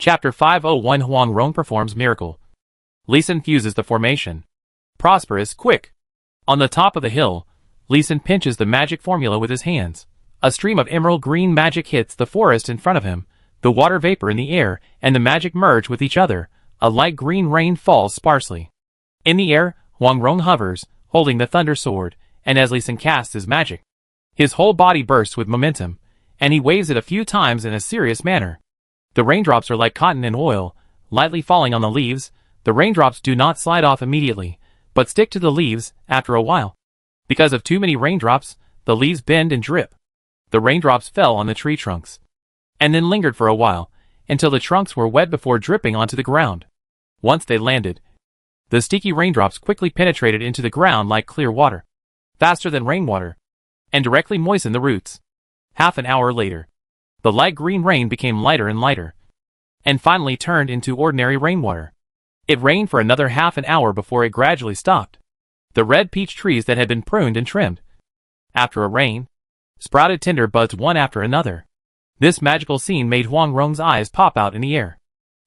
Chapter 501 Huang Rong performs miracle. Li Sin fuses the formation. Prosperous, quick. On the top of the hill, Li Sin pinches the magic formula with his hands. A stream of emerald green magic hits the forest in front of him, the water vapor in the air and the magic merge with each other. A light green rain falls sparsely. In the air, Huang Rong hovers, holding the thunder sword, and as Li Sin casts his magic, his whole body bursts with momentum, and he waves it a few times in a serious manner. The raindrops are like cotton and oil, lightly falling on the leaves. The raindrops do not slide off immediately, but stick to the leaves after a while. Because of too many raindrops, the leaves bend and drip. The raindrops fell on the tree trunks, and then lingered for a while, until the trunks were wet before dripping onto the ground. Once they landed, the sticky raindrops quickly penetrated into the ground like clear water, faster than rainwater, and directly moistened the roots. Half an hour later, the light green rain became lighter and lighter, and finally turned into ordinary rainwater. It rained for another half an hour before it gradually stopped. The red peach trees that had been pruned and trimmed after a rain sprouted tender buds one after another. This magical scene made Huang Rong's eyes pop out in the air.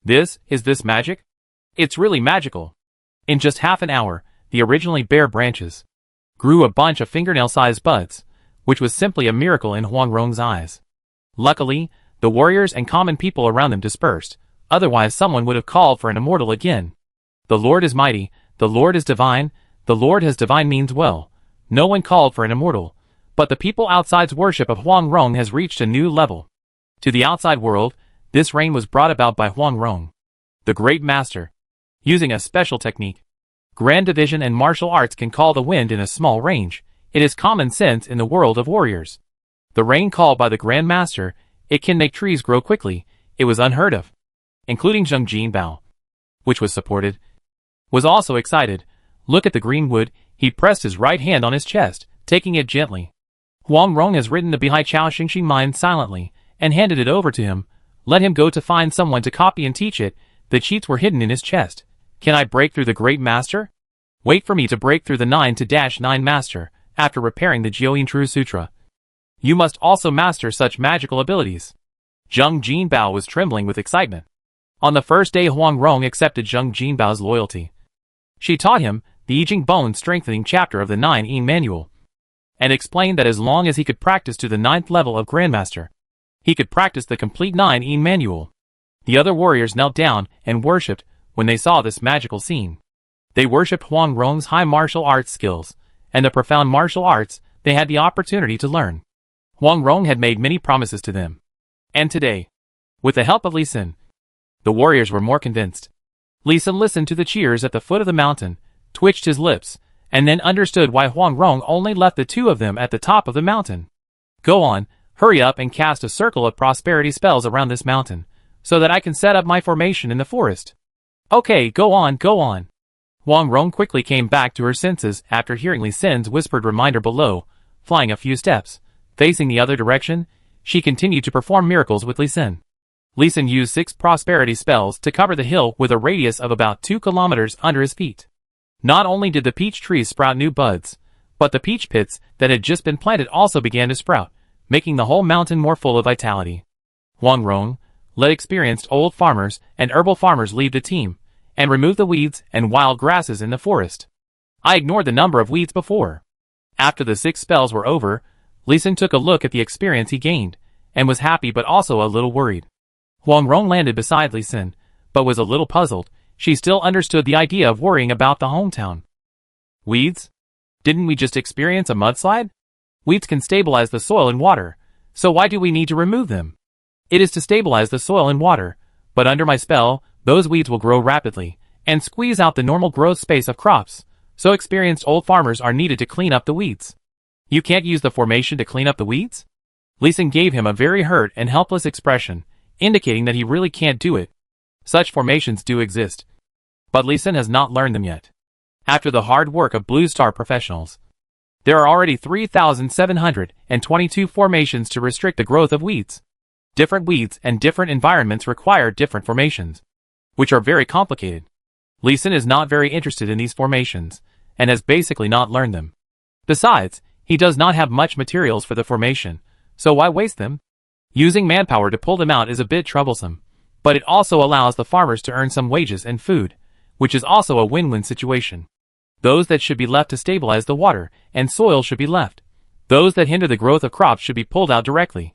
Is this magic? It's really magical. In just half an hour, the originally bare branches grew a bunch of fingernail-sized buds, which was simply a miracle in Huang Rong's eyes. Luckily, the warriors and common people around them dispersed, otherwise someone would have called for an immortal again. The Lord is mighty, the Lord is divine, the Lord has divine means well. No one called for an immortal, but the people outside's worship of Huang Rong has reached a new level. To the outside world, this rain was brought about by Huang Rong, the great master. Using a special technique, grand division and martial arts can call the wind in a small range. It is common sense in the world of warriors. The rain called by the Grand Master, it can make trees grow quickly. It was unheard of. Including Zheng Jinbao, which was supported, was also excited. Look at the green wood. He pressed his right hand on his chest, taking it gently. Huang Rong has written the Bihai Chao Xingxi mind silently, and handed it over to him. Let him go to find someone to copy and teach it. The cheats were hidden in his chest. Can I break through the Great Master? Wait for me to break through the 9-9 Master, after repairing the Jiuyin True Sutra. You must also master such magical abilities. Zheng Jinbao was trembling with excitement. On the first day Huang Rong accepted Zheng Jinbao's loyalty. She taught him the I Ching Bone Strengthening Chapter of the 9-Yin Manual, and explained that as long as he could practice to the 9th level of Grandmaster, he could practice the complete 9-Yin Manual. The other warriors knelt down and worshipped when they saw this magical scene. They worshipped Huang Rong's high martial arts skills, and the profound martial arts they had the opportunity to learn. Huang Rong had made many promises to them. And today, with the help of Li Sin, the warriors were more convinced. Li Sin listened to the cheers at the foot of the mountain, twitched his lips, and then understood why Huang Rong only left the two of them at the top of the mountain. Go on, hurry up and cast a circle of prosperity spells around this mountain, so that I can set up my formation in the forest. Okay, go on, go on. Huang Rong quickly came back to her senses after hearing Li Sin's whispered reminder below. Flying a few steps, facing the other direction, she continued to perform miracles with Li Sin. Li Sin used 6 prosperity spells to cover the hill with a radius of about 2 kilometers under his feet. Not only did the peach trees sprout new buds, but the peach pits that had just been planted also began to sprout, making the whole mountain more full of vitality. Huang Rong let experienced old farmers and herbal farmers leave the team, and remove the weeds and wild grasses in the forest. I ignored the number of weeds before. After the 6 spells were over, Li Sin took a look at the experience he gained, and was happy but also a little worried. Huang Rong landed beside Li Sin, but was a little puzzled. She still understood the idea of worrying about the hometown. Weeds? Didn't we just experience a mudslide? Weeds can stabilize the soil and water, so why do we need to remove them? It is to stabilize the soil and water, but under my spell, those weeds will grow rapidly, and squeeze out the normal growth space of crops, so experienced old farmers are needed to clean up the weeds. You can't use the formation to clean up the weeds? Li Sin gave him a very hurt and helpless expression, indicating that he really can't do it. Such formations do exist, but Li Sin has not learned them yet. After the hard work of Blue Star professionals, there are already 3,722 formations to restrict the growth of weeds. Different weeds and different environments require different formations, which are very complicated. Li Sin is not very interested in these formations, and has basically not learned them. Besides, he does not have much materials for the formation, so why waste them? Using manpower to pull them out is a bit troublesome, But it also allows the farmers to earn some wages and food, which is also a win-win situation. Those that should be left to stabilize the water and soil should be left. Those that hinder the growth of crops should be pulled out directly.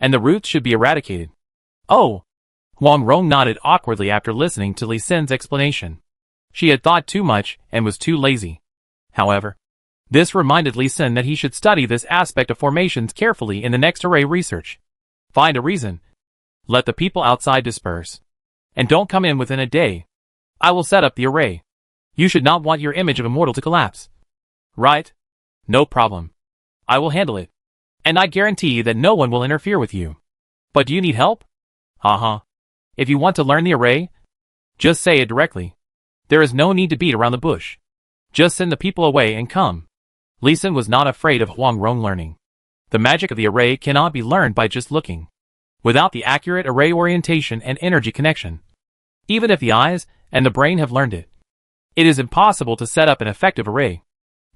And the roots should be eradicated. Oh! Huang Rong nodded awkwardly after listening to Li Xin's explanation. She had thought too much and was too lazy. However, this reminded Li Xin that he should study this aspect of formations carefully in the next array research. Find a reason. Let the people outside disperse. And don't come in within a day. I will set up the array. You should not want your image of immortal to collapse. Right? No problem. I will handle it. And I guarantee that no one will interfere with you. But do you need help? Haha. If you want to learn the array, just say it directly. There is no need to beat around the bush. Just send the people away and come. Li Xin was not afraid of Huang Rong learning. The magic of the array cannot be learned by just looking. Without the accurate array orientation and energy connection. Even if the eyes and the brain have learned it, it is impossible to set up an effective array.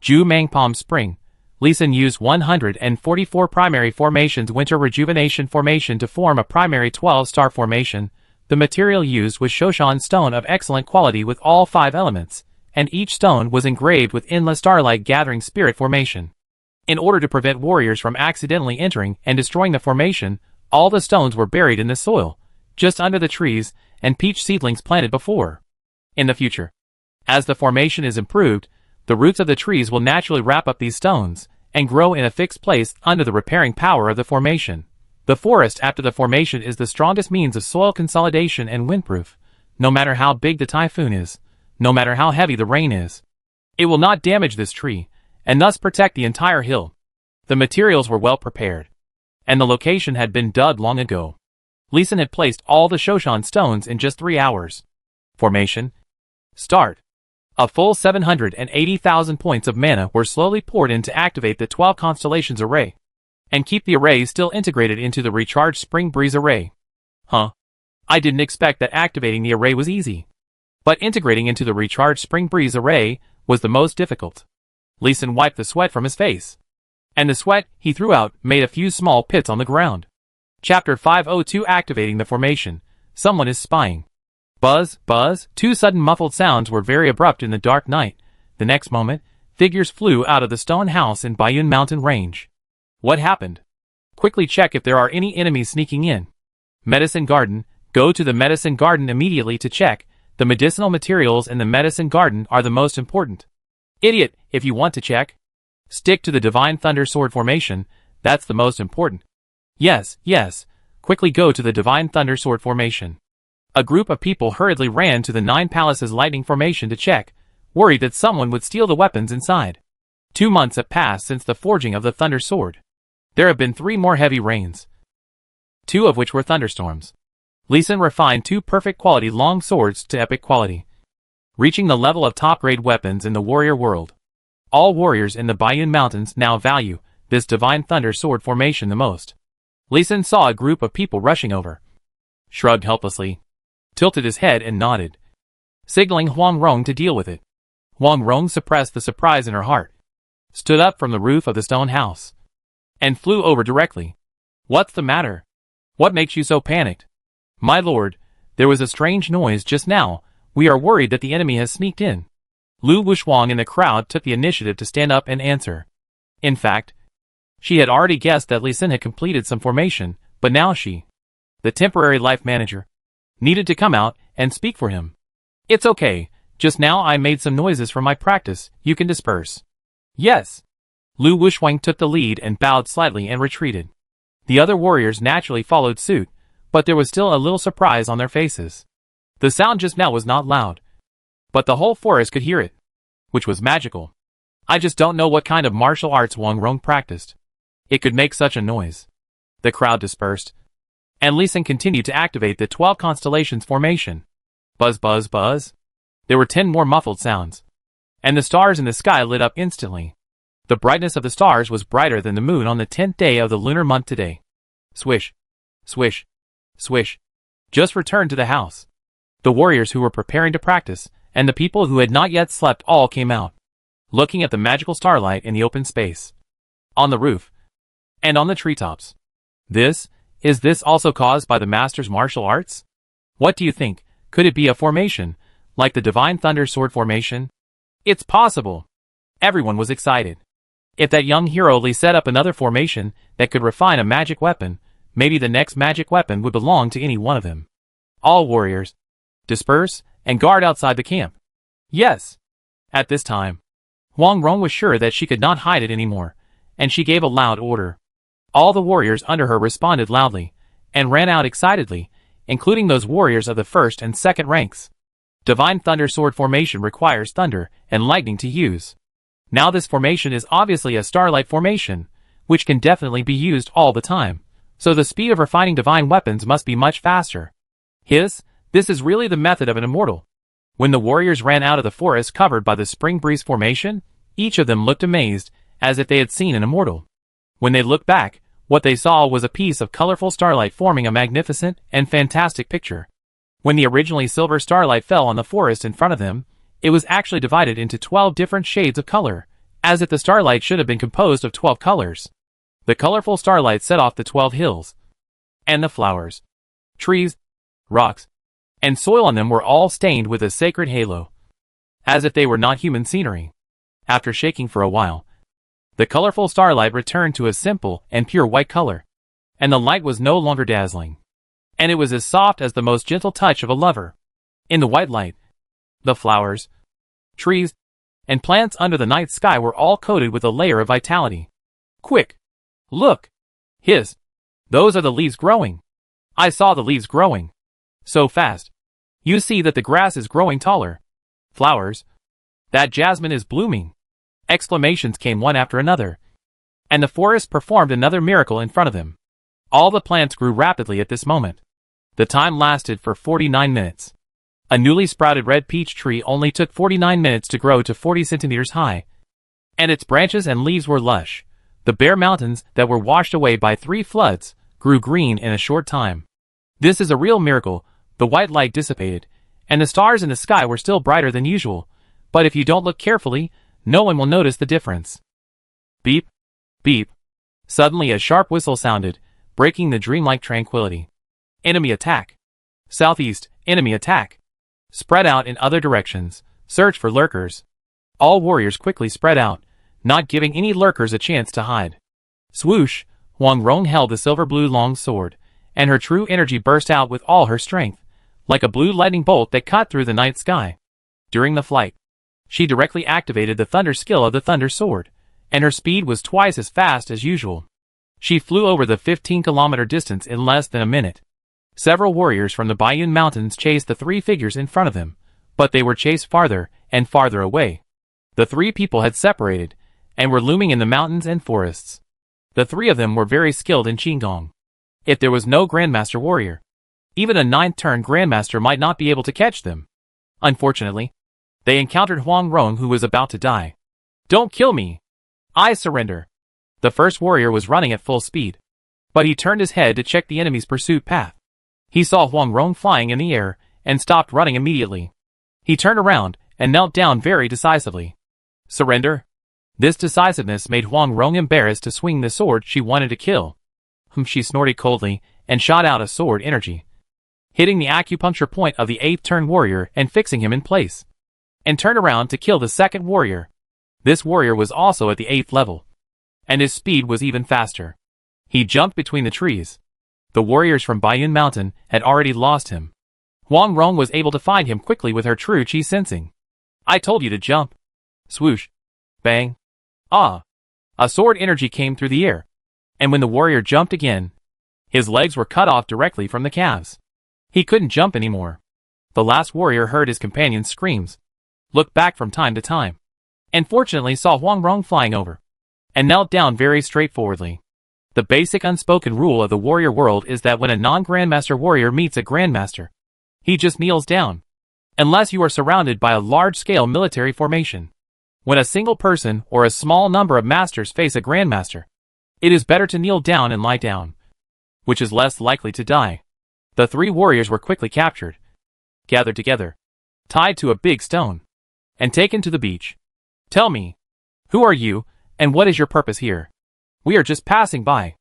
Ju Mangpom Spring. Li Xin used 144 primary formations winter rejuvenation formation to form a primary 12-star formation. The material used was Shoshan stone of excellent quality with all 5 elements, and each stone was engraved with endless starlight gathering spirit formation. In order to prevent warriors from accidentally entering and destroying the formation, all the stones were buried in the soil, just under the trees and peach seedlings planted before. In the future, as the formation is improved, the roots of the trees will naturally wrap up these stones and grow in a fixed place under the repairing power of the formation. The forest after the formation is the strongest means of soil consolidation and windproof, no matter how big the typhoon is, no matter how heavy the rain is. It will not damage this tree, and thus protect the entire hill. The materials were well prepared, and the location had been dug long ago. Li Xin had placed all the Shoshan stones in just 3 hours. Formation. Start. A full 780,000 points of mana were slowly poured in to activate the 12 constellations array, and keep the array still integrated into the recharged Spring Breeze array. Huh? I didn't expect that activating the array was easy. But integrating into the recharged Spring Breeze array was the most difficult. Li Xin wiped the sweat from his face, and the sweat he threw out made a few small pits on the ground. Chapter 502 Activating the Formation. Someone is spying. Buzz, buzz, 2 sudden muffled sounds were very abrupt in the dark night. The next moment, figures flew out of the stone house in Baiyun Mountain Range. What happened? Quickly check if there are any enemies sneaking in. Medicine Garden. Go to the Medicine Garden immediately to check. The medicinal materials in the Medicine Garden are the most important. Idiot, if you want to check, stick to the Divine Thunder Sword formation, that's the most important. Yes, yes, quickly go to the Divine Thunder Sword formation. A group of people hurriedly ran to the 9 Palaces Lightning formation to check, worried that someone would steal the weapons inside. 2 months have passed since the forging of the Thunder Sword. There have been 3 more heavy rains, 2 of which were thunderstorms. Li Xin refined 2 perfect quality long swords to epic quality, reaching the level of top-grade weapons in the warrior world. All warriors in the Baiyun Mountains now value this Divine Thunder Sword formation the most. Li Xin saw a group of people rushing over, shrugged helplessly, tilted his head and nodded, signaling Huang Rong to deal with it. Huang Rong suppressed the surprise in her heart, stood up from the roof of the stone house, and flew over directly. What's the matter? What makes you so panicked? My lord, there was a strange noise just now. We are worried that the enemy has sneaked in. Lu Wuxuang in the crowd took the initiative to stand up and answer. In fact, she had already guessed that Li Xin had completed some formation, but now she, the temporary life manager, needed to come out and speak for him. It's okay, just now I made some noises from my practice, you can disperse. Yes. Lu Wuxuang took the lead and bowed slightly and retreated. The other warriors naturally followed suit, but there was still a little surprise on their faces. The sound just now was not loud, but the whole forest could hear it, which was magical. I just don't know what kind of martial arts Huang Rong practiced. It could make such a noise. The crowd dispersed, and Li Xin continued to activate the 12 constellations formation. Buzz, buzz, buzz. There were 10 more muffled sounds, and the stars in the sky lit up instantly. The brightness of the stars was brighter than the moon on the 10th day of the lunar month today. Swish, swish, swish. Just returned to the house. The warriors who were preparing to practice, and the people who had not yet slept all came out, looking at the magical starlight in the open space, on the roof, and on the treetops. Is this also caused by the master's martial arts? What do you think? Could it be a formation, like the Divine Thunder Sword formation? It's possible. Everyone was excited. If that young hero Lee set up another formation that could refine a magic weapon, maybe the next magic weapon would belong to any one of them. All warriors, disperse and guard outside the camp. Yes. At this time, Huang Rong was sure that she could not hide it anymore, and she gave a loud order. All the warriors under her responded loudly, and ran out excitedly, including those warriors of the first and second ranks. Divine Thunder Sword formation requires thunder and lightning to use. Now this formation is obviously a starlight formation, which can definitely be used all the time, so the speed of refining divine weapons must be much faster. This is really the method of an immortal. When the warriors ran out of the forest covered by the spring breeze formation, each of them looked amazed, as if they had seen an immortal. When they looked back, what they saw was a piece of colorful starlight forming a magnificent and fantastic picture. When the originally silver starlight fell on the forest in front of them, it was actually divided into 12 different shades of color, as if the starlight should have been composed of 12 colors. The colorful starlight set off the 12 hills, and the flowers, trees, rocks, and soil on them were all stained with a sacred halo, as if they were not human scenery. After shaking for a while, the colorful starlight returned to a simple and pure white color, and the light was no longer dazzling, and it was as soft as the most gentle touch of a lover. In the white light, the flowers, trees, and plants under the night sky were all coated with a layer of vitality. Quick! Look! Those are the leaves growing. I saw the leaves growing. So fast. You see that the grass is growing taller. Flowers. That jasmine is blooming. Exclamations came one after another. And the forest performed another miracle in front of them. All the plants grew rapidly at this moment. The time lasted for 49 minutes. A newly sprouted red peach tree only took 49 minutes to grow to 40 centimeters high. And its branches and leaves were lush. The bare mountains that were washed away by 3 floods grew green in a short time. This is a real miracle. The white light dissipated, and the stars in the sky were still brighter than usual, but if you don't look carefully, no one will notice the difference. Beep, beep. Suddenly a sharp whistle sounded, breaking the dreamlike tranquility. Enemy attack. Southeast, enemy attack. Spread out in other directions. Search for lurkers. All warriors quickly spread out, not giving any lurkers a chance to hide. Swoosh, Huang Rong held the silver-blue long sword, and her true energy burst out with all her strength, like a blue lightning bolt that cut through the night sky. During the flight, she directly activated the thunder skill of the thunder sword, and her speed was twice as fast as usual. She flew over the 15-kilometer distance in less than a minute. Several warriors from the Baiyun Mountains chased the 3 figures in front of them, but they were chased farther and farther away. The 3 people had separated, and were looming in the mountains and forests. The 3 of them were very skilled in Qigong. If there was no Grandmaster warrior, even a 9th-turn Grandmaster might not be able to catch them. Unfortunately, they encountered Huang Rong, who was about to die. Don't kill me! I surrender! The first warrior was running at full speed, but he turned his head to check the enemy's pursuit path. He saw Huang Rong flying in the air, and stopped running immediately. He turned around, and knelt down very decisively. Surrender? This decisiveness made Huang Rong embarrassed to swing the sword she wanted to kill. She snorted coldly, and shot out a sword energy, hitting the acupuncture point of the 8th-turn warrior and fixing him in place, and turned around to kill the second warrior. This warrior was also at the 8th level, and his speed was even faster. He jumped between the trees. The warriors from Baiyun Mountain had already lost him. Huang Rong was able to find him quickly with her true qi sensing. I told you to jump. Swoosh. Bang. Ah. A sword energy came through the air, and when the warrior jumped again, his legs were cut off directly from the calves. He couldn't jump anymore. The last warrior heard his companion's screams, looked back from time to time, and fortunately saw Huang Rong flying over, and knelt down very straightforwardly. The basic unspoken rule of the warrior world is that when a non-grandmaster warrior meets a grandmaster, he just kneels down, unless you are surrounded by a large-scale military formation. When a single person or a small number of masters face a grandmaster, it is better to kneel down and lie down, which is less likely to die. The 3 warriors were quickly captured, gathered together, tied to a big stone, and taken to the beach. Tell me, who are you, and what is your purpose here? We are just passing by.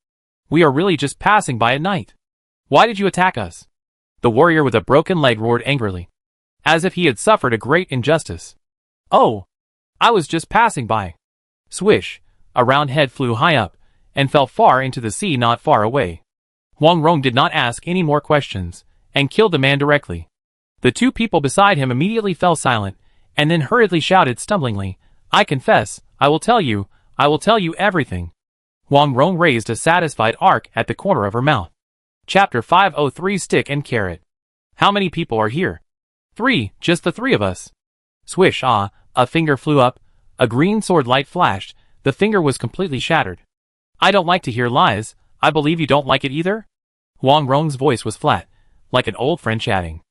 We are really just passing by at night. Why did you attack us? The warrior with a broken leg roared angrily, as if he had suffered a great injustice. "Oh! I was just passing by." Swish! A round head flew high up, and fell far into the sea not far away. Huang Rong did not ask any more questions, and killed the man directly. The two people beside him immediately fell silent, and then hurriedly shouted stumblingly, "I confess, I will tell you everything." Huang Rong raised a satisfied arc at the corner of her mouth. Chapter 503 Stick and Carrot. "How many people are here?" "3, just the 3 of us." Swish! Ah! A finger flew up, a green sword light flashed, the finger was completely shattered. "I don't like to hear lies, I believe you don't like it either?" Huang Rong's voice was flat, like an old friend chatting.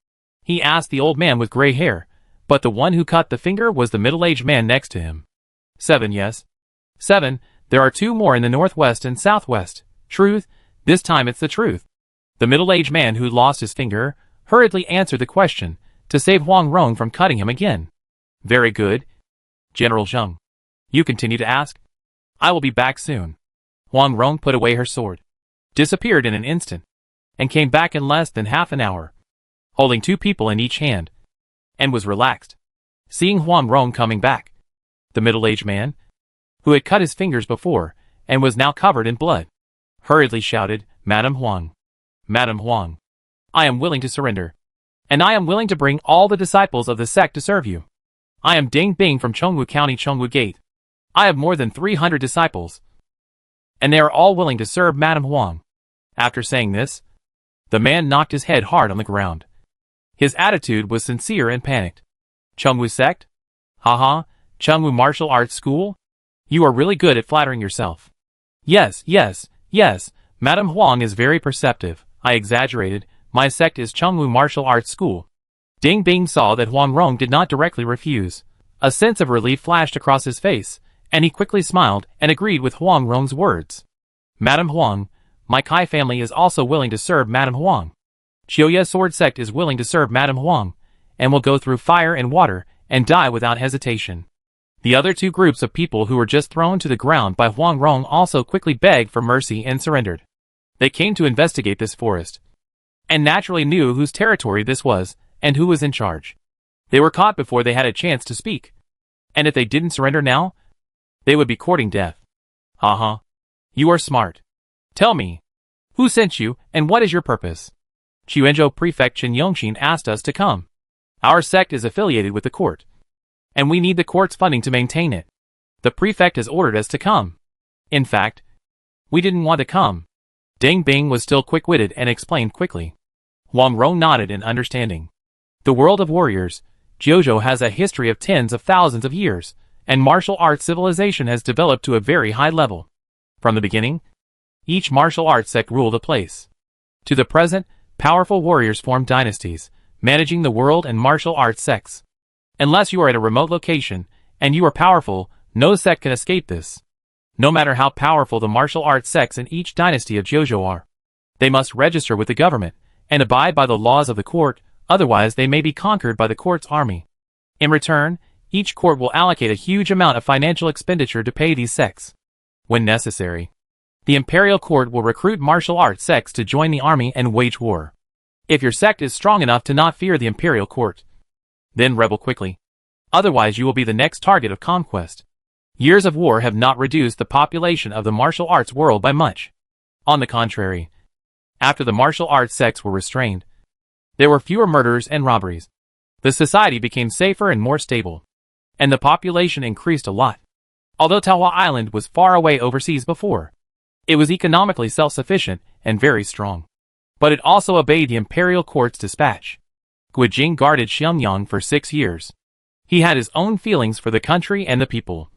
He asked the old man with gray hair, but the one who cut the finger was the middle-aged man next to him. 7, yes. 7, there are 2 more in the northwest and southwest. Truth, this time it's the truth. The middle-aged man who lost his finger hurriedly answered the question, to save Huang Rong from cutting him again. "Very good. General Zheng. You continue to ask? I will be back soon." Huang Rong put away her sword, disappeared in an instant, and came back in less than half an hour, holding 2 people in each hand, and was relaxed. Seeing Huang Rong coming back, the middle-aged man, who had cut his fingers before, and was now covered in blood, hurriedly shouted, "Madame Huang. Madame Huang. I am willing to surrender. And I am willing to bring all the disciples of the sect to serve you. I am Ding Bing from Chongwu County Chongwu Gate. I have more than 300 disciples, and they are all willing to serve Madame Huang." After saying this, the man knocked his head hard on the ground. His attitude was sincere and panicked. "Chongwu sect? Haha, Chongwu martial arts school? You are really good at flattering yourself." Yes, Madame Huang is very perceptive. I exaggerated. My sect is Chongwu martial arts school. Ding Bing saw that Huang Rong did not directly refuse. A sense of relief flashed across his face, and he quickly smiled and agreed with Huang Rong's words. "Madame Huang, my Kai family is also willing to serve Madame Huang. Chiuya sword sect is willing to serve Madame Huang, and will go through fire and water, and die without hesitation." The other 2 groups of people who were just thrown to the ground by Huang Rong also quickly begged for mercy and surrendered. They came to investigate this forest, and naturally knew whose territory this was, and who was in charge. They were caught before they had a chance to speak, and if they didn't surrender now, they would be courting death. Haha. You are smart. Tell me, who sent you, and what is your purpose? Quanzhou Prefect Chen Yongxin asked us to come. Our sect is affiliated with the court, and we need the court's funding to maintain it. The prefect has ordered us to come. In fact, we didn't want to come. Ding Bing was still quick-witted and explained quickly. Huang Rong nodded in understanding. The world of warriors, Jiuzhou has a history of tens of thousands of years, and martial arts civilization has developed to a very high level. From the beginning, each martial arts sect ruled a place. To the present, powerful warriors form dynasties, managing the world and martial arts sects. Unless you are at a remote location, and you are powerful, no sect can escape this. No matter how powerful the martial arts sects in each dynasty of Jiuzhou are, they must register with the government, and abide by the laws of the court, otherwise they may be conquered by the court's army. In return, each court will allocate a huge amount of financial expenditure to pay these sects. When necessary, the imperial court will recruit martial arts sects to join the army and wage war. If your sect is strong enough to not fear the imperial court, then rebel quickly. Otherwise you will be the next target of conquest. Years of war have not reduced the population of the martial arts world by much. On the contrary, after the martial arts sects were restrained, there were fewer murders and robberies. The society became safer and more stable, and the population increased a lot. Although Taohua Island was far away overseas before, it was economically self-sufficient and very strong. But it also obeyed the imperial court's dispatch. Guijing guarded Xiangyang for 6 years. He had his own feelings for the country and the people,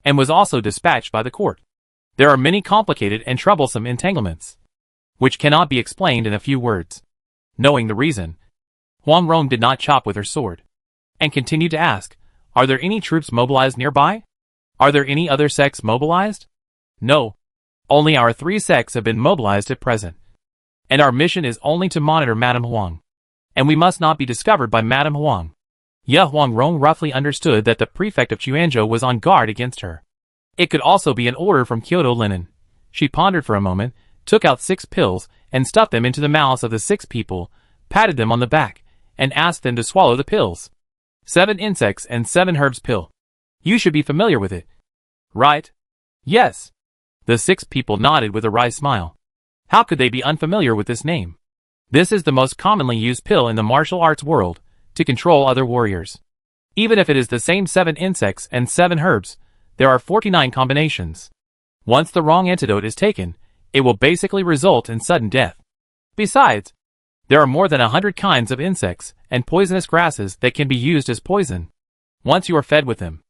and was also dispatched by the court. There are many complicated and troublesome entanglements, which cannot be explained in a few words. Knowing the reason, Huang Rong did not chop with her sword, and continued to ask, "Are there any troops mobilized nearby? Are there any other sects mobilized?" "No. Only our 3 sects have been mobilized at present. And our mission is only to monitor Madame Huang. And we must not be discovered by Madame Huang." Huang Rong roughly understood that the prefect of Quanzhou was on guard against her. It could also be an order from Kyoto Linen. She pondered for a moment, took out 6 pills, and stuffed them into the mouths of the 6 people, patted them on the back, and asked them to swallow the pills. 7 insects and 7 herbs pill. You should be familiar with it. Right? Yes. The 6 people nodded with a wry smile. How could they be unfamiliar with this name? This is the most commonly used pill in the martial arts world, to control other warriors. Even if it is the same 7 insects and 7 herbs, there are 49 combinations. Once the wrong antidote is taken, it will basically result in sudden death. Besides, there are more than 100 kinds of insects and poisonous grasses that can be used as poison. Once you are fed with them,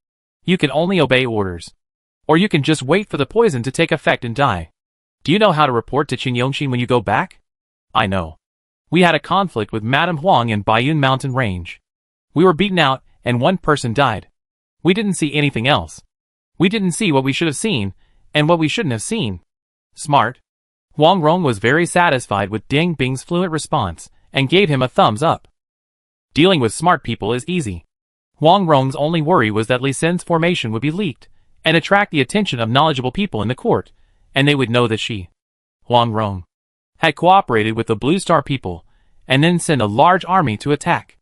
you can only obey orders. Or you can just wait for the poison to take effect and die. Do you know how to report to Qinyongshin when you go back? I know. We had a conflict with Madame Huang in Baiyun Mountain Range. We were beaten out, and 1 person died. We didn't see anything else. We didn't see what we should have seen, and what we shouldn't have seen. Smart. Huang Rong was very satisfied with Ding Bing's fluent response, and gave him a thumbs up. Dealing with smart people is easy. Huang Rong's only worry was that Li Sin's formation would be leaked, and attract the attention of knowledgeable people in the court, and they would know that she, Huang Rong, had cooperated with the Blue Star people, and then send a large army to attack.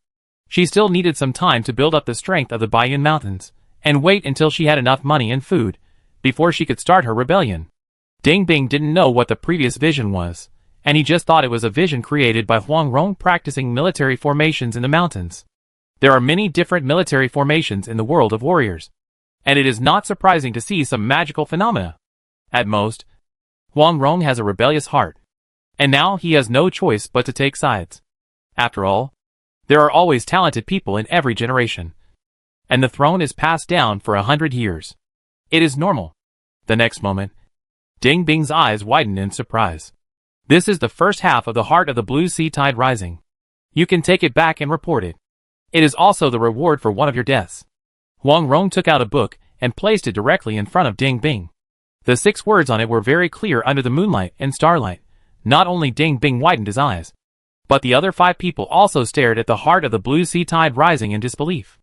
She still needed some time to build up the strength of the Baiyun Mountains, and wait until she had enough money and food, before she could start her rebellion. Ding Bing didn't know what the previous vision was, and he just thought it was a vision created by Huang Rong practicing military formations in the mountains. There are many different military formations in the world of warriors, and it is not surprising to see some magical phenomena. At most, Huang Rong has a rebellious heart, and now he has no choice but to take sides. After all, there are always talented people in every generation, and the throne is passed down for 100 years. It is normal. The next moment, Ding Bing's eyes widened in surprise. This is the first half of the heart of the Blue Sea Tide Rising. You can take it back and report it. It is also the reward for one of your deaths. Huang Rong took out a book and placed it directly in front of Ding Bing. The 6 words on it were very clear under the moonlight and starlight. Not only Ding Bing widened his eyes, but the other 5 people also stared at the heart of the Blue Sea Tide Rising in disbelief.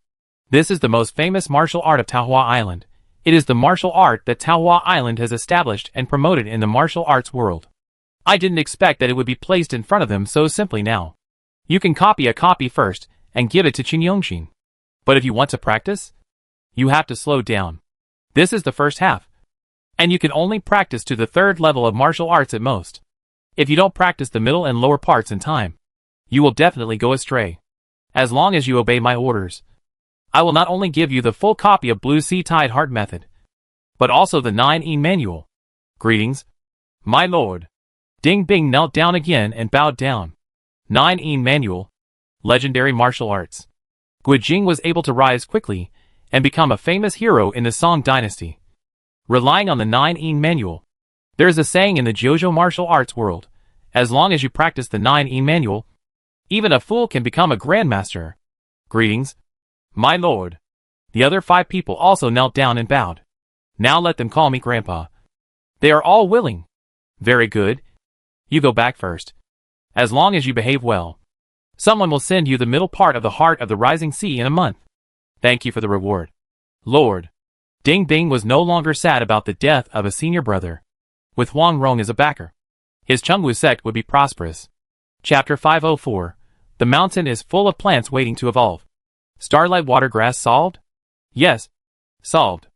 This is the most famous martial art of Taohua Island. It is the martial art that Taohua Island has established and promoted in the martial arts world. I didn't expect that it would be placed in front of them so simply now. You can copy a copy first and give it to Qinyongshin. But if you want to practice, you have to slow down. This is the first half, and you can only practice to the 3rd level of martial arts at most. If you don't practice the middle and lower parts in time, you will definitely go astray. As long as you obey my orders, I will not only give you the full copy of Blue Sea Tide Heart Method, but also the 9-in manual. Greetings, my lord. Ding Bing knelt down again and bowed down. 9-in manual. Legendary martial arts. Guijing was able to rise quickly and become a famous hero in the Song dynasty. Relying on the 9-in manual. There is a saying in the Jojo martial arts world, as long as you practice the 9-in manual, even a fool can become a grandmaster. Greetings, my lord. The other 5 people also knelt down and bowed. Now let them call me Grandpa. They are all willing. Very good. You go back first. As long as you behave well, someone will send you the middle part of the heart of the rising sea in a month. Thank you for the reward, Lord. Ding Bing was no longer sad about the death of a senior brother. With Huang Rong as a backer, his Chengwu sect would be prosperous. Chapter 504. The mountain is full of plants waiting to evolve. Starlight watergrass solved? Yes, solved.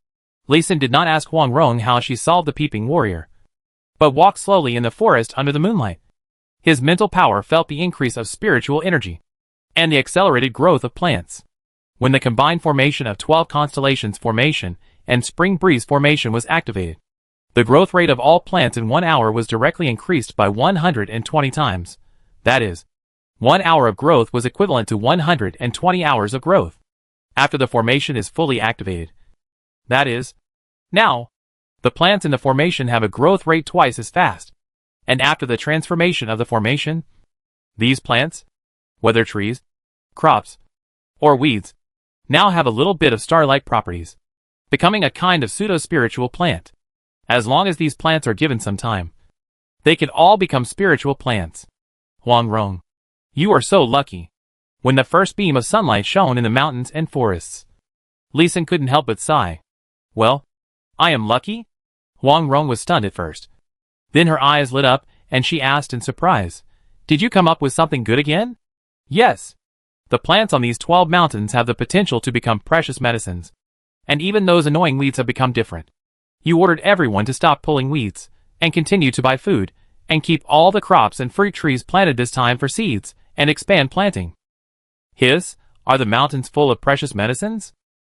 Li Sin did not ask Huang Rong how she solved the peeping warrior, but walked slowly in the forest under the moonlight. His mental power felt the increase of spiritual energy, and the accelerated growth of plants. When the combined formation of 12 constellations formation and spring breeze formation was activated, the growth rate of all plants in 1 hour was directly increased by 120 times. That is, 1 hour of growth was equivalent to 120 hours of growth. After the formation is fully activated, that is, now, the plants in the formation have a growth rate twice as fast. And after the transformation of the formation, these plants, whether trees, crops, or weeds, now have a little bit of star-like properties, becoming a kind of pseudo-spiritual plant. As long as these plants are given some time, they can all become spiritual plants. Huang Rong, you are so lucky. When the first beam of sunlight shone in the mountains and forests, Li Sin couldn't help but sigh. Well, I am lucky? Huang Rong was stunned at first. Then her eyes lit up, and she asked in surprise, Did you come up with something good again? Yes. The plants on these 12 mountains have the potential to become precious medicines. And even those annoying weeds have become different. You ordered everyone to stop pulling weeds, and continue to buy food, and keep all the crops and fruit trees planted this time for seeds, and expand planting. Are the mountains full of precious medicines?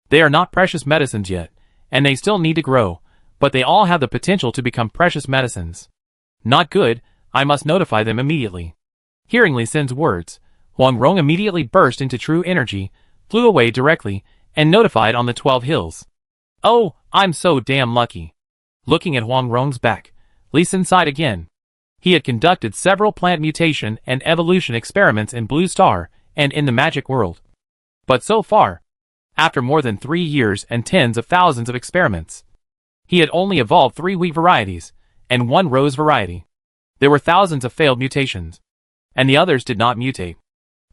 They are not precious medicines yet, and they still need to grow, but they all have the potential to become precious medicines. Not good, I must notify them immediately. Hearing Li Sin's words, Huang Rong immediately burst into true energy, flew away directly, and notified on the 12 hills. Oh, I'm so damn lucky. Looking at Huang Rong's back, Li Sin sighed again. He had conducted several plant mutation and evolution experiments in Blue Star and in the magic world. But so far, after more than 3 years and tens of thousands of experiments, he had only evolved 3 wheat varieties and 1 rose variety. There were thousands of failed mutations, and the others did not mutate.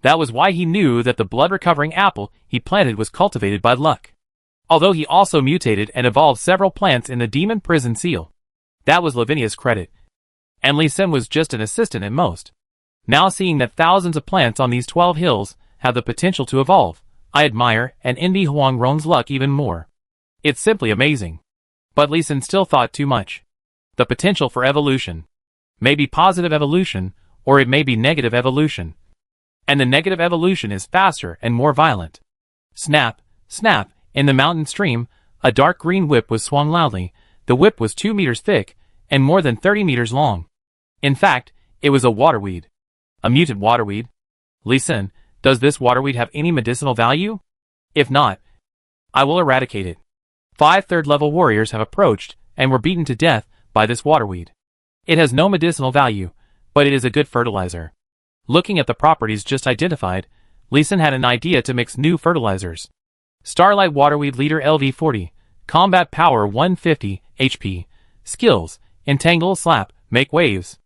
That was why he knew that the blood-recovering apple he planted was cultivated by luck. Although he also mutated and evolved several plants in the demon prison seal. That was Lavinia's credit, and Li Sin was just an assistant at most. Now seeing that thousands of plants on these 12 hills have the potential to evolve, I admire and envy Huang Rong's luck even more. It's simply amazing. But Li Sin still thought too much. The potential for evolution may be positive evolution, or it may be negative evolution. And the negative evolution is faster and more violent. Snap, snap, in the mountain stream, a dark green whip was swung loudly. The whip was 2 meters thick, and more than 30 meters long. In fact, it was a waterweed. A mutant waterweed. Li Sin, does this waterweed have any medicinal value? If not, I will eradicate it. 5 third-level warriors have approached, and were beaten to death by this waterweed. It has no medicinal value, but it is a good fertilizer. Looking at the properties just identified, Li Sin had an idea to mix new fertilizers. Starlight Waterweed Leader LV40, Combat Power 150, HP, Skills, Entangle Slap, Make Waves.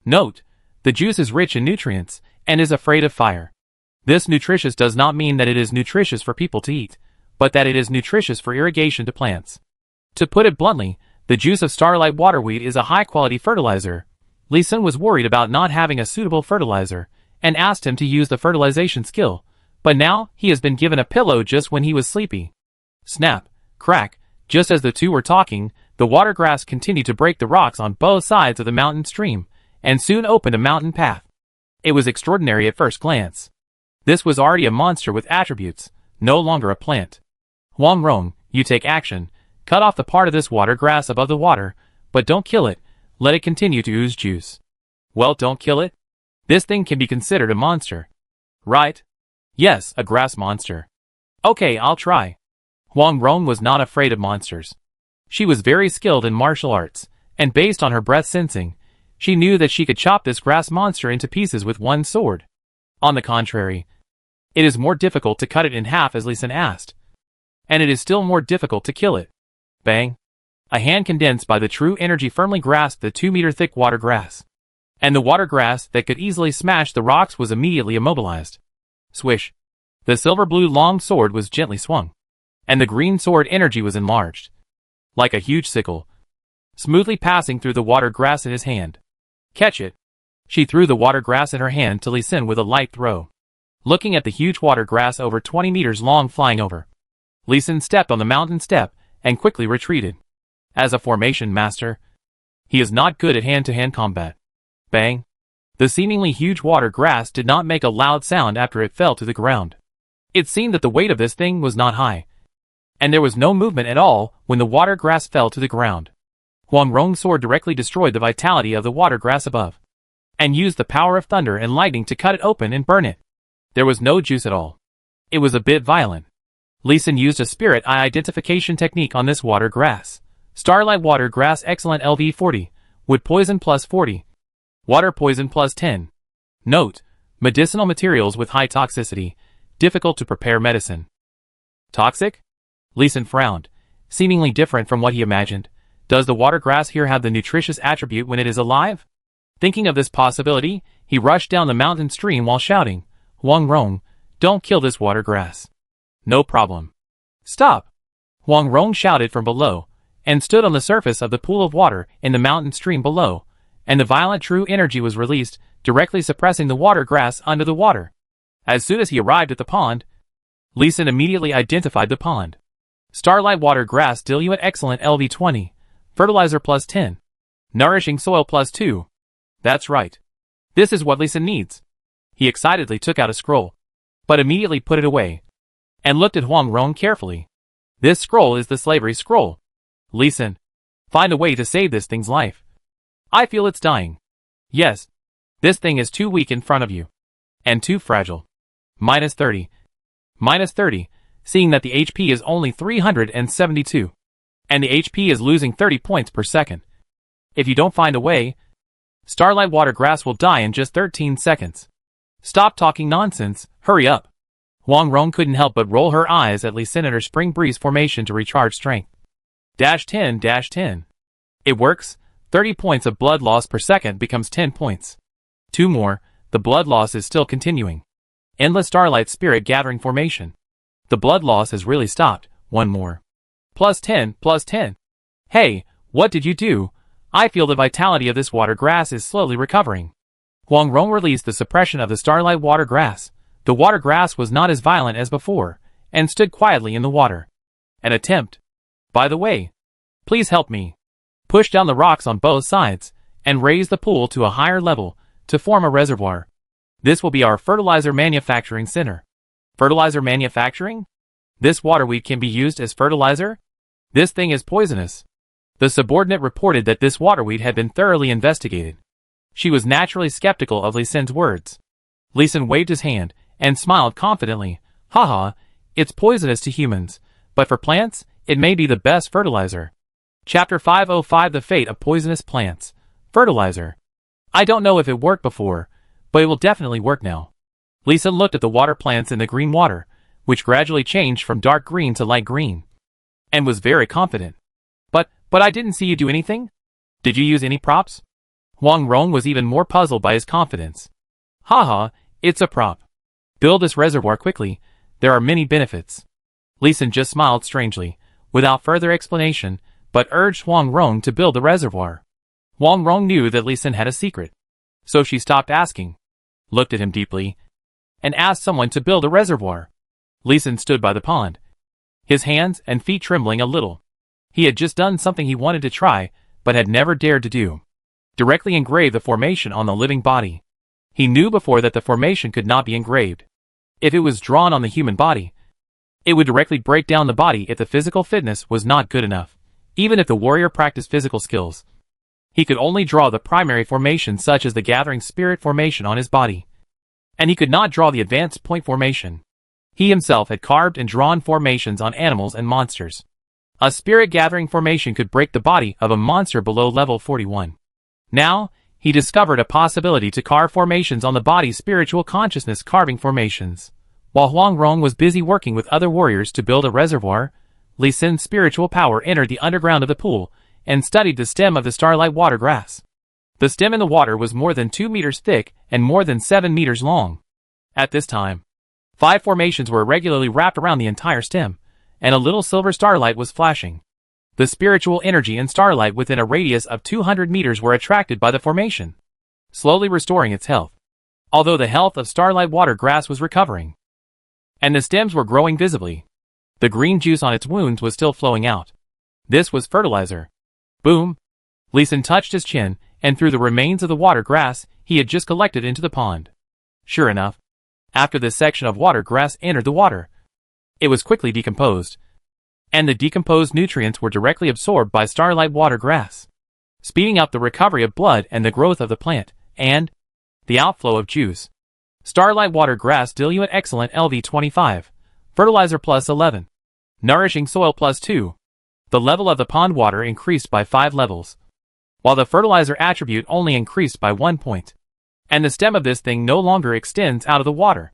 Note, the juice is rich in nutrients, and is afraid of fire. This nutritious does not mean that it is nutritious for people to eat, but that it is nutritious for irrigation to plants. To put it bluntly, the juice of Starlight Waterweed is a high-quality fertilizer. Li Sin was worried about not having a suitable fertilizer, and asked him to use the fertilization skill, but now he has been given a pillow just when he was sleepy. Snap, crack, just as the two were talking, the watergrass continued to break the rocks on both sides of the mountain stream, and soon opened a mountain path. It was extraordinary at first glance. This was already a monster with attributes, no longer a plant. Huang Rong, you take action, cut off the part of this water grass above the water, but don't kill it, let it continue to ooze juice. Well, don't kill it? This thing can be considered a monster. Right? Yes, a grass monster. Okay, I'll try. Huang Rong was not afraid of monsters. She was very skilled in martial arts, and based on her breath sensing, she knew that she could chop this grass monster into pieces with one sword. On the contrary, it is more difficult to cut it in half as Li Sin asked. And it is still more difficult to kill it. Bang! A hand condensed by the true energy firmly grasped the 2-meter-thick water grass. And the water grass that could easily smash the rocks was immediately immobilized. Swish! The silver-blue long sword was gently swung. And the green sword energy was enlarged. Like a huge sickle. Smoothly passing through the water grass in his hand. Catch it! She threw the water grass in her hand to Li Sin with a light throw. Looking at the huge water grass over 20 meters long flying over. Li Sin stepped on the mountain step, and quickly retreated. As a formation master, he is not good at hand-to-hand combat. Bang! The seemingly huge water grass did not make a loud sound after it fell to the ground. It seemed that the weight of this thing was not high. And there was no movement at all when the water grass fell to the ground. Huang Rong's sword directly destroyed the vitality of the water grass above, and used the power of thunder and lightning to cut it open and burn it. There was no juice at all. It was a bit violent. Li Sin used a spirit eye identification technique on this water grass. Starlight Water Grass Excellent LV40, Wood Poison plus 40, Water Poison plus 10. Note, medicinal materials with high toxicity, difficult to prepare medicine. Toxic? Li Sin frowned, seemingly different from what he imagined. Does the water grass here have the nutritious attribute when it is alive? Thinking of this possibility, he rushed down the mountain stream while shouting, Huang Rong, don't kill this water grass. No problem. Stop! Huang Rong shouted from below, and stood on the surface of the pool of water in the mountain stream below, and the violent true energy was released, directly suppressing the water grass under the water. As soon as he arrived at the pond, Lee Sin immediately identified the pond. Starlight water grass diluent excellent LV20, fertilizer plus 10, nourishing soil plus 2. That's right. This is what Lee Sin needs. He excitedly took out a scroll, but immediately put it away, and looked at Huang Rong carefully. This scroll is the slavery scroll. Lee Sin, find a way to save this thing's life. I feel it's dying. Yes. This thing is too weak in front of you. And too fragile. -30. -30, seeing that the HP is only 372. And the HP is losing 30 points per second. If you don't find a way, Starlight water grass will die in just 13 seconds. Stop talking nonsense, hurry up. Huang Rong couldn't help but roll her eyes at Lee Sin and her spring breeze formation to recharge strength. -10. It works. 30 points of blood loss per second becomes 10 points. 2 more, the blood loss is still continuing. Endless Starlight Spirit Gathering Formation. The blood loss has really stopped. 1 more. +10. Hey, what did you do? I feel the vitality of this water grass is slowly recovering. Huang Rong released the suppression of the Starlight water grass. The water grass was not as violent as before, and stood quietly in the water. An attempt. By the way, please help me. Push down the rocks on both sides, and raise the pool to a higher level, to form a reservoir. This will be our fertilizer manufacturing center. Fertilizer manufacturing? This waterweed can be used as fertilizer? This thing is poisonous. The subordinate reported that this waterweed had been thoroughly investigated. She was naturally skeptical of Lee Sin's words. Lee Sin waved his hand, and smiled confidently. Haha, it's poisonous to humans, but for plants, it may be the best fertilizer. Chapter 505 The Fate of Poisonous Plants. Fertilizer. I don't know if it worked before, but it will definitely work now. Lee Sin looked at the water plants in the green water, which gradually changed from dark green to light green, and was very confident. But I didn't see you do anything? Did you use any props? Huang Rong was even more puzzled by his confidence. Haha, it's a prop. Build this reservoir quickly, there are many benefits. Lee Sin just smiled strangely, without further explanation, but urged Huang Rong to build the reservoir. Huang Rong knew that Lee Sin had a secret, so she stopped asking, looked at him deeply, and asked someone to build a reservoir. Lee Sin stood by the pond, his hands and feet trembling a little. He had just done something he wanted to try, but had never dared to do. Directly engrave the formation on the living body. He knew before that the formation could not be engraved. If it was drawn on the human body, it would directly break down the body if the physical fitness was not good enough. Even if the warrior practiced physical skills, he could only draw the primary formation such as the gathering spirit formation on his body. And he could not draw the advanced point formation. He himself had carved and drawn formations on animals and monsters. A spirit gathering formation could break the body of a monster below level 41. Now, he discovered a possibility to carve formations on the body's spiritual consciousness carving formations. While Huang Rong was busy working with other warriors to build a reservoir, Lee Sin's spiritual power entered the underground of the pool, and studied the stem of the Starlight water grass. The stem in the water was more than 2 meters thick and more than 7 meters long. At this time, 5 formations were irregularly wrapped around the entire stem, and a little silver starlight was flashing. The spiritual energy and starlight within a radius of 200 meters were attracted by the formation, slowly restoring its health. Although the health of Starlight water grass was recovering, and the stems were growing visibly, the green juice on its wounds was still flowing out. This was fertilizer. Boom! Lee Sin touched his chin, and threw the remains of the water grass he had just collected into the pond. Sure enough, after this section of water grass entered the water, it was quickly decomposed, and the decomposed nutrients were directly absorbed by Starlight water grass, speeding up the recovery of blood and the growth of the plant, and the outflow of juice. Starlight water grass diluent excellent LV25, fertilizer plus 11, nourishing soil plus 2. The level of the pond water increased by 5 levels, while the fertilizer attribute only increased by 1 point. And the stem of this thing no longer extends out of the water.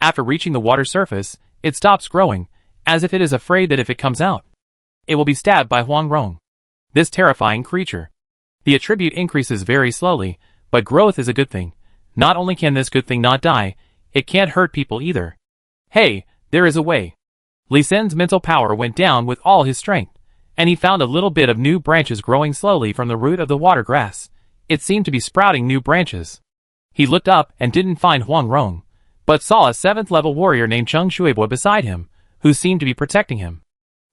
After reaching the water surface, it stops growing, as if it is afraid that if it comes out, it will be stabbed by Huang Rong, this terrifying creature. The attribute increases very slowly, but growth is a good thing. Not only can this good thing not die, it can't hurt people either. Hey, there is a way. Lee Sin's mental power went down with all his strength, and he found a little bit of new branches growing slowly from the root of the water grass. It seemed to be sprouting new branches. He looked up and didn't find Huang Rong, but saw a 7th level warrior named Chung Shuibo beside him, who seemed to be protecting him.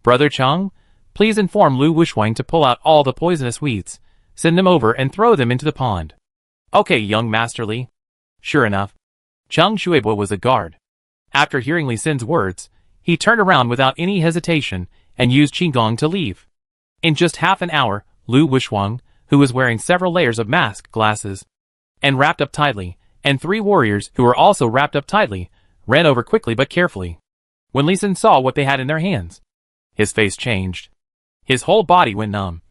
Brother Chung, please inform Lu Wushwang to pull out all the poisonous weeds, send them over and throw them into the pond. Okay, young Master Li. Sure enough, Chung Shuibo was a guard. After hearing Li Sin's words, he turned around without any hesitation and used Qigong to leave. In just half an hour, Lu Wushwang, who was wearing several layers of mask glasses and wrapped up tightly, and 3 warriors who were also wrapped up tightly, ran over quickly but carefully. When Li Sin saw what they had in their hands, his face changed. His whole body went numb,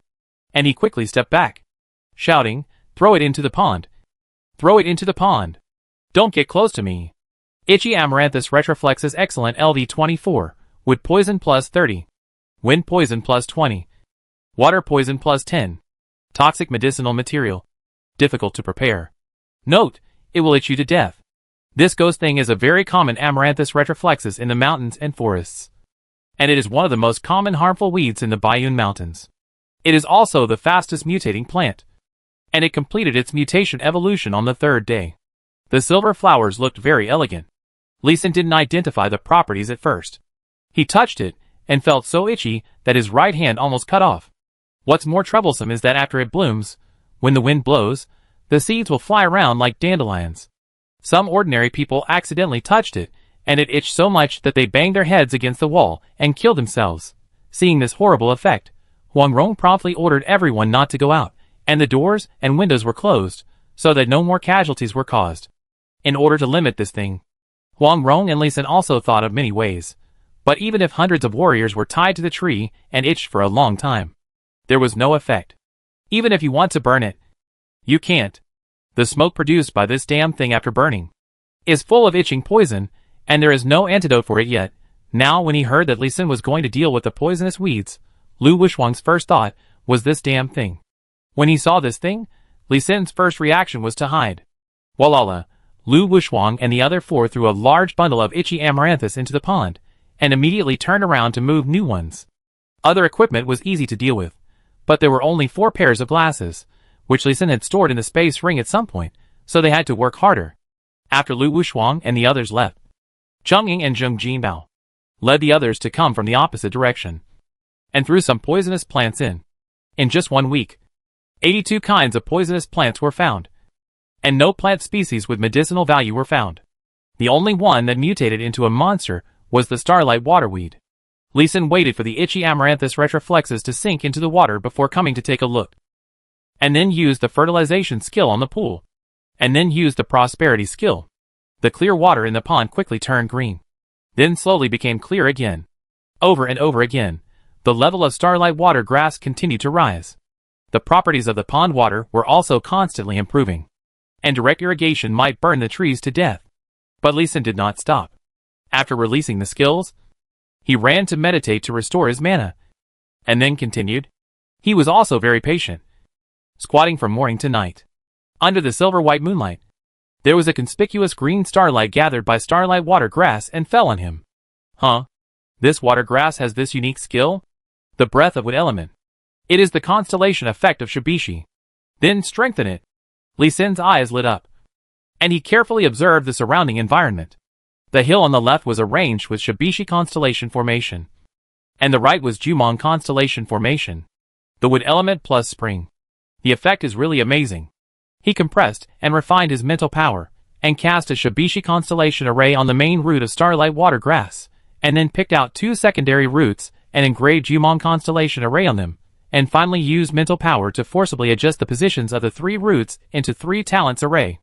and he quickly stepped back, shouting, "Throw it into the pond! Throw it into the pond! Don't get close to me!" Itchy Amaranthus Retroflexus Excellent LV24, Wood Poison plus 30, Wind Poison plus 20, Water Poison plus 10, Toxic Medicinal Material, difficult to prepare. Note, it will itch you to death. This ghost thing is a very common Amaranthus Retroflexus in the mountains and forests, and it is one of the most common harmful weeds in the Bayun Mountains. It is also the fastest mutating plant, and it completed its mutation evolution on the 3rd day. The silver flowers looked very elegant. Li Sin didn't identify the properties at first. He touched it, and felt so itchy that his right hand almost cut off. What's more troublesome is that after it blooms, when the wind blows, the seeds will fly around like dandelions. Some ordinary people accidentally touched it, and it itched so much that they banged their heads against the wall and killed themselves. Seeing this horrible effect, Huang Rong promptly ordered everyone not to go out, and the doors and windows were closed, so that no more casualties were caused. In order to limit this thing, Huang Rong and Li Sin also thought of many ways. But even if hundreds of warriors were tied to the tree and itched for a long time, there was no effect. Even if you want to burn it, you can't. The smoke produced by this damn thing after burning is full of itching poison, and there is no antidote for it yet. Now when he heard that Li Sin was going to deal with the poisonous weeds, Lu Wushwang's first thought was this damn thing. When he saw this thing, Li Sin's first reaction was to hide. Walala, Lu Wushwang and the other 4 threw a large bundle of itchy amaranthus into the pond, and immediately turned around to move new ones. Other equipment was easy to deal with, but there were only 4 pairs of glasses, which Li Sin had stored in the space ring at some point, so they had to work harder. After Lu Wushwang and the others left, Cheng Ying and Zheng Jinbao led the others to come from the opposite direction, and threw some poisonous plants in. In just 1 week, 82 kinds of poisonous plants were found, and no plant species with medicinal value were found. The only one that mutated into a monster was the starlight waterweed. Li Sin waited for the itchy Amaranthus Retroflexus to sink into the water before coming to take a look, and then used the fertilization skill on the pool, and then used the prosperity skill. The clear water in the pond quickly turned green, then slowly became clear again. Over and over again, the level of starlight water grass continued to rise. The properties of the pond water were also constantly improving, and direct irrigation might burn the trees to death. But Li Sin did not stop. After releasing the skills, he ran to meditate to restore his mana, and then continued. He was also very patient, squatting from morning to night. Under the silver-white moonlight, there was a conspicuous green starlight gathered by starlight water grass and fell on him. Huh? This water grass has this unique skill? The breath of what element? It is the constellation effect of Shibishi. Then strengthen it. Li Sin's eyes lit up, and he carefully observed the surrounding environment. The hill on the left was arranged with Shibishi constellation formation, and the right was Jumong constellation formation. The wood element plus spring. The effect is really amazing. He compressed and refined his mental power, and cast a Shibishi constellation array on the main root of starlight water grass, and then picked out 2 secondary roots and engraved Jumong constellation array on them, and finally used mental power to forcibly adjust the positions of the 3 roots into 3 talents array.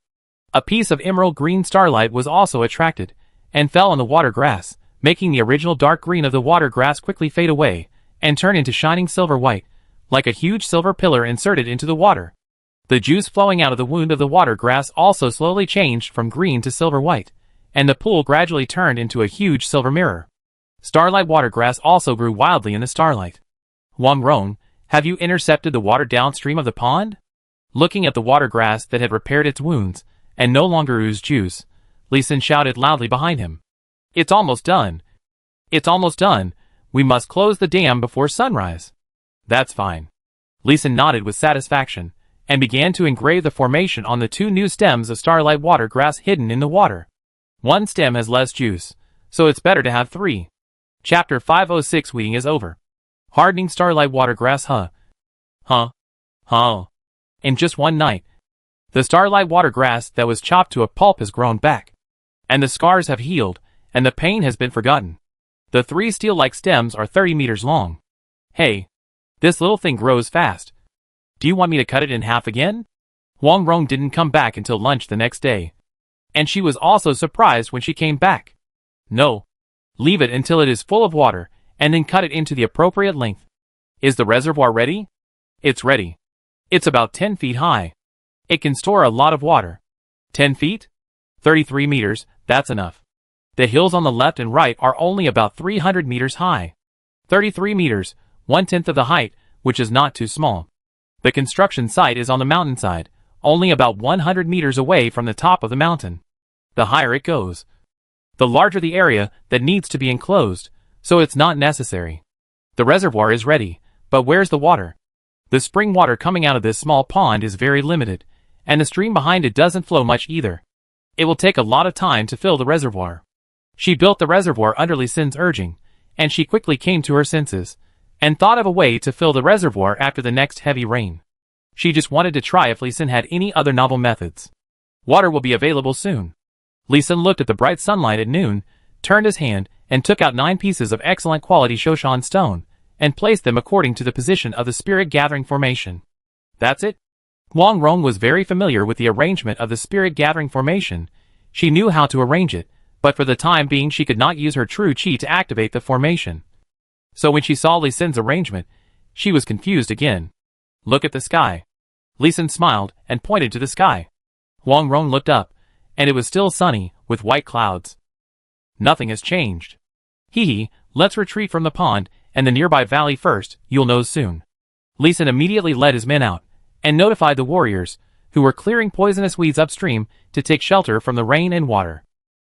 A piece of emerald green starlight was also attracted, and fell on the water grass, making the original dark green of the water grass quickly fade away, and turn into shining silver white, like a huge silver pillar inserted into the water. The juice flowing out of the wound of the water grass also slowly changed from green to silver white, and the pool gradually turned into a huge silver mirror. Starlight water grass also grew wildly in the starlight. Huang Rong, have you intercepted the water downstream of the pond? Looking at the water grass that had repaired its wounds, and no longer oozed juice, Li Sin shouted loudly behind him. It's almost done. It's almost done. We must close the dam before sunrise. That's fine. Li Sin nodded with satisfaction, and began to engrave the formation on the 2 new stems of starlight water grass hidden in the water. One stem has less juice, so it's better to have 3. Chapter 506 Weeding is over. Hardening starlight watergrass In just one night, the starlight watergrass that was chopped to a pulp has grown back. And the scars have healed, and the pain has been forgotten. The 3 steel-like stems are 30 meters long. Hey, this little thing grows fast. Do you want me to cut it in half again? Huang Rong didn't come back until lunch the next day. And she was also surprised when she came back. No. Leave it until it is full of water, and then cut it into the appropriate length. Is the reservoir ready? It's ready. It's about 10 feet high. It can store a lot of water. 10 feet? 33 meters, that's enough. The hills on the left and right are only about 300 meters high. 33 meters, 1/10 of the height, which is not too small. The construction site is on the mountainside, only about 100 meters away from the top of the mountain. The higher it goes, the larger the area that needs to be enclosed, so it's not necessary. The reservoir is ready, but where's the water? The spring water coming out of this small pond is very limited, and the stream behind it doesn't flow much either. It will take a lot of time to fill the reservoir. She built the reservoir under Li Xin's urging, and she quickly came to her senses, and thought of a way to fill the reservoir after the next heavy rain. She just wanted to try if Li Xin had any other novel methods. Water will be available soon. Li Xin looked at the bright sunlight at noon, turned his hand, and took out 9 pieces of excellent quality Shoshan stone, and placed them according to the position of the spirit gathering formation. That's it? Huang Rong was very familiar with the arrangement of the spirit gathering formation. She knew how to arrange it, but for the time being she could not use her true qi to activate the formation. So when she saw Li Xin's arrangement, she was confused again. Look at the sky. Li Xin smiled and pointed to the sky. Huang Rong looked up, and it was still sunny, with white clouds. Nothing has changed. Hee, let's retreat from the pond, and the nearby valley first, you'll know soon. Li Xin immediately led his men out, and notified the warriors, who were clearing poisonous weeds upstream, to take shelter from the rain and water.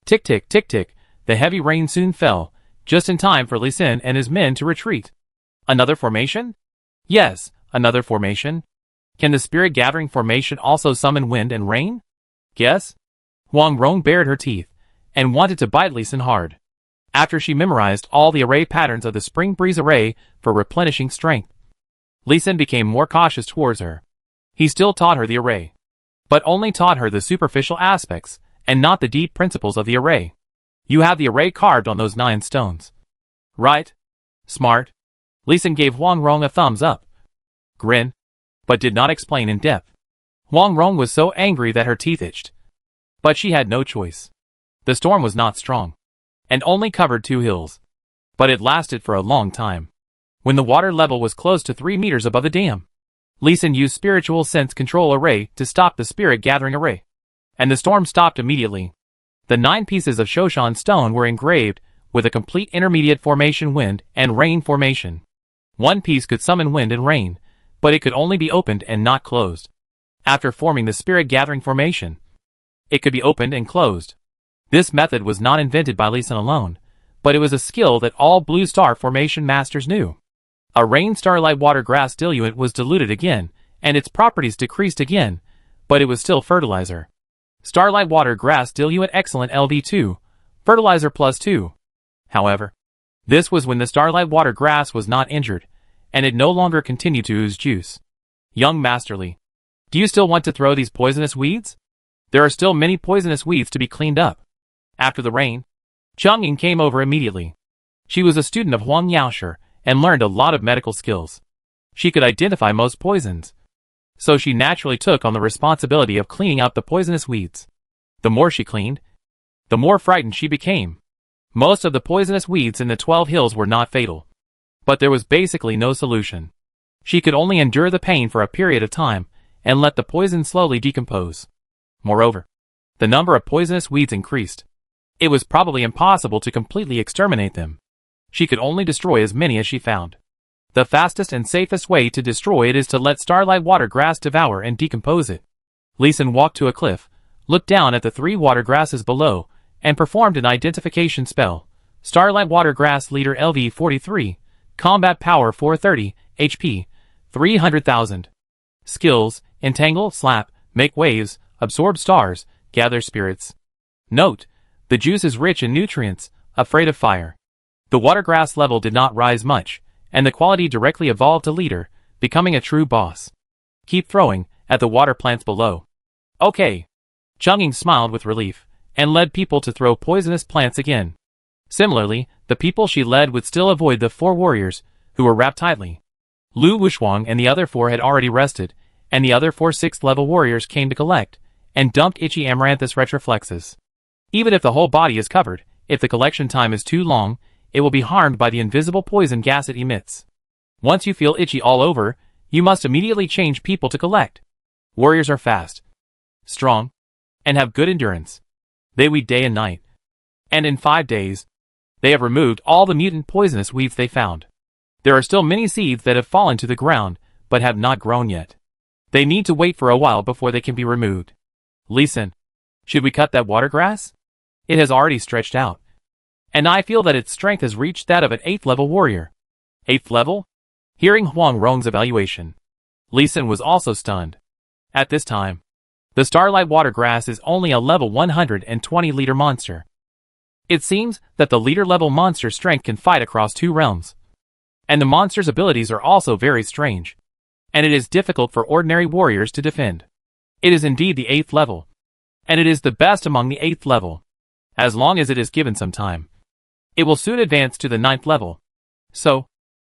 Tick tick tick tick, the heavy rain soon fell, just in time for Li Xin and his men to retreat. Another formation? Yes, another formation. Can the spirit gathering formation also summon wind and rain? Guess? Huang Rong bared her teeth, and wanted to bite Li Xin hard. After she memorized all the array patterns of the spring breeze array for replenishing strength, Li Xin became more cautious towards her. He still taught her the array, but only taught her the superficial aspects, and not the deep principles of the array. You have the array carved on those 9 stones. Right? Smart. Li Xin gave Huang Rong a thumbs up. Grin. But did not explain in depth. Huang Rong was so angry that her teeth itched. But she had no choice. The storm was not strong, and only covered 2 hills. But it lasted for a long time. When the water level was close to 3 meters above the dam, Li Xin used spiritual sense control array to stop the spirit gathering array. And the storm stopped immediately. The 9 pieces of Shoshan stone were engraved with a complete intermediate formation wind and rain formation. One piece could summon wind and rain, but it could only be opened and not closed. After forming the spirit gathering formation, it could be opened and closed. This method was not invented by Li Xin alone, but it was a skill that all blue star formation masters knew. A rain starlight water grass diluent was diluted again, and its properties decreased again, but it was still fertilizer. Starlight water grass diluent excellent LV2, fertilizer +2. However, this was when the starlight water grass was not injured, and it no longer continued to ooze juice. Young Masterly, do you still want to throw these poisonous weeds? There are still many poisonous weeds to be cleaned up. After the rain, Chang'ing came over immediately. She was a student of Huang Yaoshi and learned a lot of medical skills. She could identify most poisons, so she naturally took on the responsibility of cleaning out the poisonous weeds. The more she cleaned, the more frightened she became. Most of the poisonous weeds in the 12 hills were not fatal, but there was basically no solution. She could only endure the pain for a period of time and let the poison slowly decompose. Moreover, the number of poisonous weeds increased. It was probably impossible to completely exterminate them. She could only destroy as many as she found. The fastest and safest way to destroy it is to let starlight water grass devour and decompose it. Li Xin walked to a cliff, looked down at the 3 water grasses below, and performed an identification spell. Starlight water grass leader LV43, combat power 430, HP 300,000. Skills: entangle, slap, make waves, absorb stars, gather spirits. Note: The juice is rich in nutrients, afraid of fire. The watergrass level did not rise much, and the quality directly evolved to leader, becoming a true boss. Keep throwing, at the water plants below. Okay. Chang'e smiled with relief, and led people to throw poisonous plants again. Similarly, the people she led would still avoid the 4 warriors, who were wrapped tightly. Lu Wushuang and the other 4 had already rested, and the other 4 6th level warriors came to collect, and dumped itchy amaranthus retroflexes. Even if the whole body is covered, if the collection time is too long, it will be harmed by the invisible poison gas it emits. Once you feel itchy all over, you must immediately change people to collect. Warriors are fast, strong, and have good endurance. They weed day and night. And in 5 days, they have removed all the mutant poisonous weeds they found. There are still many seeds that have fallen to the ground, but have not grown yet. They need to wait for a while before they can be removed. Listen, should we cut that watergrass? It has already stretched out. And I feel that its strength has reached that of an 8th level warrior. 8th level? Hearing Huang Rong's evaluation, Li Xin was also stunned. At this time, the Starlight Watergrass is only a level 120 liter monster. It seems that the leader level monster strength can fight across 2 realms. And the monster's abilities are also very strange. And it is difficult for ordinary warriors to defend. It is indeed the 8th level. And it is the best among the 8th level. As long as it is given some time. It will soon advance to the 9th level. So,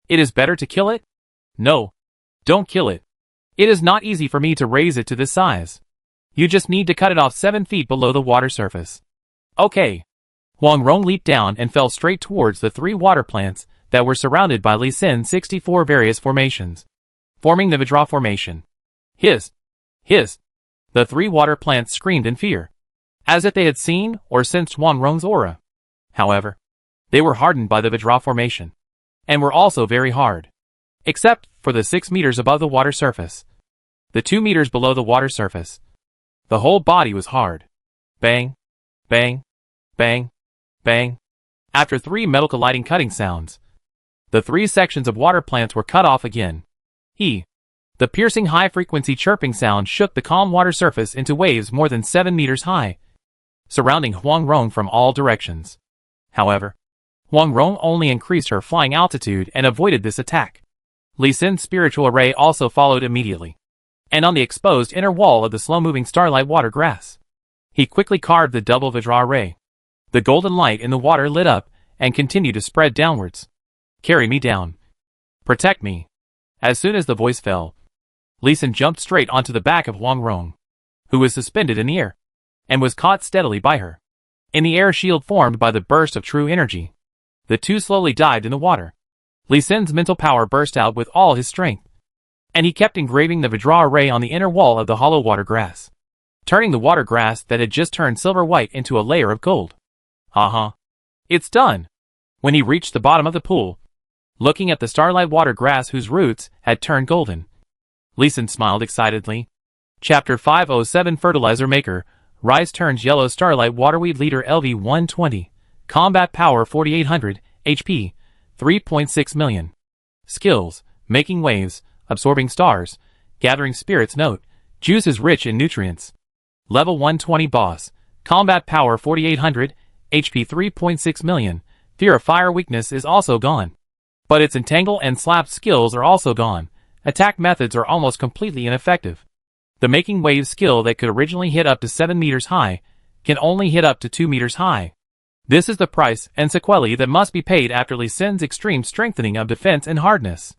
it is better to kill it? No. Don't kill it. It is not easy for me to raise it to this size. You just need to cut it off 7 feet below the water surface. Okay. Huang Rong leaped down and fell straight towards the 3 water plants that were surrounded by Li Xin's 64 various formations, forming the Vajra formation. Hiss! Hiss! The 3 water plants screamed in fear, as if they had seen or sensed Huang Rong's aura. However, they were hardened by the Vajra formation, and were also very hard, except for the 6 meters above the water surface, the 2 meters below the water surface. The whole body was hard. Bang, bang, bang, bang. After 3 metal colliding cutting sounds, the 3 sections of water plants were cut off again. The piercing high-frequency chirping sound shook the calm water surface into waves more than 7 meters high, surrounding Huang Rong from all directions. However, Huang Rong only increased her flying altitude and avoided this attack. Li Xin's spiritual array also followed immediately, and on the exposed inner wall of the slow-moving starlight water grass, he quickly carved the double Vajra ray. The golden light in the water lit up and continued to spread downwards. Carry me down. Protect me. As soon as the voice fell, Li Xin jumped straight onto the back of Huang Rong, who was suspended in the air, and was caught steadily by her. In the air shield formed by the burst of true energy, the 2 slowly dived in the water. Li Xin's mental power burst out with all his strength, and he kept engraving the Vajra ray on the inner wall of the hollow water grass, turning the water grass that had just turned silver white into a layer of gold. It's done! When he reached the bottom of the pool, looking at the starlight water grass whose roots had turned golden, Li Xin smiled excitedly. Chapter 507 Fertilizer Maker. Rise turns yellow starlight waterweed leader LV-120. Combat power 4800, HP 3.6 million. Skills: making waves, absorbing stars, gathering spirits. Note: juice is rich in nutrients. Level 120 boss. Combat power 4800, HP 3.6 million. Fear of fire weakness is also gone. But its entangle and slap skills are also gone. Attack methods are almost completely ineffective. The making waves skill that could originally hit up to 7 meters high can only hit up to 2 meters high. This is the price and sequelae that must be paid after Li Xin's extreme strengthening of defense and hardness.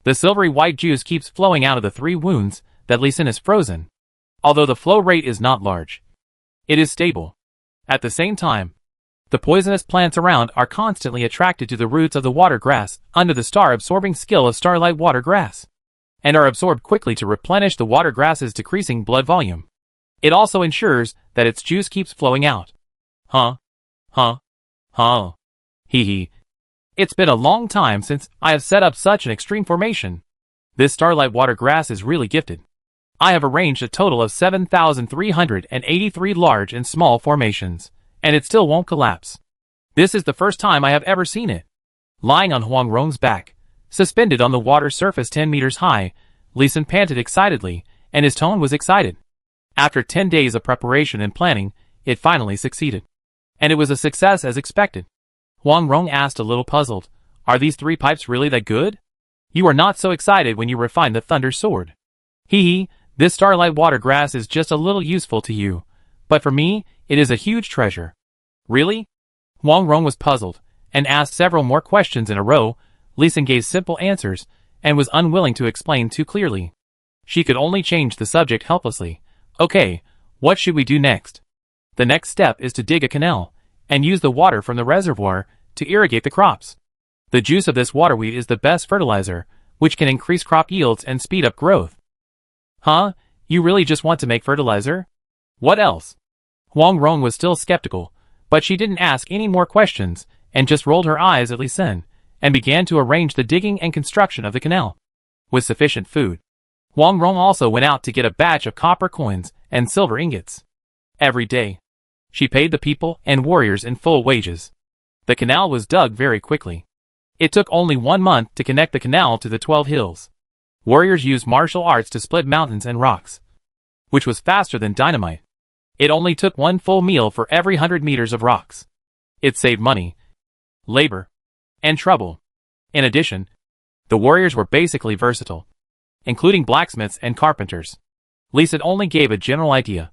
The silvery white juice keeps flowing out of the 3 wounds that Li Xin has frozen. Although the flow rate is not large, it is stable. At the same time, the poisonous plants around are constantly attracted to the roots of the water grass under the star-absorbing skill of starlight water grass, and are absorbed quickly to replenish the water grass's decreasing blood volume. It also ensures that its juice keeps flowing out. Hee. It's been a long time since I have set up such an extreme formation. This starlight water grass is really gifted. I have arranged a total of 7,383 large and small formations, and it still won't collapse. This is the first time I have ever seen it. Lying on Huang Rong's back, suspended on the water surface 10 meters high, Li Xin panted excitedly, and his tone was excited. After 10 days of preparation and planning, it finally succeeded. And it was a success as expected. Huang Rong asked, a little puzzled, "Are these 3 pipes really that good? You are not so excited when you refine the Thunder Sword. Hee, this starlight water grass is just a little useful to you, but for me, it is a huge treasure." "Really?" Huang Rong was puzzled, and asked several more questions in a row. Li Xin gave simple answers, and was unwilling to explain too clearly. She could only change the subject helplessly. "Okay, what should we do next?" "The next step is to dig a canal, and use the water from the reservoir to irrigate the crops. The juice of this waterweed is the best fertilizer, which can increase crop yields and speed up growth." "Huh? You really just want to make fertilizer? What else?" Huang Rong was still skeptical, but she didn't ask any more questions, and just rolled her eyes at Li Xin, and began to arrange the digging and construction of the canal. With sufficient food, Huang Rong also went out to get a batch of copper coins and silver ingots. Every day, she paid the people and warriors in full wages. The canal was dug very quickly. It took only 1 month to connect the canal to the 12 hills. Warriors used martial arts to split mountains and rocks, which was faster than dynamite. It only took 1 full meal for every 100 meters of rocks. It saved money, labor, and trouble. In addition, the warriors were basically versatile, including blacksmiths and carpenters. Li Xin only gave a general idea,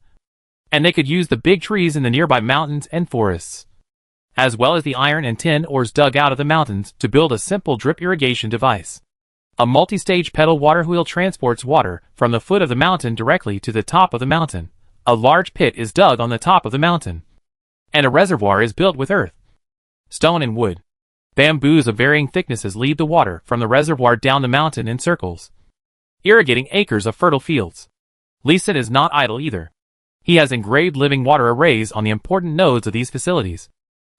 and they could use the big trees in the nearby mountains and forests, as well as the iron and tin ores dug out of the mountains to build a simple drip irrigation device. A multi-stage pedal water wheel transports water from the foot of the mountain directly to the top of the mountain. A large pit is dug on the top of the mountain, and a reservoir is built with earth, stone and wood. Bamboos of varying thicknesses lead the water from the reservoir down the mountain in circles, irrigating acres of fertile fields. Li Xin is not idle either. He has engraved living water arrays on the important nodes of these facilities,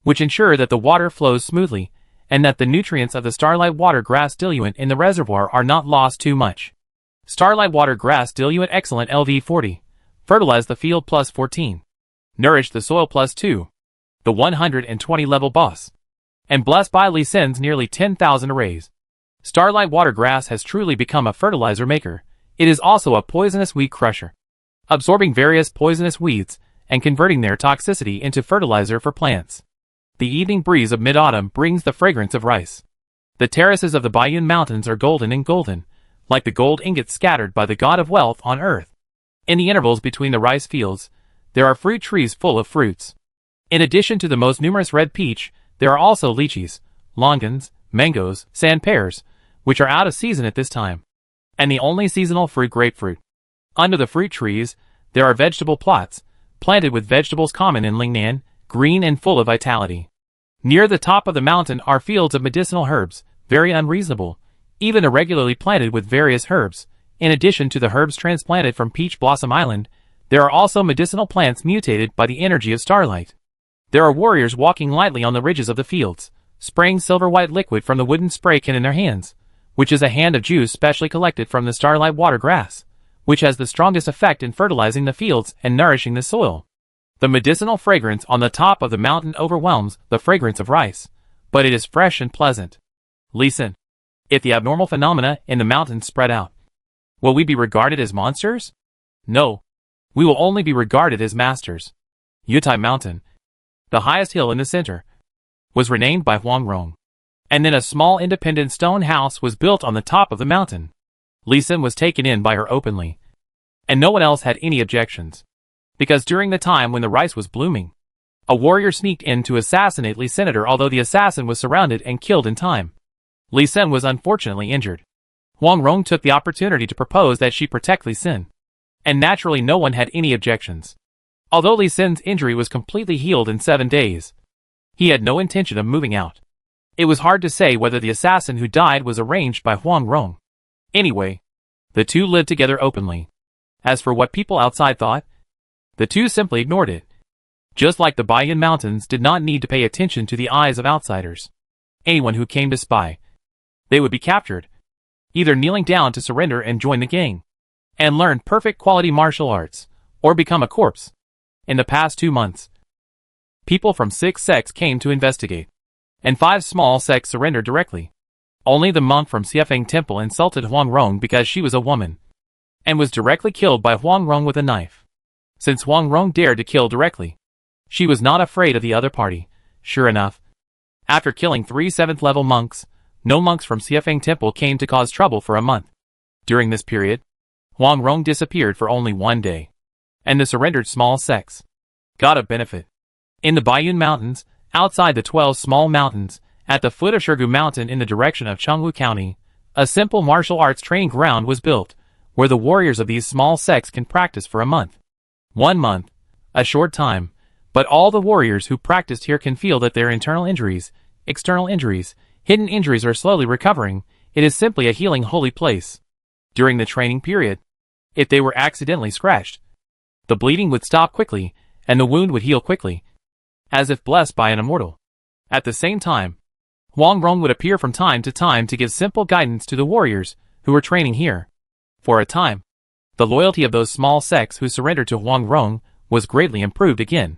which ensure that the water flows smoothly, and that the nutrients of the starlight water grass diluent in the reservoir are not lost too much. Starlight water grass diluent excellent LV40. Fertilize the field +14. Nourish the soil +2. The 120 level boss. And blessed by Li Xin's nearly 10,000 arrays, starlight water grass has truly become a fertilizer maker. It is also a poisonous weed crusher, absorbing various poisonous weeds and converting their toxicity into fertilizer for plants. The evening breeze of mid-autumn brings the fragrance of rice. The terraces of the Baiyun Mountains are golden and golden, like the gold ingots scattered by the god of wealth on earth. In the intervals between the rice fields, there are fruit trees full of fruits. In addition to the most numerous red peach, there are also lychees, longans, mangoes, sand pears, which are out of season at this time, and the only seasonal fruit grapefruit. Under the fruit trees, there are vegetable plots, planted with vegetables common in Lingnan, green and full of vitality. Near the top of the mountain are fields of medicinal herbs, very unreasonable, even irregularly planted with various herbs. In addition to the herbs transplanted from Peach Blossom Island, there are also medicinal plants mutated by the energy of starlight. There are warriors walking lightly on the ridges of the fields, spraying silver-white liquid from the wooden spray can in their hands, which is a hand of juice specially collected from the starlight water grass, which has the strongest effect in fertilizing the fields and nourishing the soil. The medicinal fragrance on the top of the mountain overwhelms the fragrance of rice, but it is fresh and pleasant. Li Xin, if the abnormal phenomena in the mountains spread out, will we be regarded as monsters? No. We will only be regarded as masters. Yutai Mountain, the highest hill in the center, was renamed by Huang Rong, and then a small independent stone house was built on the top of the mountain. Li Xin was taken in by her openly, and no one else had any objections, because during the time when the rice was blooming, a warrior sneaked in to assassinate Li Senator, although the assassin was surrounded and killed in time. Li Xin was unfortunately injured. Huang Rong took the opportunity to propose that she protect Li Xin, and naturally no one had any objections. Although Li Xin's injury was completely healed in 7 days, he had no intention of moving out. It was hard to say whether the assassin who died was arranged by Huang Rong. Anyway, the two lived together openly. As for what people outside thought, the two simply ignored it. Just like the Baiyun Mountains did not need to pay attention to the eyes of outsiders. Anyone who came to spy, they would be captured, either kneeling down to surrender and join the gang, and learn perfect quality martial arts, or become a corpse. In the past 2 months, people from 6 sects came to investigate, and 5 small sects surrendered directly. Only the monk from Xiefeng Temple insulted Huang Rong because she was a woman, and was directly killed by Huang Rong with a knife. Since Huang Rong dared to kill directly, She was not afraid of the other party. Sure enough, after killing 3 7th-level monks, no monks from Xiafeng Temple came to cause trouble for a month. During this period, Huang Rong disappeared for only 1 day, and the surrendered small sects got a benefit. In the Baiyun Mountains, outside the 12 small mountains, at the foot of Shirgu Mountain in the direction of Chengwu County, a simple martial arts training ground was built, where the warriors of these small sects can practice for a month. 1 month, a short time, but all the warriors who practiced here can feel that their internal injuries, external injuries, hidden injuries are slowly recovering. It is simply a healing holy place. During the training period, if they were accidentally scratched, the bleeding would stop quickly, and the wound would heal quickly, as if blessed by an immortal. At the same time, Huang Rong would appear from time to give simple guidance to the warriors who were training here. For a time, the loyalty of those small sects who surrendered to Huang Rong was greatly improved again.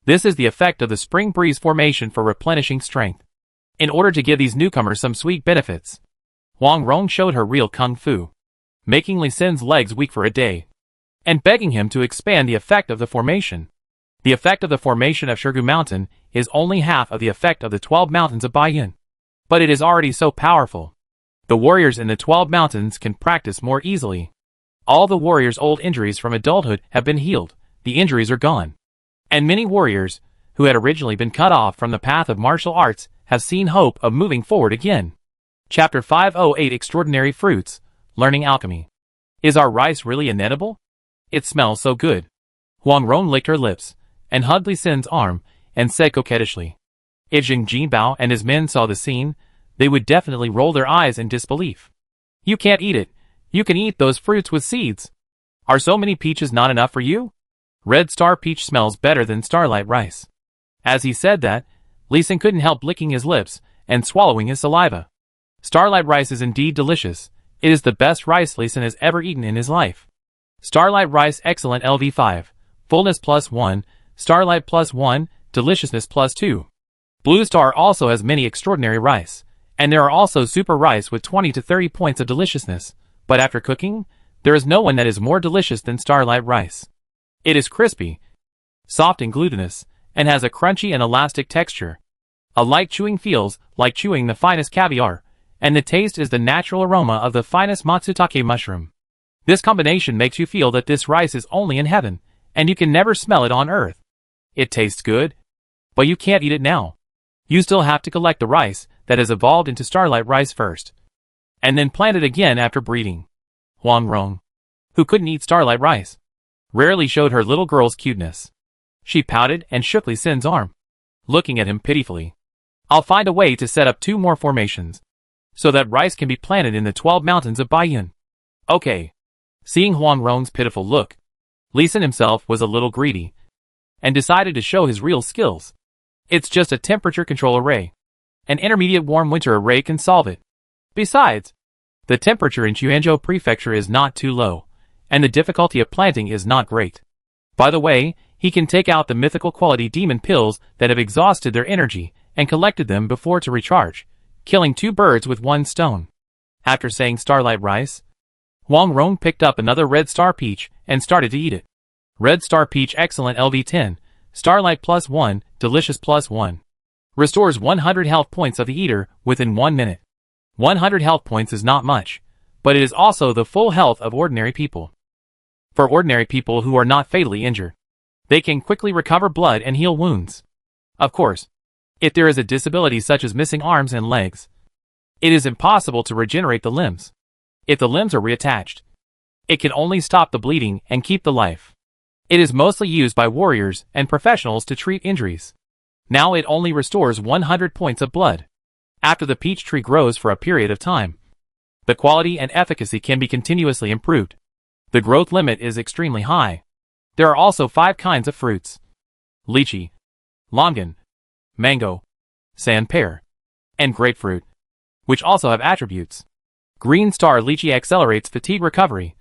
This is the effect of the spring breeze formation for replenishing strength. In order to give these newcomers some sweet benefits, Huang Rong showed her real kung fu, making Li Xin's legs weak for a day, and begging him to expand the effect of the formation. The effect of the formation of Shirgu Mountain is only half of the effect of the 12 mountains of Baiyun, but it is already so powerful. The warriors in the 12 mountains can practice more easily. All the warriors' old injuries from adulthood have been healed, the injuries are gone. And many warriors, who had originally been cut off from the path of martial arts, have seen hope of moving forward again. Chapter 508 Extraordinary Fruits, Learning Alchemy. Is our rice really inedible? It smells so good. Huang Rong licked her lips, and hugged Li Xin's arm, and said coquettishly. If Jing Jinbao and his men saw the scene, they would definitely roll their eyes in disbelief. You can't eat it. You can eat those fruits with seeds. Are so many peaches not enough for you? Red Star Peach smells better than Starlight Rice. As he said that, Li Xin couldn't help licking his lips and swallowing his saliva. Starlight Rice is indeed delicious. It is the best rice Li Xin has ever eaten in his life. Starlight Rice Excellent LV5, Fullness +1, Starlight +1, Deliciousness +2. Blue Star also has many extraordinary rice, and there are also Super Rice with 20 to 30 points of deliciousness, but after cooking, there is no one that is more delicious than Starlight Rice. It is crispy, soft and glutinous, and has a crunchy and elastic texture. A light chewing feels like chewing the finest caviar, and the taste is the natural aroma of the finest matsutake mushroom. This combination makes you feel that this rice is only in heaven, and you can never smell it on earth. It tastes good, but you can't eat it now. You still have to collect the rice that has evolved into Starlight Rice first, and then plant it again after breeding. Huang Rong, who couldn't eat Starlight Rice, rarely showed her little girl's cuteness. She pouted and shook Li Xin's arm, looking at him pitifully. I'll find a way to set up 2 more formations, so that rice can be planted in the 12 mountains of Baiyun. Okay. Seeing Huang Rong's pitiful look, Li Xin himself was a little greedy, and decided to show his real skills. It's just a temperature control array. An intermediate warm winter array can solve it. Besides, the temperature in Chuanzhou Prefecture is not too low, and the difficulty of planting is not great. By the way, he can take out the mythical quality demon pills that have exhausted their energy and collected them before to recharge, killing 2 birds with 1 stone. After saying Starlight Rice, Huang Rong picked up another Red Star Peach and started to eat it. Red Star Peach Excellent LV10, Starlight +1, Delicious +1. Restores 100 health points of the eater within 1 minute. 100 health points is not much, but it is also the full health of ordinary people. For ordinary people who are not fatally injured, they can quickly recover blood and heal wounds. Of course, if there is a disability such as missing arms and legs, it is impossible to regenerate the limbs. If the limbs are reattached, it can only stop the bleeding and keep the life. It is mostly used by warriors and professionals to treat injuries. Now it only restores 100 points of blood. After the peach tree grows for a period of time, the quality and efficacy can be continuously improved. The growth limit is extremely high. There are also 5 kinds of fruits: lychee, longan, mango, sand pear, and grapefruit, which also have attributes. Green Star Lychee accelerates fatigue recovery.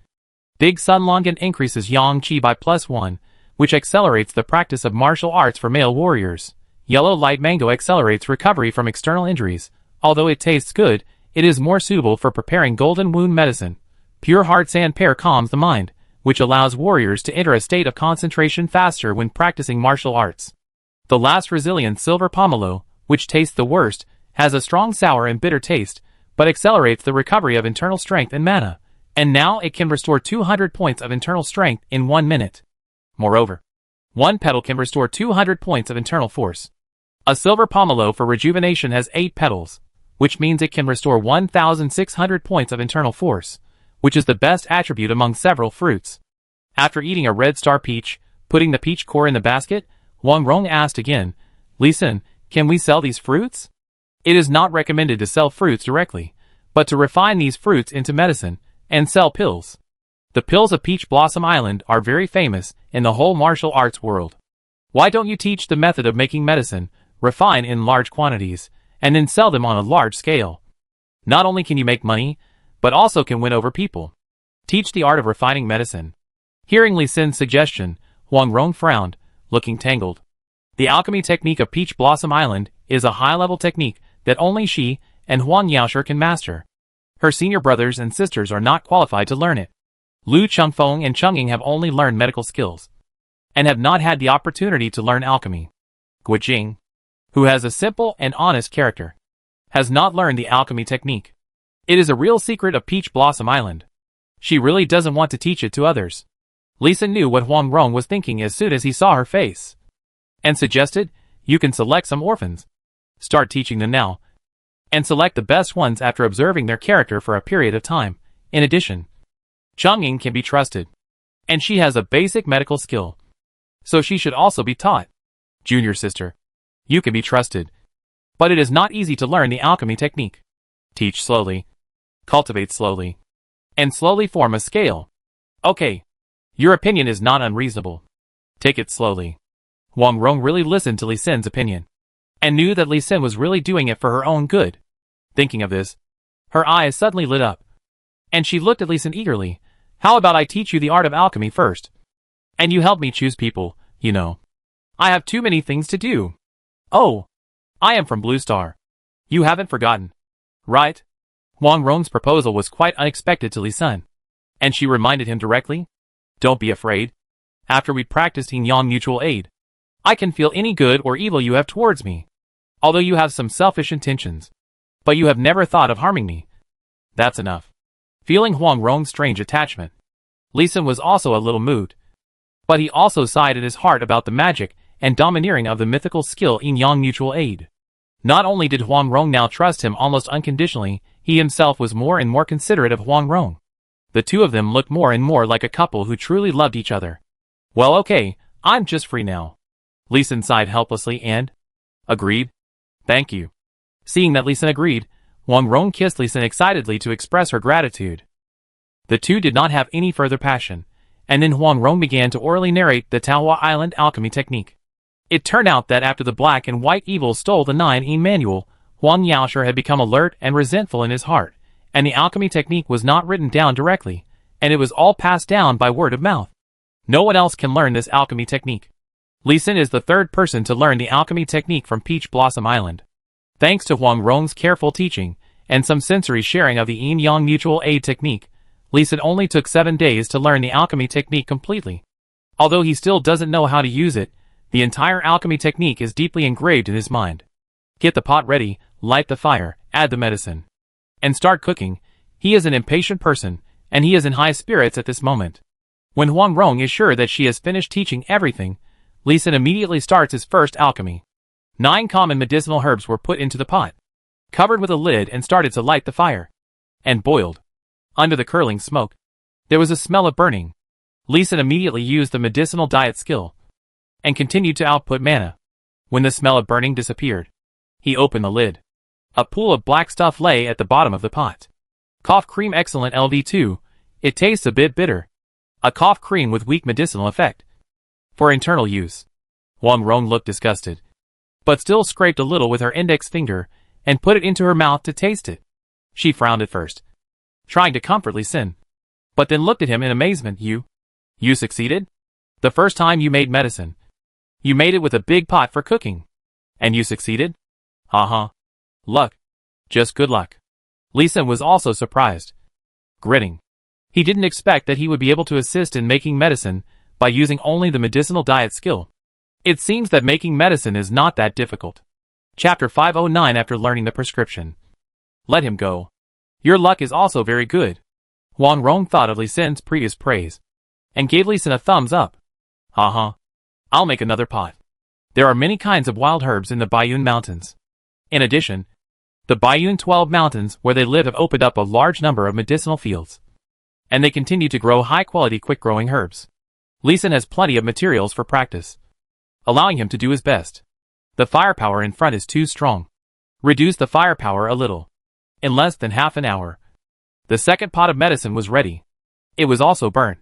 Big Sun Longan increases Yang Qi by +1, which accelerates the practice of martial arts for male warriors. Yellow Light Mango accelerates recovery from external injuries. Although it tastes good, it is more suitable for preparing golden wound medicine. Pure Heart Sand Pear calms the mind, which allows warriors to enter a state of concentration faster when practicing martial arts. The last resilient silver pomelo, which tastes the worst, has a strong sour and bitter taste, but accelerates the recovery of internal strength and mana, and now it can restore 200 points of internal strength in 1 minute. Moreover, one petal can restore 200 points of internal force. A silver pomelo for rejuvenation has 8 petals, which means it can restore 1,600 points of internal force, which is the best attribute among several fruits. After eating a red star peach, putting the peach core in the basket, Wang Rong asked again, "Li Xin, can we sell these fruits?" It is not recommended to sell fruits directly, but to refine these fruits into medicine, and sell pills. The pills of Peach Blossom Island are very famous in the whole martial arts world. Why don't you teach the method of making medicine, refine in large quantities, and then sell them on a large scale? Not only can you make money, but also can win over people. Teach the art of refining medicine. Hearing Li Xin's suggestion, Wang Rong frowned, looking tangled. The alchemy technique of Peach Blossom Island is a high-level technique that only she and Huang Yaoshi can master. Her senior brothers and sisters are not qualified to learn it. Lu Chengfeng and Cheng Ying have only learned medical skills, and have not had the opportunity to learn alchemy. Gui Jing, who has a simple and honest character, has not learned the alchemy technique. It is a real secret of Peach Blossom Island. She really doesn't want to teach it to others. Li Xin knew what Wang Rong was thinking as soon as he saw her face, and suggested, "You can select some orphans. Start teaching them now, and select the best ones after observing their character for a period of time. In addition, Cheng Ying can be trusted, and she has a basic medical skill, so she should also be taught. Junior sister, you can be trusted, but it is not easy to learn the alchemy technique. Teach slowly, cultivate slowly, and slowly form a scale. Okay, your opinion is not unreasonable. Take it slowly." Wang Rong really listened to Li Xin's opinion, and knew that Li Xin was really doing it for her own good. Thinking of this, her eyes suddenly lit up, and she looked at Li Xin eagerly. "How about I teach you the art of alchemy first? And you help me choose people, you know. I have too many things to do. Oh, I am from Blue Star. You haven't forgotten, right?" Wang Rong's proposal was quite unexpected to Li Xin, and she reminded him directly, "Don't be afraid. After we practiced Yin Yang mutual aid, I can feel any good or evil you have towards me. Although you have some selfish intentions, but you have never thought of harming me. That's enough." Feeling Wang Rong's strange attachment, Li Xin was also a little moved, but he also sighed at his heart about the magic and domineering of the mythical skill Yin Yang mutual aid. Not only did Wang Rong now trust him almost unconditionally, he himself was more and more considerate of Wang Rong. The two of them looked more and more like a couple who truly loved each other. "Well, okay, I'm just free now." Li Xin sighed helplessly and agreed. "Thank you." Seeing that Li Xin agreed, Wang Rong kissed Li Xin excitedly to express her gratitude. The two did not have any further passion, and then Wang Rong began to orally narrate the Taohua Island alchemy technique. It turned out that after the black and white evil stole the 9-yin manual, Huang Yaoshi had become alert and resentful in his heart, and the alchemy technique was not written down directly, and it was all passed down by word of mouth. No one else can learn this alchemy technique. Li Xin is the third person to learn the alchemy technique from Peach Blossom Island. Thanks to Wang Rong's careful teaching, and some sensory sharing of the Yin Yang mutual aid technique, Li Xin only took 7 days to learn the alchemy technique completely. Although he still doesn't know how to use it, the entire alchemy technique is deeply engraved in his mind. Get the pot ready, light the fire, add the medicine, and start cooking. He is an impatient person, and he is in high spirits at this moment. When Wang Rong is sure that she has finished teaching everything, Li Xin immediately starts his first alchemy. 9 common medicinal herbs were put into the pot, covered with a lid, and started to light the fire, and boiled. Under the curling smoke, there was a smell of burning. Li Xin immediately used the medicinal diet skill, and continued to output mana. When the smell of burning disappeared, he opened the lid. A pool of black stuff lay at the bottom of the pot. Cough cream excellent LV2, it tastes a bit bitter. A cough cream with weak medicinal effect. For internal use. Wang Rong looked disgusted, but still scraped a little with her index finger, and put it into her mouth to taste it. She frowned at first, trying to comfort Li Xin, but then looked at him in amazement. You succeeded? The first time you made medicine, you made it with a big pot for cooking, and you succeeded? Haha. Luck. Just good luck. Li Xin was also surprised, grinning. He didn't expect that he would be able to assist in making medicine by using only the medicinal diet skill. It seems that making medicine is not that difficult. Chapter 509. After learning the prescription. Let him go. Your luck is also very good. Huang Rong thought of Li Sin's previous praise, and gave Li Sin a thumbs up. Haha. I'll make another pot. There are many kinds of wild herbs in the Baiyun Mountains. In addition, the Baiyun 12 Mountains where they live have opened up a large number of medicinal fields, and they continue to grow high-quality quick-growing herbs. Li Sin has plenty of materials for practice, allowing him to do his best. The firepower in front is too strong. Reduce the firepower a little. In less than half an hour, the second pot of medicine was ready. It was also burnt,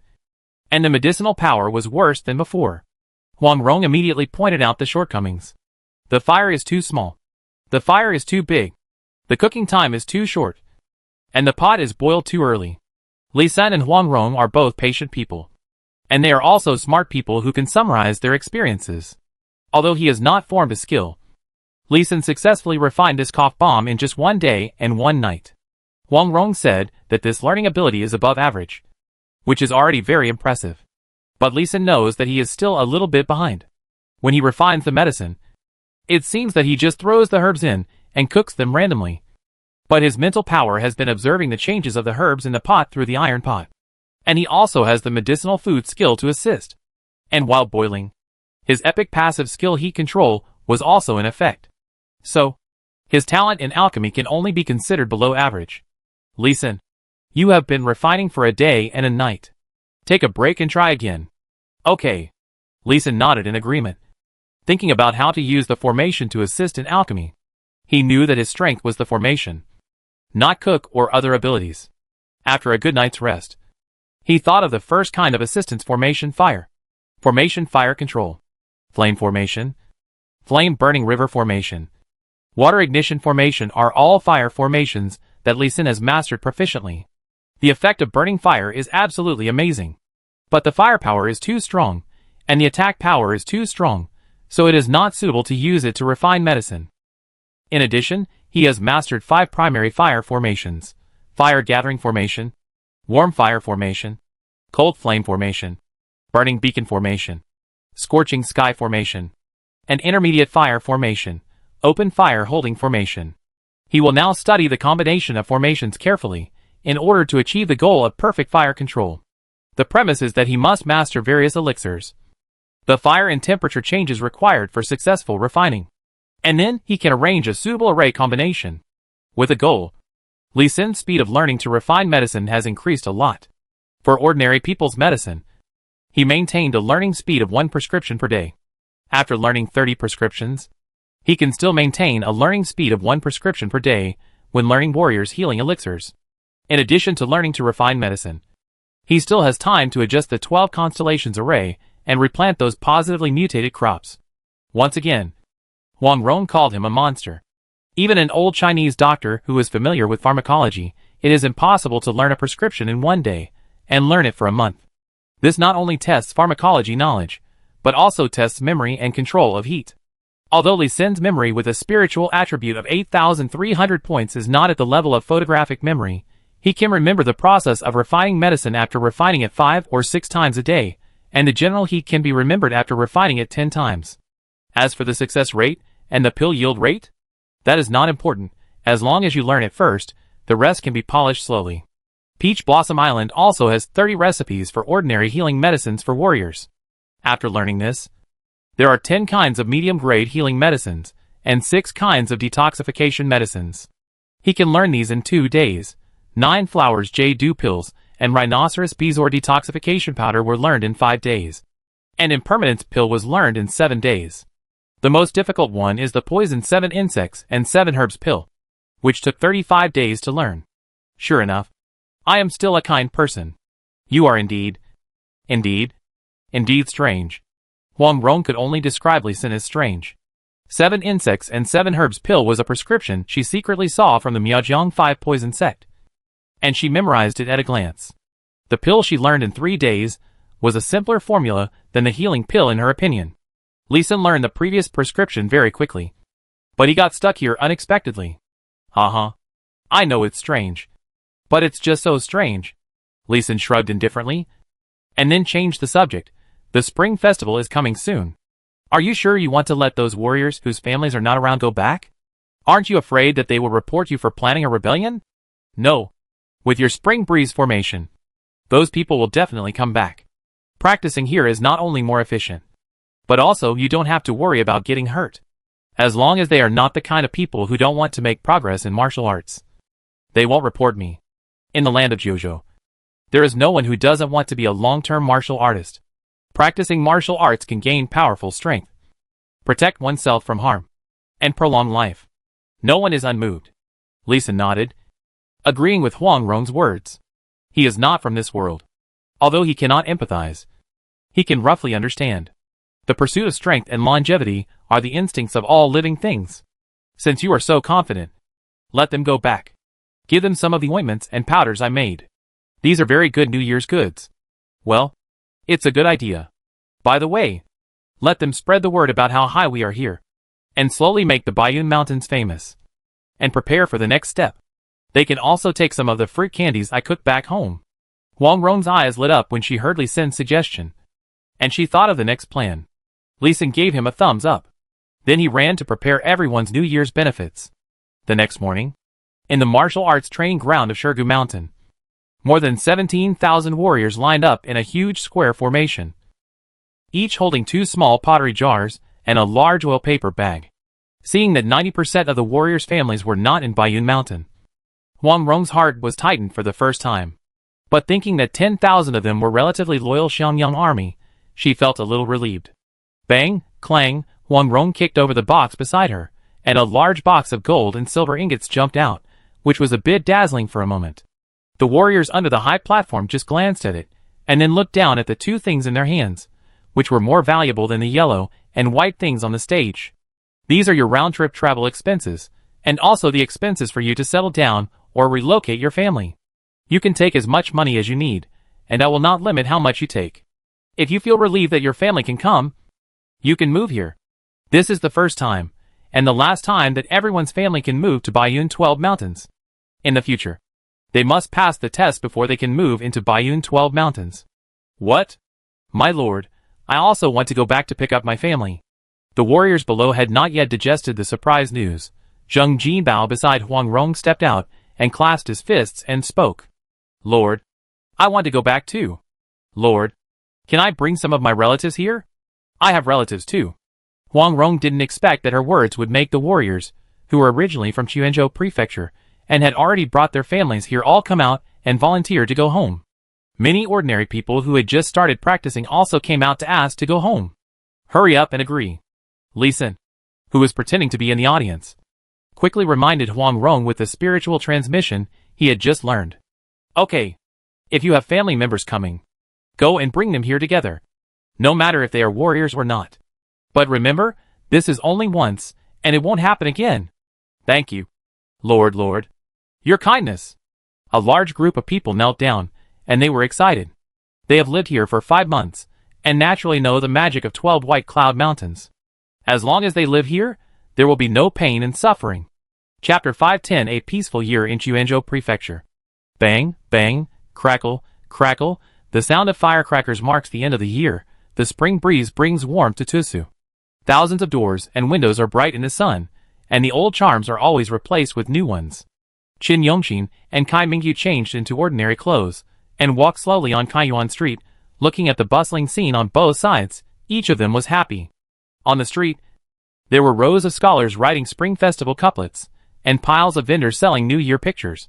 and the medicinal power was worse than before. Huang Rong immediately pointed out the shortcomings. The fire is too small. The fire is too big. The cooking time is too short. And the pot is boiled too early. Li Sin and Huang Rong are both patient people, and they are also smart people who can summarize their experiences. Although he has not formed a skill, Li Sin successfully refined this cough bomb in just 1 day and 1 night. Huang Rong said that this learning ability is above average, which is already very impressive. But Li Sin knows that he is still a little bit behind. When he refines the medicine, it seems that he just throws the herbs in and cooks them randomly. But his mental power has been observing the changes of the herbs in the pot through the iron pot. And he also has the medicinal food skill to assist. And while boiling, his epic passive skill heat control was also in effect. So, his talent in alchemy can only be considered below average. Li Sin, you have been refining for a day and a night. Take a break and try again. Okay. Li Sin nodded in agreement, thinking about how to use the formation to assist in alchemy. He knew that his strength was the formation, not cook or other abilities. After a good night's rest, he thought of the first kind of assistance formation: fire. Formation fire control. Flame formation. Flame burning river formation. Water ignition formation are all fire formations that Li Sin has mastered proficiently. The effect of burning fire is absolutely amazing. But the firepower is too strong, and the attack power is too strong, so it is not suitable to use it to refine medicine. In addition, he has mastered 5 primary fire formations: fire gathering formation, warm fire formation, cold flame formation, burning beacon formation, scorching sky formation, and intermediate fire formation, open fire holding formation. He will now study the combination of formations carefully in order to achieve the goal of perfect fire control. The premise is that he must master various elixirs, the fire and temperature changes required for successful refining, and then he can arrange a suitable array combination. With a goal, Li Sin's speed of learning to refine medicine has increased a lot. For ordinary people's medicine, he maintained a learning speed of 1 prescription per day. After learning 30 prescriptions, he can still maintain a learning speed of 1 prescription per day when learning warriors' healing elixirs. In addition to learning to refine medicine, he still has time to adjust the 12 constellations array and replant those positively mutated crops. Once again, Huang Rong called him a monster. Even an old Chinese doctor who is familiar with pharmacology, it is impossible to learn a prescription in 1 day and learn it for a month. This not only tests pharmacology knowledge, but also tests memory and control of heat. Although Li Sin's memory with a spiritual attribute of 8,300 points is not at the level of photographic memory, he can remember the process of refining medicine after refining it 5 or 6 times a day, and the general heat can be remembered after refining it 10 times. As for the success rate and the pill yield rate, that is not important. As long as you learn it first, the rest can be polished slowly. Peach Blossom Island also has 30 recipes for ordinary healing medicines for warriors. After learning this, there are 10 kinds of medium-grade healing medicines and 6 kinds of detoxification medicines. He can learn these in 2 days. 9 flowers jade pills and rhinoceros bezoar detoxification powder were learned in 5 days. And impermanence pill was learned in 7 days. The most difficult one is the poison 7 insects and 7 herbs pill, which took 35 days to learn. Sure enough, I am still a kind person. You are indeed strange. Huang Rong could only describe Li Sin as strange. 7 insects and 7 herbs pill was a prescription she secretly saw from the Miaojiang 5 poison sect, and she memorized it at a glance. The pill she learned in 3 days was a simpler formula than the healing pill in her opinion. Li Sin learned the previous prescription very quickly, but he got stuck here unexpectedly. Haha. I know it's strange, but it's just so strange. Li Sin shrugged indifferently, and then changed the subject. The spring festival is coming soon. Are you sure you want to let those warriors whose families are not around go back? Aren't you afraid that they will report you for planning a rebellion? No. With your spring breeze formation, those people will definitely come back. Practicing here is not only more efficient, but also you don't have to worry about getting hurt. As long as they are not the kind of people who don't want to make progress in martial arts, they won't report me. In the land of Jojo, there is no one who doesn't want to be a long-term martial artist. Practicing martial arts can gain powerful strength, protect oneself from harm, and prolong life. No one is unmoved. Lee Sin nodded, agreeing with Huang Rong's words. He is not from this world. Although he cannot empathize, he can roughly understand. The pursuit of strength and longevity are the instincts of all living things. Since you are so confident, let them go back. Give them some of the ointments and powders I made. These are very good New Year's goods. Well, it's a good idea. By the way, let them spread the word about how high we are here, and slowly make the Bayun Mountains famous, and prepare for the next step. They can also take some of the fruit candies I cooked back home. Huang Rong's eyes lit up when she heard Lee Sin's suggestion, and she thought of the next plan. Lee Sin gave him a thumbs up. Then he ran to prepare everyone's New Year's benefits. The next morning, in the martial arts training ground of Shirgu Mountain, more than 17,000 warriors lined up in a huge square formation, each holding 2 small pottery jars and a large oil paper bag. Seeing that 90% of the warriors' families were not in Bayun Mountain, Huang Rong's heart was tightened for the first time. But thinking that 10,000 of them were relatively loyal Xiangyang army, she felt a little relieved. Bang, clang, Huang Rong kicked over the box beside her, and a large box of gold and silver ingots jumped out, which was a bit dazzling for a moment. The warriors under the high platform just glanced at it, and then looked down at the 2 things in their hands, which were more valuable than the yellow and white things on the stage. These are your round-trip travel expenses, and also the expenses for you to settle down or relocate your family. You can take as much money as you need, and I will not limit how much you take. If you feel relieved that your family can come, you can move here. This is the first time, and the last time that everyone's family can move to Bayun 12 Mountains. In the future, they must pass the test before they can move into Bayun 12 Mountains. What? My lord, I also want to go back to pick up my family. The warriors below had not yet digested the surprise news. Zheng Jinbao beside Huang Rong stepped out and clasped his fists and spoke. Lord, I want to go back too. Lord, can I bring some of my relatives here? I have relatives too. Huang Rong didn't expect that her words would make the warriors, who were originally from Quanzhou Prefecture, and had already brought their families here all come out and volunteer to go home. Many ordinary people who had just started practicing also came out to ask to go home. Hurry up and agree. Lee Sin, who was pretending to be in the audience, quickly reminded Huang Rong with the spiritual transmission he had just learned. Okay. If you have family members coming, go and bring them here together. No matter if they are warriors or not. But remember, this is only once, and it won't happen again. Thank you. Lord. Your kindness. A large group of people knelt down, and they were excited. They have lived here for 5 months, and naturally know the magic of 12 White Cloud Mountains. As long as they live here, there will be no pain and suffering. Chapter 510 A Peaceful Year in Quanzhou Prefecture. Bang, bang, crackle, crackle, the sound of firecrackers marks the end of the year. The spring breeze brings warmth to Tusu. Thousands of doors and windows are bright in the sun, and the old charms are always replaced with new ones. Qin Yongxin and Kai Mingyu changed into ordinary clothes, and walked slowly on Kaiyuan Street, looking at the bustling scene on both sides. Each of them was happy. On the street, there were rows of scholars writing Spring Festival couplets, and piles of vendors selling New Year pictures.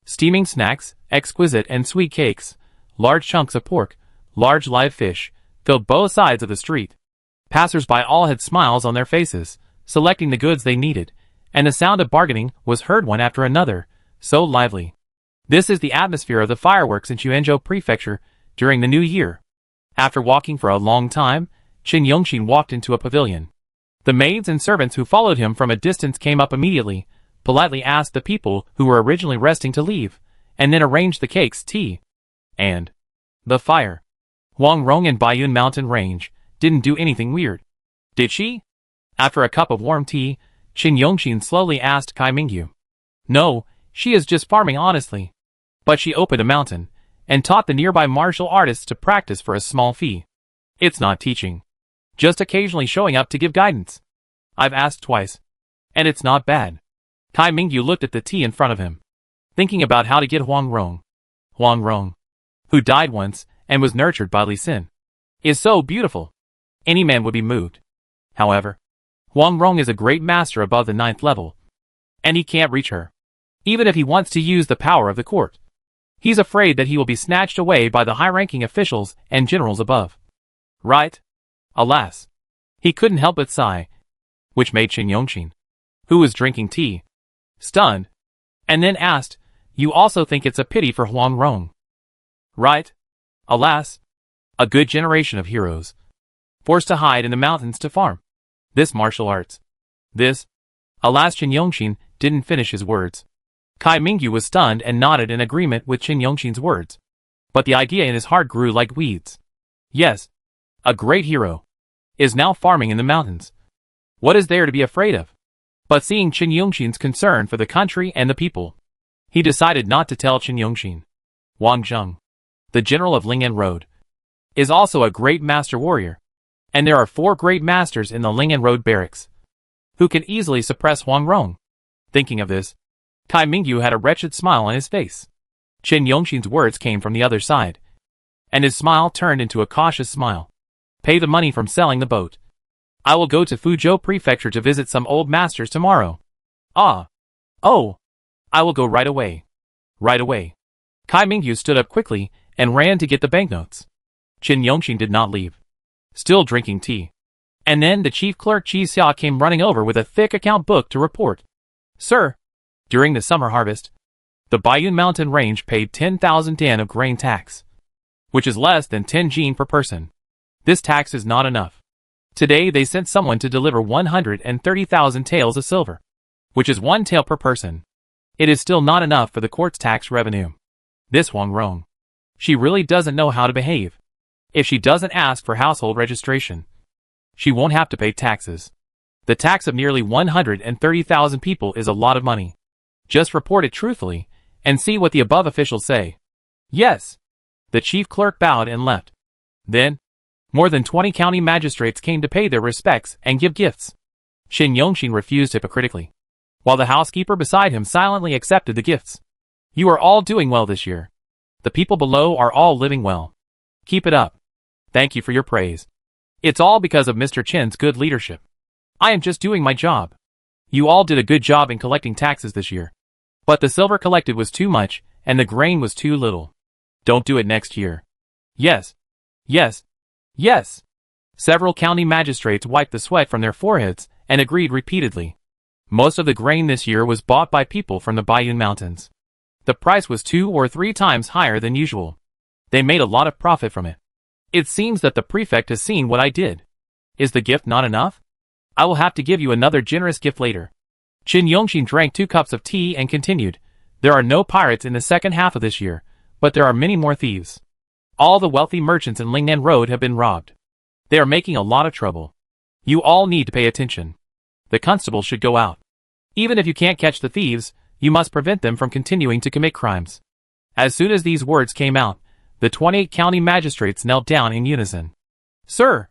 Steaming snacks, exquisite and sweet cakes, large chunks of pork, large live fish, filled both sides of the street. Passers-by all had smiles on their faces, selecting the goods they needed, and the sound of bargaining was heard one after another, so lively. This is the atmosphere of the fireworks in Quanzhou Prefecture during the New Year. After walking for a long time, Qin Yongxin walked into a pavilion. The maids and servants who followed him from a distance came up immediately, politely asked the people who were originally resting to leave, and then arranged the cakes, tea, and the fire. Huang Rong in Bayun Mountain Range didn't do anything weird. Did she? After a cup of warm tea, Qin Yongxin slowly asked Kai Mingyu. No, she is just farming honestly. But she opened a mountain, and taught the nearby martial artists to practice for a small fee. It's not teaching. just occasionally showing up to give guidance. I've asked twice. And it's not bad. Kai Mingyu looked at the tea in front of him, thinking about how to get Huang Rong. Huang Rong, who died once and was nurtured by Li Xin, is so beautiful. Any man would be moved. However, Huang Rong is a great master above the 9th level, and he can't reach her, even if he wants to use the power of the court. He's afraid that he will be snatched away by the high-ranking officials and generals above. Right? Alas. He couldn't help but sigh, which made Qin Yongqin, who was drinking tea, stunned, and then asked, "You also think it's a pity for Huang Rong? Right? Alas. A good generation of heroes, forced to hide in the mountains to farm this martial arts. This." Alas, Qin Yongqin didn't finish his words. Kai Mingyu was stunned and nodded in agreement with Qin Yongqin's words. But the idea in his heart grew like weeds. Yes, a great hero is now farming in the mountains. What is there to be afraid of? But seeing Qin Yongqin's concern for the country and the people, he decided not to tell Qin Yongqin. Wang Zheng, the general of Ling'an Road, is also a great master warrior, and there are 4 great masters in the Ling'an Road barracks, who can easily suppress Huang Rong. Thinking of this, Kai Mingyu had a wretched smile on his face. Qin Yongqin's words came from the other side, and his smile turned into a cautious smile. Pay the money from selling the boat. I will go to Fuzhou Prefecture to visit some old masters tomorrow. Ah. Oh. I will go right away. Right away. Kai Mingyu stood up quickly and ran to get the banknotes. Qin Yongqin did not leave, still drinking tea. And then the chief clerk Qi Xia came running over with a thick account book to report. Sir, during the summer harvest, the Baiyun Mountain Range paid 10,000 dan of grain tax, which is less than 10 jin per person. This tax is not enough. Today they sent someone to deliver 130,000 taels of silver, which is 1 tael per person. It is still not enough for the court's tax revenue. This Huang Rong, she really doesn't know how to behave. If she doesn't ask for household registration, she won't have to pay taxes. The tax of nearly 130,000 people is a lot of money. Just report it truthfully, and see what the above officials say. Yes. The chief clerk bowed and left. Then, more than 20 county magistrates came to pay their respects and give gifts. Qin Yongqin refused hypocritically, while the housekeeper beside him silently accepted the gifts. You are all doing well this year. The people below are all living well. Keep it up. Thank you for your praise. It's all because of Mr. Chen's good leadership. I am just doing my job. You all did a good job in collecting taxes this year. But the silver collected was too much, and the grain was too little. Don't do it next year. Yes. Yes. Yes. Several county magistrates wiped the sweat from their foreheads and agreed repeatedly. Most of the grain this year was bought by people from the Baiyun Mountains. The price was 2 or 3 times higher than usual. They made a lot of profit from it. It seems that the prefect has seen what I did. Is the gift not enough? I will have to give you another generous gift later. Qin Yongqin drank 2 cups of tea and continued. There are no pirates in the second half of this year, but there are many more thieves. All the wealthy merchants in Lingnan Road have been robbed. They are making a lot of trouble. You all need to pay attention. The constable should go out. Even if you can't catch the thieves, you must prevent them from continuing to commit crimes. As soon as these words came out, the 28 county magistrates knelt down in unison. Sir,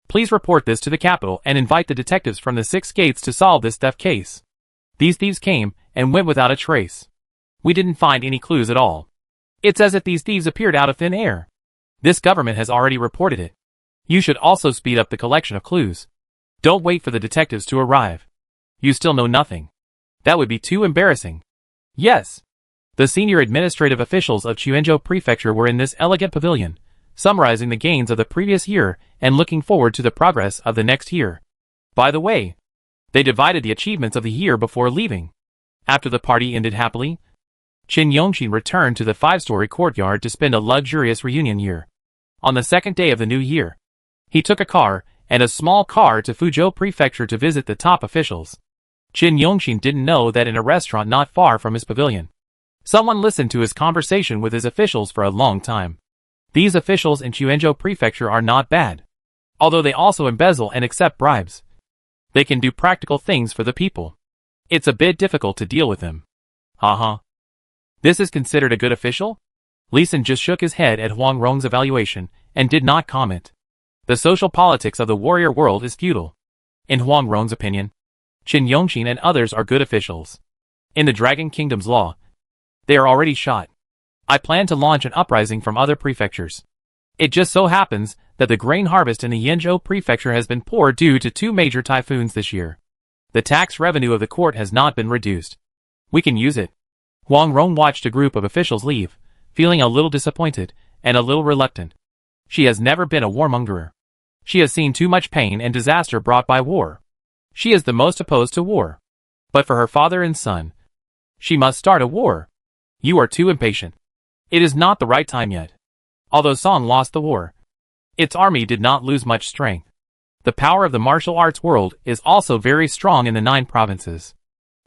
please report this to the capital and invite the detectives from the 6 gates to solve this theft case. These thieves came and went without a trace. We didn't find any clues at all. It's as if these thieves appeared out of thin air. This government has already reported it. You should also speed up the collection of clues. Don't wait for the detectives to arrive. You still know nothing. That would be too embarrassing. Yes. The senior administrative officials of Quanzhou Prefecture were in this elegant pavilion, summarizing the gains of the previous year and looking forward to the progress of the next year. By the way, they divided the achievements of the year before leaving. After the party ended happily, Qin Yongqin returned to the 5-story courtyard to spend a luxurious reunion year. On the 2nd day of the new year, he took a car and a small car to Fuzhou Prefecture to visit the top officials. Qin Yongqin didn't know that in a restaurant not far from his pavilion, someone listened to his conversation with his officials for a long time. These officials in Quanzhou Prefecture are not bad. Although they also embezzle and accept bribes, they can do practical things for the people. It's a bit difficult to deal with them. Haha. This is considered a good official? Li Xin just shook his head at Huang Rong's evaluation and did not comment. The social politics of the warrior world is futile. In Huang Rong's opinion, Qin Yongqin and others are good officials. In the Dragon Kingdom's law, they are already shot. I plan to launch an uprising from other prefectures. It just so happens that the grain harvest in the Yenzhou prefecture has been poor due to 2 major typhoons this year. The tax revenue of the court has not been reduced. We can use it. Huang Rong watched a group of officials leave, feeling a little disappointed and a little reluctant. She has never been a warmonger. She has seen too much pain and disaster brought by war. She is the most opposed to war. But for her father and son, she must start a war. You are too impatient. It is not the right time yet. Although Song lost the war, its army did not lose much strength. The power of the martial arts world is also very strong in the 9 provinces.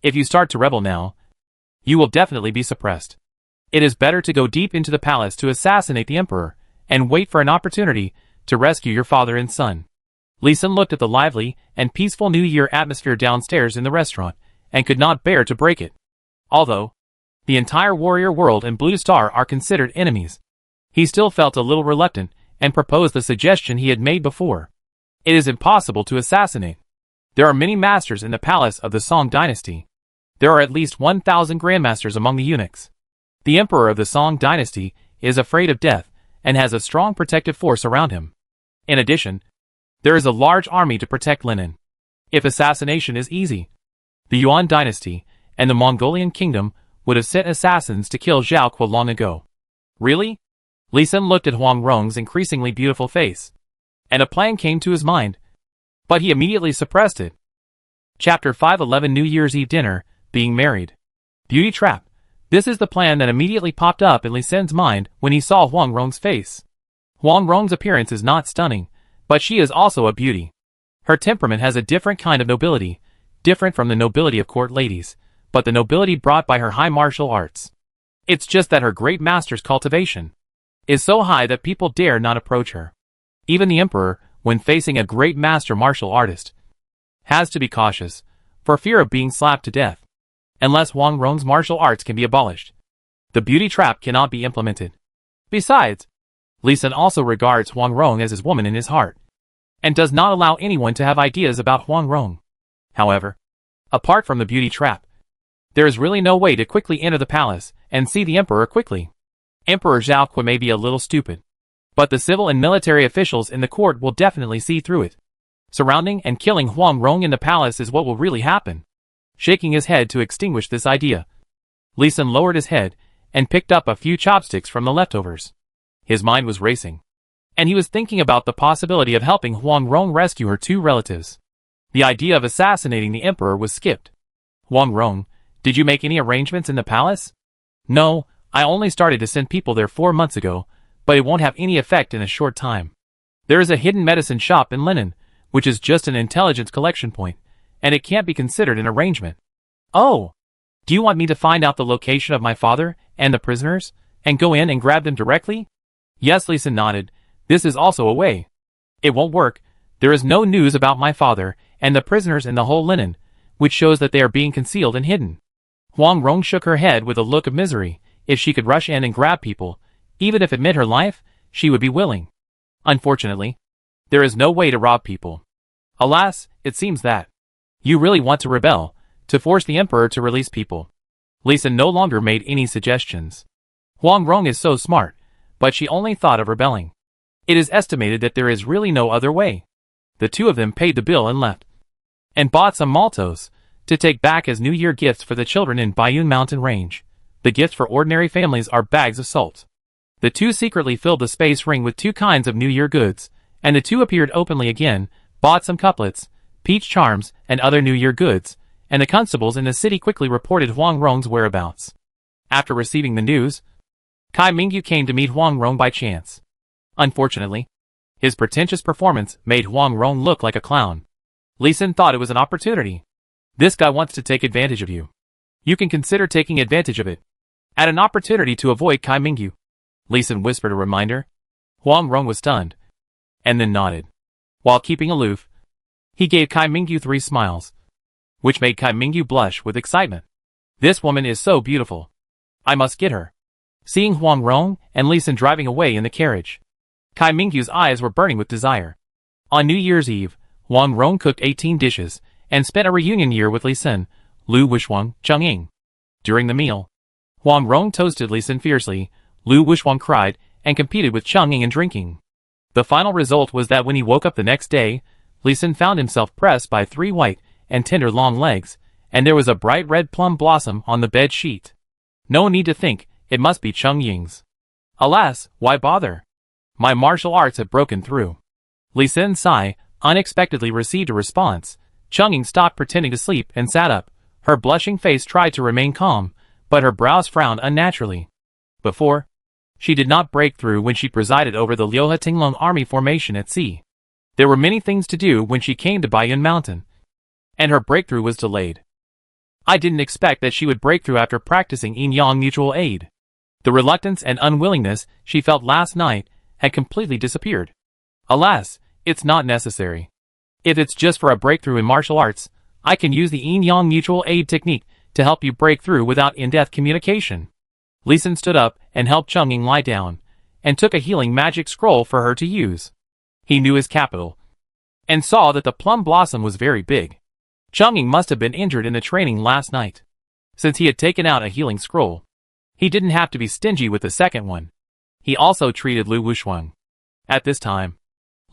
If you start to rebel now, you will definitely be suppressed. It is better to go deep into the palace to assassinate the emperor, and wait for an opportunity to rescue your father and son. Li Sun looked at the lively and peaceful New Year atmosphere downstairs in the restaurant, and could not bear to break it. Although the entire warrior world and Blue Star are considered enemies, he still felt a little reluctant, and proposed the suggestion he had made before. It is impossible to assassinate. There are many masters in the palace of the Song dynasty. There are at least 1,000 grandmasters among the eunuchs. The emperor of the Song dynasty is afraid of death, and has a strong protective force around him. In addition, there is a large army to protect Linen. If assassination is easy, the Yuan dynasty and the Mongolian kingdom would have sent assassins to kill Zhao Kuo long ago. Really? Li Sun looked at Huang Rong's increasingly beautiful face, and a plan came to his mind, but he immediately suppressed it. Chapter 511 New Year's Eve Dinner, Being Married. Beauty Trap. This is the plan that immediately popped up in Li Sun's mind when he saw Huang Rong's face. Huang Rong's appearance is not stunning, but she is also a beauty. Her temperament has a different kind of nobility, different from the nobility of court ladies, but the nobility brought by her high martial arts. It's just that her great master's cultivation is so high that people dare not approach her. Even the emperor, when facing a great master martial artist, has to be cautious, for fear of being slapped to death. Unless Huang Rong's martial arts can be abolished, the beauty trap cannot be implemented. Besides, Li Sun also regards Huang Rong as his woman in his heart, and does not allow anyone to have ideas about Huang Rong. However, apart from the beauty trap, there is really no way to quickly enter the palace and see the emperor quickly. Emperor Zhao Kuo may be a little stupid, but the civil and military officials in the court will definitely see through it. Surrounding and killing Huang Rong in the palace is what will really happen. Shaking his head to extinguish this idea, Li Sun lowered his head and picked up a few chopsticks from the leftovers. His mind was racing, and he was thinking about the possibility of helping Huang Rong rescue her 2 relatives. The idea of assassinating the emperor was skipped. Huang Rong, did you make any arrangements in the palace? No, I only started to send people there 4 months ago, but it won't have any effect in a short time. There is a hidden medicine shop in Linen, which is just an intelligence collection point, and it can't be considered an arrangement. Oh! Do you want me to find out the location of my father and the prisoners, and go in and grab them directly? Yes, Li Sun nodded. This is also a way. It won't work. There is no news about my father and the prisoners in the whole Linen, which shows that they are being concealed and hidden. Huang Rong shook her head with a look of misery. If she could rush in and grab people, even if it meant her life, she would be willing. Unfortunately, there is no way to rob people. Alas, it seems that you really want to rebel, to force the emperor to release people. Li Sun no longer made any suggestions. Huang Rong is so smart, but she only thought of rebelling. It is estimated that there is really no other way. The 2 of them paid the bill and left, and bought some maltos to take back as New Year gifts for the children in Baiyun Mountain Range. The gifts for ordinary families are bags of salt. The 2 secretly filled the space ring with 2 kinds of New Year goods, and the 2 appeared openly again, bought some couplets, peach charms, and other New Year goods, and the constables in the city quickly reported Huang Rong's whereabouts. After receiving the news, Kai Mingyu came to meet Huang Rong by chance. Unfortunately, his pretentious performance made Huang Rong look like a clown. Li Sun thought it was an opportunity. This guy wants to take advantage of you. You can consider taking advantage of it. At an opportunity to avoid Kai Mingyu, Li Sun whispered a reminder. Huang Rong was stunned, and then nodded. While keeping aloof, he gave Kai Mingyu 3 smiles, which made Kai Mingyu blush with excitement. This woman is so beautiful. I must get her. Seeing Huang Rong and Li Sun driving away in the carriage, Kai Mingyu's eyes were burning with desire. On New Year's Eve, Wang Rong cooked 18 dishes and spent a reunion year with Li Xin, Lu Wushuang, Cheng Ying. During the meal, Wang Rong toasted Li Xin fiercely, Lu Wushuang cried, and competed with Cheng Ying in drinking. The final result was that when he woke up the next day, Li Xin found himself pressed by 3 white and tender long legs, and there was a bright red plum blossom on the bed sheet. No need to think, it must be Cheng Ying's. Alas, why bother? My martial arts have broken through. Li Xin Sai unexpectedly received a response. Cheng Ying stopped pretending to sleep and sat up. Her blushing face tried to remain calm, but her brows frowned unnaturally. Before, she did not break through when she presided over the Liuhe Tinglong army formation at sea. There were many things to do when she came to Baiyun Mountain, and her breakthrough was delayed. I didn't expect that she would break through after practicing yin-yang mutual aid. The reluctance and unwillingness she felt last night had completely disappeared. Alas, it's not necessary. If it's just for a breakthrough in martial arts, I can use the yin-yang mutual aid technique to help you break through without in-depth communication. Li Xin stood up and helped Cheng Ying lie down, and took a healing magic scroll for her to use. He knew his capital, and saw that the plum blossom was very big. Cheng Ying must have been injured in the training last night, since he had taken out a healing scroll. He didn't have to be stingy with the second one. He also treated Lu Wushuang. At this time,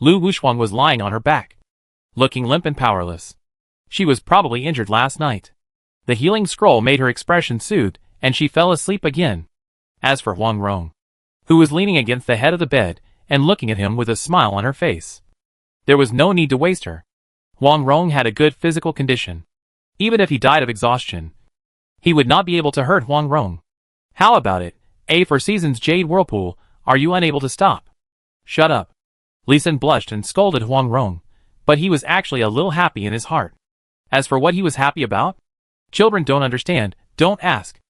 Lu Wushuang was lying on her back, looking limp and powerless. She was probably injured last night. The healing scroll made her expression soothed, and she fell asleep again. As for Wang Rong, who was leaning against the head of the bed and looking at him with a smile on her face, there was no need to waste her. Wang Rong had a good physical condition. Even if he died of exhaustion, he would not be able to hurt Wang Rong. How about it? A for Season's Jade Whirlpool, are you unable to stop? Shut up. Li Xin blushed and scolded Wang Rong, but he was actually a little happy in his heart. As for what he was happy about, children don't understand, don't ask.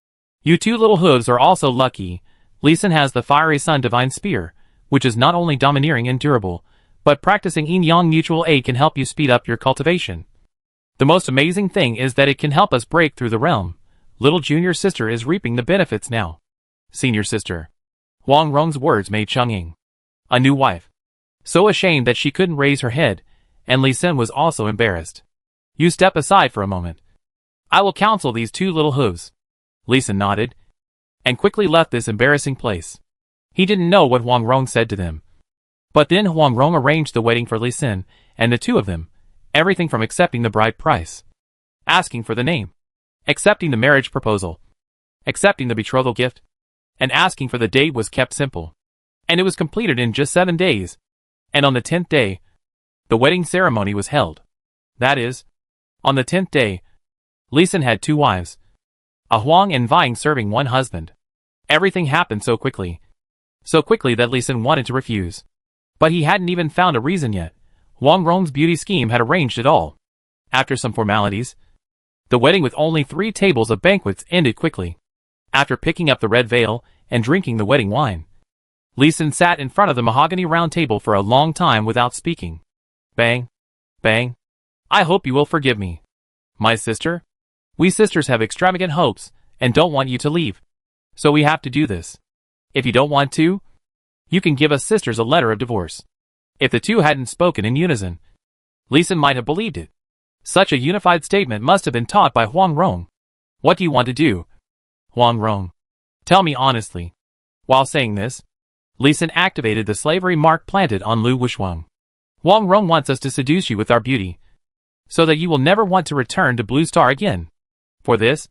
You 2 little hooves are also lucky. Li Xin has the Fiery Sun Divine Spear, which is not only domineering and durable, but practicing yin-yang mutual aid can help you speed up your cultivation. The most amazing thing is that it can help us break through the realm. Little junior sister is reaping the benefits now. Senior sister. Wang Rong's words made Cheng Ying, a new wife, so ashamed that she couldn't raise her head, and Li Xin was also embarrassed. You step aside for a moment. I will counsel these 2 little hooves. Li Xin nodded, and quickly left this embarrassing place. He didn't know what Wang Rong said to them. But then Wang Rong arranged the wedding for Li Xin, and the 2 of them, everything from accepting the bride price, asking for the name, accepting the marriage proposal, accepting the betrothal gift, and asking for the date was kept simple. And it was completed in just 7 days. And on the 10th day, the wedding ceremony was held. That is, on the 10th day, Li Xin had 2 wives, a Huang and Vying serving 1 husband. Everything happened so quickly that Li Xin wanted to refuse. But he hadn't even found a reason yet. Wang Rong's beauty scheme had arranged it all. After some formalities, the wedding with only 3 tables of banquets ended quickly. After picking up the red veil and drinking the wedding wine, Li Xin sat in front of the mahogany round table for a long time without speaking. Bang, bang. I hope you will forgive me, my sister. We sisters have extravagant hopes and don't want you to leave. So we have to do this. If you don't want to, you can give us sisters a letter of divorce. If the 2 hadn't spoken in unison, Li Xin might have believed it. Such a unified statement must have been taught by Wang Rong. What do you want to do, Wang Rong? Tell me honestly. While saying this, Li Xin activated the slavery mark planted on Lu Wushuang. Wang Rong wants us to seduce you with our beauty, so that you will never want to return to Blue Star again. For this,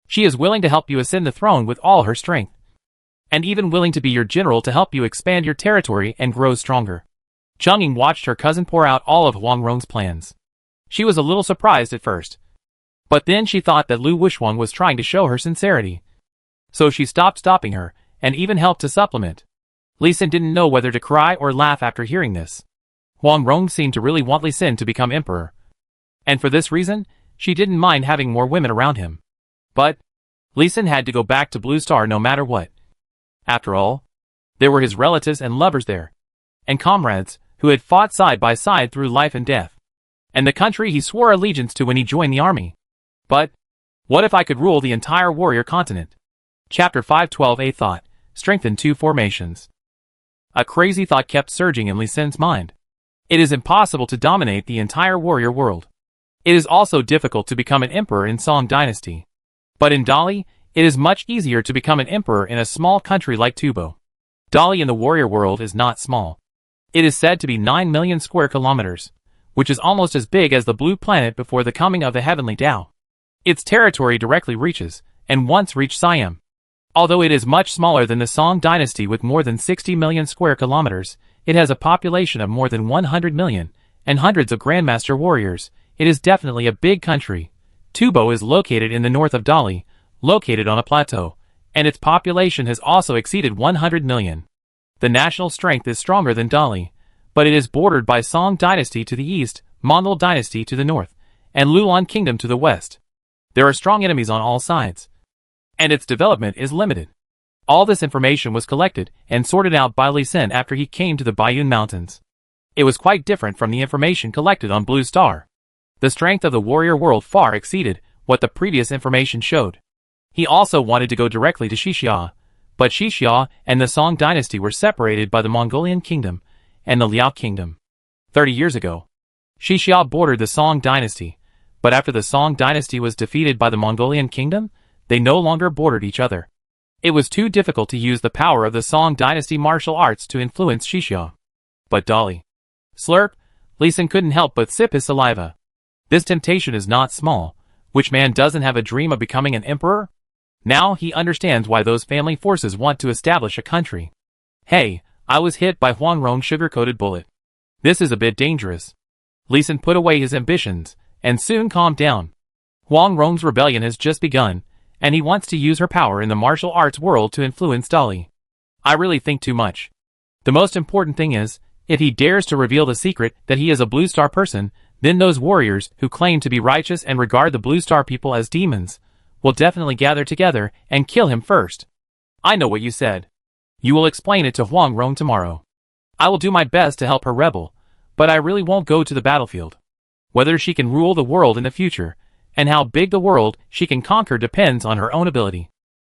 she is willing to help you ascend the throne with all her strength, and even willing to be your general to help you expand your territory and grow stronger. Cheng Ying watched her cousin pour out all of Wang Rong's plans. She was a little surprised at first, but then she thought that Lu Wushuang was trying to show her sincerity. So she stopped stopping her, and even helped to supplement. Li Xin didn't know whether to cry or laugh after hearing this. Wang Rong seemed to really want Li Xin to become emperor, and for this reason, she didn't mind having more women around him. But Li Xin had to go back to Blue Star no matter what. After all, there were his relatives and lovers there, and comrades who had fought side by side through life and death, and the country he swore allegiance to when he joined the army. But what if I could rule the entire warrior continent? Chapter 512. A thought. Strengthen 2 formations. A crazy thought kept surging in Li Xin's mind. It is impossible to dominate the entire warrior world. It is also difficult to become an emperor in Song Dynasty. But in Dali, it is much easier to become an emperor in a small country like Tubo. Dali in the warrior world is not small. It is said to be 9 million square kilometers, which is almost as big as the blue planet before the coming of the heavenly Tao. Its territory directly reaches, and once reached Siam. Although it is much smaller than the Song Dynasty with more than 60 million square kilometers, it has a population of more than 100 million, and hundreds of Grandmaster warriors. It is definitely a big country. Tubo is located in the north of Dali, located on a plateau, and its population has also exceeded 100 million. The national strength is stronger than Dali, but it is bordered by Song Dynasty to the east, Mongol Dynasty to the north, and Lulan Kingdom to the west. There are strong enemies on all sides, and its development is limited. All this information was collected and sorted out by Li Xin after he came to the Baiyun Mountains. It was quite different from the information collected on Blue Star. The strength of the warrior world far exceeded what the previous information showed. He also wanted to go directly to Xixia, but Xixia and the Song Dynasty were separated by the Mongolian Kingdom and the Liao Kingdom. 30 years ago, Xixia bordered the Song Dynasty, but after the Song Dynasty was defeated by the Mongolian Kingdom, they no longer bordered each other. It was too difficult to use the power of the Song Dynasty martial arts to influence Xixia. But Dali. Slurp, Li Xin couldn't help but sip his saliva. This temptation is not small. Which man doesn't have a dream of becoming an emperor? Now he understands why those family forces want to establish a country. Hey, I was hit by Huang Rong's sugar-coated bullet. This is a bit dangerous. Li Xin put away his ambitions, and soon calmed down. Huang Rong's rebellion has just begun, and he wants to use her power in the martial arts world to influence Dali. I really think too much. The most important thing is, if he dares to reveal the secret that he is a Blue Star person, then those warriors who claim to be righteous and regard the Blue Star people as demons will definitely gather together and kill him first. I know what you said. You will explain it to Huang Rong tomorrow. I will do my best to help her rebel, but I really won't go to the battlefield. Whether she can rule the world in the future, and how big the world she can conquer depends on her own ability.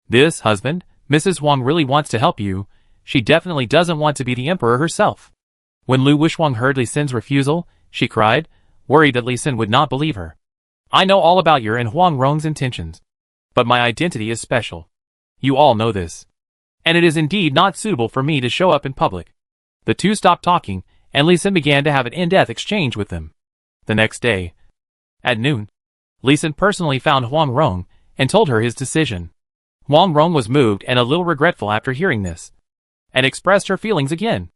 This husband, Mrs. Huang really wants to help you. She definitely doesn't want to be the emperor herself. When Lu Wuxiang heard Li Xin's refusal, she cried, worried that Li Xin would not believe her. I know all about your and Huang Rong's intentions. But my identity is special. You all know this. And it is indeed not suitable for me to show up in public. The two stopped talking, and Li Xin began to have an in-depth exchange with them. The next day, at noon, Li Xin personally found Huang Rong and told her his decision. Huang Rong was moved and a little regretful after hearing this, and expressed her feelings again.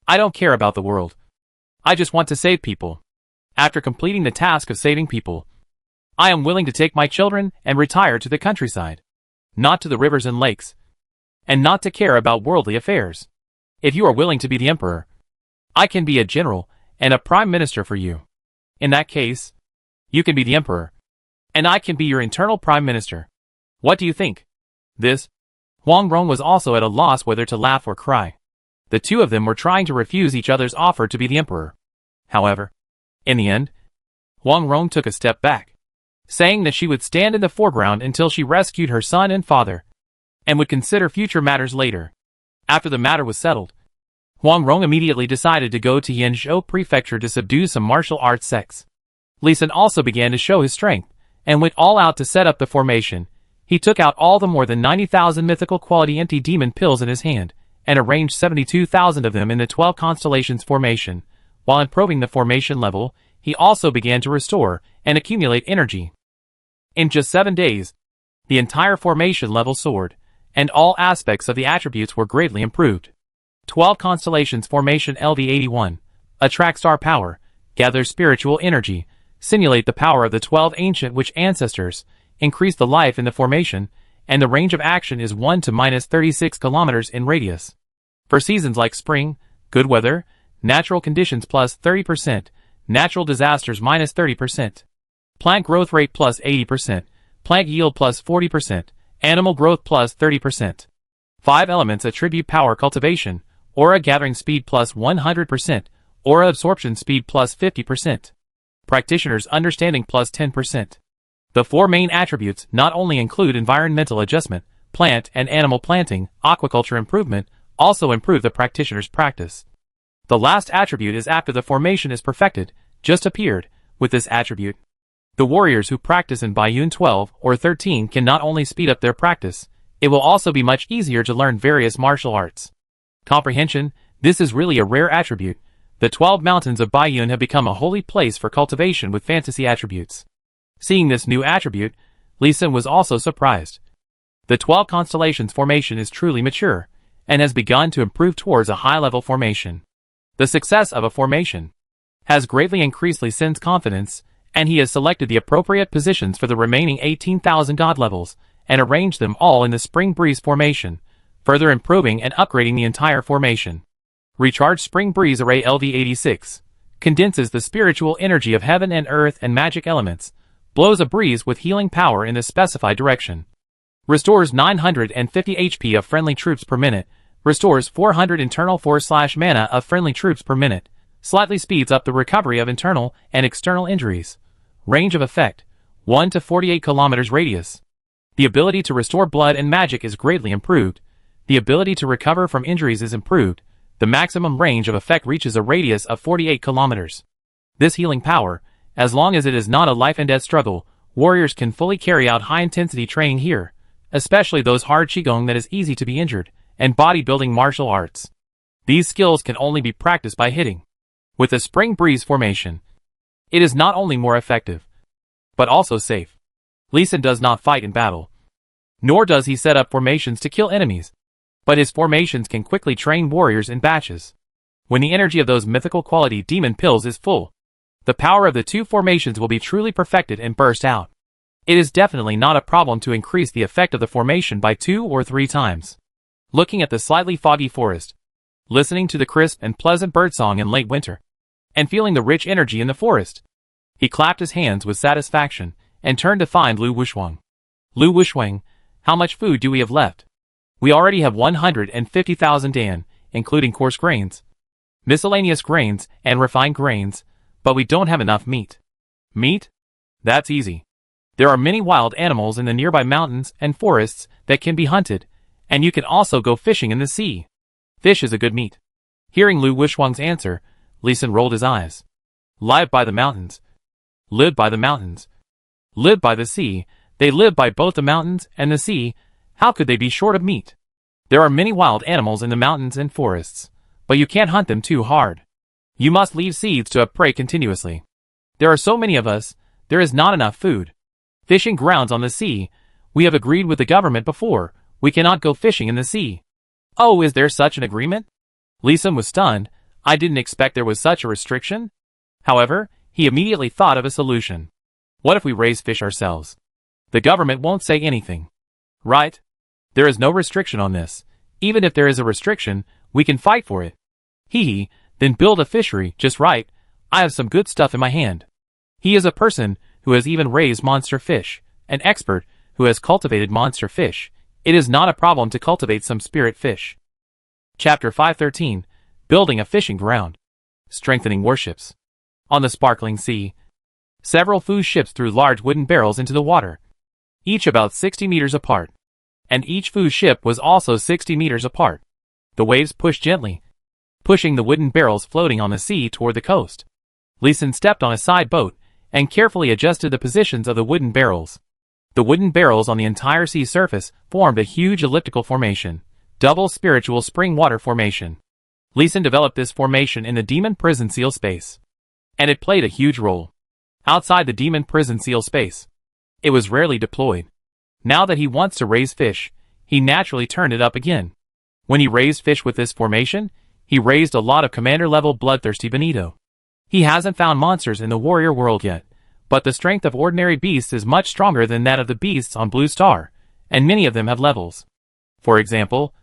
I don't care about the world. I just want to save people. After completing the task of saving people, I am willing to take my children and retire to the countryside, not to the rivers and lakes, and not to care about worldly affairs. If you are willing to be the emperor, I can be a general and a prime minister for you. In that case, you can be the emperor, and I can be your internal prime minister. What do you think? This? Huang Rong was also at a loss whether to laugh or cry. The two of them were trying to refuse each other's offer to be the emperor. However, in the end, Huang Rong took a step back, saying that she would stand in the foreground until she rescued her son and father, and would consider future matters later. After the matter was settled, Huang Rong immediately decided to go to Yanzhou Prefecture to subdue some martial arts sects. Li Xin also began to show his strength, and went all out to set up the formation. He took out all the more than 90,000 mythical quality empty demon pills in his hand, and arranged 72,000 of them in the 12 constellations formation. While improving the formation level, he also began to restore and accumulate energy. In just 7 days, the entire formation level soared, and all aspects of the attributes were greatly improved. 12 constellations formation LV81, attract star power, gather spiritual energy, simulate the power of the 12 ancient witch ancestors, increase the life in the formation, and the range of action is 1 to minus 36 kilometers in radius. For seasons like spring, good weather, natural conditions plus 30%, natural disasters minus 30%, plant growth rate plus 80%, plant yield plus 40%, animal growth plus 30%. 5 elements attribute power cultivation, aura gathering speed plus 100%, aura absorption speed plus 50%. Practitioner's understanding plus 10%. The 4 main attributes not only include environmental adjustment, plant and animal planting, aquaculture improvement, also improve the practitioner's practice. The last attribute is after the formation is perfected, just appeared, with this attribute. The warriors who practice in Bayun 12 or 13 can not only speed up their practice, it will also be much easier to learn various martial arts. Comprehension, this is really a rare attribute. The 12 mountains of Bayun have become a holy place for cultivation with fantasy attributes. Seeing this new attribute, Lee Sin was also surprised. The 12 constellations formation is truly mature, and has begun to improve towards a high-level formation. The success of a formation has greatly increased Lee Sin's confidence, and he has selected the appropriate positions for the remaining 18,000 god levels, and arranged them all in the Spring Breeze formation, further improving and upgrading the entire formation. Recharged Spring Breeze Array LV86 condenses the spiritual energy of heaven and earth and magic elements, blows a breeze with healing power in the specified direction. Restores 950 HP of friendly troops per minute, restores 400 internal force/mana of friendly troops per minute, slightly speeds up the recovery of internal and external injuries. Range of effect, 1 to 48 km radius. The ability to restore blood and magic is greatly improved. The ability to recover from injuries is improved. The maximum range of effect reaches a radius of 48 km. This healing power, as long as it is not a life and death struggle, warriors can fully carry out high-intensity training here, especially those hard qigong that is easy to be injured, and bodybuilding martial arts. These skills can only be practiced by hitting. With the Spring Breeze formation, it is not only more effective, but also safe. Lee Sin does not fight in battle, nor does he set up formations to kill enemies, but his formations can quickly train warriors in batches. When the energy of those mythical quality demon pills is full, the power of the two formations will be truly perfected and burst out. It is definitely not a problem to increase the effect of the formation by 2 or 3 times. Looking at the slightly foggy forest, listening to the crisp and pleasant birdsong in late winter, and feeling the rich energy in the forest, he clapped his hands with satisfaction and turned to find Lu Wuxuang. Lu Wuxuang, how much food do we have left? We already have 150,000 dan, including coarse grains, miscellaneous grains, and refined grains, but we don't have enough meat. Meat? That's easy. There are many wild animals in the nearby mountains and forests that can be hunted, and you can also go fishing in the sea. Fish is a good meat. Hearing Lu Wuxuang's answer, Lee Sin rolled his eyes. Live by the mountains. Live by the mountains. Live by the sea. They live by both the mountains and the sea. How could they be short of meat? There are many wild animals in the mountains and forests, but you can't hunt them too hard. You must leave seeds to prey continuously. There are so many of us, there is not enough food. Fishing grounds on the sea. We have agreed with the government before. We cannot go fishing in the sea. Oh, is there such an agreement? Lee Sin was stunned. I didn't expect there was such a restriction. However, he immediately thought of a solution. What if we raise fish ourselves? The government won't say anything. Right? There is no restriction on this. Even if there is a restriction, we can fight for it. Hee, then build a fishery, just right. I have some good stuff in my hand. He is a person who has even raised monster fish, an expert who has cultivated monster fish. It is not a problem to cultivate some spirit fish. Chapter 513, Building a Fishing Ground. Strengthening Warships. On the sparkling sea, several food ships threw large wooden barrels into the water, each about 60 meters apart. And each food ship was also 60 meters apart. The waves pushed gently, pushing the wooden barrels floating on the sea toward the coast. Lee Sin stepped on a side boat and carefully adjusted the positions of the wooden barrels. The wooden barrels on the entire sea surface formed a huge elliptical formation, double spiritual spring water formation. Lee Sin developed this formation in the demon prison seal space, and it played a huge role. Outside the demon prison seal space, it was rarely deployed. Now that he wants to raise fish, he naturally turned it up again. When he raised fish with this formation, he raised a lot of commander-level bloodthirsty bonito. He hasn't found monsters in the warrior world yet, but the strength of ordinary beasts is much stronger than that of the beasts on Blue Star, and many of them have levels. For example,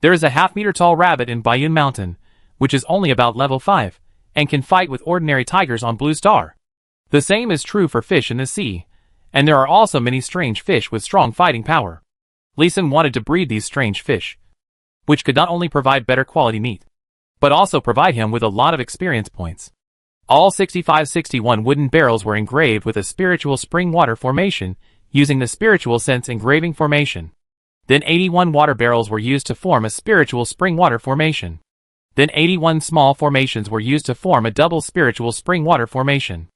there is a half-meter-tall rabbit in Bayun Mountain, which is only about level 5, and can fight with ordinary tigers on Blue Star. The same is true for fish in the sea, and there are also many strange fish with strong fighting power. Lee Sin wanted to breed these strange fish, which could not only provide better quality meat, but also provide him with a lot of experience points. All 65-61 wooden barrels were engraved with a spiritual spring water formation using the spiritual sense engraving formation. Then 81 water barrels were used to form a spiritual spring water formation. Then 81 small formations were used to form a double spiritual spring water formation.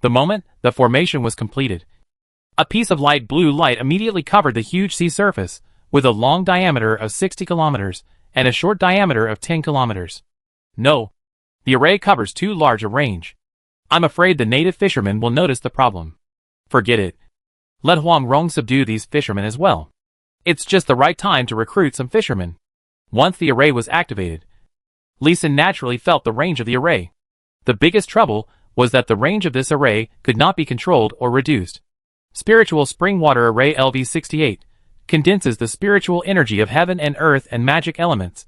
The moment the formation was completed, a piece of light blue light immediately covered the huge sea surface, with a long diameter of 60 kilometers and a short diameter of 10 kilometers. No, the array covers too large a range. I'm afraid the native fishermen will notice the problem. Forget it. Let Huang Rong subdue these fishermen as well. It's just the right time to recruit some fishermen. Once the array was activated, Li Xin naturally felt the range of the array. The biggest trouble was that the range of this array could not be controlled or reduced. Spiritual Spring Water Array LV68 condenses the spiritual energy of heaven and earth and magic elements,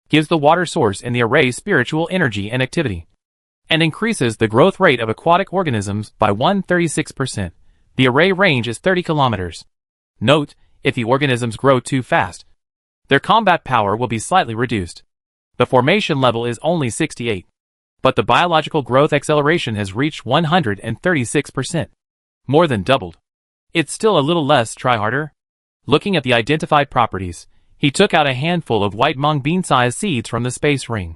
gives the water source in the array spiritual energy and activity, and increases the growth rate of aquatic organisms by 136%. The array range is 30 kilometers. Note, if the organisms grow too fast, their combat power will be slightly reduced. The formation level is only 68, but the biological growth acceleration has reached 136%. More than doubled. It's still a little less, try harder. Looking at the identified properties, he took out a handful of white mung bean-sized seeds from the space ring.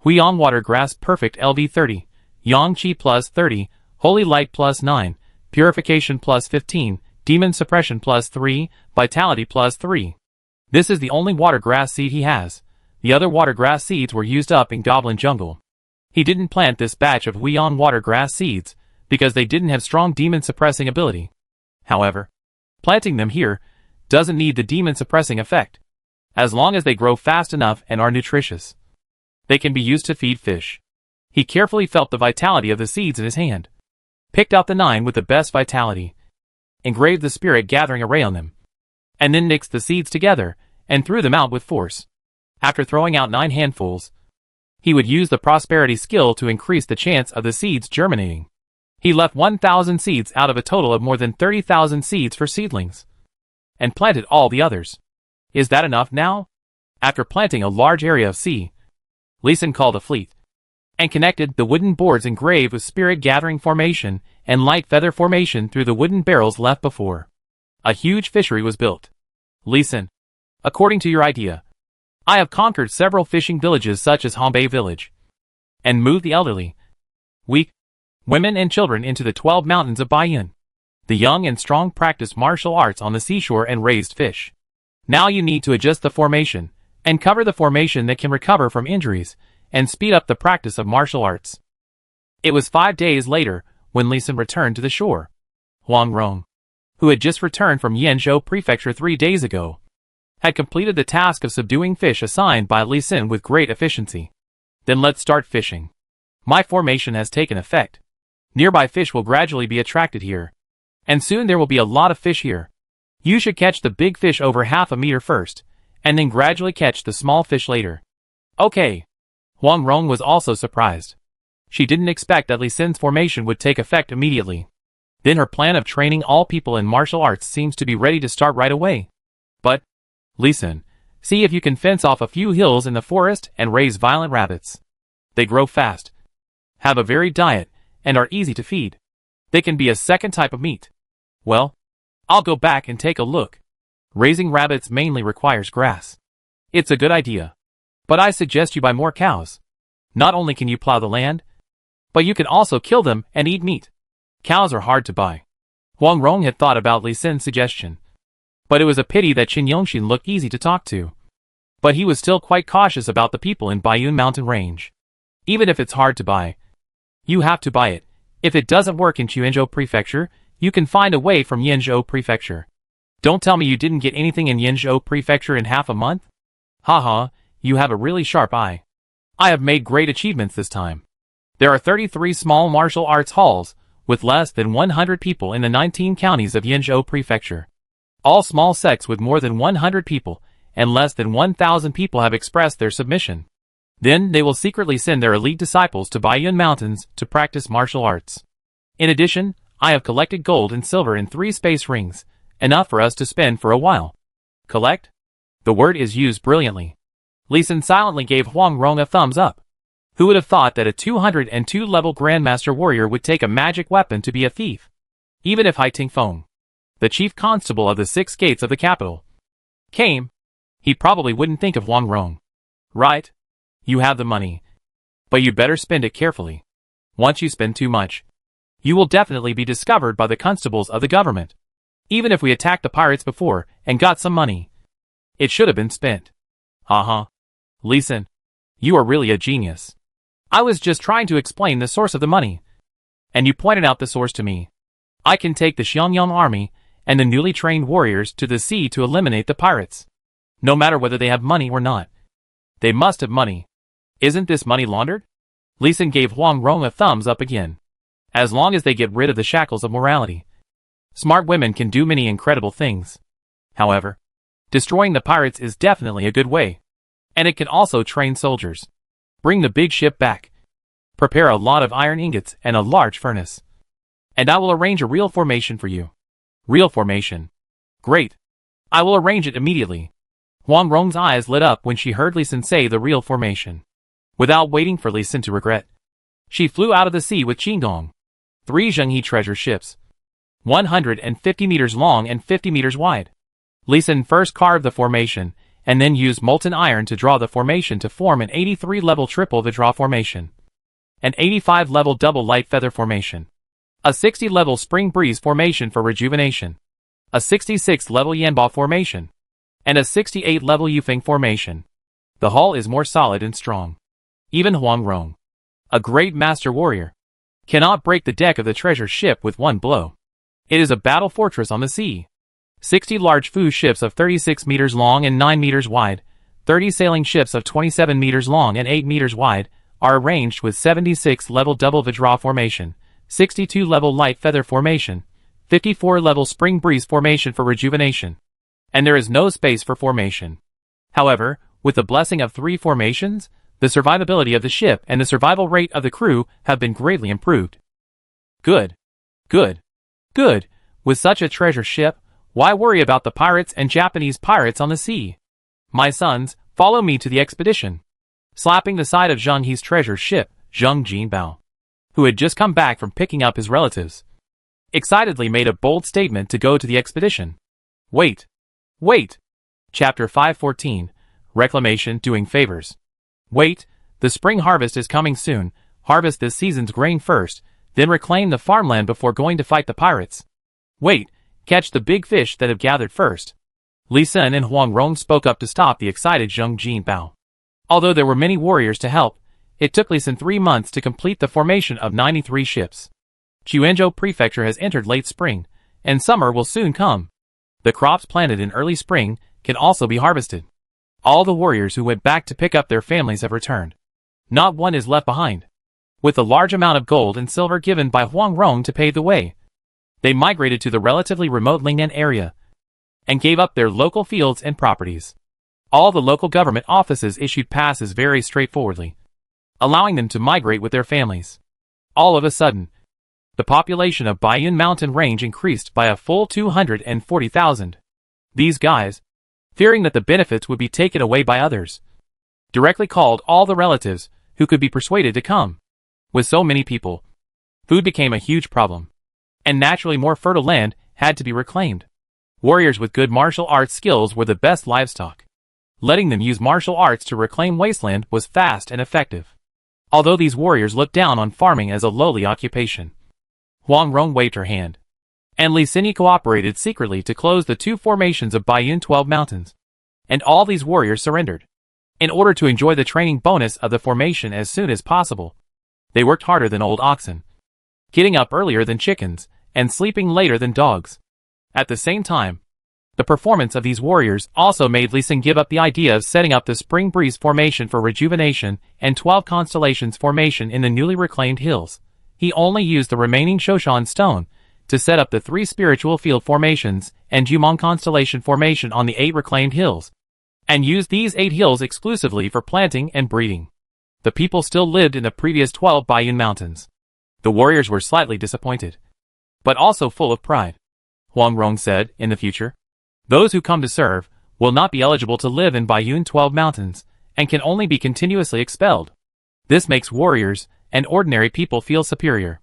Huiyang Water Grass Perfect LV30, Yang Qi plus 30, Holy Light plus 9, Purification plus 15, Demon Suppression plus 3, Vitality plus 3. This is the only water grass seed he has. The other water grass seeds were used up in Goblin Jungle. He didn't plant this batch of Huiyang Water Grass seeds because they didn't have strong demon suppressing ability. However, planting them here doesn't need the demon suppressing effect. As long as they grow fast enough and are nutritious, they can be used to feed fish. He carefully felt the vitality of the seeds in his hand, picked out the 9 with the best vitality, engraved the spirit gathering array on them, and then mixed the seeds together and threw them out with force. After throwing out 9 handfuls, he would use the prosperity skill to increase the chance of the seeds germinating. He left 1,000 seeds out of a total of more than 30,000 seeds for seedlings, and planted all the others. Is that enough now? After planting a large area of sea, Li Xin called a fleet, and connected the wooden boards engraved with spirit gathering formation and light feather formation through the wooden barrels left before. A huge fishery was built. Li Xin, according to your idea, I have conquered several fishing villages such as Hongbei Village, and moved the elderly, weak, women and children into the 12 mountains of Baiyun. The young and strong practice martial arts on the seashore and raised fish. Now you need to adjust the formation, and cover the formation that can recover from injuries, and speed up the practice of martial arts. It was 5 days later when Li Xin returned to the shore. Huang Rong, who had just returned from Yanzhou Prefecture 3 days ago, had completed the task of subduing fish assigned by Li Xin with great efficiency. Then let's start fishing. My formation has taken effect. Nearby fish will gradually be attracted here, and soon there will be a lot of fish here. You should catch the big fish over half a meter first, and then gradually catch the small fish later. Okay. Huang Rong was also surprised. She didn't expect that Li Xin's formation would take effect immediately. Then her plan of training all people in martial arts seems to be ready to start right away. But, Li Xin, see if you can fence off a few hills in the forest and raise violent rabbits. They grow fast, have a varied diet, and are easy to feed. They can be a second type of meat. Well, I'll go back and take a look. Raising rabbits mainly requires grass. It's a good idea. But I suggest you buy more cows. Not only can you plow the land, but you can also kill them and eat meat. Cows are hard to buy. Huang Rong had thought about Li Xin's suggestion, but it was a pity that Qin Yongxin looked easy to talk to. But he was still quite cautious about the people in Baiyun Mountain Range. Even if it's hard to buy, you have to buy it. If it doesn't work in Quanzhou Prefecture, you can find a way from Yanzhou Prefecture. Don't tell me you didn't get anything in Yanzhou Prefecture in half a month? Haha, you have a really sharp eye. I have made great achievements this time. There are 33 small martial arts halls, with less than 100 people in the 19 counties of Yanzhou Prefecture. All small sects with more than 100 people, and less than 1,000 people have expressed their submission. Then they will secretly send their elite disciples to Baiyun Mountains to practice martial arts. In addition, I have collected gold and silver in 3 space rings, enough for us to spend for a while. Collect? The word is used brilliantly. Li Xin silently gave Huang Rong a thumbs up. Who would have thought that a 202 level Grandmaster Warrior would take a magic weapon to be a thief? Even if Hai Ting Feng, the chief constable of the 6 gates of the capital, came, he probably wouldn't think of Huang Rong. Right? You have the money. But you better spend it carefully. Once you spend too much, you will definitely be discovered by the constables of the government. Even if we attacked the pirates before and got some money, it should have been spent. Lee Sin, you are really a genius. I was just trying to explain the source of the money, and you pointed out the source to me. I can take the Xiangyang army and the newly trained warriors to the sea to eliminate the pirates. No matter whether they have money or not. They must have money. Isn't this money laundered? Lee Sin gave Huang Rong a thumbs up again. As long as they get rid of the shackles of morality. Smart women can do many incredible things. However, destroying the pirates is definitely a good way. And it can also train soldiers. Bring the big ship back. Prepare a lot of iron ingots and a large furnace. And I will arrange a real formation for you. Real formation. Great. I will arrange it immediately. Huang Rong's eyes lit up when she heard Lee Sin say the real formation. Without waiting for Lee Sin to regret, she flew out of the sea with Qingdong. 3 Zhenghe treasure ships. 150 meters long and 50 meters wide. Lee Sin first carved the formation, and then used molten iron to draw the formation to form an 83-level triple Vidra formation, an 85-level double light feather formation, a 60-level spring breeze formation for rejuvenation, a 66-level Yanba formation, and a 68-level Yufeng formation. The hull is more solid and strong. Even Huang Rong, a great master warrior, cannot break the deck of the treasure ship with one blow. It is a battle fortress on the sea. 60 large Fu ships of 36 meters long and 9 meters wide, 30 sailing ships of 27 meters long and 8 meters wide, are arranged with 76-level double Vidra formation, 62-level light feather formation, 54-level spring breeze formation for rejuvenation. And there is no space for formation. However, with the blessing of 3 formations, the survivability of the ship and the survival rate of the crew have been greatly improved. Good. Good. Good. With such a treasure ship, why worry about the pirates and Japanese pirates on the sea? My sons, follow me to the expedition. Slapping the side of Zhang He's treasure ship, Zheng Jinbao, who had just come back from picking up his relatives, excitedly made a bold statement to go to the expedition. Wait. Wait. Chapter 514, Reclamation Doing Favors. Wait, the spring harvest is coming soon. Harvest this season's grain first, then reclaim the farmland before going to fight the pirates. Wait, catch the big fish that have gathered first. Lee Sin and Huang Rong spoke up to stop the excited Zheng Jinbao. Although there were many warriors to help, it took Lee Sin 3 months to complete the formation of 93 ships. Chuenzhou Prefecture has entered late spring, and summer will soon come. The crops planted in early spring can also be harvested. All the warriors who went back to pick up their families have returned. Not one is left behind. With a large amount of gold and silver given by Huang Rong to pave the way, they migrated to the relatively remote Lingnan area and gave up their local fields and properties. All the local government offices issued passes very straightforwardly, allowing them to migrate with their families. All of a sudden, the population of Baiyun Mountain Range increased by a full 240,000. These guys, fearing that the benefits would be taken away by others, directly called all the relatives who could be persuaded to come. With so many people, food became a huge problem, and naturally more fertile land had to be reclaimed. Warriors with good martial arts skills were the best livestock. Letting them use martial arts to reclaim wasteland was fast and effective. Although these warriors looked down on farming as a lowly occupation. Huang Rong waved her hand, and Li Xin cooperated secretly to close the 2 formations of Baiyun 12 Mountains. And all these warriors surrendered. In order to enjoy the training bonus of the formation as soon as possible, they worked harder than old oxen, getting up earlier than chickens, and sleeping later than dogs. At the same time, the performance of these warriors also made Lee Sin give up the idea of setting up the Spring Breeze formation for rejuvenation and 12 Constellations formation in the newly reclaimed hills. He only used the remaining Shoshan stone to set up the 3 spiritual field formations and Jumong constellation formation on the 8 reclaimed hills, and used these 8 hills exclusively for planting and breeding. The people still lived in the previous 12 Baiyun Mountains. The warriors were slightly disappointed, but also full of pride. Huang Rong said, in the future, those who come to serve will not be eligible to live in Baiyun 12 Mountains, and can only be continuously expelled. This makes warriors and ordinary people feel superior.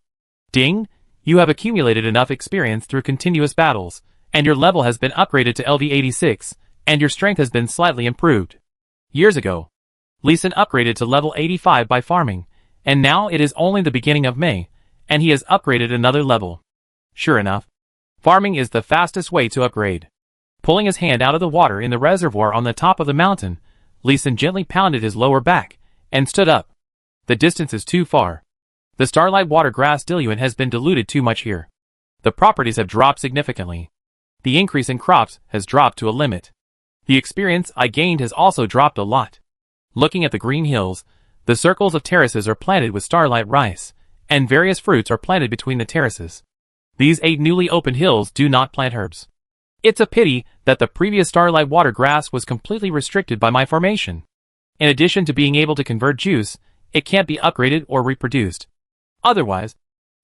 Ding, you have accumulated enough experience through continuous battles, and your level has been upgraded to LV86, and your strength has been slightly improved. Years ago, Li Sin upgraded to level 85 by farming, and now it is only the beginning of May, and he has upgraded another level. Sure enough, farming is the fastest way to upgrade. Pulling his hand out of the water in the reservoir on the top of the mountain, Li Sin gently pounded his lower back, and stood up. The distance is too far. The Starlight Water Grass diluent has been diluted too much here. The properties have dropped significantly. The increase in crops has dropped to a limit. The experience I gained has also dropped a lot. Looking at the green hills, the circles of terraces are planted with starlight rice, and various fruits are planted between the terraces. These 8 newly opened hills do not plant herbs. It's a pity that the previous Starlight Water Grass was completely restricted by my formation. In addition to being able to convert juice, it can't be upgraded or reproduced. Otherwise,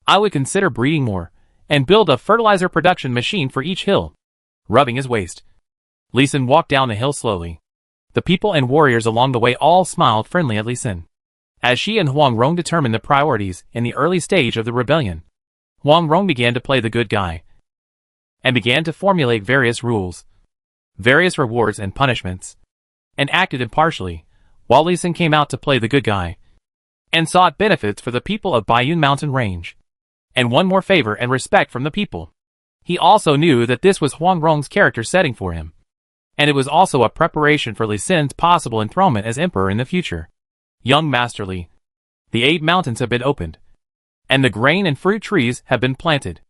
I would consider breeding more, and build a fertilizer production machine for each hill. Rubbing his waist, Li Sin walked down the hill slowly. The people and warriors along the way all smiled friendly at Li Sin, as she and Huang Rong determined the priorities in the early stage of the rebellion. Huang Rong began to play the good guy, and began to formulate various rules, various rewards and punishments, and acted impartially, while Li Sin came out to play the good guy, and sought benefits for the people of Baiyun Mountain Range, and won more favor and respect from the people. He also knew that this was Huang Rong's character setting for him, and it was also a preparation for Li Sin's possible enthronement as emperor in the future. Young Master Li, the 8 mountains have been opened, and the grain and fruit trees have been planted.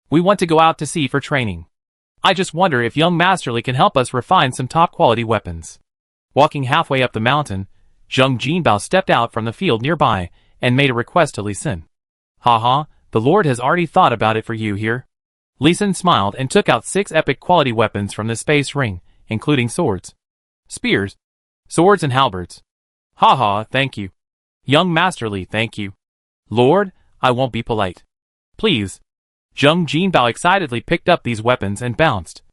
We want to go out to sea for training. I just wonder if young Master Li can help us refine some top-quality weapons. Walking halfway up the mountain, Zheng Jinbao stepped out from the field nearby and made a request to Li Sin. Haha, the Lord has already thought about it for you here. Li Sin smiled and took out 6 epic quality weapons from the space ring, including swords, spears, swords and halberds. Haha, thank you. Young Master Li, thank you. Lord, I won't be polite. Please. Zheng Jinbao excitedly picked up these weapons and bounced,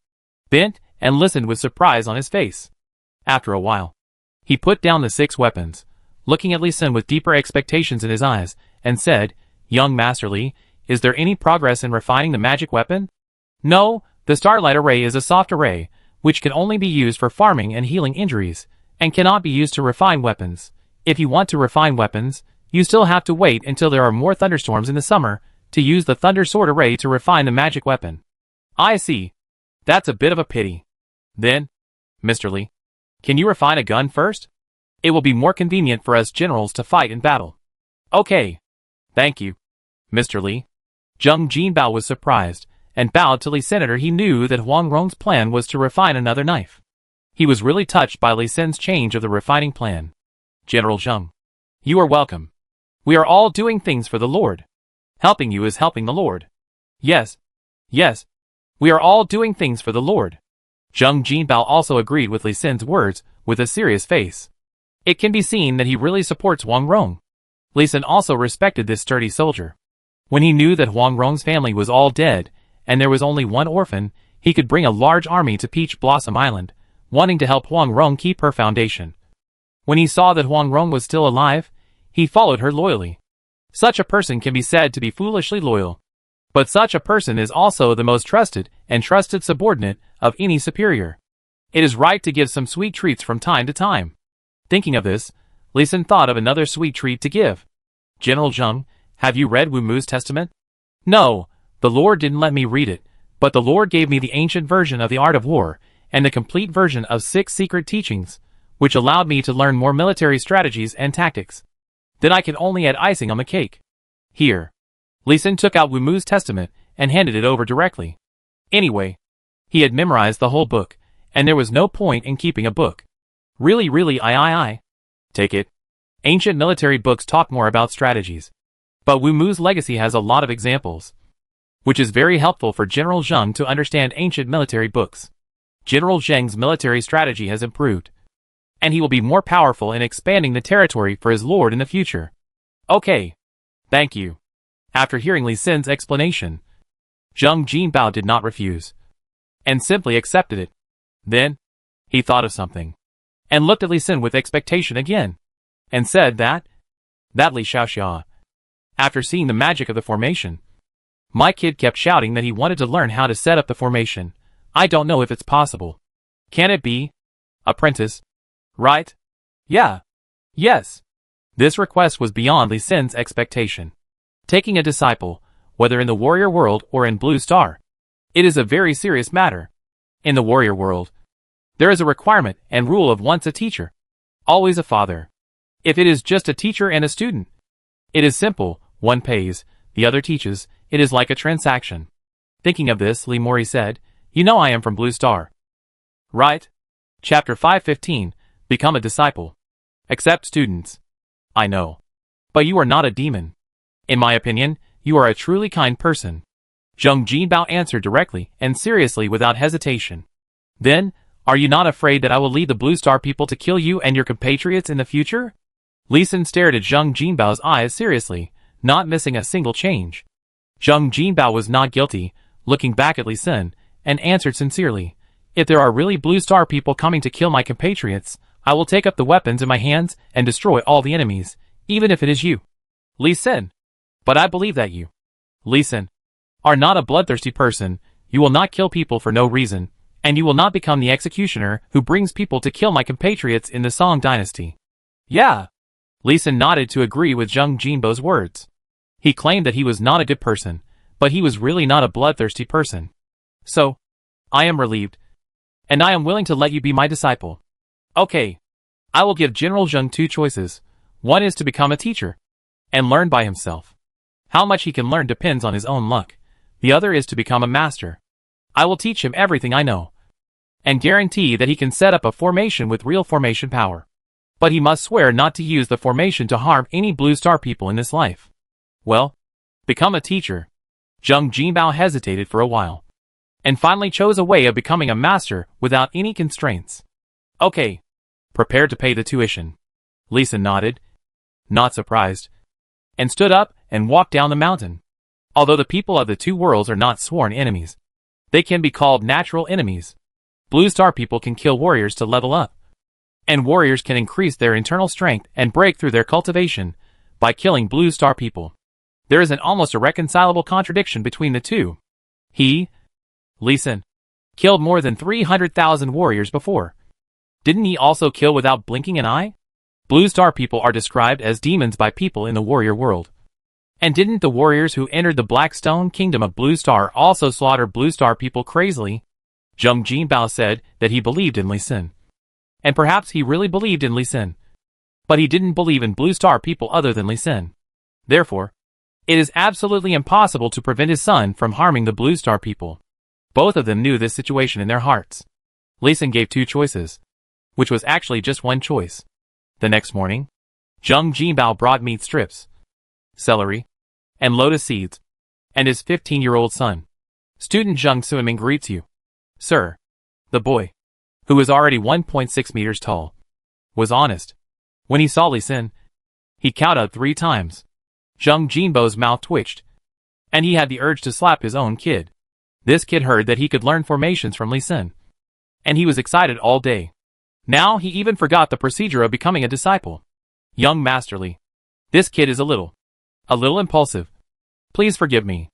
bent, and listened with surprise on his face. After a while, he put down the 6 weapons, looking at Li Sin with deeper expectations in his eyes, and said, Young Master Li, is there any progress in refining the magic weapon? No, the Starlight Array is a soft array, which can only be used for farming and healing injuries, and cannot be used to refine weapons. If you want to refine weapons, you still have to wait until there are more thunderstorms in the summer to use the Thunder Sword Array to refine the magic weapon. I see. That's a bit of a pity. Then, Mr. Li, can you refine a gun first? It will be more convenient for us generals to fight in battle. Okay. Thank you, Mr. Li. Zheng Jinbao was surprised, and bowed to Li Senator. He knew that Huang Rong's plan was to refine another knife. He was really touched by Li Sin's change of the refining plan. General Zheng, you are welcome. We are all doing things for the Lord. Helping you is helping the Lord. Yes. Yes. We are all doing things for the Lord. Zheng Jinbao also agreed with Li Sin's words, with a serious face. It can be seen that he really supports Huang Rong. Li Sin also respected this sturdy soldier. When he knew that Huang Rong's family was all dead, and there was only one orphan, he could bring a large army to Peach Blossom Island, wanting to help Huang Rong keep her foundation. When he saw that Huang Rong was still alive, he followed her loyally. Such a person can be said to be foolishly loyal. But such a person is also the most trusted and trusted subordinate of any superior. It is right to give some sweet treats from time to time. Thinking of this, Li Sin thought of another sweet treat to give. General Zheng, have you read Wu Mu's testament? No, the Lord didn't let me read it, but the Lord gave me the ancient version of the art of war, and the complete version of 6 secret teachings, which allowed me to learn more military strategies and tactics. Then I can only add icing on the cake. Here. Li Sin took out Wu Mu's testament and handed it over directly. Anyway, he had memorized the whole book, and there was no point in keeping a book. Really, I. Take it. Ancient military books talk more about strategies. But Wu Mu's legacy has a lot of examples, which is very helpful for General Zheng to understand ancient military books. General Zheng's military strategy has improved, and he will be more powerful in expanding the territory for his lord in the future. Okay. Thank you. After hearing Li Sin's explanation, Zheng Jinbao did not refuse, and simply accepted it. Then, he thought of something, and looked at Li Sin with expectation again, and said that Li Xiaoxia. After seeing the magic of the formation, my kid kept shouting that he wanted to learn how to set up the formation. I don't know if it's possible. Can it be? Apprentice? Right? Yeah. Yes. This request was beyond Li Sin's expectation. Taking a disciple, whether in the warrior world or in Blue Star, it is a very serious matter. In the warrior world, there is a requirement and rule of once a teacher, always a father. If it is just a teacher and a student, it is simple, one pays, the other teaches, it is like a transaction. Thinking of this, Lee Mori said, "You know I am from Blue Star. Right? Chapter 515, Become a Disciple. Accept students. I know. But you are not a demon. In my opinion, you are a truly kind person." Zheng Jinbao answered directly and seriously without hesitation. "Then, are you not afraid that I will lead the Blue Star people to kill you and your compatriots in the future?" Li Sin stared at Zheng Jinbao's eyes seriously, not missing a single change. Zheng Jinbao was not guilty, looking back at Li Sin, and answered sincerely, "If there are really Blue Star people coming to kill my compatriots, I will take up the weapons in my hands and destroy all the enemies, even if it is you, Li Sin. But I believe that you, Li Sin, are not a bloodthirsty person, you will not kill people for no reason, and you will not become the executioner who brings people to kill my compatriots in the Song dynasty." "Yeah." Li Sin nodded to agree with Zheng Jinbao's words. He claimed that he was not a good person, but he was really not a bloodthirsty person. "So, I am relieved. And I am willing to let you be my disciple. Okay. I will give General Zheng two choices. One is to become a teacher and learn by himself. How much he can learn depends on his own luck. The other is to become a master. I will teach him everything I know and guarantee that he can set up a formation with real formation power. But he must swear not to use the formation to harm any Blue Star people in this life." "Well, become a teacher." Zheng Jinbao hesitated for a while, and finally chose a way of becoming a master without any constraints. "Okay. Prepared to pay the tuition." Li Sin nodded, not surprised, and stood up and walked down the mountain. Although the people of the two worlds are not sworn enemies, they can be called natural enemies. Blue Star people can kill warriors to level up, and warriors can increase their internal strength and break through their cultivation by killing Blue Star people. There is an almost irreconcilable contradiction between the two. He, Li Sin, killed more than 300,000 warriors before. Didn't he also kill without blinking an eye? Blue Star people are described as demons by people in the warrior world. And didn't the warriors who entered the Blackstone Kingdom of Blue Star also slaughter Blue Star people crazily? Zheng Jinbao said that he believed in Li Sin. And perhaps he really believed in Li Sin. But he didn't believe in Blue Star people other than Li Sin. Therefore, it is absolutely impossible to prevent his son from harming the Blue Star people. Both of them knew this situation in their hearts. Li Sin gave two choices, which was actually just one choice. The next morning, Zheng Jinbao brought meat strips, celery, and lotus seeds, and his 15-year-old son. "Student Zheng Suiming greets you, sir." The boy, who was already 1.6 meters tall, was honest. When he saw Li Sin, he counted 3 times. Zheng Jinbao's mouth twitched, and he had the urge to slap his own kid. This kid heard that he could learn formations from Li Sin, and he was excited all day. Now he even forgot the procedure of becoming a disciple. "Young Master Li, this kid is a little impulsive. Please forgive me."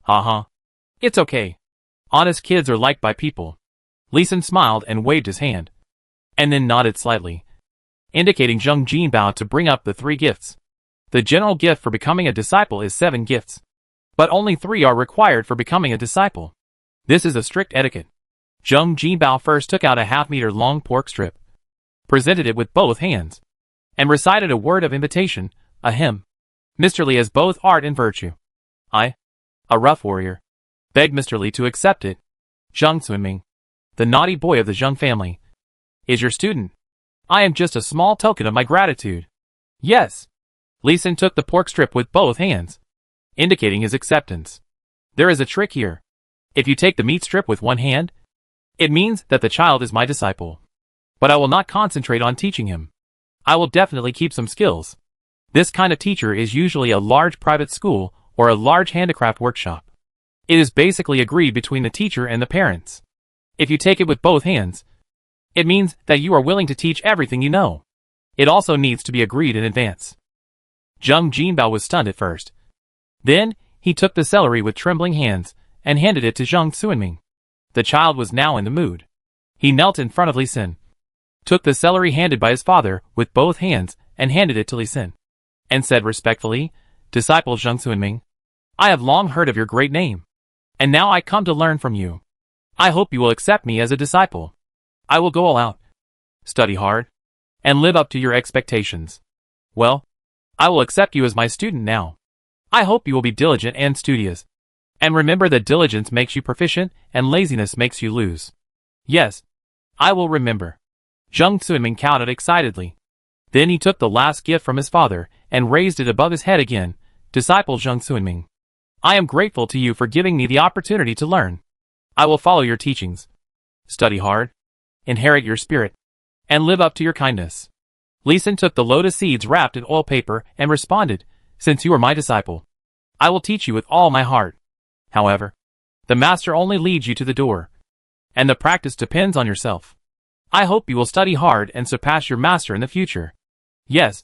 "Uh-huh. It's okay. Honest kids are liked by people." Li Sin smiled and waved his hand, and then nodded slightly, indicating Zheng Jinbao to bring up the 3 gifts. The general gift for becoming a disciple is 7 gifts, but only 3 are required for becoming a disciple. This is a strict etiquette. Zheng Jinbao first took out a half-meter long pork strip, presented it with both hands, and recited a word of invitation, a hymn. Mr. Li has both art and virtue. I, a rough warrior, begged Mr. Li to accept it. Zheng Suiming, the naughty boy of the Zheng family, is your student. I am just a small token of my gratitude. Yes. Li Sin took the pork strip with both hands, indicating his acceptance. There is a trick here. If you take the meat strip with one hand, it means that the child is my disciple. But I will not concentrate on teaching him. I will definitely keep some skills. This kind of teacher is usually a large private school or a large handicraft workshop. It is basically agreed between the teacher and the parents. If you take it with both hands, it means that you are willing to teach everything you know. It also needs to be agreed in advance. Zheng Jinbao was stunned at first. Then, he took the celery with trembling hands and handed it to Zheng Suiming. The child was now in the mood. He knelt in front of Li Sin, took the celery handed by his father with both hands, and handed it to Li Xin, and said respectfully, "Disciple Zheng Sunming, I have long heard of your great name, and now I come to learn from you. I hope you will accept me as a disciple. I will go all out, study hard, and live up to your expectations. Well, I will accept you as my student now. I hope you will be diligent and studious. And remember that diligence makes you proficient and laziness makes you lose." "Yes, I will remember." Zheng Sunming counted excitedly. Then he took the last gift from his father and raised it above his head again. "Disciple Zheng Sunming, I am grateful to you for giving me the opportunity to learn. I will follow your teachings, study hard, inherit your spirit, and live up to your kindness." Li Xin took the lotus seeds wrapped in oil paper and responded, "Since you are my disciple, I will teach you with all my heart. However, the master only leads you to the door, and the practice depends on yourself. I hope you will study hard and surpass your master in the future." "Yes,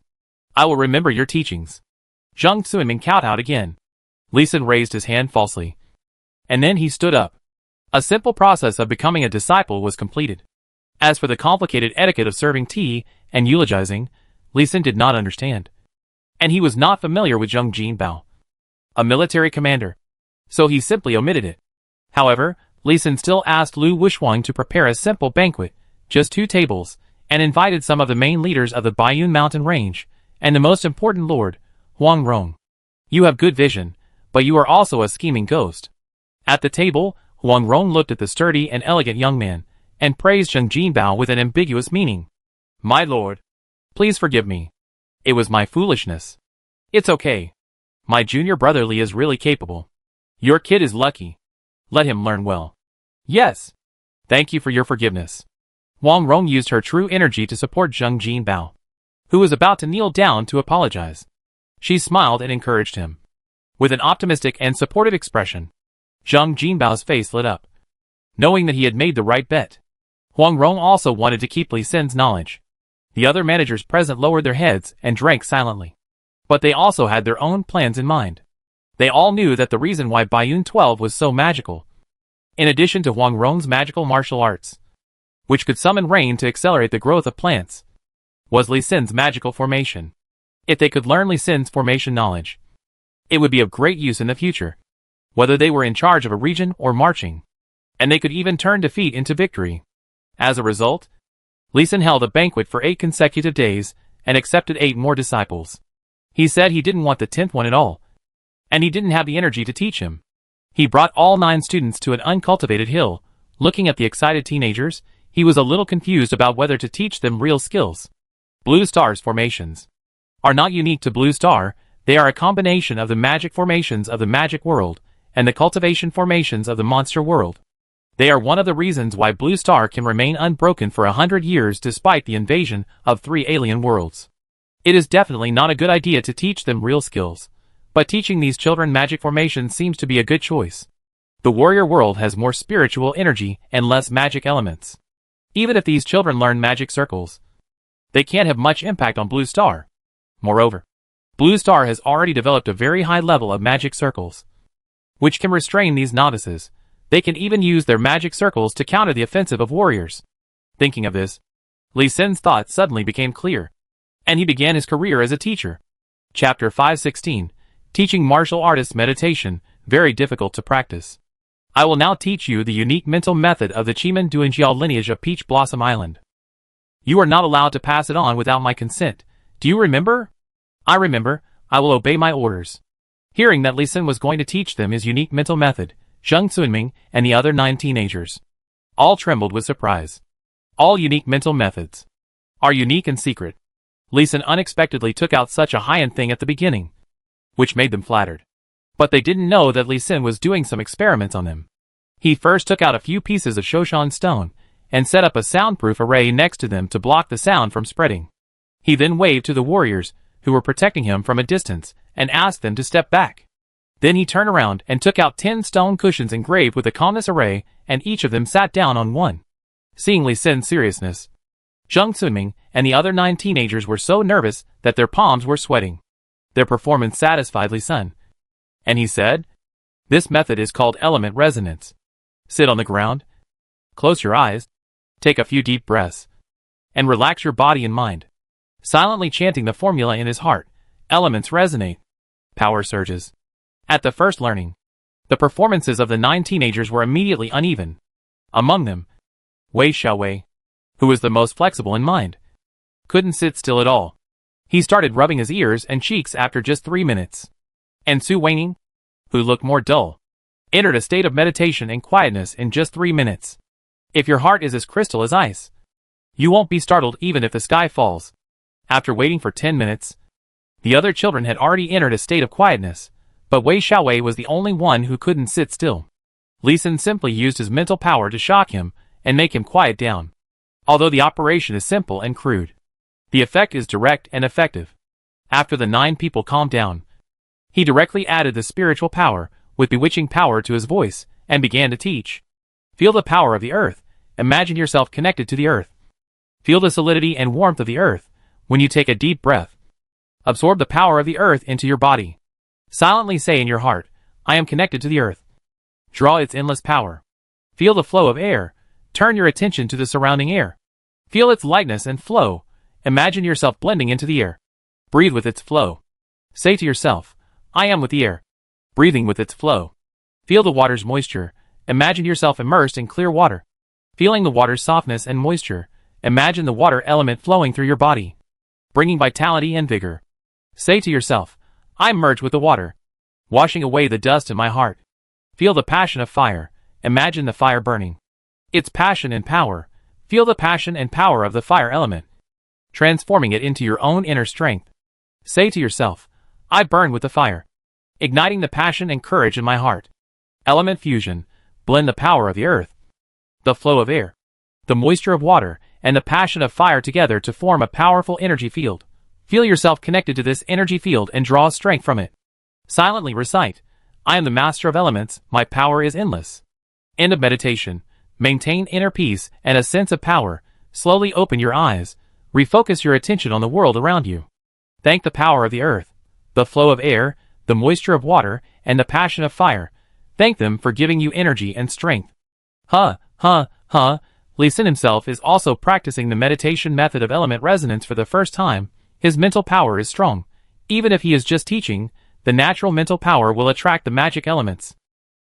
I will remember your teachings." Zheng Sunming kowtowed again. Li Xin raised his hand falsely, and then he stood up. A simple process of becoming a disciple was completed. As for the complicated etiquette of serving tea and eulogizing, Li Xin did not understand. And he was not familiar with Zheng Jinbao, a military commander, so he simply omitted it. However, Li Xin still asked Lu Wuxuang to prepare a simple banquet, just 2 tables, and invited some of the main leaders of the Baiyun mountain range, and the most important lord, Huang Rong. "You have good vision, but you are also a scheming ghost." At the table, Huang Rong looked at the sturdy and elegant young man, and praised Zheng Jinbao with an ambiguous meaning. "My lord, please forgive me. It was my foolishness." "It's okay. My junior brother Li is really capable. Your kid is lucky. Let him learn well." "Yes. Thank you for your forgiveness." Huang Rong used her true energy to support Zheng Jinbao, who was about to kneel down to apologize. She smiled and encouraged him. With an optimistic and supportive expression, Zheng Jinbao's face lit up. Knowing that he had made the right bet, Huang Rong also wanted to keep Li Xin's knowledge. The other managers present lowered their heads and drank silently. But they also had their own plans in mind. They all knew that the reason why Baiyun 12 was so magical, in addition to Huang Rong's magical martial arts, which could summon rain to accelerate the growth of plants, was Li Xin's magical formation. If they could learn Li Xin's formation knowledge, it would be of great use in the future, whether they were in charge of a region or marching, and they could even turn defeat into victory. As a result, Li Xin held a banquet for 8 consecutive days and accepted 8 more disciples. He said he didn't want the 10th one at all, and he didn't have the energy to teach him. He brought all 9 students to an uncultivated hill. Looking at the excited teenagers, he was a little confused about whether to teach them real skills. Blue Star's formations are not unique to Blue Star. They are a combination of the magic formations of the magic world and the cultivation formations of the monster world. They are one of the reasons why Blue Star can remain unbroken for 100 years despite the invasion of 3 alien worlds. It is definitely not a good idea to teach them real skills, but teaching these children magic formations seems to be a good choice. The warrior world has more spiritual energy and less magic elements. Even if these children learn magic circles, they can't have much impact on Blue Star. Moreover, Blue Star has already developed a very high level of magic circles, which can restrain these novices. They can even use their magic circles to counter the offensive of warriors. Thinking of this, Li Xin's thoughts suddenly became clear, and he began his career as a teacher. Chapter 516, Teaching Martial Artists Meditation, very difficult to practice. I will now teach you the unique mental method of the Chiman Duanjiao lineage of Peach Blossom Island. You are not allowed to pass it on without my consent. Do you remember? I remember. I will obey my orders. Hearing that Li Xin was going to teach them his unique mental method, Zheng Sunming and the other 9 teenagers all trembled with surprise. All unique mental methods are unique and secret. Li Xin unexpectedly took out such a high-end thing at the beginning, which made them flattered. But they didn't know that Li Xin was doing some experiments on them. He first took out a few pieces of Shoshan stone and set up a soundproof array next to them to block the sound from spreading. He then waved to the warriors, who were protecting him from a distance, and asked them to step back. Then he turned around and took out 10 stone cushions engraved with the calmness array, and each of them sat down on one. Seeing Li Xin's seriousness, Zheng Sunming and the other 9 teenagers were so nervous that their palms were sweating. Their performance satisfied Li Xin, and he said, "This method is called element resonance. Sit on the ground, close your eyes, take a few deep breaths, and relax your body and mind. Silently chanting the formula in his heart, elements resonate. Power surges. At the first learning, the performances of the 9 teenagers were immediately uneven. Among them, Wei Xiaowei, who was the most flexible in mind, couldn't sit still at all. He started rubbing his ears and cheeks after just 3 minutes. And Su Weining, who looked more dull, entered a state of meditation and quietness in just 3 minutes. If your heart is as crystal as ice, you won't be startled even if the sky falls. After waiting for 10 minutes, the other children had already entered a state of quietness, but Wei Xiaowei was the only one who couldn't sit still. Li Xin simply used his mental power to shock him and make him quiet down. Although the operation is simple and crude, the effect is direct and effective. After the 9 people calmed down, he directly added the spiritual power with bewitching power to his voice and began to teach. Feel the power of the earth. Imagine yourself connected to the earth. Feel the solidity and warmth of the earth when you take a deep breath. Absorb the power of the earth into your body. Silently say in your heart, I am connected to the earth. Draw its endless power. Feel the flow of air. Turn your attention to the surrounding air. Feel its lightness and flow. Imagine yourself blending into the air. Breathe with its flow. Say to yourself, I am with the air. Breathing with its flow. Feel the water's moisture. Imagine yourself immersed in clear water. Feeling the water's softness and moisture. Imagine the water element flowing through your body, bringing vitality and vigor. Say to yourself, I merge with the water, washing away the dust in my heart. Feel the passion of fire. Imagine the fire burning. Its passion and power. Feel the passion and power of the fire element, transforming it into your own inner strength. Say to yourself, I burn with the fire, igniting the passion and courage in my heart. Element fusion. Blend the power of the earth, the flow of air, the moisture of water, and the passion of fire together to form a powerful energy field. Feel yourself connected to this energy field and draw strength from it. Silently recite, I am the master of elements, my power is endless. End of meditation. Maintain inner peace and a sense of power. Slowly open your eyes. Refocus your attention on the world around you. Thank the power of the earth, the flow of air, the moisture of water, and the passion of fire. Thank them for giving you energy and strength. Li Xin himself is also practicing the meditation method of element resonance for the first time. His mental power is strong. Even if he is just teaching, the natural mental power will attract the magic elements.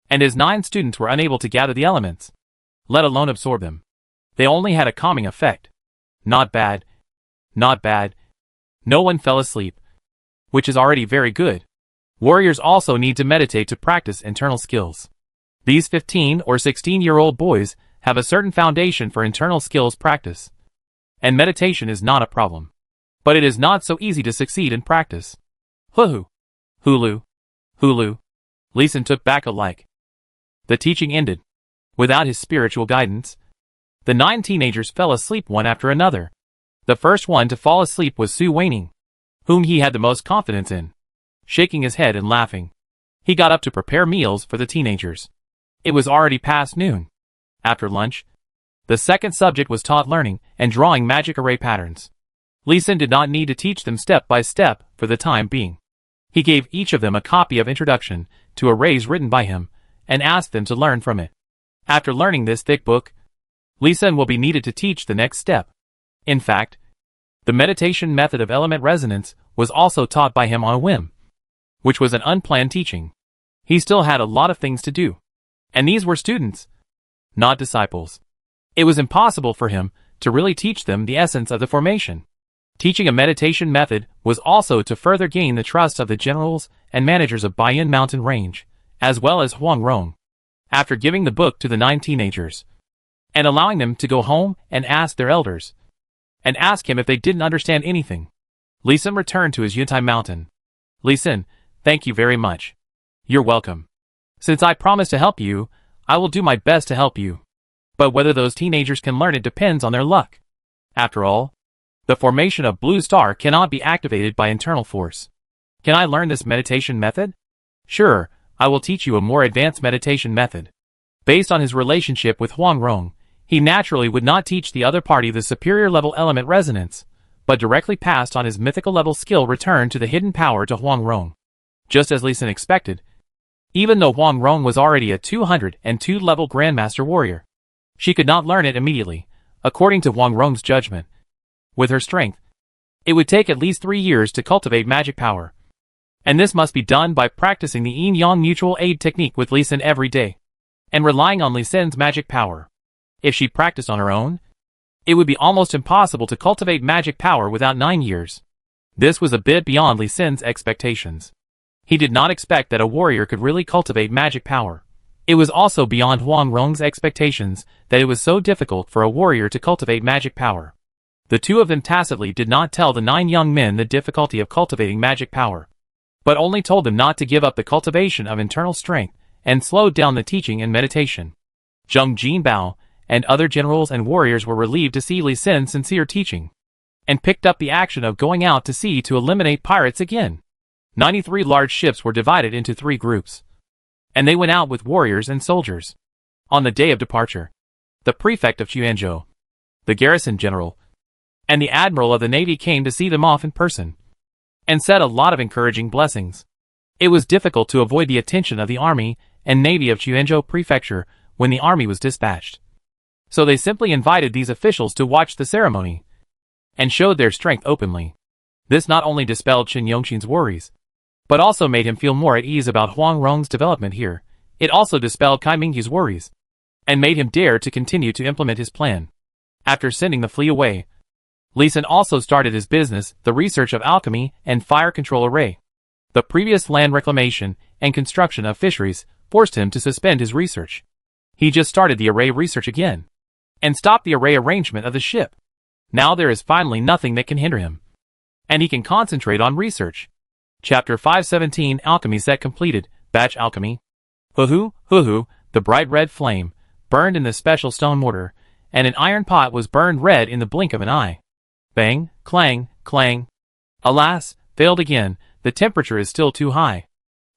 And his 9 students were unable to gather the elements, let alone absorb them. They only had a calming effect. Not bad. Not bad. No one fell asleep, which is already very good. Warriors also need to meditate to practice internal skills. These 15 or 16-year-old boys have a certain foundation for internal skills practice. And meditation is not a problem. But it is not so easy to succeed in practice. Hulu. Li Xin took back a like. The teaching ended. Without his spiritual guidance, the 9 teenagers fell asleep one after another. The first one to fall asleep was Su Weining, whom he had the most confidence in. Shaking his head and laughing, he got up to prepare meals for the teenagers. It was already past noon. After lunch, the second subject was taught learning and drawing magic array patterns. Li Xin did not need to teach them step by step for the time being. He gave each of them a copy of Introduction to Arrays written by him and asked them to learn from it. After learning this thick book, Li Xin will be needed to teach the next step. In fact, the meditation method of element resonance was also taught by him on a whim, which was an unplanned teaching. He still had a lot of things to do. And these were students, not disciples. It was impossible for him to really teach them the essence of the formation. Teaching a meditation method was also to further gain the trust of the generals and managers of Baiyan Mountain Range, as well as Huang Rong. After giving the book to the 9 teenagers, and allowing them to go home and ask their elders, and ask him if they didn't understand anything, Li Xin returned to his Yuntai Mountain. Li Xin, thank you very much. You're welcome. Since I promised to help you, I will do my best to help you. But whether those teenagers can learn it depends on their luck. After all, the formation of Blue Star cannot be activated by internal force. Can I learn this meditation method? Sure, I will teach you a more advanced meditation method. Based on his relationship with Huang Rong, he naturally would not teach the other party the superior level element resonance, but directly passed on his mythical level skill return to the hidden power to Huang Rong. Just as Li Xin expected, even though Huang Rong was already a 202 level Grandmaster Warrior, she could not learn it immediately, according to Huang Rong's judgment. With her strength, It would take at least 3 years to cultivate magic power. And this must be done by practicing the yin-yang mutual aid technique with Lee Sin every day, and relying on Lee Sin's magic power. If she practiced on her own, it would be almost impossible to cultivate magic power without 9 years. This was a bit beyond Lee Sin's expectations. He did not expect that a warrior could really cultivate magic power. It was also beyond Huang Rong's expectations that it was so difficult for a warrior to cultivate magic power. The two of them tacitly did not tell the 9 young men the difficulty of cultivating magic power, but only told them not to give up the cultivation of internal strength and slowed down the teaching and meditation. Zheng Jinbao and other generals and warriors were relieved to see Lee Sin's sincere teaching, and picked up the action of going out to sea to eliminate pirates again. 93 large ships were divided into 3 groups, and they went out with warriors and soldiers. On the day of departure, the prefect of Quanzhou, the garrison general, and the admiral of the navy came to see them off in person, and said a lot of encouraging blessings. It was difficult to avoid the attention of the army and navy of Quanzhou prefecture when the army was dispatched. So they simply invited these officials to watch the ceremony, and showed their strength openly. This not only dispelled Qin Yongxin's worries, but also made him feel more at ease about Huang Rong's development here. It also dispelled Kai Minghu's worries, and made him dare to continue to implement his plan. After sending the fleet away, Lee Sin also started his business, the research of alchemy and fire control array. The previous land reclamation and construction of fisheries forced him to suspend his research. He just started the array research again, and stopped the array arrangement of the ship. Now there is finally nothing that can hinder him, and he can concentrate on research. Chapter 517 Alchemy Set Completed, Batch Alchemy. Hoo-hoo, the bright red flame burned in the special stone mortar, and an iron pot was burned red in the blink of an eye. Bang, clang, clang. Alas, failed again, the temperature is still too high.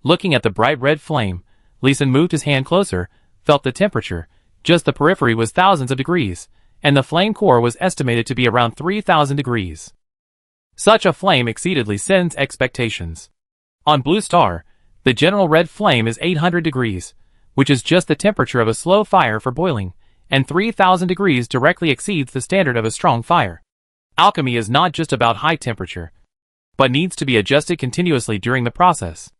Looking at the bright red flame, Lee Sin moved his hand closer, felt the temperature, just the periphery was thousands of degrees, and the flame core was estimated to be around 3,000 degrees. Such a flame exceeded Lee Sin's expectations. On Blue Star, the general red flame is 800 degrees, which is just the temperature of a slow fire for boiling, and 3,000 degrees directly exceeds the standard of a strong fire. Alchemy is not just about high temperature, but needs to be adjusted continuously during the process.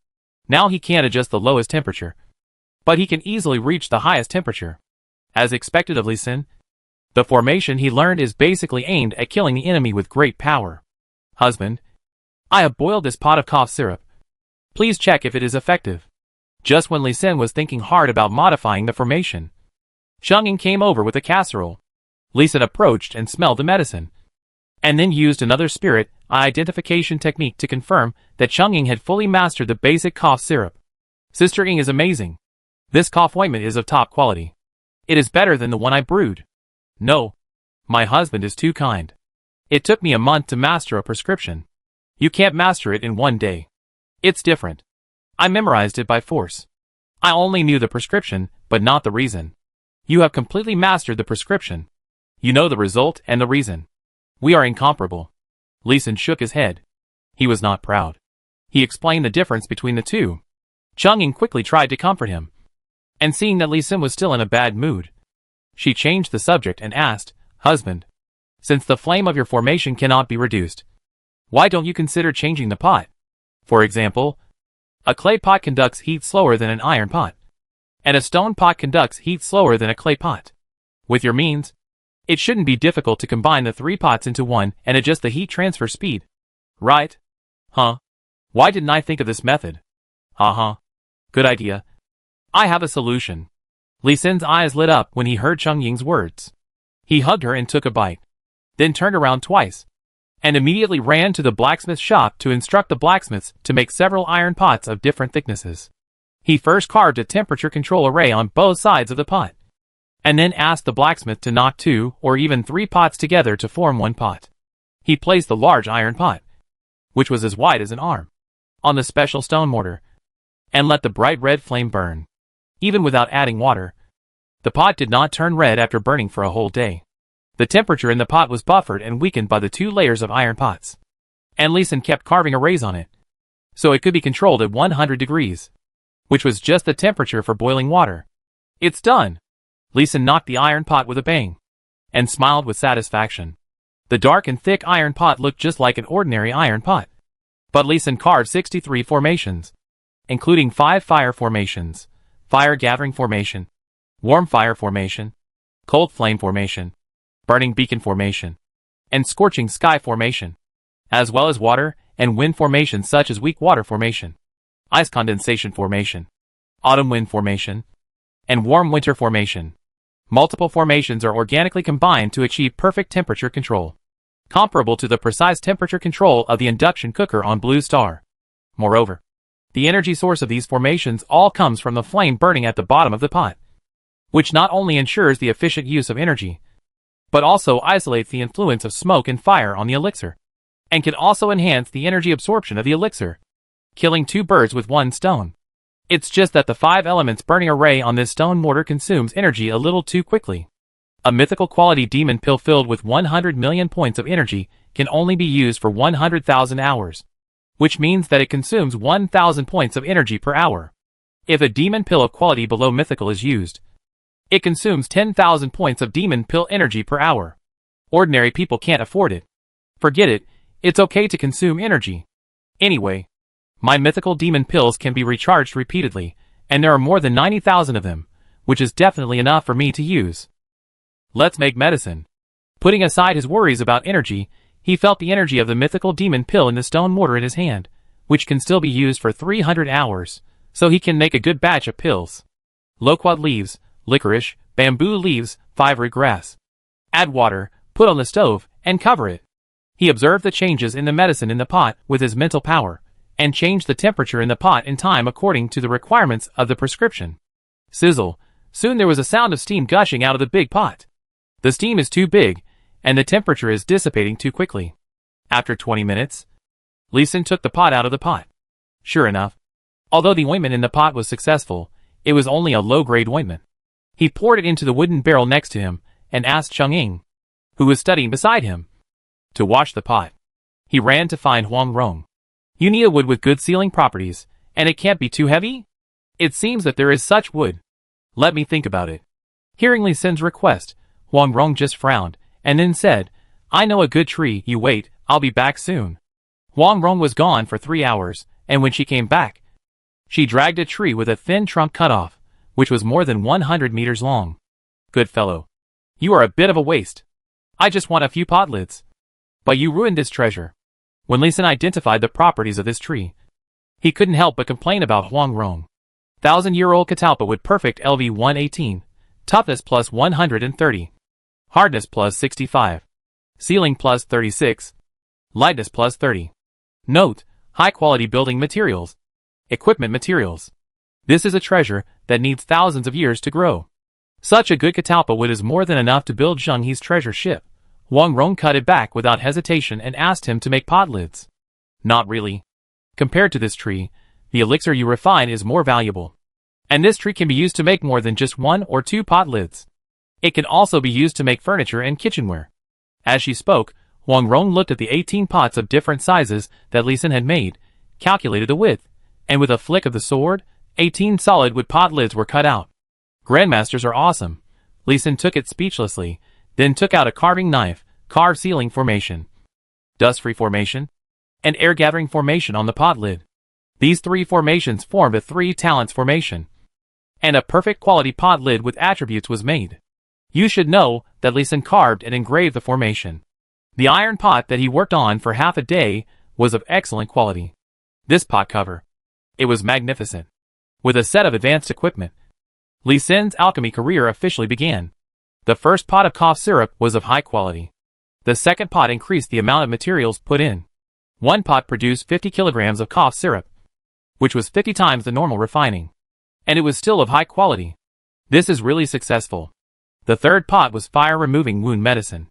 Now he can't adjust the lowest temperature, but he can easily reach the highest temperature. As expected of Lee Sin, the formation he learned is basically aimed at killing the enemy with great power. Husband, I have boiled this pot of cough syrup. Please check if it is effective. Just when Lee Sin was thinking hard about modifying the formation, Zheng Ying came over with a casserole. Lee Sin approached and smelled the medicine, and then used another spirit identification technique to confirm that Zheng Ying had fully mastered the basic cough syrup. Sister Ying is amazing. This cough ointment is of top quality. It is better than the one I brewed. No, my husband is too kind. It took me a month to master a prescription. You can't master it in one day. It's different. I memorized it by force. I only knew the prescription, but not the reason. You have completely mastered the prescription. You know the result and the reason. We are incomparable. Lee Sin shook his head. He was not proud. He explained the difference between the two. Zheng Ying quickly tried to comfort him, and seeing that Lee Sin was still in a bad mood, she changed the subject and asked, Husband, since the flame of your formation cannot be reduced, why don't you consider changing the pot? For example, a clay pot conducts heat slower than an iron pot, and a stone pot conducts heat slower than a clay pot. With your means, it shouldn't be difficult to combine the 3 pots into one and adjust the heat transfer speed. Right? Huh? Why didn't I think of this method? Good idea. I have a solution. Lee Sin's eyes lit up when he heard Zheng Ying's words. He hugged her and took a bite, then turned around twice, and immediately ran to the blacksmith's shop to instruct the blacksmiths to make several iron pots of different thicknesses. He first carved a temperature control array on both sides of the pot, and then asked the blacksmith to knock 2 or even 3 pots together to form one pot. He placed the large iron pot, which was as wide as an arm, on the special stone mortar, and let the bright red flame burn. Even without adding water, the pot did not turn red after burning for a whole day. The temperature in the pot was buffered and weakened by the 2 layers of iron pots, and Lee Sin kept carving arrays on it, so it could be controlled at 100 degrees, which was just the temperature for boiling water. It's done! Lee Sin knocked the iron pot with a bang, and smiled with satisfaction. The dark and thick iron pot looked just like an ordinary iron pot. But Lee Sin carved 63 formations, including 5 fire formations, fire gathering formation, warm fire formation, cold flame formation, burning beacon formation, and scorching sky formation, as well as water and wind formations such as weak water formation, ice condensation formation, autumn wind formation, and warm winter formation. Multiple formations are organically combined to achieve perfect temperature control, comparable to the precise temperature control of the induction cooker on Blue Star. Moreover, the energy source of these formations all comes from the flame burning at the bottom of the pot, which not only ensures the efficient use of energy, but also isolates the influence of smoke and fire on the elixir, and can also enhance the energy absorption of the elixir, killing 2 birds with 1 stone. It's just that the 5 elements burning array on this stone mortar consumes energy a little too quickly. A mythical quality demon pill filled with 100 million points of energy can only be used for 100,000 hours, which means that it consumes 1,000 points of energy per hour. If a demon pill of quality below mythical is used, it consumes 10,000 points of demon pill energy per hour. Ordinary people can't afford it. Forget it, it's okay to consume energy. Anyway, my mythical demon pills can be recharged repeatedly, and there are more than 90,000 of them, which is definitely enough for me to use. Let's make medicine. Putting aside his worries about energy, he felt the energy of the mythical demon pill in the stone mortar in his hand, which can still be used for 300 hours, so he can make a good batch of pills. Loquat leaves, licorice, bamboo leaves, 5 grass. Add water, put on the stove, and cover it. He observed the changes in the medicine in the pot with his mental power, and changed the temperature in the pot in time according to the requirements of the prescription. Sizzle. Soon there was a sound of steam gushing out of the big pot. The steam is too big, and the temperature is dissipating too quickly. After 20 minutes, Lee Sin took the pot out of the pot. Sure enough, although the ointment in the pot was successful, it was only a low-grade ointment. He poured it into the wooden barrel next to him, and asked Cheng Ying, who was studying beside him, to wash the pot. He ran to find Huang Rong. You need a wood with good sealing properties, and it can't be too heavy? It seems that there is such wood. Let me think about it. Hearing Lee Sin's request, Huang Rong just frowned, and then said, I know a good tree, you wait, I'll be back soon. Huang Rong was gone for 3 hours, and when she came back, she dragged a tree with a thin trunk cut off, which was more than 100 meters long. Good fellow. You are a bit of a waste. I just want a few pot lids. But you ruined this treasure. When Lee Sin identified the properties of this tree, he couldn't help but complain about Huang Rong. 1,000-year-old catalpa with perfect LV 118, toughness plus 130, hardness plus 65, sealing plus 36, lightness plus 30. Note, high-quality building materials, equipment materials. This is a treasure that needs thousands of years to grow. Such a good catalpa wood is more than enough to build Zheng He's treasure ship. Huang Rong cut it back without hesitation and asked him to make pot lids. Not really. Compared to this tree, the elixir you refine is more valuable. And this tree can be used to make more than just 1 or 2 pot lids. It can also be used to make furniture and kitchenware. As she spoke, Huang Rong looked at the 18 pots of different sizes that Lee Sin had made, calculated the width, and with a flick of the sword, 18 solid wood pot lids were cut out. Grandmasters are awesome. Lee Sin took it speechlessly, then took out a carving knife, carved sealing formation, dust-free formation, and air-gathering formation on the pot lid. These 3 formations formed a 3 talents formation, and a perfect quality pot lid with attributes was made. You should know that Lee Sin carved and engraved the formation. The iron pot that he worked on for half a day was of excellent quality. This pot cover, it was magnificent. With a set of advanced equipment, Lee Sin's alchemy career officially began. The first pot of cough syrup was of high quality. The second pot increased the amount of materials put in. One pot produced 50 kilograms of cough syrup, which was 50 times the normal refining. And it was still of high quality. This is really successful. The third pot was fire-removing wound medicine.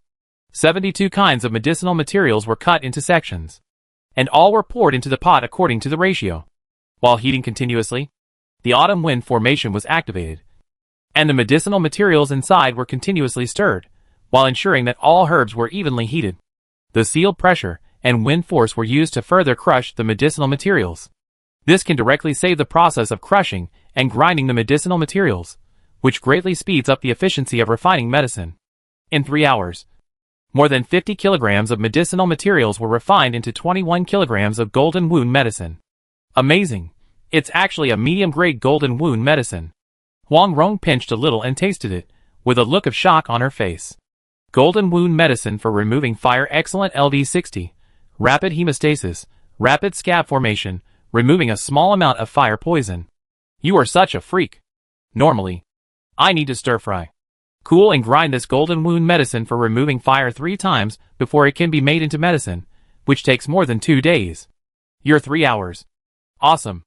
72 kinds of medicinal materials were cut into sections, and all were poured into the pot according to the ratio. While heating continuously, the autumn wind formation was activated, and the medicinal materials inside were continuously stirred, while ensuring that all herbs were evenly heated. The sealed pressure and wind force were used to further crush the medicinal materials. This can directly save the process of crushing and grinding the medicinal materials, which greatly speeds up the efficiency of refining medicine. In 3 hours, More than 50 kilograms of medicinal materials were refined into 21 kilograms of golden wound medicine. Amazing. It's actually a medium-grade golden wound medicine. Huang Rong pinched a little and tasted it, with a look of shock on her face. Golden wound medicine for removing fire, excellent LV60. Rapid hemostasis, rapid scab formation, removing a small amount of fire poison. You are such a freak. Normally, I need to stir-fry. Cool and grind this golden wound medicine for removing fire 3 times before it can be made into medicine, which takes more than 2 days. You're 3 hours. Awesome.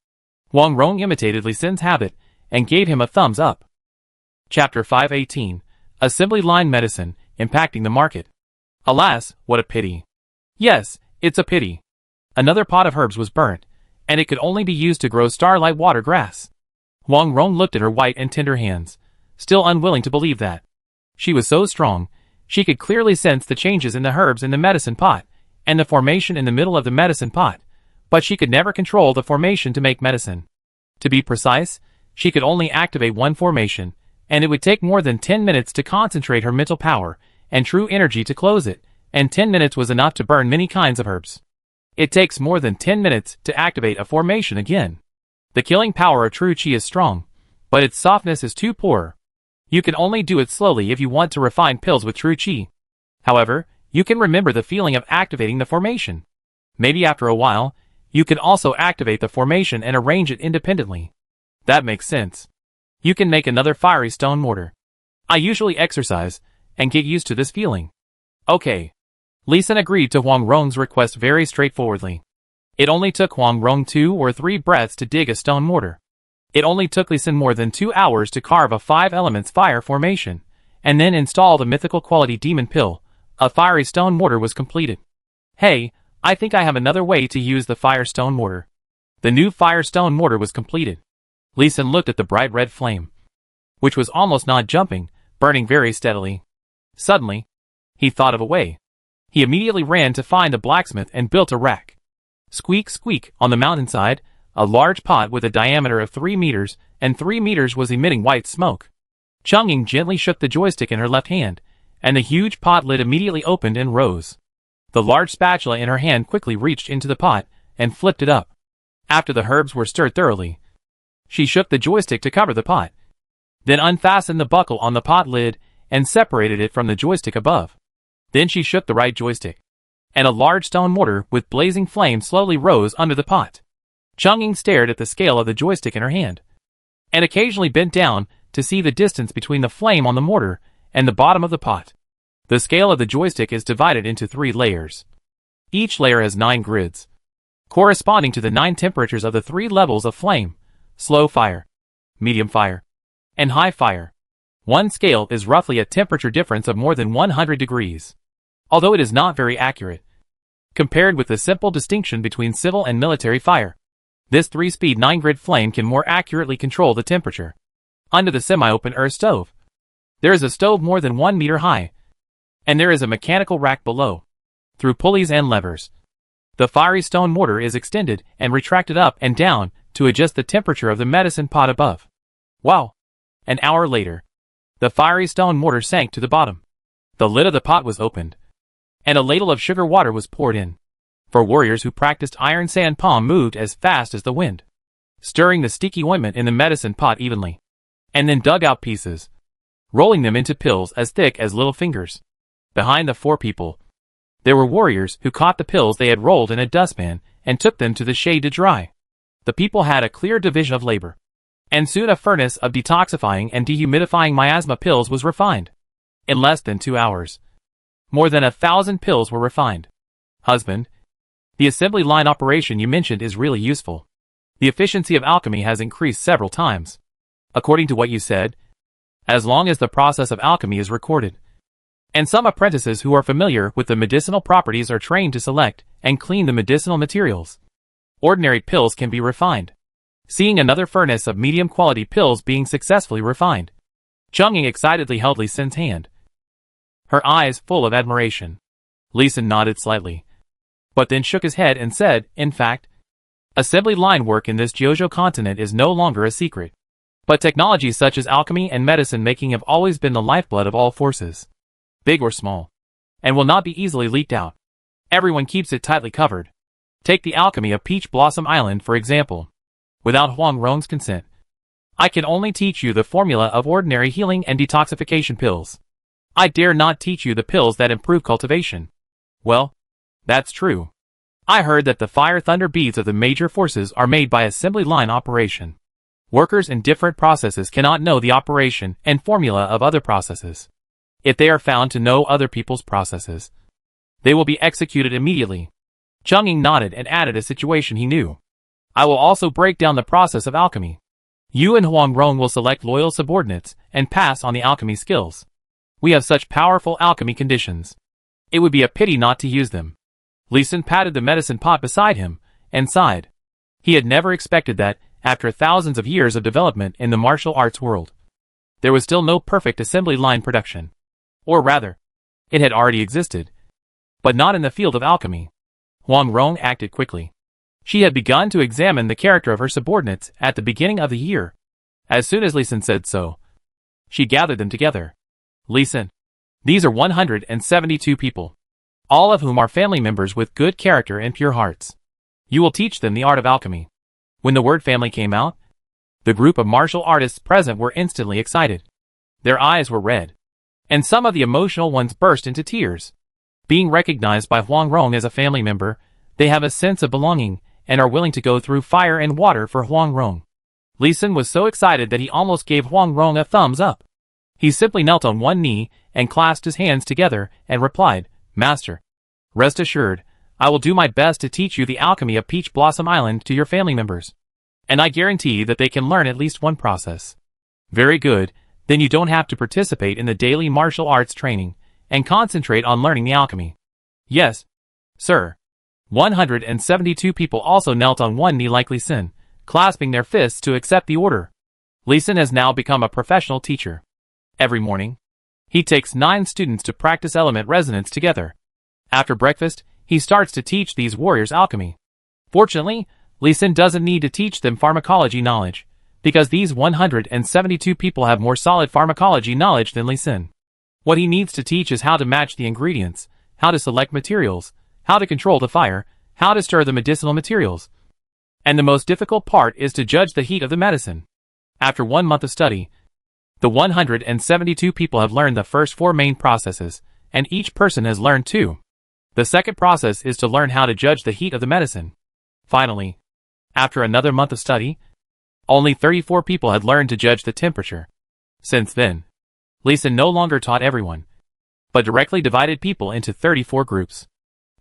Huang Rong imitated Li Xin's habit and gave him a thumbs up. Chapter 518. Assembly line medicine, impacting the market. Alas, what a pity. Yes, it's a pity. Another pot of herbs was burnt, and it could only be used to grow starlight water grass. Huang Rong looked at her white and tender hands, still unwilling to believe that. She was so strong, she could clearly sense the changes in the herbs in the medicine pot, and the formation in the middle of the medicine pot, but she could never control the formation to make medicine. To be precise, she could only activate one formation, and it would take more than 10 minutes to concentrate her mental power and true energy to close it, and 10 minutes was enough to burn many kinds of herbs. It takes more than 10 minutes to activate a formation again. The killing power of true qi is strong, but its softness is too poor. You can only do it slowly if you want to refine pills with true qi. However, you can remember the feeling of activating the formation. Maybe after a while, you can also activate the formation and arrange it independently. That makes sense. You can make another fiery stone mortar. I usually exercise and get used to this feeling. Okay. Li Xin agreed to Huang Rong's request very straightforwardly. It only took Huang Rong 2 or 3 breaths to dig a stone mortar. It only took Li Xin more than 2 hours to carve a 5 elements fire formation, and then install the mythical quality demon pill. A fiery stone mortar was completed. Hey, I think I have another way to use the fire stone mortar. The new fire stone mortar was completed. Li Xin looked at the bright red flame, which was almost not jumping, burning very steadily. Suddenly, he thought of a way. He immediately ran to find a blacksmith and built a rack. Squeak, squeak, on the mountainside, a large pot with a diameter of 3 meters, and 3 meters was emitting white smoke. Chang'ing gently shook the joystick in her left hand, and the huge pot lid immediately opened and rose. The large spatula in her hand quickly reached into the pot and flipped it up. After the herbs were stirred thoroughly, she shook the joystick to cover the pot, then unfastened the buckle on the pot lid and separated it from the joystick above. Then she shook the right joystick, and a large stone mortar with blazing flame slowly rose under the pot. Chang'ing stared at the scale of the joystick in her hand, and occasionally bent down to see the distance between the flame on the mortar and the bottom of the pot. The scale of the joystick is divided into 3 layers. Each layer has 9 grids, corresponding to the 9 temperatures of the 3 levels of flame: slow fire, medium fire, and high fire. One scale is roughly a temperature difference of more than 100 degrees, although it is not very accurate, compared with the simple distinction between civil and military fire. This 3-speed 9-grid flame can more accurately control the temperature. Under the semi-open earth stove, there is a stove more than 1 meter high, and there is a mechanical rack below. Through pulleys and levers, the fiery stone mortar is extended and retracted up and down to adjust the temperature of the medicine pot above. Wow! An hour later, the fiery stone mortar sank to the bottom. The lid of the pot was opened, and a ladle of sugar water was poured in. For warriors who practiced iron sand palm moved as fast as the wind, stirring the sticky ointment in the medicine pot evenly, and then dug out pieces, rolling them into pills as thick as little fingers. Behind the 4 people, there were warriors who caught the pills they had rolled in a dustpan and took them to the shade to dry. The people had a clear division of labor, and soon a furnace of detoxifying and dehumidifying miasma pills was refined. In less than 2 hours, more than 1,000 pills were refined. Husband, the assembly line operation you mentioned is really useful. The efficiency of alchemy has increased several times. According to what you said, as long as the process of alchemy is recorded, and some apprentices who are familiar with the medicinal properties are trained to select and clean the medicinal materials, ordinary pills can be refined. Seeing another furnace of medium-quality pills being successfully refined, Chang'ing excitedly held Li Xin's hand, her eyes full of admiration. Li Xin nodded slightly, but then shook his head and said, in fact, assembly line work in this Jiuzhou continent is no longer a secret. But technologies such as alchemy and medicine making have always been the lifeblood of all forces, big or small. and will not be easily leaked out. Everyone keeps it tightly covered. Take the alchemy of Peach Blossom Island for example. Without Huang Rong's consent, I can only teach you the formula of ordinary healing and detoxification pills. I dare not teach you the pills that improve cultivation. Well, that's true. I heard that the fire thunder beads of the major forces are made by assembly line operation. Workers in different processes cannot know the operation and formula of other processes. If they are found to know other people's processes, they will be executed immediately. Cheng Ying nodded and added a situation he knew. I will also break down the process of alchemy. You and Huang Rong will select loyal subordinates and pass on the alchemy skills. We have such powerful alchemy conditions. It would be a pity not to use them. Li Xin patted the medicine pot beside him and sighed. He had never expected that, after thousands of years of development in the martial arts world, there was still no perfect assembly line production. Or rather, it had already existed, but not in the field of alchemy. Huang Rong acted quickly. She had begun to examine the character of her subordinates at the beginning of the year. As soon as Li Xin said so, she gathered them together. Li Xin, these are 172 people, all of whom are family members with good character and pure hearts. You will teach them the art of alchemy. When the word family came out, the group of martial artists present were instantly excited. Their eyes were red, and some of the emotional ones burst into tears. Being recognized by Huang Rong as a family member, they have a sense of belonging and are willing to go through fire and water for Huang Rong. Li Xin was so excited that he almost gave Huang Rong a thumbs up. He simply knelt on one knee and clasped his hands together and replied, Master, rest assured, I will do my best to teach you the alchemy of Peach Blossom Island to your family members. And I guarantee that they can learn at least one process. Very good, then you don't have to participate in the daily martial arts training and concentrate on learning the alchemy. Yes, sir. 172 people also knelt on one knee like Li Xin, clasping their fists to accept the order. Li Xin has now become a professional teacher. Every morning, he takes 9 students to practice element resonance together. After breakfast, he starts to teach these warriors alchemy. Fortunately, Li Xin doesn't need to teach them pharmacology knowledge, because these 172 people have more solid pharmacology knowledge than Li Xin. What he needs to teach is how to match the ingredients, how to select materials, how to control the fire, how to stir the medicinal materials. And the most difficult part is to judge the heat of the medicine. After 1 month of study, the 172 people have learned the first 4 main processes, and each person has learned 2. The second process is to learn how to judge the heat of the medicine. Finally, after another month of study, only 34 people had learned to judge the temperature. Since then, Li Xin no longer taught everyone, but directly divided people into 34 groups.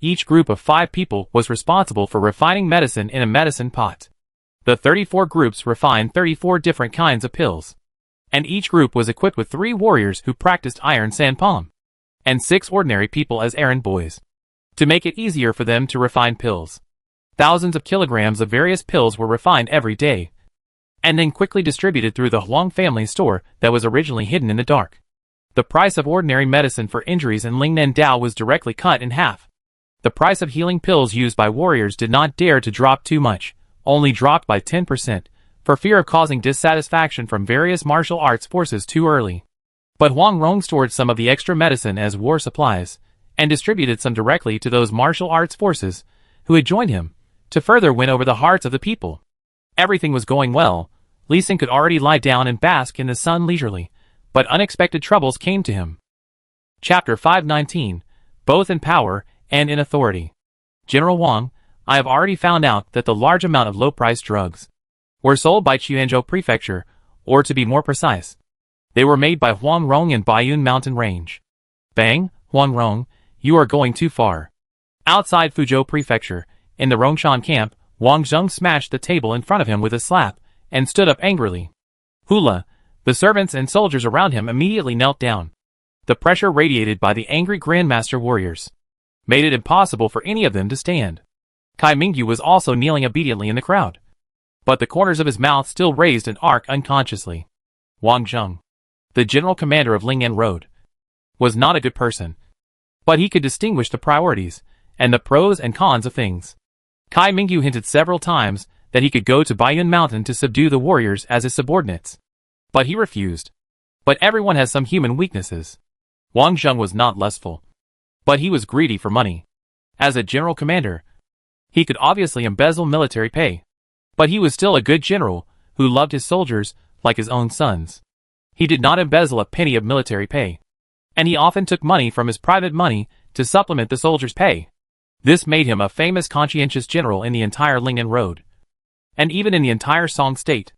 Each group of 5 people was responsible for refining medicine in a medicine pot. The 34 groups refined 34 different kinds of pills, and each group was equipped with 3 warriors who practiced iron sand palm, and 6 ordinary people as errand boys, to make it easier for them to refine pills. Thousands of kilograms of various pills were refined every day, and then quickly distributed through the Huang family store that was originally hidden in the dark. The price of ordinary medicine for injuries in Lingnan Dao was directly cut in half. The price of healing pills used by warriors did not dare to drop too much, only dropped by 10%, for fear of causing dissatisfaction from various martial arts forces too early. But Huang Rong stored some of the extra medicine as war supplies, and distributed some directly to those martial arts forces who had joined him, to further win over the hearts of the people. Everything was going well. Li Xin could already lie down and bask in the sun leisurely, but unexpected troubles came to him. Chapter 519, both in power and in authority. General Wang, I have already found out that the large amount of low-priced drugs were sold by Qianzhou Prefecture, or to be more precise, they were made by Huang Rong in Baiyun Mountain Range. Bang, Huang Rong, you are going too far. Outside Fuzhou Prefecture, in the Rongshan camp, Wang Zheng smashed the table in front of him with a slap, and stood up angrily. Hula, the servants and soldiers around him immediately knelt down. The pressure radiated by the angry Grandmaster warriors made it impossible for any of them to stand. Kai Mingyu was also kneeling obediently in the crowd, but the corners of his mouth still raised an arc unconsciously. Wang Zheng, the general commander of Lingnan Road, was not a good person, but he could distinguish the priorities and the pros and cons of things. Kai Mingyu hinted several times that he could go to Baiyun Mountain to subdue the warriors as his subordinates, but he refused. But everyone has some human weaknesses. Wang Zheng was not lustful. But he was greedy for money. As a general commander, he could obviously embezzle military pay. But he was still a good general, who loved his soldiers like his own sons. He did not embezzle a penny of military pay. And he often took money from his private money to supplement the soldiers' pay. This made him a famous conscientious general in the entire Lingnan Road. And even in the entire Song state.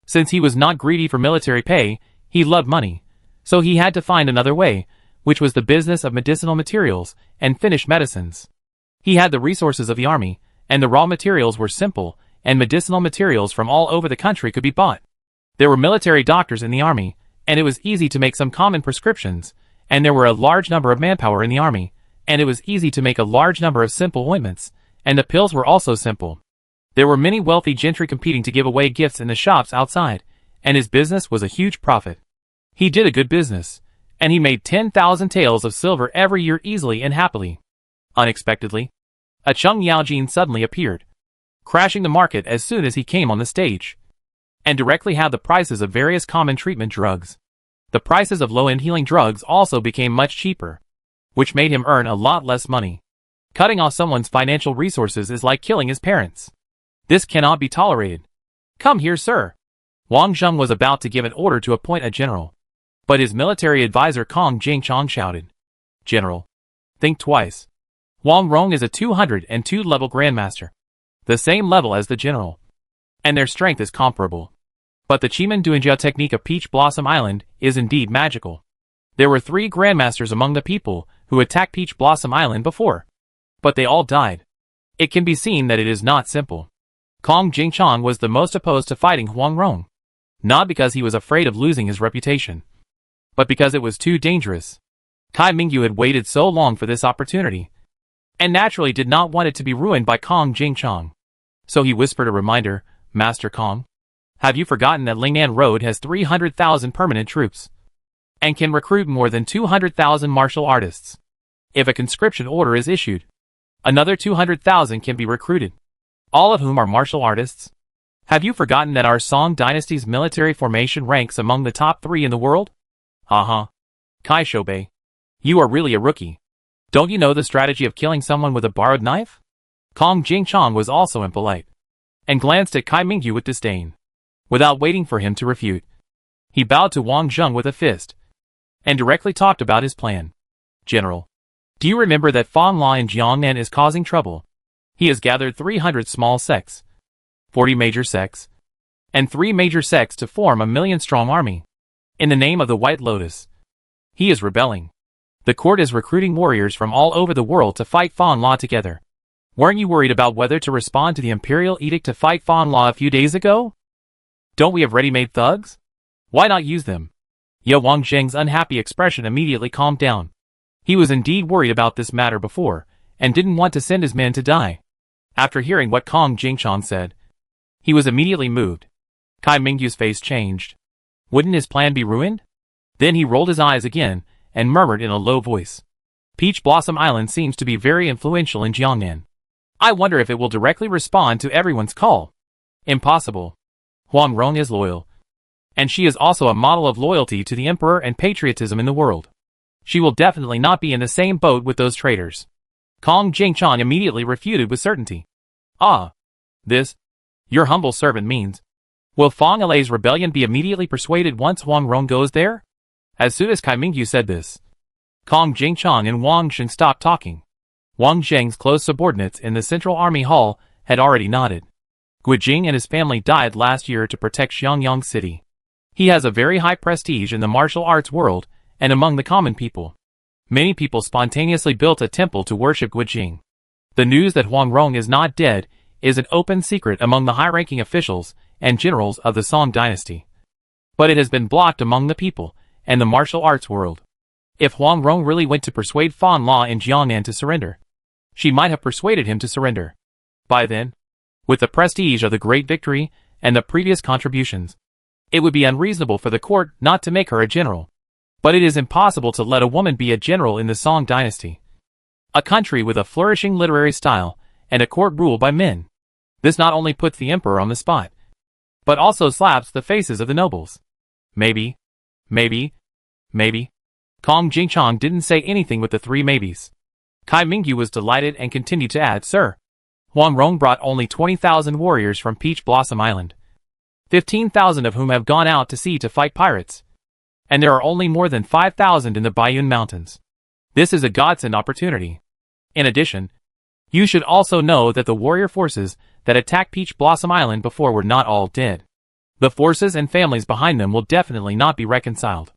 Since he was not greedy for military pay, he loved money. So he had to find another way, which was the business of medicinal materials and finished medicines. He had the resources of the army, and the raw materials were simple, and medicinal materials from all over the country could be bought. There were military doctors in the army, and it was easy to make some common prescriptions, and there were a large number of manpower in the army, and it was easy to make a large number of simple ointments, and the pills were also simple. There were many wealthy gentry competing to give away gifts in the shops outside, and his business was a huge profit. He did a good business, and he made 10,000 taels of silver every year easily and happily. Unexpectedly, a Chung Yaojin suddenly appeared, crashing the market as soon as he came on the stage, and directly had the prices of various common treatment drugs. The prices of low-end healing drugs also became much cheaper, which made him earn a lot less money. Cutting off someone's financial resources is like killing his parents. This cannot be tolerated. Come here, sir. Wang Zheng was about to give an order to appoint a general. But his military advisor Kong Jingchong shouted, "General, think twice. Wang Rong is a 202 level grandmaster, the same level as the general, and their strength is comparable. But the Chiman Duanjia technique of Peach Blossom Island is indeed magical. There were 3 grandmasters among the people who attacked Peach Blossom Island before, but they all died. It can be seen that it is not simple." Kong Jingchong was the most opposed to fighting Huang Rong, not because he was afraid of losing his reputation, but because it was too dangerous. Kai Mingyu had waited so long for this opportunity, and naturally did not want it to be ruined by Kong Jingchong. So he whispered a reminder, "Master Kong, have you forgotten that Lingnan Road has 300,000 permanent troops, and can recruit more than 200,000 martial artists? If a conscription order is issued, another 200,000 can be recruited, all of whom are martial artists. Have you forgotten that our Song dynasty's military formation ranks among the top 3 in the world?" Kai Shoubei, you are really a rookie. Don't you know the strategy of killing someone with a borrowed knife? Kong Jingchong was also impolite, and glanced at Kai Mingyu with disdain. Without waiting for him to refute, he bowed to Wang Zheng with a fist, and directly talked about his plan. "General, do you remember that Fang La in Jiangnan is causing trouble? He has gathered 300 small sects, 40 major sects, and 3 major sects to form a 1,000,000-strong army, in the name of the White Lotus. He is rebelling. The court is recruiting warriors from all over the world to fight Fang La together. Weren't you worried about whether to respond to the imperial edict to fight Fang La a few days ago? Don't we have ready-made thugs? Why not use them?" Ye Wang Zheng's unhappy expression immediately calmed down. He was indeed worried about this matter before, and didn't want to send his men to die. After hearing what Kong Jingchong said, he was immediately moved. Kai Mingyu's face changed. Wouldn't his plan be ruined? Then he rolled his eyes again, and murmured in a low voice, "Peach Blossom Island seems to be very influential in Jiangnan. I wonder if it will directly respond to everyone's call. Impossible. Huang Rong is loyal, and she is also a model of loyalty to the emperor and patriotism in the world. She will definitely not be in the same boat with those traitors." Kong Jingchong immediately refuted with certainty. This, your humble servant means, will Fang Ala's rebellion be immediately persuaded once Huang Rong goes there?" As soon as Kai Mingyu said this, Kong Jingchong and Wang Zheng stopped talking. Wang Zheng's close subordinates in the Central Army Hall had already nodded. Guijing and his family died last year to protect Xiangyang City. He has a very high prestige in the martial arts world and among the common people. Many people spontaneously built a temple to worship Guijing. The news that Huang Rong is not dead is an open secret among the high-ranking officials and generals of the Song dynasty. But it has been blocked among the people and the martial arts world. If Huang Rong really went to persuade Fan La in Jiangnan to surrender, she might have persuaded him to surrender. By then, with the prestige of the great victory and the previous contributions, it would be unreasonable for the court not to make her a general. But it is impossible to let a woman be a general in the Song dynasty, a country with a flourishing literary style and a court ruled by men. This not only puts the emperor on the spot, but also slaps the faces of the nobles. Maybe. Kong Jingchong didn't say anything with the three maybes. Kai Mingyu was delighted and continued to add, Sir, Huang Rong brought only 20,000 warriors from Peach Blossom Island, 15,000 of whom have gone out to sea to fight pirates. And there are only more than 5,000 in the Baiyun Mountains. This is a godsend opportunity. In addition, you should also know that the warrior forces that attacked Peach Blossom Island before were not all dead. The forces and families behind them will definitely not be reconciled.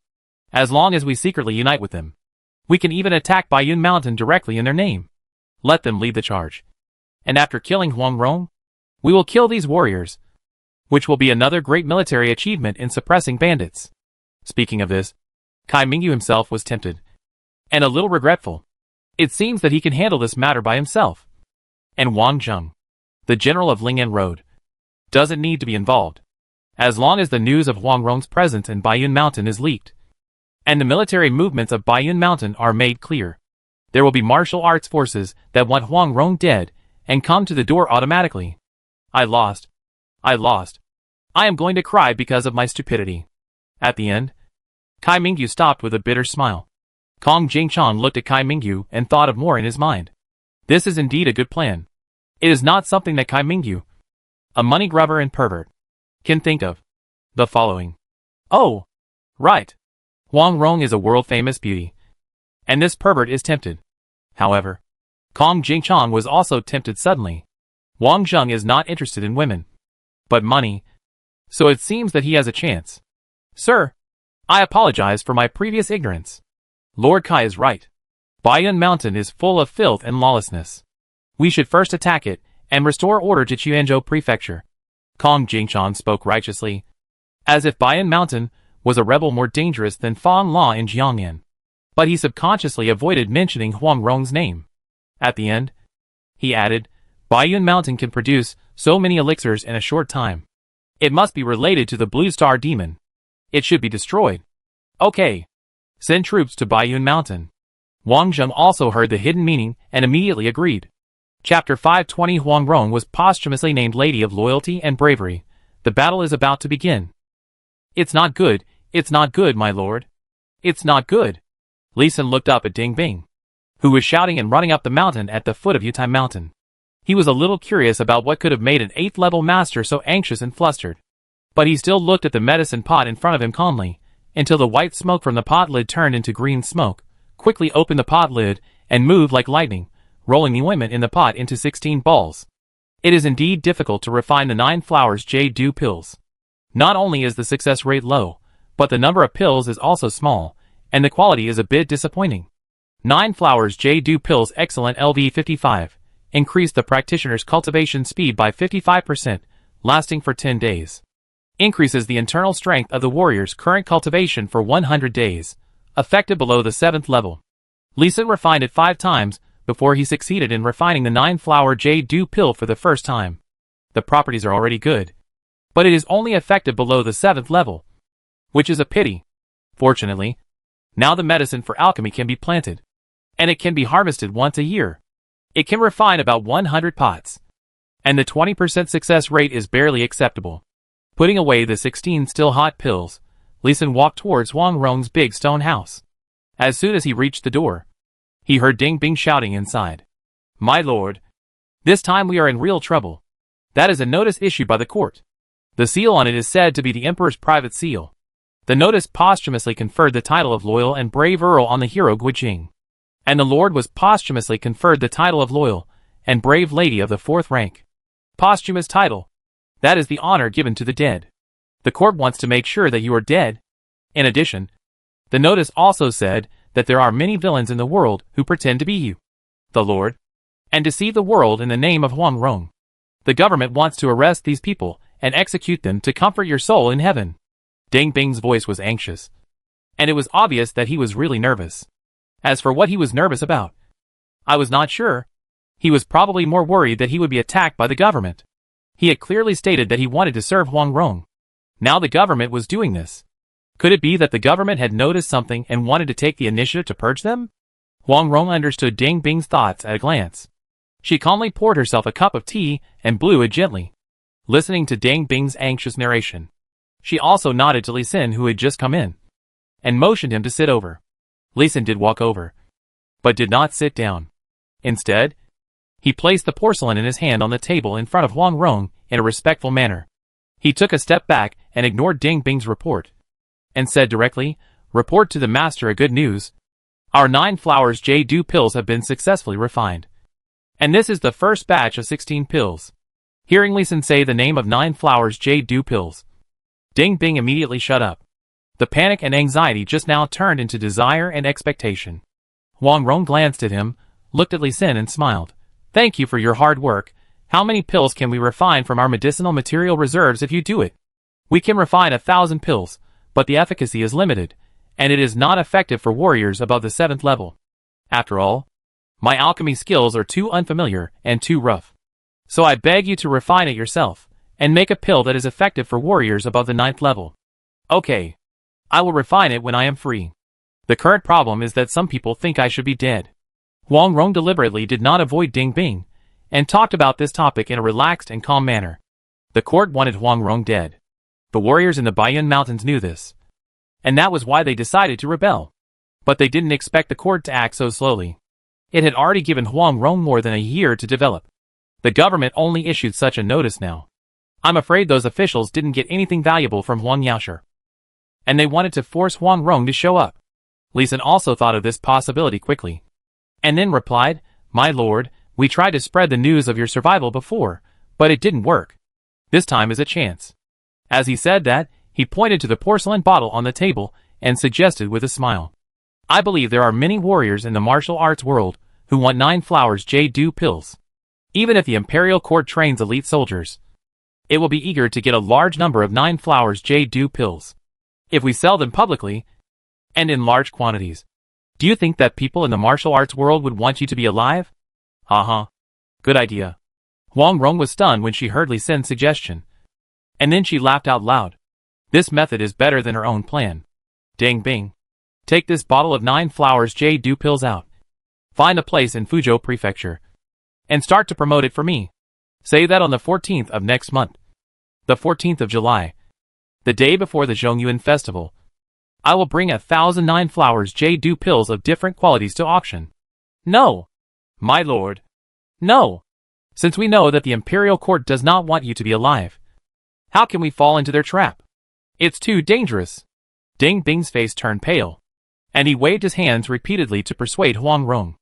As long as we secretly unite with them, we can even attack Baiyun Mountain directly in their name. Let them lead the charge. And after killing Huang Rong, we will kill these warriors, which will be another great military achievement in suppressing bandits. Speaking of this, Kai Mingyu himself was tempted, and a little regretful. It seems that he can handle this matter by himself. And Wang Zheng, the general of Ling'an Road, doesn't need to be involved. As long as the news of Huang Rong's presence in Baiyun Mountain is leaked, and the military movements of Baiyun Mountain are made clear, there will be martial arts forces that want Huang Rong dead and come to the door automatically. I lost. I am going to cry because of my stupidity. At the end, Kai Mingyu stopped with a bitter smile. Kong Jingchong looked at Kai Mingyu and thought of more in his mind. This is indeed a good plan. It is not something that Kai Mingyu, a money grubber and pervert, can think of. The following. Oh, right. Huang Rong is a world-famous beauty, and this pervert is tempted. However, Kong Jingchong was also tempted suddenly. Wang Zheng is not interested in women, but money, so it seems that he has a chance. Sir, I apologize for my previous ignorance. Lord Kai is right. Baiyun Mountain is full of filth and lawlessness. We should first attack it and restore order to Quanzhou Prefecture. Kong Jingchong spoke righteously, as if Baiyun Mountain was a rebel more dangerous than Fang La in Jiangnan. But he subconsciously avoided mentioning Huang Rong's name. At the end, he added, Baiyun Mountain can produce so many elixirs in a short time. It must be related to the Blue Star Demon. It should be destroyed. Okay. Send troops to Baiyun Mountain. Wang Zheng also heard the hidden meaning and immediately agreed. Chapter 520 Huang Rong was posthumously named Lady of Loyalty and Bravery. The battle is about to begin. It's not good, my lord. It's not good. Li Sun looked up at Ding Bing, who was shouting and running up the mountain at the foot of Yutai Mountain. He was a little curious about what could have made an 8th level master so anxious and flustered. But he still looked at the medicine pot in front of him calmly, until the white smoke from the pot lid turned into green smoke, quickly opened the pot lid, and moved like lightning, rolling the ointment in the pot into 16 balls. It is indeed difficult to refine the 9 flowers J-Dew pills. Not only is the success rate low, but the number of pills is also small, and the quality is a bit disappointing. 9 flowers J-Dew pills excellent LV55. Increase the practitioner's cultivation speed by 55%, lasting for 10 days. Increases the internal strength of the warrior's current cultivation for 100 days, effective below the 7th level. Li Sun refined it 5 times before he succeeded in refining the 9-flower J-Dew pill for the first time. The properties are already good, but it is only effective below the 7th level, which is a pity. Fortunately, now the medicine for alchemy can be planted, and it can be harvested once a year. It can refine about 100 pots, and the 20% success rate is barely acceptable. Putting away the 16 still hot pills, Li Sun walked towards Huang Rong's big stone house. As soon as he reached the door, he heard Ding Bing shouting inside. My lord, this time we are in real trouble. That is a notice issued by the court. The seal on it is said to be the Emperor's private seal. The notice posthumously conferred the title of Loyal and Brave Earl on the hero Guijing. And the Lord was posthumously conferred the title of Loyal and Brave Lady of the 4th rank. Posthumous title. That is the honor given to the dead. The court wants to make sure that you are dead. In addition, the notice also said that there are many villains in the world who pretend to be you, the Lord, and deceive the world in the name of Huang Rong. The government wants to arrest these people and execute them to comfort your soul in heaven. Ding Bing's voice was anxious, and it was obvious that he was really nervous. As for what he was nervous about, I was not sure. He was probably more worried that he would be attacked by the government. He had clearly stated that he wanted to serve Huang Rong. Now the government was doing this. Could it be that the government had noticed something and wanted to take the initiative to purge them? Huang Rong understood Ding Bing's thoughts at a glance. She calmly poured herself a cup of tea and blew it gently. Listening to Ding Bing's anxious narration, she also nodded to Li Sun, who had just come in, and motioned him to sit over. Li Sun did walk over, but did not sit down. Instead, he placed the porcelain in his hand on the table in front of Huang Rong in a respectful manner. He took a step back and ignored Ding Bing's report, and said directly, "Report to the master a good news. Our 9 flowers J-Dew pills have been successfully refined. And this is the first batch of 16 pills." Hearing Li Sin say the name of 9 flowers J-Dew pills, Ding Bing immediately shut up. The panic and anxiety just now turned into desire and expectation. Huang Rong glanced at him, looked at Li Sin and smiled. "Thank you for your hard work. How many pills can we refine from our medicinal material reserves if you do it? We can refine 1,000 pills, but the efficacy is limited, and it is not effective for warriors above the 7th level. After all, my alchemy skills are too unfamiliar and too rough. So I beg you to refine it yourself, and make a pill that is effective for warriors above the 9th level." "Okay. I will refine it when I am free. The current problem is that some people think I should be dead." Huang Rong deliberately did not avoid Ding Bing, and talked about this topic in a relaxed and calm manner. The court wanted Huang Rong dead. The warriors in the Baiyun Mountains knew this, and that was why they decided to rebel. But they didn't expect the court to act so slowly. It had already given Huang Rong more than a year to develop. The government only issued such a notice now. I'm afraid those officials didn't get anything valuable from Huang Yaoshi, and they wanted to force Huang Rong to show up. Li Sin also thought of this possibility quickly, and then replied, "My lord, we tried to spread the news of your survival before, but it didn't work. This time is a chance." As he said that, he pointed to the porcelain bottle on the table and suggested with a smile, "I believe there are many warriors in the martial arts world who want 9 flowers J-Dew pills. Even if the imperial court trains elite soldiers, it will be eager to get a large number of 9 flowers J-Dew pills. If we sell them publicly, and in large quantities, do you think that people in the martial arts world would want you to be alive?" "Uh-huh. Good idea." Huang Rong was stunned when she heard Li Sin's suggestion, and then she laughed out loud. This method is better than her own plan. "Ding Bing, take this bottle of 9 flowers J-Dew pills out. Find a place in Fuzhou Prefecture, and start to promote it for me. Say that on the 14th of next month, the 14th of July, the day before the Zhongyuan festival, I will bring 1,009 flowers J-Dew pills of different qualities to auction." "No, my lord. No. Since we know that the imperial court does not want you to be alive, how can we fall into their trap? It's too dangerous." Ding Bing's face turned pale, and he waved his hands repeatedly to persuade Huang Rong.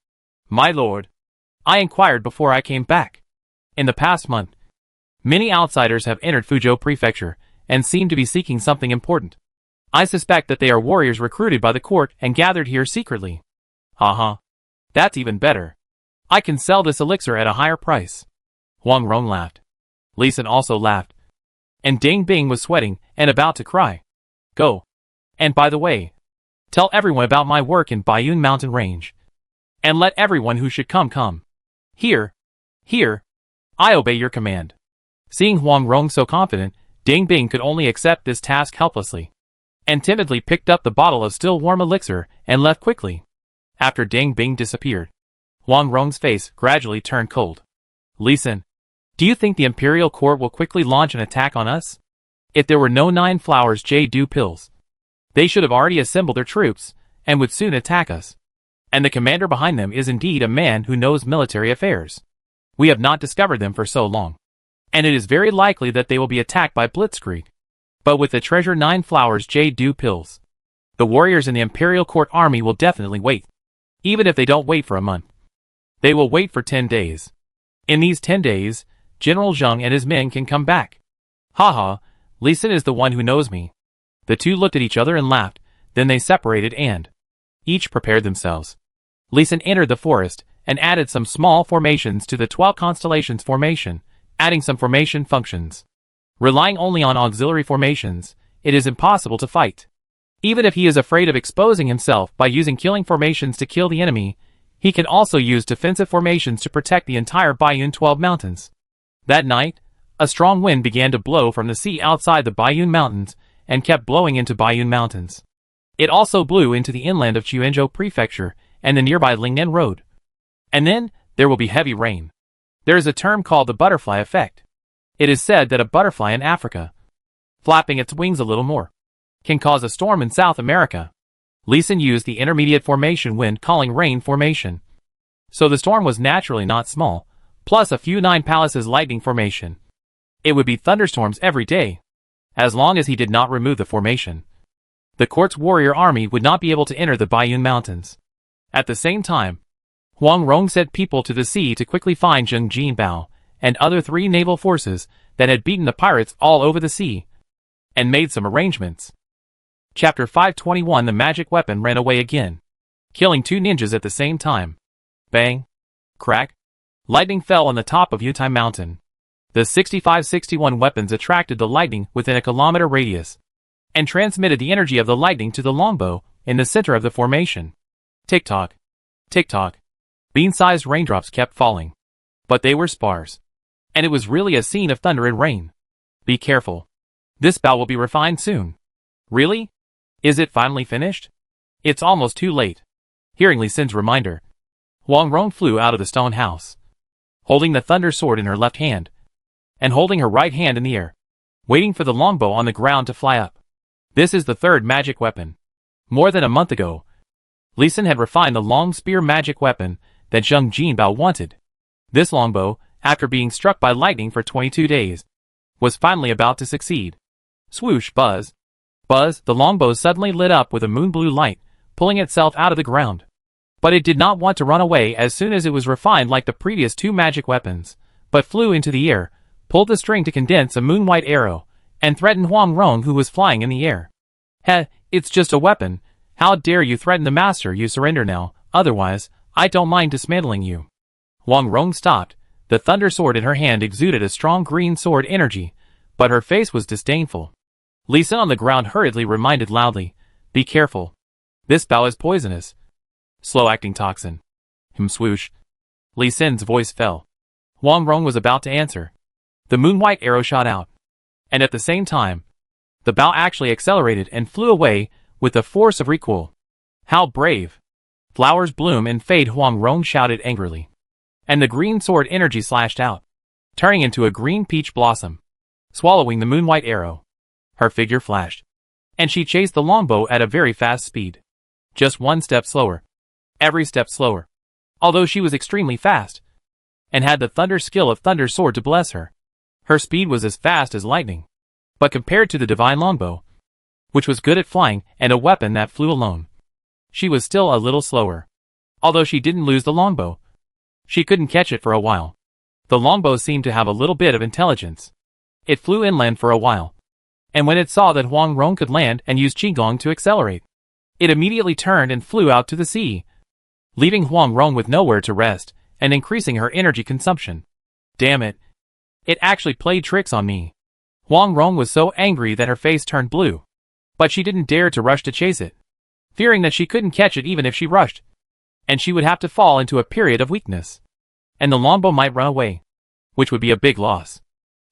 "My lord, I inquired before I came back. In the past month, many outsiders have entered Fuzhou Prefecture and seem to be seeking something important. I suspect that they are warriors recruited by the court and gathered here secretly." "Uh-huh. That's even better. I can sell this elixir at a higher price." Huang Rong laughed. Li Sin also laughed, and Ding Bing was sweating and about to cry. "Go. And by the way, tell everyone about my work in Baiyun Mountain Range, and let everyone who should come. Here. I obey your command." Seeing Huang Rong so confident, Ding Bing could only accept this task helplessly, and timidly picked up the bottle of still warm elixir and left quickly. After Ding Bing disappeared, Huang Rong's face gradually turned cold. "Li Sin, do you think the imperial court will quickly launch an attack on us? If there were no 9 flowers J-Dew pills, they should have already assembled their troops and would soon attack us. And the commander behind them is indeed a man who knows military affairs. We have not discovered them for so long, and it is very likely that they will be attacked by blitzkrieg. But with the treasure 9 flowers J-Dew pills, the warriors in the imperial court army will definitely wait. Even if they don't wait for a month, they will wait for 10 days. In these 10 days, General Zheng and his men can come back." "Haha, Li Sin is the one who knows me." The two looked at each other and laughed, then they separated and each prepared themselves. Li Sin entered the forest and added some small formations to the 12 constellations formation, adding some formation functions. Relying only on auxiliary formations, it is impossible to fight. Even if he is afraid of exposing himself by using killing formations to kill the enemy, he can also use defensive formations to protect the entire Baiyun 12 mountains. That night, a strong wind began to blow from the sea outside the Baiyun Mountains and kept blowing into Baiyun Mountains. It also blew into the inland of Quanzhou Prefecture and the nearby Lingnan Road. And then, there will be heavy rain. There is a term called the butterfly effect. It is said that a butterfly in Africa, flapping its wings a little more, can cause a storm in South America. Li Sin used the intermediate formation wind calling rain formation. So the storm was naturally not small, plus a few nine palaces lightning formation. It would be thunderstorms every day, as long as he did not remove the formation. The court's warrior army would not be able to enter the Baiyun Mountains. At the same time, Huang Rong sent people to the sea to quickly find Zheng Jinbao and other 3 naval forces that had beaten the pirates all over the sea, and made some arrangements. Chapter 521. The magic weapon ran away again, killing 2 ninjas at the same time. Bang! Crack! Lightning fell on the top of Yutai Mountain. The 6561 weapons attracted the lightning within a kilometer radius, and transmitted the energy of the lightning to the longbow in the center of the formation. Tick-tock, tick-tock. Bean-sized raindrops kept falling, but they were sparse, and it was really a scene of thunder and rain. Be careful. This bow will be refined soon. Really? Is it finally finished? It's almost too late. Hearing Li Sin's reminder, Huang Rong flew out of the stone house, holding the thunder sword in her left hand, and holding her right hand in the air, waiting for the longbow on the ground to fly up. This is the 3rd magic weapon. More than a month ago, Li Sin had refined the long spear magic weapon that Zheng Jinbao wanted. This longbow, after being struck by lightning for 22 days, was finally about to succeed. Swoosh, buzz. Buzz, the longbow suddenly lit up with a moon-blue light, pulling itself out of the ground. But it did not want to run away as soon as it was refined like the previous 2 magic weapons, but flew into the air, pulled the string to condense a moon-white arrow, and threatened Huang Rong, who was flying in the air. Heh, it's just a weapon. How dare you threaten the master? You surrender now, otherwise, I don't mind dismantling you. Huang Rong stopped. The thunder sword in her hand exuded a strong green sword energy, but her face was disdainful. Li Sin on the ground hurriedly reminded loudly, be careful. This bow is poisonous. Slow-acting toxin. Swoosh. Li Sin's voice fell. Huang Rong was about to answer. The moon-white arrow shot out, and at the same time, the bow actually accelerated and flew away with the force of recoil. How brave! Flowers bloom and fade, Huang Rong shouted angrily. And the green sword energy slashed out, turning into a green peach blossom, swallowing the moon-white arrow. Her figure flashed, and she chased the longbow at a very fast speed. Just 1 step slower. Every step slower. Although she was extremely fast, and had the thunder skill of Thunder Sword to bless her. Her speed was as fast as lightning. But compared to the divine longbow, which was good at flying and a weapon that flew alone, she was still a little slower. Although she didn't lose the longbow, she couldn't catch it for a while. The longbow seemed to have a little bit of intelligence. It flew inland for a while, and when it saw that Huang Rong could land and use Qigong to accelerate, it immediately turned and flew out to the sea, leaving Huang Rong with nowhere to rest and increasing her energy consumption. Damn it. It actually played tricks on me. Huang Rong was so angry that her face turned blue. But she didn't dare to rush to chase it, fearing that she couldn't catch it even if she rushed, and she would have to fall into a period of weakness, and the longbow might run away, which would be a big loss.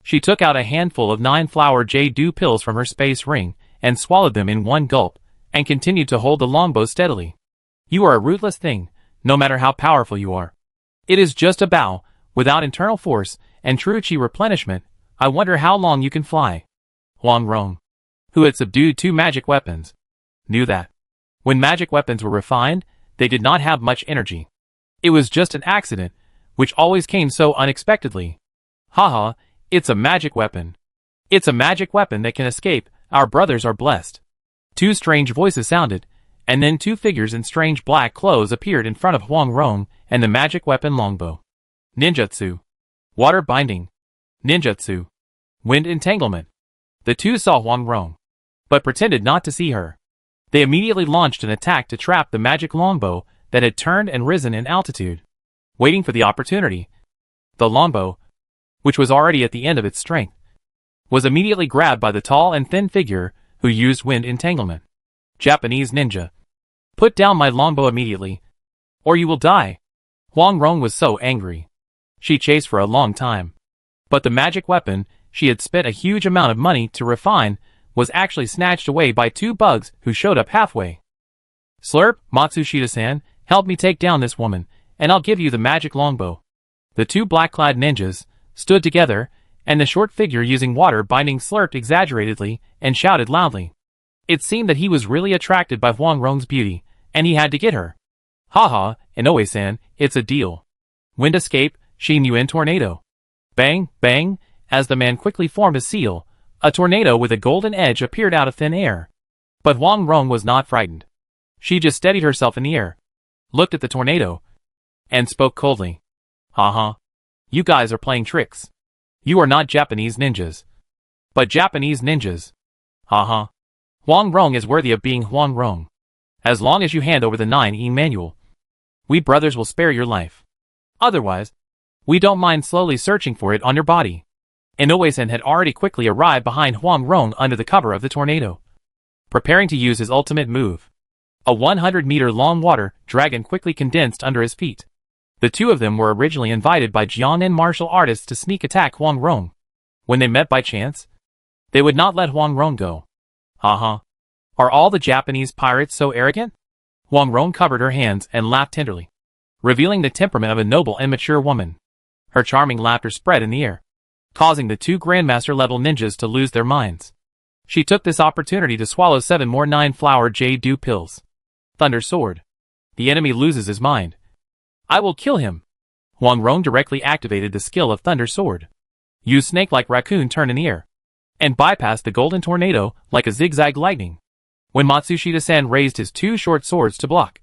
She took out a handful of 9-flower jade pills from her space ring and swallowed them in one gulp, and continued to hold the longbow steadily. You are a ruthless thing, no matter how powerful you are. It is just a bow, without internal force and true chi replenishment. I wonder how long you can fly. Huang Rong, who had subdued 2 magic weapons, knew that when magic weapons were refined, they did not have much energy. It was just an accident, which always came so unexpectedly. Haha, it's a magic weapon. It's a magic weapon that can escape. Our brothers are blessed. 2 strange voices sounded, and then 2 figures in strange black clothes appeared in front of Huang Rong and the magic weapon longbow. Ninjutsu. Water binding. Ninjutsu. Wind entanglement. The 2 saw Huang Rong, but pretended not to see her. They immediately launched an attack to trap the magic longbow that had turned and risen in altitude, waiting for the opportunity. The longbow, which was already at the end of its strength, was immediately grabbed by the tall and thin figure who used wind entanglement. Japanese ninja. Put down my longbow immediately, or you will die. Huang Rong was so angry. She chased for a long time, but the magic weapon she had spent a huge amount of money to refine was actually snatched away by 2 bugs who showed up halfway. Slurp, Matsushita-san, help me take down this woman, and I'll give you the magic longbow. The 2 black-clad ninjas stood together, and the short figure using water binding slurped exaggeratedly and shouted loudly. It seemed that he was really attracted by Huang Rong's beauty, and he had to get her. Haha, Inoue-san, it's a deal. Wind escape, Shin-Yuen tornado. Bang, bang, as the man quickly formed a seal, a tornado with a golden edge appeared out of thin air. But Huang Rong was not frightened. She just steadied herself in the air, looked at the tornado, and spoke coldly. Haha. You guys are playing tricks. You are not Japanese ninjas. But Japanese ninjas. Haha. Huang Rong is worthy of being Huang Rong. As long as you hand over the 9E manual, we brothers will spare your life. Otherwise, we don't mind slowly searching for it on your body. Inoue-san had already quickly arrived behind Huang Rong under the cover of the tornado, preparing to use his ultimate move. A 100-meter-long water dragon quickly condensed under his feet. The two of them were originally invited by Jiangnan martial artists to sneak attack Huang Rong. When they met by chance, they would not let Huang Rong go. Haha. Are all the Japanese pirates so arrogant? Huang Rong covered her hands and laughed tenderly, revealing the temperament of a noble and mature woman. Her charming laughter spread in the air, causing the two Grandmaster-level ninjas to lose their minds. She took this opportunity to swallow 7 more 9-flower jade dew pills. Thunder Sword. The enemy loses his mind. I will kill him. Huang Rong directly activated the skill of Thunder Sword. Used snake-like raccoon turn in the air, and bypassed the golden tornado like a zigzag lightning. When Matsushita-san raised his 2 short swords to block,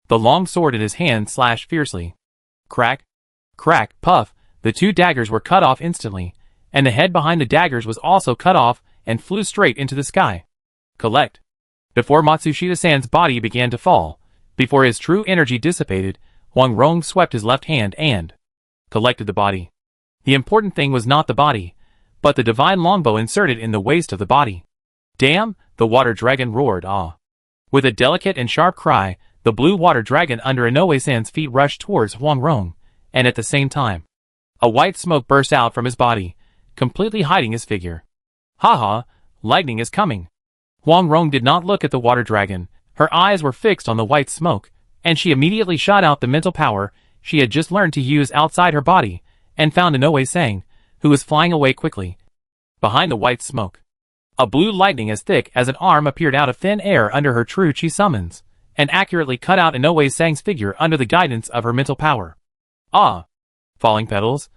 the long sword in his hand slashed fiercely. Crack, crack, puff, the 2 daggers were cut off instantly, and the head behind the daggers was also cut off and flew straight into the sky. Collect. Before Matsushita-san's body began to fall, before his true energy dissipated, Huang Rong swept his left hand and collected the body. The important thing was not the body, but the divine longbow inserted in the waist of the body. Damn, the water dragon roared, ah. With a delicate and sharp cry, the blue water dragon under Inoue-san's feet rushed towards Huang Rong, and at the same time, a white smoke burst out from his body, completely hiding his figure. Haha, lightning is coming. Huang Rong did not look at the water dragon. Her eyes were fixed on the white smoke, and she immediately shot out the mental power she had just learned to use outside her body, and found Inoue-san, who was flying away quickly. Behind the white smoke, a blue lightning as thick as an arm appeared out of thin air under her true chi summons, and accurately cut out Inoue-san's figure under the guidance of her mental power. Ah! Falling petals.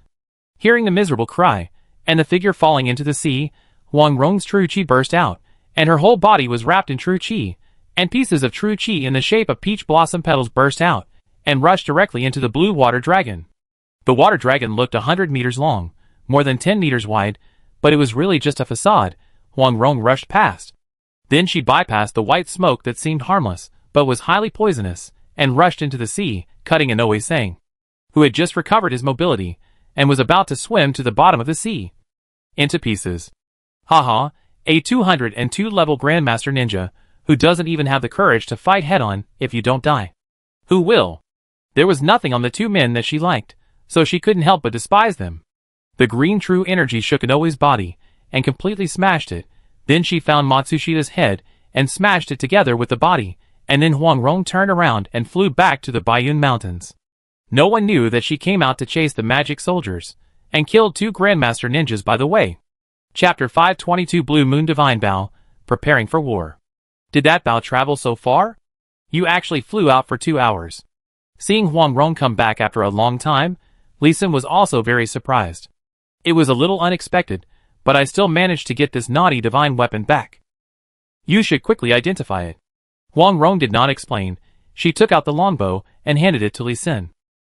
Hearing the miserable cry, and the figure falling into the sea, Huang Rong's true chi burst out, and her whole body was wrapped in true chi, and pieces of true chi in the shape of peach blossom petals burst out, and rushed directly into the blue water dragon. The water dragon looked 100 meters long, more than 10 meters wide, but it was really just a facade. Huang Rong rushed past. Then she bypassed the white smoke that seemed harmless, but was highly poisonous, and rushed into the sea, cutting Inoue-san, who had just recovered his mobility, and was about to swim to the bottom of the sea, into pieces. Haha, a 202 level Grandmaster Ninja, who doesn't even have the courage to fight head-on if you don't die. Who will? There was nothing on the 2 men that she liked, so she couldn't help but despise them. The green true energy shook Inoue's body, and completely smashed it. Then she found Matsushita's head, and smashed it together with the body, and then Huang Rong turned around and flew back to the Baiyun Mountains. No one knew that she came out to chase the magic soldiers, and killed 2 Grandmaster Ninjas by the way. Chapter 522 Blue Moon Divine Bow, Preparing for War. Did that bow travel so far? You actually flew out for 2 hours. Seeing Huang Rong come back after a long time, Li Xin was also very surprised. It was a little unexpected, but I still managed to get this naughty divine weapon back. You should quickly identify it. Huang Rong did not explain. She took out the longbow and handed it to Li Xin.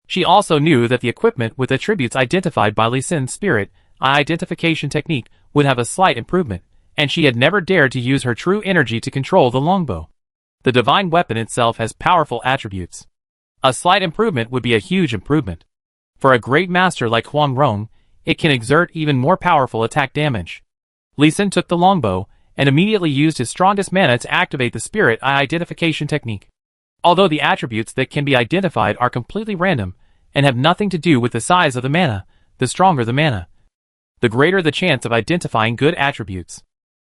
She also knew that the equipment with attributes identified by Li Xin's spirit identification technique would have a slight improvement, and she had never dared to use her true energy to control the longbow. The divine weapon itself has powerful attributes. A slight improvement would be a huge improvement. For a great master like Huang Rong, it can exert even more powerful attack damage. Li Xin took the longbow, and immediately used his strongest mana to activate the spirit identification technique. Although the attributes that can be identified are completely random, and have nothing to do with the size of the mana, the stronger the mana, the greater the chance of identifying good attributes.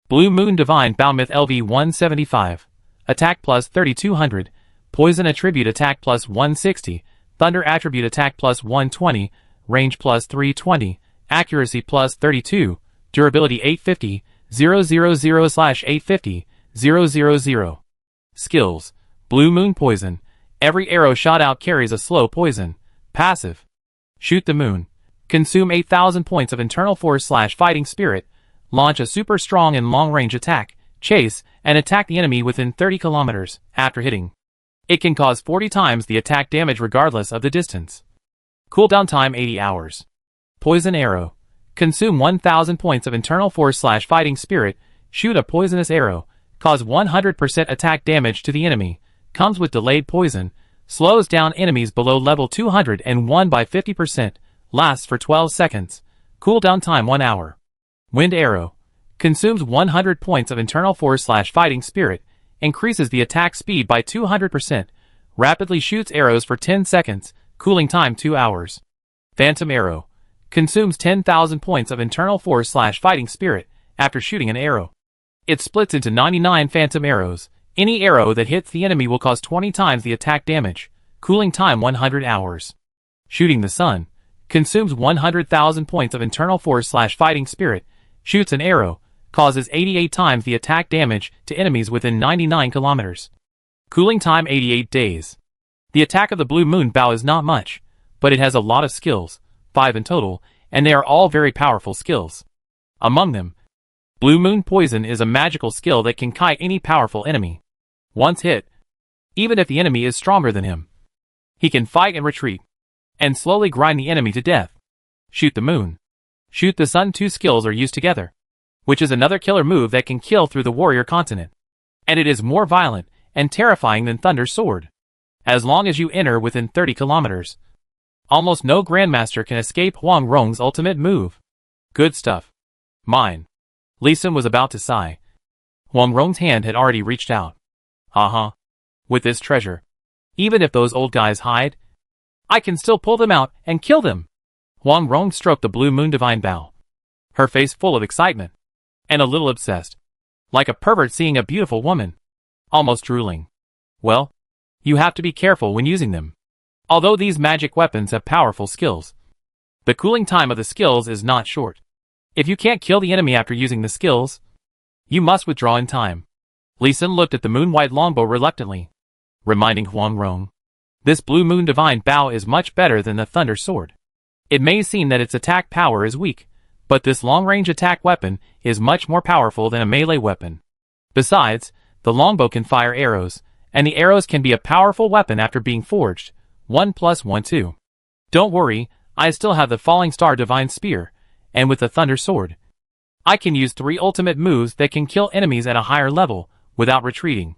Blue Moon Divine Bowmyth LV 175. Attack plus 3200. Poison attribute attack plus 160. Thunder attribute attack plus 120. Range plus 320. Accuracy plus 32. Durability 850. 000/850. 000. Skills. Blue Moon Poison. Every arrow shot out carries a slow poison. Passive. Shoot the moon. Consume 8,000 points of internal force/fighting spirit. Launch a super strong and long-range attack. Chase, and attack the enemy within 30 kilometers after hitting. It can cause 40 times the attack damage regardless of the distance. Cooldown time 80 hours. Poison arrow. Consume 1,000 points of internal force/fighting spirit. Shoot a poisonous arrow. Cause 100% attack damage to the enemy. Comes with delayed poison. Slows down enemies below level 201 by 50%. Lasts for 12 seconds. Cooldown time 1 hour. Wind arrow. Consumes 100 points of internal force/fighting spirit. Increases the attack speed by 200%. Rapidly shoots arrows for 10 seconds. Cooling time 2 hours. Phantom arrow. Consumes 10,000 points of internal force/fighting spirit after shooting an arrow. It splits into 99 phantom arrows. Any arrow that hits the enemy will cause 20 times the attack damage. Cooling time 100 hours. Shooting the sun. Consumes 100,000 points of internal force/fighting spirit. Shoots an arrow. Causes 88 times the attack damage to enemies within 99 kilometers. Cooling time 88 days. The attack of the blue moon bow is not much, but it has a lot of skills, 5 in total, and they are all very powerful skills. Among them, Blue Moon Poison is a magical skill that can kite any powerful enemy. Once hit, even if the enemy is stronger than him, he can fight and retreat, and slowly grind the enemy to death. Shoot the moon. Shoot the sun. 2 skills are used together, which is another killer move that can kill through the warrior continent. And it is more violent and terrifying than Thunder Sword. As long as you enter within 30 kilometers, almost no Grandmaster can escape Huang Rong's ultimate move. Good stuff. Mine. Lee Sin was about to sigh. Huang Rong's hand had already reached out. With this treasure, even if those old guys hide, I can still pull them out and kill them. Huang Rong stroked the blue moon divine bow, her face full of excitement, and a little obsessed, like a pervert seeing a beautiful woman, almost drooling. Well, you have to be careful when using them. Although these magic weapons have powerful skills, the cooling time of the skills is not short. If you can't kill the enemy after using the skills, you must withdraw in time. Lee Sin looked at the moon-white longbow reluctantly, reminding Huang Rong, this blue moon divine bow is much better than the Thunder Sword. It may seem that its attack power is weak, but this long-range attack weapon is much more powerful than a melee weapon. Besides, the longbow can fire arrows, and the arrows can be a powerful weapon after being forged. 1 + 1 2. Don't worry, I still have the Falling Star Divine Spear, and with the Thunder Sword, I can use 3 ultimate moves that can kill enemies at a higher level without retreating.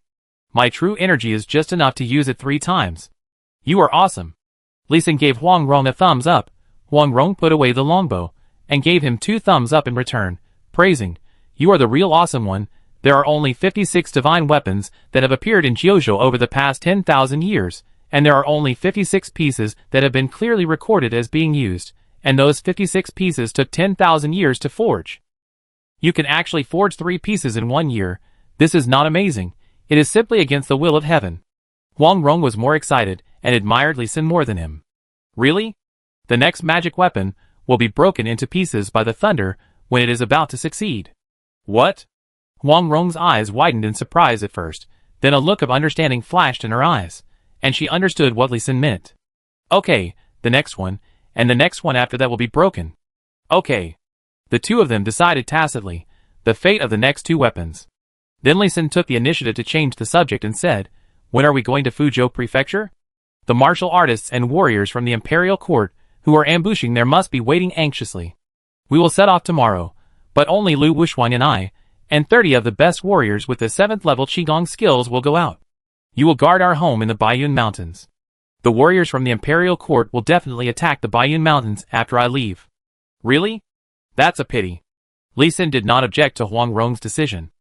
My true energy is just enough to use it 3 times. You are awesome. Lee Sin gave Huang Rong a thumbs up. Huang Rong put away the longbow and gave him 2 thumbs up in return, praising, you are the real awesome one. There are only 56 divine weapons that have appeared in Jiuzhou over the past 10,000 years, and there are only 56 pieces that have been clearly recorded as being used, and those 56 pieces took 10,000 years to forge. You can actually forge 3 pieces in 1 year. This is not amazing. It is simply against the will of heaven. Huang Rong was more excited and admired Lee Sin more than him. Really? The next magic weapon will be broken into pieces by the thunder when it is about to succeed. What? Huang Rong's eyes widened in surprise at first, then a look of understanding flashed in her eyes, and she understood what Lee Sin meant. Okay, the next one, and the next one after that will be broken. Okay. The 2 of them decided tacitly the fate of the next 2 weapons. Then Lee Sin took the initiative to change the subject and said, when are we going to Fuzhou Prefecture? The martial artists and warriors from the imperial court who are ambushing there must be waiting anxiously. We will set off tomorrow, but only Lu Wuxuan and I, and 30 of the best warriors with the 7th level Qigong skills will go out. You will guard our home in the Baiyun Mountains. The warriors from the imperial court will definitely attack the Baiyun Mountains after I leave. Really? That's a pity. Lee Sin did not object to Huang Rong's decision.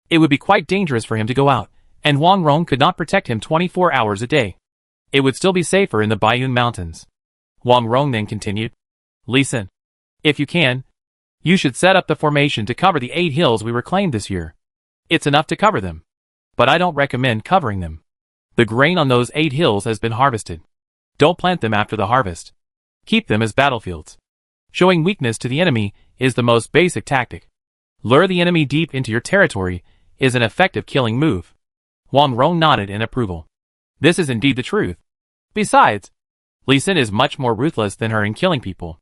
It would be quite dangerous for him to go out, and Huang Rong could not protect him 24 hours a day. It would still be safer in the Baiyun Mountains. Huang Rong then continued, Lee Sin, if you can, you should set up the formation to cover the 8 hills we reclaimed this year. It's enough to cover them. But I don't recommend covering them. The grain on those 8 hills has been harvested. Don't plant them after the harvest. Keep them as battlefields. Showing weakness to the enemy is the most basic tactic. Lure the enemy deep into your territory is an effective killing move. Huang Rong nodded in approval. This is indeed the truth. Besides, Lee Sin is much more ruthless than her in killing people.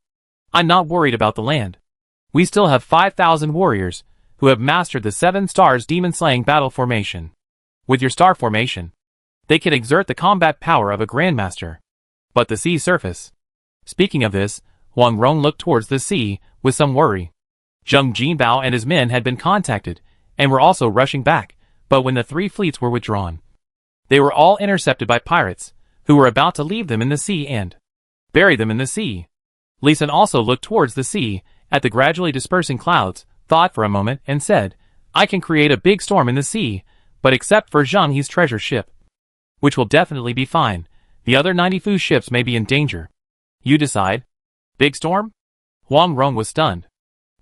I'm not worried about the land. We still have 5,000 warriors who have mastered the 7 stars demon-slaying battle formation. With your star formation, they can exert the combat power of a grandmaster. But the sea surface. Speaking of this, Huang Rong looked towards the sea with some worry. Zheng Jinbao and his men had been contacted and were also rushing back, but when the 3 fleets were withdrawn, they were all intercepted by pirates who were about to leave them in the sea and bury them in the sea. Lee Sin also looked towards the sea at the gradually dispersing clouds, thought for a moment, and said, I can create a big storm in the sea, but except for Zhang He's treasure ship, which will definitely be fine. The other 90 Fu ships may be in danger. You decide. Big storm? Huang Rong was stunned.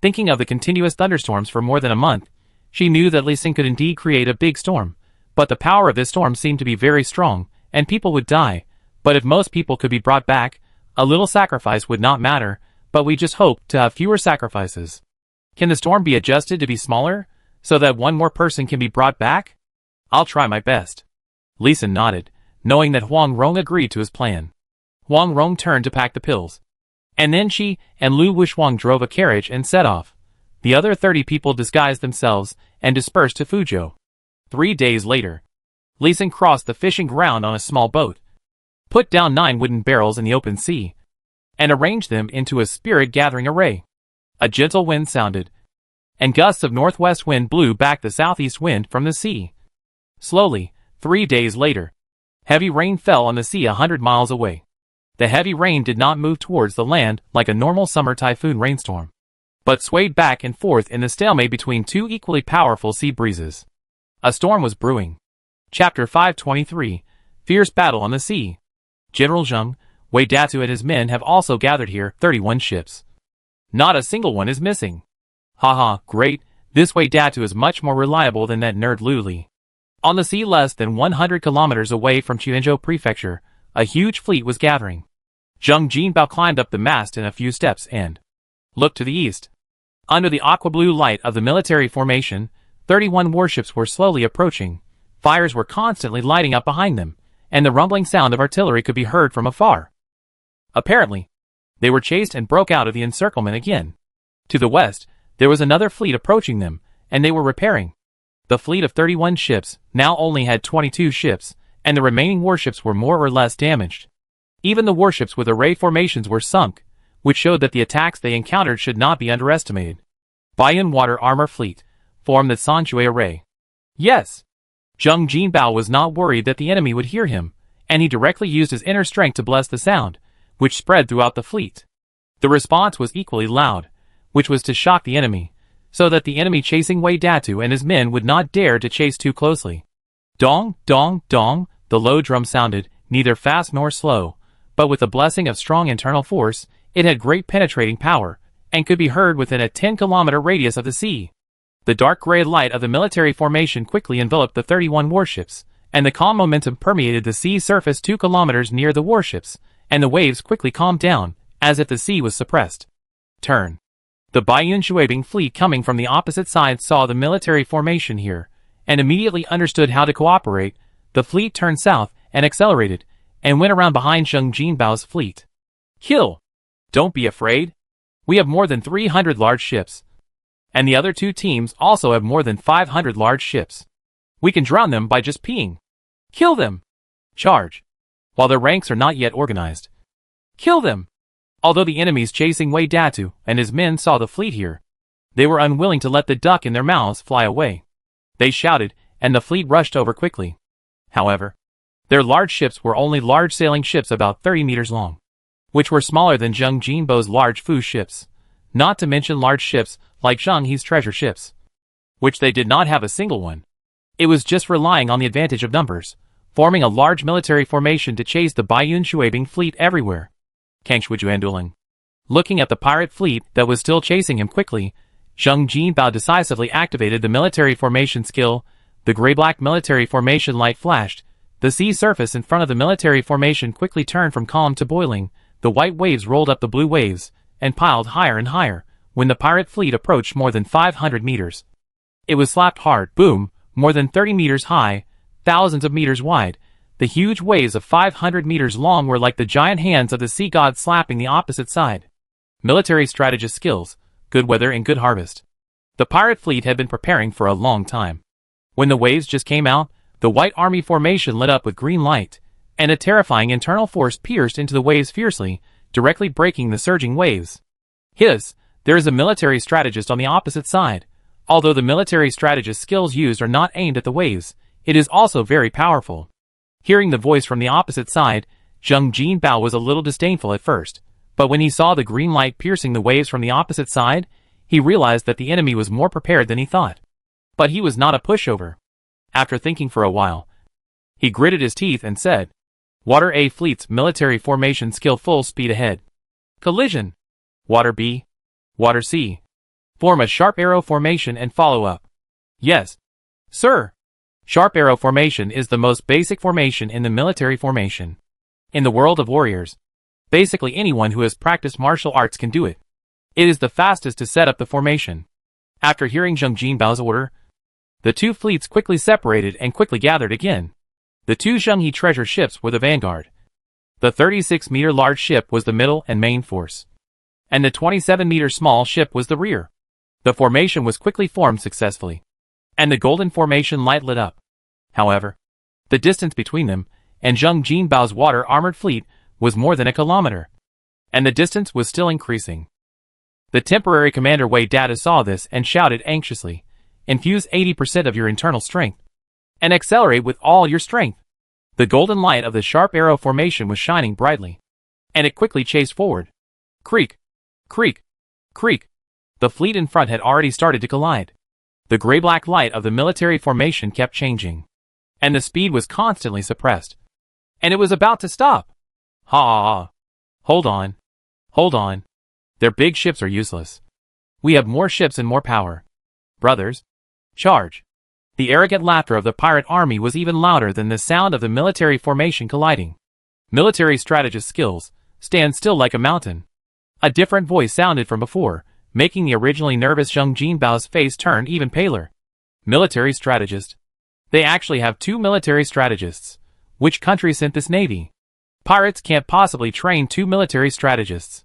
Thinking of the continuous thunderstorms for more than a month, she knew that Lee Sin could indeed create a big storm, but the power of this storm seemed to be very strong, and people would die. But if most people could be brought back, a little sacrifice would not matter, but we just hope to have fewer sacrifices. Can the storm be adjusted to be smaller, so that one more person can be brought back? I'll try my best. Lee Sin nodded, knowing that Huang Rong agreed to his plan. Huang Rong turned to pack the pills. And then she and Lu Wuxuang drove a carriage and set off. The other 30 people disguised themselves and dispersed to Fuzhou. 3 days later, Lee Sin crossed the fishing ground on a small boat, put down 9 wooden barrels in the open sea, and arranged them into a spirit-gathering array. A gentle wind sounded, and gusts of northwest wind blew back the southeast wind from the sea. Slowly, 3 days later, heavy rain fell on the sea 100 miles away. The heavy rain did not move towards the land like a normal summer typhoon rainstorm, but swayed back and forth in the stalemate between 2 equally powerful sea breezes. A storm was brewing. Chapter 523, Fierce Battle on the Sea. General Zheng, Wei Datu and his men have also gathered here, 31 ships. Not a single one is missing. Haha, great, this Wei Datu is much more reliable than that nerd Lu Li. On the sea less than 100 kilometers away from Quanzhou Prefecture, a huge fleet was gathering. Zheng Jinbao climbed up the mast in a few steps and looked to the east. Under the aqua-blue light of the military formation, 31 warships were slowly approaching. Fires were constantly lighting up behind them, and the rumbling sound of artillery could be heard from afar. Apparently, they were chased and broke out of the encirclement again. To the west, there was another fleet approaching them, and they were repairing. The fleet of 31 ships now only had 22 ships, and the remaining warships were more or less damaged. Even the warships with array formations were sunk, which showed that the attacks they encountered should not be underestimated. Baiyun Water Armor Fleet formed the Sanshui array. Yes! Zheng Jinbao was not worried that the enemy would hear him, and he directly used his inner strength to bless the sound, which spread throughout the fleet. The response was equally loud, which was to shock the enemy, so that the enemy chasing Wei Datu and his men would not dare to chase too closely. Dong, dong, dong, the low drum sounded, neither fast nor slow, but with the blessing of strong internal force, it had great penetrating power, and could be heard within a 10-kilometer radius of the sea. The dark gray light of the military formation quickly enveloped the 31 warships, and the calm momentum permeated the sea surface 2 kilometers near the warships, and the waves quickly calmed down, as if the sea was suppressed. Turn. The Baiyun Shuibing fleet coming from the opposite side saw the military formation here, and immediately understood how to cooperate. The fleet turned south and accelerated, and went around behind Zheng Jinbao's fleet. Kill! Don't be afraid. We have more than 300 large ships. And the other 2 teams also have more than 500 large ships. We can drown them by just peeing. Kill them! Charge! While their ranks are not yet organized. Kill them! Although the enemies chasing Wei Datu and his men saw the fleet here, they were unwilling to let the duck in their mouths fly away. They shouted, and the fleet rushed over quickly. However, their large ships were only large sailing ships about 30 meters long, which were smaller than Zheng Jinbao's large Fu ships, not to mention large ships like Zhang He's treasure ships, which they did not have a single one. It was just relying on the advantage of numbers, forming a large military formation to chase the Baiyun Shuibing fleet everywhere. Kangshwujuanduling. Looking at the pirate fleet that was still chasing him quickly, Zheng Jinbao decisively activated the military formation skill. The gray-black military formation light flashed. The sea surface in front of the military formation quickly turned from calm to boiling. The white waves rolled up the blue waves, and piled higher and higher, when the pirate fleet approached more than 500 meters. It was slapped hard, boom, more than 30 meters high, thousands of meters wide. The huge waves of 500 meters long were like the giant hands of the sea god slapping the opposite side. Military strategist skills, good weather and good harvest. The pirate fleet had been preparing for a long time. When the waves just came out, the White Army formation lit up with green light, and a terrifying internal force pierced into the waves fiercely, directly breaking the surging waves. Hiss, there is a military strategist on the opposite side. Although the military strategist skills used are not aimed at the waves, it is also very powerful. Hearing the voice from the opposite side, Zheng Jinbao was a little disdainful at first, but when he saw the green light piercing the waves from the opposite side, he realized that the enemy was more prepared than he thought. But he was not a pushover. After thinking for a while, he gritted his teeth and said, Water A Fleet's military formation skill full speed ahead. Collision. Water B. Water C. Form a sharp arrow formation and follow up. Yes, sir. Sharp arrow formation is the most basic formation in the military formation. In the world of warriors, basically anyone who has practiced martial arts can do it. It is the fastest to set up the formation. After hearing Zheng Jinbao's order, the two fleets quickly separated and quickly gathered again. The two Zhenghe treasure ships were the vanguard. The 36-meter large ship was the middle and main force, and the 27-meter small ship was the rear. The formation was quickly formed successfully, and the golden formation light lit up. However, the distance between them and Zheng Jinbao's water-armored fleet was more than a kilometer, and the distance was still increasing. The temporary commander Wei Dada saw this and shouted anxiously, Infuse 80% of your internal strength, and accelerate with all your strength. The golden light of the sharp arrow formation was shining brightly, and it quickly chased forward. Creak, creak, creak. The fleet in front had already started to collide. The gray-black light of the military formation kept changing, and the speed was constantly suppressed. And it was about to stop. Ha! Hold on. Hold on. Their big ships are useless. We have more ships and more power. Brothers, charge. The arrogant laughter of the pirate army was even louder than the sound of the military formation colliding. Military strategist skills, stand still like a mountain. A different voice sounded from before, making the originally nervous Zheng Jinbao's face turn even paler. Military strategist. They actually have two military strategists. Which country sent this navy? Pirates can't possibly train two military strategists.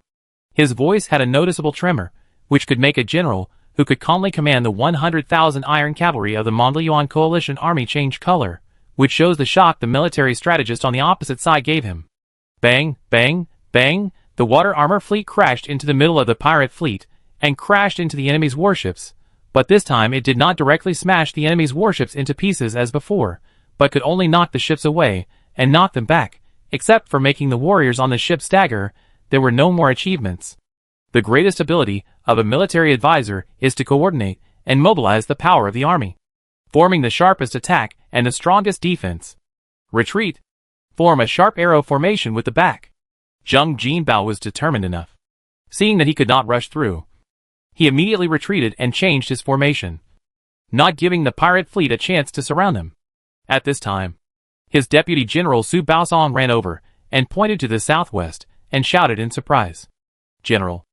His voice had a noticeable tremor, which could make a general who could calmly command the 100,000 iron cavalry of the Mondliuan coalition army change color, which shows the shock the military strategist on the opposite side gave him. Bang, bang, bang, the water armor fleet crashed into the middle of the pirate fleet, and crashed into the enemy's warships, but this time it did not directly smash the enemy's warships into pieces as before, but could only knock the ships away, and knock them back. Except for making the warriors on the ship stagger, there were no more achievements. The greatest ability of a military advisor is to coordinate and mobilize the power of the army, forming the sharpest attack and the strongest defense. Retreat. Form a sharp arrow formation with the back. Zheng Jinbao was determined enough. Seeing that he could not rush through, he immediately retreated and changed his formation, not giving the pirate fleet a chance to surround him. At this time, his deputy general Su Baosong ran over and pointed to the southwest and shouted in surprise. General,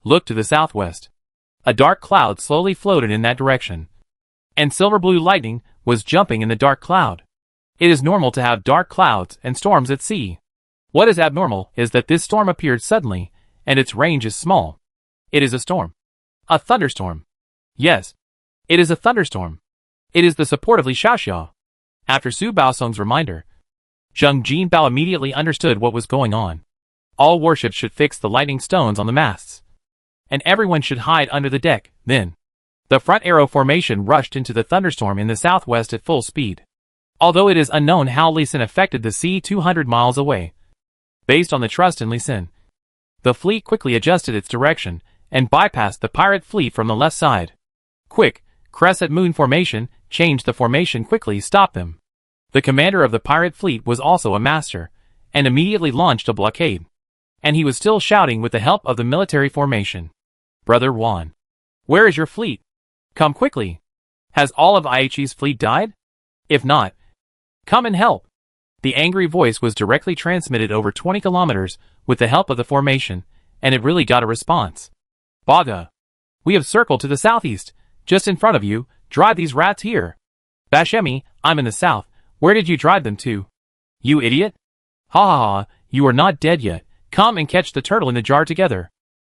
look to the southwest. A dark cloud slowly floated in that direction, and silver-blue lightning was jumping in the dark cloud. It is normal to have dark clouds and storms at sea. What is abnormal is that this storm appeared suddenly, and its range is small. It is a storm. A thunderstorm. Yes, it is a thunderstorm. It is the supportively Xiaoxiao. After Su Baosong's reminder, Zheng Jinbao immediately understood what was going on. All warships should fix the lightning stones on the masts, and everyone should hide under the deck. Then, the front arrow formation rushed into the thunderstorm in the southwest at full speed. Although it is unknown how Li Xin affected the sea 200 miles away, based on the trust in Li Xin, the fleet quickly adjusted its direction and bypassed the pirate fleet from the left side. Quick, crescent moon formation, change the formation quickly, stop them. The commander of the pirate fleet was also a master, and immediately launched a blockade. And he was still shouting with the help of the military formation. Brother Wan, where is your fleet? Come quickly. Has all of Aichi's fleet died? If not, come and help. The angry voice was directly transmitted over 20 kilometers with the help of the formation, and it really got a response. Baga, we have circled to the southeast, just in front of you. Drive these rats here. Bashemi, I'm in the south. Where did you drive them to? You idiot! Ha ha ha, you are not dead yet. Come and catch the turtle in the jar together.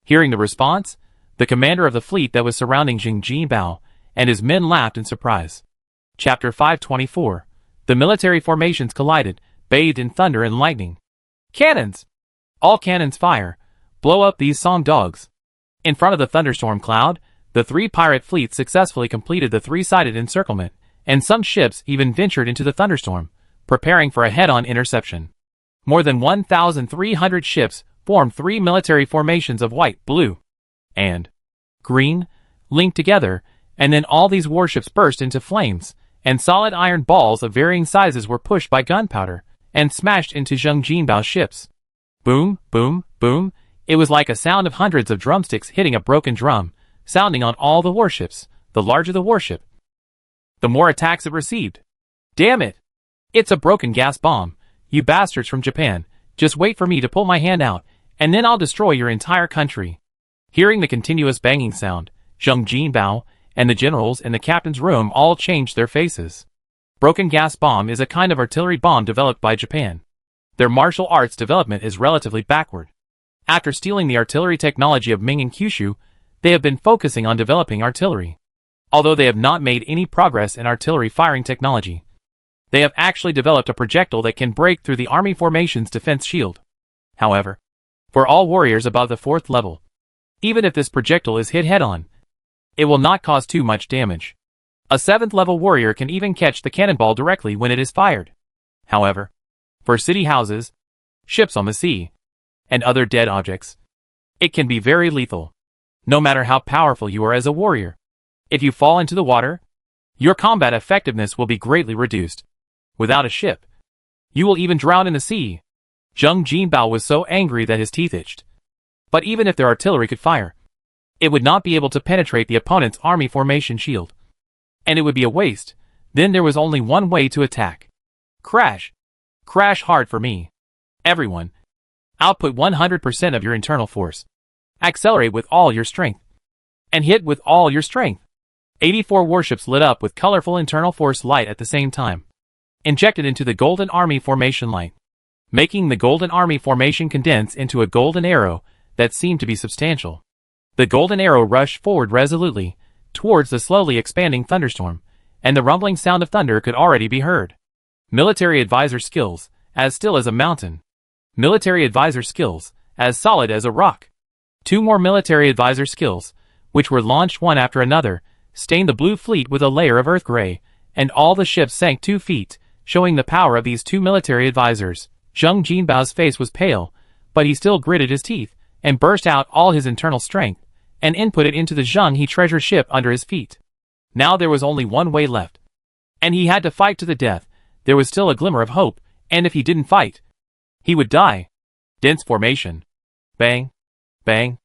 Hearing the response, the commander of the fleet that was surrounding Jing Jinbao and his men laughed in surprise. Chapter 524. The military formations collided, bathed in thunder and lightning. Cannons! All cannons fire! Blow up these Song dogs! In front of the thunderstorm cloud, the three pirate fleets successfully completed the three-sided encirclement, and some ships even ventured into the thunderstorm, preparing for a head-on interception. More than 1,300 ships formed three military formations of white, blue, and green, linked together, and then all these warships burst into flames, and solid iron balls of varying sizes were pushed by gunpowder and smashed into Zheng Jinbao's ships. Boom, boom, boom. It was like a sound of hundreds of drumsticks hitting a broken drum, sounding on all the warships. The larger the warship, the more attacks it received. Damn it! It's a broken gas bomb. You bastards from Japan, just wait for me to pull my hand out, and then I'll destroy your entire country. Hearing the continuous banging sound, Zheng Jinbao and the generals in the captain's room all changed their faces. Broken gas bomb is a kind of artillery bomb developed by Japan. Their martial arts development is relatively backward. After stealing the artillery technology of Ming and Kyushu, they have been focusing on developing artillery. Although they have not made any progress in artillery firing technology, they have actually developed a projectile that can break through the army formation's defense shield. However, for all warriors above the 4th level, even if this projectile is hit head-on, it will not cause too much damage. A 7th level warrior can even catch the cannonball directly when it is fired. However, for city houses, ships on the sea, and other dead objects, it can be very lethal. No matter how powerful you are as a warrior, if you fall into the water, your combat effectiveness will be greatly reduced. Without a ship, you will even drown in the sea. Zheng Jinbao was so angry that his teeth itched. But even if their artillery could fire, it would not be able to penetrate the opponent's army formation shield. And it would be a waste. Then there was only one way to attack. Crash. Crash hard for me. Everyone, output 100% of your internal force. Accelerate with all your strength. And hit with all your strength. 84 warships lit up with colorful internal force light at the same time, injected into the Golden Army formation light, making the Golden Army formation condense into a golden arrow that seemed to be substantial. The golden arrow rushed forward resolutely towards the slowly expanding thunderstorm, and the rumbling sound of thunder could already be heard. Military advisor skills, as still as a mountain. Military advisor skills, as solid as a rock. 2 more military advisor skills, which were launched one after another, stained the blue fleet with a layer of earth gray, and all the ships sank 2 feet, showing the power of these 2 military advisors. Zheng Jinbao's face was pale, but he still gritted his teeth, and burst out all his internal strength, and input it into the Zheng He treasure ship under his feet. Now there was only one way left, and he had to fight to the death. There was still a glimmer of hope, and if he didn't fight, he would die. Dense formation. Bang, bang,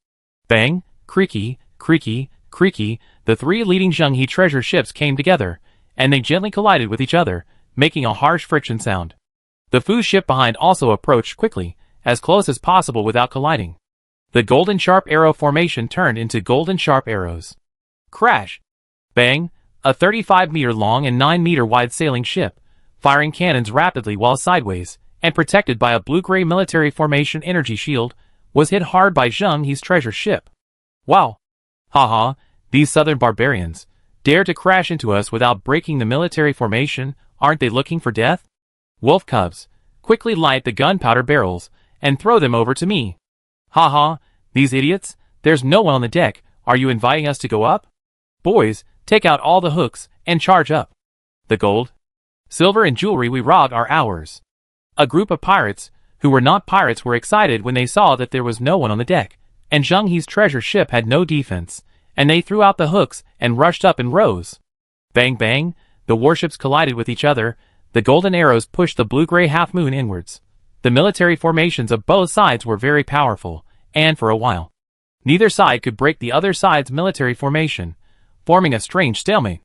bang, creaky, creaky, creaky. The 3 leading Zheng He treasure ships came together, and they gently collided with each other, making a harsh friction sound. The Fu ship behind also approached quickly, as close as possible without colliding. The golden sharp arrow formation turned into golden sharp arrows. Crash! Bang! A 35-meter long and 9-meter wide sailing ship, firing cannons rapidly while sideways, and protected by a blue-gray military formation energy shield, was hit hard by Zheng He's treasure ship. Wow! Haha, these southern barbarians dare to crash into us without breaking the military formation. Aren't they looking for death? Wolf cubs, quickly light the gunpowder barrels and throw them over to me. Haha, these idiots, there's no one on the deck. Are you inviting us to go up? Boys, take out all the hooks and charge up. The gold, silver and jewelry we robbed are ours. A group of pirates, who were not pirates, were excited when they saw that there was no one on the deck, and Zheng He's treasure ship had no defense, and they threw out the hooks and rushed up in rows. Bang bang, the warships collided with each other. The golden arrows pushed the blue-gray half-moon inwards. The military formations of both sides were very powerful, and for a while, neither side could break the other side's military formation, forming a strange stalemate.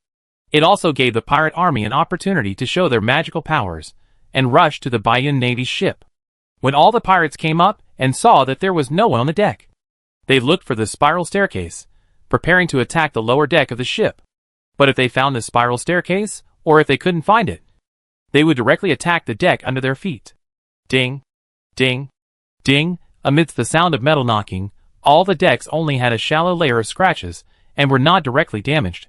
It also gave the pirate army an opportunity to show their magical powers, and rush to the Baiyun Navy's ship. When all the pirates came up and saw that there was no one on the deck, they looked for the spiral staircase, preparing to attack the lower deck of the ship. But if they found the spiral staircase, or if they couldn't find it, they would directly attack the deck under their feet. Ding, ding, ding. Amidst the sound of metal knocking, all the decks only had a shallow layer of scratches and were not directly damaged.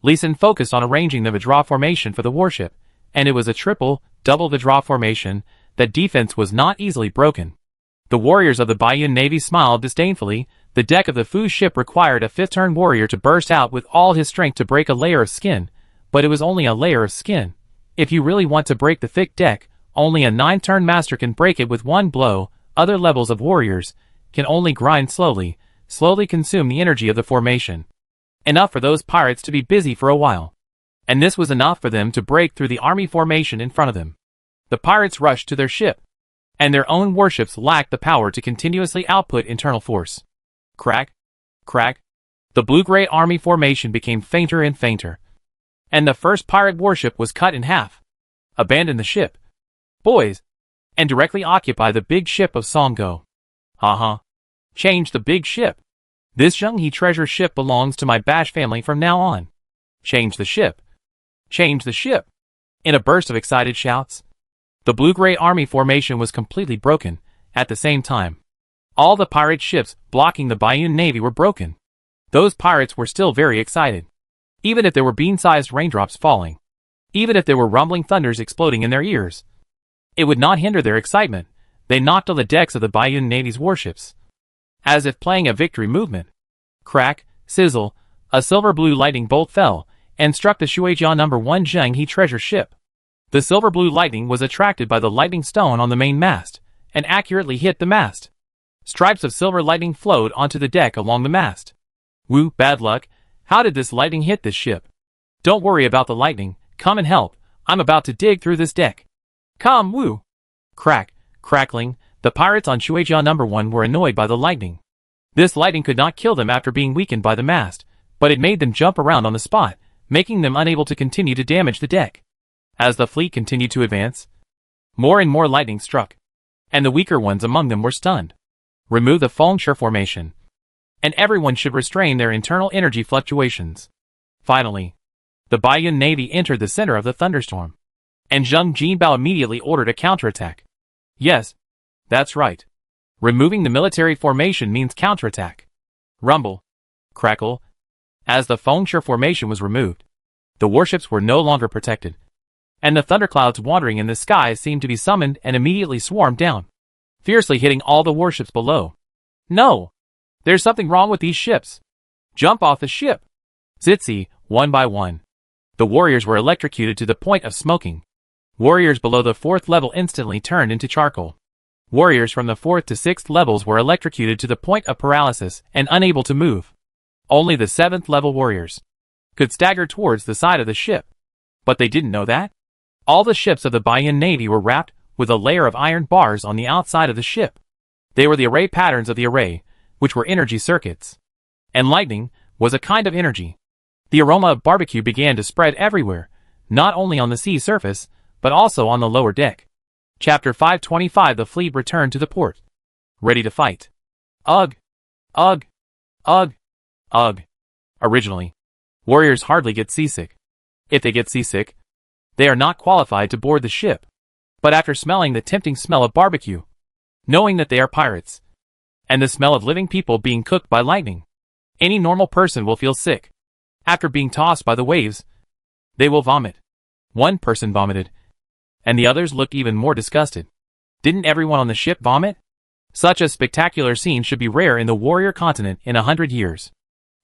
Lee Sin focused on arranging the Vajra formation for the warship, and it was a double Vajra formation. That defense was not easily broken. The warriors of the Baiyun Navy smiled disdainfully. The deck of the Fu ship required a 5th-turn warrior to burst out with all his strength to break a layer of skin, but it was only a layer of skin. If you really want to break the thick deck, only a 9th-turn master can break it with one blow. Other levels of warriors can only grind slowly consume the energy of the formation. Enough for those pirates to be busy for a while. And this was enough for them to break through the army formation in front of them. The pirates rushed to their ship, and their own warships lacked the power to continuously output internal force. Crack, crack. The blue-gray army formation became fainter and fainter, and the first pirate warship was cut in half. Abandon the ship, boys, and directly occupy the big ship of Songgo. Change the big ship. This Zhenghe treasure ship belongs to my Bash family from now on. Change the ship. Change the ship. In a burst of excited shouts, the blue-gray army formation was completely broken. At the same time, all the pirate ships blocking the Baiyun Navy were broken. Those pirates were still very excited. Even if there were bean-sized raindrops falling, even if there were rumbling thunders exploding in their ears, it would not hinder their excitement. They knocked on the decks of the Baiyun Navy's warships, as if playing a victory movement. Crack, sizzle, a silver-blue lightning bolt fell, and struck the Shuijia No. 1 Zhenghe treasure ship. The silver-blue lightning was attracted by the lightning stone on the main mast, and accurately hit the mast. Stripes of silver lightning flowed onto the deck along the mast. Woo, bad luck. How did this lightning hit this ship? Don't worry about the lightning. Come and help. I'm about to dig through this deck. Come, woo. Crack, crackling. The pirates on Shuijia No. 1 were annoyed by the lightning. This lightning could not kill them after being weakened by the mast, but it made them jump around on the spot, making them unable to continue to damage the deck. As the fleet continued to advance, more and more lightning struck, and the weaker ones among them were stunned. Remove the Fengshe formation, and everyone should restrain their internal energy fluctuations. Finally, the Baiyun Navy entered the center of the thunderstorm, and Zheng Jinbao immediately ordered a counterattack. Yes, that's right. Removing the military formation means counterattack. Rumble, crackle. As the Fengshe formation was removed, the warships were no longer protected, and the thunderclouds wandering in the sky seemed to be summoned and immediately swarmed down, fiercely hitting all the warships below. No! There's something wrong with these ships. Jump off the ship! Zitzi, one by one. The warriors were electrocuted to the point of smoking. Warriors below the 4th level instantly turned into charcoal. Warriors from the 4th to 6th levels were electrocuted to the point of paralysis and unable to move. Only the 7th level warriors could stagger towards the side of the ship. But they didn't know that. All the ships of the Baiyun Navy were wrapped with a layer of iron bars on the outside of the ship. They were the array patterns of the array, which were energy circuits. And lightning was a kind of energy. The aroma of barbecue began to spread everywhere, not only on the sea surface, but also on the lower deck. Chapter 525. The fleet returned to the port, ready to fight. Ugh! Ugh! Ugh! Ugh! Originally, warriors hardly get seasick. If they get seasick, they are not qualified to board the ship. But after smelling the tempting smell of barbecue, knowing that they are pirates, and the smell of living people being cooked by lightning, any normal person will feel sick. After being tossed by the waves, they will vomit. One person vomited, and the others looked even more disgusted. Didn't everyone on the ship vomit? Such a spectacular scene should be rare in the warrior continent in 100 years.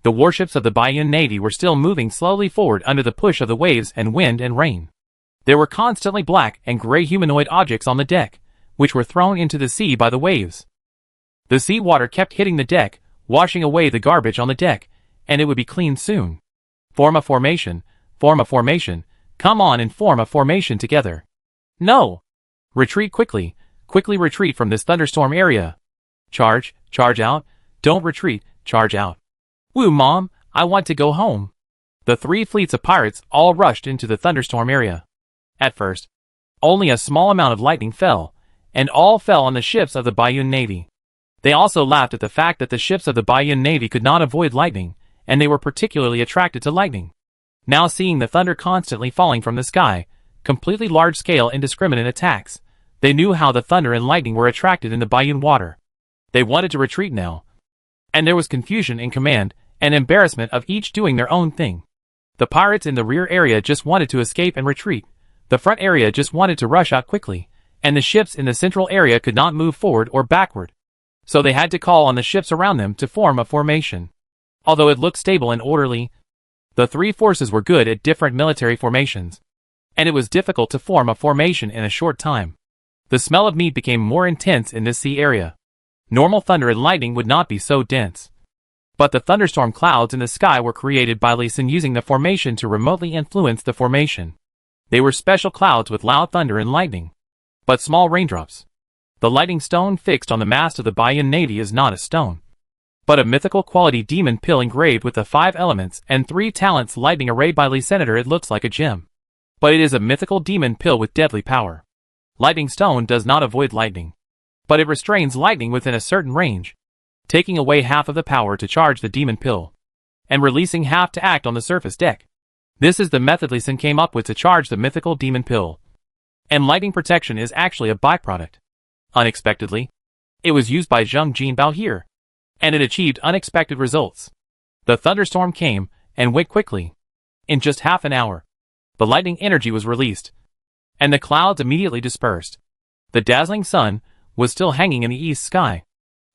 The warships of the Baiyun Navy were still moving slowly forward under the push of the waves and wind and rain. There were constantly black and gray humanoid objects on the deck, which were thrown into the sea by the waves. The sea water kept hitting the deck, washing away the garbage on the deck, and it would be cleaned soon. Form a formation, come on and form a formation together. No! Retreat quickly, quickly retreat from this thunderstorm area. Charge out, don't retreat, charge out. Woo, Mom, I want to go home. The 3 fleets of pirates all rushed into the thunderstorm area. At first, only a small amount of lightning fell, and all fell on the ships of the Baiyun Navy. They also laughed at the fact that the ships of the Baiyun Navy could not avoid lightning, and they were particularly attracted to lightning. Now seeing the thunder constantly falling from the sky, completely large-scale indiscriminate attacks. They knew how the thunder and lightning were attracted in the Bayun water. They wanted to retreat now. And there was confusion in command, and embarrassment of each doing their own thing. The pirates in the rear area just wanted to escape and retreat. The front area just wanted to rush out quickly, and the ships in the central area could not move forward or backward. So they had to call on the ships around them to form a formation. Although it looked stable and orderly, the three forces were good at different military formations, and it was difficult to form a formation in a short time. The smell of meat became more intense in this sea area. Normal thunder and lightning would not be so dense. But the thunderstorm clouds in the sky were created by Lee Sin using the formation to remotely influence the formation. They were special clouds with loud thunder and lightning, but small raindrops. The lightning stone fixed on the mast of the Bayun Navy is not a stone, but a mythical quality demon pill engraved with the 5 elements and 3 talents lightning arrayed by Lee Senator. It looks like a gem, but it is a mythical demon pill with deadly power. Lightning stone does not avoid lightning, but it restrains lightning within a certain range, taking away half of the power to charge the demon pill, and releasing half to act on the surface deck. This is the method Lee Sin came up with to charge the mythical demon pill. And lightning protection is actually a byproduct. Unexpectedly, it was used by Zheng Jinbao here, and it achieved unexpected results. The thunderstorm came and went quickly. In just half an hour, the lightning energy was released, and the clouds immediately dispersed. The dazzling sun was still hanging in the east sky.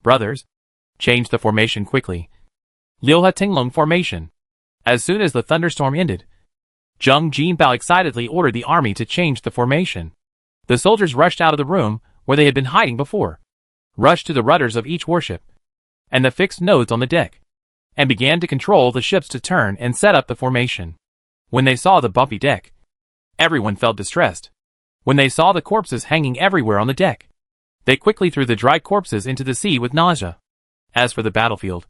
Brothers, change the formation quickly. Liuhe Tinglong formation. As soon as the thunderstorm ended, Zheng Jinbao excitedly ordered the army to change the formation. The soldiers rushed out of the room where they had been hiding before, rushed to the rudders of each warship, and the fixed nodes on the deck, and began to control the ships to turn and set up the formation. When they saw the bumpy deck, everyone felt distressed. When they saw the corpses hanging everywhere on the deck, they quickly threw the dry corpses into the sea with nausea. As for the battlefield,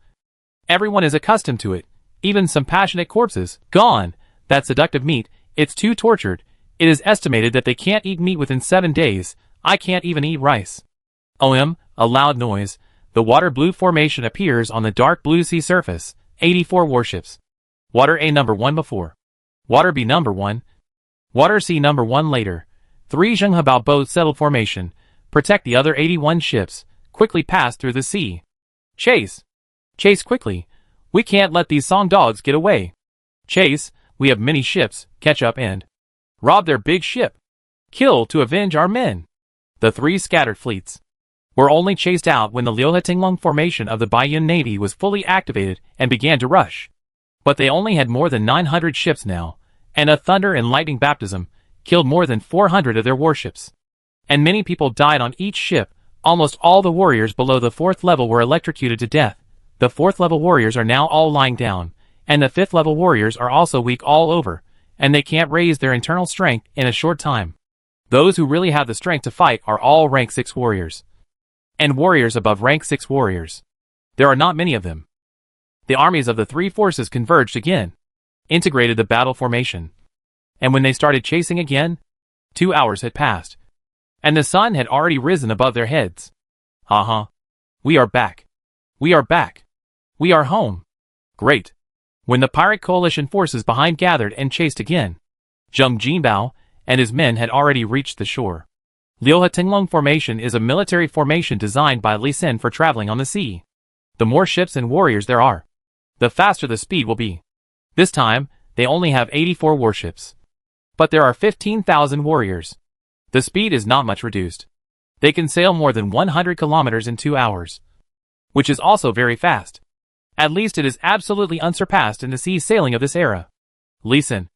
everyone is accustomed to it, even some passionate corpses. Gone, that seductive meat, it's too tortured. It is estimated that they can't eat meat within 7 days. I can't even eat rice. A loud noise. The water blue formation appears on the dark blue sea surface. 84 warships. Water A number 1 before. Water B number 1. Water C number 1 later. 3 Zhenghabao boats settled formation. Protect the other 81 ships. Quickly pass through the sea. Chase. Chase quickly. We can't let these Song dogs get away. Chase. We have many ships. Catch up and rob their big ship. Kill to avenge our men. The 3 scattered fleets were only chased out when the Liuhe Tinglong formation of the Bayun Navy was fully activated and began to rush. But they only had more than 900 ships now, and a thunder and lightning baptism killed more than 400 of their warships. And many people died on each ship. Almost all the warriors below the 4th level were electrocuted to death. The 4th level warriors are now all lying down, and the 5th level warriors are also weak all over, and they can't raise their internal strength in a short time. Those who really have the strength to fight are all rank 6 warriors, and warriors above rank 6 warriors. There are not many of them. The armies of the 3 forces converged again, integrated the battle formation, and when they started chasing again, 2 hours had passed, and the sun had already risen above their heads. We are back. We are back. We are home. Great. When the pirate coalition forces behind gathered and chased again, Zheng Jinbao and his men had already reached the shore. Liuhe Tinglong formation is a military formation designed by Lee Sin for traveling on the sea. The more ships and warriors there are, the faster the speed will be. This time, they only have 84 warships. But there are 15,000 warriors. The speed is not much reduced. They can sail more than 100 kilometers in 2 hours, which is also very fast. At least it is absolutely unsurpassed in the sea sailing of this era. Lee Sin,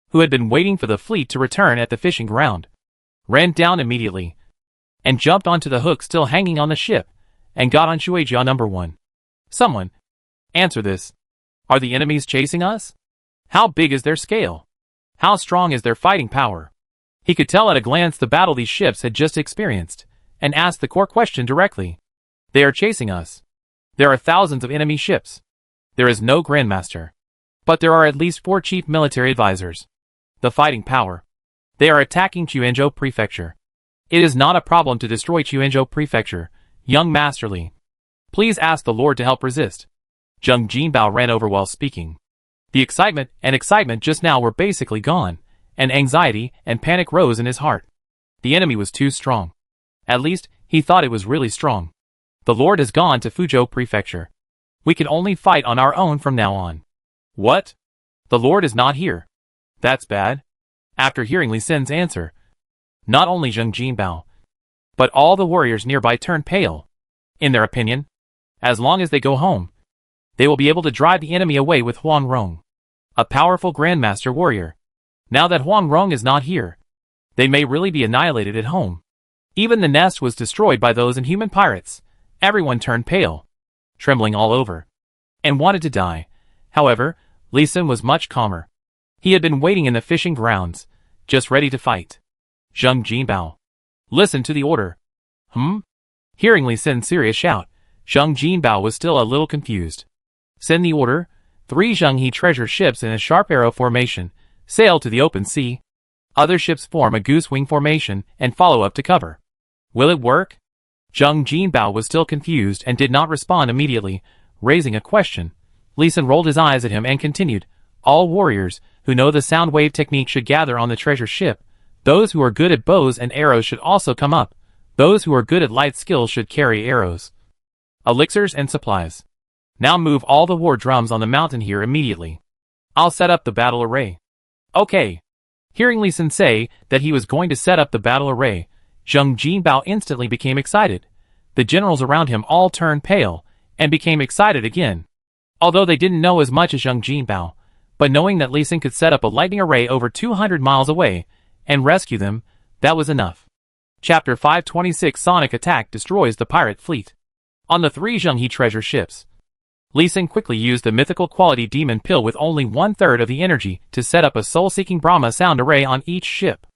who had been waiting for the fleet to return at the fishing ground, ran down immediately, and jumped onto the hook still hanging on the ship, and got on Shuijia number 1. Someone, answer this. Are the enemies chasing us? How big is their scale? How strong is their fighting power? He could tell at a glance the battle these ships had just experienced, and asked the core question directly. They are chasing us. There are thousands of enemy ships. There is no Grandmaster. But there are at least 4 chief military advisors. The fighting power. They are attacking Chuanzhou Prefecture. It is not a problem to destroy Chuanzhou Prefecture, young Master Li. Please ask the Lord to help resist. Zheng Jinbao ran over while speaking. The excitement just now were basically gone, and anxiety and panic rose in his heart. The enemy was too strong. At least, he thought it was really strong. The Lord has gone to Fuzhou Prefecture. We can only fight on our own from now on. What? The Lord is not here. That's bad. After hearing Li Xin's answer, not only Zheng Jinbao, but all the warriors nearby turned pale. In their opinion, as long as they go home, they will be able to drive the enemy away with Huang Rong, a powerful grandmaster warrior. Now that Huang Rong is not here, they may really be annihilated at home. Even the nest was destroyed by those inhuman pirates. Everyone turned pale, trembling all over, and wanted to die. However, Li Xin was much calmer. He had been waiting in the fishing grounds, just ready to fight. Zheng Jinbao, listen to the order. Hearing Li Xin's serious shout, Zheng Jinbao was still a little confused. Send the order. 3 Zhenghe treasure ships in a sharp arrow formation sail to the open sea. Other ships form a goose wing formation and follow up to cover. Will it work? Zheng Jinbao was still confused and did not respond immediately, raising a question. Li Xin rolled his eyes at him and continued. All warriors who know the sound wave technique should gather on the treasure ship. Those who are good at bows and arrows should also come up. Those who are good at light skills should carry arrows, elixirs and supplies. Now move all the war drums on the mountain here immediately. I'll set up the battle array. Okay. Hearing Li Xin say that he was going to set up the battle array, Zheng Jinbao instantly became excited. The generals around him all turned pale and became excited again. Although they didn't know as much as Zheng Jinbao, but knowing that Li Xin could set up a lightning array over 200 miles away and rescue them, that was enough. Chapter 526 Sonic Attack destroys the pirate fleet. On the 3 Zhenghe treasure ships, Li Xin quickly used the mythical quality demon pill with only 1/3 of the energy to set up a soul-seeking Brahma sound array on each ship.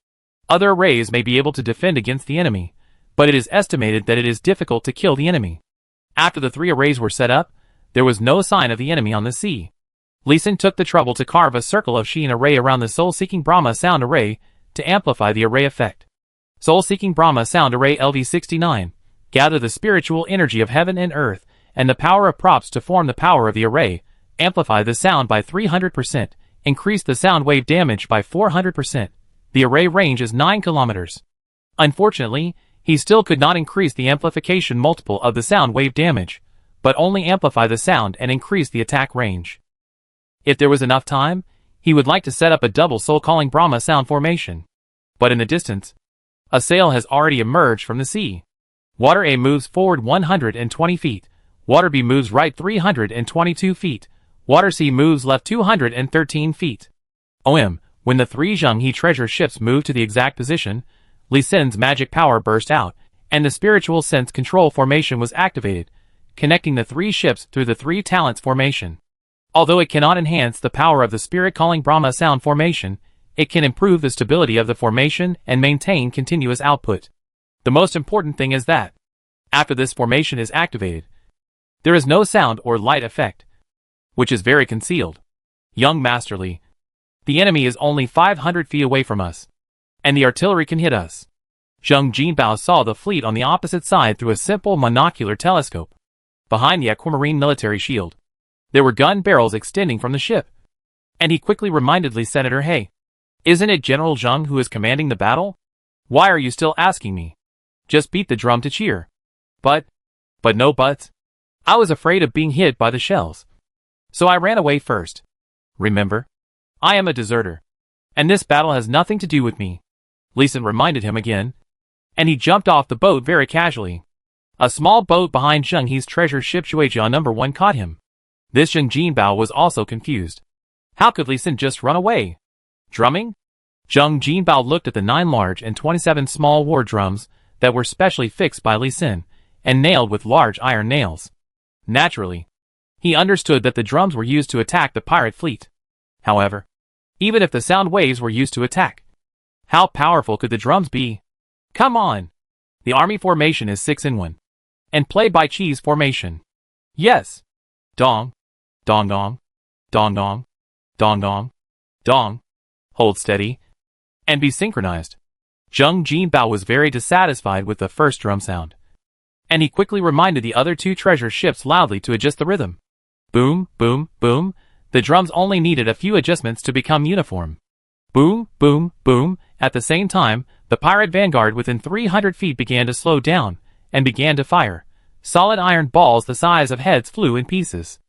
Other arrays may be able to defend against the enemy, but it is estimated that it is difficult to kill the enemy. After the 3 arrays were set up, there was no sign of the enemy on the sea. Li Xin took the trouble to carve a circle of Shein array around the soul-seeking Brahma sound array to amplify the array effect. Soul-seeking Brahma sound array LV69. Gather the spiritual energy of heaven and earth and the power of props to form the power of the array. Amplify the sound by 300%. Increase the sound wave damage by 400%. The array range is 9 kilometers. Unfortunately, he still could not increase the amplification multiple of the sound wave damage, but only amplify the sound and increase the attack range. If there was enough time, he would like to set up a double soul-calling Brahma sound formation. But in the distance, a sail has already emerged from the sea. Water A moves forward 120 feet. Water B moves right 322 feet. Water C moves left 213 feet. When the 3 Zhenghe treasure ships moved to the exact position, Li Xin's magic power burst out, and the spiritual sense control formation was activated, connecting the 3 ships through the 3 talents formation. Although it cannot enhance the power of the spirit-calling Brahma sound formation, it can improve the stability of the formation and maintain continuous output. The most important thing is that, after this formation is activated, there is no sound or light effect, which is very concealed. Young Master Li, the enemy is only 500 feet away from us, and the artillery can hit us. Zheng Jinbao saw the fleet on the opposite side through a simple monocular telescope. Behind the aquamarine military shield, there were gun barrels extending from the ship, and he quickly reminded Li Senator, hey, isn't it General Zheng who is commanding the battle? Why are you still asking me? Just beat the drum to cheer. But no buts. I was afraid of being hit by the shells, so I ran away first. Remember, I am a deserter, and this battle has nothing to do with me. Li Xin reminded him again, and he jumped off the boat very casually. A small boat behind Zhenghe's treasure ship Shuijia No. 1 caught him. This Zheng Jinbao was also confused. How could Li Xin just run away? Drumming? Zheng Jinbao looked at the 9 large and 27 small war drums that were specially fixed by Li Xin and nailed with large iron nails. Naturally, he understood that the drums were used to attack the pirate fleet. However, even if the sound waves were used to attack, how powerful could the drums be? Come on! The army formation is 6 in 1. And play by cheese formation. Yes! Dong. Dong dong. Dong dong. Dong dong. Dong. Hold steady. And be synchronized. Zheng Jinbao was very dissatisfied with the first drum sound, and he quickly reminded the other 2 treasure ships loudly to adjust the rhythm. Boom, boom, boom. The drums only needed a few adjustments to become uniform. Boom, boom, boom. At the same time, the pirate vanguard within 300 feet began to slow down, and began to fire. Solid iron balls the size of heads flew in pieces.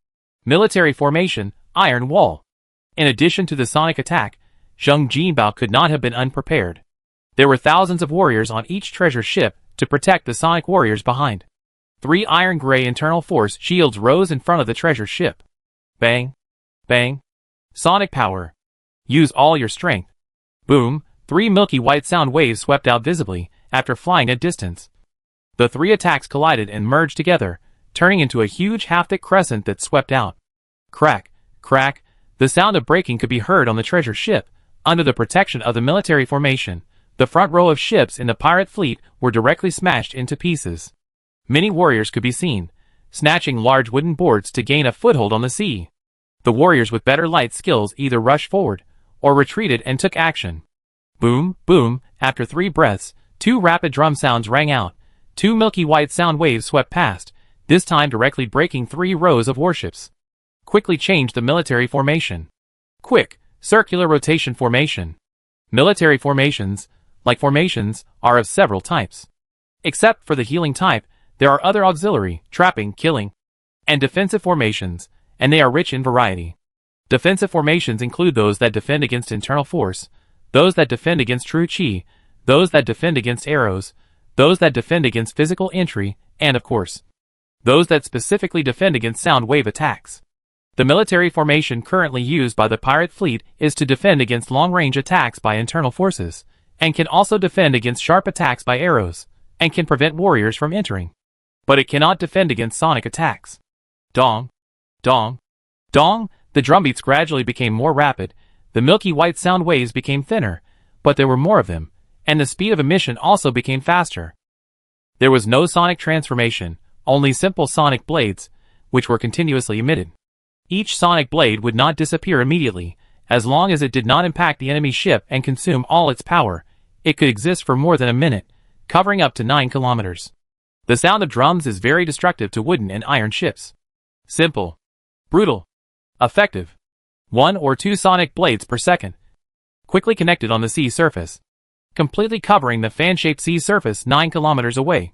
Military formation, iron wall. In addition to the sonic attack, Zheng Jinbao could not have been unprepared. There were thousands of warriors on each treasure ship to protect the sonic warriors behind. 3 iron-gray internal force shields rose in front of the treasure ship. Bang! Bang! Sonic power. Use all your strength. Boom! 3 milky white sound waves swept out visibly, after flying a distance. The 3 attacks collided and merged together, turning into a huge half-thick crescent that swept out. Crack! Crack! The sound of breaking could be heard on the treasure ship. Under the protection of the military formation, the front row of ships in the pirate fleet were directly smashed into pieces. Many warriors could be seen, snatching large wooden boards to gain a foothold on the sea. The warriors with better light skills either rushed forward, or retreated and took action. Boom, boom, after 3 breaths, 2 rapid drum sounds rang out. 2 milky white sound waves swept past, this time directly breaking 3 rows of warships. Quickly change the military formation. Quick, circular rotation formation. Military formations, like formations, are of several types. Except for the healing type, there are other auxiliary, trapping, killing, and defensive formations, and they are rich in variety. Defensive formations include those that defend against internal force, those that defend against true chi, those that defend against arrows, those that defend against physical entry, and of course, those that specifically defend against sound wave attacks. The military formation currently used by the pirate fleet is to defend against long-range attacks by internal forces, and can also defend against sharp attacks by arrows, and can prevent warriors from entering. But it cannot defend against sonic attacks. Dong, dong, dong, the drumbeats gradually became more rapid, the milky white sound waves became thinner, but there were more of them, and the speed of emission also became faster. There was no sonic transformation, only simple sonic blades, which were continuously emitted. Each sonic blade would not disappear immediately, as long as it did not impact the enemy ship and consume all its power. It could exist for more than a minute, covering up to 9 kilometers. The sound of drums is very destructive to wooden and iron ships. Simple. Brutal. Effective. 1 or 2 sonic blades per second. Quickly connected on the sea surface, completely covering the fan-shaped sea surface 9 kilometers away.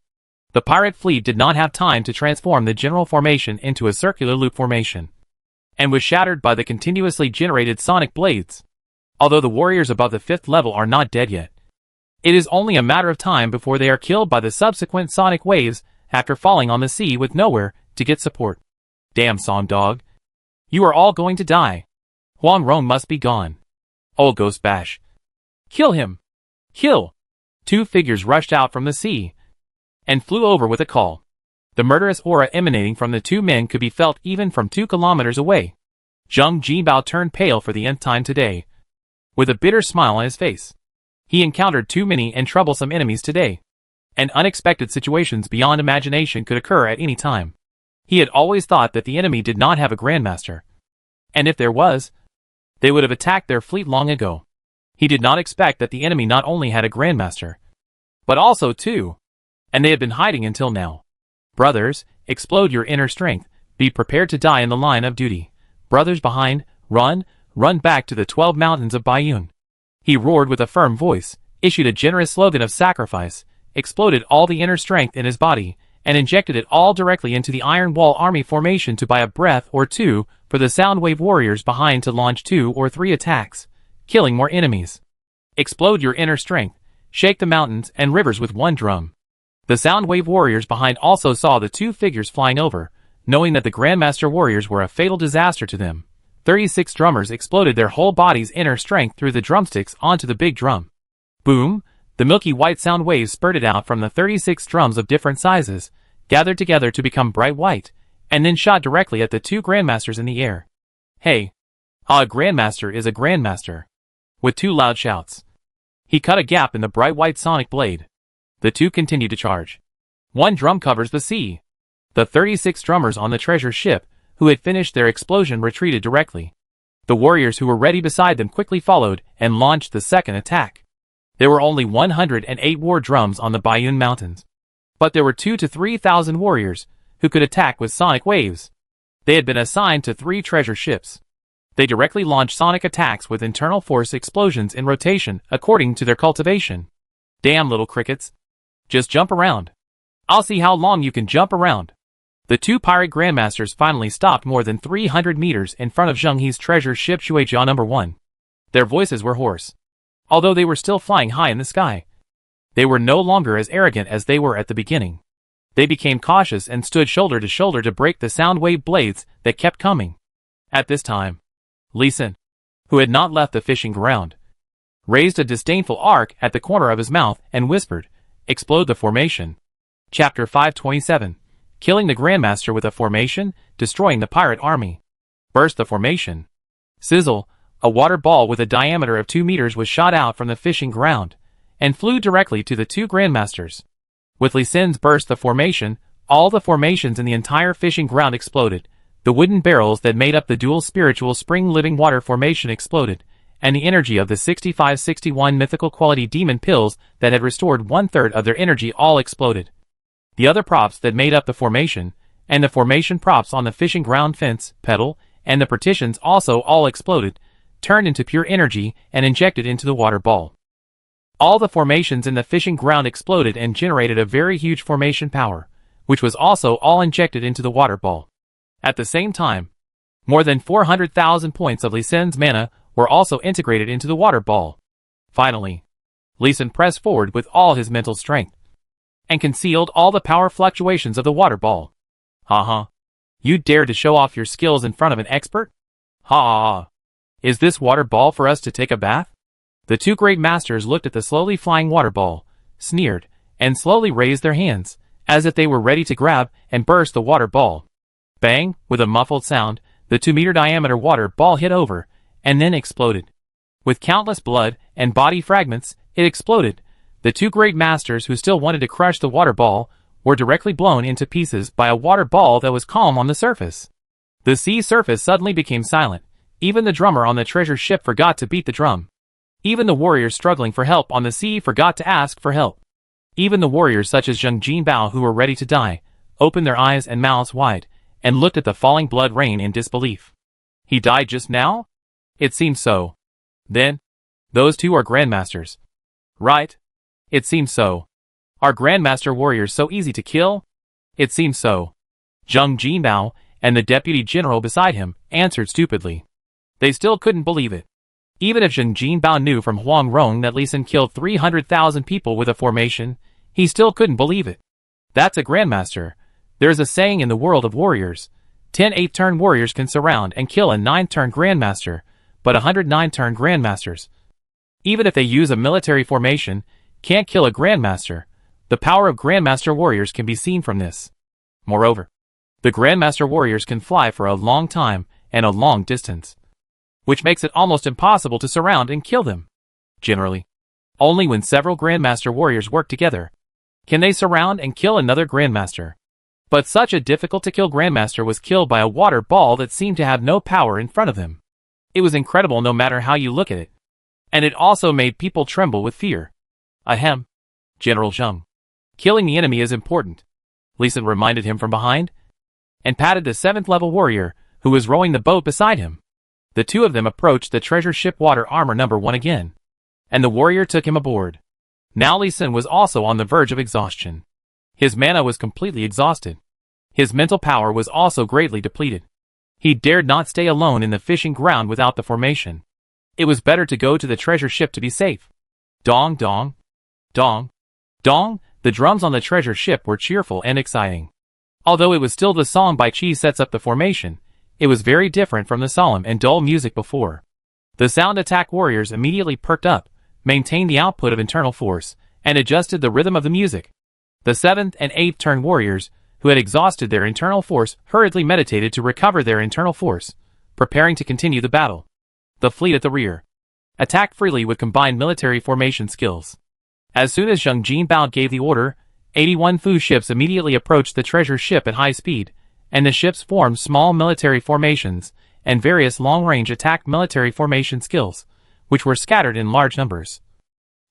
The pirate fleet did not have time to transform the general formation into a circular loop formation, and was shattered by the continuously generated sonic blades. Although the warriors above the 5th level are not dead yet, it is only a matter of time before they are killed by the subsequent sonic waves after falling on the sea with nowhere to get support. Damn Song Dog. You are all going to die. Huang Rong must be gone. Old Ghost Bash. Kill him. Kill. 2 figures rushed out from the sea and flew over with a call. The murderous aura emanating from the 2 men could be felt even from 2 kilometers away. Zheng Jinbao turned pale for the nth time today, with a bitter smile on his face. He encountered too many and troublesome enemies today, and unexpected situations beyond imagination could occur at any time. He had always thought that the enemy did not have a grandmaster, and if there was, they would have attacked their fleet long ago. He did not expect that the enemy not only had a grandmaster, but also 2, and they had been hiding until now. Brothers, explode your inner strength, be prepared to die in the line of duty. Brothers behind, run, run back to the 12 mountains of Baiyun. He roared with a firm voice, issued a generous slogan of sacrifice, exploded all the inner strength in his body, and injected it all directly into the Iron Wall Army formation to buy a breath or 2 for the Soundwave warriors behind to launch 2 or 3 attacks, killing more enemies. Explode your inner strength, shake the mountains and rivers with 1 drum. The Soundwave warriors behind also saw the 2 figures flying over, knowing that the Grandmaster warriors were a fatal disaster to them. 36 drummers exploded their whole body's inner strength through the drumsticks onto the big drum. Boom! The milky white sound waves spurted out from the 36 drums of different sizes, gathered together to become bright white, and then shot directly at the 2 Grandmasters in the air. Hey! A Grandmaster is a Grandmaster. With 2 loud shouts, he cut a gap in the bright white sonic blade. The 2 continued to charge. 1 drum covers the sea. The 36 drummers on the treasure ship, who had finished their explosion, retreated directly. The warriors who were ready beside them quickly followed and launched the second attack. There were only 108 war drums on the Baiyun Mountains, but there were 2,000 to 3,000 warriors who could attack with sonic waves. They had been assigned to 3 treasure ships. They directly launch sonic attacks with internal force explosions in rotation according to their cultivation. Damn little crickets. Just jump around. I'll see how long you can jump around. The two pirate grandmasters finally stopped more than 300 meters in front of Zheng He's treasure ship Shueijia No. 1. Their voices were hoarse. Although they were still flying high in the sky, they were no longer as arrogant as they were at the beginning. They became cautious and stood shoulder to shoulder to break the sound wave blades that kept coming. At this time, Li Xin, who had not left the fishing ground, raised a disdainful arc at the corner of his mouth and whispered, "Explode the formation." Chapter 527. Killing the Grandmaster with a formation, destroying the pirate army. Burst the formation. Sizzle, a water ball with a diameter of 2 meters was shot out from the fishing ground, and flew directly to the two Grandmasters. With Li Xin's burst the formation, all the formations in the entire fishing ground exploded. The wooden barrels that made up the dual spiritual spring living water formation exploded, and the energy of the 6561 mythical quality demon pills that had restored 1/3 of their energy all exploded. The other props that made up the formation, and the formation props on the fishing ground fence, pedal, and the partitions also all exploded, turned into pure energy and injected into the water ball. All the formations in the fishing ground exploded and generated a very huge formation power, which was also all injected into the water ball. At the same time, more than 400,000 points of Li Xin's mana were also integrated into the water ball. Finally, Li Xin pressed forward with all his mental strength, and concealed all the power fluctuations of the water ball. Ha. You dare to show off your skills in front of an expert? Ha. Is this water ball for us to take a bath? The two great masters looked at the slowly flying water ball, sneered, and slowly raised their hands, as if they were ready to grab and burst the water ball. Bang, with a muffled sound, the 2-meter diameter water ball hit over, and then exploded. With countless blood and body fragments, it exploded. The two great masters who still wanted to crush the water ball were directly blown into pieces by a water ball that was calm on the surface. The sea surface suddenly became silent. Even the drummer on the treasure ship forgot to beat the drum. Even the warriors struggling for help on the sea forgot to ask for help. Even the warriors such as Zheng Jinbao who were ready to die, opened their eyes and mouths wide, and looked at the falling blood rain in disbelief. He died just now? It seems so. Then, those two are grandmasters. Right? It seems so. Are grandmaster warriors so easy to kill? It seems so. Zheng Jinbao and the deputy general beside him answered stupidly. They still couldn't believe it. Even if Zheng Jinbao knew from Huang Rong that Li Xin killed 300,000 people with a formation, he still couldn't believe it. That's a grandmaster. There's a saying in the world of warriors. 10 8-turn warriors can surround and kill a 9-turn grandmaster, but 109-turn grandmasters, even if they use a military formation, can't kill a grandmaster. The power of grandmaster warriors can be seen from this. Moreover, the grandmaster warriors can fly for a long time and a long distance, which makes it almost impossible to surround and kill them. Generally, only when several grandmaster warriors work together can they surround and kill another grandmaster. But such a difficult-to-kill grandmaster was killed by a water ball that seemed to have no power in front of him. It was incredible no matter how you look at it. And it also made people tremble with fear. Ahem. General Zheng. Killing the enemy is important, Li Xin reminded him from behind, and patted the 7th-level warrior, who was rowing the boat beside him. The two of them approached the treasure ship water armor No. 1 again, and the warrior took him aboard. Now Li Xin was also on the verge of exhaustion. His mana was completely exhausted. His mental power was also greatly depleted. He dared not stay alone in the fishing ground without the formation. It was better to go to the treasure ship to be safe. Dong dong. Dong. Dong. The drums on the treasure ship were cheerful and exciting. Although it was still the song by Chi sets up the formation, it was very different from the solemn and dull music before. The sound attack warriors immediately perked up, maintained the output of internal force, and adjusted the rhythm of the music. The 7th and 8th turn warriors, who had exhausted their internal force, hurriedly meditated to recover their internal force, preparing to continue the battle. The fleet at the rear attacked freely with combined military formation skills. As soon as Zheng Jinbao gave the order, 81 Fu ships immediately approached the treasure ship at high speed, and the ships formed small military formations and various long-range attack military formation skills, which were scattered in large numbers.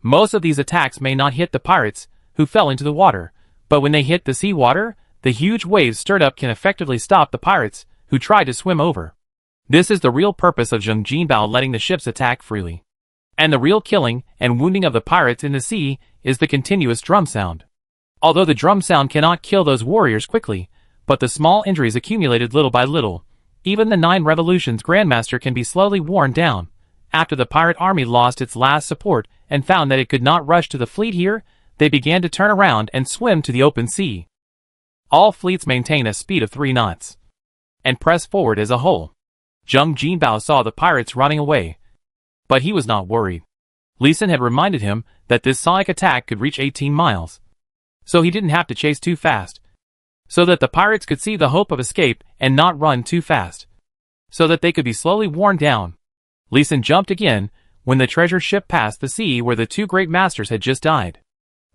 Most of these attacks may not hit the pirates, who fell into the water, but when they hit the sea water, the huge waves stirred up can effectively stop the pirates, who tried to swim over. This is the real purpose of Zheng Jinbao letting the ships attack freely. And the real killing and wounding of the pirates in the sea is the continuous drum sound. Although the drum sound cannot kill those warriors quickly, but the small injuries accumulated little by little, even the 9 revolutions Grandmaster can be slowly worn down. After the pirate army lost its last support and found that it could not rush to the fleet here, they began to turn around and swim to the open sea. All fleets maintain a speed of 3 knots and press forward as a whole. Zheng Jinbao saw the pirates running away, but he was not worried. Li Xin had reminded him that this sonic attack could reach 18 miles. So he didn't have to chase too fast, so that the pirates could see the hope of escape and not run too fast, so that they could be slowly worn down. Li Xin jumped again when the treasure ship passed the sea where the 2 great masters had just died.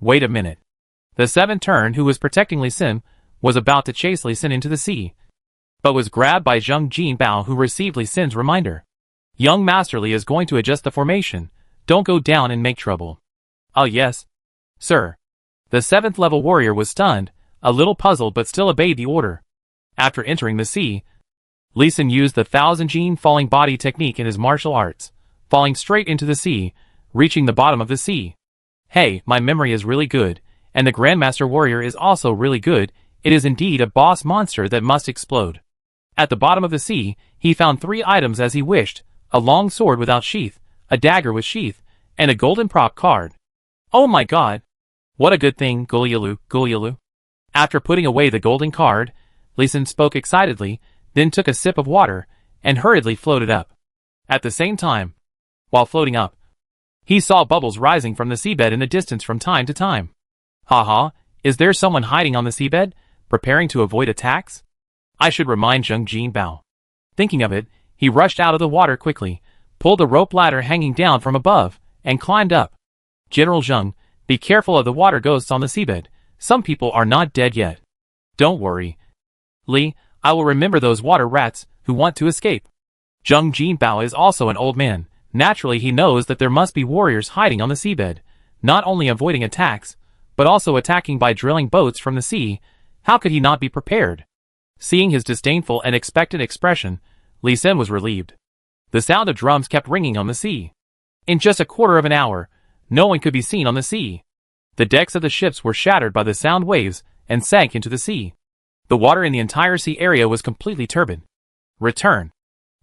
Wait a minute. The 7th turn who was protecting Li Xin was about to chase Li Xin into the sea, but was grabbed by Zheng Jinbao, who received Li Xin's reminder. Young Master Li is going to adjust the formation. Don't go down and make trouble. Oh yes, sir. The 7th level warrior was stunned, a little puzzled but still obeyed the order. After entering the sea, Li Xin used the 1000 Jin falling body technique in his martial arts, falling straight into the sea, reaching the bottom of the sea. Hey, my memory is really good, and the Grandmaster warrior is also really good. It is indeed a boss monster that must explode. At the bottom of the sea, he found 3 items as he wished: a long sword without sheath, a dagger with sheath, and a golden prop card. Oh my god! What a good thing, Gulyalu, Gulyalu. After putting away the golden card, Li Xin spoke excitedly, then took a sip of water, and hurriedly floated up. At the same time, while floating up, he saw bubbles rising from the seabed in the distance from time to time. Haha, is there someone hiding on the seabed, preparing to avoid attacks? I should remind Zheng Jinbao. Thinking of it, he rushed out of the water quickly, pulled the rope ladder hanging down from above, and climbed up. General Zheng, be careful of the water ghosts on the seabed. Some people are not dead yet. Don't worry, Li, I will remember those water rats who want to escape. Zheng Jinbao is also an old man. Naturally he knows that there must be warriors hiding on the seabed, not only avoiding attacks, but also attacking by drilling boats from the sea. How could he not be prepared? Seeing his disdainful and expectant expression, Li Xin was relieved. The sound of drums kept ringing on the sea. In just a quarter of an hour, no one could be seen on the sea. The decks of the ships were shattered by the sound waves and sank into the sea. The water in the entire sea area was completely turbid. Return.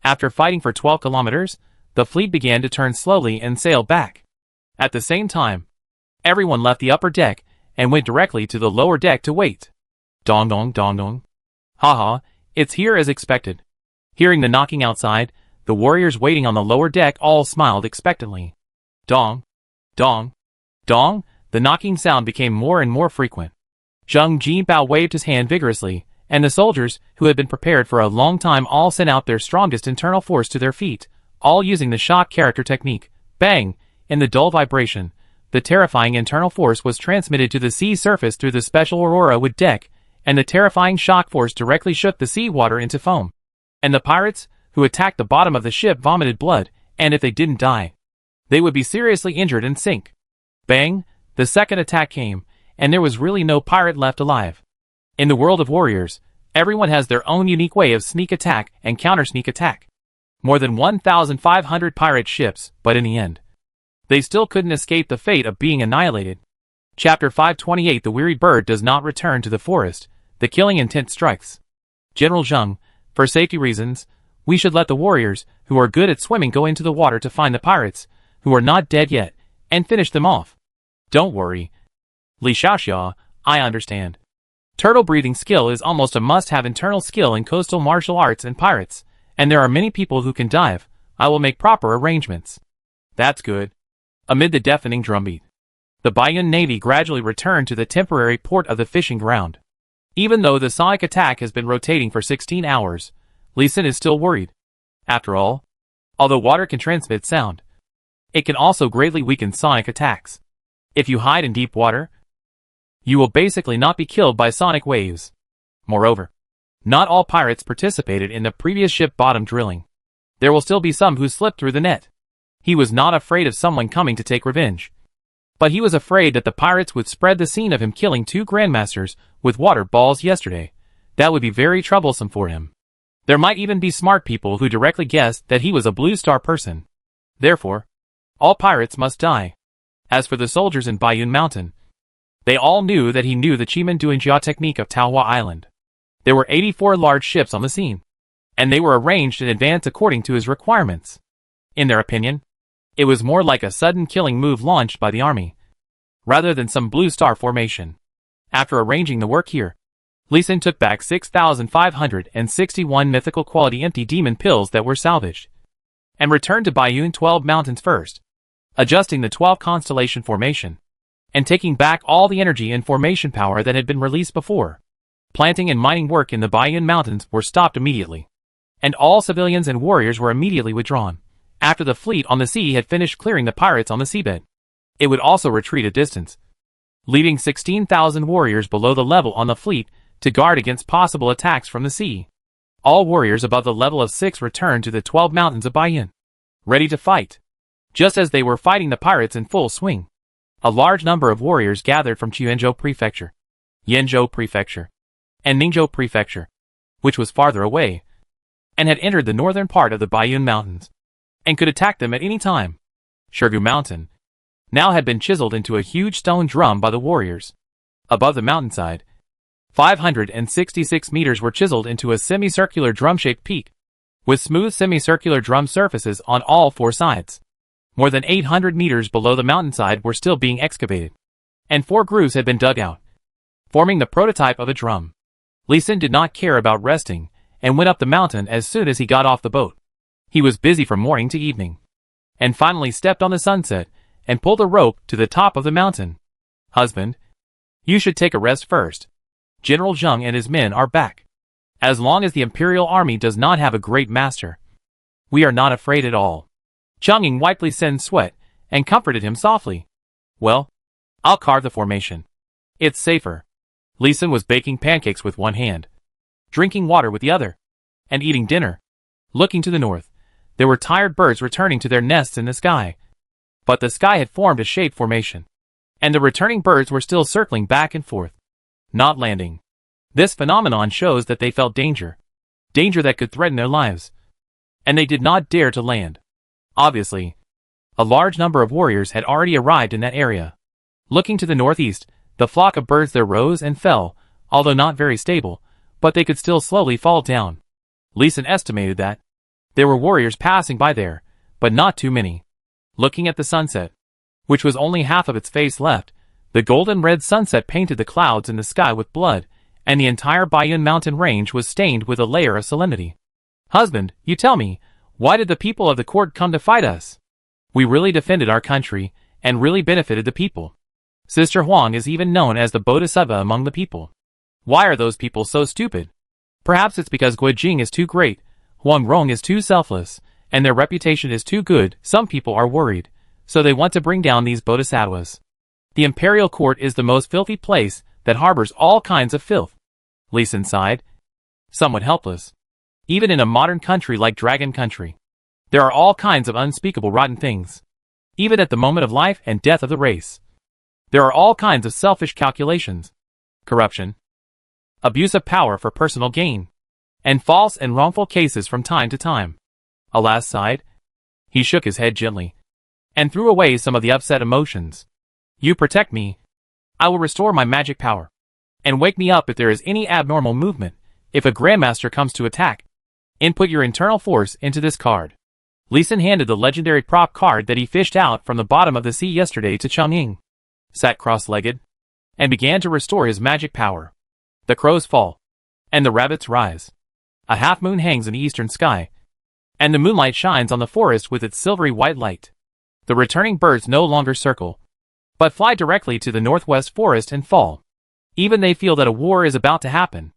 After fighting for 12 kilometers, the fleet began to turn slowly and sail back. At the same time, everyone left the upper deck and went directly to the lower deck to wait. Dong dong dong dong. Haha, it's here as expected. Hearing the knocking outside, the warriors waiting on the lower deck all smiled expectantly. Dong, dong, dong, the knocking sound became more and more frequent. Zheng Jinbao waved his hand vigorously, and the soldiers, who had been prepared for a long time, all sent out their strongest internal force to their feet, all using the shock character technique. Bang! In the dull vibration, the terrifying internal force was transmitted to the sea surface through the special aurora wood deck, and the terrifying shock force directly shook the sea water into foam. And the pirates, who attacked the bottom of the ship, vomited blood, and if they didn't die, they would be seriously injured and sink. Bang! The second attack came, and there was really no pirate left alive. In the world of warriors, everyone has their own unique way of sneak attack and counter-sneak attack. More than 1,500 pirate ships, but in the end, they still couldn't escape the fate of being annihilated. Chapter 528. The wearied bird does not return to the forest. The killing intent strikes. General Zheng, for safety reasons, we should let the warriors, who are good at swimming, go into the water to find the pirates, who are not dead yet, and finish them off. Don't worry, Li Xiaoxia, I understand. Turtle breathing skill is almost a must-have internal skill in coastal martial arts and pirates, and there are many people who can dive. I will make proper arrangements. That's good. Amid the deafening drumbeat, the Baiyun Navy gradually returned to the temporary port of the fishing ground. Even though the sonic attack has been rotating for 16 hours, Li Xin is still worried. After all, although water can transmit sound, it can also greatly weaken sonic attacks. If you hide in deep water, you will basically not be killed by sonic waves. Moreover, not all pirates participated in the previous ship bottom drilling. There will still be some who slipped through the net. He was not afraid of someone coming to take revenge, but he was afraid that the pirates would spread the scene of him killing 2 grandmasters with water balls yesterday. That would be very troublesome for him. There might even be smart people who directly guessed that he was a Blue Star person. Therefore, all pirates must die. As for the soldiers in Bayun Mountain, they all knew that he knew the Chimanduanjia technique of Taohua Island. There were 84 large ships on the scene, and they were arranged in advance according to his requirements. In their opinion, it was more like a sudden killing move launched by the army, rather than some Blue Star formation. After arranging the work here, Lee Sin took back 6,561 mythical quality empty demon pills that were salvaged, and returned to Bayun 12 Mountains first, adjusting the 12 constellation formation, and taking back all the energy and formation power that had been released before. Planting and mining work in the Bayun Mountains were stopped immediately, and all civilians and warriors were immediately withdrawn. After the fleet on the sea had finished clearing the pirates on the seabed, it would also retreat a distance, leaving 16,000 warriors below the level on the fleet to guard against possible attacks from the sea. All warriors above the level of 6 returned to the 12 Mountains of Bayun, ready to fight. Just as they were fighting the pirates in full swing, a large number of warriors gathered from Chuanzhou Prefecture, Yanzhou Prefecture, and Ningzhou Prefecture, which was farther away, and had entered the northern part of the Bayun Mountains, and could attack them at any time. Shirgu Mountain now had been chiseled into a huge stone drum by the warriors. Above the mountainside, 566 meters were chiseled into a semicircular drum-shaped peak, with smooth semicircular drum surfaces on all 4 sides. More than 800 meters below the mountainside were still being excavated, and 4 grooves had been dug out, forming the prototype of a drum. Lee Sin did not care about resting, and went up the mountain as soon as he got off the boat. He was busy from morning to evening, and finally stepped on the sunset, and pulled a rope to the top of the mountain. "Husband, you should take a rest first. General Zheng and his men are back. As long as the Imperial Army does not have a great master, we are not afraid at all." Chang'ing wiped Lee Sin's sweat, and comforted him softly. "Well, I'll carve the formation. It's safer." Lee Sin was baking pancakes with one hand, drinking water with the other, and eating dinner. Looking to the north, there were tired birds returning to their nests in the sky. But the sky had formed a shape formation, and the returning birds were still circling back and forth, not landing. This phenomenon shows that they felt danger that could threaten their lives, and they did not dare to land. Obviously, a large number of warriors had already arrived in that area. Looking to the northeast, the flock of birds there rose and fell, although not very stable, but they could still slowly fall down. Lee Sin estimated that there were warriors passing by there, but not too many. Looking at the sunset, which was only half of its face left, the golden-red sunset painted the clouds in the sky with blood, and the entire Bayun mountain range was stained with a layer of solemnity. "Husband, you tell me, why did the people of the court come to fight us? We really defended our country, and really benefited the people. Sister Huang is even known as the Bodhisattva among the people. Why are those people so stupid? Perhaps it's because Guijing is too great, Huang Rong is too selfless, and their reputation is too good. Some people are worried, so they want to bring down these bodhisattvas. The imperial court is the most filthy place that harbors all kinds of filth." Lee Sin sighed, somewhat helpless. Even in a modern country like Dragon Country, there are all kinds of unspeakable rotten things. Even at the moment of life and death of the race, there are all kinds of selfish calculations, corruption, abuse of power for personal gain, and false and wrongful cases from time to time. Alas sighed. He shook his head gently, and threw away some of the upset emotions. "You protect me. I will restore my magic power, and wake me up if there is any abnormal movement. If a Grandmaster comes to attack, input your internal force into this card." Lee Sin handed the legendary prop card that he fished out from the bottom of the sea yesterday to Chang'ing, sat cross-legged, and began to restore his magic power. The crows fall, and the rabbits rise. A half-moon hangs in the eastern sky, and the moonlight shines on the forest with its silvery white light. The returning birds no longer circle, but fly directly to the northwest forest and fall. Even they feel that a war is about to happen.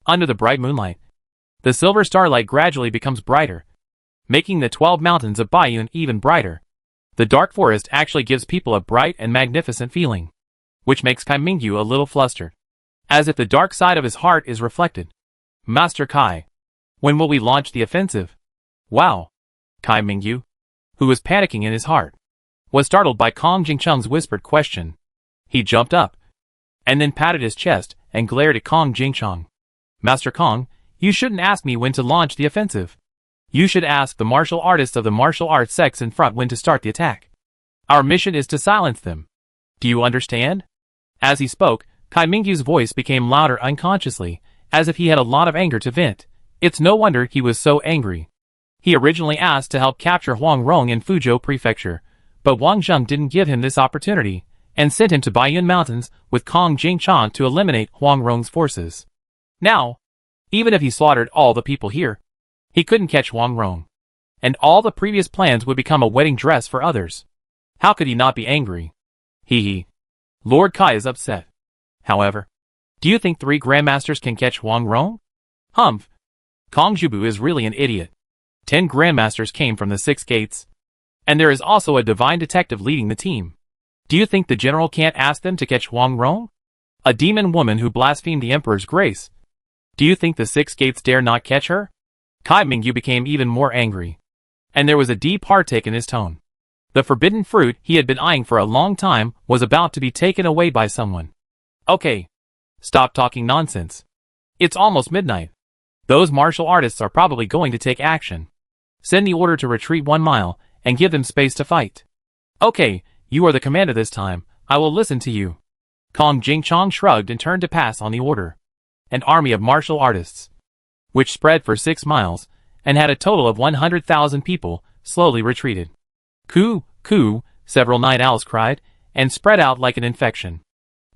Under the bright moonlight, the silver starlight gradually becomes brighter, making the 12 mountains of Bayun even brighter. The dark forest actually gives people a bright and magnificent feeling, which makes Kai Mingyu a little flustered, as if the dark side of his heart is reflected. "Master Kai, when will we launch the offensive?" "Wow." Kai Mingyu, who was panicking in his heart, was startled by Kong Jingcheng's whispered question. He jumped up, and then patted his chest and glared at Kong Jingcheng. "Master Kong, You shouldn't ask me when to launch the offensive. You should ask the martial artists of the martial arts sects in front when to start the attack. Our mission is to silence them. Do you understand? As he spoke, Kai Mingyu's voice became louder unconsciously, as if he had a lot of anger to vent. It's no wonder he was so angry. He originally asked to help capture Huang Rong in Fuzhou Prefecture, but Wang Zheng didn't give him this opportunity, and sent him to Baiyun Mountains with Kong Jingchang to eliminate Huang Rong's forces. Now, even if he slaughtered all the people here, he couldn't catch Huang Rong. And all the previous plans would become a wedding dress for others. How could he not be angry? Hee. Lord Kai is upset. However, do you think 3 grandmasters can catch Huang Rong? Humph. Kong Zhubu is really an idiot. 10 grandmasters came from the 6 gates. And there is also a divine detective leading the team. Do you think the general can't ask them to catch Huang Rong? A demon woman who blasphemed the emperor's grace. Do you think the 6 gates dare not catch her? Kai Mingyu became even more angry. And there was a deep heartache in his tone. The forbidden fruit he had been eyeing for a long time was about to be taken away by someone. Okay. Stop talking nonsense. It's almost midnight. Those martial artists are probably going to take action. Send the order to retreat 1 mile, and give them space to fight. Okay, you are the commander this time, I will listen to you. Kong Jingchang shrugged and turned to pass on the order. An army of martial artists, which spread for 6 miles, and had a total of 100,000 people, slowly retreated. Coo, coo, several night owls cried, and spread out like an infection.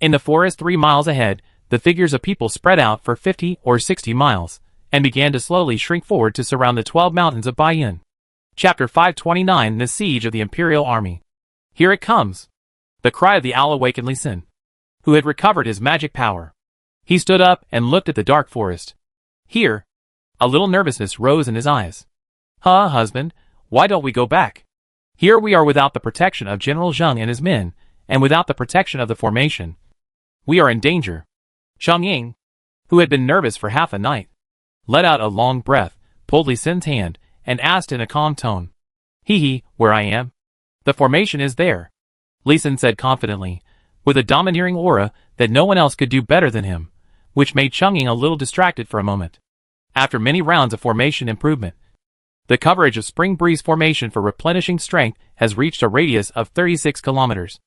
In the forest 3 miles ahead, the figures of people spread out for 50 or 60 miles, and began to slowly shrink forward to surround the 12 mountains of Baiyun. Chapter 529: The Siege of the Imperial Army. Here it comes! The cry of the owl awakened Li Xin, who had recovered his magic power. He stood up and looked at the dark forest. Here! A little nervousness rose in his eyes. Huh, husband, why don't we go back? Here we are without the protection of General Zheng and his men, and without the protection of the formation. We are in danger. Cheng Ying, who had been nervous for half a night, let out a long breath, pulled Li Xin's hand, and asked in a calm tone. Where I am? The formation is there. Li Xin said confidently, with a domineering aura that no one else could do better than him, which made Cheng Ying a little distracted for a moment. After many rounds of formation improvement, the coverage of Spring Breeze Formation for replenishing strength has reached a radius of 36 kilometers.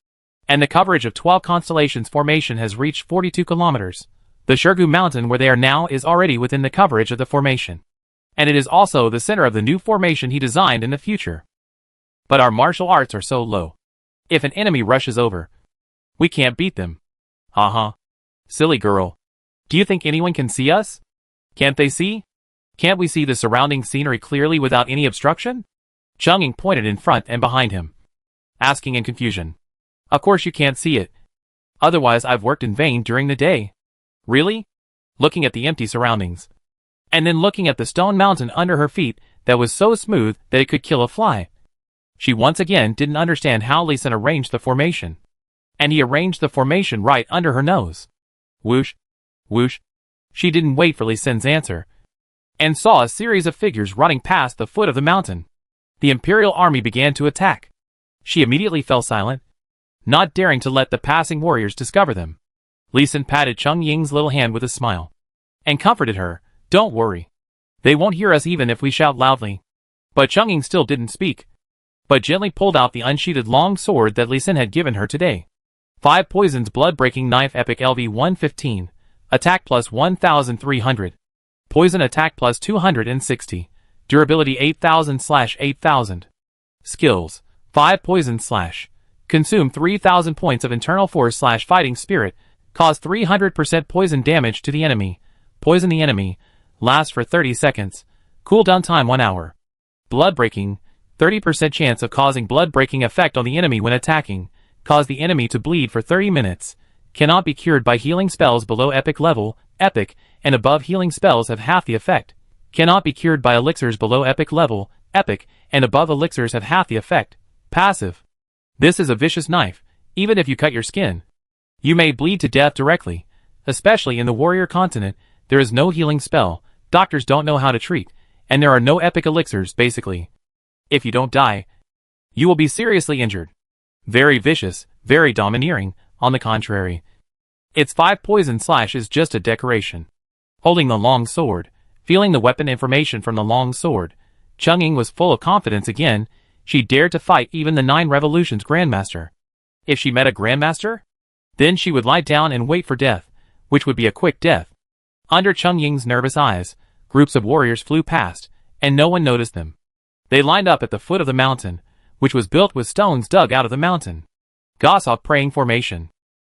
And the coverage of 12 Constellations Formation has reached 42 kilometers. The Shirgu Mountain where they are now is already within the coverage of the formation. And it is also the center of the new formation he designed in the future. But our martial arts are so low. If an enemy rushes over, we can't beat them. Silly girl. Do you think anyone can see us? Can't they see? Can't we see the surrounding scenery clearly without any obstruction? Cheng Ying pointed in front and behind him, asking in confusion. Of course you can't see it. Otherwise I've worked in vain during the day. Really? Looking at the empty surroundings. And then looking at the stone mountain under her feet that was so smooth that it could kill a fly. She once again didn't understand how Li Xin arranged the formation. And he arranged the formation right under her nose. Whoosh, whoosh. She didn't wait for Li Xin's answer, and saw a series of figures running past the foot of the mountain. The Imperial Army began to attack. She immediately fell silent, not daring to let the passing warriors discover them. Li Xin patted Cheng Ying's little hand with a smile, and comforted her. Don't worry. They won't hear us even if we shout loudly. But Cheng Ying still didn't speak, but gently pulled out the unsheathed long sword that Li Xin had given her today. 5 Poisons Blood-Breaking Knife Epic LV 115. Attack plus 1300. Poison attack plus 260. Durability 8000/8000. Skills. 5 Poison slash. Consume 3000 points of internal force / fighting spirit. Cause 300% poison damage to the enemy. Poison the enemy. Last for 30 seconds. Cooldown time 1 hour. Blood-breaking. 30% chance of causing blood-breaking effect on the enemy when attacking. Cause the enemy to bleed for 30 minutes. Cannot be cured by healing spells below epic level. Epic and above healing spells have half the effect. Cannot be cured by elixirs below epic level. Epic and above elixirs have half the effect. Passive. This is a vicious knife. Even if you cut your skin, you may bleed to death directly. Especially in the warrior continent, there is no healing spell, doctors don't know how to treat, and there are no epic elixirs basically. If you don't die, you will be seriously injured. Very vicious, very domineering, on the contrary. Its 5 poison slash is just a decoration. Holding the long sword, Feeling the weapon information from the long sword, Cheng-Ying was full of confidence again. She dared to fight even the 9 Revolutions Grandmaster. If she met a Grandmaster, then she would lie down and wait for death, which would be a quick death. Under Cheng-Ying's nervous eyes, groups of warriors flew past, and no one noticed them. They lined up at the foot of the mountain, which was built with stones dug out of the mountain. Goshawk praying formation.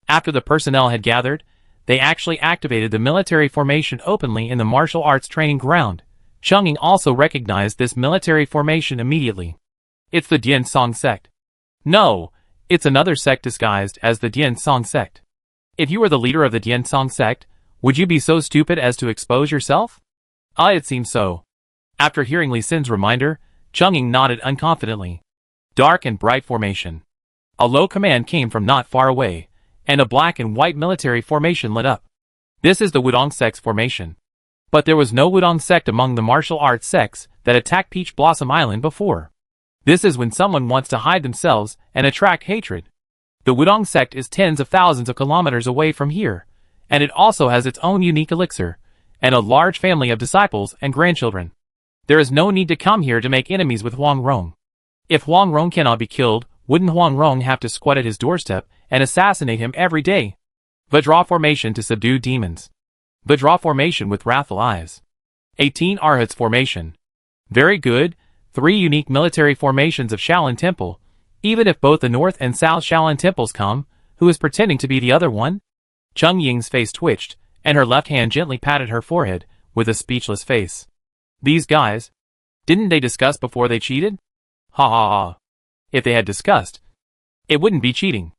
After the personnel had gathered, they actually activated the military formation openly in the martial arts training ground. Cheng-Ying also recognized this military formation immediately. It's the Dian Song sect. No, it's another sect disguised as the Dian Song sect. If you were the leader of the Dian Song sect, would you be so stupid as to expose yourself? It seems so. After hearing Li Sin's reminder, Cheng-Ying nodded unconfidently. Dark and bright formation. A low command came from not far away, and a black and white military formation lit up. This is the Wudong sect's formation. But there was no Wudong sect among the martial arts sects that attacked Peach Blossom Island before. This is when someone wants to hide themselves and attract hatred. The Wudong sect is tens of thousands of kilometers away from here, and it also has its own unique elixir, and a large family of disciples and grandchildren. There is no need to come here to make enemies with Huang Rong. If Huang Rong cannot be killed, wouldn't Huang Rong have to squat at his doorstep and assassinate him every day? Vajra formation to subdue demons. Vajra formation with wrathful eyes. 18 Arhats formation. Very good. 3 unique military formations of Shaolin Temple. Even if both the North and South Shaolin Temples come, who is pretending to be the other one? Cheng-Ying's face twitched, and her left hand gently patted her forehead, with a speechless face. These guys, didn't they discuss before they cheated? Ha ha ha. If they had discussed, it wouldn't be cheating.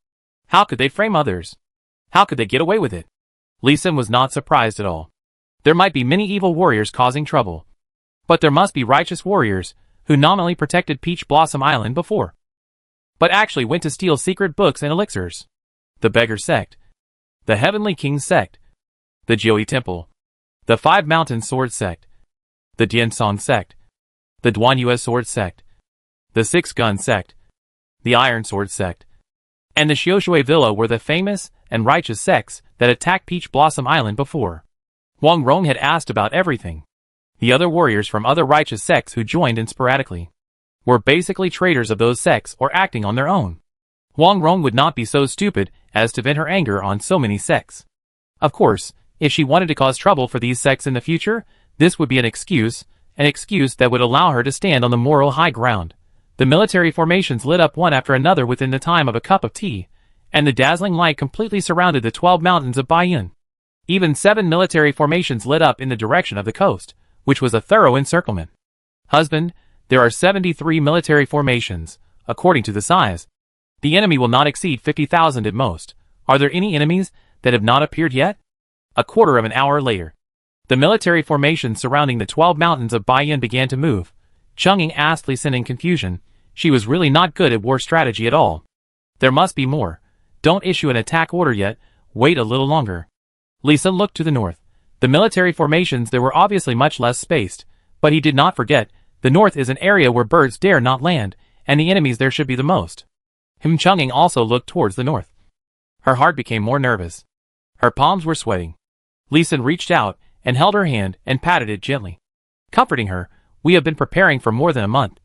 How could they frame others? How could they get away with it? Li Sin was not surprised at all. There might be many evil warriors causing trouble, but there must be righteous warriors who nominally protected Peach Blossom Island before, but actually went to steal secret books and elixirs. The Beggar Sect, the Heavenly King Sect, the Jiui Temple, the 5 Mountain Sword Sect, the Dian Song Sect, the Duanyue Sword Sect, the 6 Gun Sect, the Iron Sword Sect, and the Xiaoshui Villa were the famous and righteous sects that attacked Peach Blossom Island before. Huang Rong had asked about everything. The other warriors from other righteous sects who joined in sporadically were basically traitors of those sects or acting on their own. Huang Rong would not be so stupid as to vent her anger on so many sects. Of course, if she wanted to cause trouble for these sects in the future, this would be an excuse that would allow her to stand on the moral high ground. The military formations lit up one after another within the time of a cup of tea, and the dazzling light completely surrounded the 12 mountains of Baiyun. Even 7 military formations lit up in the direction of the coast, which was a thorough encirclement. Husband, there are 73 military formations, according to the size. The enemy will not exceed 50,000 at most. Are there any enemies that have not appeared yet? A quarter of an hour later, the military formations surrounding the 12 mountains of Baiyun began to move. Cheng-Ying asked Li Sin in confusion. She was really not good at war strategy at all. There must be more. Don't issue an attack order yet. Wait a little longer. Li Sin looked to the north. The military formations there were obviously much less spaced, but he did not forget, the north is an area where birds dare not land, and the enemies there should be the most. Cheng-Ying also looked towards the north. Her heart became more nervous. Her palms were sweating. Li Sin reached out and held her hand and patted it gently, comforting her. We have been preparing for more than a month,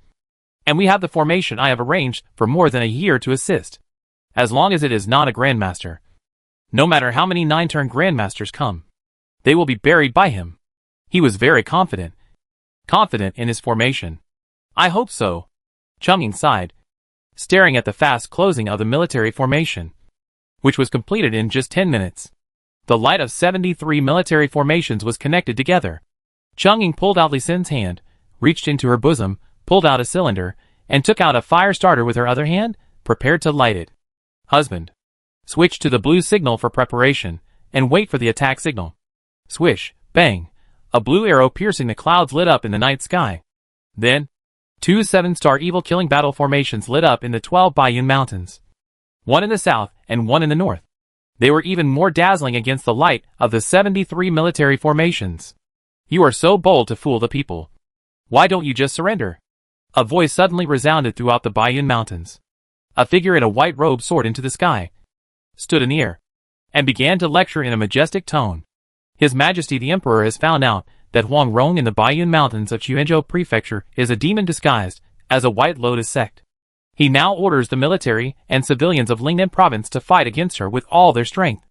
and we have the formation I have arranged for more than a year to assist. As long as it is not a Grandmaster, no matter how many 9-turn Grandmasters come, they will be buried by him. He was very confident in his formation. I hope so. Cheng-Ying sighed, staring at the fast closing of the military formation, which was completed in just 10 minutes. The light of 73 military formations was connected together. Cheng-Ying pulled out Li Sin's hand, reached into her bosom, pulled out a cylinder, and took out a fire starter with her other hand, prepared to light it. Husband, switch to the blue signal for preparation, and wait for the attack signal. Swish, bang, a blue arrow piercing the clouds lit up in the night sky. Then, 2 7-star evil killing battle formations lit up in the 12 Baiyun mountains. One in the south and one in the north. They were even more dazzling against the light of the 73 military formations. You are so bold to fool the people. Why don't you just surrender? A voice suddenly resounded throughout the Baiyun mountains. A figure in a white robe soared into the sky, stood in the air, and began to lecture in a majestic tone. His Majesty the Emperor has found out that Huang Rong in the Baiyun Mountains of Quanzhou Prefecture is a demon disguised as a White Lotus sect. He now orders the military and civilians of Lingnan province to fight against her with all their strength.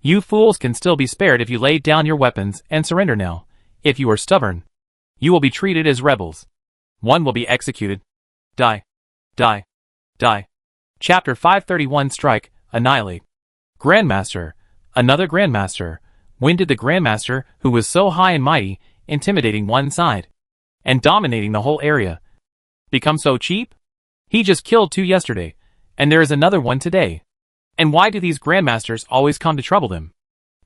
You fools can still be spared if you lay down your weapons and surrender now. If you are stubborn, you will be treated as rebels. One will be executed. Die. Die. Die. Chapter 531 Strike, Annihilate. Grandmaster. Another Grandmaster. When did the Grandmaster, who was so high and mighty, intimidating one side, and dominating the whole area, become so cheap? He just killed 2 yesterday, and there is another one today. And why do these Grandmasters always come to trouble them?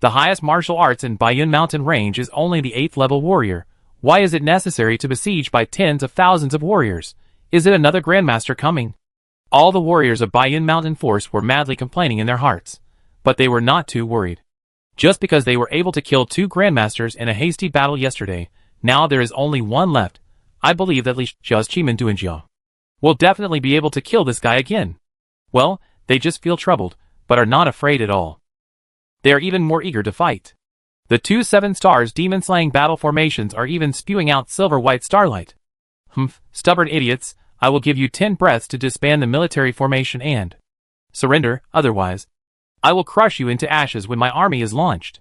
The highest martial arts in Baiyun Mountain Range is only the 8th level warrior. Why is it necessary to besiege by tens of thousands of warriors? Is it another Grandmaster coming? All the warriors of Baiyun Mountain Force were madly complaining in their hearts, but they were not too worried. Just because they were able to kill 2 Grandmasters in a hasty battle yesterday, now there is only one left. I believe that Li Xiao's Chiman Duanjia will definitely be able to kill this guy again. Well, they just feel troubled, but are not afraid at all. They are even more eager to fight. The 2 7 stars demon-slaying battle formations are even spewing out silver-white starlight. Humph, stubborn idiots, I will give you 10 breaths to disband the military formation and surrender, otherwise I will crush you into ashes when my army is launched.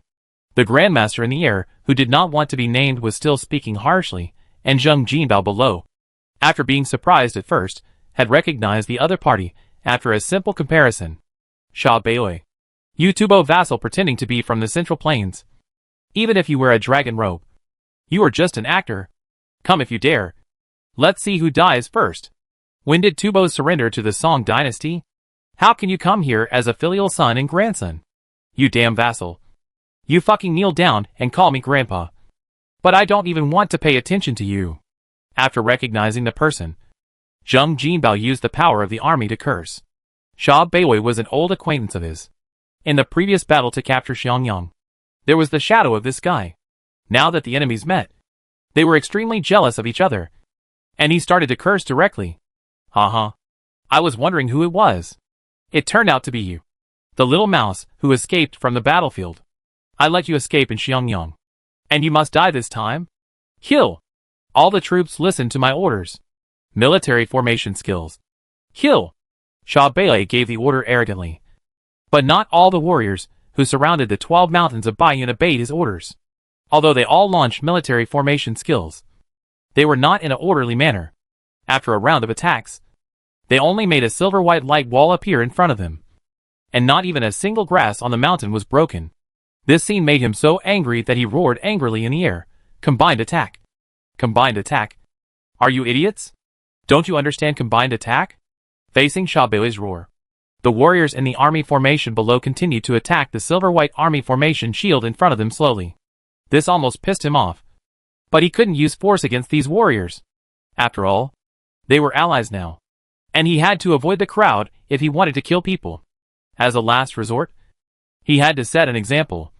The Grandmaster in the air, who did not want to be named, was still speaking harshly, and Zheng Jinbao below, after being surprised at first, had recognized the other party after a simple comparison. Sha Baoi. You Tubo vassal pretending to be from the Central Plains. Even if you wear a dragon robe, you are just an actor. Come if you dare. Let's see who dies first. When did Tubo surrender to the Song dynasty? How can you come here as a filial son and grandson? You damn vassal. You fucking kneel down and call me grandpa. But I don't even want to pay attention to you. After recognizing the person, Zheng Jinbao used the power of the army to curse. Sha Baoi was an old acquaintance of his. In the previous battle to capture Xiangyang, there was the shadow of this guy. Now that the enemies met, they were extremely jealous of each other, and he started to curse directly. Haha. I was wondering who it was. It turned out to be you. The little mouse who escaped from the battlefield. I let you escape in Xiangyang. And you must die this time? Kill! All the troops listen to my orders. Military formation skills. Kill! Sha Baoi gave the order arrogantly. But not all the warriors who surrounded the 12 mountains of Baiyun obeyed his orders. Although they all launched military formation skills, they were not in an orderly manner. After a round of attacks, they only made a silver-white light wall appear in front of them. And not even a single grass on the mountain was broken. This scene made him so angry that he roared angrily in the air. Combined attack. Combined attack. Are you idiots? Don't you understand combined attack? Facing Sha Baoi's roar, the warriors in the army formation below continued to attack the silver-white army formation shield in front of them slowly. This almost pissed him off. But he couldn't use force against these warriors. After all, they were allies now. And he had to avoid the crowd if he wanted to kill people. As a last resort, he had to set an example.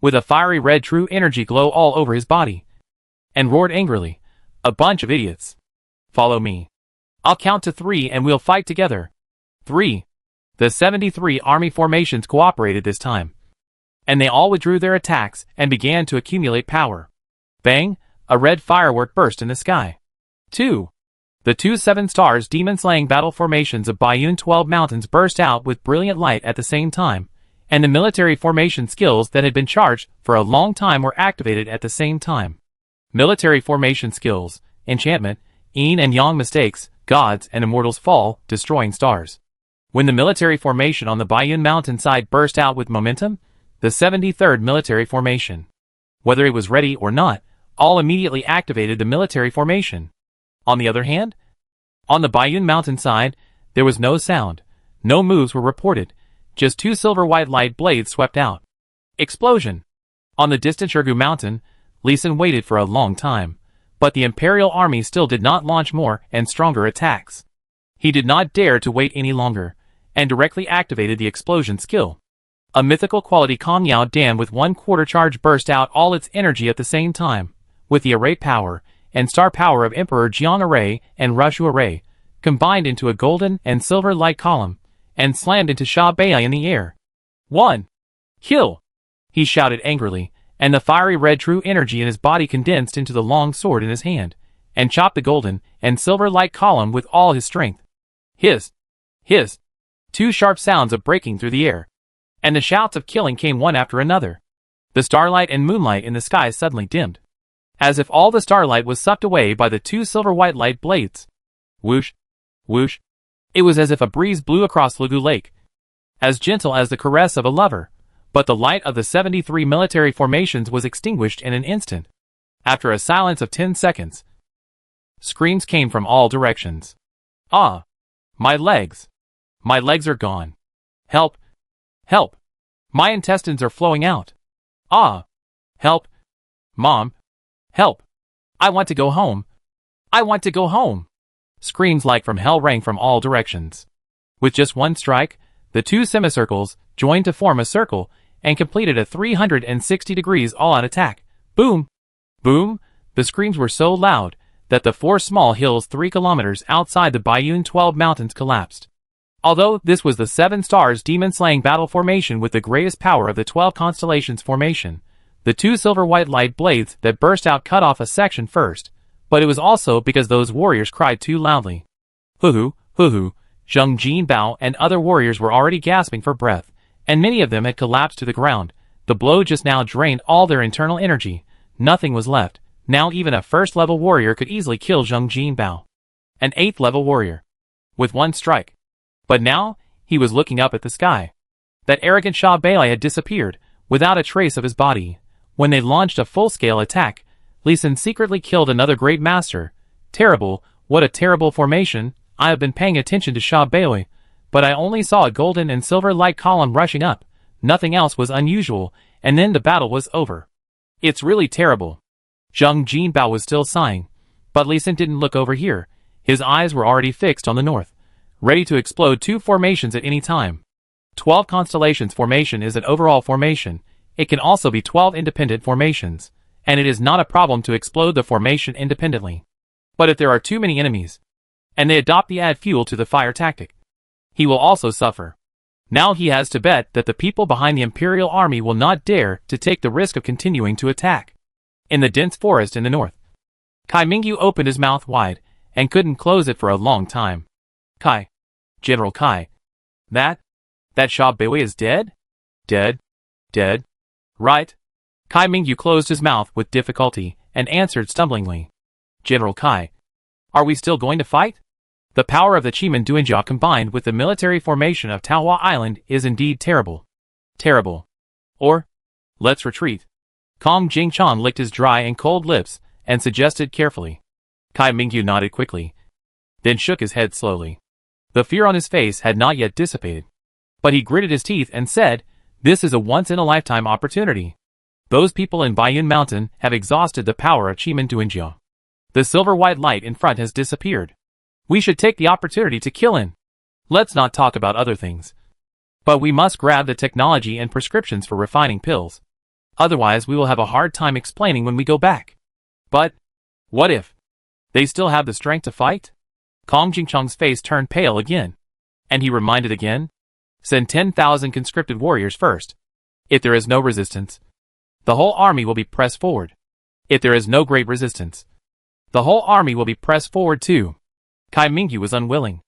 With a fiery red true energy glow all over his body. And roared angrily, "A bunch of idiots. Follow me. I'll count to 3 and we'll fight together." 3. The 73 army formations cooperated this time. And they all withdrew their attacks and began to accumulate power. Bang! A red firework burst in the sky. 2. The 2 7 stars demon-slaying battle formations of Baiyun 12 mountains burst out with brilliant light at the same time, and the military formation skills that had been charged for a long time were activated at the same time. Military formation skills, enchantment, yin and yang mistakes, gods and immortals fall, destroying stars. When the military formation on the Baiyun mountainside burst out with momentum, the 73rd military formation, whether it was ready or not, all immediately activated the military formation. On the other hand, on the Baiyun mountainside, there was no sound, no moves were reported, just 2 silver-white light blades swept out. Explosion! On the distant Shirgu mountain, Li Sun waited for a long time, but the Imperial army still did not launch more and stronger attacks. He did not dare to wait any longer, and directly activated the explosion skill. A mythical quality Kong Yao Dam with 1/4 charge burst out all its energy at the same time, with the array power and star power of Emperor Jiang Array and Rushu Array, combined into a golden and silver light column, and slammed into Sha Baoi in the air. 1. Kill! He shouted angrily, and the fiery red true energy in his body condensed into the long sword in his hand, and chopped the golden and silver-like column with all his strength. Hiss! Hiss! Two sharp sounds of breaking through the air, and the shouts of killing came one after another. The starlight and moonlight in the sky suddenly dimmed, as if all the starlight was sucked away by the two silver-white light blades. Whoosh! Whoosh! It was as if a breeze blew across Lugu Lake, as gentle as the caress of a lover, but the light of the 73 military formations was extinguished in an instant. After a silence of 10 seconds, screams came from all directions. Ah! My legs! My legs are gone. Help! Help! My intestines are flowing out. Ah! Help! Mom! Help! I want to go home. I want to go home! Screams like from hell rang from all directions. With just one strike, the two semicircles joined to form a circle and completed a 360 degrees all-out attack. Boom! Boom! The screams were so loud that the four small hills 3 kilometers outside the Bayun 12 mountains collapsed. Although this was the 7 stars demon-slaying battle formation with the greatest power of the 12 constellations formation, the two silver-white light blades that burst out cut off a section first, but it was also because those warriors cried too loudly. Hoo-hoo, hoo-hoo, Zheng Jinbao and other warriors were already gasping for breath, and many of them had collapsed to the ground. The blow just now drained all their internal energy. Nothing was left. Now even a first-level warrior could easily kill Zheng Jinbao, an 8th-level warrior, with one strike. But now, he was looking up at the sky. That arrogant Sha Bai had disappeared, without a trace of his body. When they launched a full-scale attack, Lee Sin secretly killed another great master. Terrible, what a terrible formation. I have been paying attention to Sha Bai, but I only saw a golden and silver light column rushing up. Nothing else was unusual, and then the battle was over. It's really terrible. Zheng Jinbao was still sighing, but Lee Sin didn't look over here. His eyes were already fixed on the north, ready to explode 2 formations at any time. 12 constellations formation is an overall formation. It can also be 12 independent formations, and it is not a problem to explode the formation independently. But if there are too many enemies, and they adopt the add fuel to the fire tactic, he will also suffer. Now he has to bet that the people behind the Imperial Army will not dare to take the risk of continuing to attack. In the dense forest in the north, Kai Mingyu opened his mouth wide, and couldn't close it for a long time. Kai. General Kai. That Sha Bai is dead? Dead? Dead? Right? Kai Mingyu closed his mouth with difficulty, and answered stumblingly. General Kai. Are we still going to fight? The power of the Chiman Duanjia combined with the military formation of Taohua Island is indeed terrible. Terrible. Or, let's retreat. Kong Jingchan licked his dry and cold lips, and suggested carefully. Kai Mingyu nodded quickly, then shook his head slowly. The fear on his face had not yet dissipated, but he gritted his teeth and said, this is a once-in-a-lifetime opportunity. Those people in Bayun Mountain have exhausted the power of Chiman Duanjia. The silver-white light in front has disappeared. We should take the opportunity to kill him. Let's not talk about other things. But we must grab the technology and prescriptions for refining pills. Otherwise we will have a hard time explaining when we go back. But, what if they still have the strength to fight? Kong Jingchang's face turned pale again, and he reminded again, send 10,000 conscripted warriors first. If there is no resistance, the whole army will be pressed forward. If there is no great resistance, the whole army will be pressed forward too. Kai Mingyu was unwilling,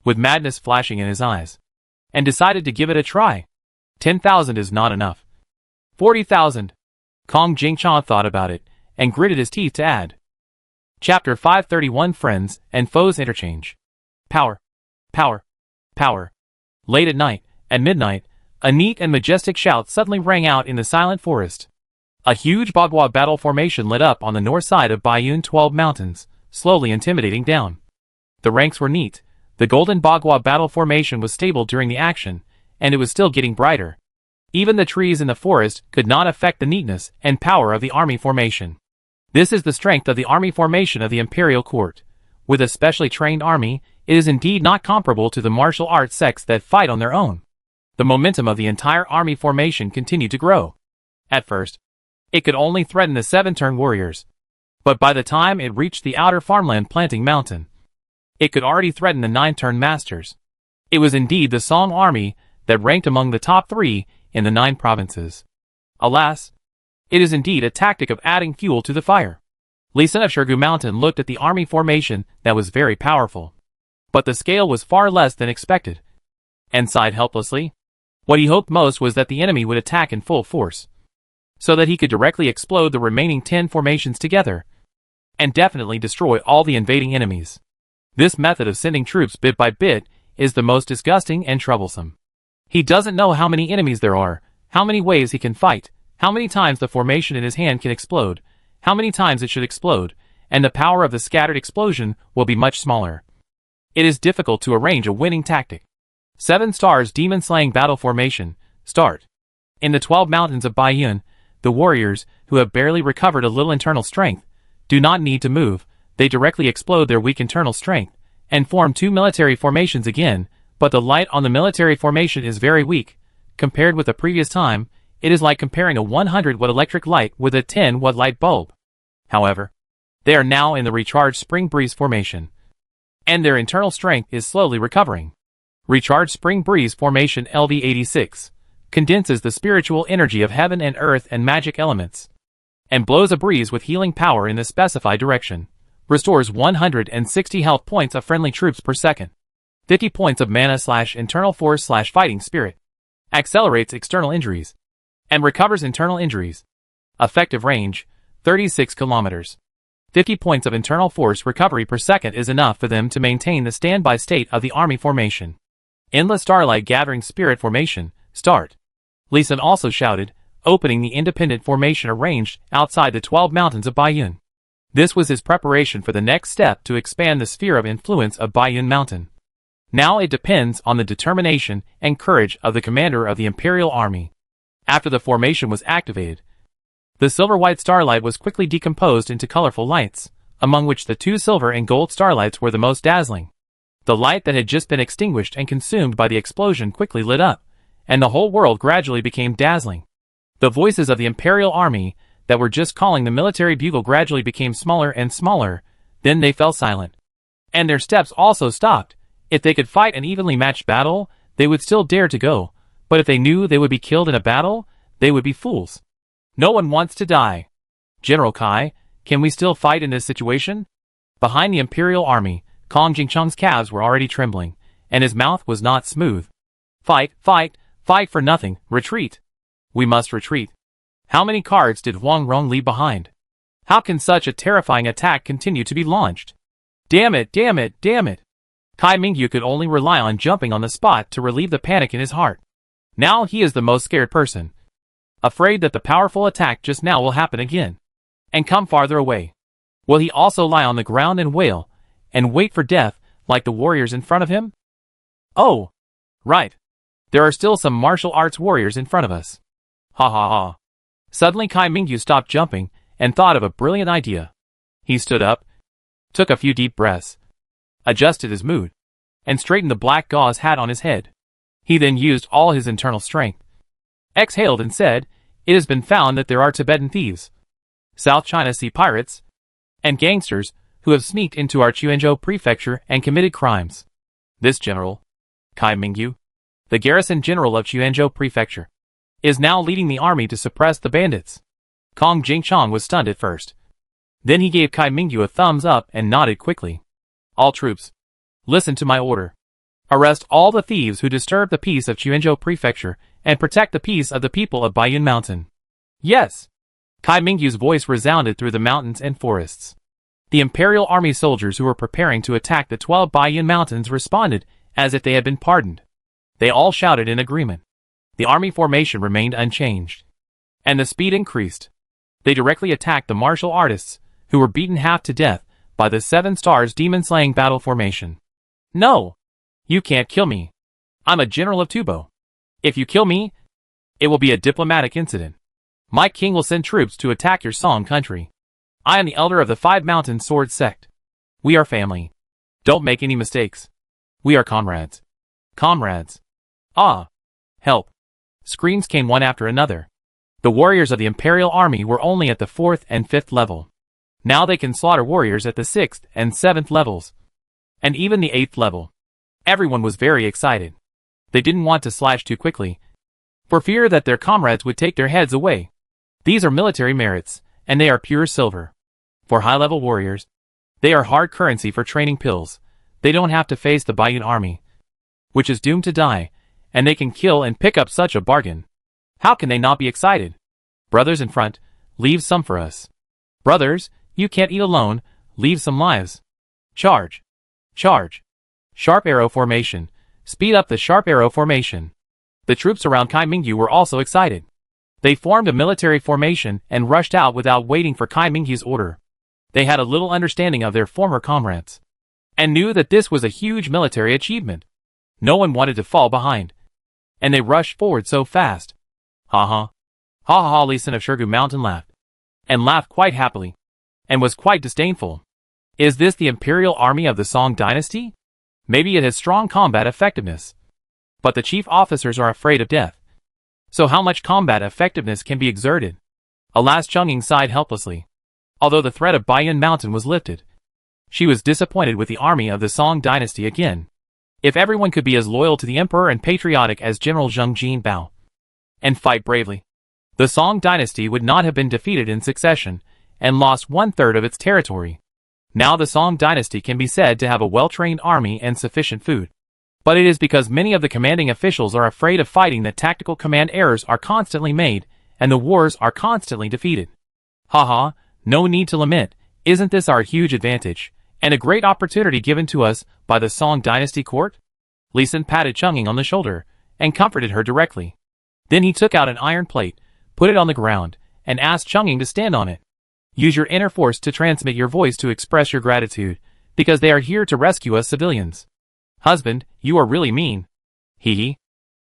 with madness flashing in his eyes, and decided to give it a try. 10,000 is not enough. 40,000. Kong Jingchang thought about it, and gritted his teeth to add. Chapter 531 Friends and Foes Interchange. Power. Power. Power. Late at night, at midnight, a neat and majestic shout suddenly rang out in the silent forest. A huge Bagua battle formation lit up on the north side of Bayun 12 mountains, slowly intimidating down. The ranks were neat. The golden Bagua battle formation was stable during the action, and it was still getting brighter. Even the trees in the forest could not affect the neatness and power of the army formation. This is the strength of the army formation of the imperial court. With a specially trained army, it is indeed not comparable to the martial arts sects that fight on their own. The momentum of the entire army formation continued to grow. At first, it could only threaten the 7-turn warriors. But by the time it reached the outer farmland planting mountain, it could already threaten the 9-turn masters. It was indeed the Song army that ranked among the top 3 in the 9 provinces. Alas, It is indeed a tactic of adding fuel to the fire. Lee Sun of Shergu Mountain looked at the army formation that was very powerful. But the scale was far less than expected, and sighed helplessly. What he hoped most was that the enemy would attack in full force, so that he could directly explode the remaining 10 formations together, and definitely destroy all the invading enemies. This method of sending troops bit by bit is the most disgusting and troublesome. He doesn't know how many enemies there are, how many ways he can fight, how many times the formation in his hand can explode, how many times it should explode, and the power of the scattered explosion will be much smaller. It is difficult to arrange a winning tactic. 7 stars demon-slaying battle formation, start. In the 12 mountains of Baiyun, the warriors, who have barely recovered a little internal strength, do not need to move. They directly explode their weak internal strength, and form 2 military formations again, but the light on the military formation is very weak. Compared with the previous time, it is like comparing a 100-watt electric light with a 10-watt light bulb. However, they are now in the recharged spring breeze formation, and their internal strength is slowly recovering. Recharged spring breeze formation LV86 condenses the spiritual energy of heaven and earth and magic elements, and blows a breeze with healing power in the specified direction. Restores 160 health points of friendly troops per second. 50 points of mana/internal force/fighting spirit. Accelerates external injuries, and recovers internal injuries. Effective range, 36 kilometers. 50 points of internal force recovery per second is enough for them to maintain the standby state of the army formation. Endless Starlight Gathering Spirit Formation, start. Lee Sun also shouted, opening the independent formation arranged outside the 12 mountains of Baiyun. This was his preparation for the next step to expand the sphere of influence of Baiyun Mountain. Now it depends on the determination and courage of the commander of the Imperial Army. After the formation was activated, the silver-white starlight was quickly decomposed into colorful lights, among which the 2 silver and gold starlights were the most dazzling. The light that had just been extinguished and consumed by the explosion quickly lit up, and the whole world gradually became dazzling. The voices of the Imperial Army that were just calling the military bugle gradually became smaller and smaller, then they fell silent. And their steps also stopped. If they could fight an evenly matched battle, they would still dare to go, but if they knew they would be killed in a battle, they would be fools. No one wants to die. General Kai, can we still fight in this situation? Behind the Imperial Army, Kong Jingcheng's calves were already trembling, and his mouth was not smooth. Fight, fight, fight for nothing, retreat. We must retreat. How many cards did Huang Rong leave behind? How can such a terrifying attack continue to be launched? Damn it, damn it, damn it. Kai Mingyu could only rely on jumping on the spot to relieve the panic in his heart. Now he is the most scared person, afraid that the powerful attack just now will happen again, and come farther away. Will he also lie on the ground and wail, and wait for death, like the warriors in front of him? Oh! Right. There are still some martial arts warriors in front of us. Ha ha ha. Suddenly Kai Mingyu stopped jumping, and thought of a brilliant idea. He stood up, took a few deep breaths, adjusted his mood, and straightened the black gauze hat on his head. He then used all his internal strength, exhaled and said, "It has been found that there are Tibetan thieves, South China Sea pirates, and gangsters who have sneaked into our Quanzhou prefecture and committed crimes. This general, Kai Mingyu, the garrison general of Quanzhou prefecture, is now leading the army to suppress the bandits." Kong Jingcheng was stunned at first. Then he gave Kai Mingyu a thumbs up and nodded quickly. "All troops, listen to my order. Arrest all the thieves who disturb the peace of Quanzhou prefecture and protect the peace of the people of Baiyun Mountain." Yes! Kai Mingyu's voice resounded through the mountains and forests. The Imperial Army soldiers who were preparing to attack the 12 Baiyun Mountains responded as if they had been pardoned. They all shouted in agreement. The army formation remained unchanged, and the speed increased. They directly attacked the martial artists, who were beaten half to death by the 7 stars demon-slaying battle formation. "No! You can't kill me. I'm a general of Tubo. If you kill me, it will be a diplomatic incident. My king will send troops to attack your Song country. I am the elder of the 5 Mountain Sword Sect. We are family. Don't make any mistakes. We are comrades. Comrades. Ah! Help!" Screams came one after another. The warriors of the Imperial Army were only at the 4th and 5th level. Now they can slaughter warriors at the 6th and 7th levels, and even the 8th level. Everyone was very excited. They didn't want to slash too quickly, for fear that their comrades would take their heads away. These are military merits, and they are pure silver. For high-level warriors, they are hard currency for training pills. They don't have to face the Bayun army, which is doomed to die, and they can kill and pick up such a bargain. How can they not be excited? Brothers in front, leave some for us. Brothers, you can't eat alone, leave some lives. Charge. Charge. Sharp arrow formation. Speed up the sharp arrow formation. The troops around Kai Mingyu were also excited. They formed a military formation and rushed out without waiting for Kai Mingyu's order. They had a little understanding of their former comrades, and knew that this was a huge military achievement. No one wanted to fall behind, and they rushed forward so fast. Ha ha. Ha ha ha. Lee Sin of Shirgu Mountain laughed, and laughed quite happily, and was quite disdainful. Is this the imperial army of the Song dynasty? Maybe it has strong combat effectiveness, but the chief officers are afraid of death. So how much combat effectiveness can be exerted? Alas, Chang'ing sighed helplessly. Although the threat of Bayun Mountain was lifted, she was disappointed with the army of the Song dynasty again. If everyone could be as loyal to the emperor and patriotic as General Zheng Jinbao, and fight bravely, the Song dynasty would not have been defeated in succession, and lost 1/3 of its territory. Now the Song dynasty can be said to have a well-trained army and sufficient food. But it is because many of the commanding officials are afraid of fighting that tactical command errors are constantly made, and the wars are constantly defeated. Haha, no need to lament. Isn't this our huge advantage, and a great opportunity given to us by the Song dynasty court? Lee Sin patted Chang'ing on the shoulder, and comforted her directly. Then he took out an iron plate, put it on the ground, and asked Chang'ing to stand on it. Use your inner force to transmit your voice to express your gratitude, because they are here to rescue us civilians. Husband, you are really mean. Hee hee.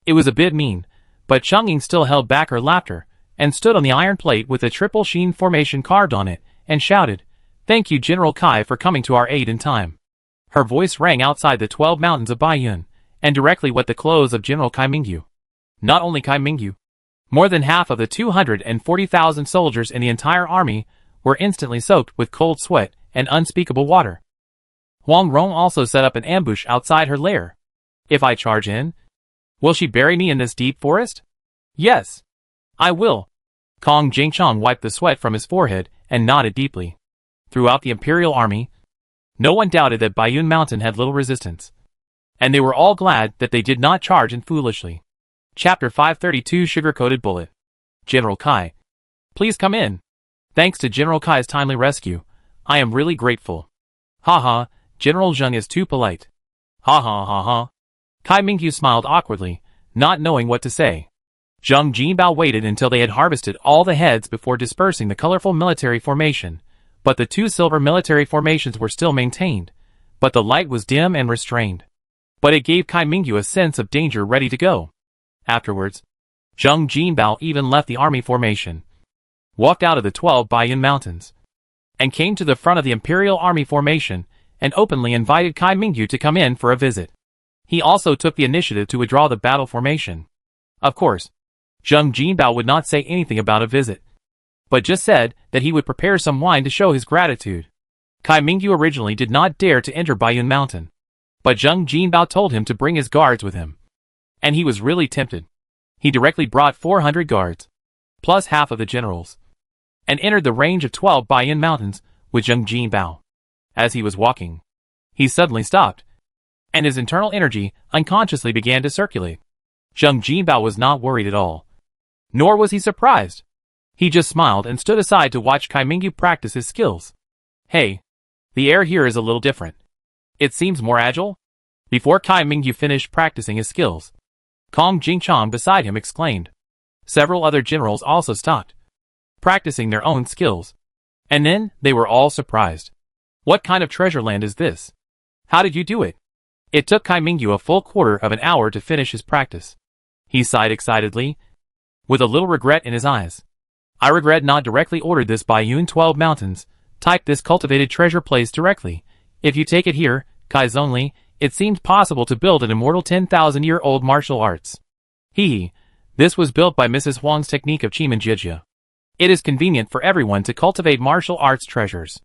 It was a bit mean, but Chang'ing still held back her laughter, and stood on the iron plate with the triple sheen formation carved on it, and shouted, "Thank you, General Kai, for coming to our aid in time." Her voice rang outside the 12 mountains of Bayun, and directly wet the clothes of General Kai Mingyu. Not only Kai Mingyu. More than half of the 240,000 soldiers in the entire army were instantly soaked with cold sweat and unspeakable water. Huang Rong also set up an ambush outside her lair. If I charge in, will she bury me in this deep forest? Yes, I will. Kong Jingchong wiped the sweat from his forehead and nodded deeply. Throughout the imperial army, no one doubted that Bayun Mountain had little resistance, and they were all glad that they did not charge in foolishly. Chapter 532 Sugar-Coated Bullet. General Kai, please come in. Thanks to General Kai's timely rescue, I am really grateful. Haha, General Zheng is too polite. Ha ha ha ha. Kai Mingyu smiled awkwardly, not knowing what to say. Zheng Jinbao waited until they had harvested all the heads before dispersing the colorful military formation, but the 2 silver military formations were still maintained, but the light was dim and restrained. But it gave Kai Mingyu a sense of danger ready to go. Afterwards, Zheng Jinbao even left the army formation, walked out of the 12 Bayun Mountains, and came to the front of the Imperial Army formation, and openly invited Kai Mingyu to come in for a visit. He also took the initiative to withdraw the battle formation. Of course, Zheng Jinbao would not say anything about a visit, but just said that he would prepare some wine to show his gratitude. Kai Mingyu originally did not dare to enter Bayun Mountain, but Zheng Jinbao told him to bring his guards with him, and he was really tempted. He directly brought 400 guards, plus half of the generals, and entered the range of 12 Bayun Mountains with Zheng Jinbao. As he was walking, he suddenly stopped, and his internal energy unconsciously began to circulate. Zheng Jinbao was not worried at all, nor was he surprised. He just smiled and stood aside to watch Kai Mingyu practice his skills. Hey, the air here is a little different. It seems more agile. Before Kai Mingyu finished practicing his skills, Kong Jingchong beside him exclaimed. Several other generals also stopped, practicing their own skills. And then, they were all surprised. What kind of treasure land is this? How did you do it? It took Kai Mingyu a full quarter of an hour to finish his practice. He sighed excitedly, with a little regret in his eyes. I regret not directly ordered this Bayun 12 Mountains. Type this cultivated treasure place directly. If you take it here, Kai's only, it seems possible to build an immortal 10,000-year-old martial arts. Hee. This was built by Mrs. Huang's technique of Chimanjijia. It is convenient for everyone to cultivate martial arts treasures.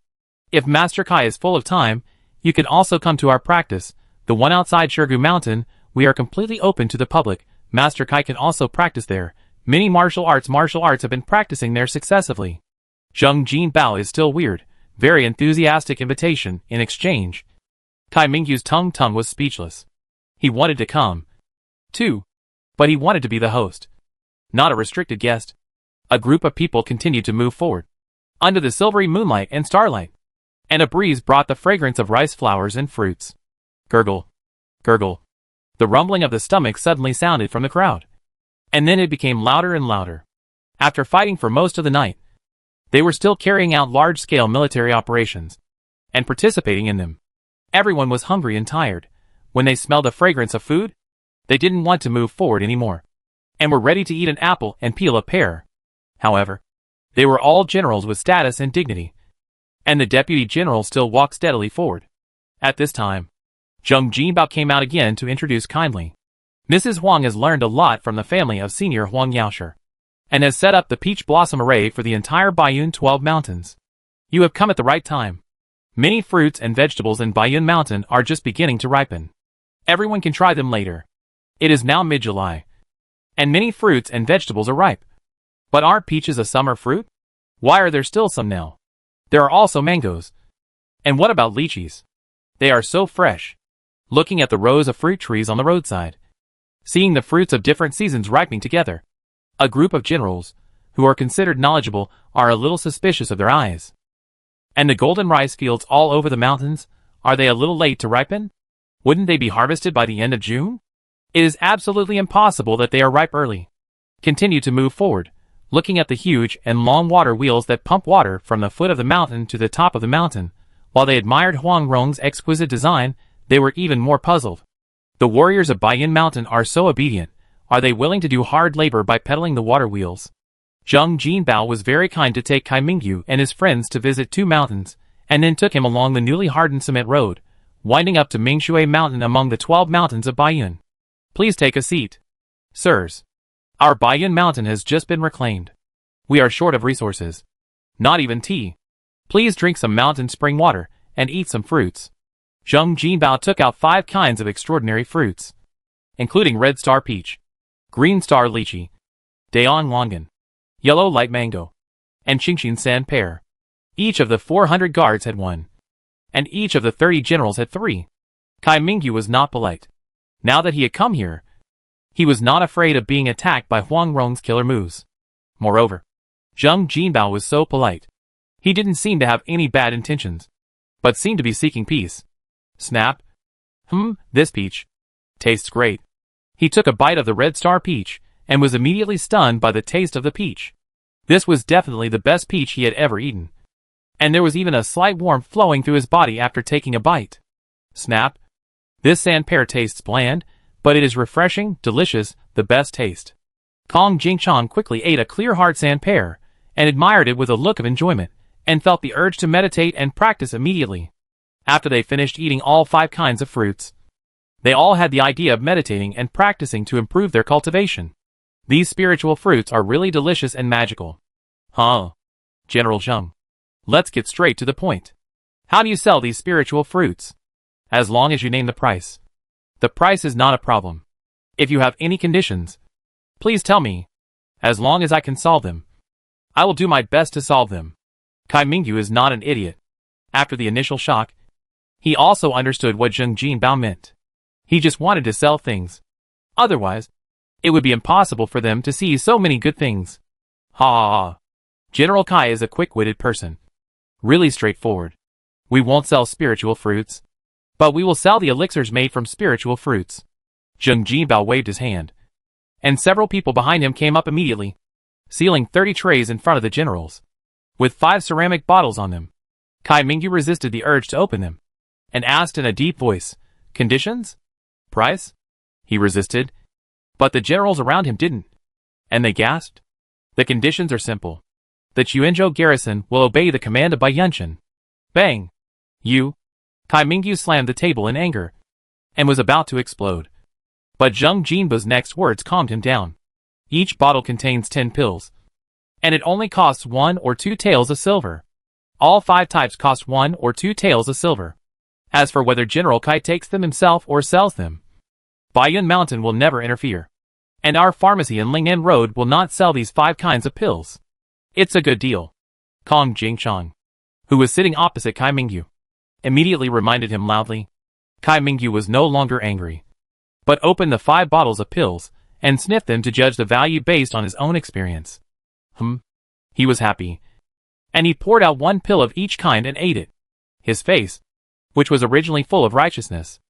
If Master Kai is full of time, you can also come to our practice, the one outside Shirgu Mountain. We are completely open to the public. Master Kai can also practice there. Many martial arts have been practicing there successively. Zheng Jinbao is still weird, very enthusiastic invitation in exchange. Kai Mingyu's tongue was speechless. He wanted to come, too, but he wanted to be the host, not a restricted guest. A group of people continued to move forward, under the silvery moonlight and starlight, and a breeze brought the fragrance of rice flowers and fruits. Gurgle, gurgle. The rumbling of the stomach suddenly sounded from the crowd, and then it became louder and louder. After fighting for most of the night, they were still carrying out large-scale military operations, and participating in them. Everyone was hungry and tired. When they smelled the fragrance of food, they didn't want to move forward anymore, and were ready to eat an apple and peel a pear. However, they were all generals with status and dignity, and the deputy general still walked steadily forward. At this time, Zheng Jinbao came out again to introduce kindly. Mrs. Huang has learned a lot from the family of Senior Huang Yaosher, and has set up the peach blossom array for the entire Baiyun 12 mountains. You have come at the right time. Many fruits and vegetables in Baiyun Mountain are just beginning to ripen. Everyone can try them later. It is now mid-July, and many fruits and vegetables are ripe. But aren't peaches a summer fruit? Why are there still some now? There are also mangoes. And what about lychees? They are so fresh. Looking at the rows of fruit trees on the roadside, seeing the fruits of different seasons ripening together, a group of generals, who are considered knowledgeable, are a little suspicious of their eyes. And the golden rice fields all over the mountains, are they a little late to ripen? Wouldn't they be harvested by the end of June? It is absolutely impossible that they are ripe early. Continue to move forward, looking at the huge and long water wheels that pump water from the foot of the mountain to the top of the mountain. While they admired Huang Rong's exquisite design, they were even more puzzled. The warriors of Baiyun Mountain are so obedient. Are they willing to do hard labor by pedaling the water wheels? Zheng Jinbao was very kind to take Kai Mingyu and his friends to visit 2 mountains, and then took him along the newly hardened cement road, winding up to Mingshui Mountain among the 12 mountains of Baiyun. Please take a seat. Sirs, our Baiyun Mountain has just been reclaimed. We are short of resources. Not even tea. Please drink some mountain spring water, and eat some fruits. Zheng Jinbao took out 5 kinds of extraordinary fruits, including red star peach, green star lychee, Daon longan, yellow light mango, and Qingxin san pear. Each of the 400 guards had 1, and each of the 30 generals had 3. Kai Mingyu was not polite. Now that he had come here, he was not afraid of being attacked by Huang Rong's killer moves. Moreover, Zheng Jinbao was so polite. He didn't seem to have any bad intentions, but seemed to be seeking peace. Snap. This peach tastes great. He took a bite of the red star peach, and was immediately stunned by the taste of the peach. This was definitely the best peach he had ever eaten, and there was even a slight warmth flowing through his body after taking a bite. Snap. This san pear tastes bland, but it is refreshing, delicious, the best taste. Kong Jingchang quickly ate a clear hard san pear, and admired it with a look of enjoyment, and felt the urge to meditate and practice immediately. After they finished eating all 5 kinds of fruits, they all had the idea of meditating and practicing to improve their cultivation. These spiritual fruits are really delicious and magical. General Zheng. Let's get straight to the point. How do you sell these spiritual fruits? As long as you name the price. The price is not a problem. If you have any conditions, please tell me. As long as I can solve them, I will do my best to solve them. Kai Mingyu is not an idiot. After the initial shock, he also understood what Zheng Jinbao meant. He just wanted to sell things. Otherwise, it would be impossible for them to see so many good things. General Kai is a quick-witted person. Really straightforward. We won't sell spiritual fruits, but we will sell the elixirs made from spiritual fruits. Zheng Jinbao waved his hand, and several people behind him came up immediately, sealing 30 trays in front of the generals, with 5 ceramic bottles on them. Kai Mingyu resisted the urge to open them, and asked in a deep voice, "Conditions? Price?" He resisted, but the generals around him didn't, and they gasped. The conditions are simple. The Chuanzhou garrison will obey the command of Baiyunshan. Bang! Kai Mingyu slammed the table in anger, and was about to explode. But Zheng Jinbao's next words calmed him down. Each bottle contains 10 pills, and it only costs 1 or 2 taels of silver. All 5 types cost 1 or 2 taels of silver. As for whether General Kai takes them himself or sells them, Baiyun Mountain will never interfere. And our pharmacy in Ling'an Road will not sell these 5 kinds of pills. It's a good deal. Kong Jingchong, who was sitting opposite Kai Mingyu, immediately reminded him loudly. Kai Mingyu was no longer angry, but opened the 5 bottles of pills and sniffed them to judge the value based on his own experience. He was happy, and he poured out 1 pill of each kind and ate it. His face, which was originally full of righteousness,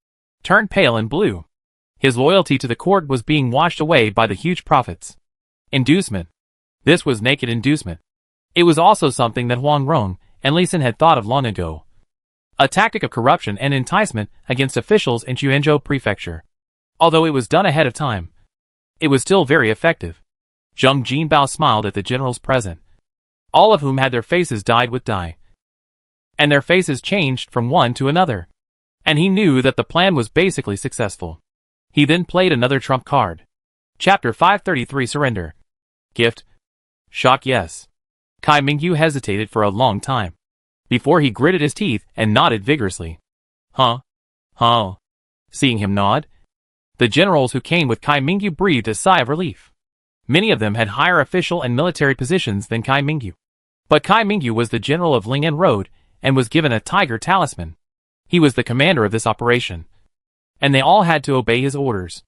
turned pale and blue. His loyalty to the court was being washed away by the huge profits. Inducement. This was naked inducement. It was also something that Huang Rong and Li Xin had thought of long ago. A tactic of corruption and enticement against officials in Quanzhou Prefecture. Although it was done ahead of time, it was still very effective. Zheng Jinbao smiled at the generals present, all of whom had their faces dyed with dye. And their faces changed from one to another. And he knew that the plan was basically successful. He then played another trump card. Chapter 533 Surrender. Gift. Shock yes. Kai Mingyu hesitated for a long time, before he gritted his teeth and nodded vigorously. Huh? Seeing him nod, the generals who came with Kai Mingyu breathed a sigh of relief. Many of them had higher official and military positions than Kai Mingyu. But Kai Mingyu was the general of Ling'an Road and was given a tiger talisman. He was the commander of this operation, and they all had to obey his orders.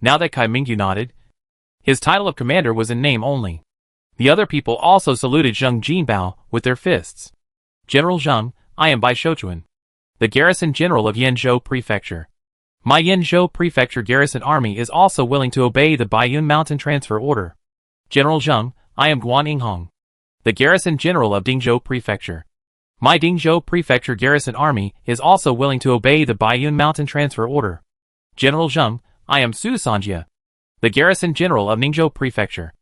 Now that Kai Mingyu nodded, his title of commander was in name only. The other people also saluted Zheng Jinbao with their fists. General Zheng, I am Bai Shouchuan, the garrison general of Yanzhou Prefecture. My Yanzhou Prefecture garrison army is also willing to obey the Baiyun Mountain transfer order. General Zheng, I am Guan Yinghong, the garrison general of Dingzhou Prefecture. My Dingzhou Prefecture garrison army is also willing to obey the Baiyun Mountain transfer order. General Zheng, I am Su Sanjia, the garrison general of Ningzhou Prefecture.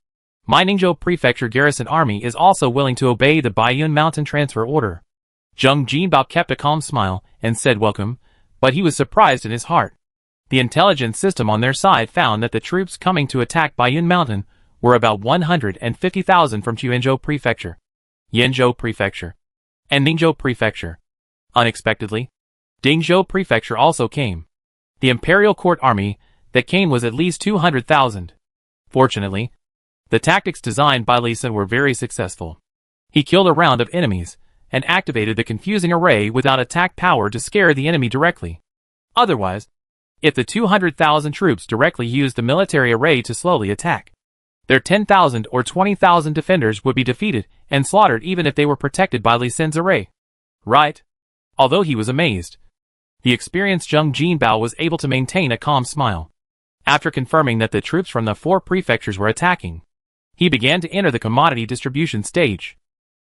My Ningzhou Prefecture garrison army is also willing to obey the Baiyun Mountain transfer order. Zheng Jinbao kept a calm smile and said welcome, but he was surprised in his heart. The intelligence system on their side found that the troops coming to attack Baiyun Mountain were about 150,000 from Quanzhou Prefecture, Yanzhou Prefecture, and Ningzhou Prefecture. Unexpectedly, Dingzhou Prefecture also came. The Imperial Court army that came was at least 200,000. Fortunately, the tactics designed by Li Xin were very successful. He killed a round of enemies and activated the confusing array without attack power to scare the enemy directly. Otherwise, if the 200,000 troops directly used the military array to slowly attack, their 10,000 or 20,000 defenders would be defeated and slaughtered even if they were protected by Li Xin's array. Right? Although he was amazed, the experienced Zheng Jinbao was able to maintain a calm smile. After confirming that the troops from the 4 prefectures were attacking, he began to enter the commodity distribution stage.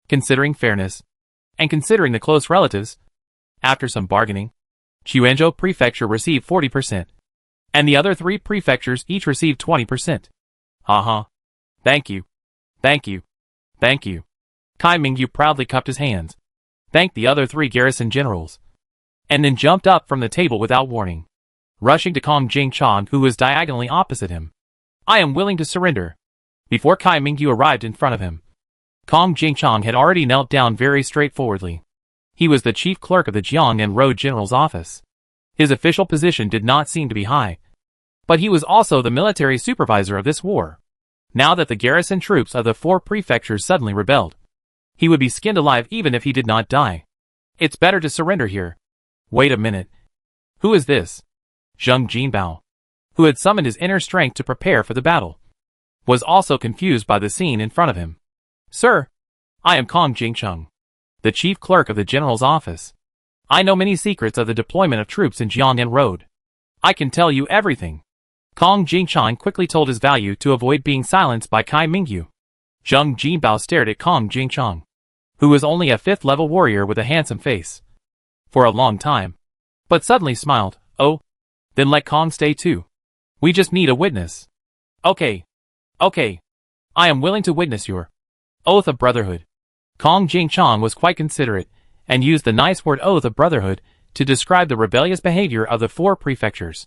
Considering fairness, and considering the close relatives, after some bargaining, Quanzhou Prefecture received 40%, and the other 3 prefectures each received 20%. Thank you. Thank you. Thank you. Kai Mingyu proudly cupped his hands, thanked the other 3 garrison generals, and then jumped up from the table without warning, rushing to Kong Jingchong, who was diagonally opposite him. I am willing to surrender. Before Kai Mingyu arrived in front of him, Kong Jingchong had already knelt down very straightforwardly. He was the chief clerk of the Jiangnan Road General's office. His official position did not seem to be high, but he was also the military supervisor of this war. Now that the garrison troops of the 4 prefectures suddenly rebelled, he would be skinned alive even if he did not die. It's better to surrender here. Wait a minute. Who is this? Zheng Jinbao, who had summoned his inner strength to prepare for the battle, was also confused by the scene in front of him. Sir, I am Kong Jingcheng, the chief clerk of the general's office. I know many secrets of the deployment of troops in Jiangnan Road. I can tell you everything. Kong Jingcheng quickly told his value to avoid being silenced by Kai Mingyu. Zheng Jinbao stared at Kong Jingcheng, who was only a 5th-level warrior with a handsome face, for a long time, but suddenly smiled. Oh, then let Kong stay too. We just need a witness. Okay. I am willing to witness your oath of brotherhood. Kong Jingcheng was quite considerate, and used the nice word oath of brotherhood to describe the rebellious behavior of the 4 prefectures.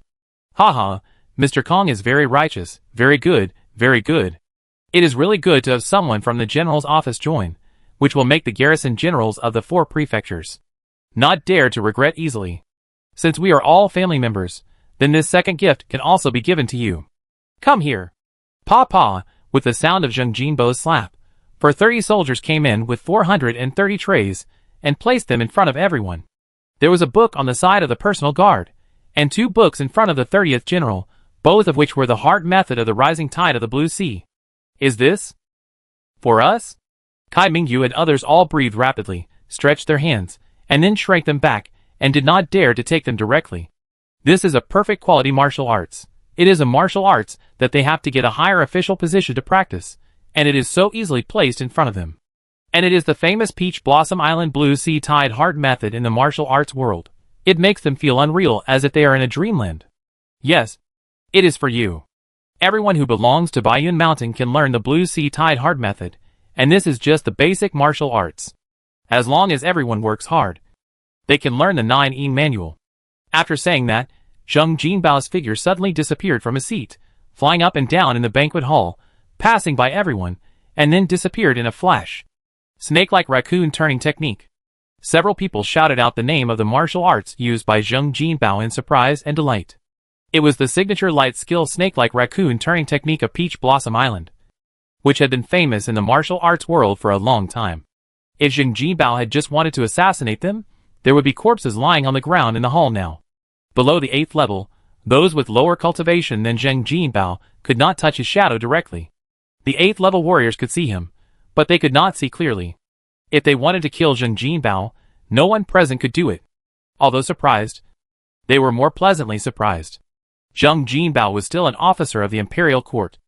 Mr. Kong is very righteous, very good, very good. It is really good to have someone from the general's office join, which will make the garrison generals of the 4 prefectures not dare to regret easily. Since we are all family members, then this second gift can also be given to you. Come here. Pa pa, with the sound of Zheng Jinbao's slap. For 30 soldiers came in with 430 trays, and placed them in front of everyone. There was a book on the side of the personal guard, and 2 books in front of the 30th general, both of which were the heart method of the rising tide of the Blue Sea. Is this for us? Kai Mingyu and others all breathed rapidly, stretched their hands, and then shrank them back, and did not dare to take them directly. This is a perfect quality martial arts. It is a martial arts that they have to get a higher official position to practice, and it is so easily placed in front of them. And it is the famous Peach Blossom Island Blue Sea Tide Heart method in the martial arts world. It makes them feel unreal, as if they are in a dreamland. Yes, it is for you. Everyone who belongs to Baiyun Mountain can learn the Blue Sea Tide Heart method, and this is just the basic martial arts. As long as everyone works hard, they can learn the 9E manual. After saying that, Zheng Jinbao's figure suddenly disappeared from his seat, flying up and down in the banquet hall, passing by everyone, and then disappeared in a flash. Snake-like raccoon turning technique. Several people shouted out the name of the martial arts used by Zheng Jinbao in surprise and delight. It was the signature light skill snake-like raccoon turning technique of Peach Blossom Island, which had been famous in the martial arts world for a long time. If Zheng Jinbao had just wanted to assassinate them, there would be corpses lying on the ground in the hall now. Below the 8th level, those with lower cultivation than Zheng Jinbao could not touch his shadow directly. The 8th level warriors could see him, but they could not see clearly. If they wanted to kill Zheng Jinbao, no one present could do it. Although surprised, they were more pleasantly surprised. Zheng Jinbao was still an officer of the imperial court.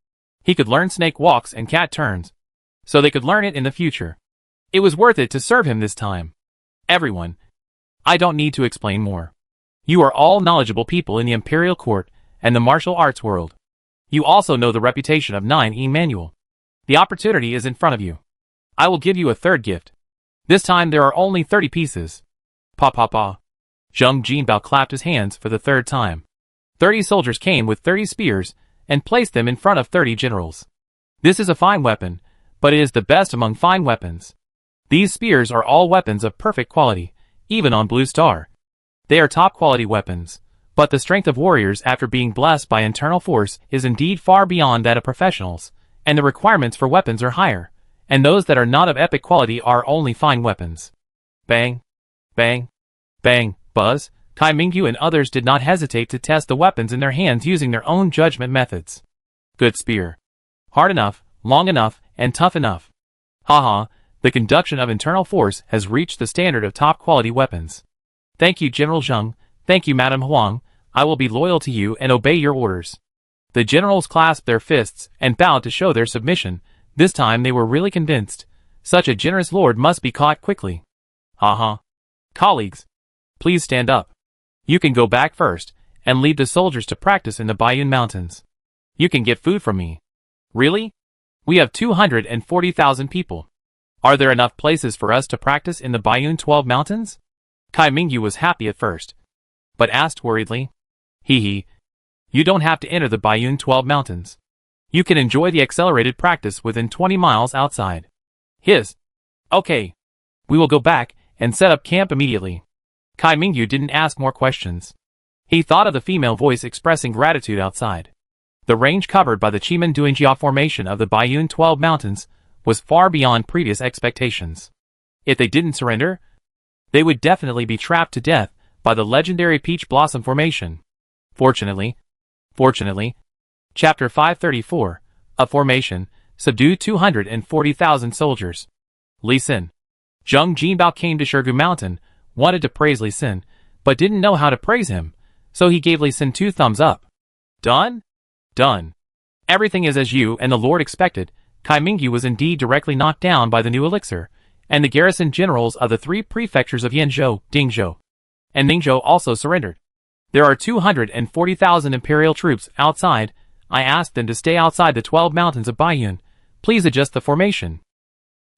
He could learn snake walks and cat turns, so they could learn it in the future. It was worth it to serve him this time. Everyone, I don't need to explain more. You are all knowledgeable people in the imperial court and the martial arts world. You also know the reputation of 9E manual. The opportunity is in front of you. I will give you a third gift. This time there are only 30 pieces. Pa pa pa. Zheng Jinbao clapped his hands for the 3rd time. 30 soldiers came with 30 spears and placed them in front of 30 generals. This is a fine weapon, but it is the best among fine weapons. These spears are all weapons of perfect quality, even on Blue Star. They are top quality weapons, but the strength of warriors after being blessed by internal force is indeed far beyond that of professionals, and the requirements for weapons are higher, and those that are not of epic quality are only fine weapons. Bang, bang, bang, buzz. Kai Mingyu and others did not hesitate to test the weapons in their hands using their own judgment methods. Good spear. Hard enough, long enough, and tough enough. Haha, the conduction of internal force has reached the standard of top quality weapons. Thank you, General Zheng. Thank you, Madame Huang. I will be loyal to you and obey your orders. The generals clasped their fists and bowed to show their submission. This time they were really convinced. Such a generous lord must be caught quickly. Haha. Colleagues, please stand up. You can go back first, and leave the soldiers to practice in the Baiyun Mountains. You can get food from me. Really? We have 240,000 people. Are there enough places for us to practice in the Baiyun 12 Mountains? Kai Mingyu was happy at first, but asked worriedly. Hee. You don't have to enter the Baiyun 12 Mountains. You can enjoy the accelerated practice within 20 miles outside. Hiss. Okay. We will go back and set up camp immediately. Kai Mingyu didn't ask more questions. He thought of the female voice expressing gratitude outside. The range covered by the Chimen-Duingjia formation of the Baiyun 12 Mountains was far beyond previous expectations. If they didn't surrender, they would definitely be trapped to death by the legendary Peach Blossom formation. Fortunately, Chapter 534, a formation, subdued 240,000 soldiers. Li Xin. Zheng Jinbao came to Shirgu Mountain, wanted to praise Li Xin, but didn't know how to praise him, so he gave Li Xin 2 thumbs up. Done? Done. Everything is as you and the Lord expected. Kai Mingyu was indeed directly knocked down by the new elixir, and the garrison generals of the 3 prefectures of Yanzhou, Dingzhou, and Ningzhou also surrendered. There are 240,000 imperial troops outside. I asked them to stay outside the 12 mountains of Baiyun. Please adjust the formation.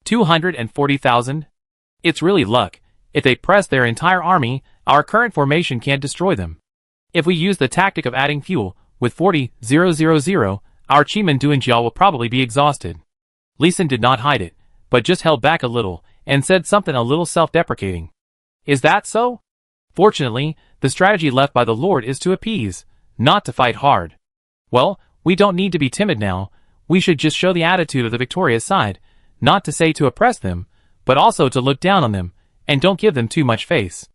240,000? It's really luck. If they press their entire army, our current formation can't destroy them. If we use the tactic of adding fuel, with 40,000, our Chimen-Duingjia will probably be exhausted. Li Xin did not hide it, but just held back a little, and said something a little self-deprecating. Is that so? Fortunately, the strategy left by the Lord is to appease, not to fight hard. Well, we don't need to be timid now. We should just show the attitude of the victorious side, not to say to oppress them, but also to look down on them, and don't give them too much face.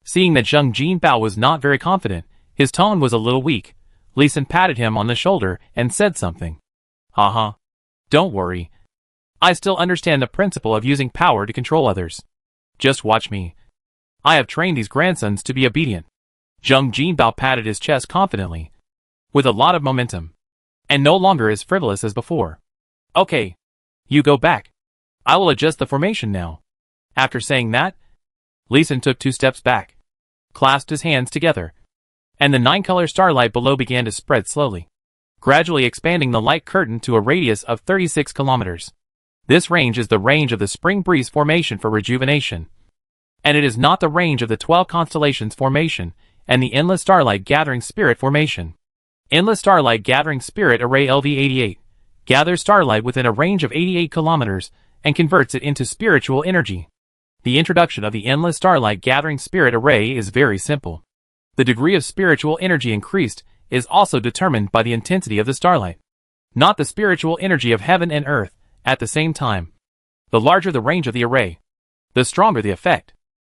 Seeing that Zheng Jinbao was not very confident, his tone was a little weak. Li Sun patted him on the shoulder and said something. Haha. Don't worry. I still understand the principle of using power to control others. Just watch me. I have trained these grandsons to be obedient. Zheng Jinbao patted his chest confidently, with a lot of momentum, and no longer as frivolous as before. Okay. You go back. I will adjust the formation now. After saying that, Li Sun took 2 steps back, clasped his hands together, and the 9-color starlight below began to spread slowly, gradually expanding the light curtain to a radius of 36 kilometers. This range is the range of the Spring Breeze formation for rejuvenation, and it is not the range of the 12 constellations formation and the Endless Starlight Gathering Spirit formation. Endless Starlight Gathering Spirit Array LV88 gathers starlight within a range of 88 kilometers and converts it into spiritual energy. The introduction of the Endless Starlight Gathering Spirit Array is very simple. The degree of spiritual energy increased is also determined by the intensity of the starlight, not the spiritual energy of heaven and earth at the same time. The larger the range of the array, the stronger the effect.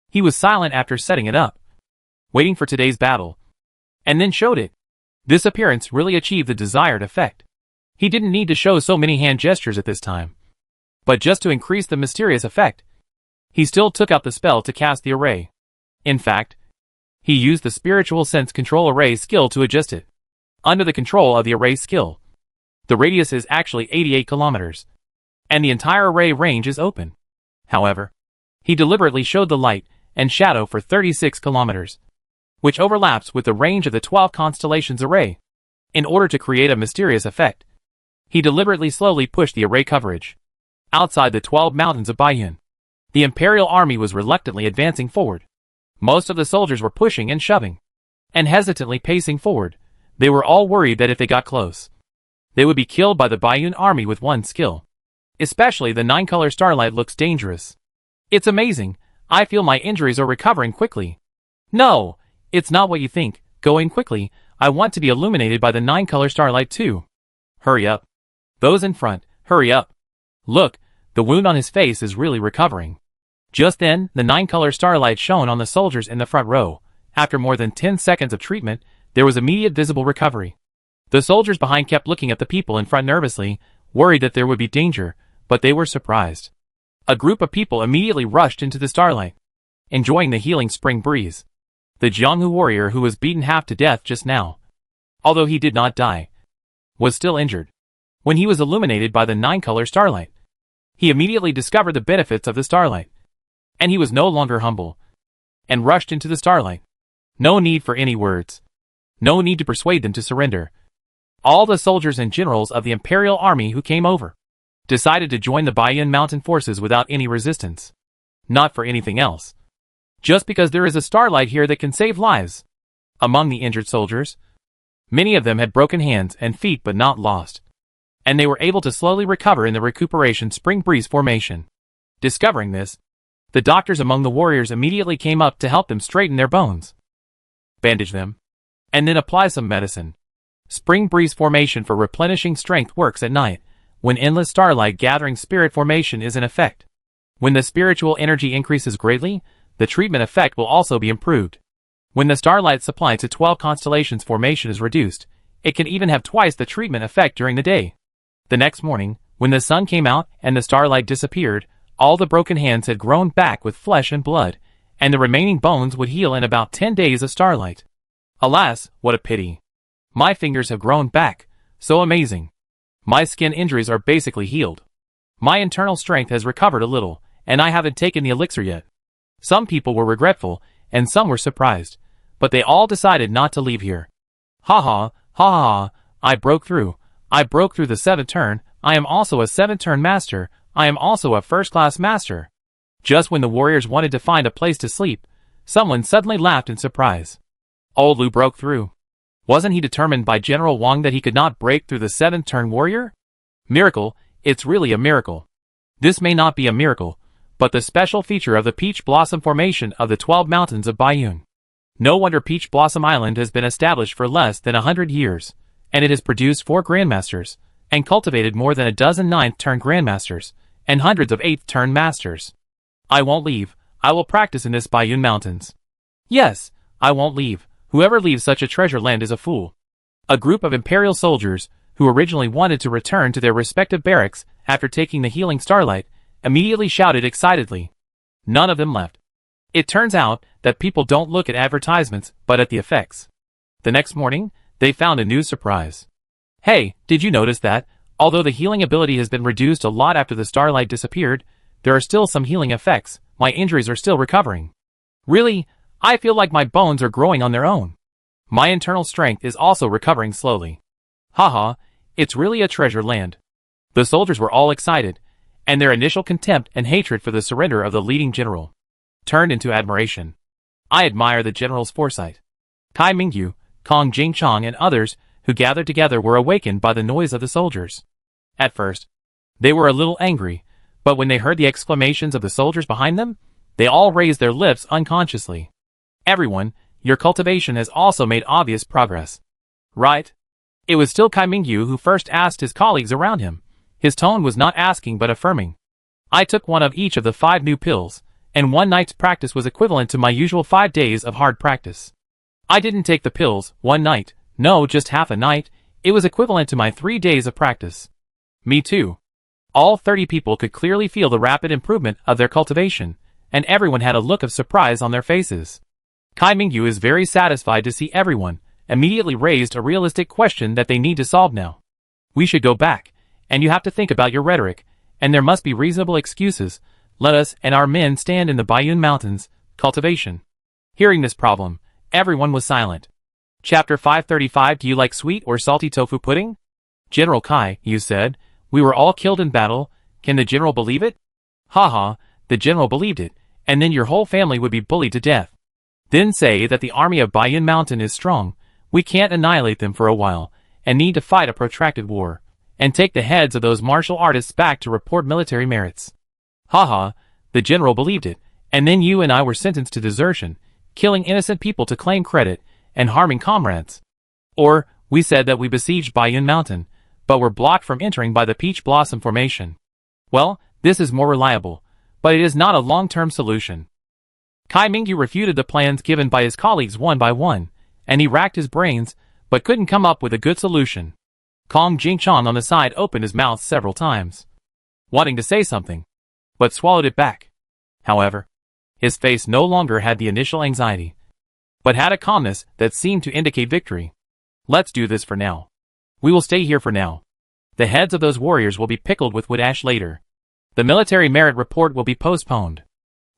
He was silent after setting it up, waiting for today's battle, and then showed it. This appearance really achieved the desired effect. He didn't need to show so many hand gestures at this time, but just to increase the mysterious effect, he still took out the spell to cast the array. In fact, he used the spiritual sense control array skill to adjust it. Under the control of the array skill, the radius is actually 88 kilometers, and the entire array range is open. However, he deliberately showed the light and shadow for 36 kilometers, which overlaps with the range of the 12 constellations array. In order to create a mysterious effect, he deliberately slowly pushed the array coverage outside the 12 mountains of Baiyun. The Imperial Army was reluctantly advancing forward. Most of the soldiers were pushing and shoving, and hesitantly pacing forward. They were all worried that if they got close, they would be killed by the Baiyun army with one skill. Especially the 9-color starlight looks dangerous. It's amazing. I feel my injuries are recovering quickly. No, it's not what you think. Going quickly. I want to be illuminated by the 9-color starlight too. Hurry up. Those in front, hurry up. Look, the wound on his face is really recovering. Just then, the 9-color starlight shone on the soldiers in the front row. After more than 10 seconds of treatment, there was immediate visible recovery. The soldiers behind kept looking at the people in front nervously, worried that there would be danger, but they were surprised. A group of people immediately rushed into the starlight, enjoying the healing spring breeze. The Jianghu warrior who was beaten half to death just now, although he did not die, was still injured. When he was illuminated by the 9-color starlight, he immediately discovered the benefits of the starlight, and he was no longer humble, and rushed into the starlight. No need for any words. No need to persuade them to surrender. All the soldiers and generals of the Imperial Army who came over decided to join the Baiyun mountain forces without any resistance. Not for anything else. Just because there is a starlight here that can save lives. Among the injured soldiers, many of them had broken hands and feet but not lost, and they were able to slowly recover in the recuperation spring breeze formation. Discovering this, the doctors among the warriors immediately came up to help them straighten their bones, bandage them, and then apply some medicine. Spring breeze formation for replenishing strength works at night, when endless starlight gathering spirit formation is in effect. When the spiritual energy increases greatly, the treatment effect will also be improved. When the starlight supply to 12 constellations formation is reduced, it can even have twice the treatment effect during the day. The next morning, when the sun came out and the starlight disappeared, all the broken hands had grown back with flesh and blood, and the remaining bones would heal in about 10 days of starlight. Alas, what a pity. My fingers have grown back. So amazing. My skin injuries are basically healed. My internal strength has recovered a little, and I haven't taken the elixir yet. Some people were regretful, and some were surprised, but they all decided not to leave here. Ha ha, ha ha, I broke through. I broke through the 7th turn. I am also a 7th turn master. I am also a first-class master. Just when the warriors wanted to find a place to sleep, someone suddenly laughed in surprise. Old Lu broke through. Wasn't he determined by General Wang that he could not break through the 7th turn warrior? Miracle, it's really a miracle. This may not be a miracle, but the special feature of the Peach Blossom Formation of the 12 Mountains of Baiyun. No wonder Peach Blossom Island has been established for less than 100 years, and it has produced 4 grandmasters, and cultivated more than a dozen ninth-turn grandmasters, and hundreds of eighth-turn masters. I won't leave. I will practice in this Bayun Mountains. Yes, I won't leave. Whoever leaves such a treasure land is a fool. A group of imperial soldiers, who originally wanted to return to their respective barracks after taking the healing starlight, immediately shouted excitedly. None of them left. It turns out that people don't look at advertisements but at the effects. The next morning, they found a new surprise. Hey, did you notice that, although the healing ability has been reduced a lot after the starlight disappeared, there are still some healing effects, my injuries are still recovering. Really, I feel like my bones are growing on their own. My internal strength is also recovering slowly. Haha, it's really a treasure land. The soldiers were all excited, and their initial contempt and hatred for the surrender of the leading general turned into admiration. I admire the general's foresight. Kai Mingyu, Kong Jingchong and others who gathered together were awakened by the noise of the soldiers. At first, they were a little angry, but when they heard the exclamations of the soldiers behind them, they all raised their lips unconsciously. Everyone, your cultivation has also made obvious progress. Right? It was still Kai Mingyu who first asked his colleagues around him. His tone was not asking but affirming. I took one of each of the 5 new pills, and one night's practice was equivalent to my usual 5 days of hard practice. I didn't take the pills, one night, no, just half a night, it was equivalent to my 3 days of practice. Me too. All 30 people could clearly feel the rapid improvement of their cultivation, and everyone had a look of surprise on their faces. Kai Mingyu is very satisfied to see everyone immediately raised a realistic question that they need to solve now. We should go back, and you have to think about your rhetoric, and there must be reasonable excuses. Let us and our men stand in the Bayun Mountains, cultivation. Hearing this problem, everyone was silent. Chapter 535. Do you like sweet or salty tofu pudding? General Kai, you said, we were all killed in battle, can the general believe it? Haha, the general believed it, and then your whole family would be bullied to death. Then say that the army of Bayun Mountain is strong, we can't annihilate them for a while, and need to fight a protracted war, and take the heads of those martial artists back to report military merits. Haha, the general believed it, and then you and I were sentenced to desertion, killing innocent people to claim credit, and harming comrades. Or, we said that we besieged Bayun Mountain, but were blocked from entering by the Peach Blossom Formation. Well, this is more reliable, but it is not a long-term solution. Kai Mingyu refuted the plans given by his colleagues one by one, and he racked his brains, but couldn't come up with a good solution. Kong Jingchong on the side opened his mouth several times, wanting to say something, but swallowed it back. However, his face no longer had the initial anxiety, but had a calmness that seemed to indicate victory. Let's do this for now. We will stay here for now. The heads of those warriors will be pickled with wood ash later. The military merit report will be postponed.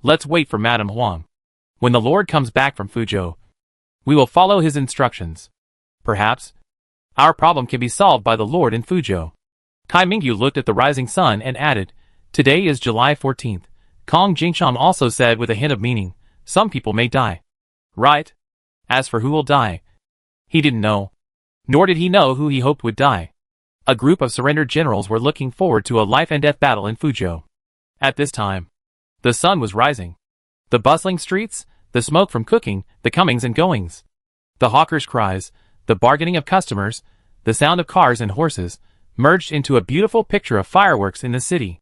Let's wait for Madame Huang. When the Lord comes back from Fuzhou, we will follow his instructions. Perhaps our problem can be solved by the Lord in Fuzhou. Kai Mingyu looked at the rising sun and added, today is July 14th. Kong Jingchong also said with a hint of meaning, some people may die. Right? As for who will die, he didn't know. Nor did he know who he hoped would die. A group of surrendered generals were looking forward to a life-and-death battle in Fuzhou. At this time, the sun was rising. The bustling streets, the smoke from cooking, the comings and goings, the hawkers' cries, the bargaining of customers, the sound of cars and horses, merged into a beautiful picture of fireworks in the city.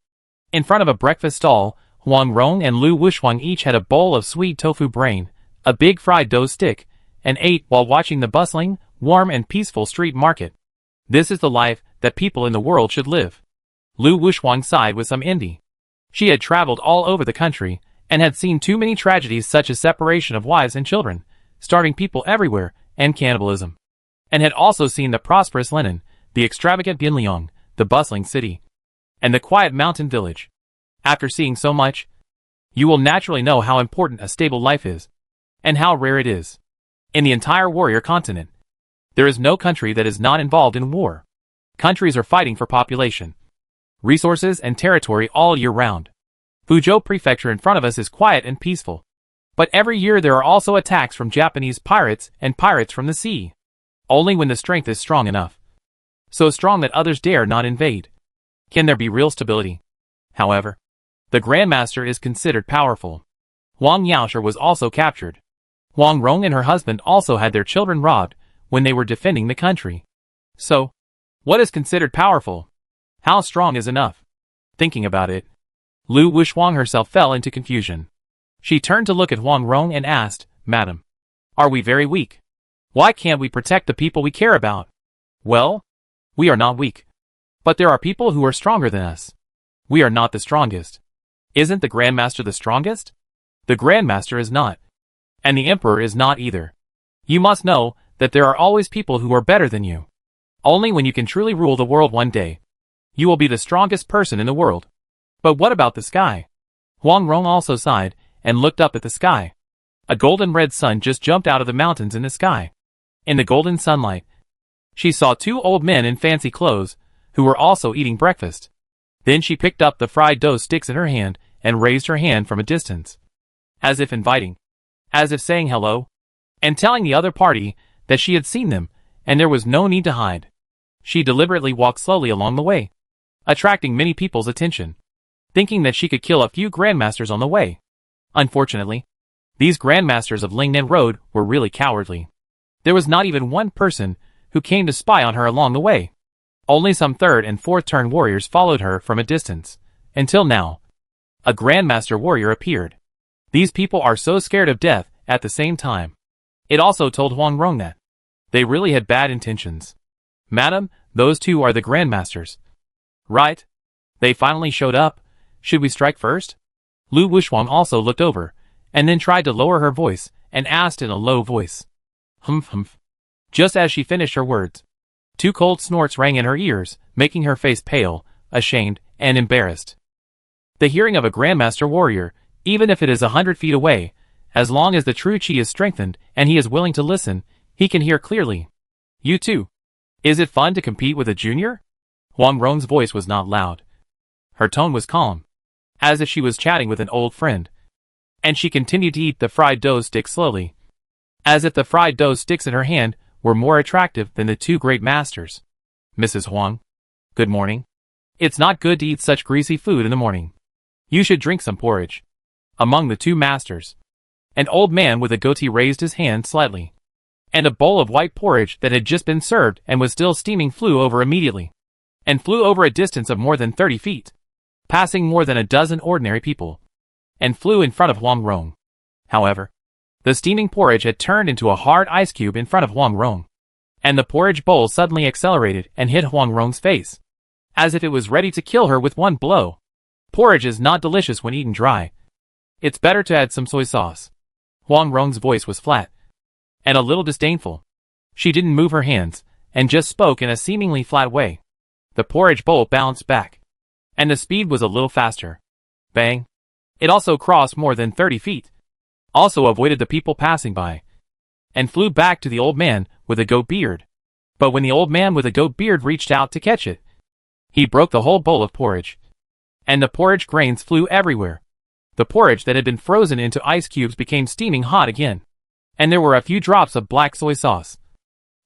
In front of a breakfast stall, Huang Rong and Lu Wushhuang each had a bowl of sweet tofu brain, a big fried dough stick, and ate while watching the bustling, warm and peaceful street market. This is the life that people in the world should live. Lu Wushhuang sighed with some envy. She had traveled all over the country, and had seen too many tragedies such as separation of wives and children, starving people everywhere, and cannibalism. And had also seen the prosperous Lenin, the extravagant Bianliang, the bustling city, and the quiet mountain village. After seeing so much, you will naturally know how important a stable life is, and how rare it is. In the entire warrior continent, there is no country that is not involved in war. Countries are fighting for population, resources and territory all year round. Fuzhou Prefecture in front of us is quiet and peaceful. But every year there are also attacks from Japanese pirates and pirates from the sea. Only when the strength is strong enough, so strong that others dare not invade, can there be real stability. However, the Grandmaster is considered powerful. Huang Yaoshe was also captured. Huang Rong and her husband also had their children robbed when they were defending the country. So, What is considered powerful? How strong is enough? Thinking about it, Lu Wuxuang herself fell into confusion. She turned to look at Huang Rong and asked, Madam, are we very weak? Why can't we protect the people we care about? Well, we are not weak. But there are people who are stronger than us. We are not the strongest. Isn't the Grandmaster the strongest? The Grandmaster is not. And the Emperor is not either. You must know that there are always people who are better than you. Only when you can truly rule the world one day, you will be the strongest person in the world. But what about the sky? Huang Rong also sighed and looked up at the sky. A golden red sun just jumped out of the mountains in the sky. In the golden sunlight, she saw two old men in fancy clothes who were also eating breakfast. Then she picked up the fried dough sticks in her hand and raised her hand from a distance, as if inviting, as if saying hello, and telling the other party that she had seen them and there was no need to hide. She deliberately walked slowly along the way, attracting many people's attention, thinking that she could kill a few grandmasters on the way. Unfortunately, these grandmasters of Lingnan Road were really cowardly. There was not even one person who came to spy on her along the way. Only some third and fourth turn warriors followed her from a distance, until now. A grandmaster warrior appeared. These people are so scared of death at the same time. It also told Huang Rong that they really had bad intentions. Madam, those two are the grandmasters. Right? They finally showed up. Should we strike first? Lu Wuxuang also looked over, and then tried to lower her voice, and asked in a low voice. Humph humph. Just as she finished her words, two cold snorts rang in her ears, making her face pale, ashamed, and embarrassed. The hearing of a grandmaster warrior, even if it is 100 feet away, as long as the true chi is strengthened and he is willing to listen, he can hear clearly. You too. Is it fun to compete with a junior? Huang Rong's voice was not loud. Her tone was calm, as if she was chatting with an old friend. And she continued to eat the fried dough stick slowly, as if the fried dough sticks in her hand were more attractive than the two great masters. Mrs. Huang, good morning. It's not good to eat such greasy food in the morning. You should drink some porridge. Among the two masters, an old man with a goatee raised his hand slightly, and a bowl of white porridge that had just been served and was still steaming flew over immediately, and flew over a distance of more than 30 feet, passing more than a dozen ordinary people, and flew in front of Huang Rong. However, the steaming porridge had turned into a hard ice cube in front of Huang Rong, and the porridge bowl suddenly accelerated and hit Huang Rong's face, as if it was ready to kill her with one blow. Porridge is not delicious when eaten dry. It's better to add some soy sauce. Huang Rong's voice was flat, and a little disdainful. She didn't move her hands, and just spoke in a seemingly flat way. The porridge bowl bounced back, and the speed was a little faster. Bang! It also crossed more than 30 feet, also avoided the people passing by, and flew back to the old man with a goat beard. But when the old man with a goat beard reached out to catch it, he broke the whole bowl of porridge, and the porridge grains flew everywhere. The porridge that had been frozen into ice cubes became steaming hot again, and there were a few drops of black soy sauce,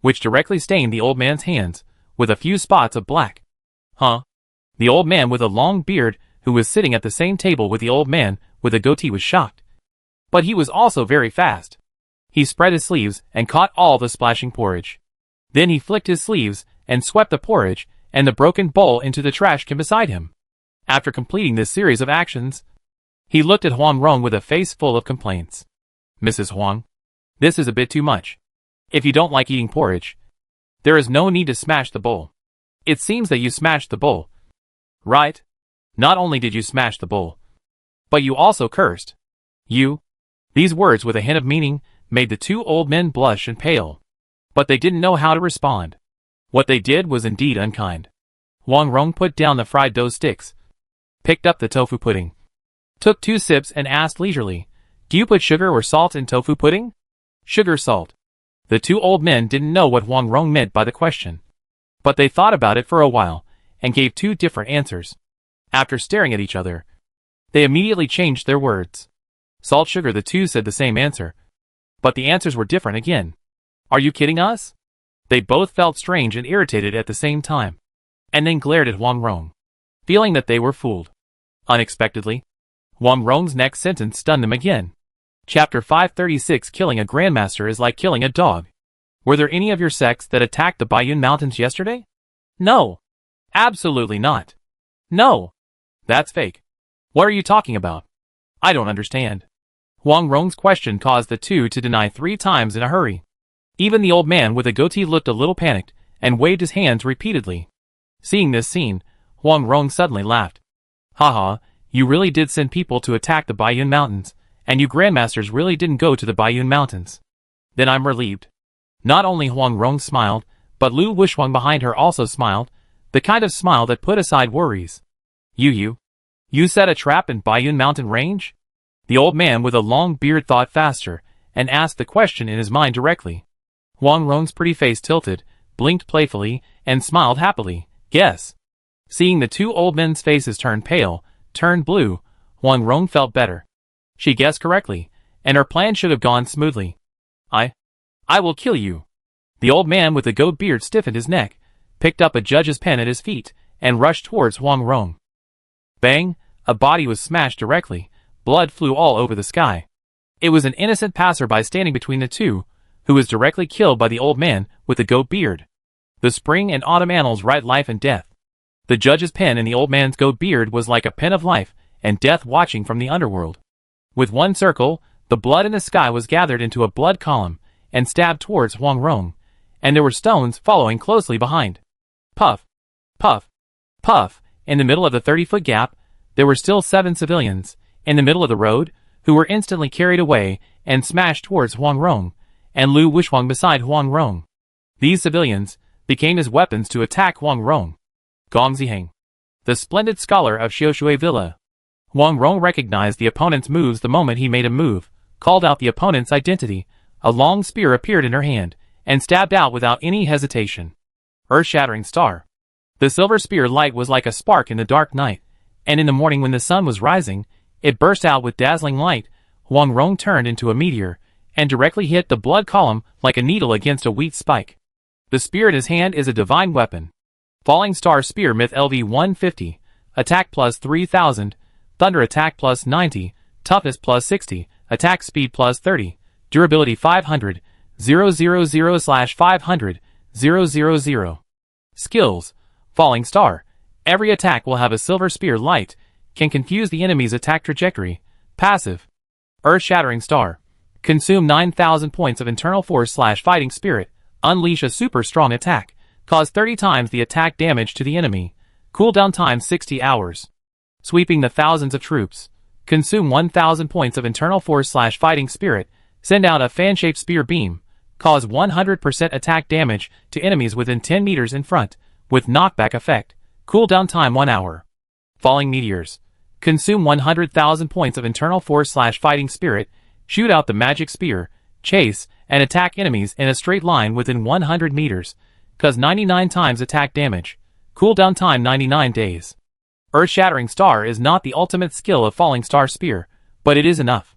which directly stained the old man's hands, with a few spots of black. Huh? The old man with a long beard, who was sitting at the same table with the old man with a goatee, was shocked. But he was also very fast. He spread his sleeves and caught all the splashing porridge. Then he flicked his sleeves and swept the porridge and the broken bowl into the trash can beside him. After completing this series of actions, he looked at Huang Rong with a face full of complaints. Mrs. Huang, this is a bit too much. If you don't like eating porridge, there is no need to smash the bowl. It seems that you smashed the bowl. Right? Not only did you smash the bowl, but you also cursed. You. These words with a hint of meaning made the two old men blush and pale. But they didn't know how to respond. What they did was indeed unkind. Huang Rong put down the fried dough sticks, picked up the tofu pudding, took 2 sips and asked leisurely, do you put sugar or salt in tofu pudding? Sugar, salt. The two old men didn't know what Huang Rong meant by the question, but they thought about it for a while and gave 2 different answers. After staring at each other, they immediately changed their words. Salt, sugar. The two said the same answer, but the answers were different again. Are you kidding us? They both felt strange and irritated at the same time, and then glared at Huang Rong, feeling that they were fooled. Unexpectedly, Huang Rong's next sentence stunned them again. Chapter 536. Killing a grandmaster is like killing a dog. Were there any of your sects that attacked the Baiyun Mountains yesterday? No. Absolutely not. No. That's fake. What are you talking about? I don't understand. Huang Rong's question caused the two to deny 3 times in a hurry. Even the old man with a goatee looked a little panicked and waved his hands repeatedly. Seeing this scene, Huang Rong suddenly laughed. Haha, you really did send people to attack the Baiyun Mountains, and you grandmasters really didn't go to the Baiyun Mountains. Then I'm relieved. Not only Huang Rong smiled, but Lu Wushuang behind her also smiled, the kind of smile that put aside worries. You set a trap in Baiyun Mountain Range? The old man with a long beard thought faster, and asked the question in his mind directly. Huang Rong's pretty face tilted, blinked playfully, and smiled happily. Yes. Seeing the two old men's faces turn pale, turned blue, Huang Rong felt better. She guessed correctly, and her plan should have gone smoothly. I will kill you. The old man with the goat beard stiffened his neck, picked up a judge's pen at his feet, and rushed towards Huang Rong. Bang! A body was smashed directly, blood flew all over the sky. It was an innocent passerby standing between the two, who was directly killed by the old man with the goat beard. The spring and autumn annals write life and death. The judge's pen in the old man's goat beard was like a pen of life and death watching from the underworld. With one circle, the blood in the sky was gathered into a blood column and stabbed towards Huang Rong, and there were stones following closely behind. Puff, puff, puff. In the middle of the 30-foot gap, there were still 7 civilians, in the middle of the road, who were instantly carried away and smashed towards Huang Rong, and Lu Wushuang beside Huang Rong. These civilians became his weapons to attack Huang Rong. Gong Ziheng, the splendid scholar of Xiushui Villa. Huang Rong recognized the opponent's moves the moment he made a move, called out the opponent's identity. A long spear appeared in her hand, and stabbed out without any hesitation. Earth-shattering star. The silver spear light was like a spark in the dark night, and in the morning when the sun was rising, it burst out with dazzling light. Huang Rong turned into a meteor, and directly hit the blood column like a needle against a wheat spike. The spear in his hand is a divine weapon. Falling Star Spear Myth LV 150, Attack plus 3000, Thunder Attack plus 90, Toughness plus 60, Attack Speed plus 30, Durability 500, 000/500, 000. Skills. Falling Star. Every attack will have a silver spear light, can confuse the enemy's attack trajectory. Passive. Earth-shattering star. Consume 9,000 points of internal force/fighting spirit, unleash a super strong attack, cause 30 times the attack damage to the enemy, cooldown time 60 hours. Sweeping the thousands of troops. Consume 1,000 points of internal force/fighting spirit, send out a fan-shaped spear beam, cause 100% attack damage to enemies within 10 meters in front, with knockback effect, cooldown time 1 hour. Falling meteors. Consume 100,000 points of internal force/fighting spirit, shoot out the magic spear, chase, and attack enemies in a straight line within 100 meters, cause 99 times attack damage, cooldown time 99 days. Earth-shattering star is not the ultimate skill of Falling Star Spear, but it is enough.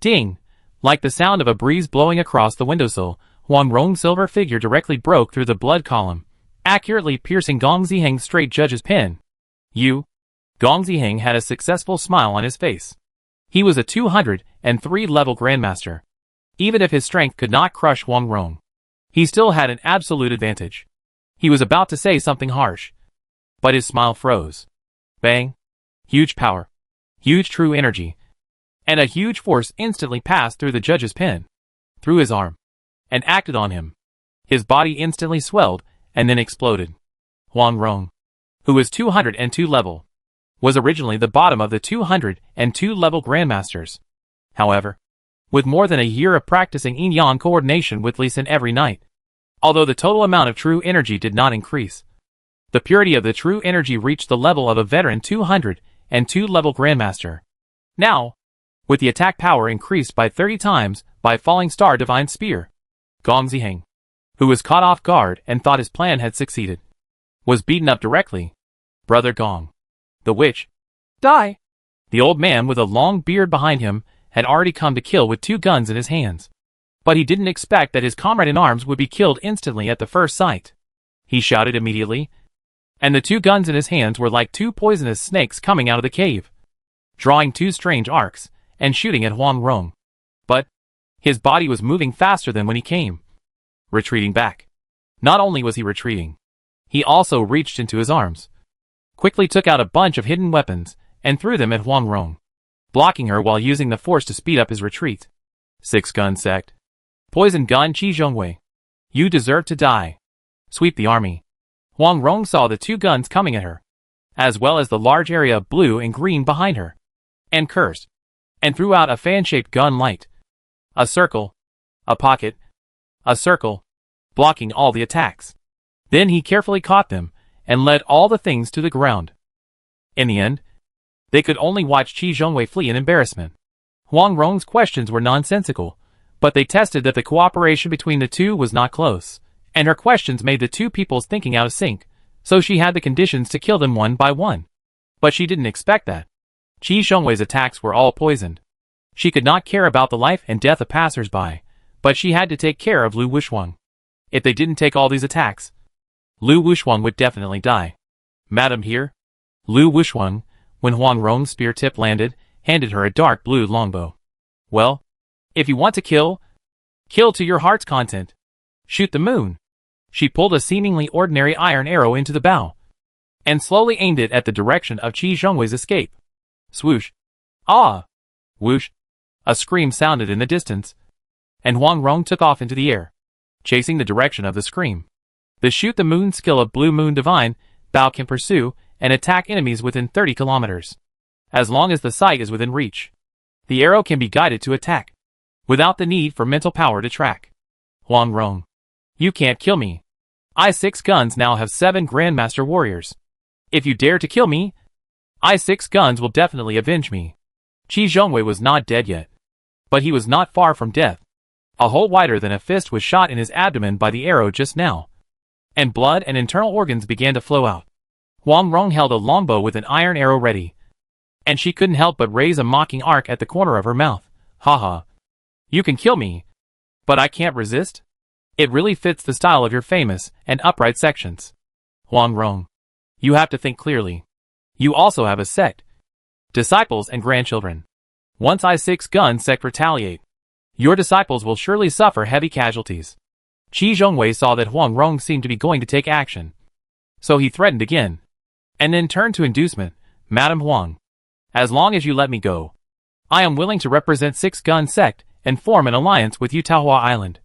Ding! Like the sound of a breeze blowing across the windowsill, Huang Rong's silver figure directly broke through the blood column, accurately piercing Gong Ziheng's straight judge's pin. Gong Ziheng had a successful smile on his face. He was a 203 level grandmaster. Even if his strength could not crush Huang Rong, he still had an absolute advantage. He was about to say something harsh, but his smile froze. Bang! Huge power, huge true energy, and a huge force instantly passed through the judge's pin, through his arm, and acted on him. His body instantly swelled and then exploded. Huang Rong, who was 202 level, was originally the bottom of the 202 level grandmasters. However, with more than a year of practicing yin-yang coordination with Lee Sin every night, although the total amount of true energy did not increase, the purity of the true energy reached the level of a veteran 202 level grandmaster. Now, with the attack power increased by 30 times by Falling Star Divine Spear, Gong Ziheng, who was caught off guard and thought his plan had succeeded, was beaten up directly. Brother Gong, the witch, die! The old man with a long beard behind him had already come to kill with 2 guns in his hands. But he didn't expect that his comrade in arms would be killed instantly at the first sight. He shouted immediately, and the 2 guns in his hands were like 2 poisonous snakes coming out of the cave, drawing 2 strange arcs and shooting at Huang Rong. But his body was moving faster than when he came, retreating back. Not only was he retreating, He also reached into his arms, quickly took out a bunch of hidden weapons, and threw them at Huang Rong, blocking her while using the force to speed up his retreat. Six-gun sect. Poison gun Qi Zhongwei. You deserve to die. Sweep the army. Huang Rong saw the two guns coming at her, as well as the large area of blue and green behind her, and cursed, and threw out a fan-shaped gun light. A circle, a pocket, a circle, blocking all the attacks. Then he carefully caught them, and led all the things to the ground. In the end, they could only watch Qi Zhongwei flee in embarrassment. Huang Rong's questions were nonsensical, but they tested that the cooperation between the two was not close, and her questions made the two people's thinking out of sync, so she had the conditions to kill them one by one. But she didn't expect that. Qi Zhongwei's attacks were all poisoned. She could not care about the life and death of passers-by, but she had to take care of Lu Wushuang. If they didn't take all these attacks, Lu Wushuang would definitely die. Madam here? Lu Wushuang, when Huang Rong's spear tip landed, handed her a dark blue longbow. Well, if you want to kill, kill to your heart's content. Shoot the moon. She pulled a seemingly ordinary iron arrow into the bow, and slowly aimed it at the direction of Qi Zhongwei's escape. Swoosh. Ah! Whoosh. A scream sounded in the distance, and Huang Rong took off into the air, chasing the direction of the scream. The shoot the moon skill of Blue Moon Divine, Bao can pursue and attack enemies within 30 kilometers. As long as the sight is within reach, the arrow can be guided to attack, without the need for mental power to track. Huang Rong. You can't kill me. I-6 guns now have 7 Grandmaster Warriors. If you dare to kill me, I-6 guns will definitely avenge me. Qi Zhongwei was not dead yet, but he was not far from death. A hole wider than a fist was shot in his abdomen by the arrow just now, and blood and internal organs began to flow out. Huang Rong held a longbow with an iron arrow ready, and she couldn't help but raise a mocking arc at the corner of her mouth. Haha. You can kill me, but I can't resist? It really fits the style of your famous and upright sections. Huang Rong. You have to think clearly. You also have a sect, disciples and grandchildren. Once I-6 gun sect retaliate, your disciples will surely suffer heavy casualties. Qi Zhongwei saw that Huang Rong seemed to be going to take action, so he threatened again, and then turned to inducement. Madam Huang, as long as you let me go, I am willing to represent 6 gun sect and form an alliance with you Taohua Island,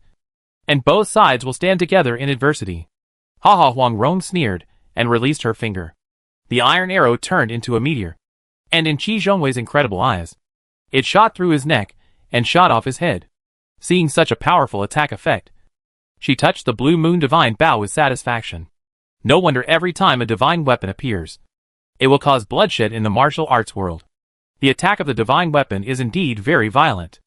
and both sides will stand together in adversity. Haha. Huang Rong sneered and released her finger. The iron arrow turned into a meteor, and in Qi Zhongwei's incredible eyes, it shot through his neck and shot off his head. Seeing such a powerful attack effect, she touched the Blue Moon Divine Bow with satisfaction. No wonder every time a divine weapon appears, it will cause bloodshed in the martial arts world. The attack of the divine weapon is indeed very violent.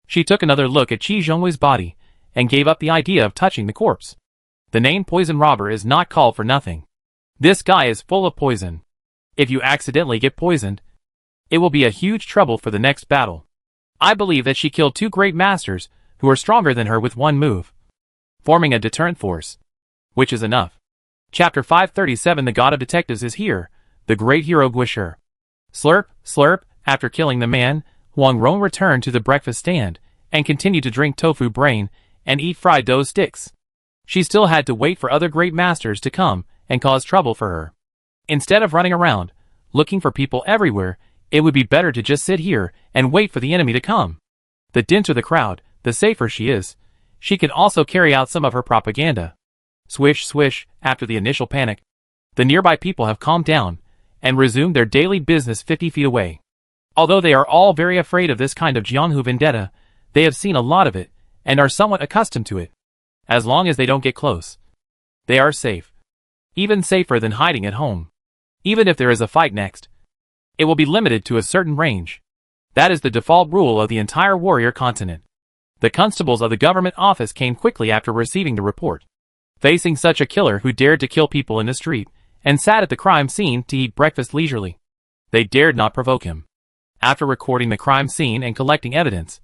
She took another look at Qi Zhongwei's body and gave up the idea of touching the corpse. The name Poison Robber is not called for nothing. This guy is full of poison. If you accidentally get poisoned, it will be a huge trouble for the next battle. I believe that she killed 2 great masters who are stronger than her with one move, forming a deterrent force, which is enough. Chapter 537. The God of Detectives is here, the great hero Guisher. Slurp, slurp. After killing the man, Huang Rong returned to the breakfast stand and continued to drink tofu brain and eat fried dough sticks. She still had to wait for other great masters to come and cause trouble for her. Instead of running around, looking for people everywhere, it would be better to just sit here and wait for the enemy to come. The denser the crowd, the safer she is. She can also carry out some of her propaganda. Swish, swish. After the initial panic, the nearby people have calmed down and resumed their daily business 50 feet away. Although they are all very afraid of this kind of Jianghu vendetta, they have seen a lot of it and are somewhat accustomed to it. As long as they don't get close, they are safe. Even safer than hiding at home. Even if there is a fight next, it will be limited to a certain range. That is the default rule of the entire warrior continent. The constables of the government office came quickly after receiving the report. Facing such a killer who dared to kill people in the street and sat at the crime scene to eat breakfast leisurely, they dared not provoke him. After recording the crime scene and collecting evidence,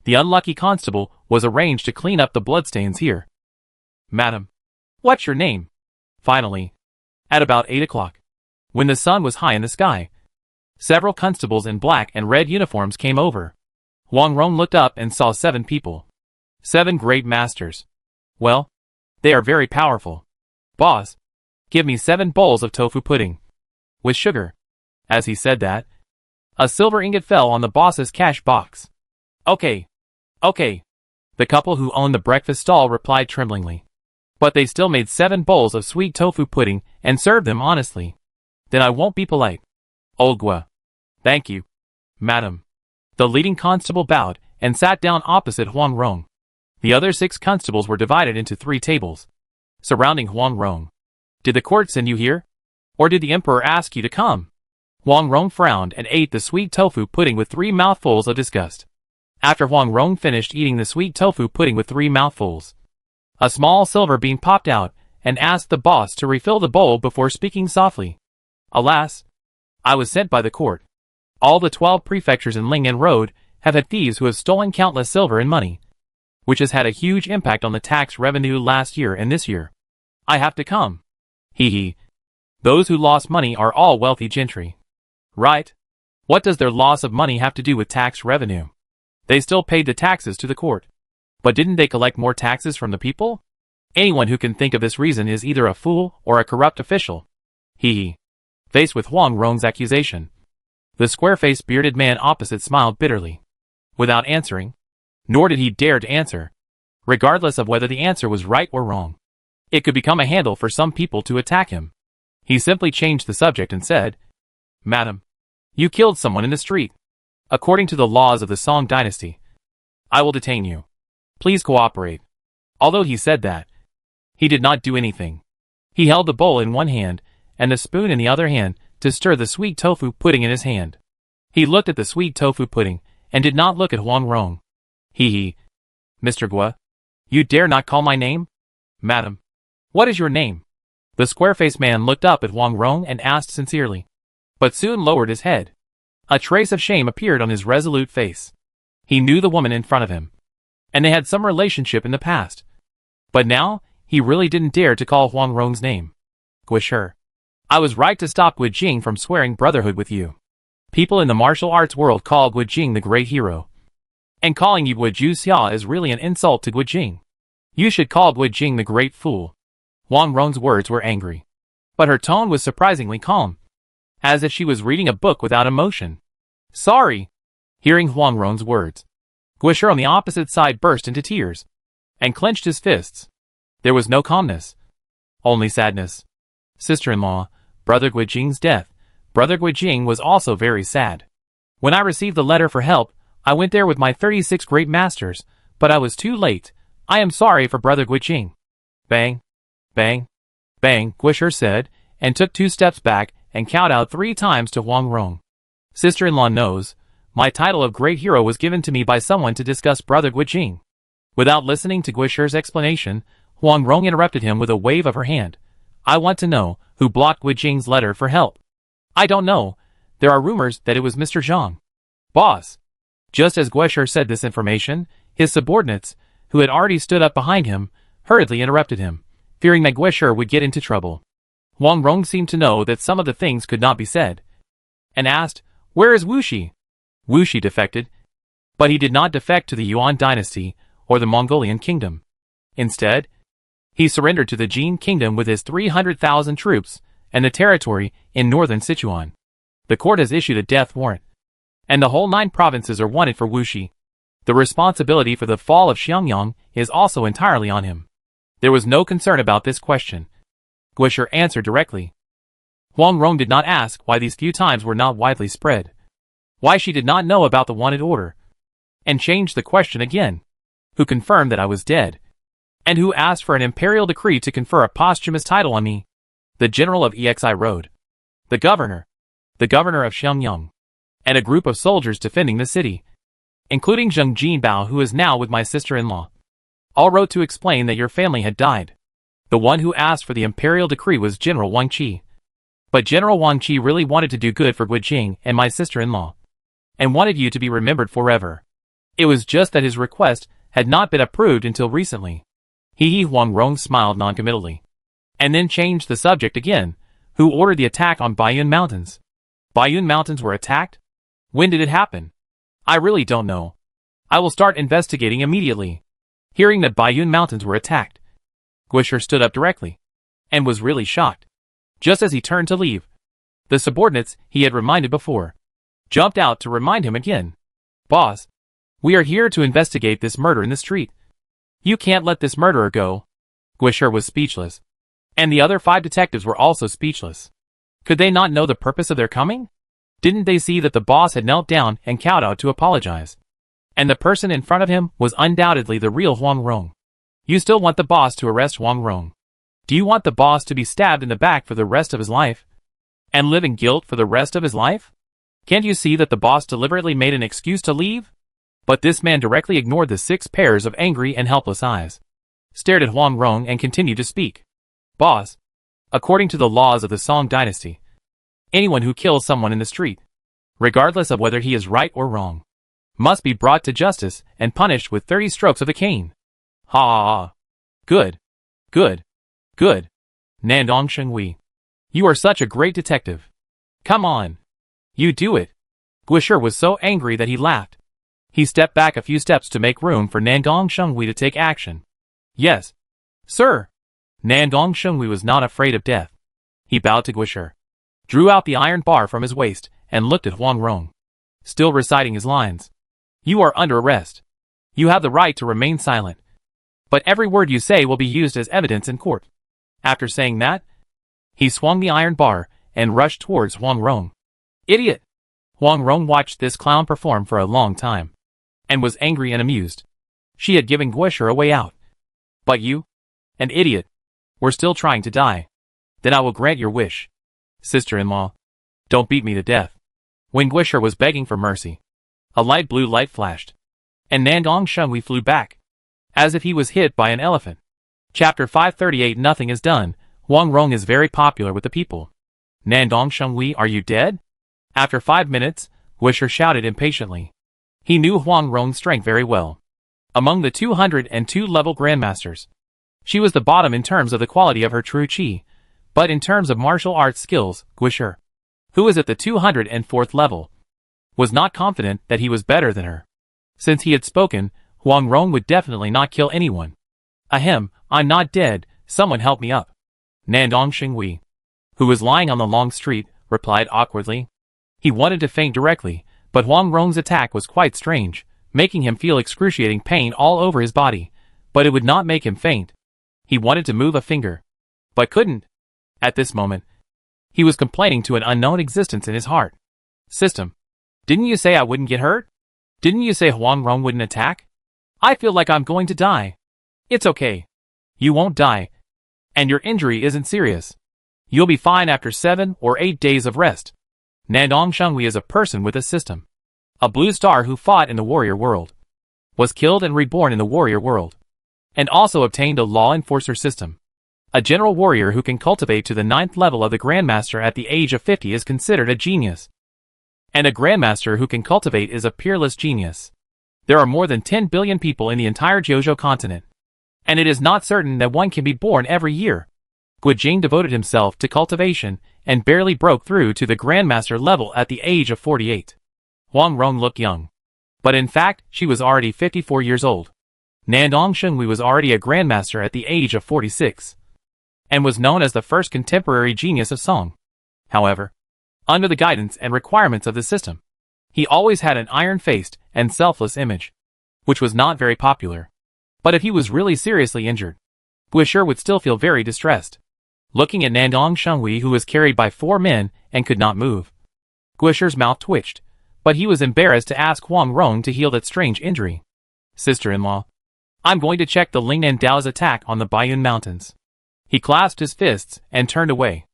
the unlucky constable was arranged to clean up the bloodstains here. Madam, what's your name? Finally, at about 8 o'clock, when the sun was high in the sky, several constables in black and red uniforms came over. Huang Rong looked up and saw 7 people. 7 great masters. Well, they are very powerful. Boss, Give me 7 bowls of tofu pudding. With sugar. As he said that, a silver ingot fell on the boss's cash box. Okay. Okay. The couple who owned the breakfast stall replied tremblingly. But they still made 7 bowls of sweet tofu pudding and served them honestly. Then I won't be polite. Old Gua. Thank you, madam. The leading constable bowed and sat down opposite Huang Rong. The other 6 constables were divided into 3 tables, surrounding Huang Rong. Did the court send you here? Or did the emperor ask you to come? Huang Rong frowned and ate the sweet tofu pudding with 3 mouthfuls of disgust. After Huang Rong finished eating the sweet tofu pudding with 3 mouthfuls, a small silver bean popped out and asked the boss to refill the bowl before speaking softly. Alas, I was sent by the court. All the 12 prefectures in Ling'an Road have had thieves who have stolen countless silver and money, which has had a huge impact on the tax revenue last year and this year. I have to come. Hee hee. Those who lost money are all wealthy gentry. Right? What does their loss of money have to do with tax revenue? They still paid the taxes to the court. But didn't they collect more taxes from the people? Anyone who can think of this reason is either a fool or a corrupt official. Hee hee. Faced with Huang Rong's accusation, the square-faced bearded man opposite smiled bitterly. Without answering, nor did he dare to answer, regardless of whether the answer was right or wrong. It could become a handle for some people to attack him. He simply changed the subject and said, Madam, you killed someone in the street. According to the laws of the Song dynasty, I will detain you. Please cooperate. Although he said that, he did not do anything. He held the bowl in one hand and the spoon in the other hand to stir the sweet tofu pudding in his hand. He looked at the sweet tofu pudding and did not look at Huang Rong. Hee hee. Mr. Gua, you dare not call my name? Madam, what is your name? The square-faced man looked up at Huang Rong and asked sincerely, but soon lowered his head. A trace of shame appeared on his resolute face. He knew the woman in front of him, and they had some relationship in the past. But now, he really didn't dare to call Huang Rong's name. Guisher, I was right to stop Gui Jing from swearing brotherhood with you. People in the martial arts world call Gui Jing the great hero. And calling you Gui Xia is really an insult to Gui Jing. You should call Gui Jing the great fool. Huang Rong's words were angry, but her tone was surprisingly calm, as if she was reading a book without emotion. Sorry. Hearing Huang Rong's words, Guisher on the opposite side burst into tears and clenched his fists. There was no calmness, only sadness. Sister-in-law, Brother Gui Jing's death. Brother Gui Jing was also very sad. When I received the letter for help, I went there with my 36 great masters, but I was too late. I am sorry for Brother Gui Jing. Bang, bang, bang, Guisher said, and took 2 steps back and counted out 3 times to Huang Rong. Sister-in-law knows, my title of great hero was given to me by someone to discuss Brother Gui Jing. Without listening to Guisher's explanation, Huang Rong interrupted him with a wave of her hand. I want to know who blocked Gui Jing's letter for help. I don't know. There are rumors that it was Mr. Zhang. Boss. Just as Guisher said this information, his subordinates, who had already stood up behind him, hurriedly interrupted him, fearing that Guisher would get into trouble. Huang Rong seemed to know that some of the things could not be said, and asked, Where is Wuxi? Wuxi defected, but he did not defect to the Yuan dynasty or the Mongolian kingdom. Instead, he surrendered to the Jin kingdom with his 300,000 troops and the territory in northern Sichuan. The court has issued a death warrant, and the whole 9 provinces are wanted for Wuxi. The responsibility for the fall of Xiangyang is also entirely on him. There was no concern about this question. Guisher answered directly. Huang Rong did not ask why these few times were not widely spread, why she did not know about the wanted order, and changed the question again. Who confirmed that I was dead? And who asked for an imperial decree to confer a posthumous title on me? The general of EXI Road, the governor of Xiangyang, and a group of soldiers defending the city, including Zheng Jinbao, who is now with my sister-in-law. All wrote to explain that your family had died. The one who asked for the imperial decree was General Wang Qi. But General Wang Qi really wanted to do good for Gui Jing and my sister-in-law, and wanted you to be remembered forever. It was just that his request had not been approved until recently. Huang Rong smiled noncommittally, and then changed the subject again. Who ordered the attack on Baiyun Mountains? Baiyun Mountains were attacked? When did it happen? I really don't know. I will start investigating immediately. Hearing that Baiyun Mountains were attacked, Guisher stood up directly, and was really shocked. Just as he turned to leave, the subordinates he had reminded before jumped out to remind him again. Boss, we are here to investigate this murder in the street. You can't let this murderer go. Gwisher was speechless. And the other 5 detectives were also speechless. Could they not know the purpose of their coming? Didn't they see that the boss had knelt down and kowtowed to apologize? And the person in front of him was undoubtedly the real Huang Rong. You still want the boss to arrest Huang Rong? Do you want the boss to be stabbed in the back for the rest of his life? And live in guilt for the rest of his life? Can't you see that the boss deliberately made an excuse to leave? But this man directly ignored the 6 pairs of angry and helpless eyes, stared at Huang Rong and continued to speak. Boss, according to the laws of the Song dynasty, anyone who kills someone in the street, regardless of whether he is right or wrong, must be brought to justice and punished with 30 strokes of the cane. Ha ha ha. Good. Good. Good. Nandong Shenghui. You are such a great detective. Come on. You do it. Gwisher was so angry that he laughed. He stepped back a few steps to make room for Nandong Shenghui to take action. Yes. Sir. Nandong Shenghui was not afraid of death. He bowed to Gwisher, drew out the iron bar from his waist, and looked at Huang Rong, still reciting his lines. You are under arrest. You have the right to remain silent. But every word you say will be used as evidence in court. After saying that, he swung the iron bar and rushed towards Huang Rong. Idiot! Huang Rong watched this clown perform for a long time, and was angry and amused. She had given Gwisher a way out. But you, an idiot, were still trying to die. Then I will grant your wish. Sister-in-law, don't beat me to death. When Gwisher was begging for mercy, a light blue light flashed, and Nandong Shenghui flew back, as if he was hit by an elephant. Chapter 538. Nothing is done. Huang Rong is very popular with the people. Nandong Shenghui, are you dead? After 5 minutes, Gwisher shouted impatiently. He knew Huang Rong's strength very well. Among the 202 level grandmasters, she was the bottom in terms of the quality of her true qi, but in terms of martial arts skills, Gwisher, who was at the 204th level, was not confident that he was better than her. Since he had spoken, Huang Rong would definitely not kill anyone. Ahem, I'm not dead, someone help me up. Nandong Shenghui, who was lying on the long street, replied awkwardly. He wanted to faint directly, but Huang Rong's attack was quite strange, making him feel excruciating pain all over his body, but it would not make him faint. He wanted to move a finger, but couldn't. At this moment, he was complaining to an unknown existence in his heart. System, didn't you say I wouldn't get hurt? Didn't you say Huang Rong wouldn't attack? I feel like I'm going to die. It's okay. You won't die. And your injury isn't serious. You'll be fine after 7 or 8 days of rest. Nandong Shenghui is a person with a system. A blue star who fought in the warrior world, was killed and reborn in the warrior world, and also obtained a law enforcer system. A general warrior who can cultivate to the 9th level of the Grandmaster at the age of 50 is considered a genius. And a Grandmaster who can cultivate is a peerless genius. There are more than 10 billion people in the entire Jojo continent, and it is not certain that one can be born every year. Guijing devoted himself to cultivation and barely broke through to the Grandmaster level at the age of 48. Huang Rong looked young, but in fact she was already 54 years old. Nandong Shenghui was already a Grandmaster at the age of 46, and was known as the first contemporary genius of Song. However, under the guidance and requirements of the system, he always had an iron-faced and selfless image, which was not very popular. But if he was really seriously injured, Gwisher would still feel very distressed. Looking at Nandong Shenghui, who was carried by 4 men and could not move, Gwisher's mouth twitched, but he was embarrassed to ask Huang Rong to heal that strange injury. Sister-in-law, I'm going to check the Lingnan Dao's attack on the Baiyun Mountains. He clasped his fists and turned away.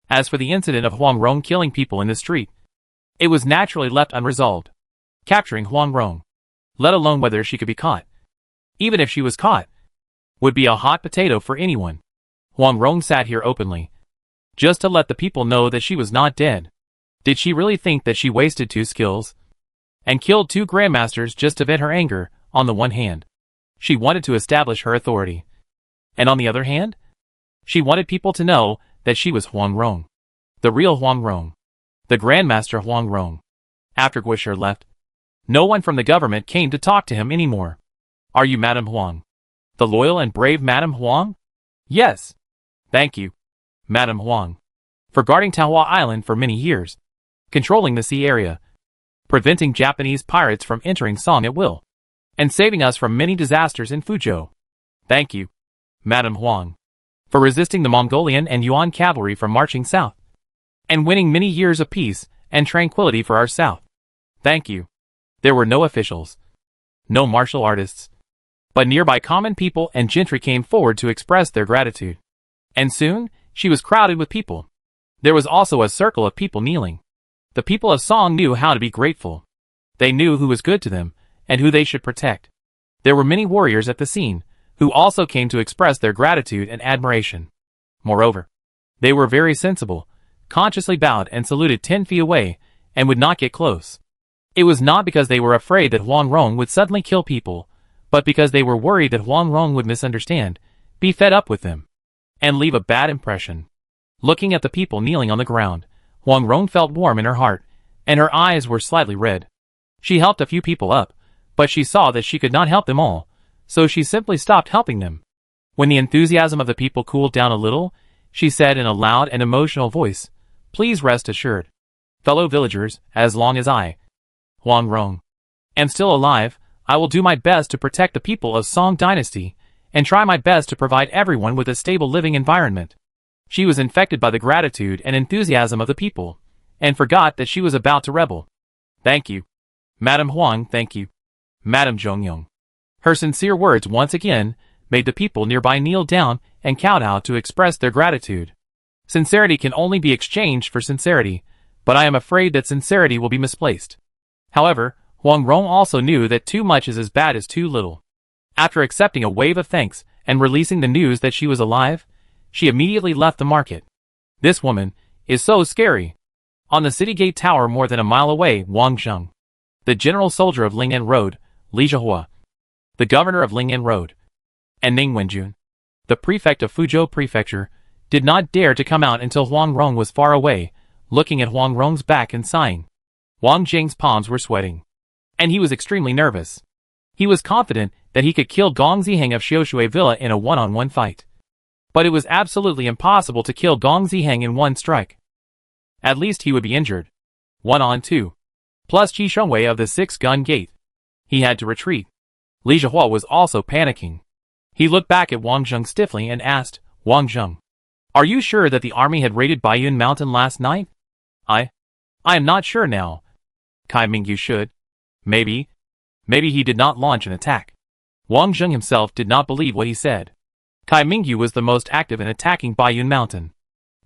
As for the incident of Huang Rong killing people in the street, it was naturally left unresolved. Capturing Huang Rong, let alone whether she could be caught, even if she was caught, would be a hot potato for anyone. Huang Rong sat here openly, just to let the people know that she was not dead. Did she really think that she wasted 2 skills and killed 2 grandmasters just to vent her anger? On the one hand, she wanted to establish her authority, and on the other hand, she wanted people to know that she was Huang Rong, the real Huang Rong, the Grandmaster Huang Rong. After Gwisher left, no one from the government came to talk to him anymore. Are you Madame Huang? The loyal and brave Madame Huang? Yes. Thank you, Madame Huang. for guarding Taohua Island for many years, controlling the sea area, preventing Japanese pirates from entering Song at will, and saving us from many disasters in Fuzhou. Thank you, Madame Huang, for resisting the Mongolian and Yuan cavalry from marching south, and winning many years of peace and tranquility for our south. Thank you. There were no officials, no martial artists, but nearby common people and gentry came forward to express their gratitude. And soon, she was crowded with people. There was also a circle of people kneeling. The people of Song knew how to be grateful. They knew who was good to them, and who they should protect. There were many warriors at the scene, who also came to express their gratitude and admiration. Moreover, they were very sensible, consciously bowed and saluted 10 feet away, and would not get close. It was not because they were afraid that Huang Rong would suddenly kill people, but because they were worried that Huang Rong would misunderstand, be fed up with them, and leave a bad impression. Looking at the people kneeling on the ground, Huang Rong felt warm in her heart, and her eyes were slightly red. She helped a few people up, but she saw that she could not help them all, so she simply stopped helping them. When the enthusiasm of the people cooled down a little, she said in a loud and emotional voice, "Please rest assured, fellow villagers, as long as I, Huang Rong, am still alive, I will do my best to protect the people of Song Dynasty, and try my best to provide everyone with a stable living environment." She was infected by the gratitude and enthusiasm of the people, and forgot that she was about to rebel. Thank you, Madame Huang, thank you, Madame Zhongyong. Her sincere words once again made the people nearby kneel down and kowtow to express their gratitude. Sincerity can only be exchanged for sincerity, but I am afraid that sincerity will be misplaced. However, Huang Rong also knew that too much is as bad as too little. After accepting a wave of thanks and releasing the news that she was alive, she immediately left the market. This woman is so scary. On the city gate tower more than a mile away, Wang Zheng, the general soldier of Ling'an Road, Li Zhihua, the governor of Ling'an Road, and Ning Wenjun, the prefect of Fuzhou Prefecture, did not dare to come out until Huang Rong was far away, looking at Huang Rong's back and sighing. Wang Jing's palms were sweating, and he was extremely nervous. He was confident that he could kill Gong Ziheng of Xiushui Villa in a one-on-one fight. But it was absolutely impossible to kill Gong Ziheng in one strike. At least he would be injured. 1-on-2. Plus Qi Shengwei of the 6-gun gate. He had to retreat. Li Zhihua was also panicking. He looked back at Wang Zheng stiffly and asked, "Wang Zheng, are you sure that the army had raided Baiyun Mountain last night?" I am not sure now. Kai Mingyu should. Maybe he did not launch an attack. Wang Zheng himself did not believe what he said. Kai Mingyu was the most active in attacking Baiyun Mountain.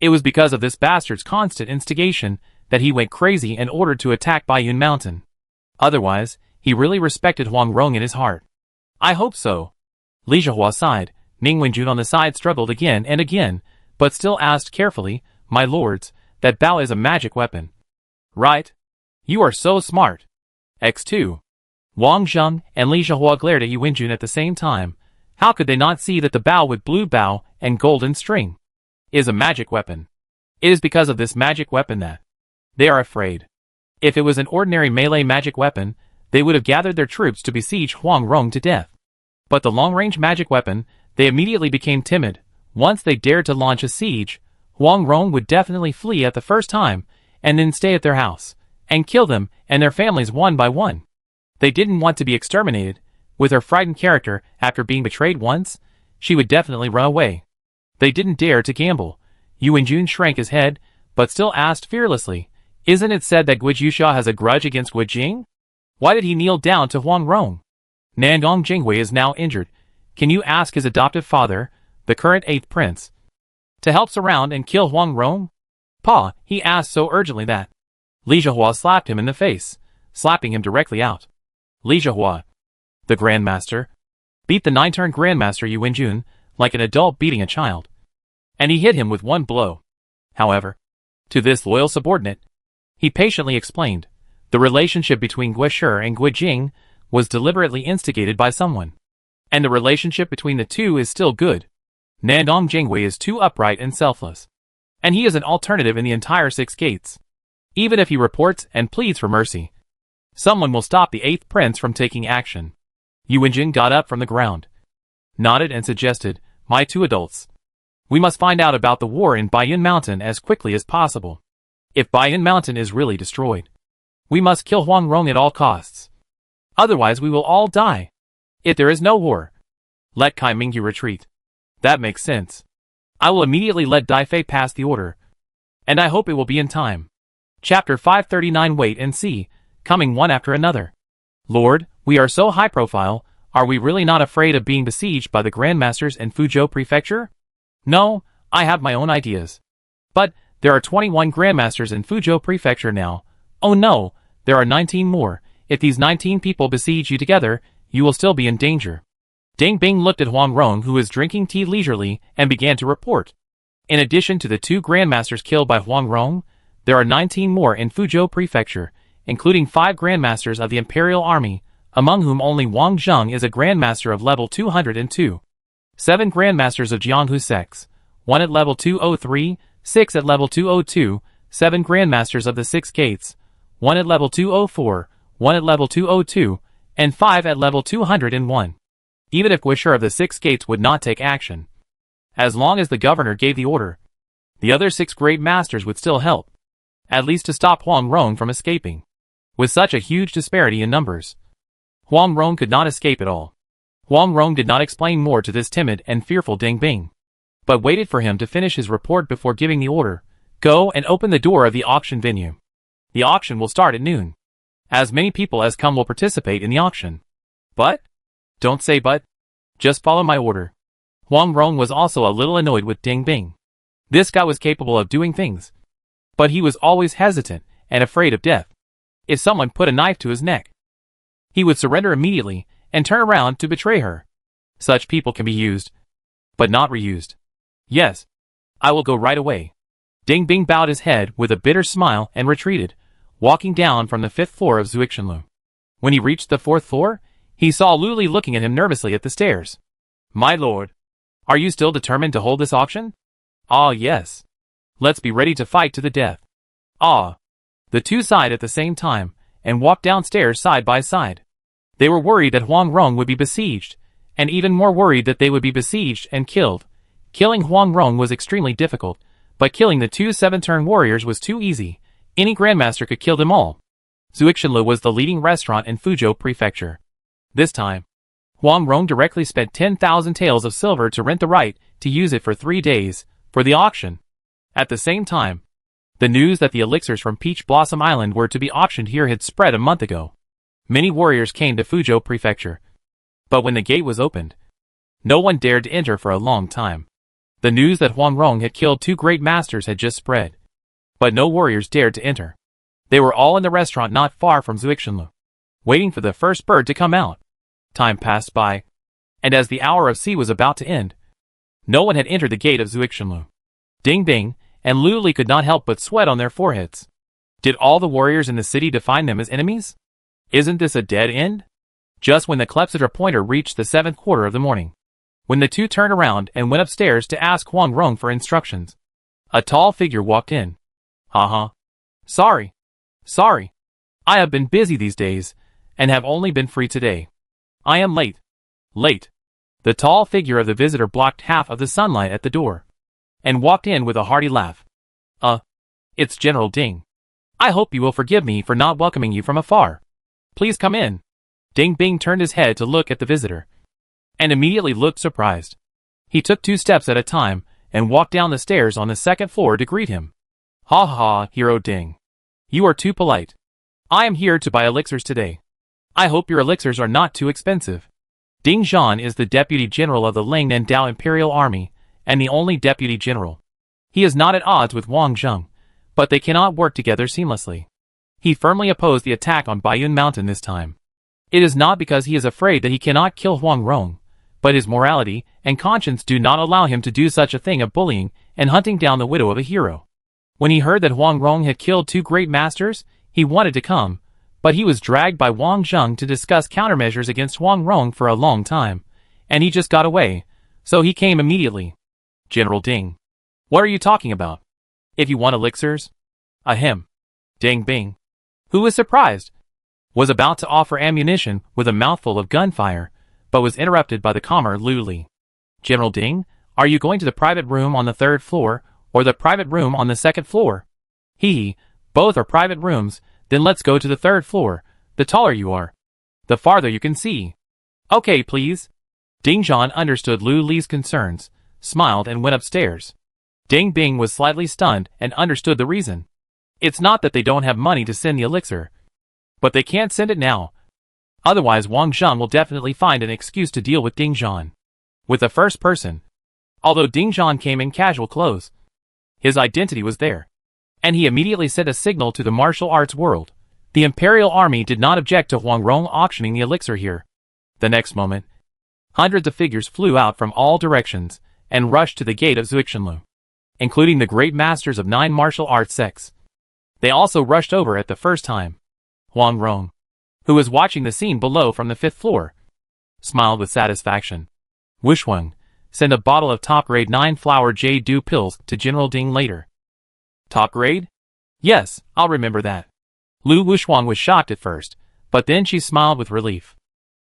It was because of this bastard's constant instigation that he went crazy and ordered to attack Baiyun Mountain. Otherwise, he really respected Huang Rong in his heart. I hope so. Li Zhihua sighed. Ning Wenjun on the side struggled again and again, but still asked carefully, "My lords, that bow is a magic weapon." "Right. You are so smart." X2. Wang Zheng and Li Zhihua glared at Yu Wenjun at the same time. How could they not see that the bow with blue bow and golden string is a magic weapon? It is because of this magic weapon that they are afraid. If it was an ordinary melee magic weapon, they would have gathered their troops to besiege Huang Rong to death. But the long-range magic weapon, they immediately became timid. Once they dared to launch a siege, Huang Rong would definitely flee at the first time, and then stay at their house, and kill them and their families one by one. They didn't want to be exterminated. With her frightened character, after being betrayed once, she would definitely run away. They didn't dare to gamble. Yu Wenjun shrank his head, but still asked fearlessly, "Isn't it said that Guizhou has a grudge against Guijing? Why did he kneel down to Huang Rong? Nandong Jingwei is now injured. Can you ask his adoptive father, the current 8th prince, to help surround and kill Huang Rong?" "Pa," he asked so urgently that Li Zhihua slapped him in the face, slapping him directly out. Li Zhihua, the Grandmaster, beat the 9-turn Grandmaster Yu Wenjun like an adult beating a child. And he hit him with one blow. However, to this loyal subordinate, he patiently explained, the relationship between Guizhou and Guijing was deliberately instigated by someone. And the relationship between the two is still good. Nandong Jingwei is too upright and selfless. And he is an alternative in the entire 6 gates. Even if he reports and pleads for mercy, someone will stop the 8th prince from taking action. Yu Wenjun got up from the ground, nodded and suggested, "My 2 adults. We must find out about the war in Baiyun Mountain as quickly as possible. If Baiyun Mountain is really destroyed, we must kill Huang Rong at all costs. Otherwise we will all die. If there is no war, let Kai Mingyu retreat. That makes sense. I will immediately let Dai Fei pass the order. And I hope it will be in time. Chapter 539. Wait and see, coming one after another. Lord, we are so high profile, are we really not afraid of being besieged by the Grandmasters in Fuzhou Prefecture? No, I have my own ideas. But, there are 21 Grandmasters in Fuzhou Prefecture now. Oh no, there are 19 more. If these 19 people besiege you together, you will still be in danger. Ding Bing looked at Huang Rong, who was drinking tea leisurely, and began to report. In addition to the 2 Grandmasters killed by Huang Rong, there are 19 more in Fuzhou Prefecture, including 5 Grandmasters of the Imperial Army, among whom only Wang Zheng is a Grandmaster of level 202. 7 Grandmasters of Jianghu Sects, 1 at level 203, 6 at level 202, 7 Grandmasters of the 6 Gates, 1 at level 204, 1 at level 202, and 5 at level 201. Even if Guisher of the 6 Gates would not take action, as long as the governor gave the order, the other 6 great masters would still help, at least to stop Huang Rong from escaping. With such a huge disparity in numbers, Huang Rong could not escape at all. Huang Rong did not explain more to this timid and fearful Ding Bing, but waited for him to finish his report before giving the order. Go and open the door of the auction venue. The auction will start at noon. As many people as come will participate in the auction. But? Don't say but. Just follow my order. Huang Rong was also a little annoyed with Ding Bing. This guy was capable of doing things, but he was always hesitant and afraid of death. If someone put a knife to his neck, he would surrender immediately and turn around to betray her. Such people can be used, but not reused. Yes, I will go right away. Ding Bing bowed his head with a bitter smile and retreated, walking down from the 5th floor of Zuixinlu. When he reached the 4th floor, he saw Lu Li looking at him nervously at the stairs. My lord, are you still determined to hold this auction? Ah, yes. Let's be ready to fight to the death. Ah. The two sighed at the same time, and walked downstairs side by side. They were worried that Huang Rong would be besieged, and even more worried that they would be besieged and killed. Killing Huang Rong was extremely difficult, but killing the 2 7-turn warriors was too easy. Any Grandmaster could kill them all. Zuixinlu was the leading restaurant in Fuzhou Prefecture. This time, Huang Rong directly spent 10,000 taels of silver to rent the right to use it for 3 days, for the auction. At the same time, the news that the elixirs from Peach Blossom Island were to be auctioned here had spread a month ago. Many warriors came to Fuzhou Prefecture. But when the gate was opened, no one dared to enter for a long time. The news that Huang Rong had killed 2 great masters had just spread. But no warriors dared to enter. They were all in the restaurant not far from Zuixinlu, waiting for the first bird to come out. Time passed by, and as the hour of C was about to end, no one had entered the gate of Zuixinlu. Ding Bing and Lu Li could not help but sweat on their foreheads. Did all the warriors in the city define them as enemies? Isn't this a dead end? Just when the Clepsydra pointer reached the 7th quarter of the morning, when the two turned around and went upstairs to ask Huang Rong for instructions, a tall figure walked in. Sorry. I have been busy these days, and have only been free today. I am late. The tall figure of the visitor blocked half of the sunlight at the door, and walked in with a hearty laugh. It's General Ding. I hope you will forgive me for not welcoming you from afar. Please come in. Ding Bing turned his head to look at the visitor, and immediately looked surprised. He took 2 steps at a time, and walked down the stairs on the 2nd floor to greet him. Ha, Hero Ding. You are too polite. I am here to buy elixirs today. I hope your elixirs are not too expensive. Ding Zhan is the Deputy General of the Lingnan Dao Imperial Army, and the only Deputy General. He is not at odds with Wang Zheng, but they cannot work together seamlessly. He firmly opposed the attack on Baiyun Mountain this time. It is not because he is afraid that he cannot kill Huang Rong, but his morality and conscience do not allow him to do such a thing of bullying and hunting down the widow of a hero. When he heard that Huang Rong had killed 2 great masters, he wanted to come, but he was dragged by Wang Zheng to discuss countermeasures against Huang Rong for a long time, and he just got away, so he came immediately. General Ding. What are you talking about? If you want elixirs? Ahem. Ding Bing, who was surprised, was about to offer ammunition with a mouthful of gunfire, but was interrupted by the calmer Lu Li. General Ding, Are you going to the private room on the 3rd floor, or the private room on the 2nd floor? Hee, both are private rooms, then let's go to the 3rd floor. The taller you are, the farther you can see. Okay, please. Ding Zhan understood Lu Li's concerns, smiled and went upstairs. Ding Bing was slightly stunned and understood the reason. It's not that they don't have money to send the elixir, but they can't send it now. Otherwise Wang Zheng will definitely find an excuse to deal with Ding Zhan. With the first person. Although Ding Zhan came in casual clothes, his identity was there, and he immediately sent a signal to the martial arts world. The Imperial Army did not object to Huang Rong auctioning the elixir here. The next moment, hundreds of figures flew out from all directions and rushed to the gate of Zuixinlu, including the great masters of 9 martial arts sects. They also rushed over at the first time. Huang Rong, who was watching the scene below from the 5th floor, smiled with satisfaction. Wushuang, send a bottle of top-grade 9-flower jade-dew pills to General Ding later. Top grade? Yes, I'll remember that. Lu Wushuang was shocked at first, but then she smiled with relief.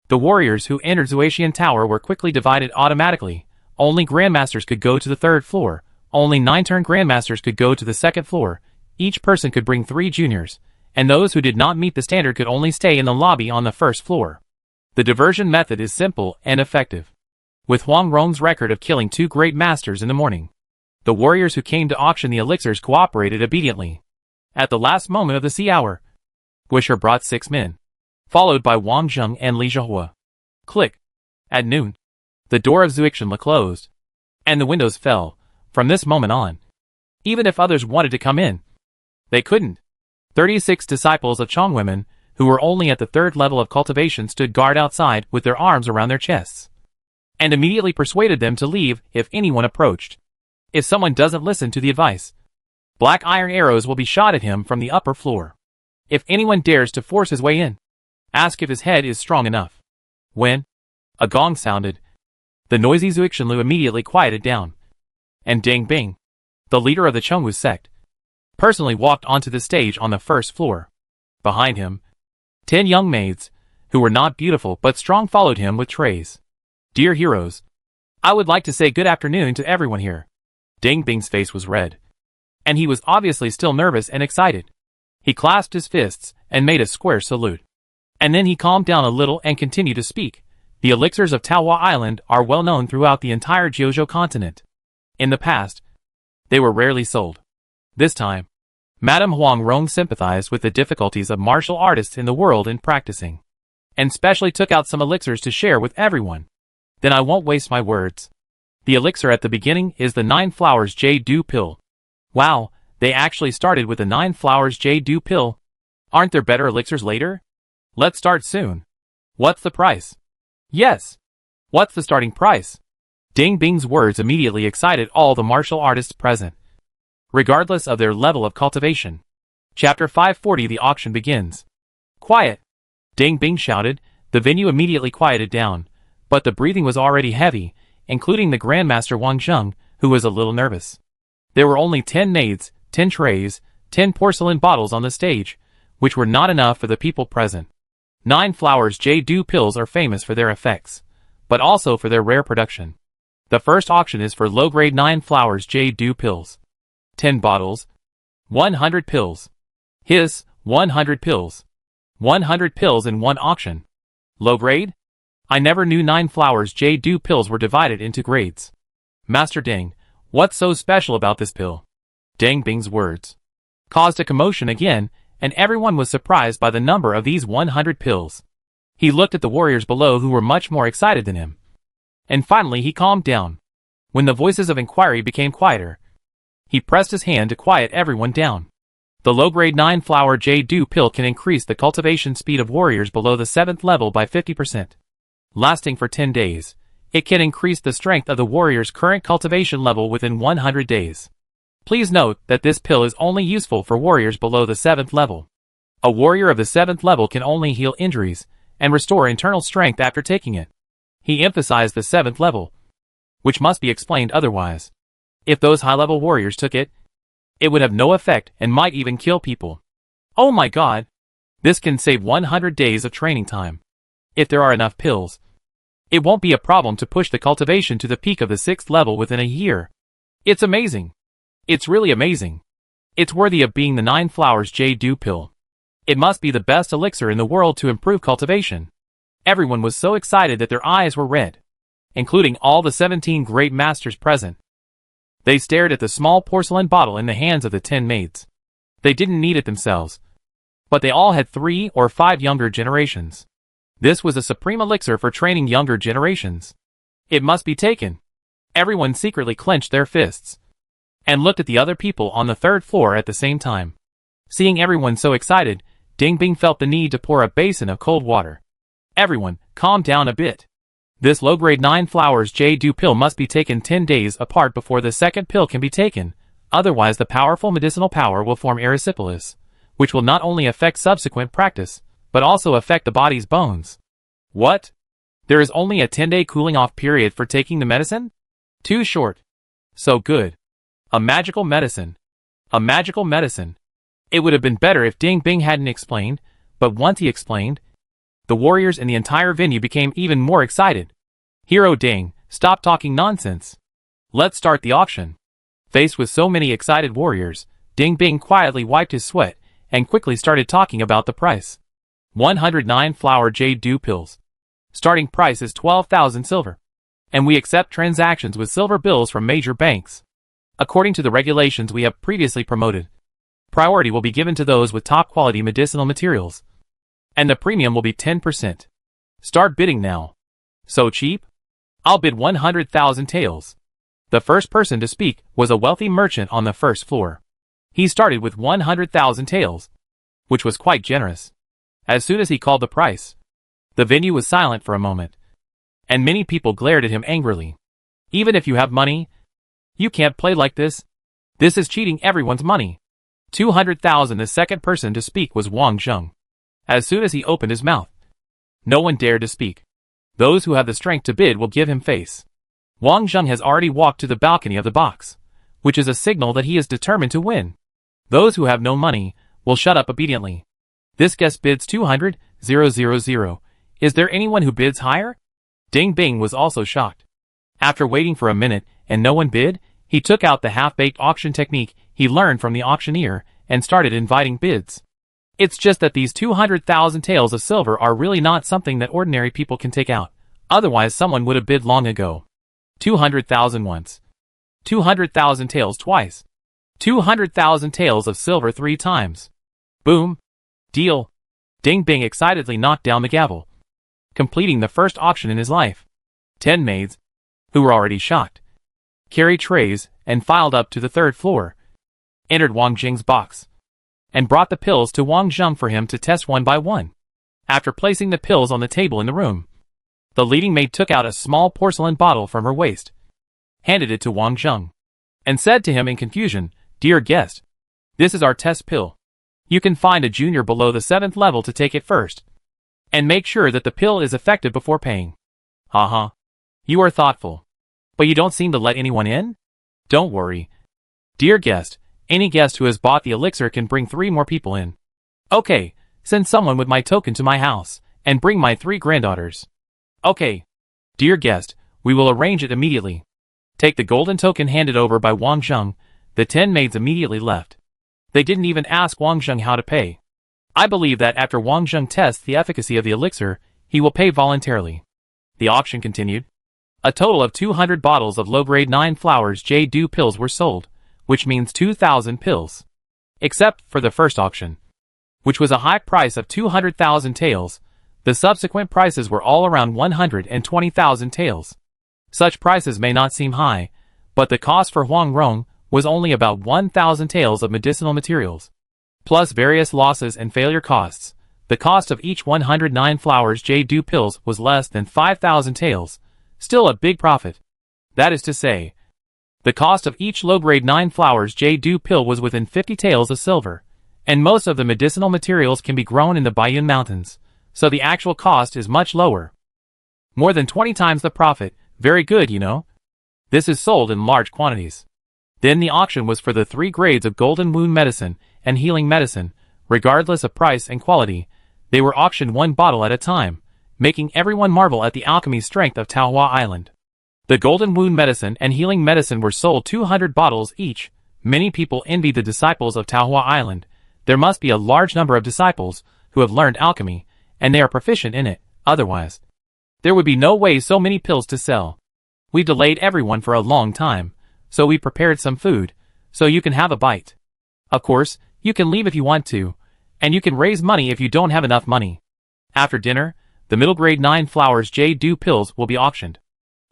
The warriors who entered Zuaxian Tower were quickly divided automatically. Only grandmasters could go to the 3rd floor. Only 9-turn grandmasters could go to the 2nd floor. Each person could bring 3 juniors, and those who did not meet the standard could only stay in the lobby on the 1st floor. The diversion method is simple and effective. With Huang Rong's record of killing 2 great masters in the morning, the warriors who came to auction the elixirs cooperated obediently. At the last moment of the sea hour, Wisher brought 6 men, followed by Wang Zheng and Li Zhehua. Click. At noon, the door of Zuixinlu closed, and the windows fell. From this moment on, even if others wanted to come in, they couldn't. 36 disciples of Chong women, who were only at the 3rd level of cultivation, stood guard outside with their arms around their chests, and immediately persuaded them to leave if anyone approached. If someone doesn't listen to the advice, black iron arrows will be shot at him from the upper floor. If anyone dares to force his way in, ask if his head is strong enough. When a gong sounded, the noisy Zuixinlu immediately quieted down, and Ding Bing, the leader of the Chengwu sect, personally walked onto the stage on the 1st floor. Behind him, 10 young maids, who were not beautiful but strong, followed him with trays. Dear heroes, I would like to say good afternoon to everyone here. Ding Bing's face was red, and he was obviously still nervous and excited. He clasped his fists and made a square salute. And then he calmed down a little and continued to speak. The elixirs of Taohua Island are well known throughout the entire Jiuzhou continent. In the past, they were rarely sold. This time, Madame Huang Rong sympathized with the difficulties of martial artists in the world in practicing, and specially took out some elixirs to share with everyone. Then I won't waste my words. The elixir at the beginning is the 9 flowers jade-dew pill. Wow, they actually started with the 9 flowers jade-dew pill. Aren't there better elixirs later? Let's start soon. What's the price? Yes. What's the starting price? Ding Bing's words immediately excited all the martial artists present, regardless of their level of cultivation. Chapter 540. The auction begins. Quiet! Ding Bing shouted. The venue immediately quieted down, but the breathing was already heavy, including the Grandmaster Wang Zheng, who was a little nervous. There were only 10 nades, 10 trays, 10 porcelain bottles on the stage, which were not enough for the people present. 9 flowers jade-dew pills are famous for their effects, but also for their rare production. The first auction is for low-grade 9 flowers jade-dew pills. 10 bottles. 100 pills. Hiss, 100 pills. 100 pills in one auction. Low grade? I never knew 9 flowers jade-dew pills were divided into grades. Master Ding, what's so special about this pill? Ding Bing's words caused a commotion again, and everyone was surprised by the number of these 100 pills. He looked at the warriors below who were much more excited than him. And finally he calmed down. When the voices of inquiry became quieter, he pressed his hand to quiet everyone down. The low-grade 9-flower jade-dew pill can increase the cultivation speed of warriors below the 7th level by 50%. Lasting for 10 days, it can increase the strength of the warrior's current cultivation level within 100 days. Please note that this pill is only useful for warriors below the 7th level. A warrior of the 7th level can only heal injuries and restore internal strength after taking it. He emphasized the 7th level, which must be explained otherwise. If those high-level warriors took it, it would have no effect and might even kill people. Oh my god! This can save 100 days of training time. If there are enough pills, It won't be a problem to push the cultivation to the peak of the 6th level within a year. It's amazing. It's really amazing. It's worthy of being the 9 Flowers Jade Dew Pill. It must be the best elixir in the world to improve cultivation. Everyone was so excited that their eyes were red, including all the 17 great masters present. They stared at the small porcelain bottle in the hands of the 10 maids. They didn't need it themselves, but they all had 3 or 5 younger generations. This was a supreme elixir for training younger generations. It must be taken. Everyone secretly clenched their fists and looked at the other people on the 3rd floor at the same time. Seeing everyone so excited, Ding Bing felt the need to pour a basin of cold water. Everyone, calm down a bit. This low-grade 9 Flowers Jade Dew Pill must be taken 10 days apart before the 2nd pill can be taken, otherwise the powerful medicinal power will form erysipelas, which will not only affect subsequent practice, but also affect the body's bones. What? There is only a 10-day cooling-off period for taking the medicine? Too short. So good. A magical medicine. A magical medicine. It would have been better if Ding Bing hadn't explained, but once he explained, the warriors in the entire venue became even more excited. Hero Ding, stop talking nonsense. Let's start the auction. Faced with so many excited warriors, Ding Bing quietly wiped his sweat and quickly started talking about the price. 109 Flower Jade Dew Pills. Starting price is 12,000 silver. And we accept transactions with silver bills from major banks. According to the regulations we have previously promoted, priority will be given to those with top quality medicinal materials. And the premium will be 10%. Start bidding now. So cheap? I'll bid 100,000 taels. The first person to speak was a wealthy merchant on the 1st floor. He started with 100,000 taels, which was quite generous. As soon as he called the price, the venue was silent for a moment, and many people glared at him angrily. Even if you have money, you can't play like this. This is cheating everyone's money. 200,000. The second person to speak was Wang Zheng. As soon as he opened his mouth, no one dared to speak. Those who have the strength to bid will give him face. Wang Zheng has already walked to the balcony of the box, which is a signal that he is determined to win. Those who have no money will shut up obediently. This guest bids 200,000. Is there anyone who bids higher? Ding Bing was also shocked. After waiting for a minute and no one bid, he took out the half-baked auction technique he learned from the auctioneer and started inviting bids. It's just that these 200,000 taels of silver are really not something that ordinary people can take out. Otherwise someone would have bid long ago. 200,000 once. 200,000 taels twice. 200,000 taels of silver 3 times. Boom. Deal. Ding Bing excitedly knocked down the gavel, completing the first auction in his life. 10 maids, who were already shocked, carried trays and filed up to the 3rd floor, entered Wang Jing's box, and brought the pills to Wang Zheng for him to test one by one. After placing the pills on the table in the room, the leading maid took out a small porcelain bottle from her waist, handed it to Wang Zheng, and said to him in confusion, "Dear guest, this is our test pill. You can find a junior below the 7th level to take it first, and make sure that the pill is effective before paying." Haha. You are thoughtful, but you don't seem to let anyone in? Don't worry. Dear guest, any guest who has bought the elixir can bring 3 more people in. Okay, send someone with my token to my house, and bring my 3 granddaughters. Okay. Dear guest, we will arrange it immediately. Take the golden token handed over by Wang Zheng. The 10 maids immediately left. They didn't even ask Wang Zheng how to pay. I believe that after Wang Zheng tests the efficacy of the elixir, he will pay voluntarily. The auction continued. A total of 200 bottles of low-grade 9 Flowers Jade Dew pills were sold, which means 2,000 pills. Except for the first auction, which was a high price of 200,000 taels, the subsequent prices were all around 120,000 taels. Such prices may not seem high, but the cost for Huang Rong was only about 1,000 taels of medicinal materials, plus various losses and failure costs. The cost of each 109 Flowers Jade Dew pills was less than 5,000 taels, still a big profit. That is to say, the cost of each low-grade 9 Flowers Jade Dew pill was within 50 taels of silver, and most of the medicinal materials can be grown in the Baiyun Mountains, so the actual cost is much lower. More than 20 times the profit. Very good, you know. This is sold in large quantities. Then the auction was for the 3 grades of golden wound medicine and healing medicine, regardless of price and quality. They were auctioned 1 bottle at a time, making everyone marvel at the alchemy strength of Taohua Island. The golden wound medicine and healing medicine were sold 200 bottles each. Many people envied the disciples of Taohua Island. There must be a large number of disciples who have learned alchemy, and they are proficient in it, otherwise there would be no way so many pills to sell. We've delayed everyone for a long time, so we prepared some food, so you can have a bite. Of course, you can leave if you want to, and you can raise money if you don't have enough money. After dinner, the middle grade 9 flowers J-Do pills will be auctioned.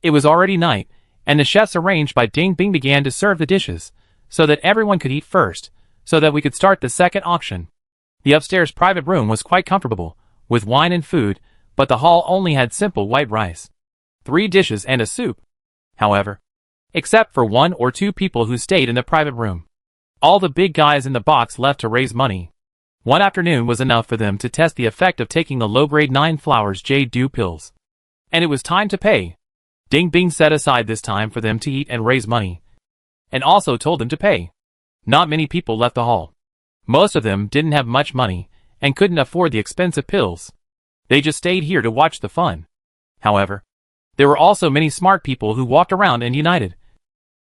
It was already night, and the chefs arranged by Ding Bing began to serve the dishes, so that everyone could eat first, so that we could start the second auction. The upstairs private room was quite comfortable, with wine and food, but the hall only had simple white rice, 3 dishes and a soup. However, except for 1 or 2 people who stayed in the private room, all the big guys in the box left to raise money. One afternoon was enough for them to test the effect of taking the low-grade 9 flowers J-Do pills. And it was time to pay. Ding Bing set aside this time for them to eat and raise money, and also told them to pay. Not many people left the hall. Most of them didn't have much money, and couldn't afford the expensive pills. They just stayed here to watch the fun. However, there were also many smart people who walked around and united,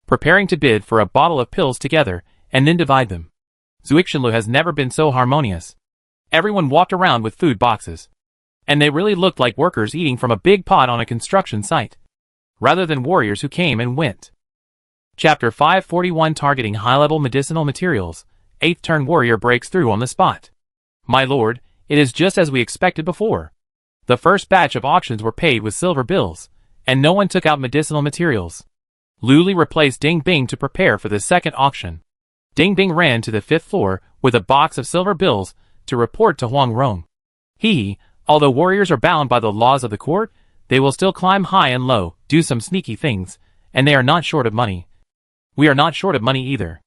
preparing to bid for a bottle of pills together, and then divide them. Zuixinlu has never been so harmonious. Everyone walked around with food boxes, and they really looked like workers eating from a big pot on a construction site, rather than warriors who came and went. Chapter 541 Targeting High-Level Medicinal Materials. 8th turn warrior breaks through on the spot. My lord, it is just as we expected before. The first batch of auctions were paid with silver bills, and no one took out medicinal materials. Luli replaced Ding Bing to prepare for the second auction. Ding Bing ran to the 5th floor with a box of silver bills to report to Huang Rong. Although warriors are bound by the laws of the court, they will still climb high and low, do some sneaky things, and they are not short of money. We are not short of money either.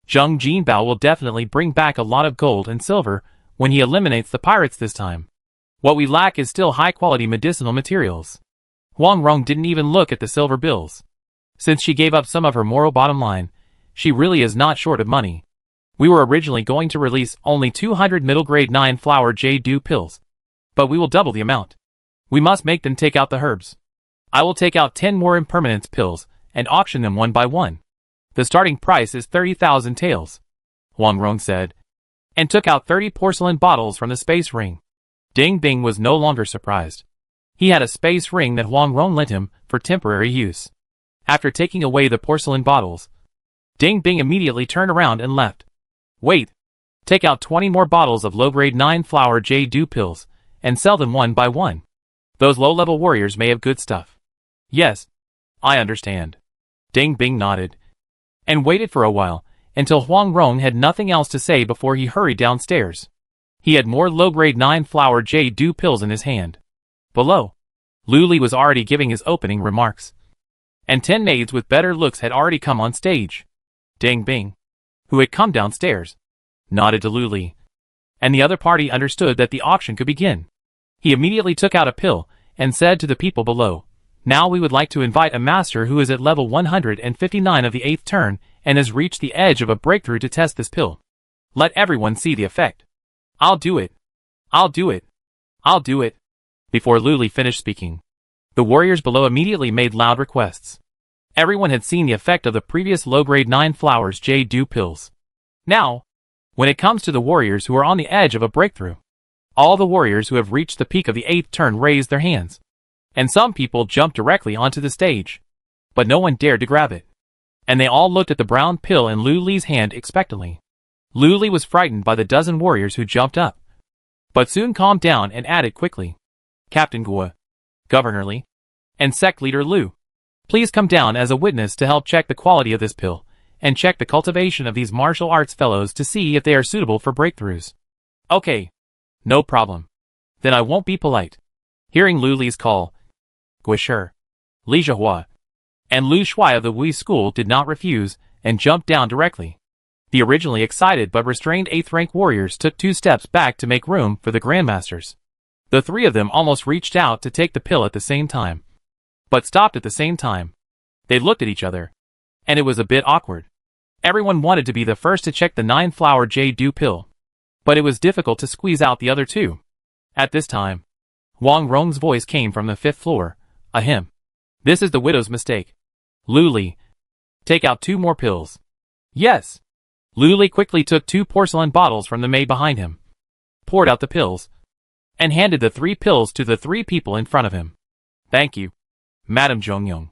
Zheng Jinbao will definitely bring back a lot of gold and silver when he eliminates the pirates this time. What we lack is still high-quality medicinal materials. Huang Rong didn't even look at the silver bills. Since she gave up some of her moral bottom line, she really is not short of money. We were originally going to release only 200 middle grade 9 flower J-Do pills, but we will double the amount. We must make them take out the herbs. I will take out 10 more impermanence pills and auction them one by one. The starting price is 30,000 taels, Huang Rong said, and took out 30 porcelain bottles from the space ring. Ding Bing was no longer surprised. He had a space ring that Huang Rong lent him for temporary use. After taking away the porcelain bottles, Ding Bing immediately turned around and left. Wait! Take out 20 more bottles of low-grade 9 flower J-Do pills, and sell them one by one. Those low-level warriors may have good stuff. Yes, I understand. Ding Bing nodded, and waited for a while, until Huang Rong had nothing else to say before he hurried downstairs. He had more low-grade 9 flower J-Do pills in his hand. Below, Luli was already giving his opening remarks, and 10 maids with better looks had already come on stage. Ding Bing, who had come downstairs, nodded to Luli, and the other party understood that the auction could begin. He immediately took out a pill and said to the people below, "Now we would like to invite a master who is at level 159 of the 8th turn and has reached the edge of a breakthrough to test this pill. Let everyone see the effect." "I'll do it. I'll do it. I'll do it." Before Luli finished speaking, the warriors below immediately made loud requests. Everyone had seen the effect of the previous low-grade 9 flowers J-Do pills. Now, when it comes to the warriors who are on the edge of a breakthrough, all the warriors who have reached the peak of the 8th turn raised their hands, and some people jumped directly onto the stage, but no one dared to grab it, and they all looked at the brown pill in Luli's hand expectantly. Luli was frightened by the dozen warriors who jumped up, but soon calmed down and added quickly, "Captain Gua, Governor Li, and Sect Leader Lu, please come down as a witness to help check the quality of this pill, and check the cultivation of these martial arts fellows to see if they are suitable for breakthroughs." "Okay, no problem. Then I won't be polite." Hearing Luli's call, Guisher, Li Zhihua, and Lu Shuai of the Wei school did not refuse, and jumped down directly. The originally excited but restrained 8th rank warriors took 2 steps back to make room for the grandmasters. The 3 of them almost reached out to take the pill at the same time, but stopped at the same time. They looked at each other, and it was a bit awkward. Everyone wanted to be the first to check the 9 flower J-Do pill, but it was difficult to squeeze out the other 2. At this time, Huang Rong's voice came from the 5th floor. Ahem. This is the widow's mistake. Lu Li. Take out 2 more pills. Yes. Lu Li quickly took 2 porcelain bottles from the maid behind him, poured out the pills, and handed the 3 pills to the 3 people in front of him. Thank you, Madame Zhongyong.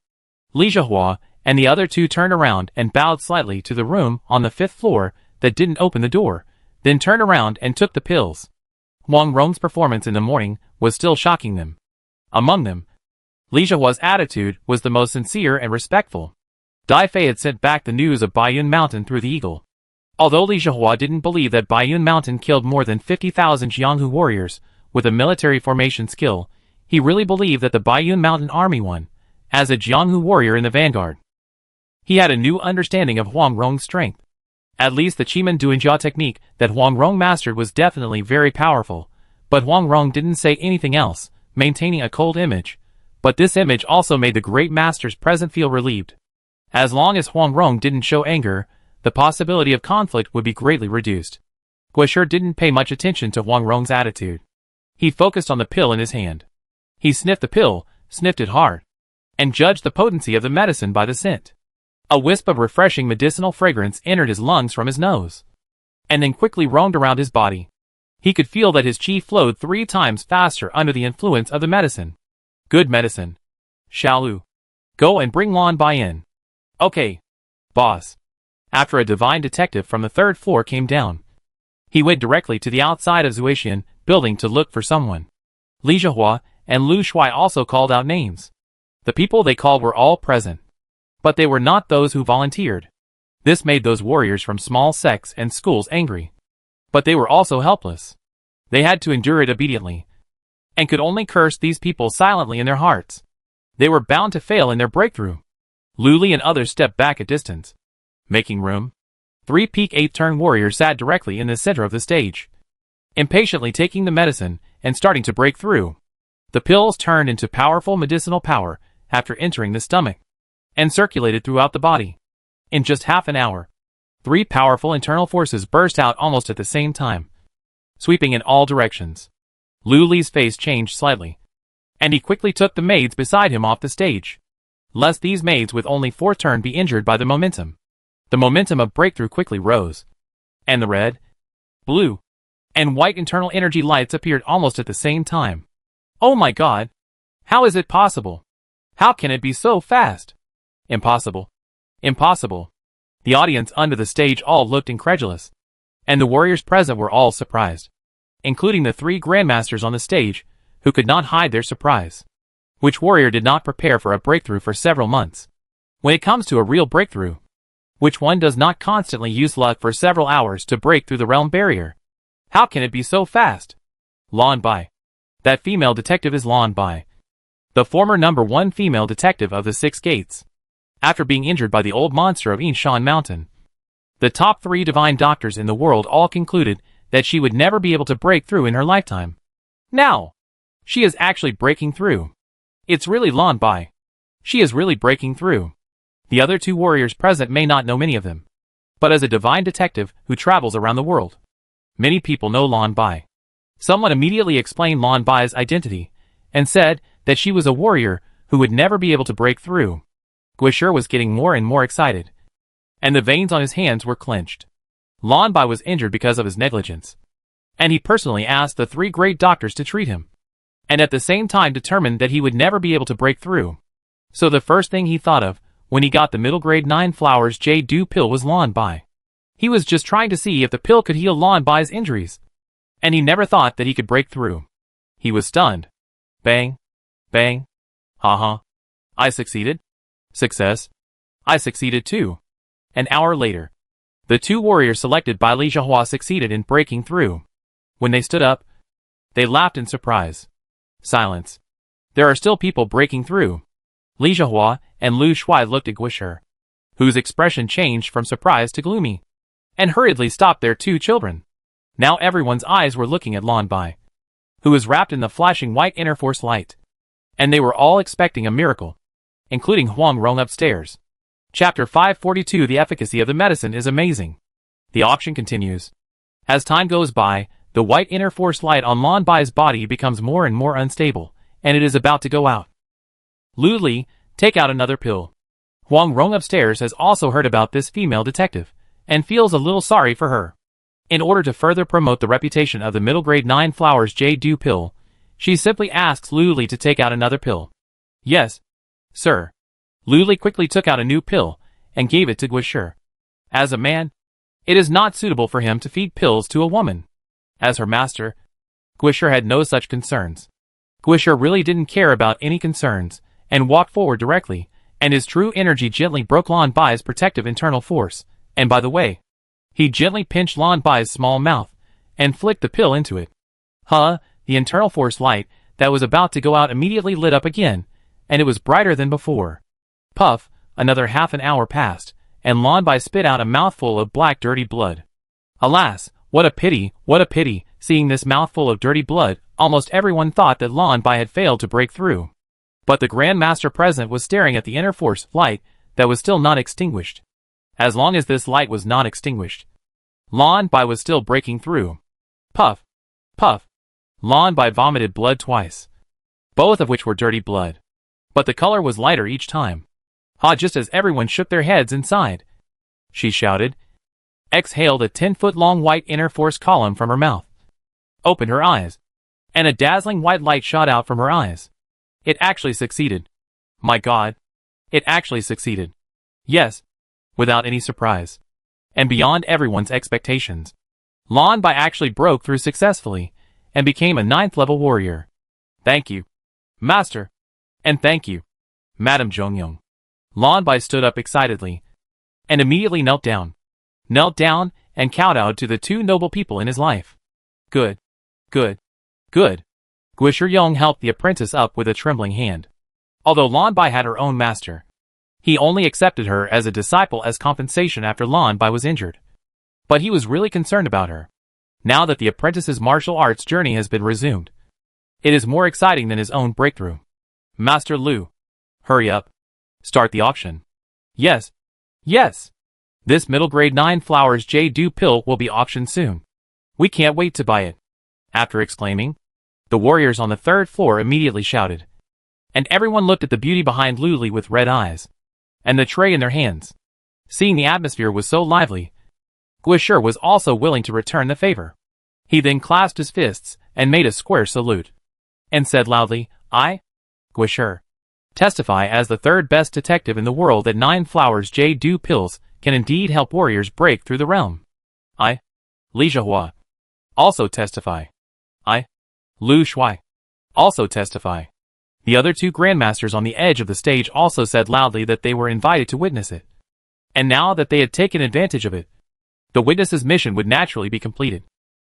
Li Zhihua and the other 2 turned around and bowed slightly to the room on the 5th floor that didn't open the door, then turned around and took the pills. Huang Rong's performance in the morning was still shocking them. Among them, Li Zhihua's attitude was the most sincere and respectful. Dai Fei had sent back the news of Baiyun Mountain through the Eagle. Although Li Zhihua didn't believe that Baiyun Mountain killed more than 50,000 Jianghu warriors with a military formation skill, he really believed that the Baiyun Mountain army won, as a Jianghu warrior in the vanguard. He had a new understanding of Huang Rong's strength. At least the Qimen Duanjia technique that Huang Rong mastered was definitely very powerful, but Huang Rong didn't say anything else, maintaining a cold image. But this image also made the great master's presence feel relieved. As long as Huang Rong didn't show anger, the possibility of conflict would be greatly reduced. Guisher didn't pay much attention to Huang Rong's attitude. He focused on the pill in his hand. He sniffed the pill, sniffed it hard, and judged the potency of the medicine by the scent. A wisp of refreshing medicinal fragrance entered his lungs from his nose, and then quickly roamed around his body. He could feel that his qi flowed 3 times faster under the influence of the medicine. Good medicine. Xiaolu. Go and bring Lan Bai in. Okay, boss. After a divine detective from the 3rd floor came down, he went directly to the outside of Zuixian building to look for someone. Li Zhihua and Lu Shuai also called out names. The people they called were all present, but they were not those who volunteered. This made those warriors from small sects and schools angry. But they were also helpless. They had to endure it obediently, and could only curse these people silently in their hearts. They were bound to fail in their breakthrough. Lu Li and others stepped back a distance, making room. 3 peak 8th-turn warriors sat directly in the center of the stage, impatiently taking the medicine and starting to break through. The pills turned into powerful medicinal power after entering the stomach, and circulated throughout the body. In just half an hour, 3 powerful internal forces burst out almost at the same time, sweeping in all directions. Lu Li's face changed slightly, and he quickly took the maids beside him off the stage, lest these maids with only 4 turn be injured by the momentum. The momentum of breakthrough quickly rose, and the red, blue, and white internal energy lights appeared almost at the same time. Oh my god! How is it possible? How can it be so fast? Impossible. Impossible. The audience under the stage all looked incredulous, and the warriors present were all surprised, including the 3 grandmasters on the stage, who could not hide their surprise. Which warrior did not prepare for a breakthrough for several months? When it comes to a real breakthrough, which one does not constantly use luck for several hours to break through the realm barrier? How can it be so fast? Lan Bai. That female detective is Lan Bai, the former #1 female detective of the 6 Gates. After being injured by the old monster of Yinshan Mountain, the top 3 divine doctors in the world all concluded that she would never be able to break through in her lifetime. Now, she is actually breaking through. It's really Lan Bai. She is really breaking through. The other 2 warriors present may not know many of them, but as a divine detective who travels around the world, many people know Lan Bai. Someone immediately explained Lan Bai's identity, and said that she was a warrior who would never be able to break through. Guisher was getting more and more excited, and the veins on his hands were clenched. Lan Bai was injured because of his negligence, and he personally asked the 3 great doctors to treat him, and at the same time determined that he would never be able to break through. So the first thing he thought of, when he got the middle grade 9 flowers Jade pill, was Lan Bai. He was just trying to see if the pill could heal Lan Bai's injuries, and he never thought that he could break through. He was stunned. Bang. Bang. Haha. I succeeded. Success. I succeeded too. An hour later, the 2 warriors selected by Li Zhihua succeeded in breaking through. When they stood up, they laughed in surprise. Silence. There are still people breaking through. Li Zhihua and Lu Shuai looked at Guisher, whose expression changed from surprise to gloomy, and hurriedly stopped their 2 children. Now everyone's eyes were looking at Lan Bai, who was wrapped in the flashing white inner force light, and they were all expecting a miracle, including Huang Rong upstairs. Chapter 542. The efficacy of the medicine is amazing. The auction continues. As time goes by, The white inner force light on Lan Bai's body becomes more and more unstable, and it is about to go out. Lu Li, take out another pill. Huang Rong upstairs has also heard about this female detective, and feels a little sorry for her. In order to further promote the reputation of the middle grade 9 flowers Jade pill, she simply asks Lu Li to take out another pill. Yes, sir. Lu Li quickly took out a new pill, and gave it to Guisher. As a man, it is not suitable for him to feed pills to a woman. As her master, Guisher had no such concerns. Guisher really didn't care about any concerns, and walked forward directly, and his true energy gently broke Lan Bai's protective internal force, and by the way, he gently pinched Lan Bai's small mouth, and flicked the pill into it. The internal force light that was about to go out immediately lit up again, and it was brighter than before. Puff, another half an hour passed, and Lan Bai spit out a mouthful of black dirty blood. Alas, what a pity, seeing this mouthful of dirty blood, almost everyone thought that Lan Bai had failed to break through. But the Grand Master present was staring at the inner force light that was still not extinguished. As long as this light was not extinguished, Lan Bai was still breaking through. Puff, puff. Lan Bai vomited blood twice, both of which were dirty blood. But the color was lighter each time. Just as everyone shook their heads inside, she shouted, exhaled a 10-foot-long white inner force column from her mouth, opened her eyes, and a dazzling white light shot out from her eyes. It actually succeeded. My God, it actually succeeded. Yes, without any surprise, and beyond everyone's expectations, Lan Bai actually broke through successfully, and became a 9th level warrior. Thank you, Master, and thank you, Madam Zhongyong. Lan Bai stood up excitedly, and immediately knelt down and kowtowed to the two noble people in his life. Good, good, good. Guisher Yong helped the apprentice up with a trembling hand. Although Lan Bai had her own master, he only accepted her as a disciple as compensation after Lan Bai was injured. But he was really concerned about her. Now that the apprentice's martial arts journey has been resumed, it is more exciting than his own breakthrough. Master Lu, hurry up. Start the auction. Yes, yes. This middle grade 9 flowers Jade pill will be auctioned soon. We can't wait to buy it. After exclaiming, the warriors on the 3rd floor immediately shouted. And everyone looked at the beauty behind Lu Li with red eyes, and the tray in their hands. Seeing the atmosphere was so lively, Guisher was also willing to return the favor. He then clasped his fists, and made a square salute, and said loudly, I, Guisher, testify as the 3rd best detective in the world that 9 flowers Jade pills can indeed help warriors break through the realm. I, Li Zhihua, also testify. I, Lu Shui, also testify. The other 2 grandmasters on the edge of the stage also said loudly that they were invited to witness it. And now that they had taken advantage of it, the witness's mission would naturally be completed.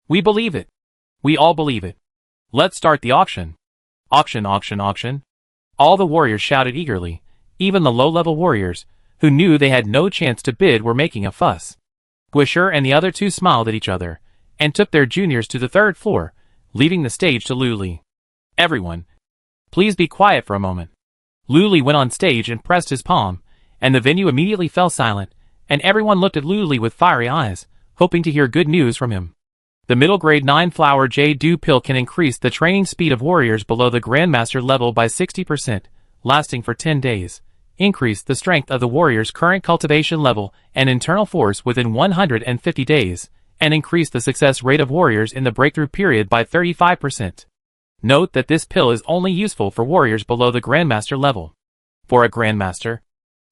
We believe it. We all believe it. Let's start the auction. Auction, auction, auction. All the warriors shouted eagerly. Even the low-level warriors, who knew they had no chance to bid, were making a fuss. Guisher and the other 2 smiled at each other, and took their juniors to the 3rd floor, leaving the stage to Lu Li. Everyone, please be quiet for a moment. Lu Li went on stage and pressed his palm, and the venue immediately fell silent, and everyone looked at Lu Li with fiery eyes, hoping to hear good news from him. The middle grade 9 flower Jade pill can increase the training speed of warriors below the Grandmaster level by 60%, lasting for 10 days, increase the strength of the warrior's current cultivation level and internal force within 150 days, and increase the success rate of warriors in the breakthrough period by 35%. Note that this pill is only useful for warriors below the Grandmaster level. For a Grandmaster,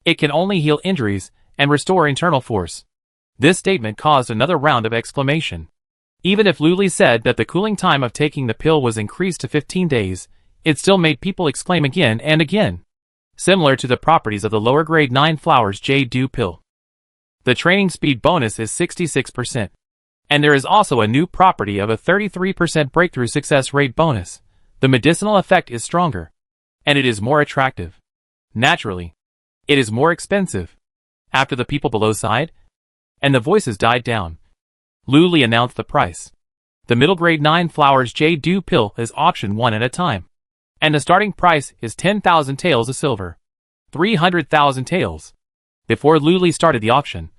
it can only heal injuries and restore internal force. This statement caused another round of exclamation. Even if Lu Li said that the cooling time of taking the pill was increased to 15 days, it still made people exclaim again and again. Similar to the properties of the lower grade 9 flowers Jade pill, the training speed bonus is 66%. And there is also a new property of a 33% breakthrough success rate bonus. The medicinal effect is stronger, and it is more attractive. Naturally, it is more expensive. After the people below sighed, and the voices died down, Lu Li announced the price. The middle grade 9 flowers Jade pill is auctioned one at a time, and the starting price is 10,000 taels of silver, 300,000 taels. Before Lu Li started the auction,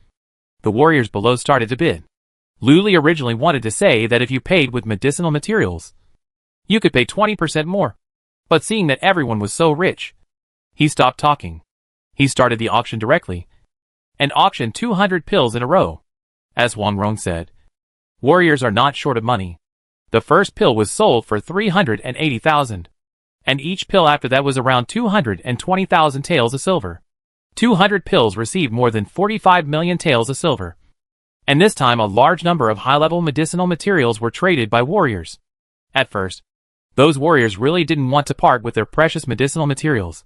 the warriors below started to bid. Luli originally wanted to say that if you paid with medicinal materials, you could pay 20% more. But seeing that everyone was so rich, he stopped talking. He started the auction directly, and auctioned 200 pills in a row. As Huang Rong said, warriors are not short of money. The first pill was sold for 380,000. And each pill after that was around 220,000 taels of silver. 200 pills received more than 45 million taels of silver. And this time a large number of high-level medicinal materials were traded by warriors. At first, those warriors really didn't want to part with their precious medicinal materials.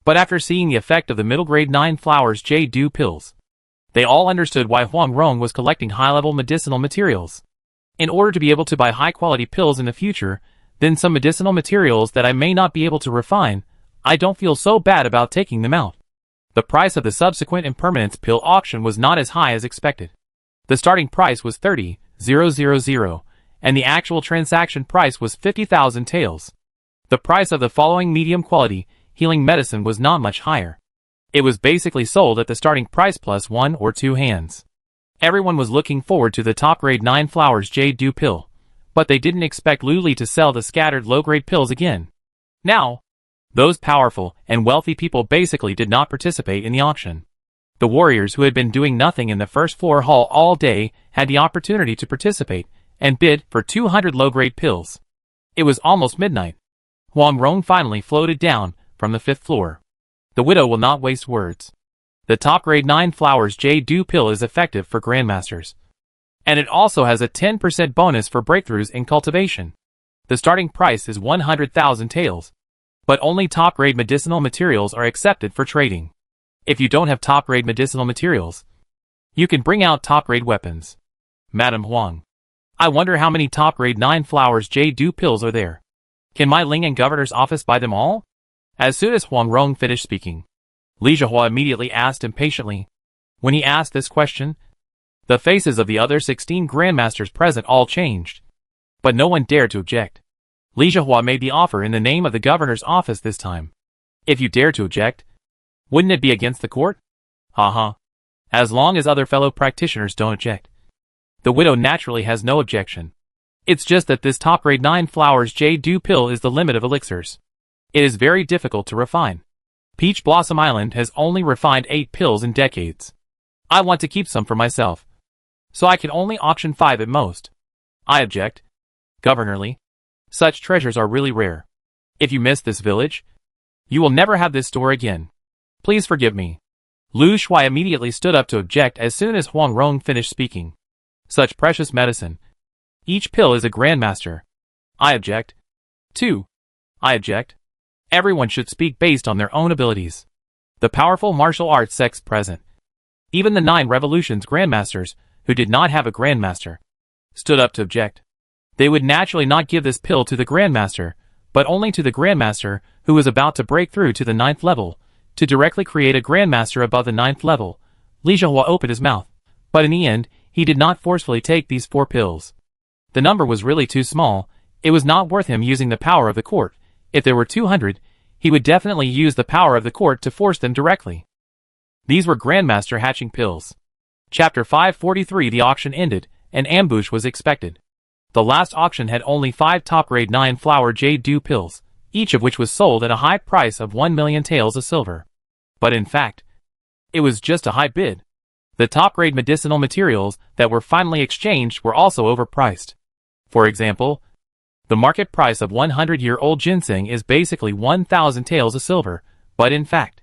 But after seeing the effect of the middle grade 9 flowers J-Dew pills, they all understood why Huang Rong was collecting high-level medicinal materials. In order to be able to buy high-quality pills in the future, then some medicinal materials that I may not be able to refine, I don't feel so bad about taking them out. The price of the subsequent impermanence pill auction was not as high as expected. The starting price was 30,000, and the actual transaction price was 50,000 taels. The price of the following medium quality healing medicine was not much higher. It was basically sold at the starting price plus 1 or 2 hands. Everyone was looking forward to the top grade 9 flowers J-Dew pill, but they didn't expect Luli to sell the scattered low-grade pills again. Now, those powerful and wealthy people basically did not participate in the auction. The warriors who had been doing nothing in the first floor hall all day had the opportunity to participate and bid for 200 low-grade pills. It was almost midnight. Huang Rong finally floated down from the 5th floor. The widow will not waste words. The top grade 9 flowers J-Dew pill is effective for grandmasters. And it also has a 10% bonus for breakthroughs in cultivation. The starting price is 100,000 taels. But only top-grade medicinal materials are accepted for trading. If you don't have top-grade medicinal materials, you can bring out top-grade weapons. Madam Huang, I wonder how many top-grade 9 flowers J-Dew pills are there. Can my Ling and governor's office buy them all? As soon as Huang Rong finished speaking, Li Zhihua immediately asked impatiently. When he asked this question, the faces of the other 16 grandmasters present all changed. But no one dared to object. Li Zhihua made the offer in the name of the governor's office this time. If you dare to object, wouldn't it be against the court? Haha. As long as other fellow practitioners don't object. The widow naturally has no objection. It's just that this top grade 9 flowers J-Dew pill is the limit of elixirs. It is very difficult to refine. Peach Blossom Island has only refined 8 pills in decades. I want to keep some for myself, so I can only auction 5 at most. I object. Governor Li, such treasures are really rare. If you miss this village, you will never have this store again. Please forgive me. Lu Shuai immediately stood up to object as soon as Huang Rong finished speaking. Such precious medicine. Each pill is a grandmaster. I object. 2. I object. Everyone should speak based on their own abilities. The powerful martial arts sects present, even the 9 revolutions grandmasters, who did not have a grandmaster, stood up to object. They would naturally not give this pill to the grandmaster, but only to the grandmaster who was about to break through to the 9th level, to directly create a grandmaster above the 9th level. Li Zhihua opened his mouth, but in the end, he did not forcefully take these 4 pills. The number was really too small. It was not worth him using the power of the court. If there were 200, he would definitely use the power of the court to force them directly. These were grandmaster hatching pills. Chapter 543. The auction ended. An ambush was expected. The last auction had only 5 top-grade 9 flower J-Dew pills, each of which was sold at a high price of 1 million taels of silver. But in fact, it was just a high bid. The top-grade medicinal materials that were finally exchanged were also overpriced. For example, the market price of 100-year-old ginseng is basically 1,000 taels of silver, but in fact,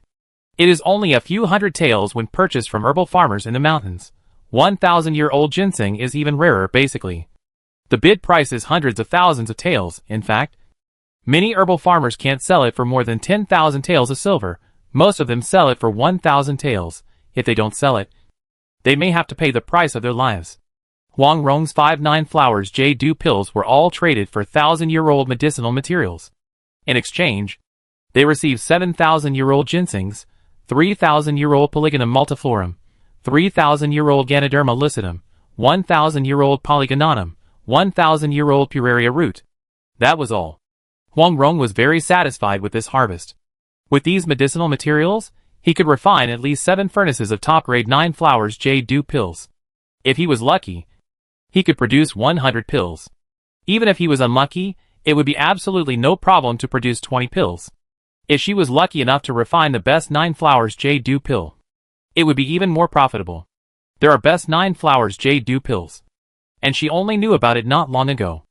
it is only a few hundred taels when purchased from herbal farmers in the mountains. 1,000-year-old ginseng is even rarer basically. The bid price is hundreds of thousands of taels. In fact, many herbal farmers can't sell it for more than 10,000 taels of silver. Most of them sell it for 1,000 taels. If they don't sell it, they may have to pay the price of their lives. Huang Rong's 5 9 flowers J-Dew pills were all traded for 1,000-year-old medicinal materials. In exchange, they received 7,000-year-old ginsengs, 3,000-year-old Polygonum multiflorum, 3,000-year-old Ganoderma lucidum, 1,000-year-old Polygonatum, 1,000-year-old Puraria root. That was all. Huang Rong was very satisfied with this harvest. With these medicinal materials, he could refine at least 7 furnaces of top-grade 9 flowers J-Dew pills. If he was lucky, He could produce 100 pills. Even if he was unlucky, it would be absolutely no problem to produce 20 pills. If she was lucky enough to refine the best 9 flowers jade dew pill, it would be even more profitable. There are best 9 flowers jade dew pills. And she only knew about it not long ago.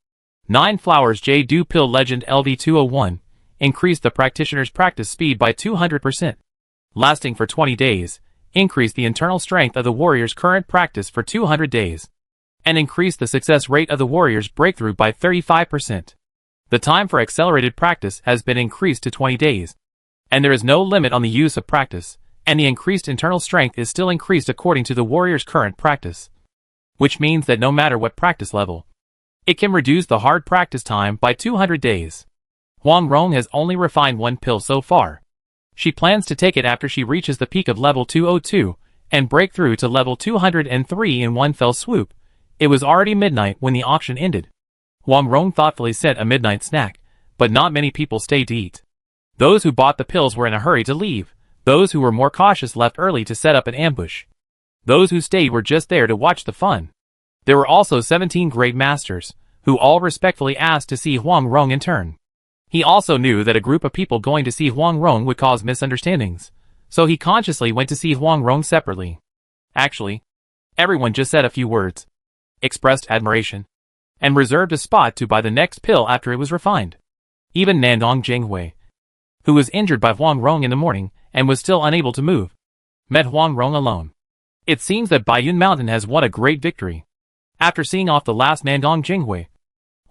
9 flowers jade dew pill legend LV201 increased the practitioner's practice speed by 200%. Lasting for 20 days, increased the internal strength of the warrior's current practice for 200 days. And increased the success rate of the warrior's breakthrough by 35%. The time for accelerated practice has been increased to 20 days. And there is no limit on the use of practice, and the increased internal strength is still increased according to the warrior's current practice. Which means that no matter what practice level, it can reduce the hard practice time by 200 days. Huang Rong has only refined 1 pill so far. She plans to take it after she reaches the peak of level 202, and break through to level 203 in one fell swoop. It was already midnight when the auction ended. Huang Rong thoughtfully set a midnight snack, but not many people stayed to eat. Those who bought the pills were in a hurry to leave. Those who were more cautious left early to set up an ambush. Those who stayed were just there to watch the fun. There were also 17 great masters, who all respectfully asked to see Huang Rong in turn. He also knew that a group of people going to see Huang Rong would cause misunderstandings, so he consciously went to see Huang Rong separately. Actually, everyone just said a few words, expressed admiration, and reserved a spot to buy the next pill after it was refined. Even Nandong Jinghui, who was injured by Huang Rong in the morning and was still unable to move, met Huang Rong alone. It seems that Baiyun Mountain has won a great victory. After seeing off the last Nandong Jinghui,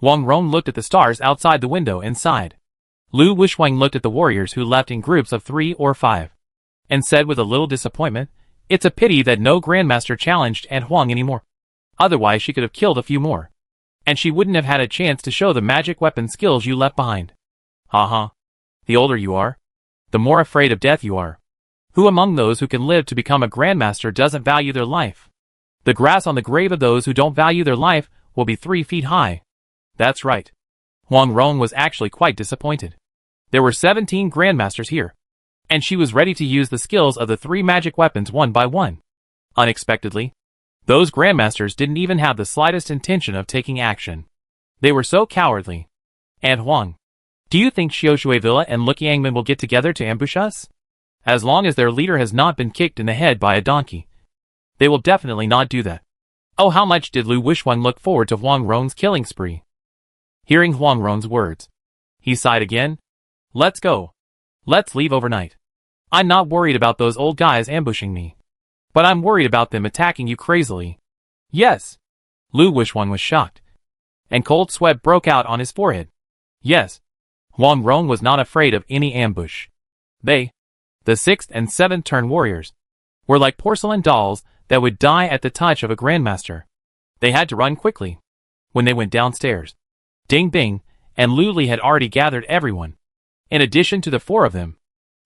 Huang Rong looked at the stars outside the window and sighed. Lu Wuxuang looked at the warriors who left in groups of 3 or 5, and said with a little disappointment, "It's a pity that no Grandmaster challenged Aunt Huang anymore. Otherwise she could have killed a few more. And she wouldn't have had a chance to show the magic weapon skills you left behind." Haha. The older you are, the more afraid of death you are. Who among those who can live to become a Grandmaster doesn't value their life? The grass on the grave of those who don't value their life will be 3 feet high. That's right. Huang Rong was actually quite disappointed. There were 17 Grandmasters here, and she was ready to use the skills of the 3 magic weapons one by one. Unexpectedly, those Grandmasters didn't even have the slightest intention of taking action. They were so cowardly. Aunt Huang, do you think Xiaoshui Villa and Liangmen will get together to ambush us? As long as their leader has not been kicked in the head by a donkey, they will definitely not do that. Oh, how much did Lu Wuxuang look forward to Huang Rong's killing spree. Hearing Huang Rong's words, he sighed again. Let's go. Let's leave overnight. I'm not worried about those old guys ambushing me, but I'm worried about them attacking you crazily. Yes. Lu Wuxuang was shocked, and cold sweat broke out on his forehead. Yes. Huang Rong was not afraid of any ambush. They, the 6th and 7th turn warriors, were like porcelain dolls that would die at the touch of a Grandmaster. They had to run quickly. When they went downstairs, Ding Bing and Lu Li had already gathered everyone. In addition to the 4 of them,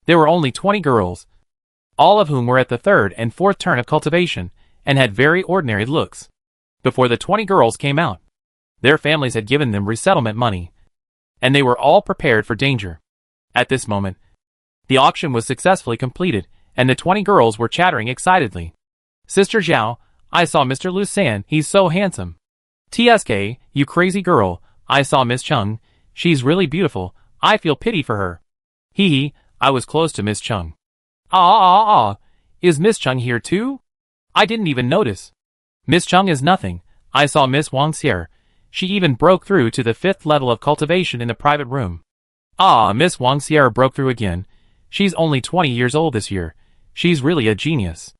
there were only 20 girls, all of whom were at the 3rd and 4th turn of cultivation and had very ordinary looks. Before the 20 girls came out, their families had given them resettlement money, and they were all prepared for danger. At this moment, the auction was successfully completed, and the 20 girls were chattering excitedly. Sister Zhao, I saw Mr. Lu San, he's so handsome. TSK, you crazy girl, I saw Miss Chung, she's really beautiful, I feel pity for her. Hee hee, I was close to Miss Chung. Is Miss Chung here too? I didn't even notice. Miss Chung is nothing, I saw Miss Wang Xier, she even broke through to the 5th level of cultivation in the private room. Miss Wang Xier broke through again, she's only 20 years old this year, she's really a genius.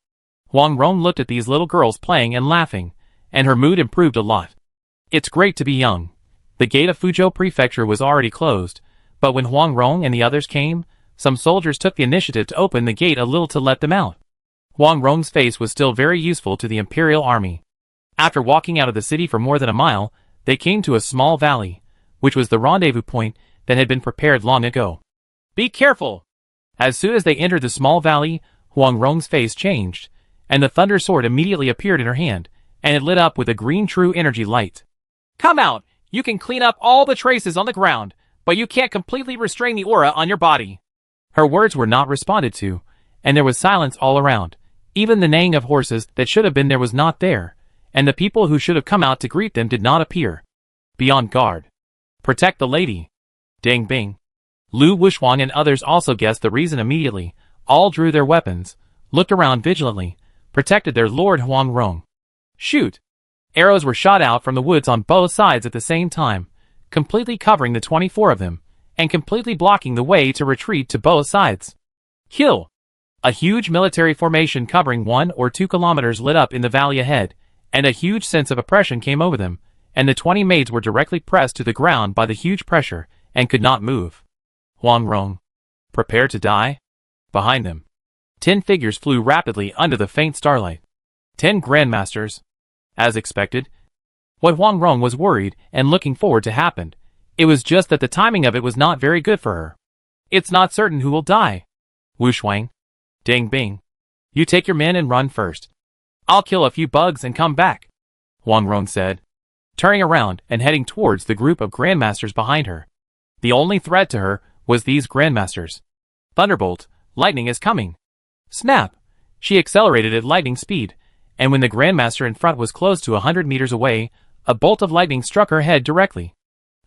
Huang Rong looked at these little girls playing and laughing, and her mood improved a lot. It's great to be young. The gate of Fuzhou Prefecture was already closed, but when Huang Rong and the others came, some soldiers took the initiative to open the gate a little to let them out. Huang Rong's face was still very useful to the Imperial Army. After walking out of the city for more than a mile, they came to a small valley, which was the rendezvous point that had been prepared long ago. Be careful! As soon as they entered the small valley, Huang Rong's face changed, and the Thunder Sword immediately appeared in her hand, and it lit up with a green true energy light. Come out! You can clean up all the traces on the ground, but you can't completely restrain the aura on your body. Her words were not responded to, and there was silence all around. Even the neighing of horses that should have been there was not there, and the people who should have come out to greet them did not appear. Be on guard. Protect the lady. Ding Bing. Lu Wushwang and others also guessed the reason immediately. All drew their weapons, looked around vigilantly, protected their Lord Huang Rong. Shoot! Arrows were shot out from the woods on both sides at the same time, completely covering the 24 of them, and completely blocking the way to retreat to both sides. Kill! A huge military formation covering 1 or 2 kilometers lit up in the valley ahead, and a huge sense of oppression came over them, and the 20 maids were directly pressed to the ground by the huge pressure, and could not move. Huang Rong. Prepare to die? Behind them. 10 figures flew rapidly under the faint starlight. 10 grandmasters. As expected. What Huang Rong was worried and looking forward to happened. It was just that the timing of it was not very good for her. It's not certain who will die. Wushwang. Ding Bing. You take your men and run first. I'll kill a few bugs and come back, Huang Rong said, turning around and heading towards the group of grandmasters behind her. The only threat to her was these grandmasters. Thunderbolt, lightning is coming. Snap! She accelerated at lightning speed, and when the grandmaster in front was close to 100 meters away, a bolt of lightning struck her head directly.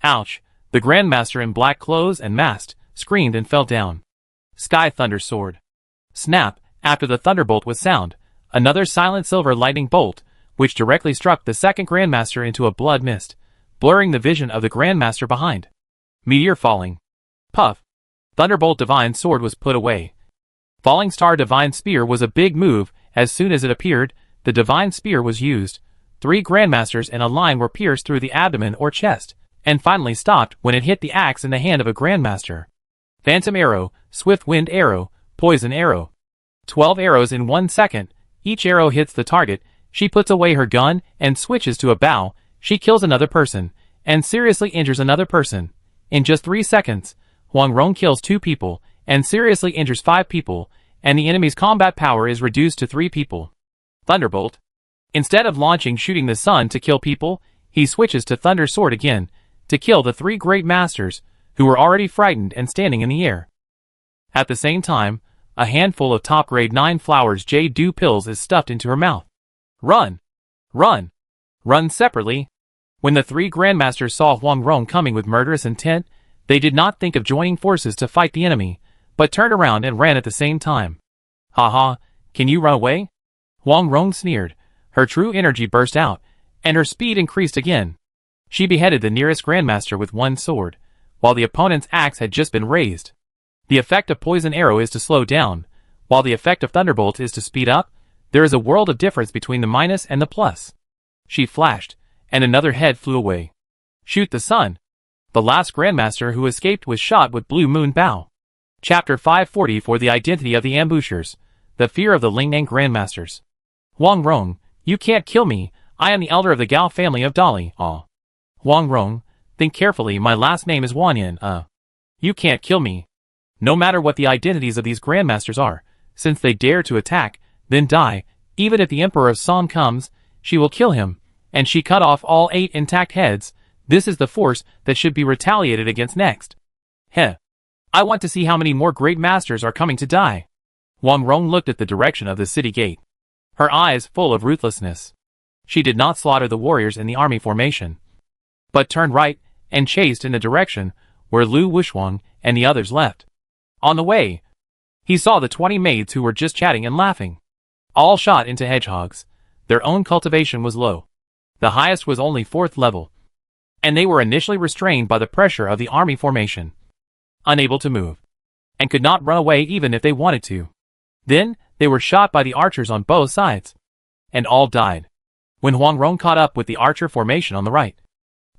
Ouch! The grandmaster in black clothes and masked screamed and fell down. Sky Thunder Sword. Snap! After the thunderbolt was sound, another silent silver lightning bolt, which directly struck the second grandmaster into a blood mist, blurring the vision of the grandmaster behind. Meteor falling. Puff! Thunderbolt Divine Sword was put away. Falling Star Divine Spear was a big move. As soon as it appeared, the Divine Spear was used. 3 grandmasters in a line were pierced through the abdomen or chest, and finally stopped when it hit the axe in the hand of a grandmaster. Phantom Arrow, Swift Wind Arrow, Poison Arrow. 12 arrows in 1 second. Each arrow hits the target. She puts away her gun and switches to a bow. She kills another person, and seriously injures another person. In just 3 seconds, Huang Rong kills 2 people, and seriously injures 5 people, and the enemy's combat power is reduced to 3 people. Thunderbolt. Instead of launching shooting the sun to kill people, he switches to Thunder Sword again, to kill the 3 great masters, who were already frightened and standing in the air. At the same time, a handful of top grade 9 flowers jade dew pills is stuffed into her mouth. Run! Run! Run separately! When the 3 grandmasters saw Huang Rong coming with murderous intent, they did not think of joining forces to fight the enemy, but turned around and ran at the same time. Ha ha, can you run away? Huang Rong sneered. Her true energy burst out, and her speed increased again. She beheaded the nearest grandmaster with 1 sword, while the opponent's axe had just been raised. The effect of Poison Arrow is to slow down, while the effect of Thunderbolt is to speed up. There is a world of difference between the minus and the plus. She flashed, and another head flew away. Shoot the sun! The last grandmaster who escaped was shot with Blue Moon Bow. Chapter 540 for the identity of the ambushers, the fear of the Lingnang grandmasters. Huang Rong, you can't kill me. I am the elder of the Gao family of Dali. Huang Rong, think carefully. My last name is Wanyan. You can't kill me. No matter what the identities of these grandmasters are, since they dare to attack, then die, even if the Emperor of Song comes, she will kill him, and she cut off all 8 intact heads. This is the force that should be retaliated against next. Heh. I want to see how many more great masters are coming to die. Huang Rong looked at the direction of the city gate, her eyes full of ruthlessness. She did not slaughter the warriors in the army formation, but turned right and chased in the direction where Lu Wushwang and the others left. On the way, he saw the 20 maids who were just chatting and laughing. All shot into hedgehogs. Their own cultivation was low. The highest was only 4th level, and they were initially restrained by the pressure of the army formation, unable to move, and could not run away even if they wanted to. Then, they were shot by the archers on both sides, and all died. When Huang Rong caught up with the archer formation on the right,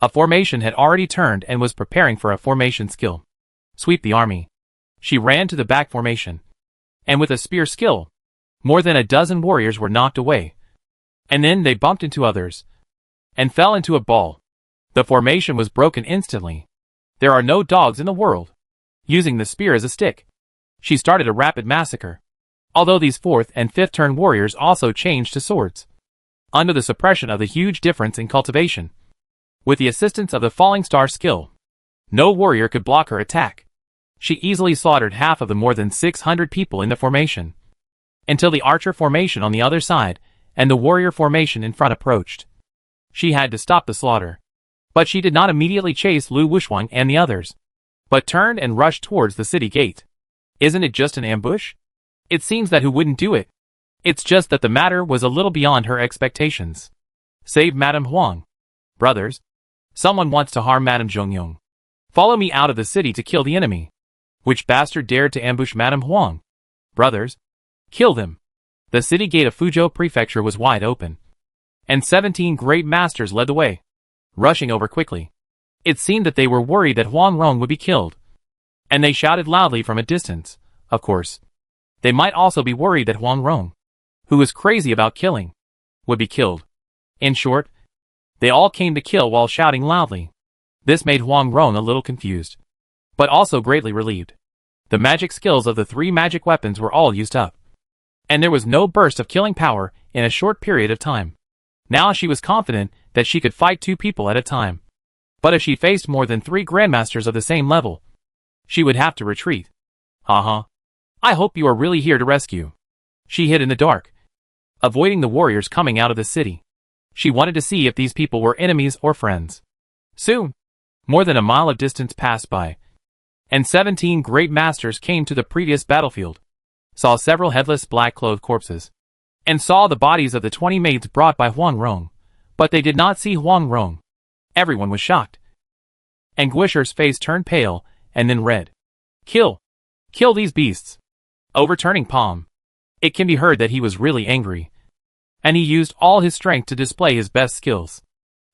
a formation had already turned and was preparing for a formation skill. Sweep the army. She ran to the back formation, and with a spear skill, more than a dozen warriors were knocked away, and then they bumped into others, and fell into a ball. The formation was broken instantly. There are no dogs in the world. Using the spear as a stick, she started a rapid massacre. Although these 4th and 5th turn warriors also changed to swords, under the suppression of the huge difference in cultivation. With the assistance of the falling star skill, no warrior could block her attack. She easily slaughtered half of the more than 600 people in the formation, until the archer formation on the other side, and the warrior formation in front approached. She had to stop the slaughter. But she did not immediately chase Lu Wuxuang and the others, but turned and rushed towards the city gate. Isn't it just an ambush? It seems that who wouldn't do it? It's just that the matter was a little beyond her expectations. Save Madame Huang. Brothers, someone wants to harm Madame Zhongyong. Follow me out of the city to kill the enemy. Which bastard dared to ambush Madame Huang? Brothers, kill them. The city gate of Fuzhou Prefecture was wide open, and 17 great masters led the way, rushing over quickly. It seemed that they were worried that Huang Rong would be killed, and they shouted loudly from a distance. Of course, they might also be worried that Huang Rong, who was crazy about killing, would be killed. In short, they all came to kill while shouting loudly. This made Huang Rong a little confused, but also greatly relieved. The magic skills of the 3 magic weapons were all used up, and there was no burst of killing power in a short period of time. Now she was confident that she could fight 2 people at a time. But if she faced more than 3 grandmasters of the same level, she would have to retreat. Haha. I hope you are really here to rescue. She hid in the dark, avoiding the warriors coming out of the city. She wanted to see if these people were enemies or friends. Soon, more than a mile of distance passed by, and 17 great masters came to the previous battlefield, saw several headless black-clothed corpses, and saw the bodies of the 20 maids brought by Huang Rong. But they did not see Huang Rong. Everyone was shocked. And Guisher's face turned pale, and then red. Kill! Kill these beasts! Overturning palm. It can be heard that he was really angry, and he used all his strength to display his best skills.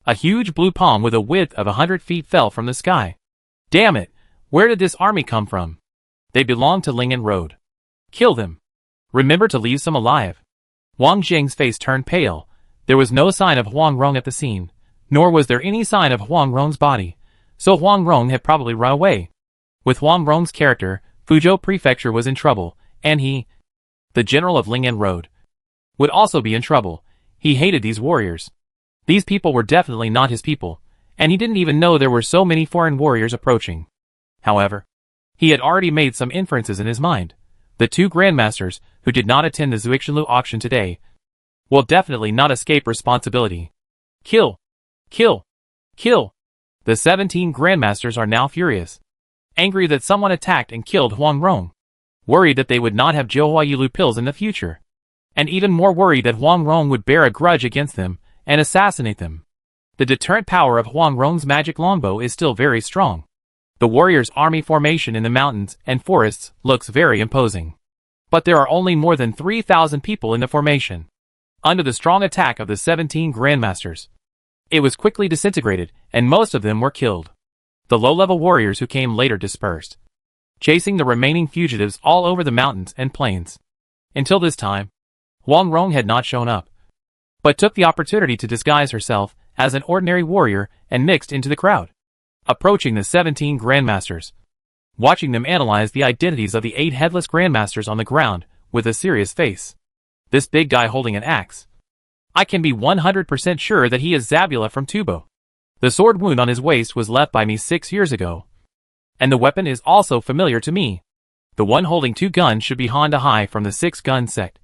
A huge blue palm with a width of 100 feet fell from the sky. Damn it! Where did this army come from? They belonged to Ling'an Road. Kill them. Remember to leave some alive. Wang Jing's face turned pale. There was no sign of Huang Rong at the scene, nor was there any sign of Huang Rong's body, so Huang Rong had probably run away. With Huang Rong's character, Fuzhou Prefecture was in trouble, and he, the general of Ling'an Road, would also be in trouble. He hated these warriors. These people were definitely not his people, and he didn't even know there were so many foreign warriors approaching. However, he had already made some inferences in his mind. The 2 grandmasters, who did not attend the Zuixinlu auction today, will definitely not escape responsibility. Kill! Kill! Kill! The 17 grandmasters are now furious, angry that someone attacked and killed Huang Rong, worried that they would not have Zhouhuayilu pills in the future, and even more worried that Huang Rong would bear a grudge against them and assassinate them. The deterrent power of Huang Rong's magic longbow is still very strong. The warriors' army formation in the mountains and forests looks very imposing. But there are only more than 3,000 people in the formation. Under the strong attack of the 17 grandmasters, it was quickly disintegrated, and most of them were killed. The low-level warriors who came later dispersed, chasing the remaining fugitives all over the mountains and plains. Until this time, Huang Rong had not shown up, but took the opportunity to disguise herself as an ordinary warrior and mixed into the crowd, approaching the 17 grandmasters, watching them analyze the identities of the 8 headless grandmasters on the ground with a serious face. This big guy holding an axe. I can be 100% sure that he is Zabula from Tubo. The sword wound on his waist was left by me 6 years ago, and the weapon is also familiar to me. The one holding 2 guns should be Honda Hai from the 6-gun sect,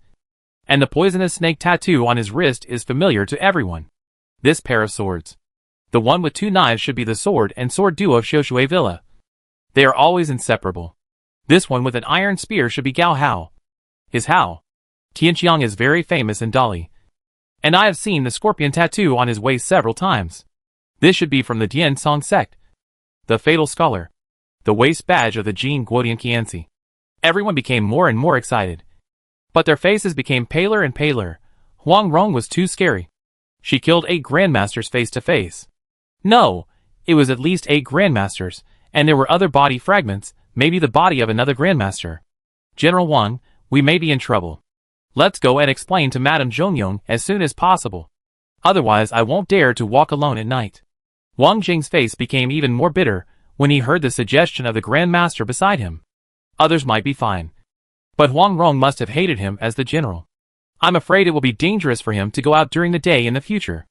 and the poisonous snake tattoo on his wrist is familiar to everyone. This pair of swords, the one with 2 knives, should be the sword and sword duo of Xiushui Villa. They are always inseparable. This one with an iron spear should be Gao Hao. His Hao, Tianqiang, is very famous in Dali, and I have seen the scorpion tattoo on his waist several times. This should be from the Dian Song sect. The Fatal Scholar, the waist badge of the Jin Guodian Qianzi. Everyone became more and more excited, but their faces became paler and paler. Huang Rong was too scary. She killed 8 grandmasters face to face. No, it was at least 8 grandmasters, and there were other body fragments, maybe the body of another grandmaster. General Wang, we may be in trouble. Let's go and explain to Madame Zhongyong as soon as possible. Otherwise I won't dare to walk alone at night. Wang Jing's face became even more bitter when he heard the suggestion of the grandmaster beside him. Others might be fine, but Huang Rong must have hated him as the general. I'm afraid it will be dangerous for him to go out during the day in the future.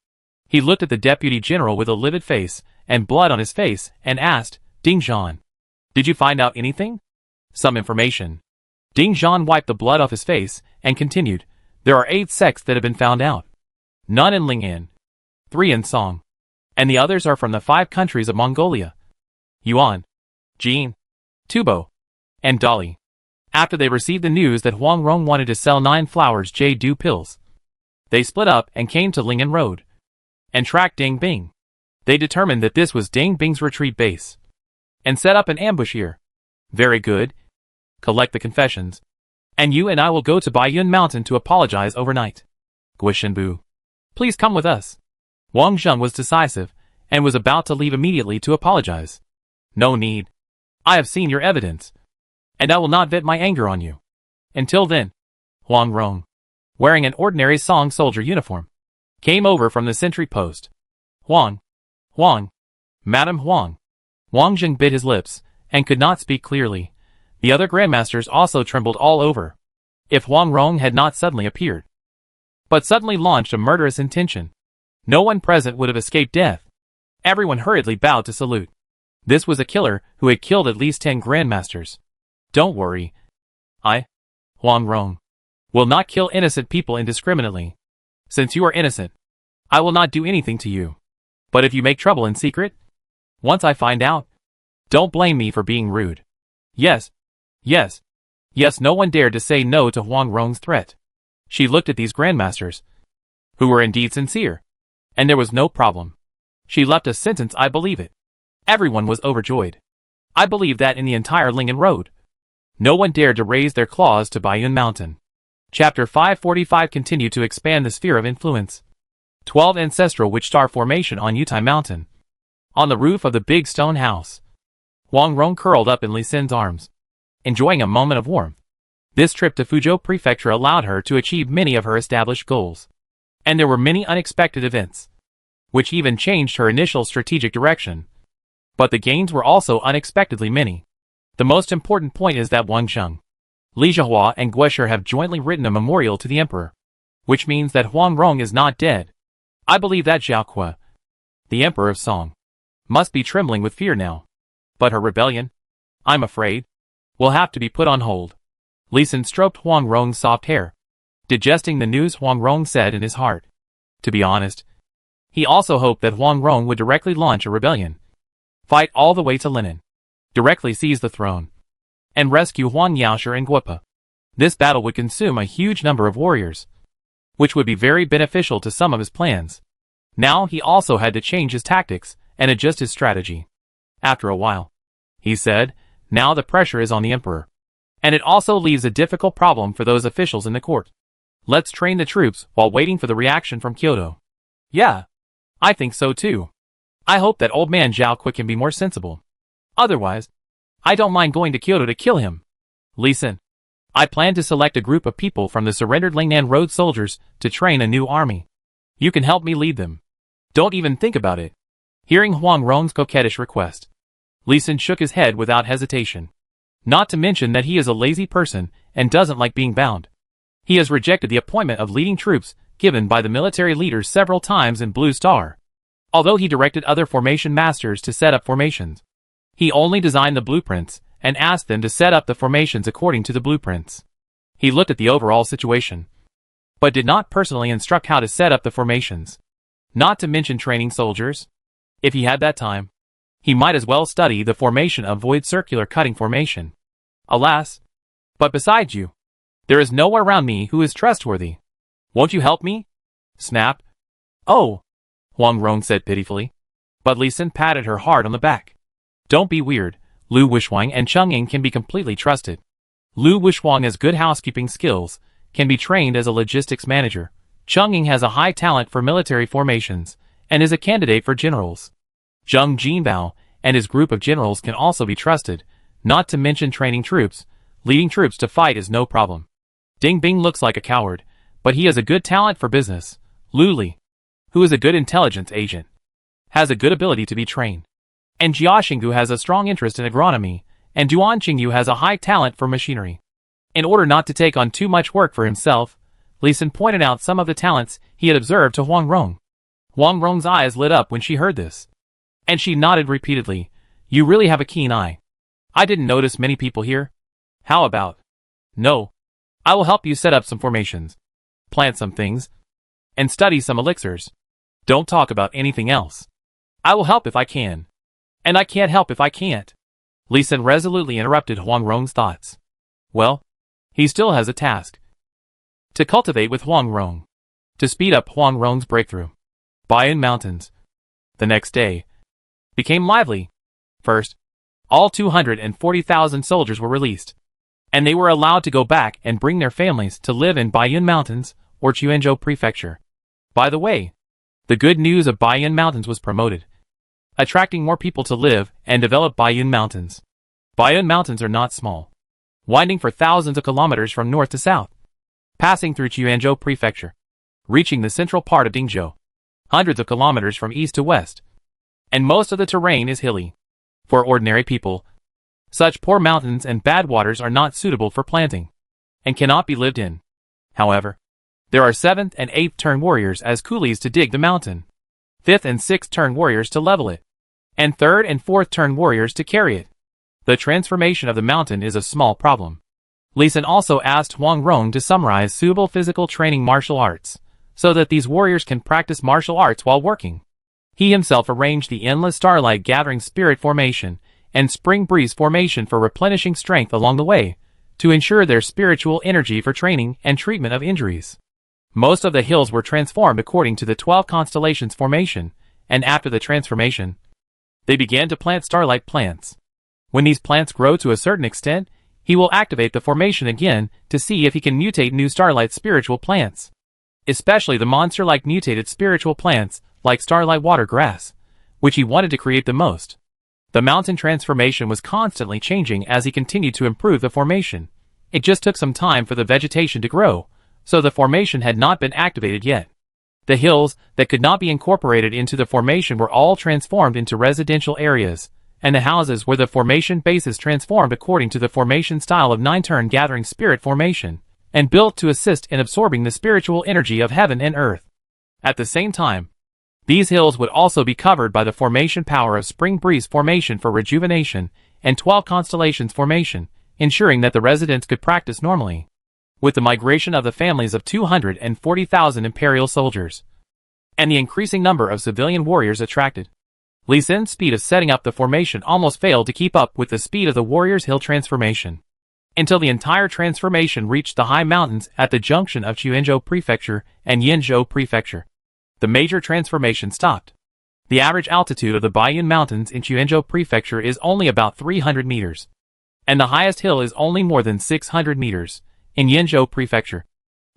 He looked at the deputy general with a livid face and blood on his face and asked, Ding Zhan, did you find out anything? Some information. Ding Zhan wiped the blood off his face and continued, There are 8 sects that have been found out. None in Ling'an, 3 in Song, and the others are from the 5 countries of Mongolia: Yuan, Jin, Tubo, and Dali. After they received the news that Huang Rong wanted to sell 9 flowers J-Do pills, they split up and came to Ling'an Road and tracked Ding Bing. They determined that this was Ding Bing's retreat base and set up an ambush here. Very good. Collect the confessions, and you and I will go to Baiyun Mountain to apologize overnight. Guishanbu, please come with us. Wang Zheng was decisive and was about to leave immediately to apologize. No need. I have seen your evidence, and I will not vent my anger on you. Until then, Huang Rong, wearing an ordinary Song soldier uniform, came over from the sentry post. Huang, Madam Huang. Wang Zheng bit his lips and could not speak clearly. The other grandmasters also trembled all over. If Huang Rong had not suddenly appeared, but suddenly launched a murderous intention, no one present would have escaped death. Everyone hurriedly bowed to salute. This was a killer who had killed at least 10 grandmasters. Don't worry. I, Huang Rong, will not kill innocent people indiscriminately. Since you are innocent, I will not do anything to you. But if you make trouble in secret, once I find out, don't blame me for being rude. Yes, no one dared to say no to Huang Rong's threat. She looked at these grandmasters, who were indeed sincere, and there was no problem. She left a sentence, I believe it. Everyone was overjoyed. I believe that in the entire Ling'an Road, no one dared to raise their claws to Baiyun Mountain. Chapter 545 continued to expand the sphere of influence. 12 Ancestral Witch Star Formation on Yutai Mountain. On the roof of the big stone house, Huang Rong curled up in Li Sin's arms, enjoying a moment of warmth. This trip to Fuzhou Prefecture allowed her to achieve many of her established goals, and there were many unexpected events, which even changed her initial strategic direction. But the gains were also unexpectedly many. The most important point is that Wang Zheng, Li Zhihua and Guesher have jointly written a memorial to the emperor, which means that Huang Rong is not dead. I believe that Xiaoque, the emperor of Song, must be trembling with fear now. But her rebellion, I'm afraid, will have to be put on hold. Li Sin stroked Huang Rong's soft hair, digesting the news Huang Rong said in his heart. To be honest, he also hoped that Huang Rong would directly launch a rebellion, fight all the way to Linen, directly seize the throne, and rescue Huang Yaosher and Guopa. This battle would consume a huge number of warriors, which would be very beneficial to some of his plans. Now he also had to change his tactics and adjust his strategy. After a while, he said, now the pressure is on the emperor, and it also leaves a difficult problem for those officials in the court. Let's train the troops while waiting for the reaction from Kyoto. Yeah, I think so too. I hope that old man Xiaoque can be more sensible. Otherwise, I don't mind going to Kyoto to kill him. Li Sin, I plan to select a group of people from the surrendered Ling'an Road soldiers to train a new army. You can help me lead them. Don't even think about it. Hearing Huang Rong's coquettish request, Li Sin shook his head without hesitation. Not to mention that he is a lazy person and doesn't like being bound. He has rejected the appointment of leading troops given by the military leaders several times in Blue Star. Although he directed other formation masters to set up formations, he only designed the blueprints and asked them to set up the formations according to the blueprints. He looked at the overall situation, but did not personally instruct how to set up the formations. Not to mention training soldiers. If he had that time, he might as well study the formation of Void Circular Cutting Formation. Alas, but besides you, there is no one around me who is trustworthy. Won't you help me? Snap. Oh, Huang Rong said pitifully. But Li Sin patted her hard on the back. Don't be weird. Lu Wuxuang and Cheng Ying can be completely trusted. Lu Wuxuang has good housekeeping skills, can be trained as a logistics manager. Cheng Ying has a high talent for military formations, and is a candidate for generals. Zheng Jinbao and his group of generals can also be trusted, not to mention training troops. Leading troops to fight is no problem. Ding Bing looks like a coward, but he has a good talent for business. Lu Li, who is a good intelligence agent, has a good ability to be trained. And Jia Xinggu has a strong interest in agronomy, and Duan Qingyu has a high talent for machinery. In order not to take on too much work for himself, Li Sin pointed out some of the talents he had observed to Huang Rong. Huang Rong's eyes lit up when she heard this, and she nodded repeatedly. You really have a keen eye. I didn't notice many people here. How about? No. I will help you set up some formations. plant some things, and study some elixirs. Don't talk about anything else. I will help if I can. And I can't help if I can't. Li Xin resolutely interrupted Huang Rong's thoughts. Well, he still has a task. To cultivate with Huang Rong. To speed up Huang Rong's breakthrough. Baiyun Mountains. The next day became lively. First, all 240,000 soldiers were released, and they were allowed to go back and bring their families to live in Baiyun Mountains or Quanzhou Prefecture. By the way, the good news of Baiyun Mountains was promoted, attracting more people to live and develop Baiyun Mountains. Baiyun Mountains are not small, winding for thousands of kilometers from north to south, passing through Quanzhou Prefecture, reaching the central part of Dingzhou, hundreds of kilometers from east to west, and most of the terrain is hilly. For ordinary people, such poor mountains and bad waters are not suitable for planting, and cannot be lived in. However, there are 7th and 8th turn warriors as coolies to dig the mountain, 5th and 6th turn warriors to level it, and 3rd and 4th turn warriors to carry it. The transformation of the mountain is a small problem. Li Xin also asked Huang Rong to summarize suitable physical training martial arts, so that these warriors can practice martial arts while working. He himself arranged the endless starlight gathering spirit formation and spring breeze formation for replenishing strength along the way, to ensure their spiritual energy for training and treatment of injuries. Most of the hills were transformed according to the 12 constellations formation, and after the transformation, they began to plant starlight plants. When these plants grow to a certain extent, he will activate the formation again to see if he can mutate new starlight spiritual plants, especially the monster-like mutated spiritual plants like starlight water grass, which he wanted to create the most. The mountain transformation was constantly changing as he continued to improve the formation. It just took some time for the vegetation to grow, so the formation had not been activated yet. The hills that could not be incorporated into the formation were all transformed into residential areas, and the houses where the formation bases transformed according to the formation style of 9-turn gathering spirit formation, and built to assist in absorbing the spiritual energy of heaven and earth. At the same time, these hills would also be covered by the formation power of spring breeze formation for rejuvenation and 12 constellations formation, ensuring that the residents could practice normally. With the migration of the families of 240,000 imperial soldiers, and the increasing number of civilian warriors attracted, Li Xin's speed of setting up the formation almost failed to keep up with the speed of the warriors' hill transformation, until the entire transformation reached the high mountains at the junction of Quanzhou Prefecture and Yinzhou Prefecture. The major transformation stopped. The average altitude of the Baiyun Mountains in Quanzhou Prefecture is only about 300 meters, and the highest hill is only more than 600 meters. In Yinzhou Prefecture,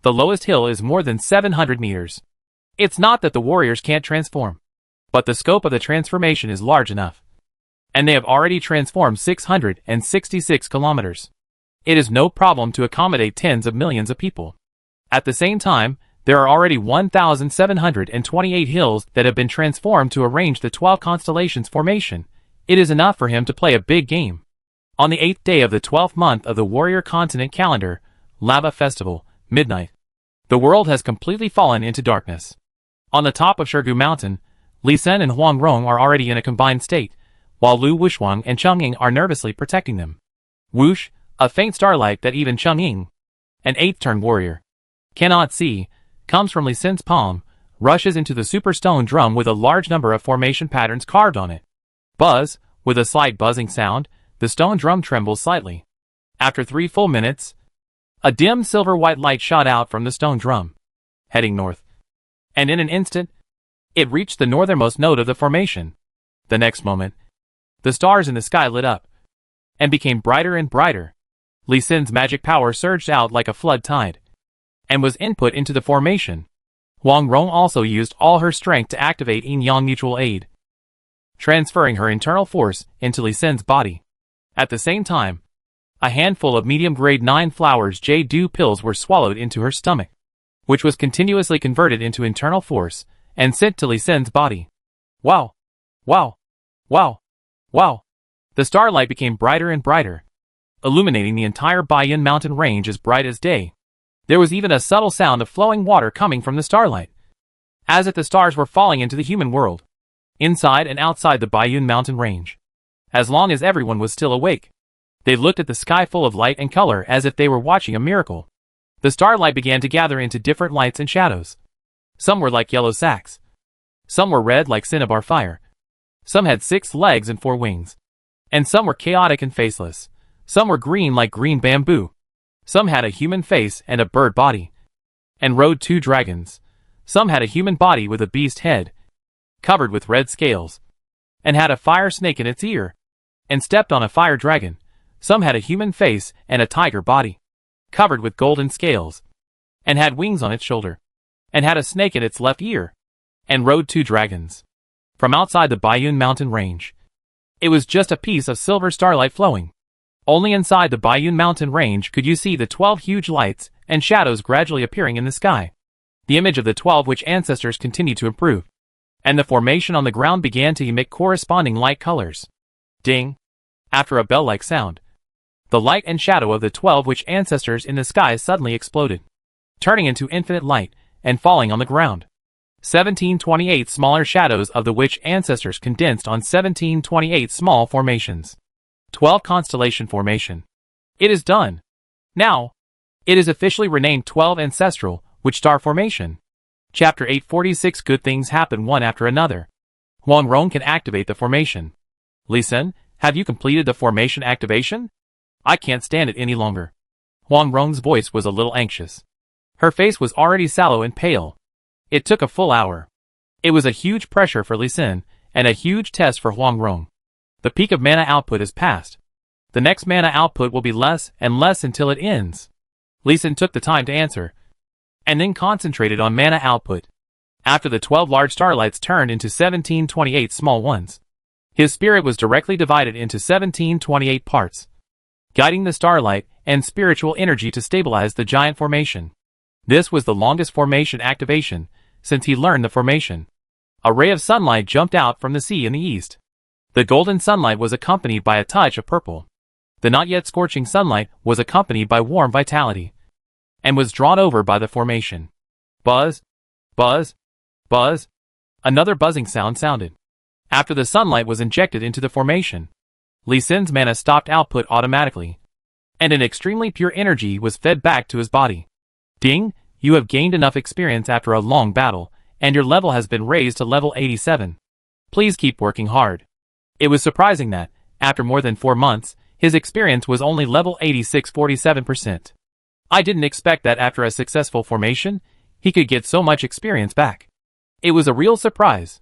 the lowest hill is more than 700 meters. It's not that the warriors can't transform, but the scope of the transformation is large enough, and they have already transformed 666 kilometers. It is no problem to accommodate tens of millions of people. At the same time, there are already 1,728 hills that have been transformed to arrange the 12 constellations formation. It is enough for him to play a big game. On the 8th day of the 12th month of the warrior continent calendar, Lava Festival, midnight, the world has completely fallen into darkness. On the top of Shirgu Mountain, Li Xin and Huang Rong are already in a combined state, while Lu Wuxuang and Cheng Ying are nervously protecting them. Wush, a faint starlight that even Cheng Ying, an 8th-turn warrior, cannot see, comes from Li Xin's palm, rushes into the super stone drum with a large number of formation patterns carved on it. Buzz, with a slight buzzing sound, the stone drum trembles slightly. After 3 full minutes, a dim silver-white light shot out from the stone drum, heading north, and in an instant, it reached the northernmost node of the formation. The next moment, the stars in the sky lit up, and became brighter and brighter. Li Xin's magic power surged out like a flood tide, and was input into the formation. Huang Rong also used all her strength to activate Yin-Yang Mutual Aid, transferring her internal force into Li Xin's body. At the same time, a handful of medium-grade 9 flowers J-Dew pills were swallowed into her stomach, which was continuously converted into internal force and sent to Li Xin's body. Wow! Wow! Wow! Wow! The starlight became brighter and brighter, illuminating the entire Baiyun mountain range as bright as day. There was even a subtle sound of flowing water coming from the starlight, as if the stars were falling into the human world, inside and outside the Baiyun mountain range. As long as everyone was still awake, they looked at the sky full of light and color as if they were watching a miracle. The starlight began to gather into different lights and shadows. Some were like yellow sacks. Some were red like cinnabar fire. Some had 6 legs and 4 wings. And some were chaotic and faceless. Some were green like green bamboo. Some had a human face and a bird body. And rode 2 dragons. Some had a human body with a beast head, covered with red scales, and had a fire snake in its ear, and stepped on a fire dragon. Some had a human face and a tiger body, covered with golden scales, and had wings on its shoulder, and had a snake in its left ear, and rode 2 dragons. From outside the Bayun mountain range, it was just a piece of silver starlight flowing. Only inside the Bayun mountain range could you see the 12 huge lights and shadows gradually appearing in the sky. The image of the 12 witch ancestors continued to improve, and the formation on the ground began to emit corresponding light colors. Ding! After a bell-like sound, the light and shadow of the 12 witch ancestors in the sky suddenly exploded, turning into infinite light and falling on the ground. 1728 smaller shadows of the witch ancestors condensed on 1728 small formations. 12 constellation formation. It is done. Now, it is officially renamed 12 ancestral witch star formation. Chapter 846. Good things happen one after another. Huang Rong can activate the formation. Li Sun, have you completed the formation activation? I can't stand it any longer. Huang Rong's voice was a little anxious. Her face was already sallow and pale. It took a full hour. It was a huge pressure for Li Sun, and a huge test for Huang Rong. The peak of mana output is past. The next mana output will be less and less until it ends. Li Sun took the time to answer, and then concentrated on mana output. After the 12 large starlights turned into 1728 small ones, his spirit was directly divided into 1728 parts, guiding the starlight and spiritual energy to stabilize the giant formation. This was the longest formation activation since he learned the formation. A ray of sunlight jumped out from the sea in the east. The golden sunlight was accompanied by a touch of purple. The not yet scorching sunlight was accompanied by warm vitality, and was drawn over by the formation. Buzz, buzz, buzz. Another buzzing sound sounded. After the sunlight was injected into the formation, Li Sun's mana stopped output automatically, and an extremely pure energy was fed back to his body. Ding, you have gained enough experience after a long battle, and your level has been raised to level 87. Please keep working hard. It was surprising that, after more than 4 months, his experience was only level 86.47%. I didn't expect that after a successful formation, he could get so much experience back. It was a real surprise.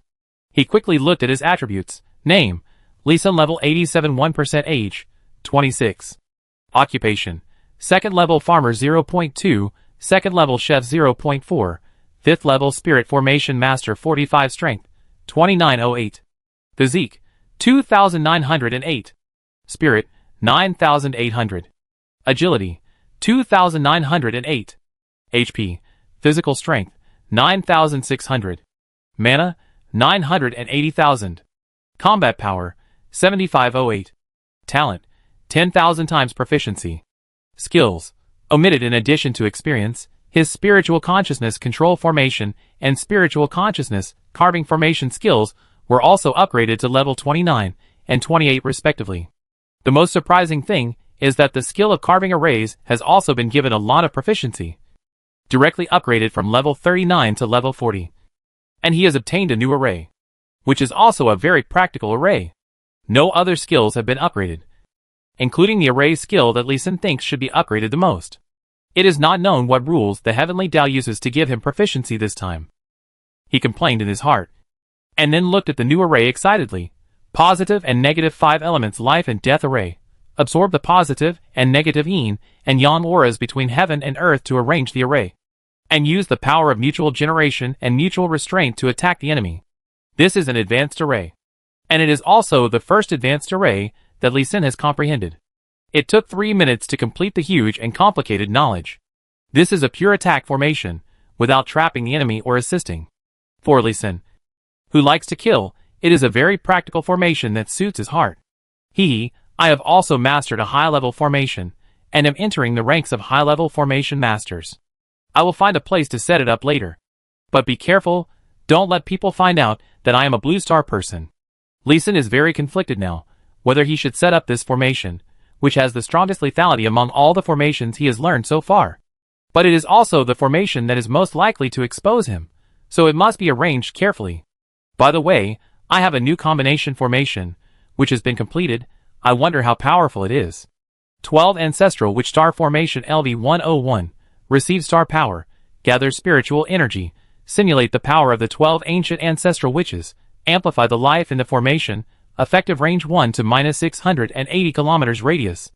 He quickly looked at his attributes. Name, Li Sun level 87 1% age, 26. Occupation, 2nd level farmer 0.2, 2nd level chef 0.4, 5th level spirit formation master 45 strength, 2908. Physique, 2908. Spirit, 9800. Agility, 2908. HP, physical strength, 9600. Mana, 980,000. Combat power, 7508. Talent, 10,000 times proficiency. Skills, omitted in addition to experience, his spiritual consciousness control formation and spiritual consciousness carving formation skills were also upgraded to level 29 and 28 respectively. The most surprising thing is that the skill of carving arrays has also been given a lot of proficiency, directly upgraded from level 39 to level 40. And he has obtained a new array, which is also a very practical array. No other skills have been upgraded, including the array skill that Li Sun thinks should be upgraded the most. It is not known what rules the Heavenly Tao uses to give him proficiency this time. He complained in his heart, and then looked at the new array excitedly. Positive and negative 5 elements life and death array. Absorb the positive and negative yin and yang auras between heaven and earth to arrange the array, and use the power of mutual generation and mutual restraint to attack the enemy. This is an advanced array, and it is also the first advanced array that Li Sun has comprehended. It took 3 minutes to complete the huge and complicated knowledge. This is a pure attack formation, without trapping the enemy or assisting. For Li Sun, who likes to kill, it is a very practical formation that suits his heart. I have also mastered a high-level formation, and am entering the ranks of high-level formation masters. I will find a place to set it up later. But be careful, don't let people find out that I am a blue star person. Li Sun is very conflicted now, whether he should set up this formation, which has the strongest lethality among all the formations he has learned so far. But it is also the formation that is most likely to expose him, so it must be arranged carefully. By the way, I have a new combination formation, which has been completed. I wonder how powerful it is. 12 Ancestral Witch Star Formation LV101. Receive star power. Gather spiritual energy. Simulate the power of the 12 ancient ancestral witches. Amplify the life in the formation. Effective range 1 to -680 kilometers radius.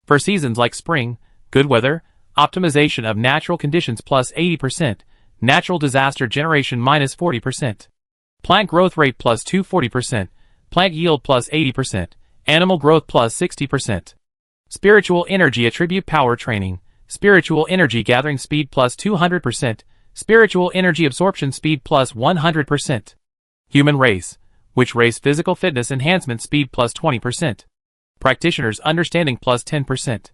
For seasons like spring, good weather, optimization of natural conditions plus 80%, natural disaster generation minus 40%. Plant growth rate plus 240%, plant yield plus 80%, animal growth plus 60%. Spiritual energy attribute power training, spiritual energy gathering speed plus 200%, spiritual energy absorption speed plus 100%. Human race, which race physical fitness enhancement speed plus 20%. Practitioners understanding plus 10%.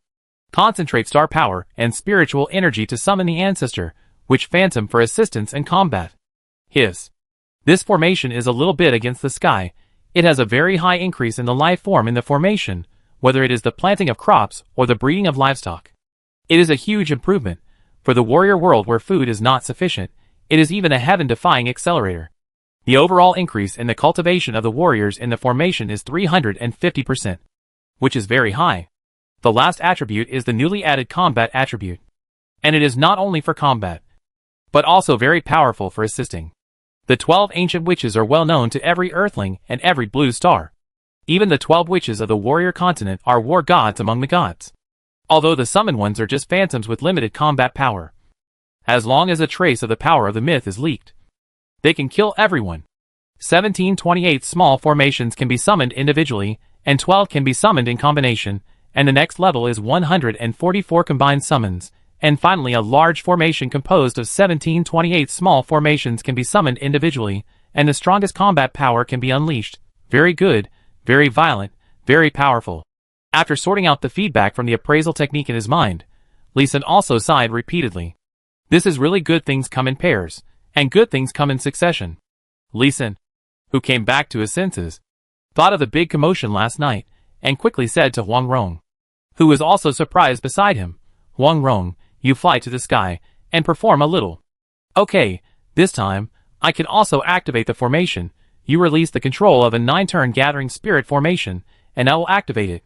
Concentrate star power and spiritual energy to summon the ancestor, which phantom for assistance and combat. This formation is a little bit against the sky. It has a very high increase in the life form in the formation, whether it is the planting of crops or the breeding of livestock. It is a huge improvement. For the warrior world where food is not sufficient, it is even a heaven-defying accelerator. The overall increase in the cultivation of the warriors in the formation is 350%, which is very high. The last attribute is the newly added combat attribute. And it is not only for combat, but also very powerful for assisting. The 12 ancient witches are well known to every earthling and every blue star. Even the 12 witches of the warrior continent are war gods among the gods. Although the summoned ones are just phantoms with limited combat power. As long as a trace of the power of the myth is leaked, they can kill everyone. 1728 small formations can be summoned individually, and 12 can be summoned in combination, and the next level is 144 combined summons. And finally a large formation composed of 1728 small formations can be summoned individually, and the strongest combat power can be unleashed. Very good, very violent, very powerful. After sorting out the feedback from the appraisal technique in his mind, Lee Sin also sighed repeatedly. This is really good, things come in pairs, and good things come in succession. Lee Sin, who came back to his senses, thought of the big commotion last night, and quickly said to Huang Rong, who was also surprised beside him, Huang Rong, you fly to the sky, and perform a little. Okay, this time, I can also activate the formation. You release the control of a 9-turn gathering spirit formation, and I will activate it.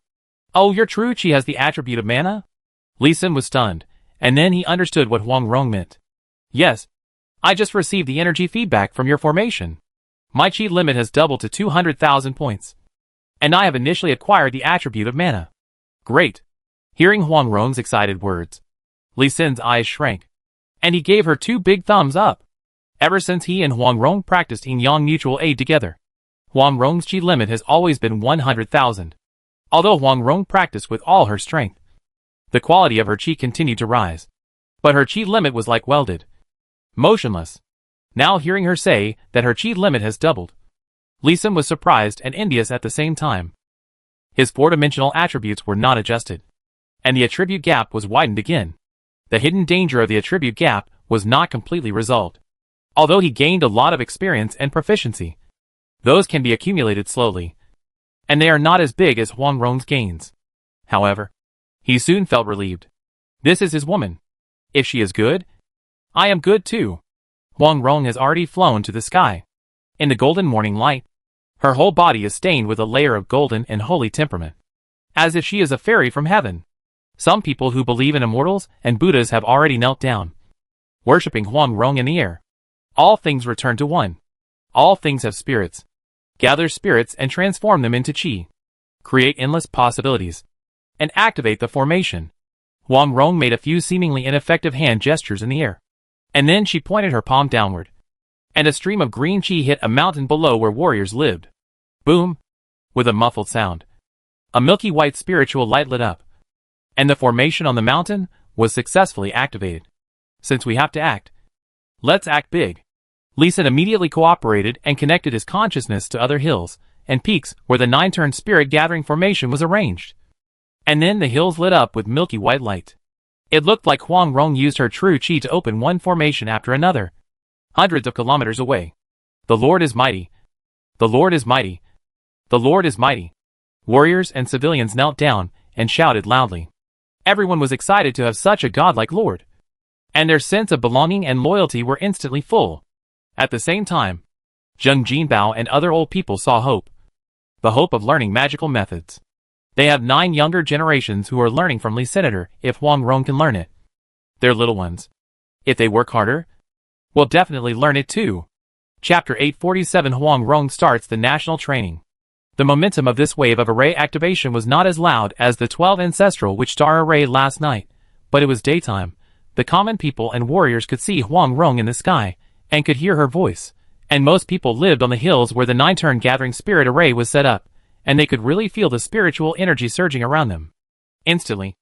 Oh, you're true, she has the attribute of mana? Lee Sin was stunned, and then he understood what Huang Rong meant. Yes. I just received the energy feedback from your formation. My chi limit has doubled to 200,000 points. And I have initially acquired the attribute of mana. Great. Hearing Huang Rong's excited words, Lee Sin's eyes shrank, and he gave her 2 big thumbs up. Ever since he and Huang Rong practiced yin-yang mutual aid together, Huang Rong's chi limit has always been 100,000. Although Huang Rong practiced with all her strength, the quality of her chi continued to rise. But her chi limit was like welded, motionless. Now hearing her say that her chi limit has doubled, Lee Sin was surprised and envious at the same time. His 4-dimensional attributes were not adjusted, and the attribute gap was widened again. The hidden danger of the attribute gap was not completely resolved. Although he gained a lot of experience and proficiency, those can be accumulated slowly, and they are not as big as Huang Rong's gains. However, he soon felt relieved. This is his woman. If she is good, I am good too. Huang Rong has already flown to the sky. In the golden morning light, her whole body is stained with a layer of golden and holy temperament, as if she is a fairy from heaven. Some people who believe in immortals and Buddhas have already knelt down, worshipping Huang Rong in the air. All things return to one. All things have spirits. Gather spirits and transform them into chi. Create endless possibilities. And activate the formation. Huang Rong made a few seemingly ineffective hand gestures in the air. And then she pointed her palm downward. And a stream of green chi hit a mountain below where warriors lived. Boom! With a muffled sound, a milky white spiritual light lit up, and the formation on the mountain was successfully activated. Since we have to act, let's act big. Lee Sin immediately cooperated and connected his consciousness to other hills and peaks where the 9-turn spirit gathering formation was arranged. And then the hills lit up with milky white light. It looked like Huang Rong used her true chi to open one formation after another, hundreds of kilometers away. The Lord is mighty. The Lord is mighty. The Lord is mighty. Warriors and civilians knelt down and shouted loudly. Everyone was excited to have such a godlike Lord. and their sense of belonging and loyalty were instantly full. At the same time, Zheng Jinbao and other old people saw hope. The hope of learning magical methods. They have 9 younger generations who are learning from Li Senator if Huang Rong can learn it. Their little ones, if they work harder, will definitely learn it too. Chapter 847 Huang Rong starts the national training. The momentum of this wave of array activation was not as loud as the 12 ancestral witch star array last night, but it was daytime. The common people and warriors could see Huang Rong in the sky, and could hear her voice, and most people lived on the hills where the 9-turn gathering spirit array was set up, and they could really feel the spiritual energy surging around them. Instantly,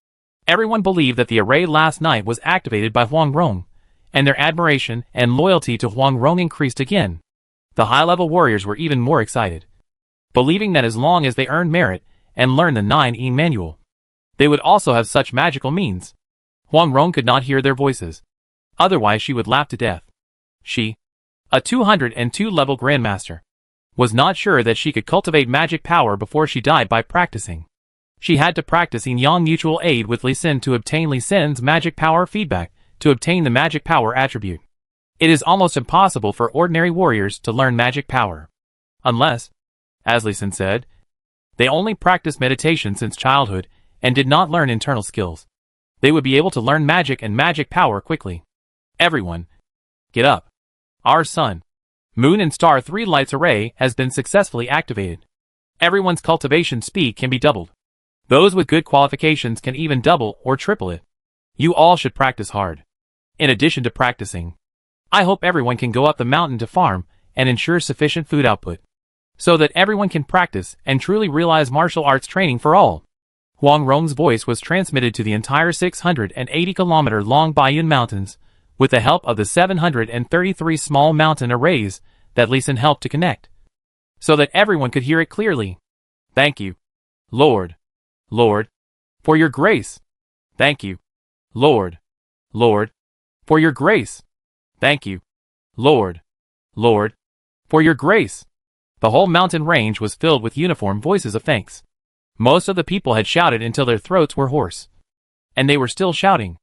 everyone believed that the array last night was activated by Huang Rong, and their admiration and loyalty to Huang Rong increased again. The high-level warriors were even more excited, believing that as long as they earned merit and learned the 9E manual, they would also have such magical means. Huang Rong could not hear their voices. Otherwise she would laugh to death. She, a 202 level grandmaster, was not sure that she could cultivate magic power before she died by practicing. She had to practice Yin Yang mutual aid with Li Xin to obtain Li Xin's magic power feedback to obtain the magic power attribute. It is almost impossible for ordinary warriors to learn magic power. Unless, as Li Xin said, they only practiced meditation since childhood and did not learn internal skills. They would be able to learn magic and magic power quickly. Everyone, get up. Our sun, moon and star 3 lights array has been successfully activated. Everyone's cultivation speed can be doubled. Those with good qualifications can even double or triple it. You all should practice hard. In addition to practicing, I hope everyone can go up the mountain to farm and ensure sufficient food output, so that everyone can practice and truly realize martial arts training for all. Huang Rong's voice was transmitted to the entire 680-kilometer-long Baiyun Mountains, with the help of the 733 small mountain arrays that Li Xin helped to connect, so that everyone could hear it clearly. Thank you, Lord, for your grace. Thank you, Lord, for your grace. Thank you, Lord, for your grace. The whole mountain range was filled with uniform voices of thanks. Most of the people had shouted until their throats were hoarse. And they were still shouting.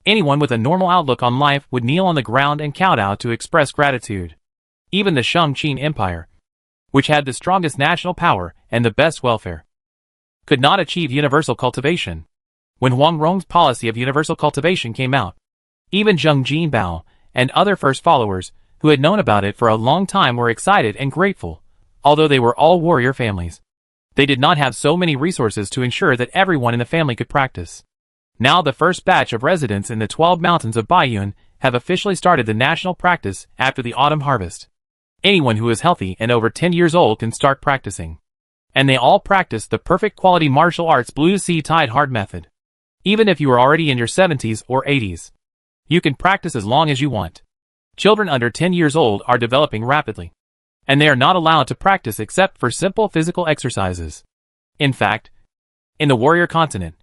Anyone with a normal outlook on life would kneel on the ground and kowtow to express gratitude. Even the Shang-Qin Empire, which had the strongest national power and the best welfare, could not achieve universal cultivation. When Huang Rong's policy of universal cultivation came out, even Zheng Jinbao and other first followers who had known about it for a long time were excited and grateful, although they were all warrior families. They did not have so many resources to ensure that everyone in the family could practice. Now the first batch of residents in the 12 mountains of Baiyun have officially started the national practice after the autumn harvest. Anyone who is healthy and over 10 years old can start practicing. And they all practice the perfect quality martial arts Blue Sea Tide Hard method. Even if you are already in your 70s or 80s, you can practice as long as you want. Children under 10 years old are developing rapidly, and they are not allowed to practice except for simple physical exercises. In fact, in the warrior continent,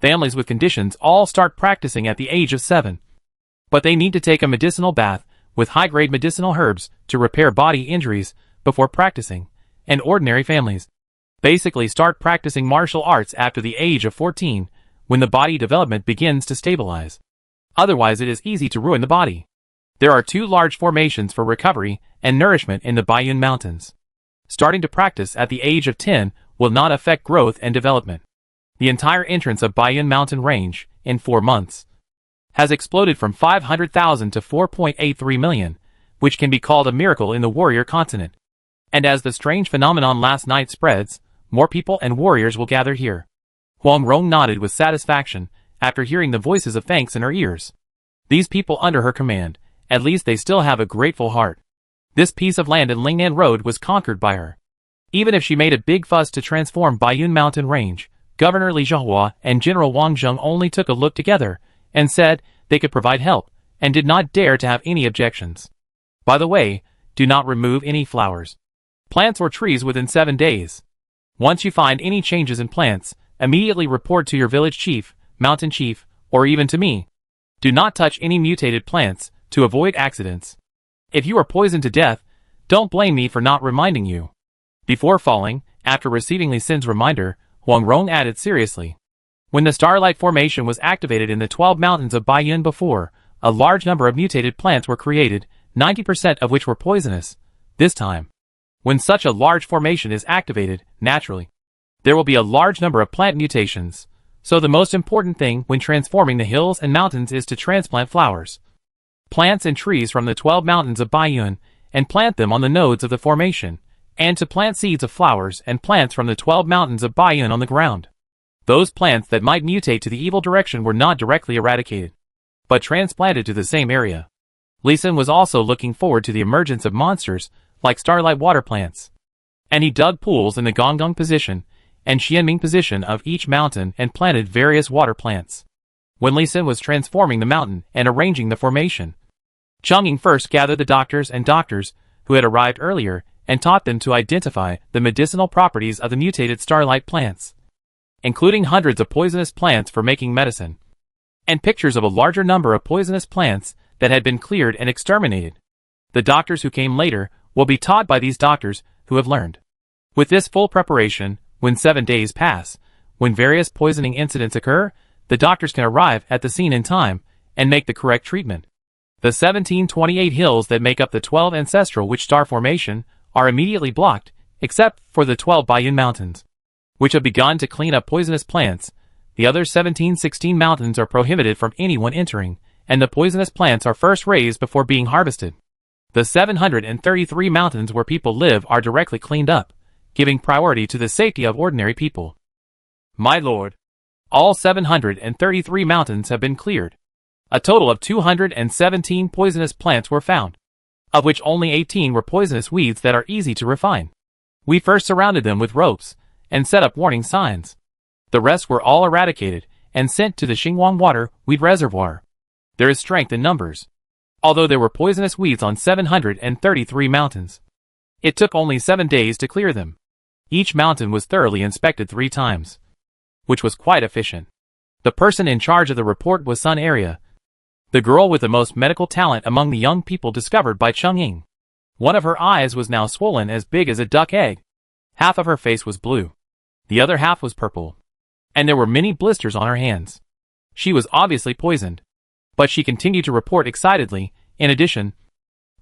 families with conditions all start practicing at the age of 7. But they need to take a medicinal bath with high-grade medicinal herbs to repair body injuries before practicing, and ordinary families basically start practicing martial arts after the age of 14, when the body development begins to stabilize. Otherwise it is easy to ruin the body. There are 2 large formations for recovery and nourishment in the Baiyun Mountains. Starting to practice at the age of 10 will not affect growth and development. The entire entrance of Baiyun Mountain Range, in 4 months, has exploded from 500,000 to 4.83 million, which can be called a miracle in the warrior continent. And as the strange phenomenon last night spreads, more people and warriors will gather here. Huang Rong nodded with satisfaction after hearing the voices of thanks in her ears. These people under her command, at least they still have a grateful heart. This piece of land in Lingnan Road was conquered by her. Even if she made a big fuss to transform Baiyun Mountain Range, Governor Li Zhihua and General Wang Zheng only took a look together and said they could provide help and did not dare to have any objections. By the way, do not remove any flowers, plants or trees within 7 days. Once you find any changes in plants, immediately report to your village chief, mountain chief, or even to me. Do not touch any mutated plants to avoid accidents. If you are poisoned to death, don't blame me for not reminding you. Before falling, after receiving Li Xin's reminder, Huang Rong added seriously. When the Starlight Formation was activated in the 12 mountains of Baiyun before, a large number of mutated plants were created, 90% of which were poisonous. This time, when such a large formation is activated, naturally, there will be a large number of plant mutations. So the most important thing when transforming the hills and mountains is to transplant flowers, plants and trees from the 12 mountains of Baiyun, and plant them on the nodes of the formation, and to plant seeds of flowers and plants from the 12 mountains of Baiyun on the ground. Those plants that might mutate to the evil direction were not directly eradicated, but transplanted to the same area. Li Xin was also looking forward to the emergence of monsters, like starlight water plants. And he dug pools in the Gongdong position and Xianming position of each mountain and planted various water plants. When Li Xin was transforming the mountain and arranging the formation, Chang'ing first gathered the doctors who had arrived earlier and taught them to identify the medicinal properties of the mutated starlight plants, including hundreds of poisonous plants for making medicine, and pictures of a larger number of poisonous plants that had been cleared and exterminated. The doctors who came later will be taught by these doctors who have learned. With this full preparation, when 7 days pass, when various poisoning incidents occur, the doctors can arrive at the scene in time and make the correct treatment. The 1728 hills that make up the 12 ancestral witch star formation are immediately blocked, except for the 12 Baiyun mountains, which have begun to clean up poisonous plants. The other 1716 mountains are prohibited from anyone entering, and the poisonous plants are first raised before being harvested. The 733 mountains where people live are directly cleaned up, giving priority to the safety of ordinary people. My lord, all 733 mountains have been cleared. A total of 217 poisonous plants were found, of which only 18 were poisonous weeds that are easy to refine. We first surrounded them with ropes and set up warning signs. The rest were all eradicated and sent to the Xingwang water weed reservoir. There is strength in numbers, although there were poisonous weeds on 733 mountains. It took only 7 days to clear them. Each mountain was thoroughly inspected 3 times, which was quite efficient. The person in charge of the report was Sun Area, the girl with the most medical talent among the young people discovered by Chang'ing. One of her eyes was now swollen as big as a duck egg. Half of her face was blue. The other half was purple. And there were many blisters on her hands. She was obviously poisoned. But she continued to report excitedly. In addition,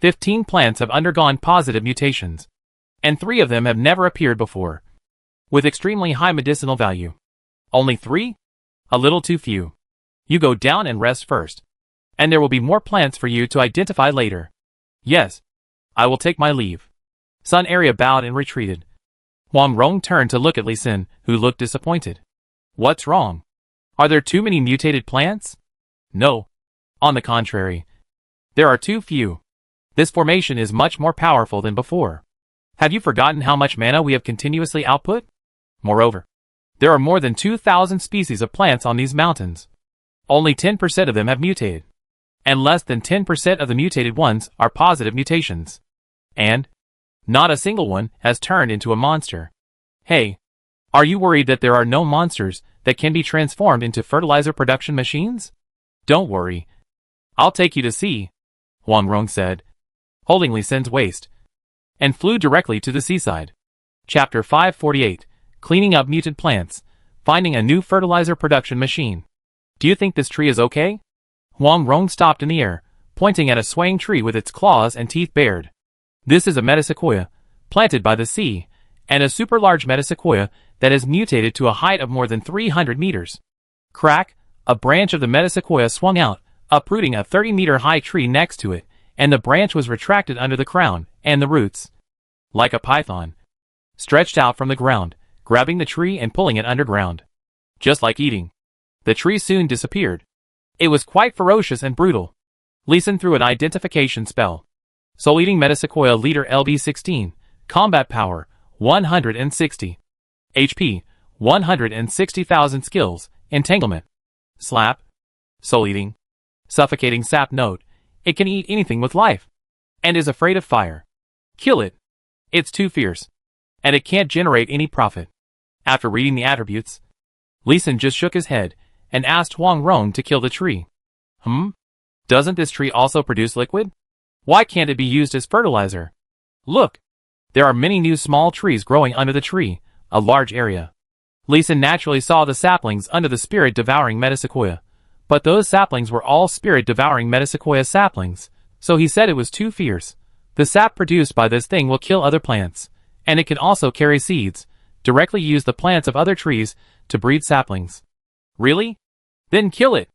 15 plants have undergone positive mutations, and 3 of them have never appeared before, with extremely high medicinal value. Only 3? A little too few. You go down and rest first, and there will be more plants for you to identify later. Yes, I will take my leave. Sun Area bowed and retreated. Huang Rong turned to look at Li Xin, who looked disappointed. What's wrong? Are there too many mutated plants? No. On the contrary, there are too few. This formation is much more powerful than before. Have you forgotten how much mana we have continuously output? Moreover, there are more than 2,000 species of plants on these mountains. Only 10% of them have mutated, and less than 10% of the mutated ones are positive mutations. And not a single one has turned into a monster. Hey, are you worried that there are no monsters that can be transformed into fertilizer production machines? Don't worry. I'll take you to see, Huang Rong said, holding Li Xin's waist, and flew directly to the seaside. Chapter 548, Cleaning Up Mutant Plants, Finding a New Fertilizer Production Machine. Do you think this tree is okay? Huang Rong stopped in the air, pointing at a swaying tree with its claws and teeth bared. This is a metasequoia, planted by the sea, and a super large metasequoia that has mutated to a height of more than 300 meters. Crack, a branch of the metasequoia swung out, uprooting a 30-meter high tree next to it, and the branch was retracted under the crown, and the roots, like a python, stretched out from the ground, grabbing the tree and pulling it underground. Just like eating. The tree soon disappeared. It was quite ferocious and brutal. Li Xin threw an identification spell. Soul-eating metasequoia leader LB16, combat power, 160. HP, 160,000 skills, entanglement. Slap. Soul-eating. Suffocating sap note. It can eat anything with life, and is afraid of fire. Kill it. It's too fierce, and it can't generate any profit. After reading the attributes, Li Xin just shook his head and asked Huang Rong to kill the tree. Doesn't this tree also produce liquid? Why can't it be used as fertilizer? Look, there are many new small trees growing under the tree, a large area. Li Xin naturally saw the saplings under the spirit-devouring metasequoia, But those saplings were all spirit-devouring metasequoia saplings, so he said it was too fierce. The sap produced by this thing will kill other plants, and it can also carry seeds, directly use the plants of other trees to breed saplings. Really? Then kill it!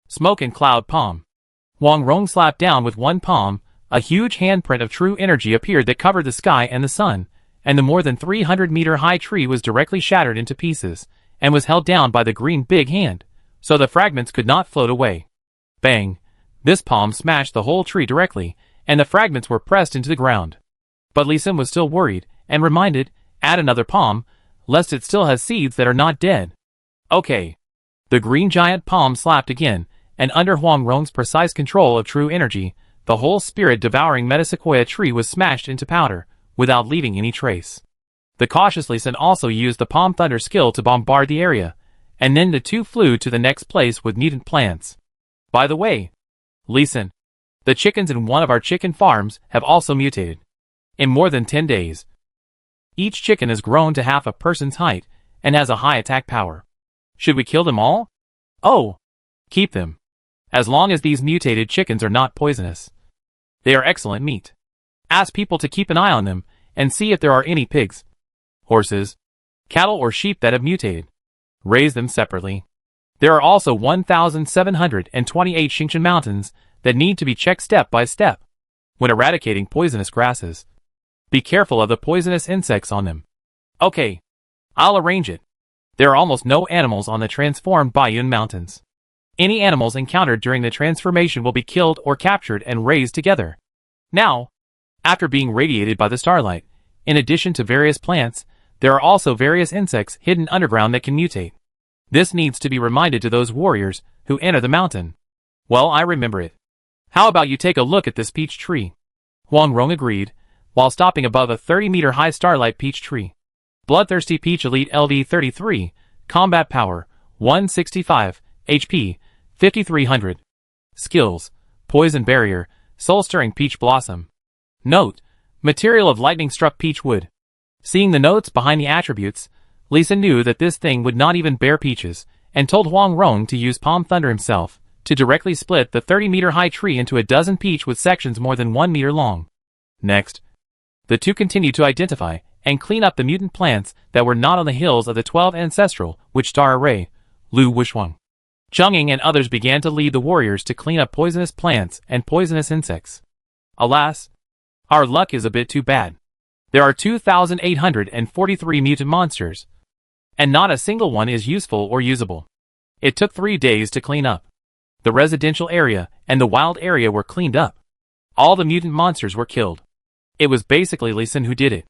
Smoke and cloud palm. Huang Rong slapped down with one palm, a huge handprint of true energy appeared that covered the sky and the sun, and the more than 300-meter-high tree was directly shattered into pieces, and was held down by the green big hand, so the fragments could not float away. Bang! This palm smashed the whole tree directly, and the fragments were pressed into the ground. But Li Xin was still worried, and reminded, add another palm, lest it still has seeds that are not dead. Okay. The green giant palm slapped again, and under Huang Rong's precise control of true energy, the whole spirit-devouring metasequoia tree was smashed into powder, without leaving any trace. The cautious Li Xin also used the palm thunder skill to bombard the area, and then the two flew to the next place with mutant plants. By the way, Li Xin, the chickens in one of our chicken farms have also mutated. In more than 10 days. Each chicken has grown to half a person's height, and has a high attack power. Should we kill them all? Oh! Keep them. As long as these mutated chickens are not poisonous. They are excellent meat. Ask people to keep an eye on them, and see if there are any pigs, horses, cattle or sheep that have mutated. Raise them separately. There are also 1,728 Xingchen mountains that need to be checked step by step. When eradicating poisonous grasses, be careful of the poisonous insects on them. Okay. I'll arrange it. There are almost no animals on the transformed Baiyun Mountains. Any animals encountered during the transformation will be killed or captured and raised together. Now, after being radiated by the starlight, in addition to various plants, there are also various insects hidden underground that can mutate. This needs to be reminded to those warriors who enter the mountain. Well, I remember it. How about you take a look at this peach tree? Huang Rong agreed, while stopping above a 30-meter-high starlight peach tree. Bloodthirsty Peach Elite LD33, Combat Power, 165, HP, 5300. Skills, Poison Barrier, Soul-Stirring Peach Blossom. Note, Material of Lightning-Struck Peach Wood. Seeing the notes behind the attributes, Li Xin knew that this thing would not even bear peaches, and told Huang Rong to use Palm Thunder himself, to directly split the 30-meter-high tree into a dozen peach with sections more than 1 meter long. Next, the two continued to identify and clean up the mutant plants that were not on the hills of the 12 ancestral, which Star Array, Lu Wushuang. Chang'ing and others began to lead the warriors to clean up poisonous plants and poisonous insects. Alas, our luck is a bit too bad. There are 2,843 mutant monsters, and not a single one is useful or usable. It took 3 days to clean up. The residential area and the wild area were cleaned up. All the mutant monsters were killed. It was basically Li Xin who did it.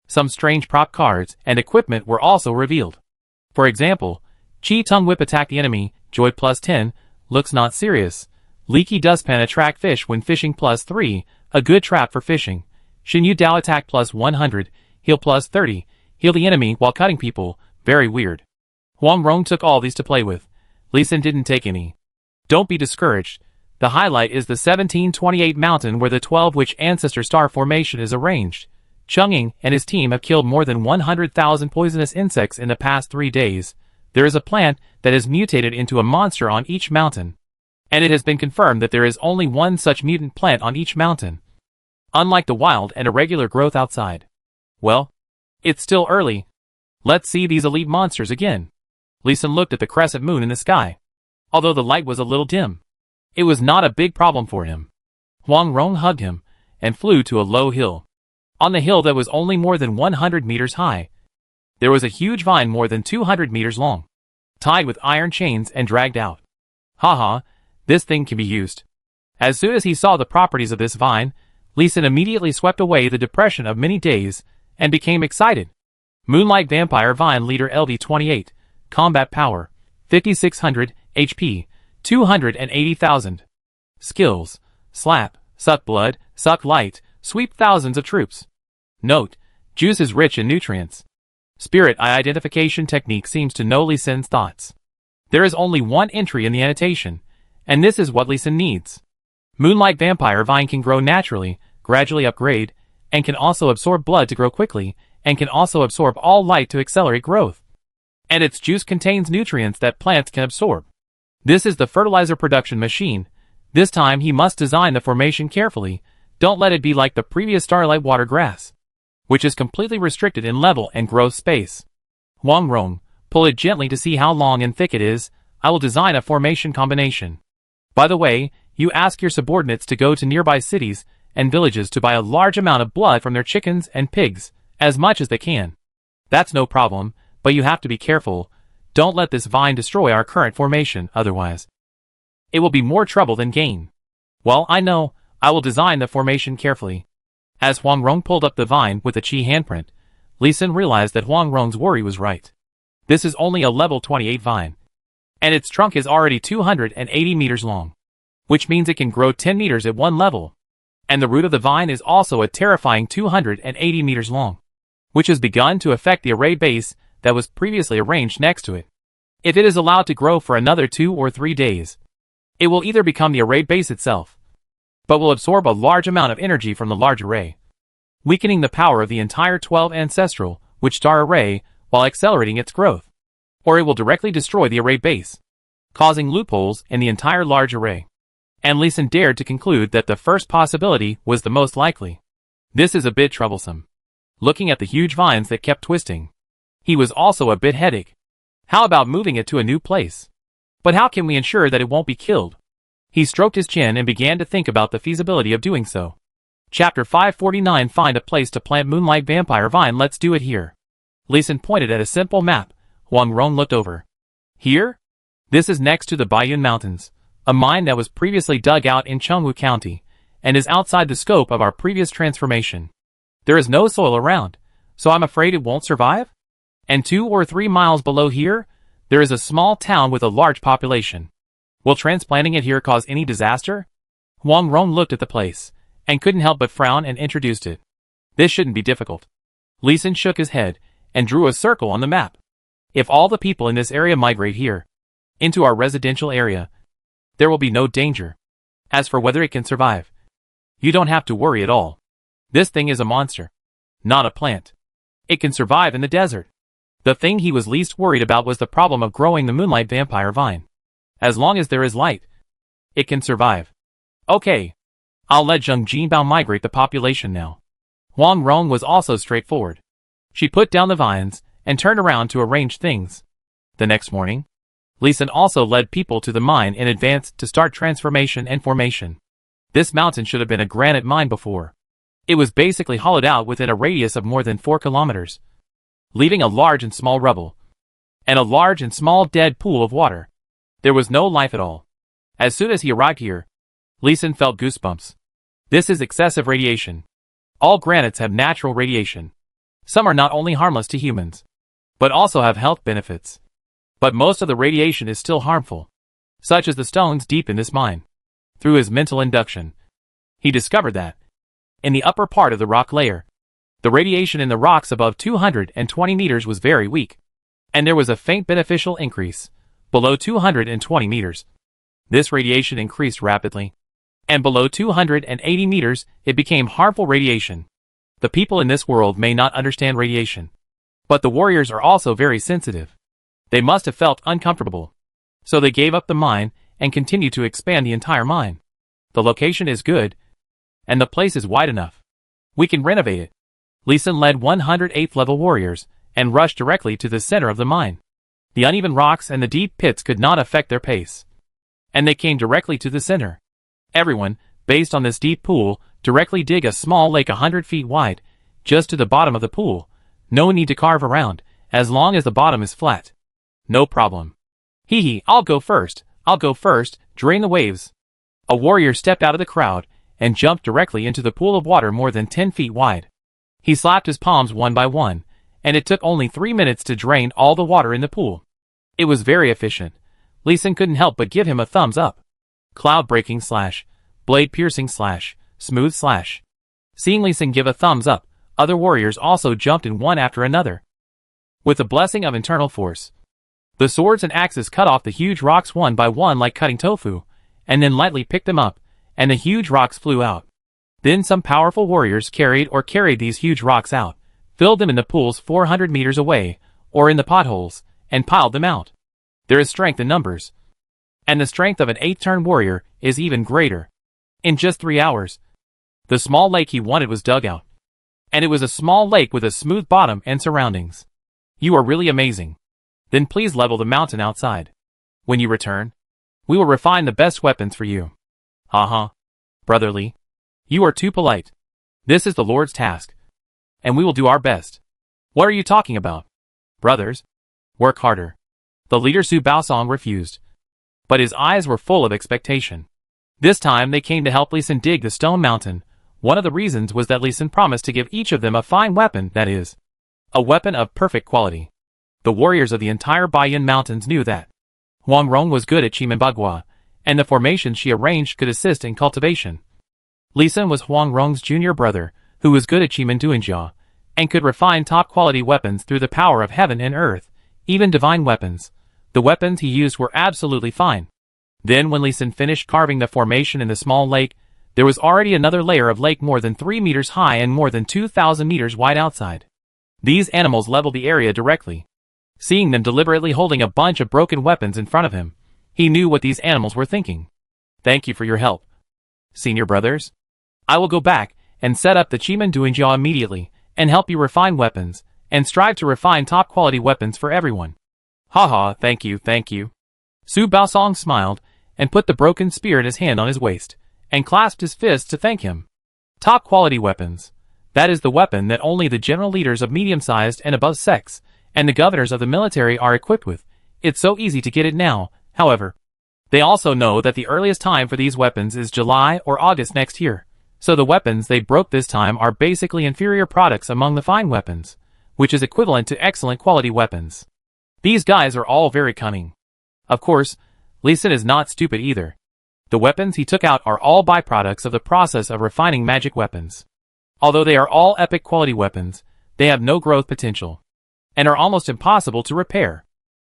Some strange prop cards and equipment were also revealed. For example, Chi Tongue Whip attack the enemy, Joy plus 10, looks not serious. Leaky Dustpan attract fish when fishing plus 3, a good trap for fishing. Xinyu Dao attack plus 100, heal plus 30, heal the enemy while cutting people, very weird. Huang Rong took all these to play with. Li Xin didn't take any. Don't be discouraged. The highlight is the 1728 mountain where the 12 Witch Ancestor Star Formation is arranged. Chang'ing and his team have killed more than 100,000 poisonous insects in the past 3 days. There is a plant that has mutated into a monster on each mountain. And it has been confirmed that there is only one such mutant plant on each mountain. Unlike the wild and irregular growth outside. Well, it's still early. Let's see these elite monsters again. Li Xin looked at the crescent moon in the sky. Although the light was a little dim, it was not a big problem for him. Huang Rong hugged him, and flew to a low hill. On the hill that was only more than 100 meters high, there was a huge vine more than 200 meters long, tied with iron chains and dragged out. Haha, this thing can be used. As soon as he saw the properties of this vine, Li Xin immediately swept away the depression of many days, and became excited. Moonlight Vampire Vine Leader LD28, Combat Power, 5600, HP, 280,000. Skills, Slap, Suck Blood, Suck Light, Sweep thousands of troops. Note, juice is rich in nutrients. Spirit Eye Identification Technique seems to know Li Xin's thoughts. There is only one entry in the annotation, and this is what Li Xin needs. Moonlight Vampire Vine can grow naturally, gradually upgrade, and can also absorb blood to grow quickly, and can also absorb all light to accelerate growth. And its juice contains nutrients that plants can absorb. This is the fertilizer production machine. This time he must design the formation carefully. Don't let it be like the previous starlight water grass, which is completely restricted in level and growth space. Huang Rong, pull it gently to see how long and thick it is. I will design a formation combination. By the way, you ask your subordinates to go to nearby cities and villages to buy a large amount of blood from their chickens and pigs, as much as they can. That's no problem, but you have to be careful. Don't let this vine destroy our current formation, otherwise it will be more trouble than gain. Well, I know, I will design the formation carefully. As Huang Rong pulled up the vine with the Qi handprint, Li Xin realized that Huang Rong's worry was right. This is only a level 28 vine, and its trunk is already 280 meters long, which means it can grow 10 meters at one level. And the root of the vine is also a terrifying 280 meters long, which has begun to affect the array base that was previously arranged next to it. If it is allowed to grow for another 2 or 3 days, it will either become the array base itself, but will absorb a large amount of energy from the large array, weakening the power of the entire 12 ancestral, which star array, while accelerating its growth. Or it will directly destroy the array base, causing loopholes in the entire large array. And Li Xin dared to conclude that the first possibility was the most likely. This is a bit troublesome. Looking at the huge vines that kept twisting, he was also a bit headache. How about moving it to a new place? But how can we ensure that it won't be killed? He stroked his chin and began to think about the feasibility of doing so. Chapter 549. Find a place to plant Moonlight Vampire Vine. Let's do it here. Li Xin pointed at a simple map. Huang Rong looked over. Here? This is next to the Baiyun Mountains, a mine that was previously dug out in Chengwu County, and is outside the scope of our previous transformation. There is no soil around, so I'm afraid it won't survive? And 2 or 3 miles below here, there is a small town with a large population. Will transplanting it here cause any disaster? Huang Rong looked at the place, and couldn't help but frown and introduced it. This shouldn't be difficult. Li Xin shook his head, and drew a circle on the map. If all the people in this area migrate here, into our residential area, there will be no danger. As for whether it can survive, you don't have to worry at all. This thing is a monster, not a plant. It can survive in the desert. The thing he was least worried about was the problem of growing the Moonlight Vampire Vine. As long as there is light, it can survive. Okay, I'll let Zheng Jinbao migrate the population now. Huang Rong was also straightforward. She put down the vines, and turned around to arrange things. The next morning, Li Xin also led people to the mine in advance to start transformation and formation. This mountain should have been a granite mine before. It was basically hollowed out within a radius of more than 4 kilometers, leaving a large and small rubble, and a large and small dead pool of water. There was no life at all. As soon as he arrived here, Li Xin felt goosebumps. This is excessive radiation. All granites have natural radiation. Some are not only harmless to humans, but also have health benefits. But most of the radiation is still harmful, such as the stones deep in this mine. Through his mental induction, he discovered that, in the upper part of the rock layer, the radiation in the rocks above 220 meters was very weak, and there was a faint beneficial increase below 220 meters. This radiation increased rapidly, and below 280 meters, it became harmful radiation. The people in this world may not understand radiation, but the warriors are also very sensitive. They must have felt uncomfortable, so they gave up the mine and continued to expand the entire mine. The location is good, and the place is wide enough. We can renovate it. Li Xin led 108th level warriors and rushed directly to the center of the mine. The uneven rocks and the deep pits could not affect their pace, and they came directly to the center. Everyone, based on this deep pool, directly dig a small lake 100 feet wide, just to the bottom of the pool. No need to carve around, as long as the bottom is flat. No problem. Hee, I'll go first, drain the waves. A warrior stepped out of the crowd, and jumped directly into the pool of water more than 10 feet wide. He slapped his palms one by one, and it took only 3 minutes to drain all the water in the pool. It was very efficient. Li Xin couldn't help but give him a thumbs up. Cloud breaking / blade piercing / smooth /. Seeing Li Xin give a thumbs up, other warriors also jumped in one after another. With the blessing of internal force, the swords and axes cut off the huge rocks one by one like cutting tofu, and then lightly picked them up, and the huge rocks flew out. Then some powerful warriors carried these huge rocks out, filled them in the pools 400 meters away, or in the potholes, and piled them out. There is strength in numbers. And the strength of an 8-turn warrior is even greater. In just 3 hours, the small lake he wanted was dug out. And it was a small lake with a smooth bottom and surroundings. You are really amazing. Then please level the mountain outside. When you return, we will refine the best weapons for you. Haha. Brotherly. You are too polite. This is the Lord's task. And we will do our best. What are you talking about? Brothers, work harder. The leader Su Baosong refused. But his eyes were full of expectation. This time they came to help Lee Sin dig the stone mountain. One of the reasons was that Lee Sin promised to give each of them a fine weapon, that is, a weapon of perfect quality. The warriors of the entire Bayan Mountains knew that Huang Rong was good at Chimanbagua, and the formations she arranged could assist in cultivation. Lee Sin was Huang Rong's junior brother, who was good at Chimanduanjia, and could refine top-quality weapons through the power of heaven and earth, even divine weapons. The weapons he used were absolutely fine. Then when Lee Sin finished carving the formation in the small lake, there was already another layer of lake more than 3 meters high and more than 2,000 meters wide outside. These animals leveled the area directly. Seeing them deliberately holding a bunch of broken weapons in front of him, he knew what these animals were thinking. Thank you for your help, senior brothers. I will go back and set up the Chimanduanjia immediately, and help you refine weapons, and strive to refine top-quality weapons for everyone. Haha, thank you, thank you. Su Baosong smiled, and put the broken spear in his hand on his waist, and clasped his fists to thank him. Top-quality weapons. That is the weapon that only the general leaders of medium-sized and above sects, and the governors of the military are equipped with. It's so easy to get it now, however. They also know that the earliest time for these weapons is July or August next year, so the weapons they broke this time are basically inferior products among the fine weapons, which is equivalent to excellent quality weapons. These guys are all very cunning. Of course, Lee Sin is not stupid either. The weapons he took out are all byproducts of the process of refining magic weapons. Although they are all epic quality weapons, they have no growth potential, and are almost impossible to repair.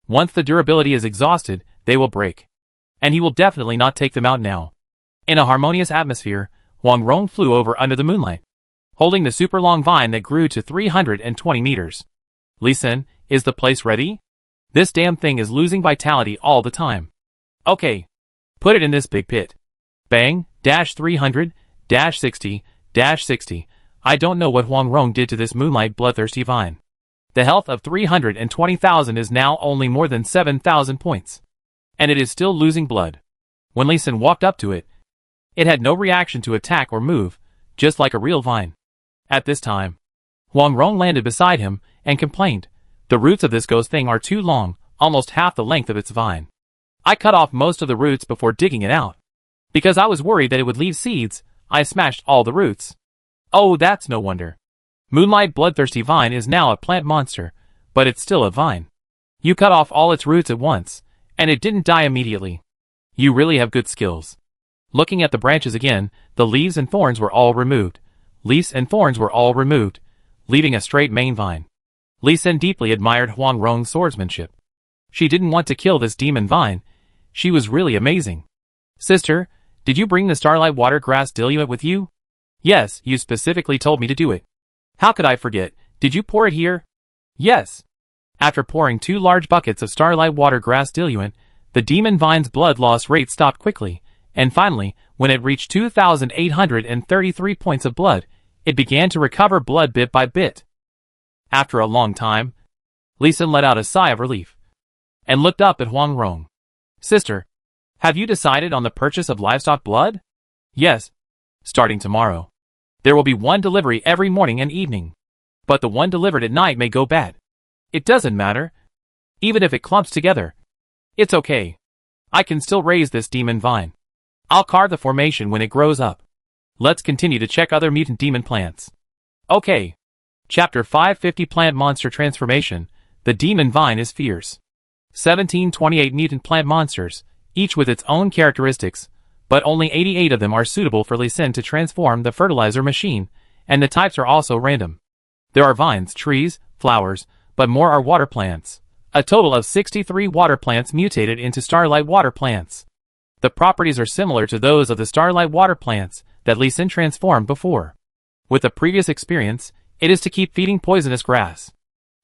Once the durability is exhausted, they will break. And he will definitely not take them out now. In a harmonious atmosphere, Huang Rong flew over under the moonlight, holding the super long vine that grew to 320 meters. Lee Sin, is the place ready? This damn thing is losing vitality all the time. Okay. Put it in this big pit. Bang, -300, -60, -60. I don't know what Huang Rong did to this moonlight bloodthirsty vine. The health of 320,000 is now only more than 7,000 points. And it is still losing blood. When Lee Sin walked up to it, it had no reaction to attack or move, just like a real vine. At this time, Huang Rong landed beside him and complained, the roots of this ghost thing are too long, almost half the length of its vine. I cut off most of the roots before digging it out. Because I was worried that it would leave seeds, I smashed all the roots. Oh, that's no wonder. Moonlight bloodthirsty vine is now a plant monster, but it's still a vine. You cut off all its roots at once, and it didn't die immediately. You really have good skills. Looking at the branches again, the leaves and thorns were all removed. Leaves and thorns were all removed, leaving a straight main vine. Lee Sin deeply admired Huang Rong's swordsmanship. She didn't want to kill this demon vine. She was really amazing. Sister, did you bring the Starlight Water Grass Diluent with you? Yes, you specifically told me to do it. How could I forget? Did you pour it here? Yes. After pouring 2 large buckets of Starlight Water Grass Diluent, the demon vine's blood loss rate stopped quickly, and finally, when it reached 2,833 points of blood, it began to recover blood bit by bit. After a long time, Lee Sin let out a sigh of relief, and looked up at Huang Rong. Sister, have you decided on the purchase of livestock blood? Yes. Starting tomorrow. There will be 1 delivery every morning and evening. But the one delivered at night may go bad. It doesn't matter. Even if it clumps together. It's okay. I can still raise this demon vine. I'll carve the formation when it grows up. Let's continue to check other mutant demon plants. Okay. Chapter 550 Plant Monster Transformation. The demon vine is fierce. 1728 mutant plant monsters, each with its own characteristics, but only 88 of them are suitable for Lee Sin to transform the fertilizer machine, and the types are also random. There are vines, trees, flowers, but more are water plants. A total of 63 water plants mutated into starlight water plants. The properties are similar to those of the starlight water plants that Lee Sin transformed before. With the previous experience, it is to keep feeding poisonous grass.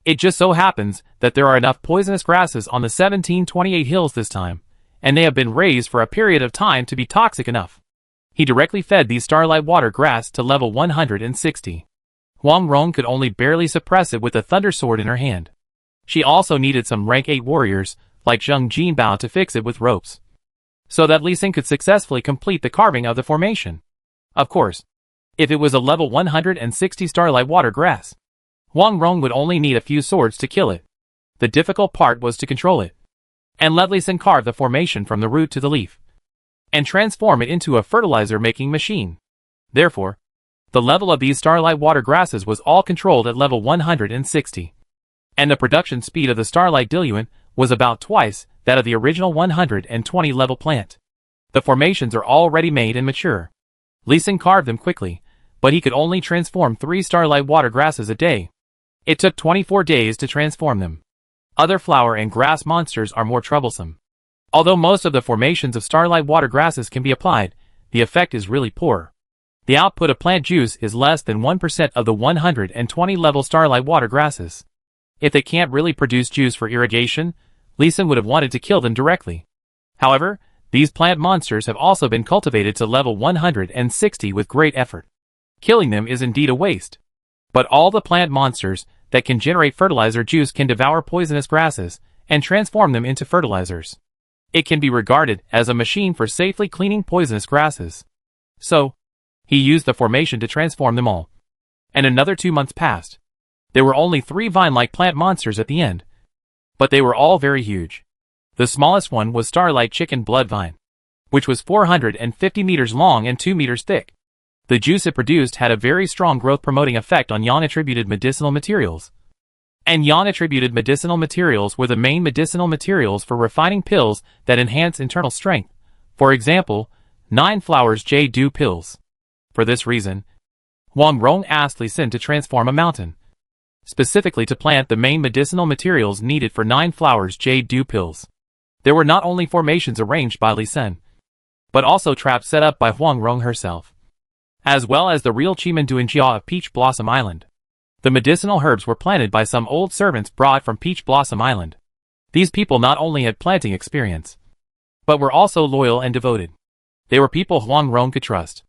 It just so happens that there are enough poisonous grasses on the 1728 hills this time, and they have been raised for a period of time to be toxic enough. He directly fed these starlight water grass to level 160. Huang Rong could only barely suppress it with the thunder sword in her hand. She also needed some rank 8 warriors, like Zheng Jinbao, to fix it with ropes, so that Li Xin could successfully complete the carving of the formation. Of course, if it was a level 160 starlight water grass, Huang Rong would only need a few swords to kill it. The difficult part was to control it, and let Li Xin carve the formation from the root to the leaf, and transform it into a fertilizer-making machine. Therefore, the level of these starlight water grasses was all controlled at level 160, and the production speed of the starlight diluent was about twice that of the original 120 level plant. The formations are already made and mature. Li Xin carved them quickly, but he could only transform 3 starlight water grasses a day. It took 24 days to transform them. Other flower and grass monsters are more troublesome. Although most of the formations of starlight water grasses can be applied, the effect is really poor. The output of plant juice is less than 1% of the 120 level starlight water grasses. If they can't really produce juice for irrigation, Li Xin would have wanted to kill them directly. However, these plant monsters have also been cultivated to level 160 with great effort. Killing them is indeed a waste. But all the plant monsters that can generate fertilizer juice can devour poisonous grasses and transform them into fertilizers. It can be regarded as a machine for safely cleaning poisonous grasses. So, he used the formation to transform them all. And another 2 months passed. There were only 3 vine-like plant monsters at the end, but they were all very huge. The smallest one was Starlight Chicken Blood Vine, which was 450 meters long and 2 meters thick. The juice it produced had a very strong growth-promoting effect on Yan-attributed medicinal materials. And Yan-attributed medicinal materials were the main medicinal materials for refining pills that enhance internal strength. For example, 9 Flowers Jade pills. For this reason, Huang Rong asked Li Xin to transform a mountain, specifically to plant the main medicinal materials needed for 9 Flowers Jade pills. There were not only formations arranged by Li Xin, but also traps set up by Huang Rong herself, as well as the real Chimanduanjia of Peach Blossom Island. The medicinal herbs were planted by some old servants brought from Peach Blossom Island. These people not only had planting experience, but were also loyal and devoted. They were people Huang Rong could trust.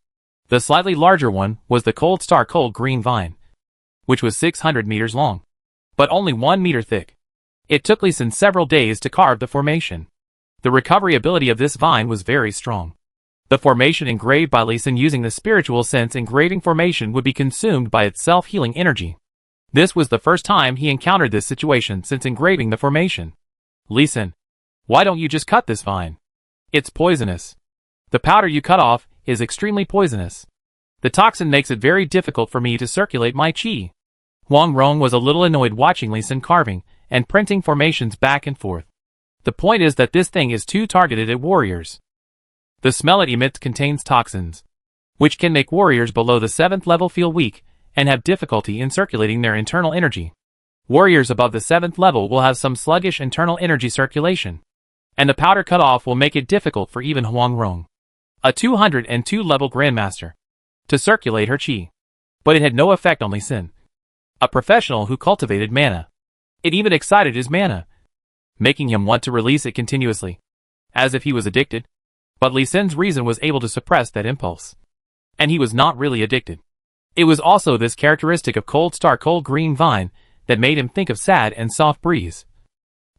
The slightly larger one was the Cold Star Cold Green Vine, which was 600 meters long, but only 1 meter thick. It took Li Xin several days to carve the formation. The recovery ability of this vine was very strong. The formation engraved by Li Xin using the spiritual sense engraving formation would be consumed by its self-healing energy. This was the first time he encountered this situation since engraving the formation. Li Xin, why don't you just cut this vine? It's poisonous. The powder you cut off is extremely poisonous. The toxin makes it very difficult for me to circulate my qi. Huang Rong was a little annoyed watching Li Xin carving and printing formations back and forth. The point is that this thing is too targeted at warriors. The smell it emits contains toxins, which can make warriors below the 7th level feel weak and have difficulty in circulating their internal energy. Warriors above the 7th level will have some sluggish internal energy circulation, and the powder cut off will make it difficult for even Huang Rong, a 202 level grandmaster, to circulate her qi. But it had no effect on Li Xin, a professional who cultivated mana. It even excited his mana, making him want to release it continuously, as if he was addicted. But Li Xin's reason was able to suppress that impulse, and he was not really addicted. It was also this characteristic of Cold Star Cold Green Vine that made him think of Sad and Soft Breeze,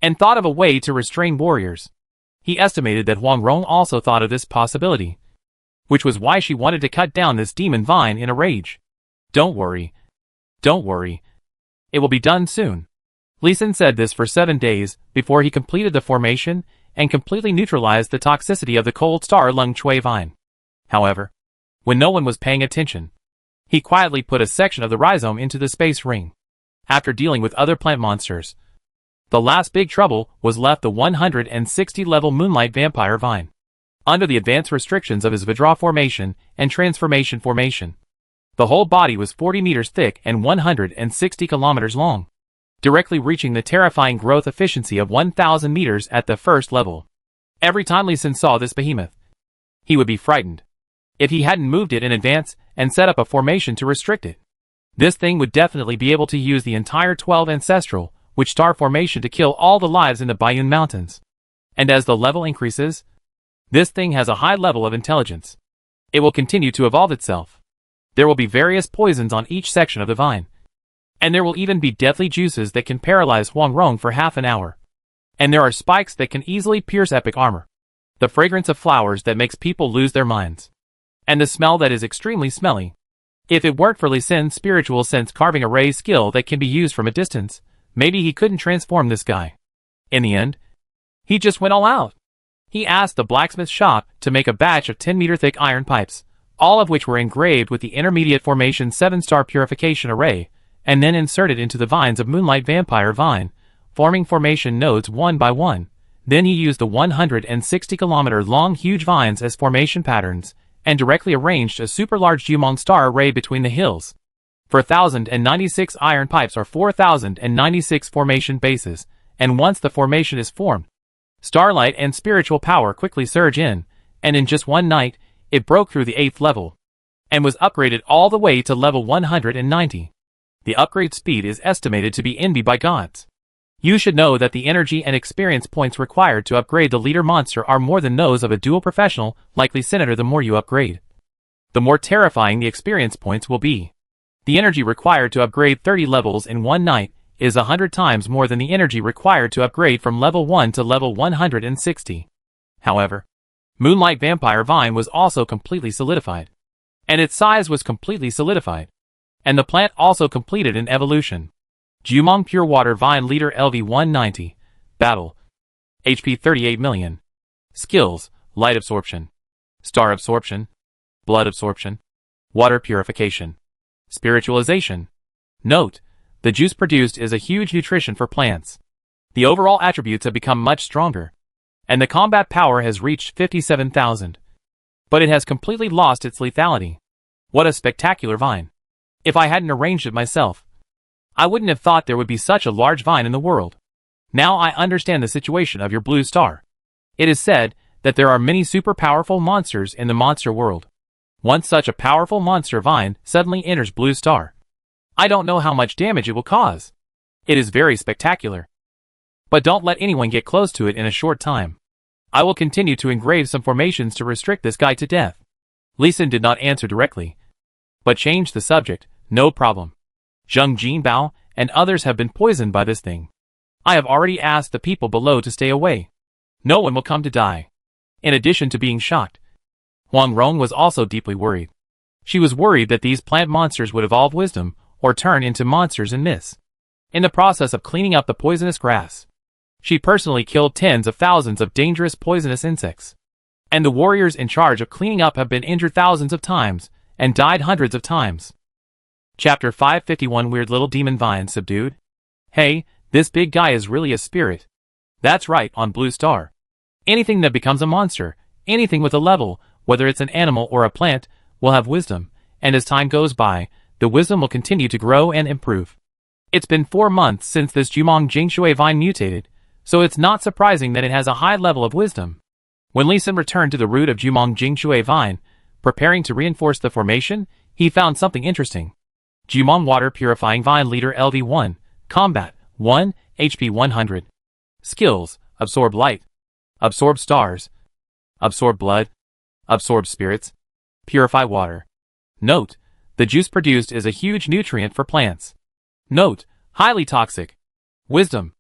and thought of a way to restrain warriors. He estimated that Huang Rong also thought of this possibility, which was why she wanted to cut down this demon vine in a rage. Don't worry. Don't worry. It will be done soon. Li Xin said this for 7 days before he completed the formation and completely neutralized the toxicity of the Cold Star Lung Chui vine. However, when no one was paying attention, he quietly put a section of the rhizome into the space ring. After dealing with other plant monsters, the last big trouble was left the 160 level Moonlight Vampire Vine, under the advanced restrictions of his Vidra formation and transformation formation. The whole body was 40 meters thick and 160 kilometers long, directly reaching the terrifying growth efficiency of 1,000 meters at the 1st level. Every time Li Xin saw this behemoth, he would be frightened. If he hadn't moved it in advance and set up a formation to restrict it, this thing would definitely be able to use the entire 12 ancestral, which star formation to kill all the lives in the Bayun Mountains. And as the level increases, this thing has a high level of intelligence. It will continue to evolve itself. There will be various poisons on each section of the vine. And there will even be deadly juices that can paralyze Huang Rong for half an hour. And there are spikes that can easily pierce epic armor. The fragrance of flowers that makes people lose their minds. And the smell that is extremely smelly. If it weren't for Li Sin's spiritual sense carving array skill that can be used from a distance, maybe he couldn't transform this guy. In the end, he just went all out. He asked the blacksmith shop to make a batch of 10-meter thick iron pipes, all of which were engraved with the intermediate formation 7-star purification array, and then inserted into the vines of Moonlight Vampire Vine, forming formation nodes one by one. Then he used the 160-kilometer long huge vines as formation patterns, and directly arranged a super large Jumong star array between the hills. 4,096 iron pipes are 4,096 formation bases, and once the formation is formed, starlight and spiritual power quickly surge in, and in just one night, it broke through the 8th level, and was upgraded all the way to level 190. The upgrade speed is estimated to be envied by gods. You should know that the energy and experience points required to upgrade the leader monster are more than those of a dual professional, likely senator. The more you upgrade, the more terrifying the experience points will be. The energy required to upgrade 30 levels in one night is 100 times more than the energy required to upgrade from level 1 to level 160. However, Moonlight Vampire Vine was also completely solidified. And its size was completely solidified. And the plant also completed an evolution. Jumong Pure Water Vine Leader LV190. Battle. HP 38 million. Skills: Light Absorption, Star Absorption, Blood Absorption, Water Purification, Spiritualization. Note: the juice produced is a huge nutrition for plants. The overall attributes have become much stronger. And the combat power has reached 57,000. But it has completely lost its lethality. What a spectacular vine. If I hadn't arranged it myself, I wouldn't have thought there would be such a large vine in the world. Now I understand the situation of your blue star. It is said that there are many super powerful monsters in the monster world. Once such a powerful monster vine suddenly enters blue star, I don't know how much damage it will cause. It is very spectacular. But don't let anyone get close to it in a short time. I will continue to engrave some formations to restrict this guy to death. Li Sin did not answer directly, but changed the subject. No problem. Zheng Jinbao and others have been poisoned by this thing. I have already asked the people below to stay away. No one will come to die. In addition to being shocked, Huang Rong was also deeply worried. She was worried that these plant monsters would evolve wisdom, or turn into monsters and miss. In the process of cleaning up the poisonous grass, she personally killed tens of thousands of dangerous poisonous insects. And the warriors in charge of cleaning up have been injured thousands of times, and died hundreds of times. Chapter 551 Weird Little Demon Vine Subdued. Hey, this big guy is really a spirit. That's right, on Blue Star. Anything that becomes a monster, anything with a level, whether it's an animal or a plant, will have wisdom, and as time goes by, the wisdom will continue to grow and improve. It's been 4 months since this Jumong Jingshui vine mutated, so it's not surprising that it has a high level of wisdom. When Li Sin returned to the root of Jumong Jingshui vine, preparing to reinforce the formation, he found something interesting. Jumong Water Purifying Vine Leader LV1, Combat, 1, HP 100. Skills: Absorb Light, Absorb Stars, Absorb Blood, Absorb Spirits, Purify Water. Note: the juice produced is a huge nutrient for plants. Note: highly toxic. Wisdom: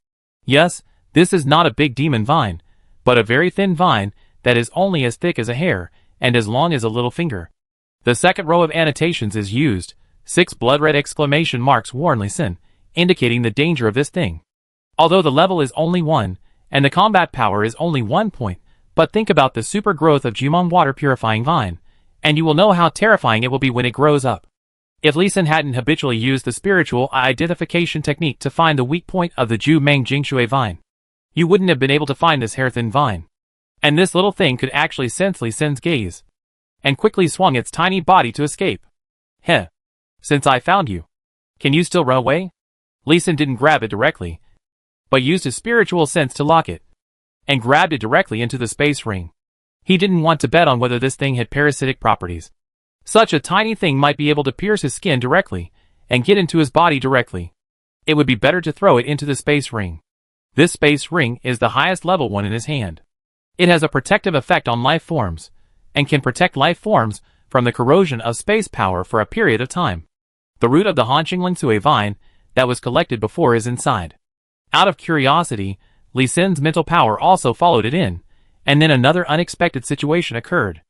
yes, this is not a big demon vine, but a very thin vine that is only as thick as a hair and as long as a little finger. The second row of annotations is used. 6 blood red exclamation marks warn Li Sin, indicating the danger of this thing. Although the level is only 1, and the combat power is only 1 point, but think about the super growth of Jumong Water Purifying Vine, and you will know how terrifying it will be when it grows up. If Li Sin hadn't habitually used the spiritual identification technique to find the weak point of the Jumong Jingshui vine, you wouldn't have been able to find this hair-thin vine. And this little thing could actually sense Li Sin's gaze, and quickly swung its tiny body to escape. Heh. Since I found you, can you still run away? Li Sin didn't grab it directly, but used his spiritual sense to lock it, and grabbed it directly into the space ring. He didn't want to bet on whether this thing had parasitic properties. Such a tiny thing might be able to pierce his skin directly, and get into his body directly. It would be better to throw it into the space ring. This space ring is the highest level one in his hand. It has a protective effect on life forms, and can protect life forms from the corrosion of space power for a period of time. The root of the Hanqing Lingsui vine that was collected before is inside. Out of curiosity, Li Xin's mental power also followed it in, and then another unexpected situation occurred.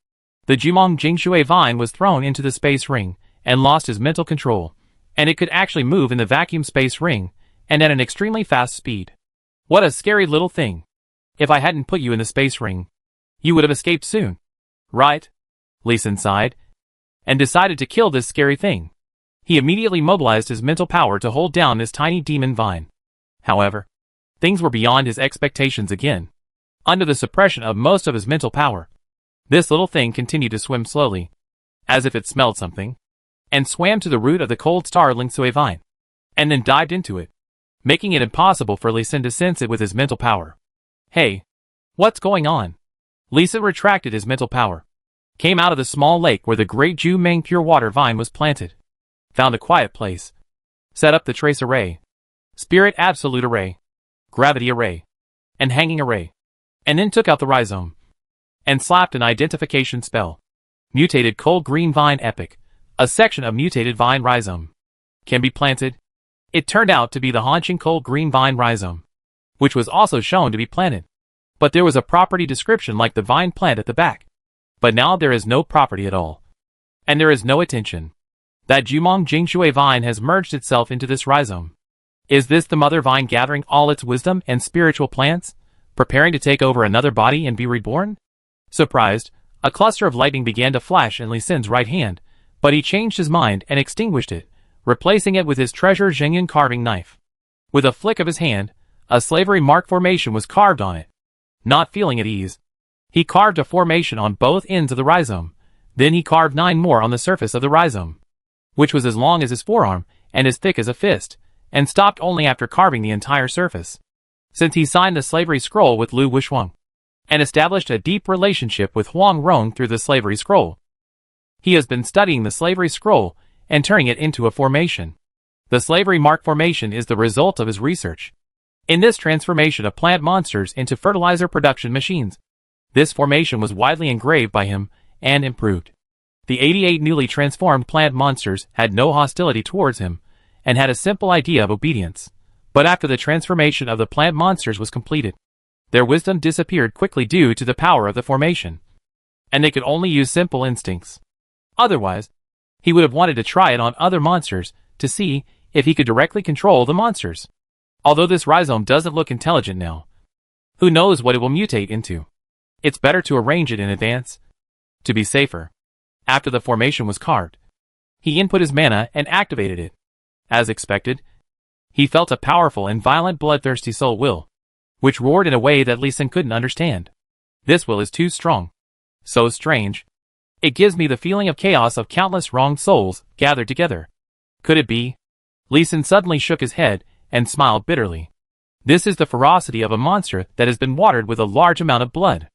The Jumong Jingshui vine was thrown into the space ring and lost his mental control, and it could actually move in the vacuum space ring, and at an extremely fast speed. What a scary little thing. If I hadn't put you in the space ring, you would have escaped soon. Right? Li Xin sighed, and decided to kill this scary thing. He immediately mobilized his mental power to hold down this tiny demon vine. However, things were beyond his expectations again. Under the suppression of most of his mental power, this little thing continued to swim slowly, as if it smelled something, and swam to the root of the cold star Lingsui vine, and then dived into it, making it impossible for Li Xin to sense it with his mental power. Hey, what's going on? Li Xin retracted his mental power, came out of the small lake where the great Jumong pure water vine was planted, found a quiet place, set up the trace array, spirit absolute array, gravity array, and hanging array, and then took out the rhizome, and slapped an identification spell. Mutated cold green vine epic, a section of mutated vine rhizome, can be planted. It turned out to be the Hanqing cold green vine rhizome, which was also shown to be planted. But there was a property description like the vine plant at the back. But now there is no property at all. And there is no attention. That Jumong Jingshui vine has merged itself into this rhizome. Is this the mother vine gathering all its wisdom and spiritual plants, preparing to take over another body and be reborn? Surprised, a cluster of lightning began to flash in Li Xin's right hand, but he changed his mind and extinguished it, replacing it with his treasure Zhengyun carving knife. With a flick of his hand, a slavery mark formation was carved on it. Not feeling at ease, he carved a formation on both ends of the rhizome. Then he carved 9 more on the surface of the rhizome, which was as long as his forearm and as thick as a fist, and stopped only after carving the entire surface. Since he signed the slavery scroll with Lu Wuxuang, and established a deep relationship with Huang Rong through the slavery scroll, he has been studying the slavery scroll and turning it into a formation. The slavery mark formation is the result of his research in this transformation of plant monsters into fertilizer production machines. This formation was widely engraved by him and improved. The 88 newly transformed plant monsters had no hostility towards him and had a simple idea of obedience. But after the transformation of the plant monsters was completed, their wisdom disappeared quickly due to the power of the formation, and they could only use simple instincts. Otherwise, he would have wanted to try it on other monsters to see if he could directly control the monsters. Although this rhizome doesn't look intelligent now, who knows what it will mutate into? It's better to arrange it in advance, to be safer. After the formation was carved, he input his mana and activated it. As expected, he felt a powerful and violent bloodthirsty soul will, which roared in a way that Li Xin couldn't understand. This will is too strong. So strange. It gives me the feeling of chaos of countless wronged souls gathered together. Could it be? Li Xin suddenly shook his head and smiled bitterly. This is the ferocity of a monster that has been watered with a large amount of blood.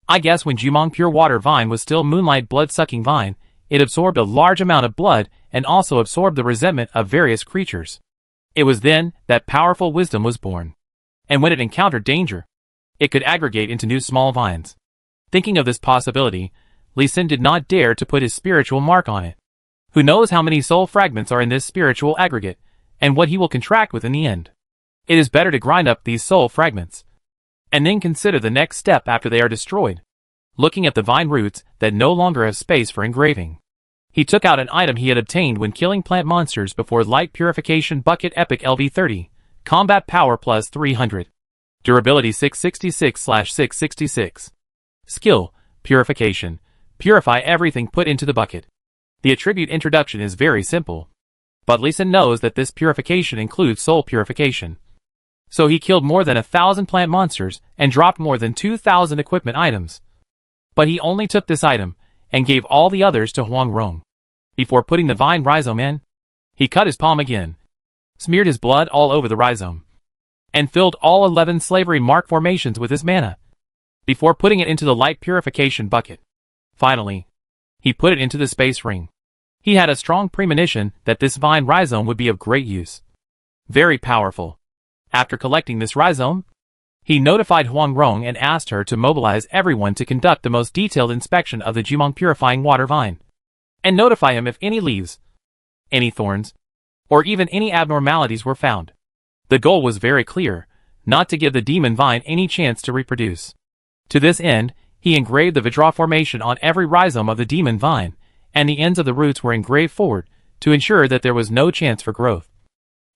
I guess when Jumong pure water vine was still moonlight blood-sucking vine, it absorbed a large amount of blood and also absorbed the resentment of various creatures. It was then that powerful wisdom was born. And when it encountered danger, it could aggregate into new small vines. Thinking of this possibility, Li Xin did not dare to put his spiritual mark on it. Who knows how many soul fragments are in this spiritual aggregate, and what he will contract with in the end. It is better to grind up these soul fragments, and then consider the next step after they are destroyed. Looking at the vine roots that no longer have space for engraving, he took out an item he had obtained when killing plant monsters before Light Purification Bucket Epic LV30, Combat Power plus 300. Durability 666/666. Skill, Purification. Purify everything put into the bucket. The attribute introduction is very simple, but Li Xin knows that this purification includes soul purification. So he killed more than 1,000 plant monsters and dropped more than 2,000 equipment items. But he only took this item and gave all the others to Huang Rong. Before putting the vine rhizome in, he cut his palm again, smeared his blood all over the rhizome, and filled all 11 slavery mark formations with his mana, before putting it into the light purification bucket. Finally, he put it into the space ring. He had a strong premonition that this vine rhizome would be of great use. Very powerful. After collecting this rhizome, He notified Huang Rong and asked her to mobilize everyone to conduct the most detailed inspection of the Jumong purifying water vine, and notify him if any leaves, any thorns, or even any abnormalities were found. The goal was very clear, not to give the demon vine any chance to reproduce. To this end, he engraved the Vajra formation on every rhizome of the demon vine, and the ends of the roots were engraved forward, to ensure that there was no chance for growth.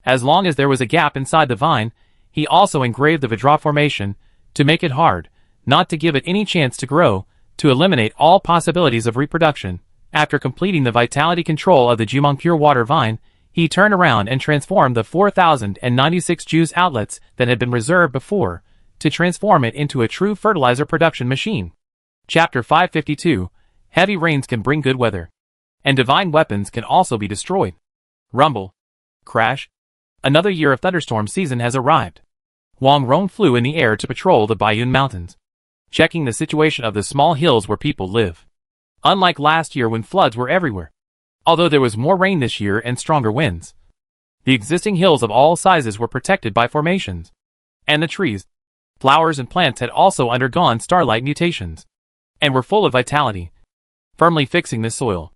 As long as there was a gap inside the vine, he also engraved the Vajra formation, to make it hard, not to give it any chance to grow, to eliminate all possibilities of reproduction. After completing the vitality control of the Jumong pure water vine, he turned around and transformed the 4,096 juice outlets that had been reserved before, to transform it into a true fertilizer production machine. Chapter 552. Heavy rains can bring good weather, and divine weapons can also be destroyed. Rumble. Crash. Another year of thunderstorm season has arrived. Huang Rong flew in the air to patrol the Baiyun Mountains, checking the situation of the small hills where people live. Unlike last year when floods were everywhere, although there was more rain this year and stronger winds, the existing hills of all sizes were protected by formations, and the trees, flowers and plants had also undergone starlight mutations, and were full of vitality, firmly fixing the soil.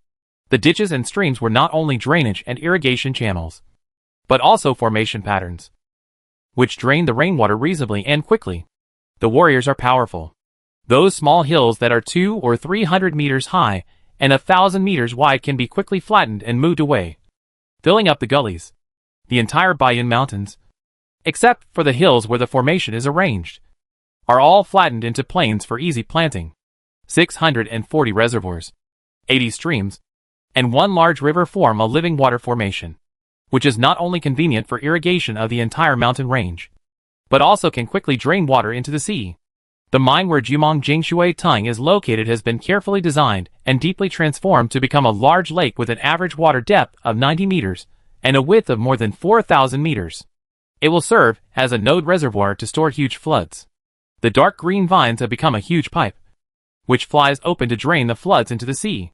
The ditches and streams were not only drainage and irrigation channels, but also formation patterns, which drained the rainwater reasonably and quickly. The warriors are powerful. Those small hills that are 200 or 300 meters high and 1,000 meters wide can be quickly flattened and moved away, filling up the gullies. The entire Baiyun Mountains, except for the hills where the formation is arranged, are all flattened into plains for easy planting. 640 reservoirs, 80 streams, and one large river form a living water formation, which is not only convenient for irrigation of the entire mountain range, but also can quickly drain water into the sea. The mine where Jumong Jingshui Tang is located has been carefully designed and deeply transformed to become a large lake with an average water depth of 90 meters and a width of more than 4,000 meters. It will serve as a node reservoir to store huge floods. The dark green vines have become a huge pipe, which flies open to drain the floods into the sea.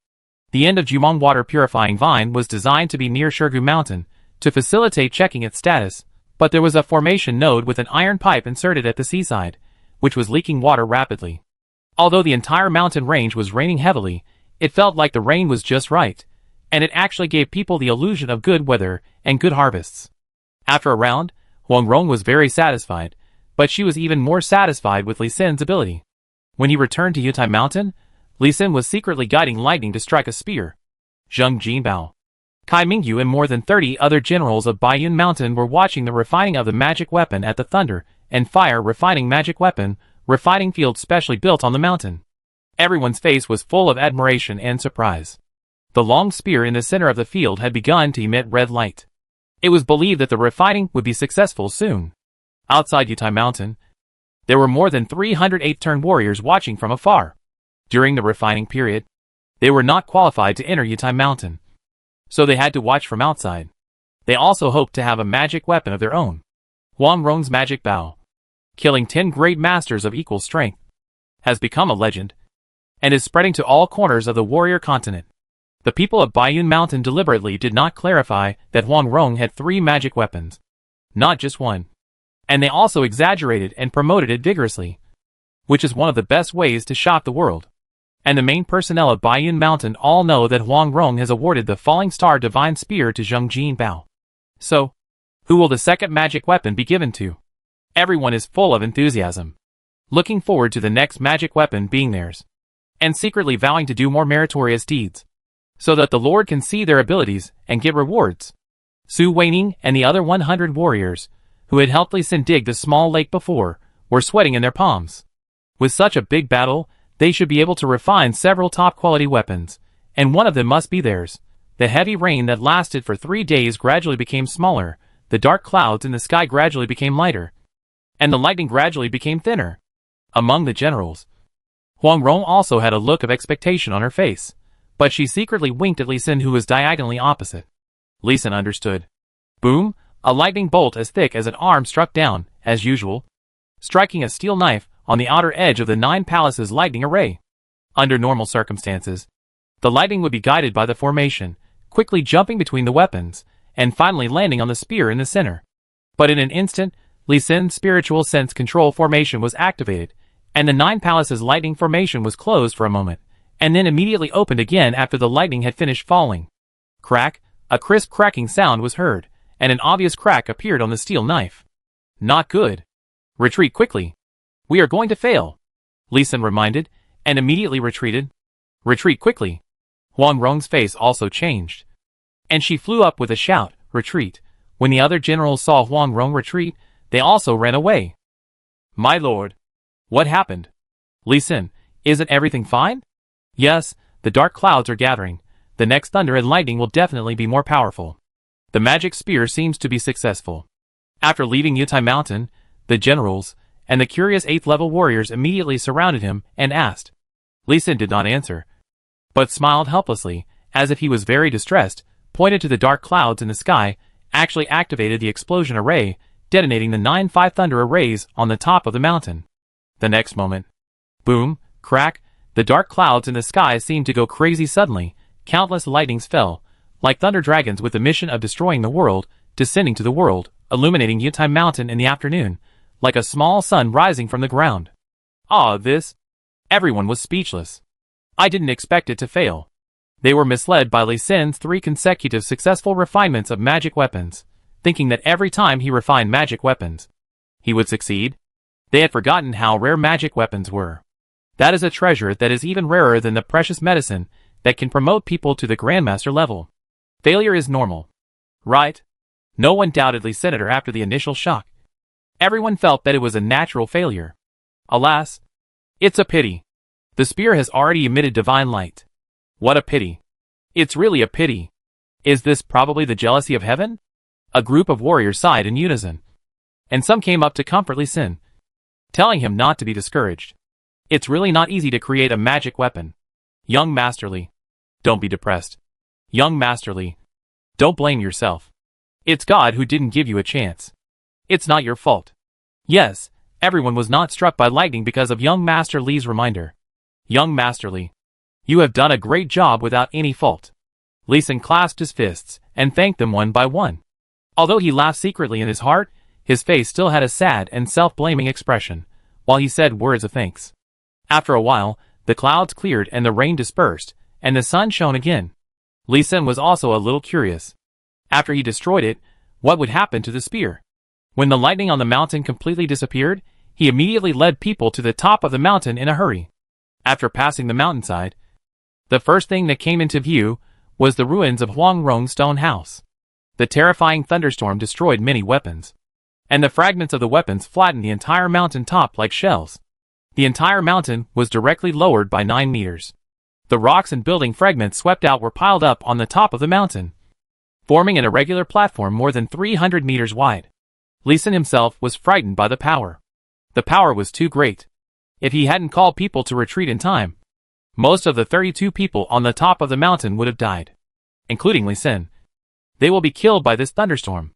The end of Jumong water purifying vine was designed to be near Shirgu Mountain to facilitate checking its status, but there was a formation node with an iron pipe inserted at the seaside, which was leaking water rapidly. Although the entire mountain range was raining heavily, it felt like the rain was just right, and it actually gave people the illusion of good weather and good harvests. After a round, Huang Rong was very satisfied, but she was even more satisfied with Li Sin's ability. When he returned to Yutai Mountain, Li Sin was secretly guiding lightning to strike a spear. Zheng Jinbao, Kai Mingyu and more than 30 other generals of Baiyun Mountain were watching the refining of the magic weapon at the Thunder and Fire refining magic weapon, refining field specially built on the mountain. Everyone's face was full of admiration and surprise. The long spear in the center of the field had begun to emit red light. It was believed that the refining would be successful soon. Outside Yutai Mountain, there were more than 300 8-turn warriors watching from afar. During the refining period, they were not qualified to enter Yutai Mountain, so they had to watch from outside. They also hoped to have a magic weapon of their own. Huang Rong's magic bow, killing 10 great masters of equal strength, has become a legend, and is spreading to all corners of the warrior continent. The people of Baiyun Mountain deliberately did not clarify that Huang Rong had 3 magic weapons, not just one, and they also exaggerated and promoted it vigorously, which is one of the best ways to shock the world. And the main personnel of Baiyun Mountain all know that Huang Rong has awarded the Falling Star Divine Spear to Zheng Jinbao. So, who will the second magic weapon be given to? Everyone is full of enthusiasm, looking forward to the next magic weapon being theirs, and secretly vowing to do more meritorious deeds, so that the Lord can see their abilities and get rewards. Su Weining and the other 100 warriors, who had helped Li Sin dig the small lake before, were sweating in their palms. With such a big battle, they should be able to refine several top-quality weapons, and one of them must be theirs. The heavy rain that lasted for 3 days gradually became smaller, the dark clouds in the sky gradually became lighter, and the lightning gradually became thinner. Among the generals, Huang Rong also had a look of expectation on her face, but she secretly winked at Li Sin, who was diagonally opposite. Li Sin understood. Boom! A lightning bolt as thick as an arm struck down, as usual, striking a steel knife on the outer edge of the 9 palaces lightning array. Under normal circumstances, the lightning would be guided by the formation, quickly jumping between the weapons, and finally landing on the spear in the center. But in an instant, Lee Sin's spiritual sense control formation was activated, and the Nine Palaces lightning formation was closed for a moment, and then immediately opened again after the lightning had finished falling. Crack, a crisp cracking sound was heard, and an obvious crack appeared on the steel knife. Not good. Retreat quickly. We are going to fail, Lee Sin reminded, and immediately retreated. Retreat quickly. Huang Rong's face also changed, and she flew up with a shout, retreat. When the other generals saw Huang Rong retreat, they also ran away. My lord. What happened? Lee Sin, isn't everything fine? Yes, the dark clouds are gathering. The next thunder and lightning will definitely be more powerful. The magic spear seems to be successful. After leaving Yutai Mountain, the generals and the curious 8th level warriors immediately surrounded him and asked. Lee Sin did not answer, but smiled helplessly, as if he was very distressed, pointed to the dark clouds in the sky, actually activated the explosion array, detonating the 9-5 thunder arrays on the top of the mountain. The next moment, boom, crack, the dark clouds in the sky seemed to go crazy suddenly. Countless lightnings fell, like thunder dragons with the mission of destroying the world, descending to the world, illuminating Yutai Mountain in the afternoon, like a small sun rising from the ground. This. Everyone was speechless. I didn't expect it to fail. They were misled by Lee Sin's 3 consecutive successful refinements of magic weapons, thinking that every time he refined magic weapons, he would succeed. They had forgotten how rare magic weapons were. That is a treasure that is even rarer than the precious medicine that can promote people to the Grandmaster level. Failure is normal. Right? No one doubted Lee Senator after the initial shock. Everyone felt that it was a natural failure. Alas, it's a pity. The spear has already emitted divine light. What a pity. It's really a pity. Is this probably the jealousy of heaven? A group of warriors sighed in unison, and some came up to comfort Lee Sin, telling him not to be discouraged. It's really not easy to create a magic weapon. Young Master Lee, don't be depressed. Young Master Lee, don't blame yourself. It's God who didn't give you a chance. It's not your fault. Yes, everyone was not struck by lightning because of young Master Lee's reminder. Young Master Lee, you have done a great job without any fault. Lee Sin clasped his fists and thanked them one by one. Although he laughed secretly in his heart, his face still had a sad and self-blaming expression, while he said words of thanks. After a while, the clouds cleared and the rain dispersed, and the sun shone again. Lee Sin was also a little curious. After he destroyed it, what would happen to the spear? When the lightning on the mountain completely disappeared, he immediately led people to the top of the mountain in a hurry. After passing the mountainside, the first thing that came into view was the ruins of Huang Rong's stone house. The terrifying thunderstorm destroyed many weapons, and the fragments of the weapons flattened the entire mountain top like shells. The entire mountain was directly lowered by 9 meters. The rocks and building fragments swept out were piled up on the top of the mountain, forming an irregular platform more than 300 meters wide. Lee Sin himself was frightened by the power. The power was too great. If he hadn't called people to retreat in time, most of the 32 people on the top of the mountain would have died, including Lee Sin. They will be killed by this thunderstorm.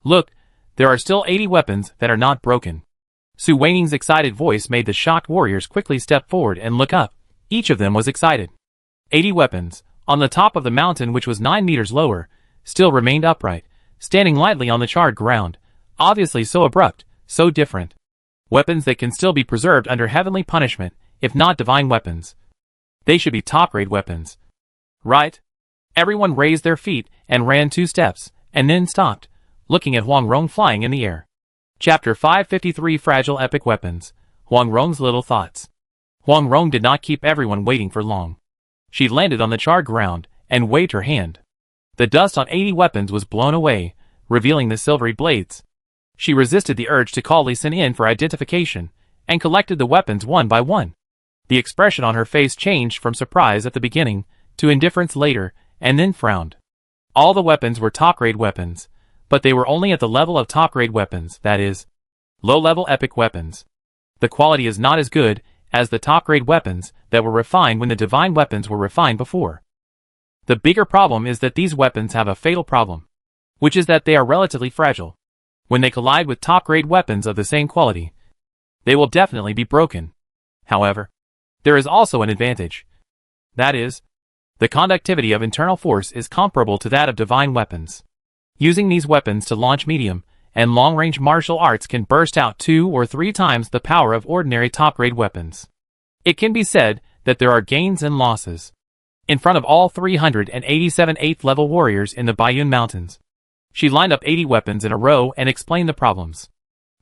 Look, there are still 80 weapons that are not broken. Su Waning's excited voice made the shocked warriors quickly step forward and look up. Each of them was excited. 80 weapons, on the top of the mountain which was 9 meters lower, still remained upright, standing lightly on the charred ground, obviously so abrupt, so different. Weapons that can still be preserved under heavenly punishment, if not divine weapons. They should be top-grade weapons. Right? Everyone raised their feet and ran 2 steps, and then stopped, looking at Huang Rong flying in the air. Chapter 553 Fragile Epic Weapons. Huang Rong's Little Thoughts. Huang Rong did not keep everyone waiting for long. She landed on the charred ground and waved her hand. The dust on 80 weapons was blown away, revealing the silvery blades. She resisted the urge to call Lee Sin in for identification, and collected the weapons one by one. The expression on her face changed from surprise at the beginning, to indifference later, and then frowned. All the weapons were top-grade weapons, but they were only at the level of top-grade weapons, that is, low-level epic weapons. The quality is not as good as the top-grade weapons that were refined when the divine weapons were refined before. The bigger problem is that these weapons have a fatal problem, which is that they are relatively fragile. When they collide with top-grade weapons of the same quality, they will definitely be broken. However, there is also an advantage. That is, the conductivity of internal force is comparable to that of divine weapons. Using these weapons to launch medium and long-range martial arts can burst out 2 or 3 times the power of ordinary top-grade weapons. It can be said that there are gains and losses. In front of all 387 8th-level warriors in the Bayun Mountains, she lined up 80 weapons in a row and explained the problems.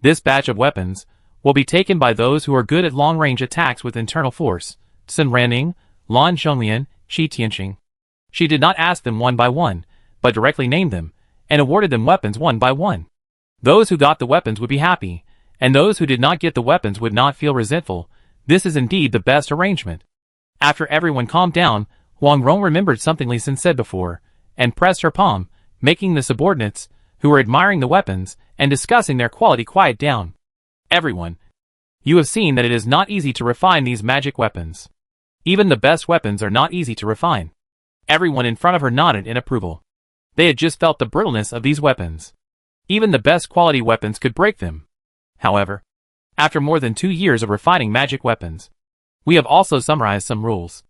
This batch of weapons will be taken by those who are good at long-range attacks with internal force, Sun Ranning, Lan Zhonglian, Shi Tianxing. She did not ask them one by one, but directly named them, and awarded them weapons one by one. Those who got the weapons would be happy, and those who did not get the weapons would not feel resentful. This is indeed the best arrangement. After everyone calmed down, Huang Rong remembered something Li Xin said before, and pressed her palm, making the subordinates, who were admiring the weapons and discussing their quality, quiet down. Everyone, you have seen that it is not easy to refine these magic weapons. Even the best weapons are not easy to refine. Everyone in front of her nodded in approval. They had just felt the brittleness of these weapons. Even the best quality weapons could break them. However, after more than 2 years of refining magic weapons, we have also summarized some rules.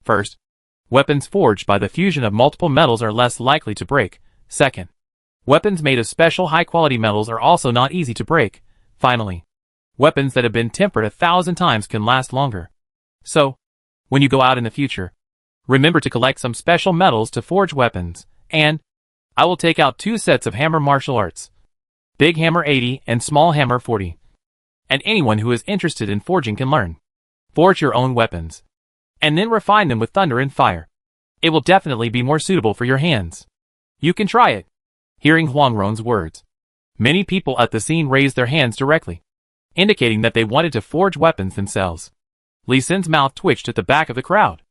First, weapons forged by the fusion of multiple metals are less likely to break. Second, weapons made of special high-quality metals are also not easy to break. Finally, weapons that have been tempered 1,000 times can last longer. So, when you go out in the future, remember to collect some special metals to forge weapons, and I will take out 2 sets of hammer martial arts. Big hammer 80 and small hammer 40. And anyone who is interested in forging can learn. Forge your own weapons, and then refine them with thunder and fire. It will definitely be more suitable for your hands. You can try it. Hearing Huang Rong's words, many people at the scene raised their hands directly, indicating that they wanted to forge weapons themselves. Li Xin's mouth twitched at the back of the crowd.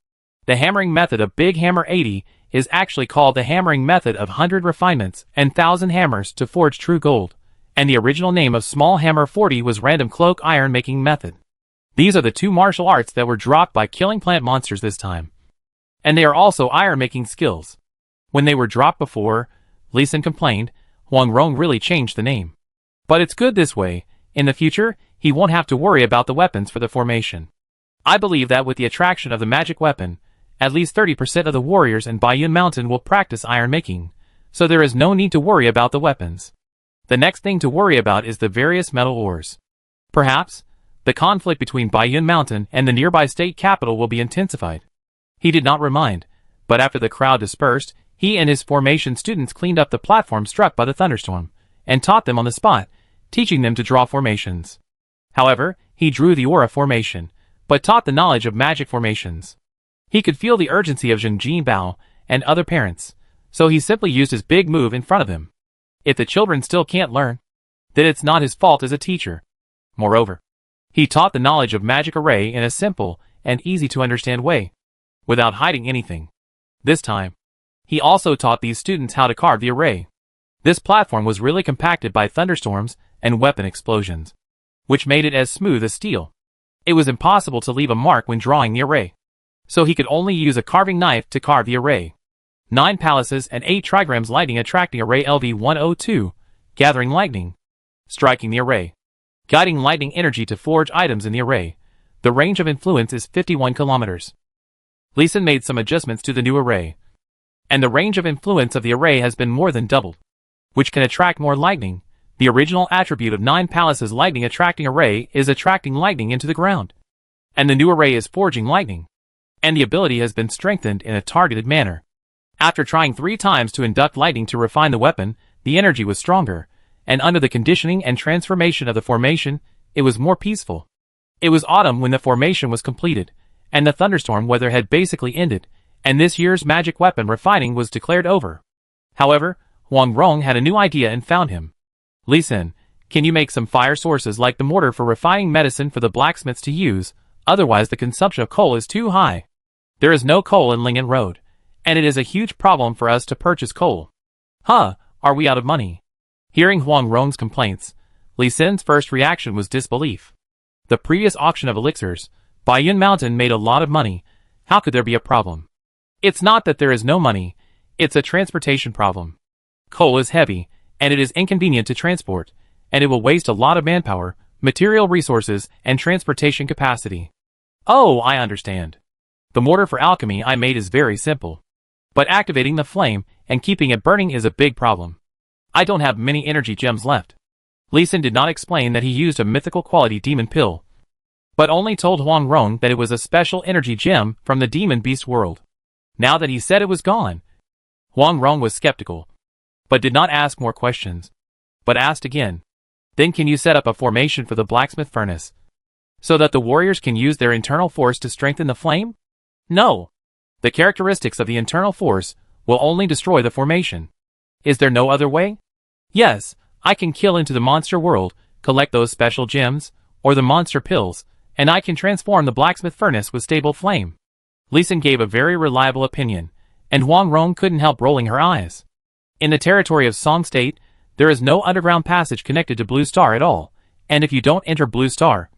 The hammering method of Big Hammer 80 is actually called the hammering method of 100 refinements and 1,000 hammers to forge true gold, and the original name of Small Hammer 40 was Random Cloak Iron Making Method. These are the 2 martial arts that were dropped by killing plant monsters this time. And they are also iron-making skills. When they were dropped before, Li Xin complained, Huang Rong really changed the name. But it's good this way. In the future, he won't have to worry about the weapons for the formation. I believe that with the attraction of the magic weapon, at least 30% of the warriors in Bayun Mountain will practice iron making, so there is no need to worry about the weapons. The next thing to worry about is the various metal ores. Perhaps, the conflict between Bayun Mountain and the nearby state capital will be intensified. He did not remind, but after the crowd dispersed, he and his formation students cleaned up the platform struck by the thunderstorm, and taught them on the spot, teaching them to draw formations. However, he drew the aura formation, but taught the knowledge of magic formations. He could feel the urgency of Zheng Jinbao and other parents, so he simply used his big move in front of them. If the children still can't learn, then it's not his fault as a teacher. Moreover, he taught the knowledge of magic array in a simple and easy-to-understand way, without hiding anything. This time, he also taught these students how to carve the array. This platform was really compacted by thunderstorms and weapon explosions, which made it as smooth as steel. It was impossible to leave a mark when drawing the array, so he could only use a carving knife to carve the array. 9 palaces and 8 trigrams lightning attracting array LV102, gathering lightning, striking the array, guiding lightning energy to forge items in the array. The range of influence is 51 kilometers. Li Xin made some adjustments to the new array, and the range of influence of the array has been more than doubled, which can attract more lightning. The original attribute of 9 palaces lightning attracting array is attracting lightning into the ground, and the new array is forging lightning, and the ability has been strengthened in a targeted manner. After trying 3 times to induct lightning to refine the weapon, the energy was stronger, and under the conditioning and transformation of the formation, it was more peaceful. It was autumn when the formation was completed, and the thunderstorm weather had basically ended, and this year's magic weapon refining was declared over. However, Huang Rong had a new idea and found him. Li Xin, can you make some fire sources like the mortar for refining medicine for the blacksmiths to use? Otherwise the consumption of coal is too high. There is no coal in Ling'an Road, and it is a huge problem for us to purchase coal. Are we out of money? Hearing Huang Rong's complaints, Li Xin's first reaction was disbelief. The previous auction of elixirs, Bayun Mountain made a lot of money. How could there be a problem? It's not that there is no money, it's a transportation problem. Coal is heavy, and it is inconvenient to transport, and it will waste a lot of manpower, material resources, and transportation capacity. Oh, I understand. The mortar for alchemy I made is very simple, but activating the flame and keeping it burning is a big problem. I don't have many energy gems left. Li Xin did not explain that he used a mythical quality demon pill, but only told Huang Rong that it was a special energy gem from the demon beast world. Now that he said it was gone, Huang Rong was skeptical, but did not ask more questions, but asked again, "Then can you set up a formation for the blacksmith furnace, so that the warriors can use their internal force to strengthen the flame?" "No. The characteristics of the internal force will only destroy the formation. Is there no other way?" "Yes, I can kill into the monster world, collect those special gems, or the monster pills, and I can transform the blacksmith furnace with stable flame." Li Xin gave a very reliable opinion, and Huang Rong couldn't help rolling her eyes. In the territory of Song State, there is no underground passage connected to Blue Star at all, and if you don't enter Blue Star,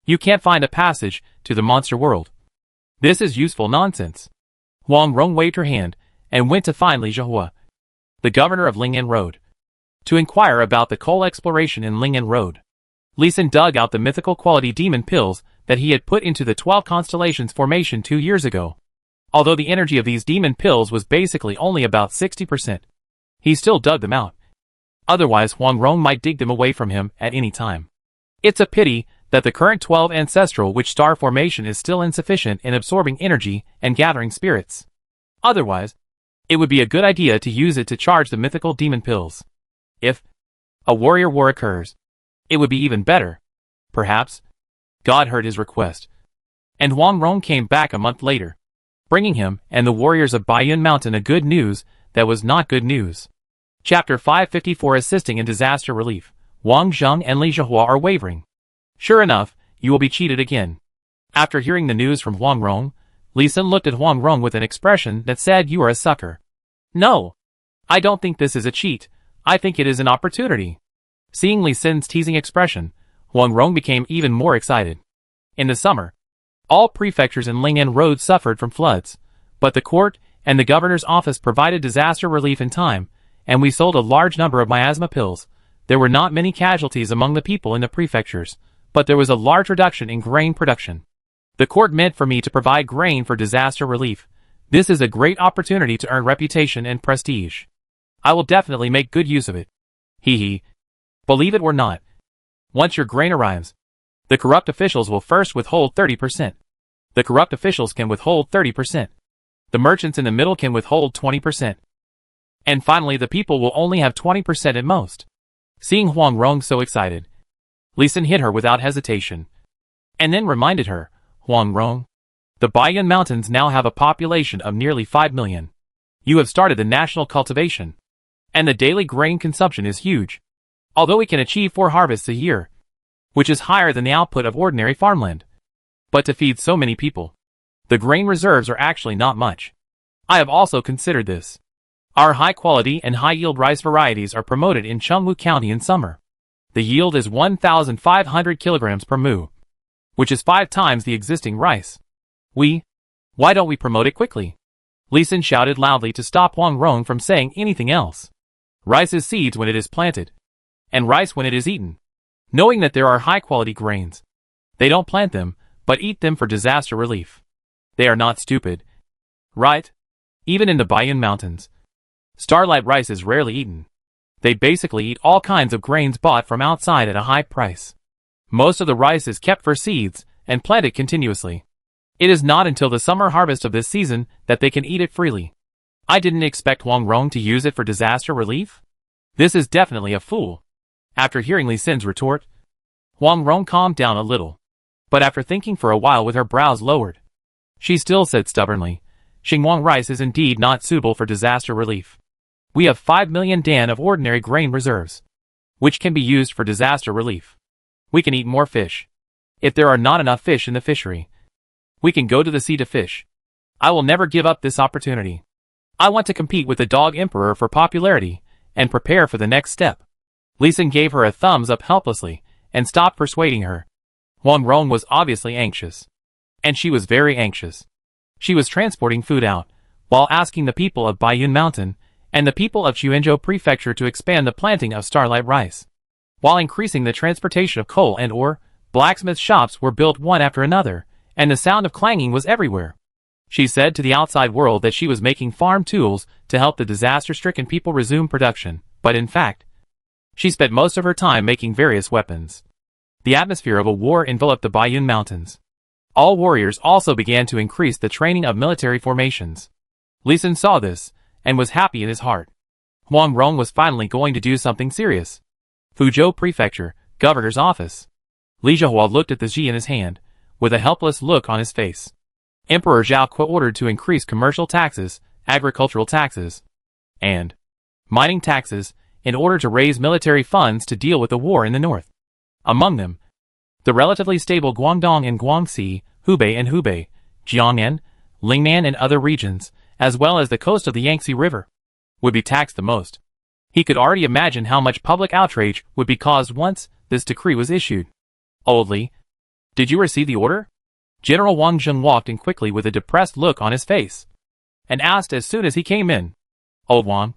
you can't find a passage to the monster world. This is useful nonsense. Huang Rong waved her hand and went to find Li Zhihua, the governor of Ling'an Road, to inquire about the coal exploration in Ling'an Road. Li Xin dug out the mythical quality demon pills that he had put into the 12 constellations formation 2 years ago. Although the energy of these demon pills was basically only about 60%, he still dug them out. Otherwise Huang Rong might dig them away from him at any time. It's a pity that the current 12 ancestral witch star formation is still insufficient in absorbing energy and gathering spirits. Otherwise, it would be a good idea to use it to charge the mythical demon pills. If a warrior war occurs, it would be even better. Perhaps God heard his request, and Huang Rong came back a month later, bringing him and the warriors of Baiyun Mountain a good news that was not good news. Chapter 554 Assisting in Disaster Relief. Wang Zheng and Li Zhihua are wavering. Sure enough, you will be cheated again. After hearing the news from Huang Rong, Li Xin looked at Huang Rong with an expression that said, "You are a sucker." "No, I don't think this is a cheat. I think it is an opportunity." Seeing Li Xin's teasing expression, Huang Rong became even more excited. In the summer, all prefectures in Ling'an Road suffered from floods, but the court and the governor's office provided disaster relief in time, and we sold a large number of miasma pills. There were not many casualties among the people in the prefectures, but there was a large reduction in grain production. The court meant for me to provide grain for disaster relief. This is a great opportunity to earn reputation and prestige. I will definitely make good use of it. Hee hee. Believe it or not, once your grain arrives, the corrupt officials will first withhold 30%. The corrupt officials can withhold 30%. The merchants in the middle can withhold 20%. And finally the people will only have 20% at most. Seeing Huang Rong so excited, Li Xin hit her without hesitation, and then reminded her, "Huang Rong, the Baiyun Mountains now have a population of nearly 5 million. You have started the national cultivation, and the daily grain consumption is huge. Although we can achieve 4 harvests a year, which is higher than the output of ordinary farmland. But to feed so many people, the grain reserves are actually not much. I have also considered this. Our high-quality and high-yield rice varieties are promoted in Chengwu County in summer. The yield is 1,500 kilograms per mu, which is 5 times the existing rice. Why don't we promote it quickly?" Li Xin shouted loudly to stop Huang Rong from saying anything else. Rice is seeds when it is planted, and rice when it is eaten. Knowing that there are high-quality grains, they don't plant them, but eat them for disaster relief. They are not stupid, right? Even in the Baiyun Mountains, starlight rice is rarely eaten. They basically eat all kinds of grains bought from outside at a high price. Most of the rice is kept for seeds and planted continuously. It is not until the summer harvest of this season that they can eat it freely. I didn't expect Huang Rong to use it for disaster relief. This is definitely a fool. After hearing Li Xin's retort, Huang Rong calmed down a little, but after thinking for a while with her brows lowered, she still said stubbornly, "Xinguang rice is indeed not suitable for disaster relief. We have 5 million dan of ordinary grain reserves, which can be used for disaster relief. We can eat more fish. If there are not enough fish in the fishery, we can go to the sea to fish. I will never give up this opportunity. I want to compete with the dog emperor for popularity and prepare for the next step." Li Xin gave her a thumbs up helplessly and stopped persuading her. Huang Rong was obviously anxious, and she was very anxious. She was transporting food out, while asking the people of Baiyun Mountain and the people of Chuanzhou Prefecture to expand the planting of starlight rice. While increasing the transportation of coal and ore, blacksmith shops were built one after another, and the sound of clanging was everywhere. She said to the outside world that she was making farm tools to help the disaster-stricken people resume production, but in fact, She spent most of her time making various weapons. The atmosphere of a war enveloped the Baiyun Mountains. All warriors also began to increase the training of military formations. Li Sun saw this, and was happy in his heart. Huang Rong was finally going to do something serious. Fuzhou Prefecture, Governor's Office. Li Zhihua looked at the Ji in his hand, with a helpless look on his face. Emperor Zhao Kui ordered to increase commercial taxes, agricultural taxes, and mining taxes, in order to raise military funds to deal with the war in the north. Among them, the relatively stable Guangdong and Guangxi, Hubei and Hubei, Jiangnan, Lingnan and other regions, as well as the coast of the Yangtze River, would be taxed the most. He could already imagine how much public outrage would be caused once this decree was issued. Old Li, did you receive the order? General Wang Zheng walked in quickly with a depressed look on his face, and asked as soon as he came in. Old Wang,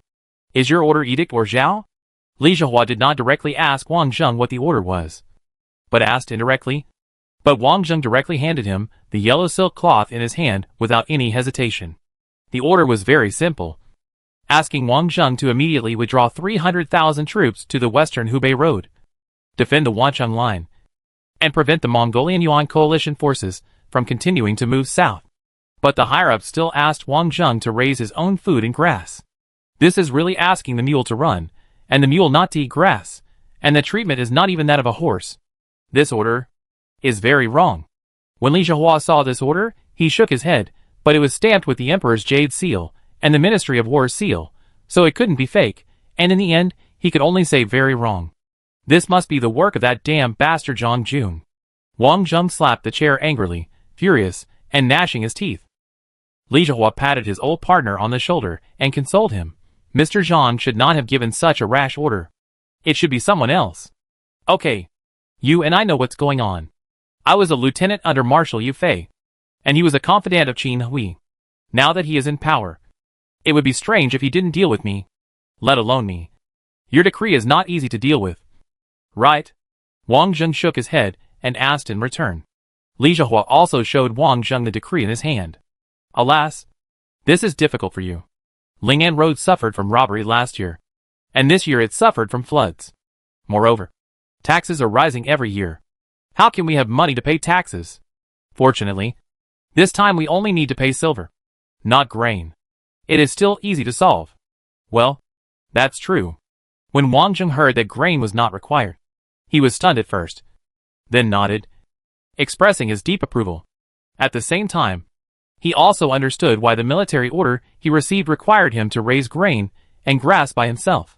is your order edict or Zhao? Li Zhihua did not directly ask Wang Zheng what the order was, but asked indirectly. But Wang Zheng directly handed him the yellow silk cloth in his hand without any hesitation. The order was very simple, asking Wang Zheng to immediately withdraw 300,000 troops to the western Hubei road, defend the Wancheng line, and prevent the Mongolian Yuan coalition forces from continuing to move south. But the higher-ups still asked Wang Zheng to raise his own food and grass. This is really asking the mule to run, and the mule not to eat grass, and the treatment is not even that of a horse. This order is very wrong. When Li Zhihua saw this order, he shook his head, but it was stamped with the Emperor's Jade seal and the Ministry of War's seal, so it couldn't be fake, and in the end, he could only say very wrong. This must be the work of that damn bastard Zhang Jun. Wang Zheng slapped the chair angrily, furious, and gnashing his teeth. Li Zhihua patted his old partner on the shoulder and consoled him. Mr. Zhang should not have given such a rash order. It should be someone else. Okay. You and I know what's going on. I was a lieutenant under Marshal Yu Fei, and he was a confidant of Qin Hui. Now that he is in power, it would be strange if he didn't deal with me, let alone me. Your decree is not easy to deal with. Right? Wang Zheng shook his head and asked in return. Li Zhihua also showed Wang Zheng the decree in his hand. Alas, this is difficult for you. Lingnan Road suffered from robbery last year, and this year it suffered from floods. Moreover, taxes are rising every year. How can we have money to pay taxes? Fortunately, this time we only need to pay silver, not grain. It is still easy to solve. Well, that's true. When Wang Zheng heard that grain was not required, he was stunned at first, then nodded, expressing his deep approval. At the same time, he also understood why the military order he received required him to raise grain and grass by himself,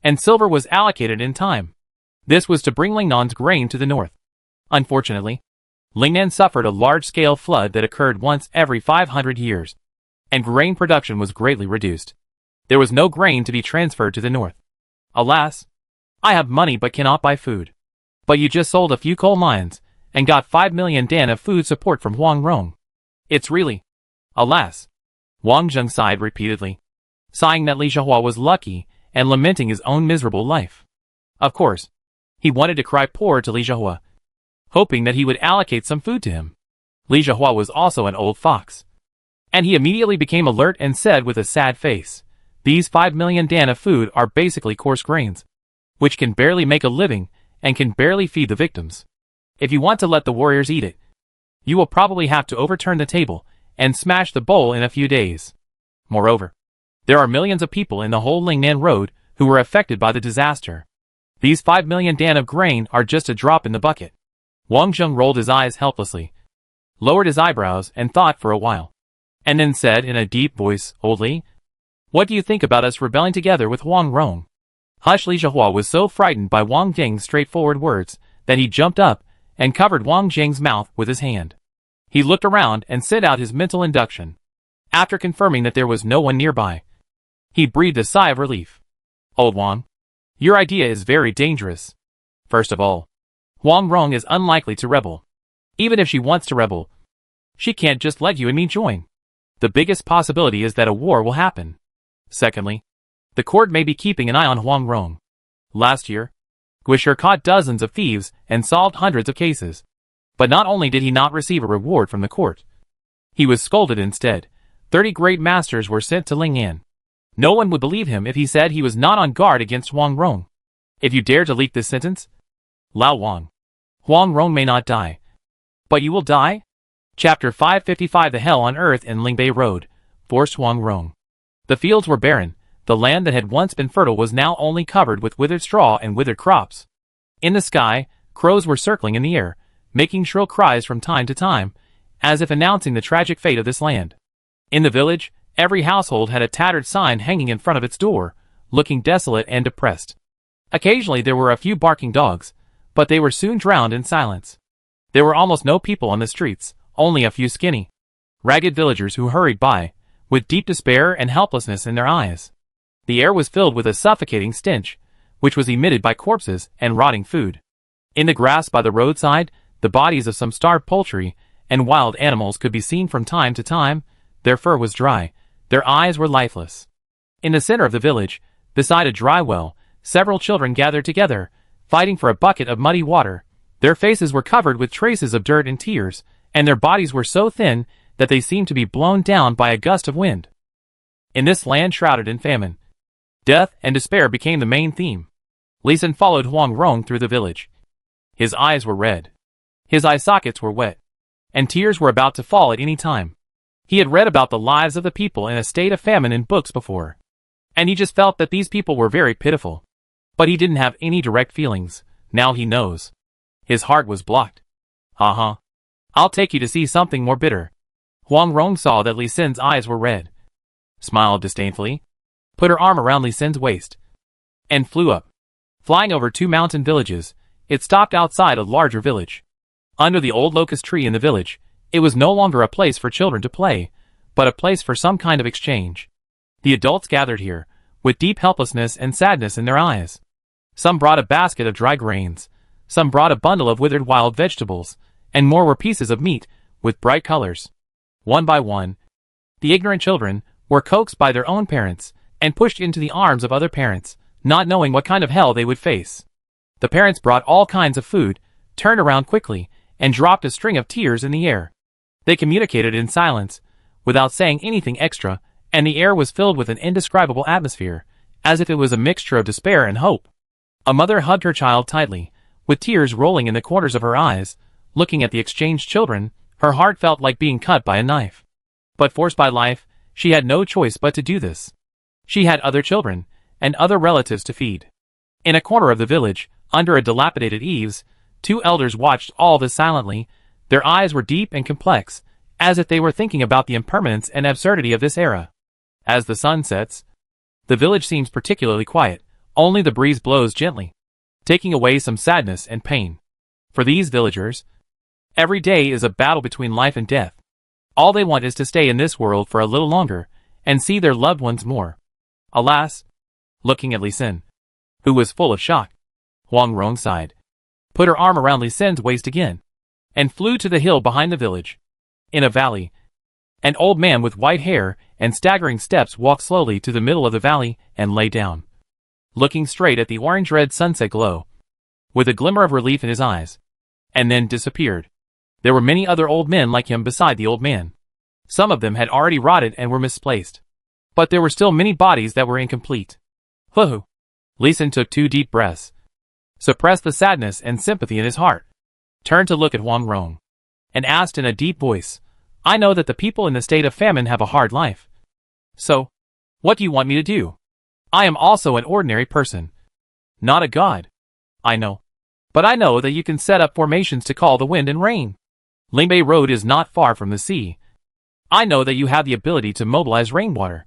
and silver was allocated in time. This was to bring Lingnan's grain to the north. Unfortunately, Lingnan suffered a large-scale flood that occurred once every 500 years, and grain production was greatly reduced. There was no grain to be transferred to the north. Alas, I have money but cannot buy food. But you just sold a few coal mines, and got 5 million dan of food support from Huang Rong. It's really, alas. Wang Zheng sighed repeatedly, sighing that Li Zhihua was lucky and lamenting his own miserable life. Of course, he wanted to cry poor to Li Zhihua, hoping that he would allocate some food to him. Li Zhihua was also an old fox, and he immediately became alert and said with a sad face, "These 5 million dan of food are basically coarse grains, which can barely make a living and can barely feed the victims. If you want to let the warriors eat it, you will probably have to overturn the table and smash the bowl in a few days. Moreover, there are millions of people in the whole Lingnan Road who were affected by the disaster. These 5 million dan of grain are just a drop in the bucket." Wang Zheng rolled his eyes helplessly, lowered his eyebrows and thought for a while, and then said in a deep voice, "Old Li, what do you think about us rebelling together with Huang Rong?" Hush! Li Zhihua was so frightened by Wang Zheng's straightforward words that he jumped up and covered Wang Zheng's mouth with his hand. He looked around and sent out his mental induction. After confirming that there was no one nearby, he breathed a sigh of relief. "Old Wang, your idea is very dangerous. First of all, Huang Rong is unlikely to rebel. Even if she wants to rebel, she can't just let you and me join. The biggest possibility is that a war will happen. Secondly, the court may be keeping an eye on Huang Rong. Last year, Guisher caught dozens of thieves and solved hundreds of cases. But not only did he not receive a reward from the court, he was scolded instead. 30 great masters were sent to Lingnan. No one would believe him if he said he was not on guard against Huang Rong. If you dare to leak this sentence, Lao Wang. Huang Rong may not die. But you will die? Chapter 555 The Hell on Earth in Lingbei Road, forced Huang Rong. The fields were barren. The land that had once been fertile was now only covered with withered straw and withered crops. In the sky, crows were circling in the air, making shrill cries from time to time, as if announcing the tragic fate of this land. In the village, every household had a tattered sign hanging in front of its door, looking desolate and depressed. Occasionally there were a few barking dogs, but they were soon drowned in silence. There were almost no people on the streets, only a few skinny, ragged villagers who hurried by, with deep despair and helplessness in their eyes. The air was filled with a suffocating stench, which was emitted by corpses and rotting food. In the grass by the roadside, the bodies of some starved poultry and wild animals could be seen from time to time. Their fur was dry, their eyes were lifeless. In the center of the village, beside a dry well, several children gathered together, fighting for a bucket of muddy water. Their faces were covered with traces of dirt and tears, and their bodies were so thin that they seemed to be blown down by a gust of wind. In this land shrouded in famine, death and despair became the main theme. Li Sun followed Huang Rong through the village. His eyes were red. His eye sockets were wet, and tears were about to fall at any time. He had read about the lives of the people in a state of famine in books before, and he just felt that these people were very pitiful. But he didn't have any direct feelings. Now he knows. His heart was blocked. I'll take you to see something more bitter. Huang Rong saw that Li Sun's eyes were red, smiled disdainfully, put her arm around Li Sun's waist, and flew up. Flying over 2 mountain villages, it stopped outside a larger village. Under the old locust tree in the village, it was no longer a place for children to play, but a place for some kind of exchange. The adults gathered here, with deep helplessness and sadness in their eyes. Some brought a basket of dry grains, some brought a bundle of withered wild vegetables, and more were pieces of meat, with bright colors. One by one, the ignorant children were coaxed by their own parents, and pushed into the arms of other parents, not knowing what kind of hell they would face. The parents brought all kinds of food, turned around quickly, and dropped a string of tears in the air. They communicated in silence, without saying anything extra, and the air was filled with an indescribable atmosphere, as if it was a mixture of despair and hope. A mother hugged her child tightly, with tears rolling in the corners of her eyes. Looking at the exchanged children, her heart felt like being cut by a knife. But forced by life, she had no choice but to do this. She had other children, and other relatives to feed. In a corner of the village, under a dilapidated eaves, 2 elders watched all this silently. Their eyes were deep and complex, as if they were thinking about the impermanence and absurdity of this era. As the sun sets, the village seems particularly quiet. Only the breeze blows gently, taking away some sadness and pain. For these villagers, every day is a battle between life and death. All they want is to stay in this world for a little longer, and see their loved ones more. Alas! Looking at Li Sun, who was full of shock, Huang Rong sighed, put her arm around Li Sun's waist again, and flew to the hill behind the village. In a valley, an old man with white hair and staggering steps walked slowly to the middle of the valley and lay down, looking straight at the orange-red sunset glow, with a glimmer of relief in his eyes, and then disappeared. There were many other old men like him beside the old man. Some of them had already rotted and were misplaced, but there were still many bodies that were incomplete. Hoo-hoo! Li Sun took 2 deep breaths, suppressed the sadness and sympathy in his heart, turned to look at Huang Rong, and asked in a deep voice, I know that the people in the state of famine have a hard life. So, what do you want me to do? I am also an ordinary person, not a god. I know. But I know that you can set up formations to call the wind and rain. Lingbei Road is not far from the sea. I know that you have the ability to mobilize rainwater.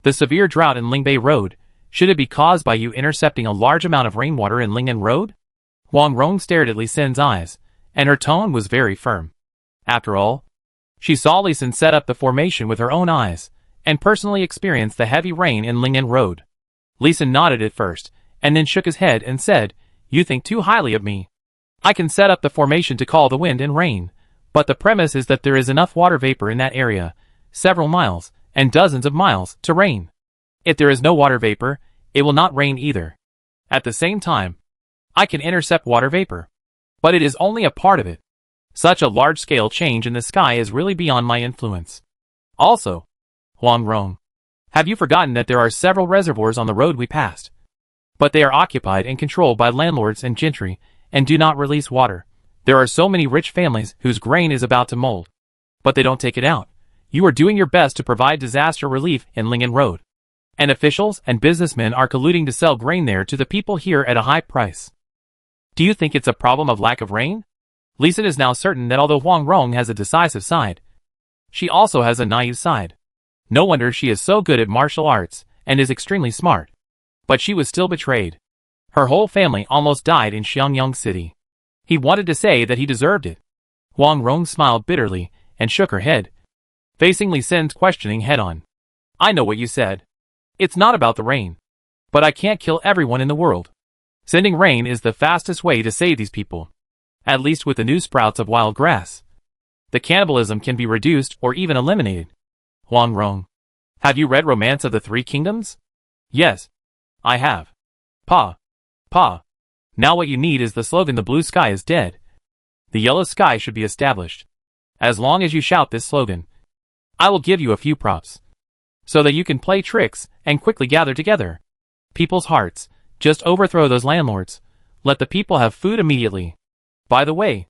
The severe drought in Lingbei Road, should it be caused by you intercepting a large amount of rainwater in Lingnan Road? Huang Rong stared at Li Sun's eyes, and her tone was very firm. After all, she saw Li Sun set up the formation with her own eyes, and personally experienced the heavy rain in Lingnan Road. Li Sun nodded at first, and then shook his head and said, You think too highly of me. I can set up the formation to call the wind and rain, but the premise is that there is enough water vapor in that area, several miles, and dozens of miles, to rain. If there is no water vapor, it will not rain either. At the same time, I can intercept water vapor, but it is only a part of it. Such a large-scale change in the sky is really beyond my influence. Also, Huang Rong, have you forgotten that there are several reservoirs on the road we passed? But they are occupied and controlled by landlords and gentry, and do not release water. There are so many rich families whose grain is about to mold. But they don't take it out. You are doing your best to provide disaster relief in Lingen Road. And officials and businessmen are colluding to sell grain there to the people here at a high price. Do you think it's a problem of lack of rain? Lisa is now certain that although Huang Rong has a decisive side, she also has a naive side. No wonder she is so good at martial arts, and is extremely smart. But she was still betrayed. Her whole family almost died in Xiangyang City. He wanted to say that he deserved it. Huang Rong smiled bitterly, and shook her head, facing Li Sin's questioning head-on. I know what you said. It's not about the rain. But I can't kill everyone in the world. Sending rain is the fastest way to save these people. At least with the new sprouts of wild grass. The cannibalism can be reduced or even eliminated. Huang Rong. Have you read Romance of the Three Kingdoms? Yes. I have. Pa. Now what you need is the slogan "The blue sky is dead." The yellow sky should be established. As long as you shout this slogan, I will give you a few props. So that you can play tricks and quickly gather together people's hearts. Just overthrow those landlords. Let the people have food immediately. By the way,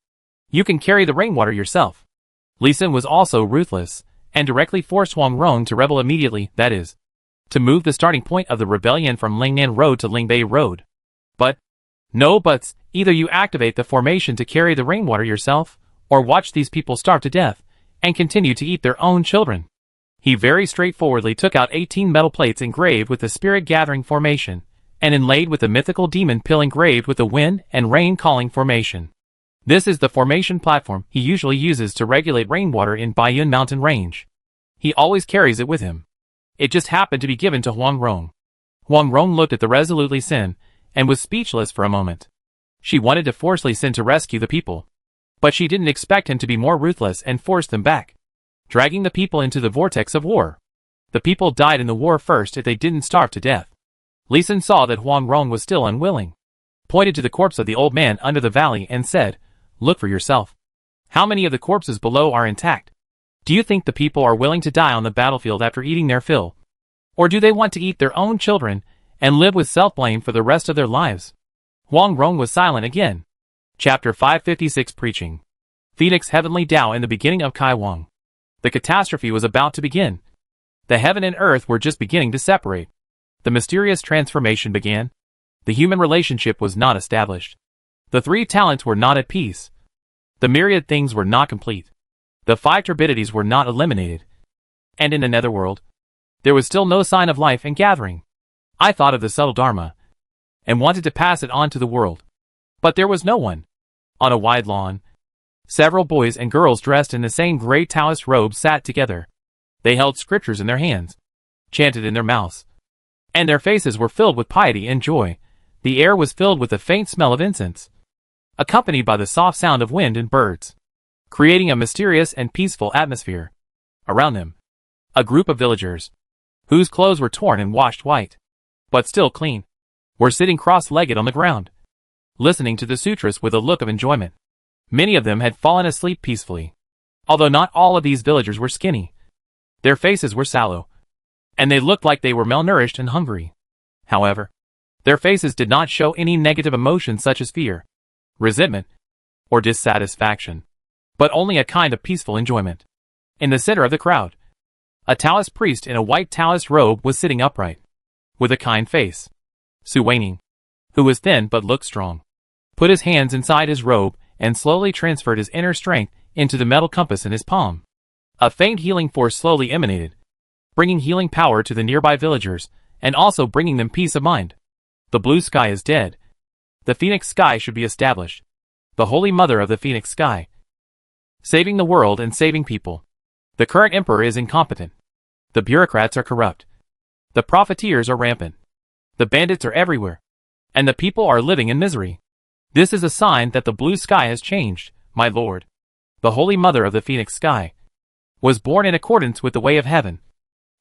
you can carry the rainwater yourself. Li Sin was also ruthless, and directly forced Huang Rong to rebel immediately, that is, to move the starting point of the rebellion from Lingnan Road to Lingbei Road. But, no buts, either you activate the formation to carry the rainwater yourself, or watch these people starve to death, and continue to eat their own children. He very straightforwardly took out 18 metal plates engraved with the spirit gathering formation, and inlaid with the mythical demon pill engraved with the wind and rain calling formation. This is the formation platform he usually uses to regulate rainwater in Baiyun Mountain Range. He always carries it with him. It just happened to be given to Huang Rong. Huang Rong looked at the resolute Li Sin, and was speechless for a moment. She wanted to force Li Sin to rescue the people. But she didn't expect him to be more ruthless and force them back, dragging the people into the vortex of war. The people died in the war first if they didn't starve to death. Li Sin saw that Huang Rong was still unwilling, pointed to the corpse of the old man under the valley and said, "Look for yourself. How many of the corpses below are intact? Do you think the people are willing to die on the battlefield after eating their fill? Or do they want to eat their own children and live with self-blame for the rest of their lives?" Huang Rong was silent again. Chapter 556 Preaching. Phoenix Heavenly Tao in the beginning of Kai Wang. The catastrophe was about to begin. The heaven and earth were just beginning to separate. The mysterious transformation began. The human relationship was not established. The three talents were not at peace. The myriad things were not complete. The five turbidities were not eliminated. And in the netherworld, there was still no sign of life and gathering. I thought of the subtle Dharma, and wanted to pass it on to the world. But there was no one. On a wide lawn, several boys and girls dressed in the same gray Taoist robes sat together. They held scriptures in their hands, chanted in their mouths, and their faces were filled with piety and joy. The air was filled with the faint smell of incense, accompanied by the soft sound of wind and birds, creating a mysterious and peaceful atmosphere. Around them, a group of villagers, whose clothes were torn and washed white, but still clean, were sitting cross-legged on the ground, listening to the sutras with a look of enjoyment. Many of them had fallen asleep peacefully. Although not all of these villagers were skinny, their faces were sallow, and they looked like they were malnourished and hungry. However, their faces did not show any negative emotions such as fear, resentment, or dissatisfaction, but only a kind of peaceful enjoyment. In the center of the crowd, a Taoist priest in a white Taoist robe was sitting upright, with a kind face. Su Weining, who was thin but looked strong, put his hands inside his robe and slowly transferred his inner strength into the metal compass in his palm. A faint healing force slowly emanated, bringing healing power to the nearby villagers, and also bringing them peace of mind. The blue sky is dead. The phoenix sky should be established. The Holy Mother of the Phoenix Sky, saving the world and saving people. The current emperor is incompetent. The bureaucrats are corrupt. The profiteers are rampant. The bandits are everywhere. And the people are living in misery. This is a sign that the blue sky has changed, my lord. The Holy Mother of the Phoenix Sky was born in accordance with the way of heaven,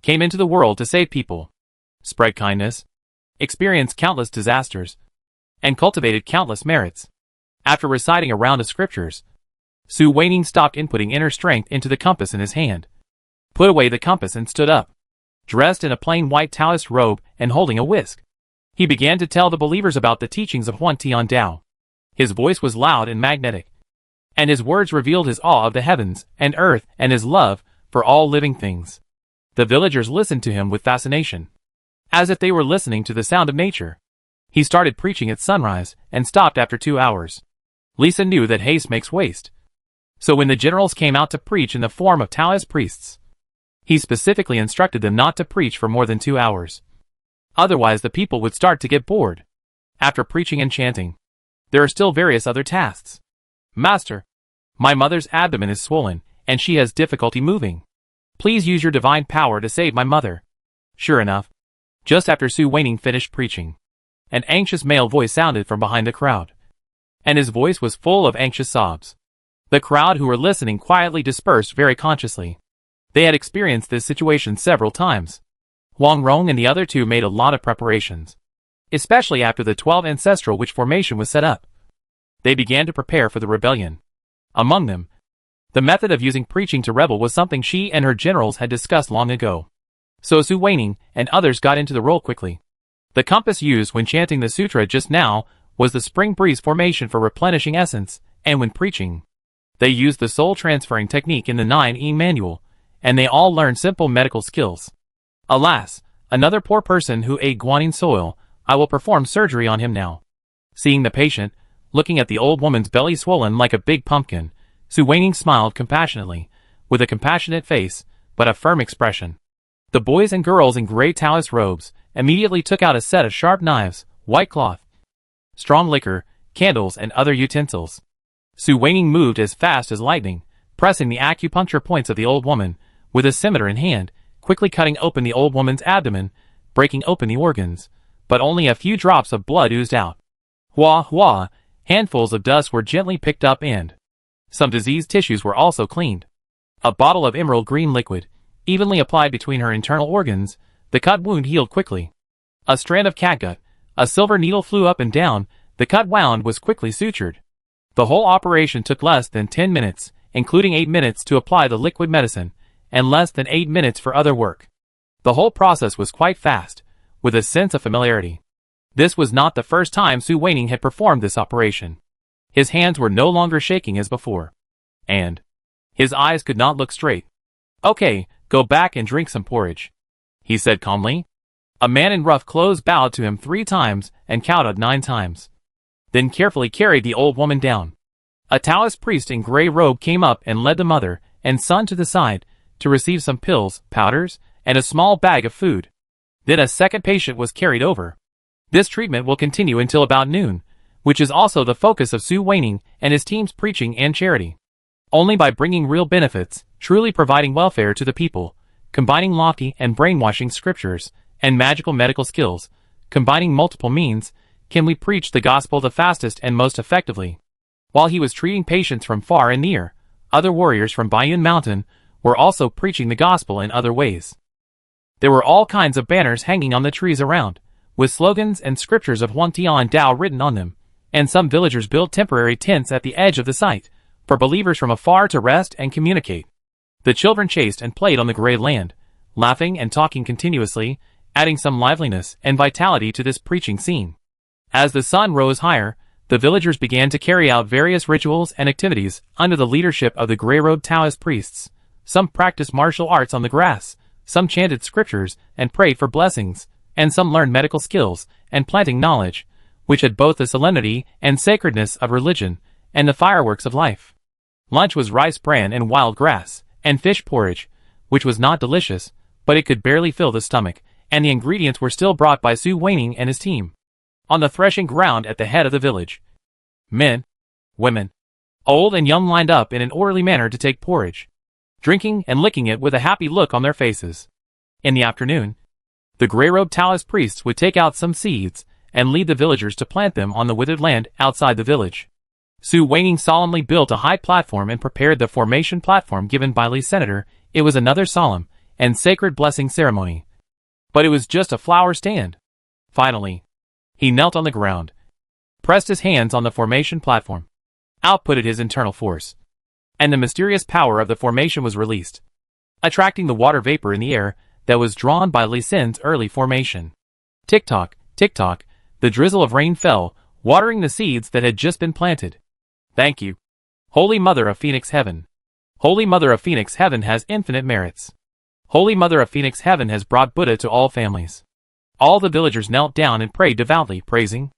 came into the world to save people, spread kindness, experienced countless disasters, and cultivated countless merits. After reciting a round of scriptures, Su Weining stopped inputting inner strength into the compass in his hand, put away the compass and stood up, dressed in a plain white Taoist robe and holding a whisk. He began to tell the believers about the teachings of Huantian Dao. His voice was loud and magnetic, and his words revealed his awe of the heavens and earth and his love for all living things. The villagers listened to him with fascination, as if they were listening to the sound of nature. He started preaching at sunrise and stopped after 2 hours. Lisa knew that haste makes waste. So when the generals came out to preach in the form of Taoist priests, he specifically instructed them not to preach for more than 2 hours. Otherwise the people would start to get bored. After preaching and chanting, there are still various other tasks. Master, my mother's abdomen is swollen, and she has difficulty moving. Please use your divine power to save my mother. Sure enough, just after Su Weining finished preaching, an anxious male voice sounded from behind the crowd, and his voice was full of anxious sobs. The crowd who were listening quietly dispersed very consciously. They had experienced this situation several times. Wang Rong and the other two made a lot of preparations, especially after the 12 ancestral witch formation was set up. They began to prepare for the rebellion. Among them, the method of using preaching to rebel was something she and her generals had discussed long ago. So Su Weining and others got into the role quickly. The compass used when chanting the sutra just now was the spring breeze formation for replenishing essence, and when preaching, they used the soul transferring technique in the 9E manual, and they all learned simple medical skills. Alas, another poor person who ate guanine soil, I will perform surgery on him now. Seeing the patient, looking at the old woman's belly swollen like a big pumpkin, Su Weining smiled compassionately, with a compassionate face, but a firm expression. The boys and girls in gray Taoist robes immediately took out a set of sharp knives, white cloth, strong liquor, candles and other utensils. Su Weining moved as fast as lightning, pressing the acupuncture points of the old woman, with a scimitar in hand, quickly cutting open the old woman's abdomen, breaking open the organs, but only a few drops of blood oozed out. Hua hua, handfuls of dust were gently picked up and some diseased tissues were also cleaned. A bottle of emerald green liquid, evenly applied between her internal organs, the cut wound healed quickly. A strand of catgut, a silver needle flew up and down, the cut wound was quickly sutured. The whole operation took less than 10 minutes, including 8 minutes to apply the liquid medicine, and less than 8 minutes for other work. The whole process was quite fast, with a sense of familiarity. This was not the first time Su Weining had performed this operation. His hands were no longer shaking as before, and his eyes could not look straight. Okay, go back and drink some porridge, he said calmly. A man in rough clothes bowed to him 3 times and kowtowed 9 times, then carefully carried the old woman down. A Taoist priest in gray robe came up and led the mother and son to the side to receive some pills, powders, and a small bag of food. Then a second patient was carried over. This treatment will continue until about noon, which is also the focus of Su Weining and his team's preaching and charity. Only by bringing real benefits, truly providing welfare to the people, combining lofty and brainwashing scriptures, and magical medical skills, combining multiple means, can we preach the gospel the fastest and most effectively. While he was treating patients from far and near, other warriors from Baiyun Mountain were also preaching the gospel in other ways. There were all kinds of banners hanging on the trees around, with slogans and scriptures of Huantian Dao written on them, and some villagers built temporary tents at the edge of the site, for believers from afar to rest and communicate. The children chased and played on the gray land, laughing and talking continuously, adding some liveliness and vitality to this preaching scene. As the sun rose higher, the villagers began to carry out various rituals and activities under the leadership of the gray-robed Taoist priests. Some practiced martial arts on the grass, some chanted scriptures and prayed for blessings, and some learned medical skills and planting knowledge, which had both the solemnity and sacredness of religion and the fireworks of life. Lunch was rice bran and wild grass, and fish porridge, which was not delicious, but it could barely fill the stomach, and the ingredients were still brought by Su Weining and his team. On the threshing ground at the head of the village, men, women, old and young lined up in an orderly manner to take porridge, drinking and licking it with a happy look on their faces. In the afternoon, the gray-robed Taoist priests would take out some seeds and lead the villagers to plant them on the withered land outside the village. Su Weining solemnly built a high platform and prepared the formation platform given by Li Senator. It was another solemn and sacred blessing ceremony. But it was just a flower stand. Finally, he knelt on the ground, pressed his hands on the formation platform, outputted his internal force, and the mysterious power of the formation was released, attracting the water vapor in the air that was drawn by Li Sin's early formation. Tick-tock, Tick-tock, the drizzle of rain fell, watering the seeds that had just been planted. Thank you, Holy Mother of Phoenix Heaven. Holy Mother of Phoenix Heaven has infinite merits. Holy Mother of Phoenix Heaven has brought Buddha to all families. All the villagers knelt down and prayed devoutly, praising,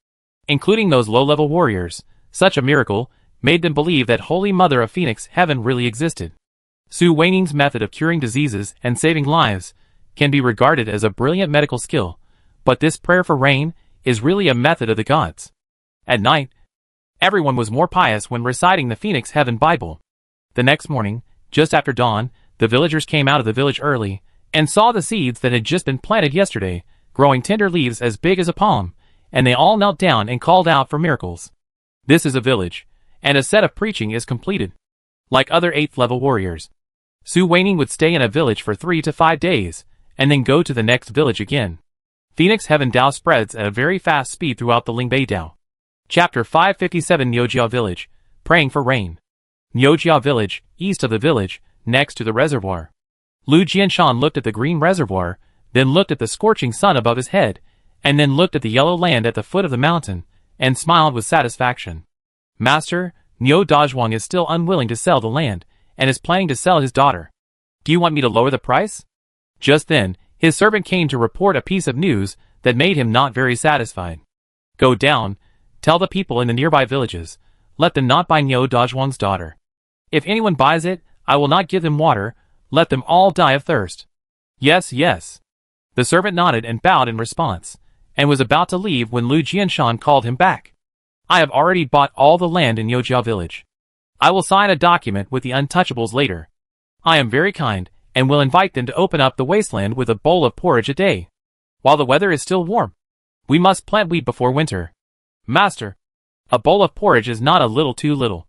including those low-level warriors. Such a miracle made them believe that Holy Mother of Phoenix Heaven really existed. Su Waning's method of curing diseases and saving lives can be regarded as a brilliant medical skill, but this prayer for rain is really a method of the gods. At night, everyone was more pious when reciting the Phoenix Heaven Bible. The next morning, just after dawn, the villagers came out of the village early and saw the seeds that had just been planted yesterday, growing tender leaves as big as a palm, and they all knelt down and called out for miracles. This is a village, and a set of preaching is completed. Like other 8th level warriors, Su Waning would stay in a village for 3 to 5 days, and then go to the next village again. Phoenix Heaven Dao spreads at a very fast speed throughout the Lingbei Dao. Chapter 557 Niujia Village, Praying for Rain. Niujia Village, east of the village, next to the reservoir. Lu Jianshan looked at the green reservoir, then looked at the scorching sun above his head, and then looked at the yellow land at the foot of the mountain, and smiled with satisfaction. Master, Niu Dazhuang is still unwilling to sell the land, and is planning to sell his daughter. Do you want me to lower the price? Just then, his servant came to report a piece of news that made him not very satisfied. Go down, tell the people in the nearby villages, let them not buy Niu Dazhuang's daughter. If anyone buys it, I will not give them water, let them all die of thirst. Yes, yes. The servant nodded and bowed in response, and was about to leave when Lu Jianshan called him back. I have already bought all the land in Niujia Village. I will sign a document with the Untouchables later. I am very kind, and will invite them to open up the wasteland with a bowl of porridge a day. While the weather is still warm, we must plant wheat before winter. Master, a bowl of porridge is not a little too little.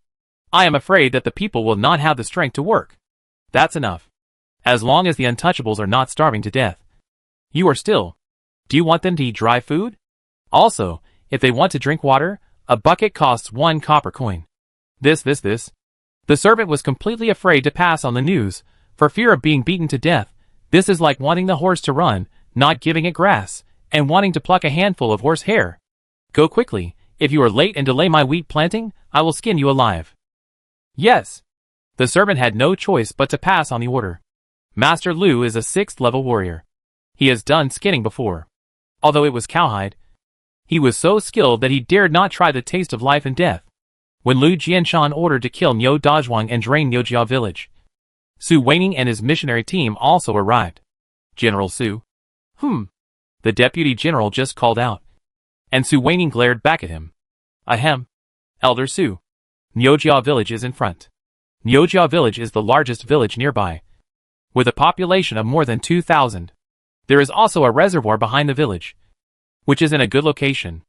I am afraid that the people will not have the strength to work. That's enough. As long as the Untouchables are not starving to death. You are still. Do you want them to eat dry food? Also, if they want to drink water, a bucket costs 1 copper coin. This. The servant was completely afraid to pass on the news, for fear of being beaten to death. This is like wanting the horse to run, not giving it grass, and wanting to pluck a handful of horse hair. Go quickly, if you are late and delay my wheat planting, I will skin you alive. Yes. The servant had no choice but to pass on the order. Master Lu is a 6th level warrior. He has done skinning before. Although it was cowhide, he was so skilled that he dared not try the taste of life and death. When Lu Jianshan ordered to kill Niu Dazhuang and drain Niujia Village, Su Waning and his missionary team also arrived. General Su. The deputy general just called out. And Su Waning glared back at him. Ahem. Elder Su. Niujia Village is in front. Niujia Village is the largest village nearby, with a population of more than 2,000. There is also a reservoir behind the village, which is in a good location.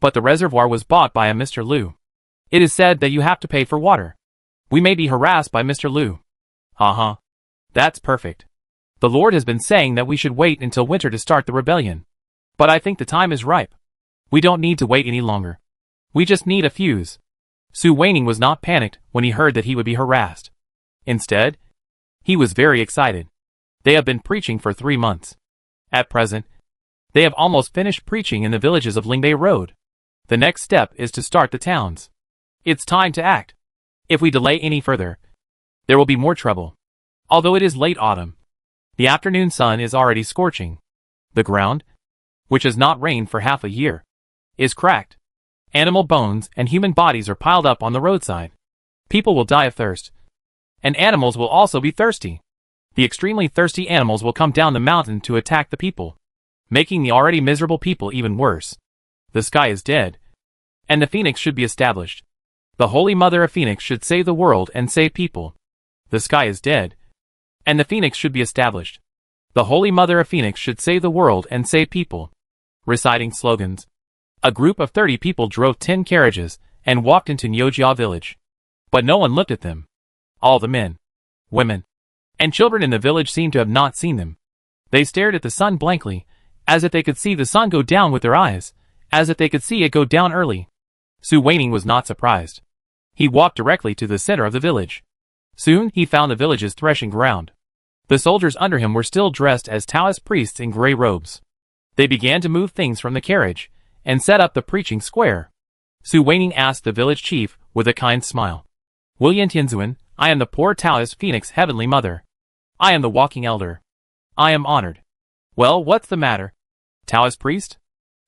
But the reservoir was bought by a Mr. Lu. It is said that you have to pay for water. We may be harassed by Mr. Lu. That's perfect. The Lord has been saying that we should wait until winter to start the rebellion. But I think the time is ripe. We don't need to wait any longer. We just need a fuse. Su Waning was not panicked when he heard that he would be harassed. Instead, he was very excited. They have been preaching for 3 months. At present, they have almost finished preaching in the villages of Lingbei Road. The next step is to start the towns. It's time to act. If we delay any further, there will be more trouble. Although it is late autumn, the afternoon sun is already scorching. The ground, which has not rained for half a year, is cracked. Animal bones and human bodies are piled up on the roadside. People will die of thirst. And animals will also be thirsty. The extremely thirsty animals will come down the mountain to attack the people, making the already miserable people even worse. The sky is dead, and the Phoenix should be established. The Holy Mother of Phoenix should save the world and save people. The sky is dead, and the Phoenix should be established. The Holy Mother of Phoenix should save the world and save people. Reciting slogans, a group of 30 people drove 10 carriages and walked into Niujia Village. But no one looked at them. All the men, women, and children in the village seemed to have not seen them. They stared at the sun blankly, as if they could see the sun go down with their eyes, as if they could see it go down early. Su Waning was not surprised. He walked directly to the center of the village. Soon he found the village's threshing ground. The soldiers under him were still dressed as Taoist priests in gray robes. They began to move things from the carriage, and set up the preaching square. Su Weining asked the village chief, with a kind smile. Willian Tianzuan, I am the poor Taoist Phoenix Heavenly Mother. I am the walking elder. I am honored. Well, what's the matter? Taoist priest?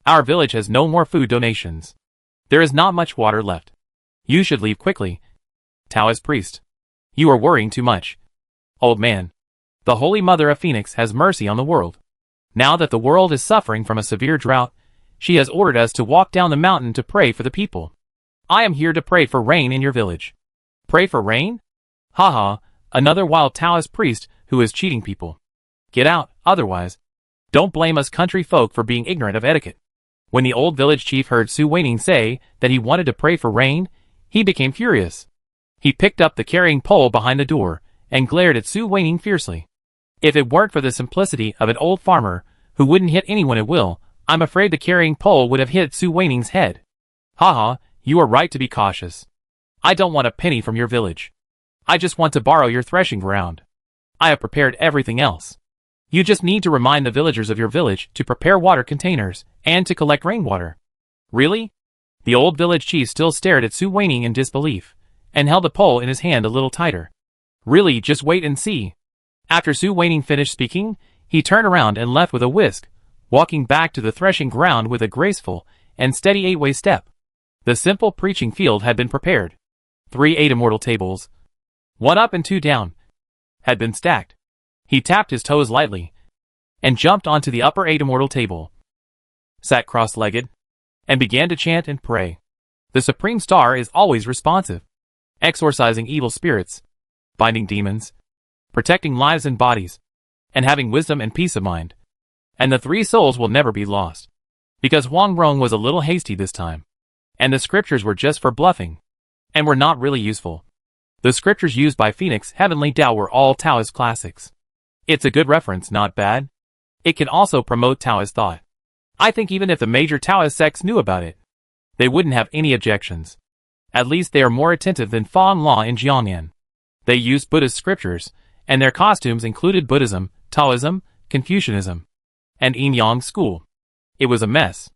Our village has no more food donations. There is not much water left. You should leave quickly. Taoist priest. You are worrying too much. Old man. The Holy Mother of Phoenix has mercy on the world. Now that the world is suffering from a severe drought, she has ordered us to walk down the mountain to pray for the people. I am here to pray for rain in your village. Pray for rain? Haha, another wild Taoist priest who is cheating people. Get out, otherwise. Don't blame us country folk for being ignorant of etiquette. When the old village chief heard Su Weining say that he wanted to pray for rain, he became furious. He picked up the carrying pole behind the door and glared at Su Weining fiercely. If it weren't for the simplicity of an old farmer who wouldn't hit anyone at will, I'm afraid the carrying pole would have hit Su Weining's head. Haha, you are right to be cautious. I don't want a penny from your village. I just want to borrow your threshing ground. I have prepared everything else. You just need to remind the villagers of your village to prepare water containers and to collect rainwater. Really? The old village chief still stared at Su Weining in disbelief, and held the pole in his hand a little tighter. Really, just wait and see. After Su Weining finished speaking, he turned around and left with a whisk, walking back to the threshing ground with a graceful and steady 8-way step. The simple preaching field had been prepared. 3 8 immortal tables, 1 up and 2 down, had been stacked. He tapped his toes lightly, and jumped onto the upper 8 immortal table, sat cross-legged, and began to chant and pray. The Supreme Star is always responsive, exorcising evil spirits, binding demons, protecting lives and bodies, and having wisdom and peace of mind. And the 3 souls will never be lost. Because Huang Rong was a little hasty this time, and the scriptures were just for bluffing, and were not really useful. The scriptures used by Phoenix Heavenly Tao were all Taoist classics. It's a good reference, not bad. It can also promote Taoist thought. I think even if the major Taoist sects knew about it, they wouldn't have any objections. At least they are more attentive than Fan Law in Jiangnan. They used Buddhist scriptures, and their costumes included Buddhism, Taoism, Confucianism, and Yin Yang school. It was a mess.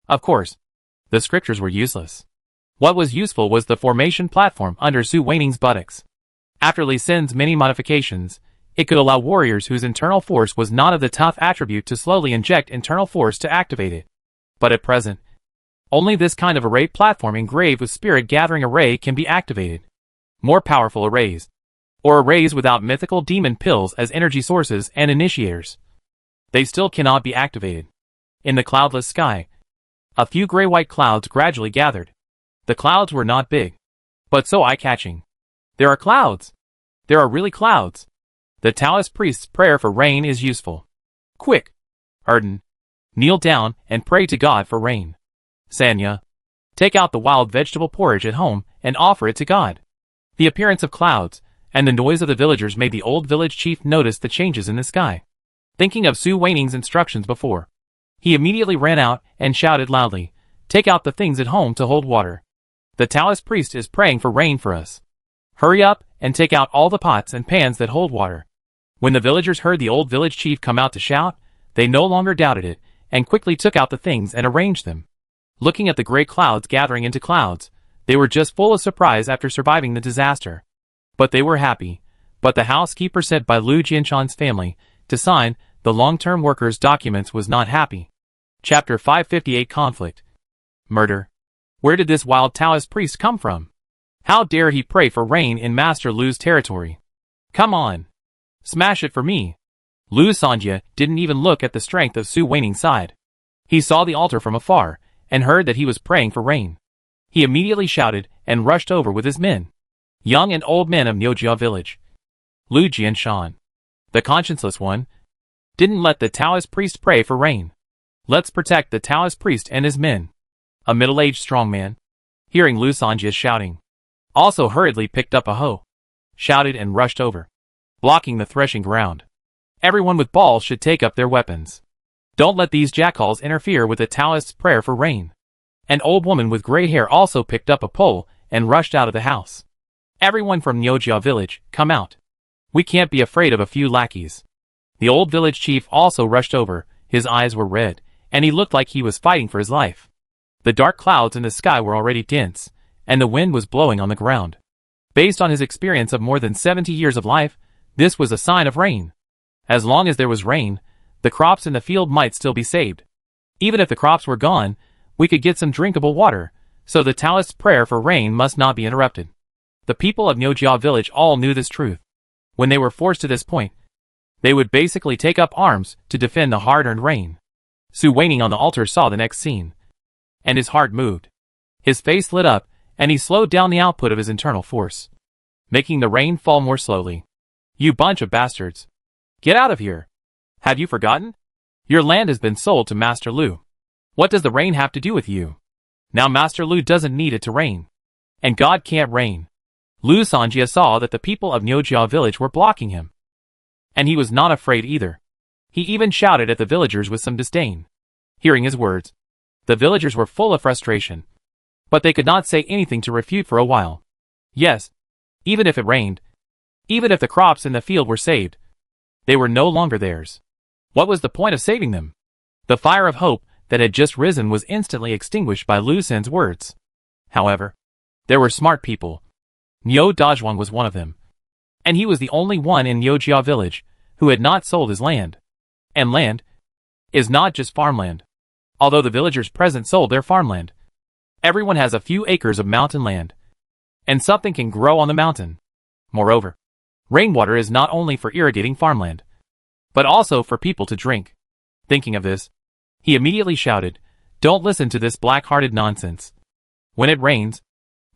Of course, the scriptures were useless. What was useful was the formation platform under Su Weining's buttocks. After Li Sin's many modifications, it could allow warriors whose internal force was not of the tough attribute to slowly inject internal force to activate it. But at present, only this kind of array platform engraved with spirit gathering array can be activated. More powerful arrays, or arrays without mythical demon pills as energy sources and initiators, they still cannot be activated. In the cloudless sky, a few gray-white clouds gradually gathered. The clouds were not big, but so eye-catching. There are clouds. There are really clouds. The Taoist priest's prayer for rain is useful. Quick, Erden, kneel down and pray to God for rain. Sanya, take out the wild vegetable porridge at home and offer it to God. The appearance of clouds and the noise of the villagers made the old village chief notice the changes in the sky. Thinking of Su Weining's instructions before, he immediately ran out and shouted loudly, "Take out the things at home to hold water. The Taoist priest is praying for rain for us. Hurry up and take out all the pots and pans that hold water." When the villagers heard the old village chief come out to shout, they no longer doubted it, and quickly took out the things and arranged them. Looking at the gray clouds gathering into clouds, they were just full of surprise after surviving the disaster. But they were happy. But the housekeeper sent by Lu Jianshan's family to sign the long-term workers' documents was not happy. Chapter 558 Conflict. Murder. Where did this wild Taoist priest come from? How dare he pray for rain in Master Lu's territory? Come on. Smash it for me. Lu Sanjia didn't even look at the strength of Su Weining's side. He saw the altar from afar, and heard that he was praying for rain. He immediately shouted and rushed over with his men. Young and old men of Niujia village. Lu Jianshan, the conscienceless one, didn't let the Taoist priest pray for rain. Let's protect the Taoist priest and his men. A middle-aged strong man, hearing Lu Sanjia's shouting, also hurriedly picked up a hoe, shouted and rushed over, blocking the threshing ground. Everyone with balls should take up their weapons. Don't let these jackals interfere with the Taoist's prayer for rain. An old woman with gray hair also picked up a pole and rushed out of the house. Everyone from Niujia village, come out. We can't be afraid of a few lackeys. The old village chief also rushed over, his eyes were red, and he looked like he was fighting for his life. The dark clouds in the sky were already dense, and the wind was blowing on the ground. Based on his experience of more than 70 years of life, this was a sign of rain. As long as there was rain, the crops in the field might still be saved. Even if the crops were gone, we could get some drinkable water, so the Taoist's prayer for rain must not be interrupted. The people of Nyojia village all knew this truth. When they were forced to this point, they would basically take up arms to defend the hard-earned rain. Su Weining on the altar saw the next scene, and his heart moved. His face lit up, and he slowed down the output of his internal force, making the rain fall more slowly. You bunch of bastards. Get out of here. Have you forgotten? Your land has been sold to Master Lu. What does the rain have to do with you? Now Master Lu doesn't need it to rain. And God can't rain. Lu Sanjia saw that the people of Nyojia village were blocking him. And he was not afraid either. He even shouted at the villagers with some disdain. Hearing his words, the villagers were full of frustration. But they could not say anything to refute for a while. Yes, even if it rained, even if the crops in the field were saved, they were no longer theirs. What was the point of saving them? The fire of hope that had just risen was instantly extinguished by Lu Sen's words. However, there were smart people. Nyo Dazhuang was one of them. And he was the only one in Nyojia village who had not sold his land. And land is not just farmland. Although the villagers present sold their farmland, everyone has a few acres of mountain land, and something can grow on the mountain. Moreover, rainwater is not only for irrigating farmland, but also for people to drink. Thinking of this, he immediately shouted, "Don't listen to this black-hearted nonsense. When it rains,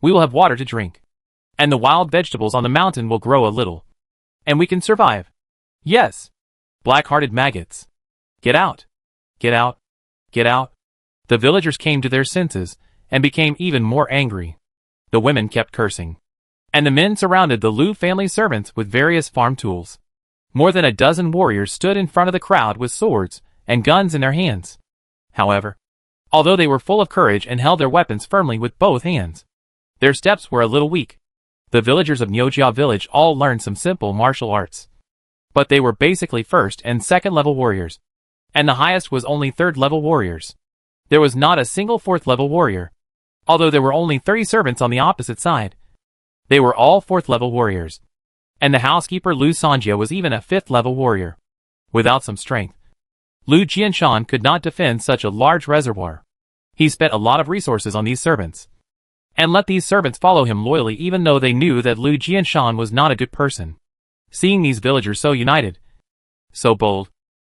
we will have water to drink, and the wild vegetables on the mountain will grow a little, and we can survive. Yes, black-hearted maggots. Get out! Get out! Get out!" The villagers came to their senses and became even more angry. The women kept cursing, and the men surrounded the Lu family servants with various farm tools. More than a dozen warriors stood in front of the crowd with swords and guns in their hands. However, although they were full of courage and held their weapons firmly with both hands, their steps were a little weak. The villagers of Nyojia village all learned some simple martial arts, but they were basically first and second level warriors, and the highest was only third level warriors. There was not a single fourth level warrior. Although there were only 30 servants on the opposite side, they were all fourth level warriors. And the housekeeper Lu Sanjia was even a fifth level warrior. Without some strength, Lu Jianshan could not defend such a large reservoir. He spent a lot of resources on these servants, and let these servants follow him loyally even though they knew that Lu Jianshan was not a good person. Seeing these villagers so united, so bold,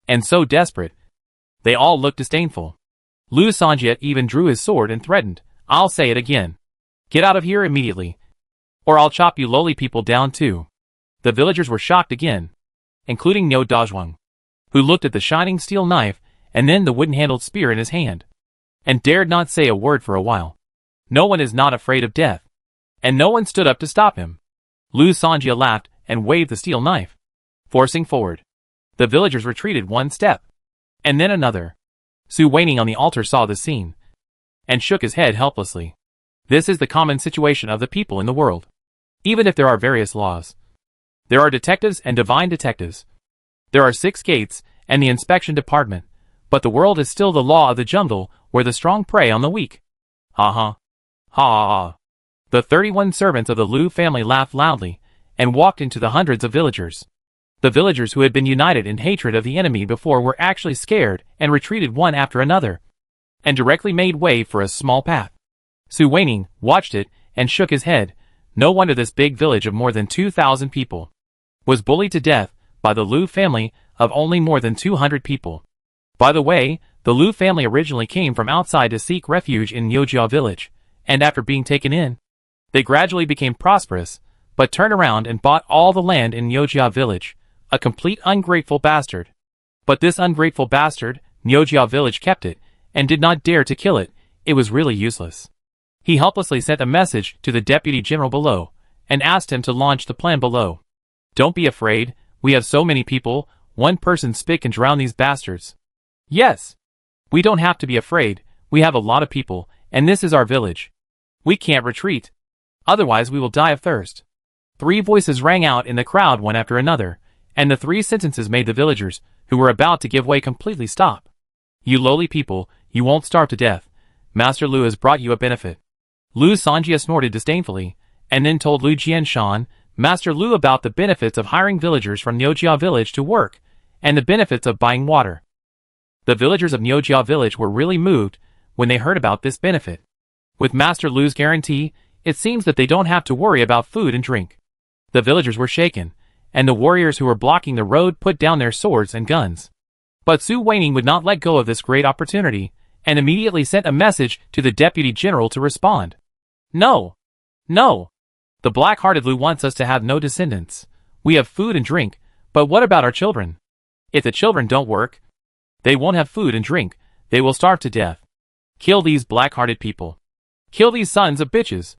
and so desperate, they all looked disdainful. Lu Sanjia even drew his sword and threatened, "I'll say it again. Get out of here immediately, or I'll chop you lowly people down too." The villagers were shocked again, including Nyo Dazhuang, who looked at the shining steel knife and then the wooden-handled spear in his hand, and dared not say a word for a while. No one is not afraid of death, and no one stood up to stop him. Lu Sanjia laughed and waved the steel knife, forcing forward. The villagers retreated one step, and then another. Su Weining on the altar saw the scene, and shook his head helplessly. This is the common situation of the people in the world. Even if there are various laws, there are detectives and divine detectives. There are 6 gates and the inspection department, but the world is still the law of the jungle where the strong prey on the weak. Ha ha. Ha ha ha. The 31 servants of the Lu family laughed loudly and walked into the hundreds of villagers. The villagers who had been united in hatred of the enemy before were actually scared and retreated one after another, and directly made way for a small path. Su Weining watched it and shook his head. No wonder this big village of more than 2,000 people was bullied to death by the Lu family of only more than 200 people. By the way, the Lu family originally came from outside to seek refuge in Nyojia village, and after being taken in, they gradually became prosperous, but turned around and bought all the land in Nyojia village, a complete ungrateful bastard. But this ungrateful bastard, Nyojia village kept it, and did not dare to kill it. It was really useless. He helplessly sent a message to the deputy general below, and asked him to launch the plan below. "Don't be afraid, we have so many people, one person's spit can drown these bastards." "Yes. We don't have to be afraid, we have a lot of people, and this is our village. We can't retreat. Otherwise we will die of thirst." 3 voices rang out in the crowd one after another, and the 3 sentences made the villagers, who were about to give way, completely stop. You lowly people, you won't starve to death. Master Lu has brought you a benefit. Lu Sanjia snorted disdainfully, and then told Lu Jianshan, Master Lu, about the benefits of hiring villagers from Niujia village to work, and the benefits of buying water. The villagers of Niujia village were really moved when they heard about this benefit. With Master Lu's guarantee, it seems that they don't have to worry about food and drink. The villagers were shaken, and the warriors who were blocking the road put down their swords and guns. But Su Weining would not let go of this great opportunity, and immediately sent a message to the deputy general to respond. No! No! The black-hearted Lu wants us to have no descendants. We have food and drink, but what about our children? If the children don't work, they won't have food and drink, they will starve to death. Kill these black-hearted people. Kill these sons of bitches.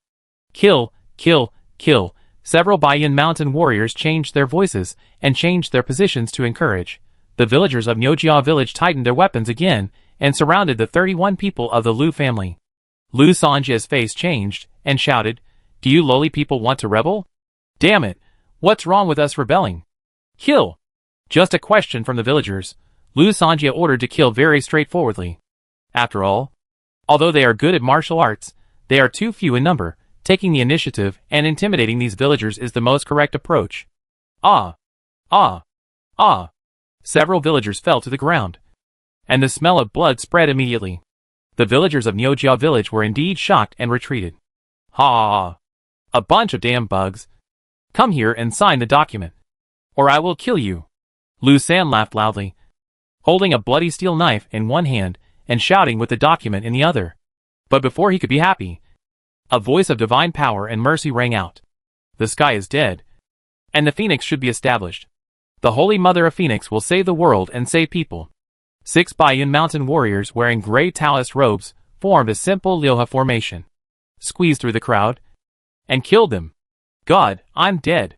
Kill, kill, kill. Several Baiyan mountain warriors changed their voices and changed their positions to encourage. The villagers of Niujia village tightened their weapons again and surrounded the 31 people of the Lu family. Lu Sanjia's face changed and shouted, Do you lowly people want to rebel? Damn it, what's wrong with us rebelling? Kill! Just a question from the villagers. Lu Sanjia ordered to kill very straightforwardly. After all, although they are good at martial arts, they are too few in number. Taking the initiative and intimidating these villagers is the most correct approach. Ah! Ah! Ah! Several villagers fell to the ground, and the smell of blood spread immediately. The villagers of Niujia village were indeed shocked and retreated. Ha! A bunch of damn bugs. Come here and sign the document, or I will kill you. Lu San laughed loudly, holding a bloody steel knife in one hand and shouting with the document in the other. But before he could be happy, a voice of divine power and mercy rang out. The sky is dead, and the phoenix should be established. The Holy Mother of Phoenix will save the world and save people. 6 Baiyan mountain warriors wearing gray Taoist robes formed a simple Liuha formation, squeezed through the crowd, and killed them. God, I'm dead.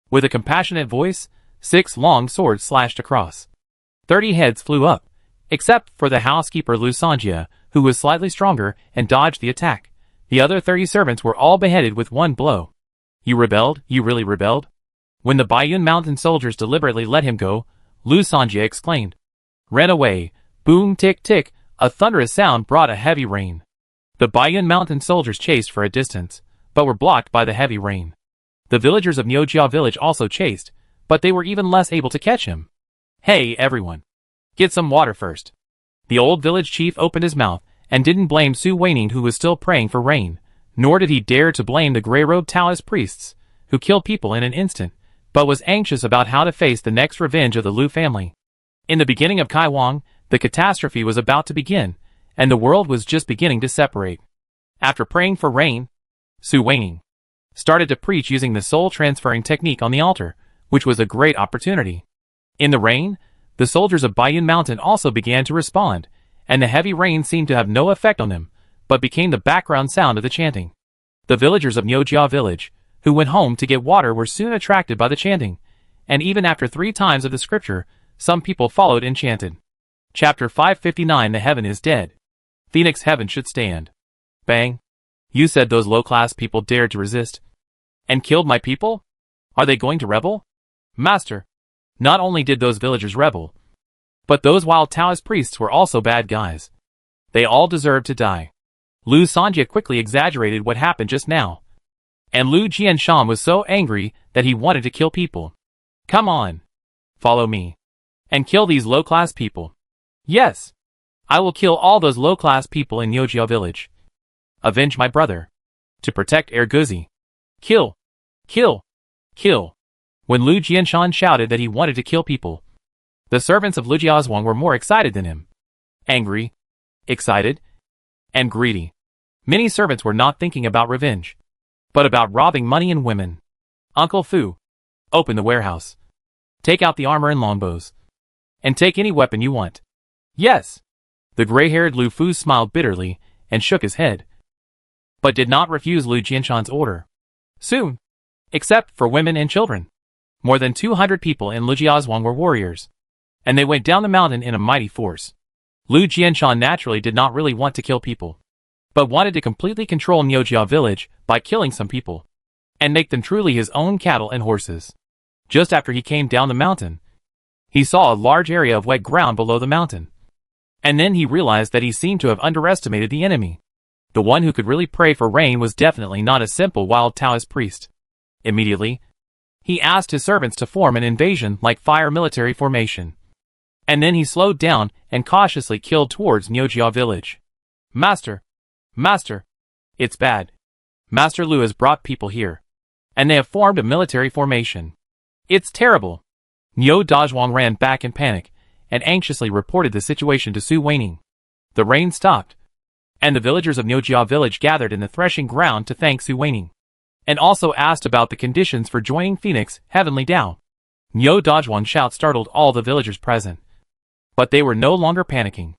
With a compassionate voice, 6 long swords slashed across. 30 heads flew up, except for the housekeeper Lu Sanjia, who was slightly stronger and dodged the attack. The other 30 servants were all beheaded with one blow. You rebelled? You really rebelled? When the Baiyan mountain soldiers deliberately let him go, Lu Sanjia exclaimed. Ran away. Boom, tick, tick. A thunderous sound brought a heavy rain. The Baiyan mountain soldiers chased for a distance, but were blocked by the heavy rain. The villagers of Niujia village also chased, but they were even less able to catch him. Hey, everyone. Get some water first. The old village chief opened his mouth and didn't blame Su Weining, who was still praying for rain, nor did he dare to blame the gray-robed Taoist priests, who killed people in an instant, but was anxious about how to face the next revenge of the Lu family. In the beginning of Kaiwang, the catastrophe was about to begin, and the world was just beginning to separate. After praying for rain, Su Weining started to preach using the soul-transferring technique on the altar, which was a great opportunity. In the rain, the soldiers of Baiyan Mountain also began to respond, and the heavy rain seemed to have no effect on them, but became the background sound of the chanting. The villagers of Niujia village, who went home to get water, were soon attracted by the chanting, and even after 3 times of the scripture, some people followed and chanted. Chapter 559. The heaven is dead. Phoenix heaven should stand. Bang. You said those low-class people dared to resist and killed my people? Are they going to rebel? Master, not only did those villagers rebel, but those wild Taoist priests were also bad guys. They all deserved to die. Lu Sanjia quickly exaggerated what happened just now, and Lu Jianshan was so angry that he wanted to kill people. Come on. Follow me. And kill these low-class people. Yes. I will kill all those low-class people in Niujia village. Avenge my brother. To protect Erguzi. Kill. Kill. Kill. When Lu Jianshan shouted that he wanted to kill people, the servants of Lu Jiazhuang were more excited than him. Angry, excited, and greedy. Many servants were not thinking about revenge, but about robbing money and women. Uncle Fu, open the warehouse. Take out the armor and longbows. And take any weapon you want. Yes. The gray-haired Lu Fu smiled bitterly and shook his head, but did not refuse Lu Jianshan's order. Soon, except for women and children, more than 200 people in Lu Jiazhuang were warriors, and they went down the mountain in a mighty force. Lu Jianshan naturally did not really want to kill people, but wanted to completely control Niujia village by killing some people, and make them truly his own cattle and horses. Just after he came down the mountain, he saw a large area of wet ground below the mountain. And then he realized that he seemed to have underestimated the enemy. The one who could really pray for rain was definitely not a simple wild Taoist priest. Immediately, he asked his servants to form an invasion-like fire military formation. And then he slowed down and cautiously killed towards Nyojia village. Master! Master! It's bad. Master Lu has brought people here. And they have formed a military formation. It's terrible. Niu Dazhuang ran back in panic, and anxiously reported the situation to Su Weining. The rain stopped, and the villagers of Nyojia village gathered in the threshing ground to thank Su Weining, and also asked about the conditions for joining Phoenix Heavenly Dao. Niu Dazhuang's shout startled all the villagers present. But they were no longer panicking.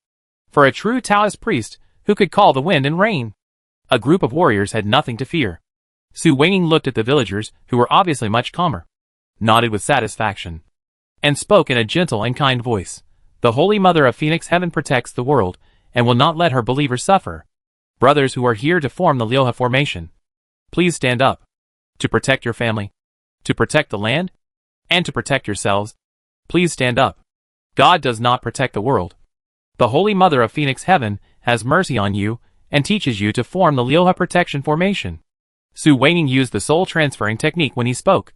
For a true Taoist priest who could call the wind and rain, a group of warriors had nothing to fear. Su Weining looked at the villagers, who were obviously much calmer, nodded with satisfaction, and spoke in a gentle and kind voice. The Holy Mother of Phoenix Heaven protects the world, and will not let her believers suffer. Brothers who are here to form the Liuha formation, please stand up. To protect your family, to protect the land, and to protect yourselves, please stand up. God does not protect the world. The Holy Mother of Phoenix Heaven has mercy on you, and teaches you to form the Liuha protection formation. Su Weining used the soul transferring technique when he spoke,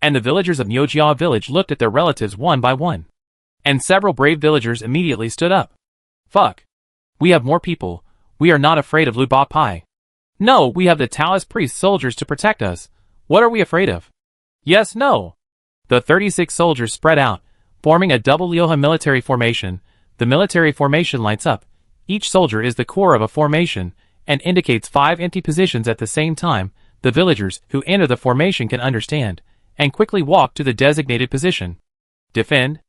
and the villagers of Nyojia village looked at their relatives one by one. And several brave villagers immediately stood up. Fuck. We have more people. We are not afraid of Lu Ba Pai. No, we have the Taoist priest soldiers to protect us. What are we afraid of? Yes, no. The 36 soldiers spread out, forming a double Liuha military formation. The military formation lights up. Each soldier is the core of a formation, and indicates 5 empty positions at the same time. The villagers who enter the formation can understand, and quickly walk to the designated position. Defend.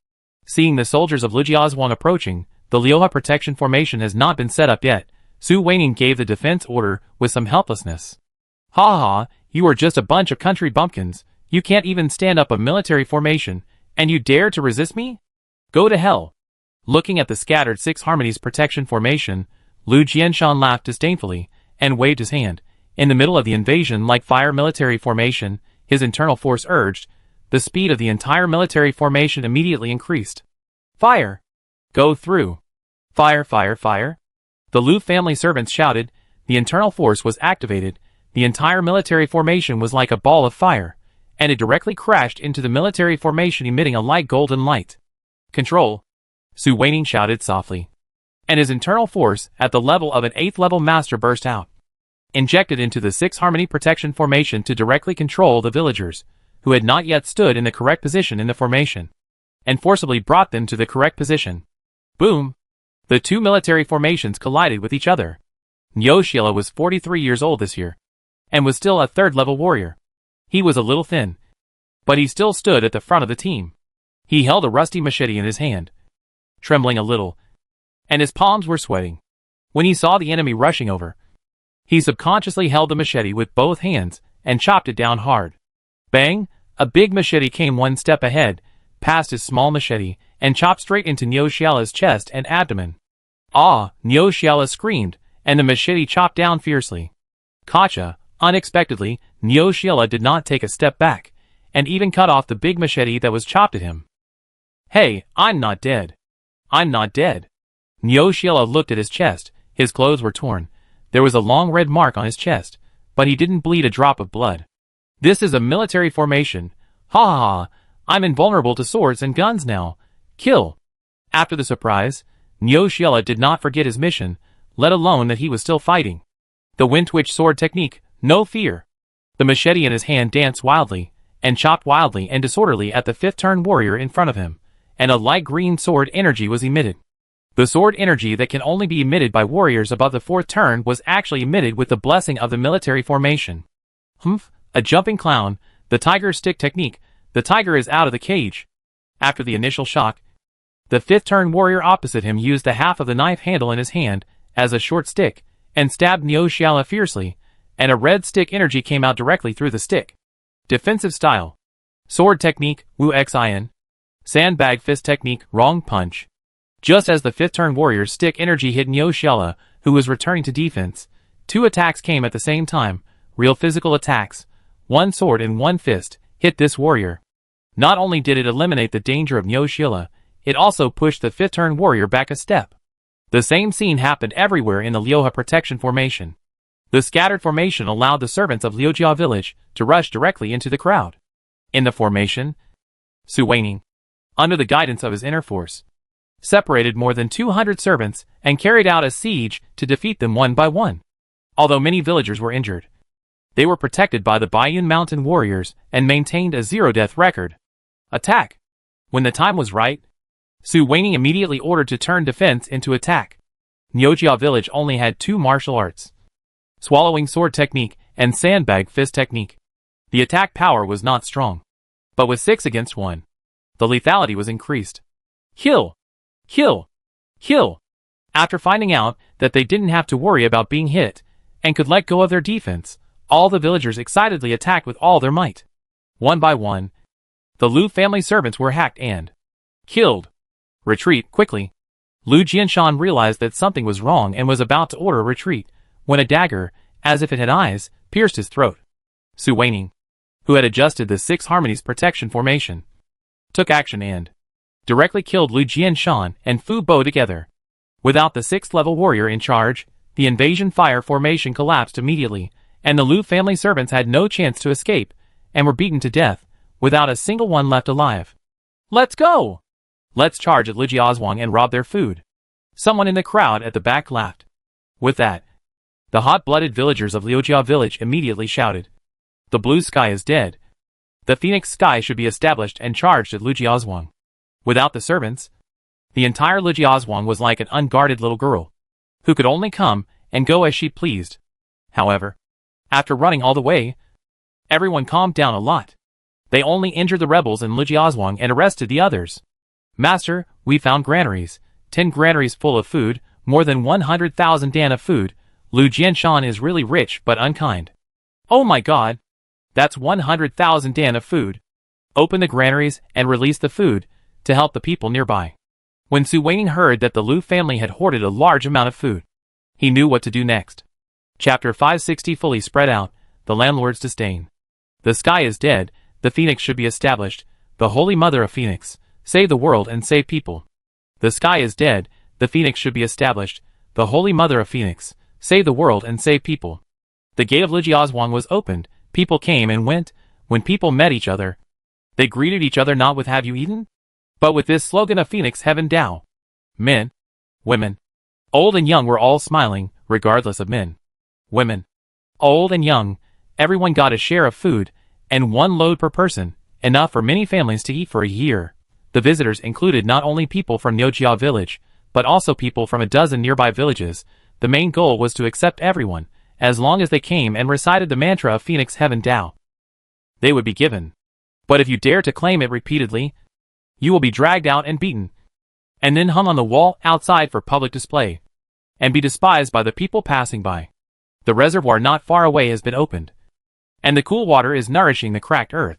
Seeing the soldiers of Lijiazhuang approaching, the Liuha protection formation has not been set up yet. Su Weining gave the defense order with some helplessness. Ha ha, you are just a bunch of country bumpkins. You can't even stand up a military formation, and you dare to resist me? Go to hell. Looking at the scattered 6 harmonies protection formation, Lu Jianshan laughed disdainfully, and waved his hand. In the middle of the invasion-like fire military formation, his internal force urged. The speed of the entire military formation immediately increased. Fire! Go through! Fire, fire, fire! The Lu family servants shouted. The internal force was activated. The entire military formation was like a ball of fire, and it directly crashed into the military formation, emitting a light golden light. Control! Su Weining shouted softly. And his internal force, at the level of an 8th level master, burst out, injected into the 6 harmony protection formation to directly control the villagers, who had not yet stood in the correct position in the formation, and forcibly brought them to the correct position. Boom! The 2 military formations collided with each other. Nyojia was 43 years old this year, and was still a 3rd level warrior. He was a little thin, but he still stood at the front of the team. He held a rusty machete in his hand, trembling a little, and his palms were sweating. When he saw the enemy rushing over, he subconsciously held the machete with both hands and chopped it down hard. Bang! A big machete came 1 step ahead, past his small machete, and chopped straight into Nyoshiala's chest and abdomen. Ah! Nyoshiala screamed, and the machete chopped down fiercely. Gotcha! Unexpectedly, Nyoshiala did not take a step back, and even cut off the big machete that was chopped at him. Hey, I'm not dead. I'm not dead. Nyoshiala looked at his chest. His clothes were torn. There was a long red mark on his chest, but he didn't bleed a drop of blood. This is a military formation. Ha ha ha, I'm invulnerable to swords and guns now. Kill. After the surprise, Nyoshiala did not forget his mission, let alone that he was still fighting. The wind twitch sword technique, no fear. The machete in his hand danced wildly, and chopped wildly and disorderly at the 5th turn warrior in front of him, and a light green sword energy was emitted. The sword energy that can only be emitted by warriors above the 4th turn was actually emitted with the blessing of the military formation. Humph, a jumping clown, the tiger stick technique, the tiger is out of the cage. After the initial shock, the 5th turn warrior opposite him used the half of the knife handle in his hand as a short stick, and stabbed Nyoshiala fiercely, and a red stick energy came out directly through the stick. Defensive style. Sword technique, Wu Xin. Sandbag fist technique, wrong punch. Just as the 5th turn warrior's stick energy hit Nyoshiala, who was returning to defense, 2 attacks came at the same time, real physical attacks. 1 sword and 1 fist hit this warrior. Not only did it eliminate the danger of Nyoshiala, it also pushed the 5th turn warrior back a step. The same scene happened everywhere in the Lioha Protection Formation. The scattered formation allowed the servants of Liujia village to rush directly into the crowd. In the formation, Su Weining, under the guidance of his inner force, separated more than 200 servants and carried out a siege to defeat them one by one. Although many villagers were injured, they were protected by the Baiyun Mountain warriors and maintained a zero-death record. Attack! When the time was right, Su Weining immediately ordered to turn defense into attack. Liujia village only had 2 martial arts: swallowing sword technique and sandbag fist technique. The attack power was not strong, but with 6 against 1, the lethality was increased. Kill! Kill! Kill! After finding out that they didn't have to worry about being hit and could let go of their defense, all the villagers excitedly attacked with all their might. One by one, the Lu family servants were hacked and killed. Retreat, quickly. Lu Jianshan realized that something was wrong and was about to order a retreat, when a dagger, as if it had eyes, pierced his throat. Su Weining, who had adjusted the 6 Harmonies protection formation, took action and directly killed Lu Jianshan and Fu Bo together. Without the 6th level warrior in charge, the invasion fire formation collapsed immediately, and the Lu family servants had no chance to escape, and were beaten to death, without a single one left alive. Let's go! Let's charge at Lijiazhuang and rob their food. Someone in the crowd at the back laughed. With that, the hot-blooded villagers of Liujia village immediately shouted, "The blue sky is dead. The phoenix sky should be established and charged at Lijiazhuang." Without the servants, the entire Lijiazhuang was like an unguarded little girl, who could only come and go as she pleased. However, after running all the way, everyone calmed down a lot. They only injured the rebels in Lijiazhuang and arrested the others. "Master, we found granaries, 10 granaries full of food, more than 100,000 dan of food. Lu Jianshan is really rich but unkind." "Oh my god! That's 100,000 dan of food. Open the granaries and release the food to help the people nearby." When Su Weining heard that the Lu family had hoarded a large amount of food, he knew what to do next. Chapter 560 fully spread out, the landlord's disdain. The sky is dead, the phoenix should be established, the Holy Mother of Phoenix, save the world and save people. The sky is dead, the phoenix should be established, the Holy Mother of Phoenix, save the world and save people. The gate of Lijiazhuang was opened, people came and went. When people met each other, they greeted each other not with "Have you eaten?" but with this slogan of Phoenix Heaven Dao. Men, women, old and young were all smiling, regardless of men, women, old and young, everyone got a share of food, and 1 load per person, enough for many families to eat for a year. The visitors included not only people from Liujia village, but also people from a dozen nearby villages. The main goal was to accept everyone, as long as they came and recited the mantra of Phoenix Heaven Dao. They would be given. But if you dare to claim it repeatedly, you will be dragged out and beaten, and then hung on the wall outside for public display, and be despised by the people passing by. The reservoir not far away has been opened, and the cool water is nourishing the cracked earth.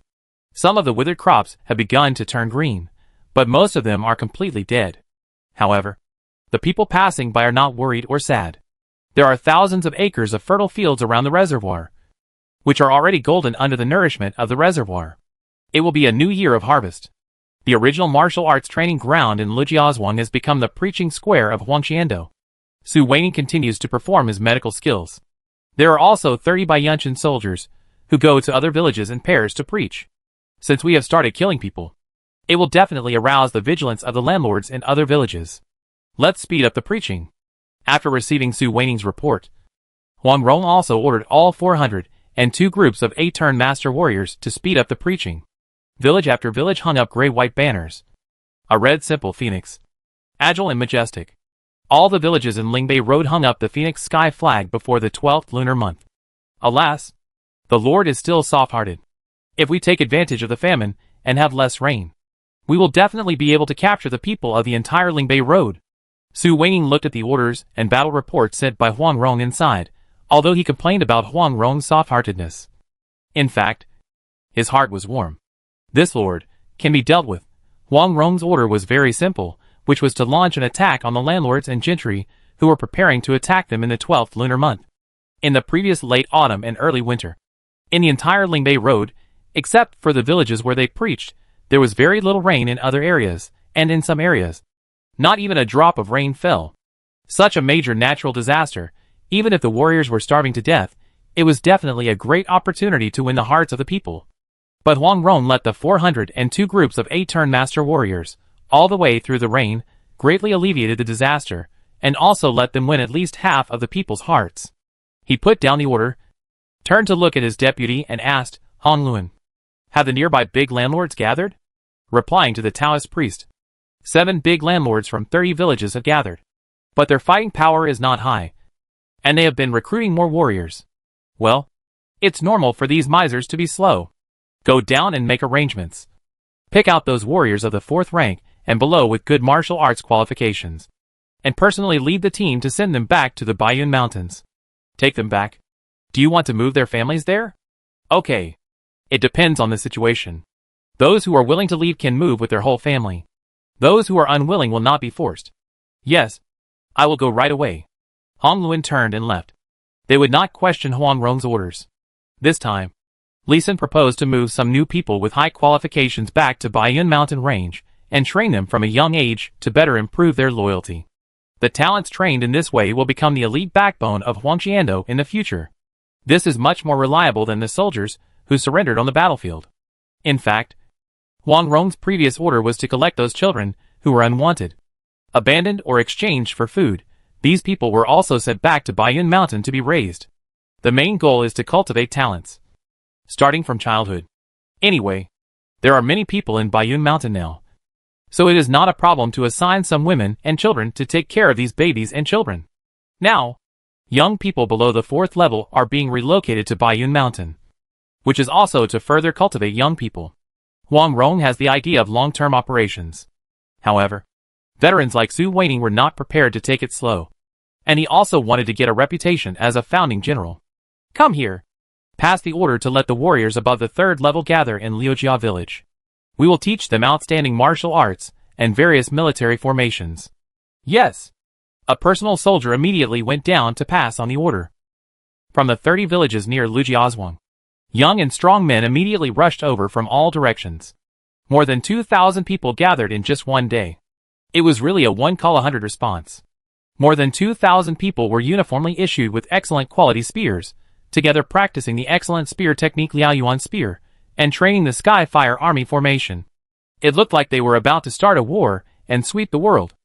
Some of the withered crops have begun to turn green, but most of them are completely dead. However, the people passing by are not worried or sad. There are thousands of acres of fertile fields around the reservoir, which are already golden under the nourishment of the reservoir. It will be a new year of harvest. The original martial arts training ground in Lijiazhuang has become the preaching square of Huangqiando. Su Weining continues to perform his medical skills. There are also 30 Baiyunshan soldiers, who go to other villages in pairs to preach. Since we have started killing people, it will definitely arouse the vigilance of the landlords in other villages. Let's speed up the preaching. After receiving Su Weining's report, Huang Rong also ordered all 402 groups of 8-turn master warriors to speed up the preaching. Village after village hung up gray-white banners. A red simple phoenix, agile and majestic. All the villages in Lingbei Road hung up the phoenix sky flag before the 12th lunar month. Alas, the Lord is still soft-hearted. If we take advantage of the famine and have less rain, we will definitely be able to capture the people of the entire Lingbei Road. Su Weining looked at the orders and battle reports sent by Huang Rong inside, although he complained about Huang Rong's soft-heartedness. In fact, his heart was warm. This lord can be dealt with. Huang Rong's order was very simple, which was to launch an attack on the landlords and gentry who were preparing to attack them in the 12th lunar month. In the previous late autumn and early winter, in the entire Lingbei Road, except for the villages where they preached, there was very little rain in other areas, and in some areas, not even a drop of rain fell. Such a major natural disaster, even if the warriors were starving to death, it was definitely a great opportunity to win the hearts of the people. But Huang Rong led the 402 groups of 8 turn master warriors, all the way through the rain, greatly alleviated the disaster, and also let them win at least half of the people's hearts. He put down the order, turned to look at his deputy and asked, Hong Luan, have the nearby big landlords gathered? Replying to the Taoist priest, 7 big landlords from 30 villages have gathered. But their fighting power is not high, and they have been recruiting more warriors. Well, it's normal for these misers to be slow. Go down and make arrangements. Pick out those warriors of the 4th rank and below with good martial arts qualifications, and personally lead the team to send them back to the Baiyun Mountains. Take them back? Do you want to move their families there? Okay. It depends on the situation. Those who are willing to leave can move with their whole family. Those who are unwilling will not be forced. Yes, I will go right away. Hong Luan turned and left. They would not question Huang Rong's orders. This time, Li Sun proposed to move some new people with high qualifications back to Baiyun Mountain Range and train them from a young age to better improve their loyalty. The talents trained in this way will become the elite backbone of Huangqiando in the future. This is much more reliable than the soldiers who surrendered on the battlefield. In fact, Huang Rong's previous order was to collect those children who were unwanted, abandoned or exchanged for food. These people were also sent back to Baiyun Mountain to be raised. The main goal is to cultivate talents, starting from childhood. Anyway, there are many people in Baiyun Mountain now, so it is not a problem to assign some women and children to take care of these babies and children. Now, young people below the 4th level are being relocated to Baiyun Mountain, which is also to further cultivate young people. Huang Rong has the idea of long-term operations. However, veterans like Su Weining were not prepared to take it slow, and he also wanted to get a reputation as a founding general. Come here. Pass the order to let the warriors above the 3rd level gather in Liujia village. We will teach them outstanding martial arts and various military formations. Yes. A personal soldier immediately went down to pass on the order. From the 30 villages near Lujiazhuang, young and strong men immediately rushed over from all directions. More than 2,000 people gathered in just one day. It was really a 1 call 100 response. More than 2,000 people were uniformly issued with excellent quality spears, together practicing the excellent spear technique Liaoyuan spear, and training the Sky-Fire Army formation. It looked like they were about to start a war and sweep the world.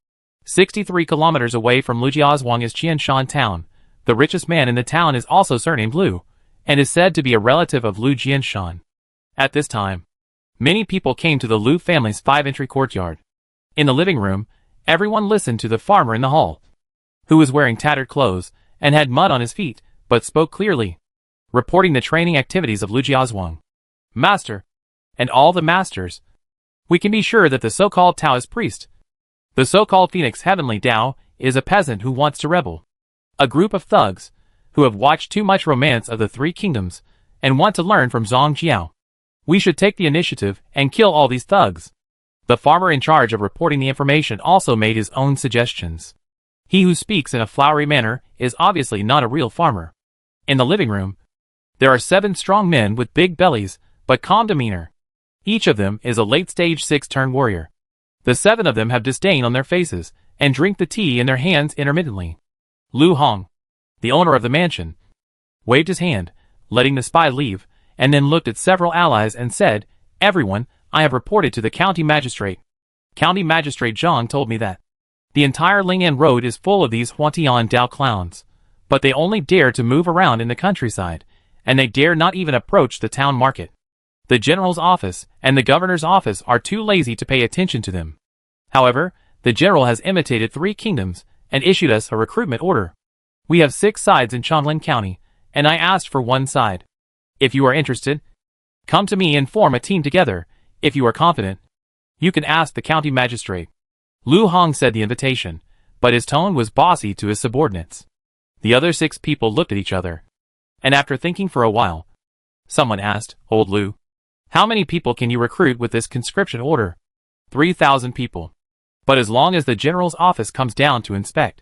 63 kilometers away from Lujiazhuang is Qianshan town. The richest man in the town is also surnamed Lu, and is said to be a relative of Lu Jianshan. At this time, many people came to the Lu family's 5-entry courtyard. In the living room, everyone listened to the farmer in the hall, who was wearing tattered clothes and had mud on his feet, but spoke clearly, reporting the training activities of Lu Jiazhuang. Master, and all the masters, we can be sure that the so-called Taoist priest, the so-called Phoenix Heavenly Tao, is a peasant who wants to rebel. A group of thugs, who have watched too much Romance of the 3 Kingdoms, and want to learn from Zhang Jiao. We should take the initiative and kill all these thugs. The farmer in charge of reporting the information also made his own suggestions. He who speaks in a flowery manner is obviously not a real farmer. In the living room, there are 7 strong men with big bellies, but calm demeanor. Each of them is a late-stage 6-turn warrior. The 7 of them have disdain on their faces, and drink the tea in their hands intermittently. Lu Hong, the owner of the mansion, waved his hand, letting the spy leave, and then looked at several allies and said, Everyone, I have reported to the county magistrate. County Magistrate Zhang told me that the entire Ling'an Road is full of these Huantian Dao clowns, but they only dare to move around in the countryside, and they dare not even approach the town market. The general's office and the governor's office are too lazy to pay attention to them. However, the general has imitated 3 kingdoms and issued us a recruitment order. We have 6 sides in Changlin County, and I asked for 1 side. If you are interested, come to me and form a team together. If you are confident, you can ask the county magistrate. Lu Hong said the invitation, but his tone was bossy to his subordinates. The other 6 people looked at each other, and after thinking for a while, someone asked, Old Lu, how many people can you recruit with this conscription order? 3,000 people. But as long as the general's office comes down to inspect,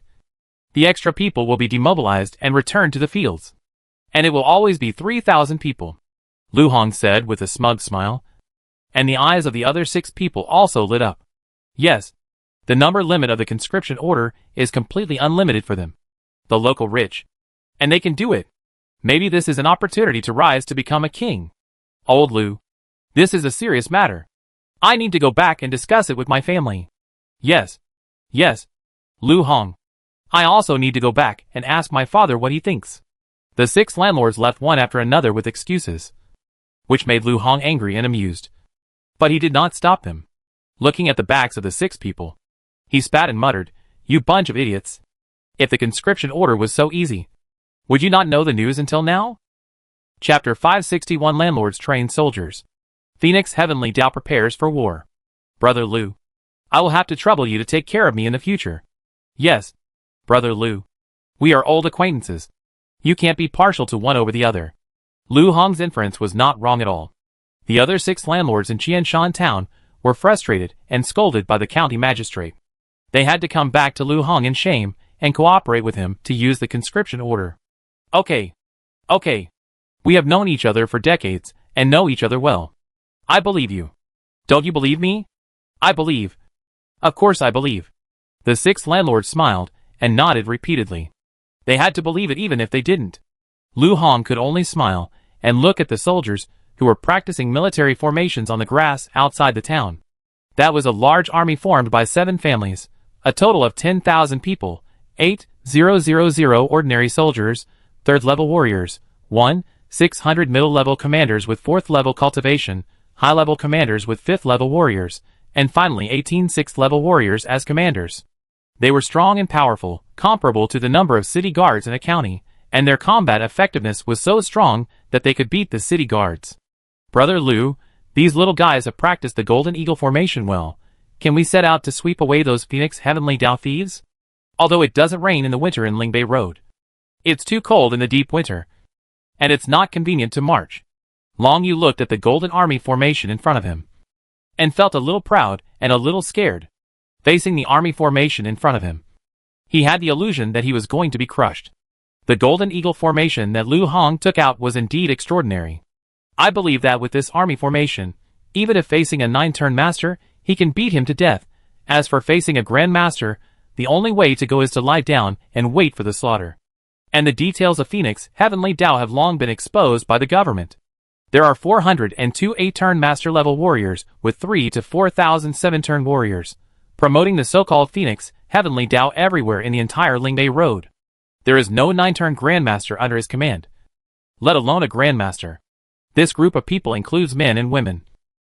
the extra people will be demobilized and returned to the fields. And it will always be 3,000 people, Lu Hong said with a smug smile, and the eyes of the other 6 people also lit up. Yes, The number limit of the conscription order is completely unlimited for them, the local rich. And they can do it. Maybe this is an opportunity to rise to become a king. Old Lu, this is a serious matter. I need to go back and discuss it with my family. Yes. Yes. Lu Hong. I also need to go back and ask my father what he thinks. The 6 landlords left one after another with excuses, which made Lu Hong angry and amused. But he did not stop them. Looking at the backs of the 6 people, he spat and muttered, "You bunch of idiots. If the conscription order was so easy, would you not know the news until now?" Chapter 561 Landlords Train Soldiers. Phoenix Heavenly Tao prepares for war. Brother Lu, I will have to trouble you to take care of me in the future. Yes, Brother Lu. We are old acquaintances. You can't be partial to one over the other. Lu Hong's inference was not wrong at all. The other 6 landlords in Qianshan town were frustrated and scolded by the county magistrate. They had to come back to Lu Hong in shame and cooperate with him to use the conscription order. Okay. We have known each other for decades and know each other well. I believe you. Don't you believe me? I believe. Of course I believe. The 6 landlords smiled and nodded repeatedly. They had to believe it even if they didn't. Lu Hong could only smile and look at the soldiers who were practicing military formations on the grass outside the town. That was a large army formed by 7 families, a total of 10,000 people, 8,000 ordinary soldiers, 3rd-level warriors, 1,600 middle-level commanders with 4th-level cultivation, high-level commanders with 5th-level warriors, and finally 18 6th-level warriors as commanders. They were strong and powerful, comparable to the number of city guards in a county, and their combat effectiveness was so strong that they could beat the city guards. Brother Lu, these little guys have practiced the Golden Eagle formation well. Can we set out to sweep away those Phoenix Heavenly Tao thieves? Although it doesn't rain in the winter in Lingbei Road. It's too cold in the deep winter. And it's not convenient to march. Long Yu looked at the Golden Army formation in front of him, and felt a little proud and a little scared. Facing the army formation in front of him, he had the illusion that he was going to be crushed. The Golden Eagle formation that Lu Hong took out was indeed extraordinary. I believe that with this army formation, even if facing a 9-turn master, he can beat him to death. As for facing a Grand Master, the only way to go is to lie down and wait for the slaughter. And the details of Phoenix Heavenly Tao have long been exposed by the government. There are 402 8-turn master-level warriors with 3 to 4,000 7-turn warriors, promoting the so-called Phoenix Heavenly Tao everywhere in the entire Lingbei Road. There is no 9-turn Grandmaster under his command, let alone a Grandmaster. This group of people includes men and women,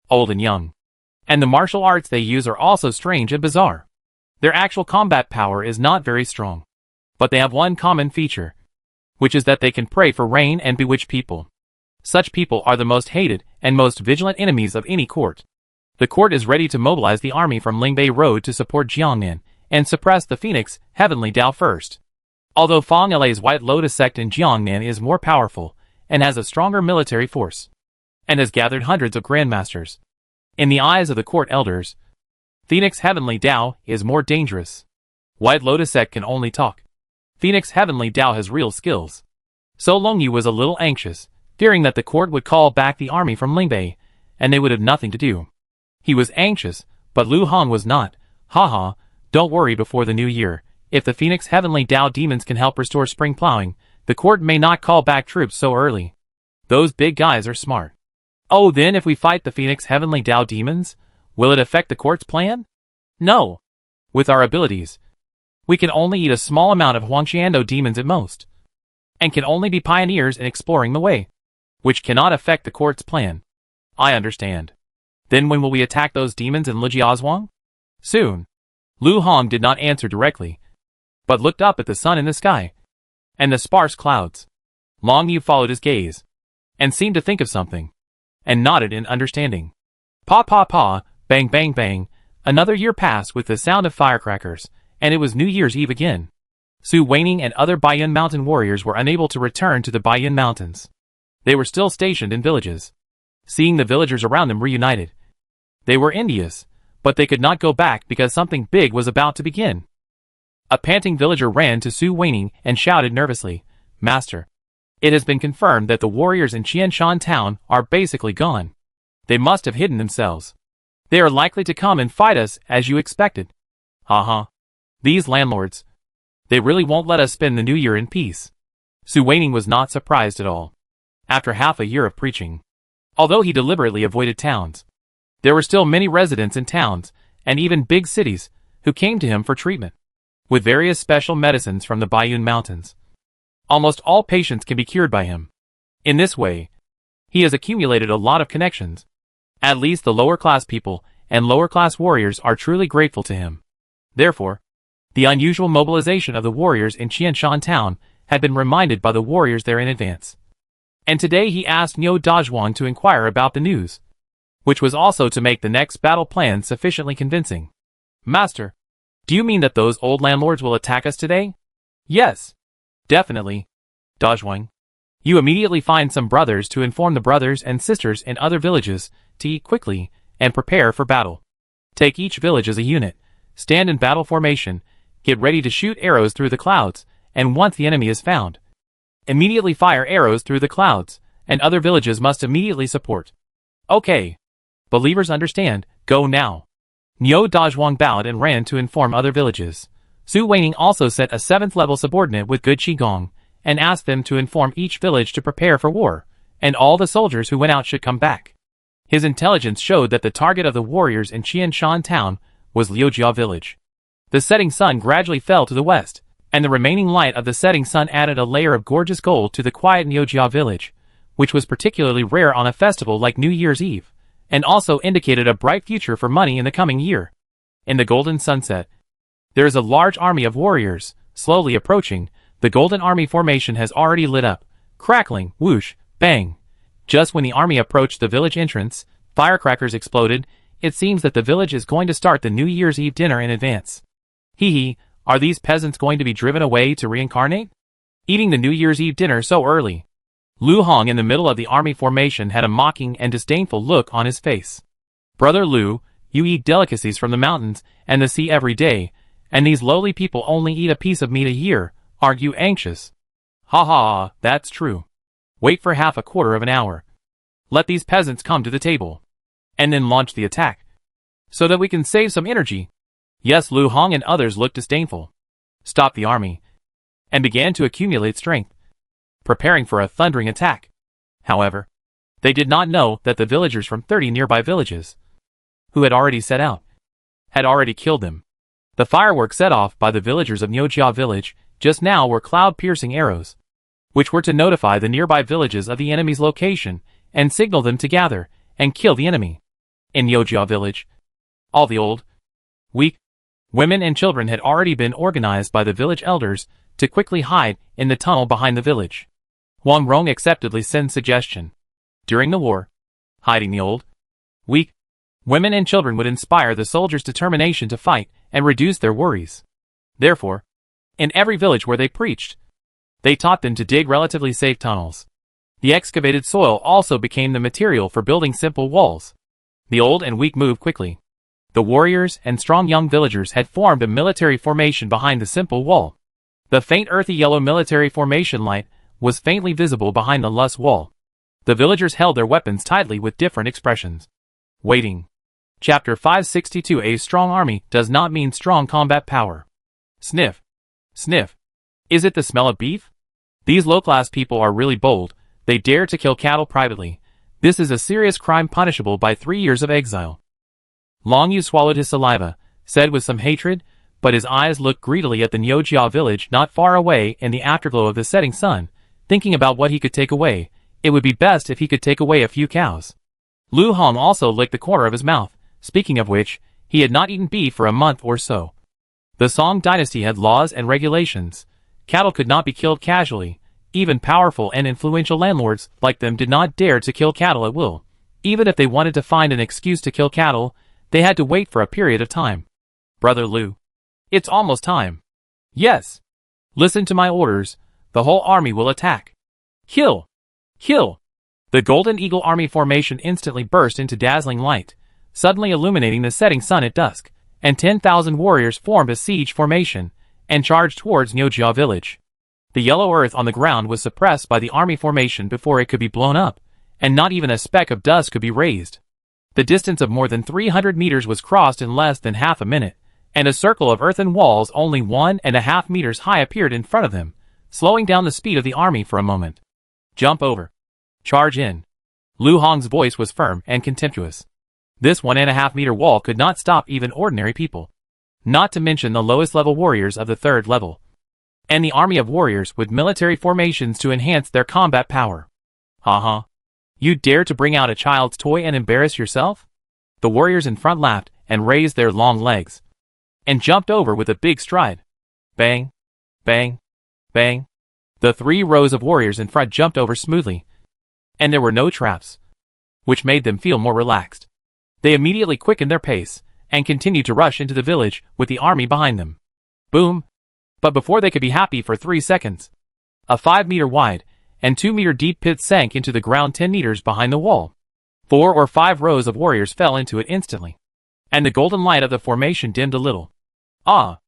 old and young. And the martial arts they use are also strange and bizarre. Their actual combat power is not very strong. But they have one common feature, which is that they can pray for rain and bewitch people. Such people are the most hated and most vigilant enemies of any court. The court is ready to mobilize the army from Lingbei Road to support Jiangnan and suppress the Phoenix Heavenly Tao first. Although Fang Le's White Lotus sect in Jiangnan is more powerful and has a stronger military force, and has gathered hundreds of grandmasters, in the eyes of the court elders, Phoenix Heavenly Tao is more dangerous. White Lotus sect can only talk. Phoenix Heavenly Tao has real skills. So Long Yu was a little anxious, fearing that the court would call back the army from Lingbei, and they would have nothing to do. He was anxious, but Lu Hong was not. Haha, don't worry before the new year. If the Phoenix Heavenly Tao demons can help restore spring plowing, the court may not call back troops so early. Those big guys are smart. Oh, then if we fight the Phoenix Heavenly Tao demons, will it affect the court's plan? No. With our abilities, we can only eat a small amount of Huangqiando demons at most, and can only be pioneers in exploring the way, which cannot affect the court's plan. I understand. Then when will we attack those demons in Lijiazhuang? Soon. Lu Hong did not answer directly, but looked up at the sun in the sky, and the sparse clouds. Long Yu followed his gaze, and seemed to think of something, and nodded in understanding. Pa pa pa, bang bang bang, another year passed with the sound of firecrackers, and it was New Year's Eve again. Su Weining and other Baiyun mountain warriors were unable to return to the Baiyun mountains. They were still stationed in villages. Seeing the villagers around them reunited, they were envious, but they could not go back because something big was about to begin. A panting villager ran to Su Weining and shouted nervously, "Master, it has been confirmed that the warriors in Qianshan town are basically gone. They must have hidden themselves. They are likely to come and fight us as you expected." Haha. These landlords. They really won't let us spend the new year in peace. Su Weining was not surprised at all. After half a year of preaching, although he deliberately avoided towns, there were still many residents in towns, and even big cities, who came to him for treatment, with various special medicines from the Baiyun Mountains. Almost all patients can be cured by him. In this way, he has accumulated a lot of connections. At least the lower-class people and lower-class warriors are truly grateful to him. Therefore, the unusual mobilization of the warriors in Qianshan town had been reminded by the warriors there in advance. And today he asked Niu Dazhuang to inquire about the news, which was also to make the next battle plan sufficiently convincing. Master, do you mean that those old landlords will attack us today? Yes. Definitely. Dazhuang. You immediately find some brothers to inform the brothers and sisters in other villages to eat quickly and prepare for battle. Take each village as a unit, stand in battle formation, get ready to shoot arrows through the clouds, and once the enemy is found, immediately fire arrows through the clouds, and other villages must immediately support. Okay. Believers understand, go now. Niu Dazhuang bowed and ran to inform other villages. Su Weining also sent a 7th level subordinate with good qigong, and asked them to inform each village to prepare for war, and all the soldiers who went out should come back. His intelligence showed that the target of the warriors in Qianshan town was Liujia village. The setting sun gradually fell to the west, and the remaining light of the setting sun added a layer of gorgeous gold to the quiet Liujia village, which was particularly rare on a festival like New Year's Eve, and also indicated a bright future for money in the coming year. In the golden sunset, there is a large army of warriors, slowly approaching. The golden army formation has already lit up, crackling, whoosh, bang. Just when the army approached the village entrance, firecrackers exploded. It seems that the village is going to start the New Year's Eve dinner in advance. Hee hee, are these peasants going to be driven away to reincarnate? Eating the New Year's Eve dinner so early. Lu Hong in the middle of the army formation had a mocking and disdainful look on his face. Brother Lu, you eat delicacies from the mountains and the sea every day, and these lowly people only eat a piece of meat a year. Aren't you anxious? Ha ha, that's true. Wait for half a quarter of an hour. Let these peasants come to the table, and then launch the attack, so that we can save some energy. Yes, Lu Hong and others looked disdainful. Stopped the army, and began to accumulate strength, preparing for a thundering attack. However, they did not know that the villagers from 30 nearby villages, who had already set out, had already killed them. The fireworks set off by the villagers of Niujia village just now were cloud-piercing arrows, which were to notify the nearby villages of the enemy's location and signal them to gather and kill the enemy. In Niujia village, all the old, weak, women and children had already been organized by the village elders to quickly hide in the tunnel behind the village. Wang Rong accepted Li Sen's suggestion. During the war, hiding the old, weak, women and children would inspire the soldiers' determination to fight and reduce their worries. Therefore, in every village where they preached, they taught them to dig relatively safe tunnels. The excavated soil also became the material for building simple walls. The old and weak moved quickly. The warriors and strong young villagers had formed a military formation behind the simple wall. The faint earthy yellow military formation light was faintly visible behind the lush wall. The villagers held their weapons tightly with different expressions. Waiting. Chapter 562. A strong army does not mean strong combat power. Sniff. Sniff. Is it the smell of beef? These low-class people are really bold. They dare to kill cattle privately. This is a serious crime punishable by 3 years of exile. Long Yu swallowed his saliva, said with some hatred, but his eyes looked greedily at the Niujia village not far away in the afterglow of the setting sun, thinking about what he could take away. It would be best if he could take away a few cows. Lu Hong also licked the corner of his mouth, speaking of which, he had not eaten beef for a month or so. The Song dynasty had laws and regulations. Cattle could not be killed casually. Even powerful and influential landlords like them did not dare to kill cattle at will. Even if they wanted to find an excuse to kill cattle, they had to wait for a period of time. Brother Lu. It's almost time. Yes. Listen to my orders. The whole army will attack. Kill! Kill! The Golden Eagle army formation instantly burst into dazzling light, suddenly illuminating the setting sun at dusk, and 10,000 warriors formed a siege formation and charged towards Niujia village. The yellow earth on the ground was suppressed by the army formation before it could be blown up, and not even a speck of dust could be raised. The distance of more than 300 meters was crossed in less than half a minute, and a circle of earthen walls only 1.5 meters high appeared in front of them, slowing down the speed of the army for a moment. Jump over. Charge in. Lu Hong's voice was firm and contemptuous. This 1.5 meter wall could not stop even ordinary people. Not to mention the lowest level warriors of the 3rd level. And the army of warriors with military formations to enhance their combat power. Haha. You dare to bring out a child's toy and embarrass yourself? The warriors in front laughed and raised their long legs. And jumped over with a big stride. Bang. Bang. Bang. The 3 rows of warriors in front jumped over smoothly. And there were no traps, which made them feel more relaxed. They immediately quickened their pace, and continued to rush into the village with the army behind them. Boom! But before they could be happy for 3 seconds, a 5-meter wide and 2-meter deep pit sank into the ground 10 meters behind the wall. 4 or 5 rows of warriors fell into it instantly, and the golden light of the formation dimmed a little. Ah!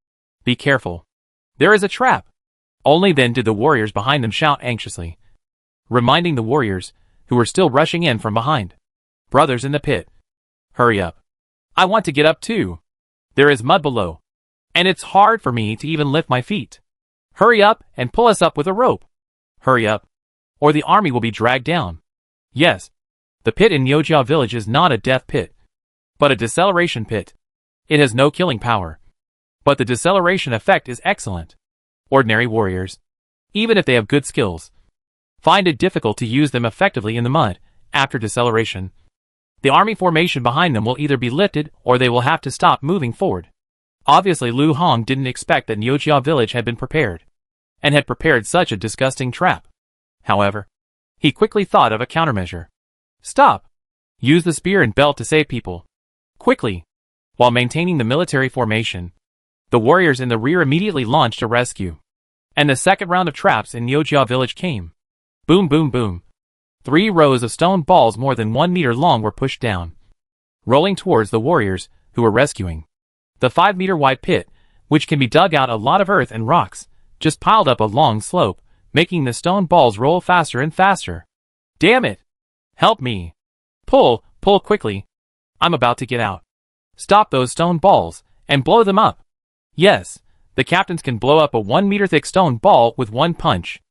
Be careful. There is a trap! Only then did the warriors behind them shout anxiously, reminding the warriors, who were still rushing in from behind. Brothers in the pit. Hurry up. I want to get up too. There is mud below, and it's hard for me to even lift my feet. Hurry up and pull us up with a rope. Hurry up, or the army will be dragged down. Yes, the pit in Nyojia village is not a death pit, but a deceleration pit. It has no killing power, but the deceleration effect is excellent. Ordinary warriors, even if they have good skills, find it difficult to use them effectively in the mud after deceleration. The army formation behind them will either be lifted or they will have to stop moving forward. Obviously Lu Hong didn't expect that Nyojia village had been prepared, and had prepared such a disgusting trap. However, he quickly thought of a countermeasure. Stop! Use the spear and belt to save people. Quickly! While maintaining the military formation, the warriors in the rear immediately launched a rescue. And the second round of traps in Nyojia village came. Boom boom boom. 3 rows of stone balls more than 1 meter long were pushed down, rolling towards the warriors, who were rescuing. The 5-meter wide pit, which can be dug out a lot of earth and rocks, just piled up a long slope, making the stone balls roll faster and faster. Damn it! Help me! Pull quickly! I'm about to get out. Stop those stone balls, and blow them up! Yes, the captains can blow up a 1-meter thick stone ball with one punch.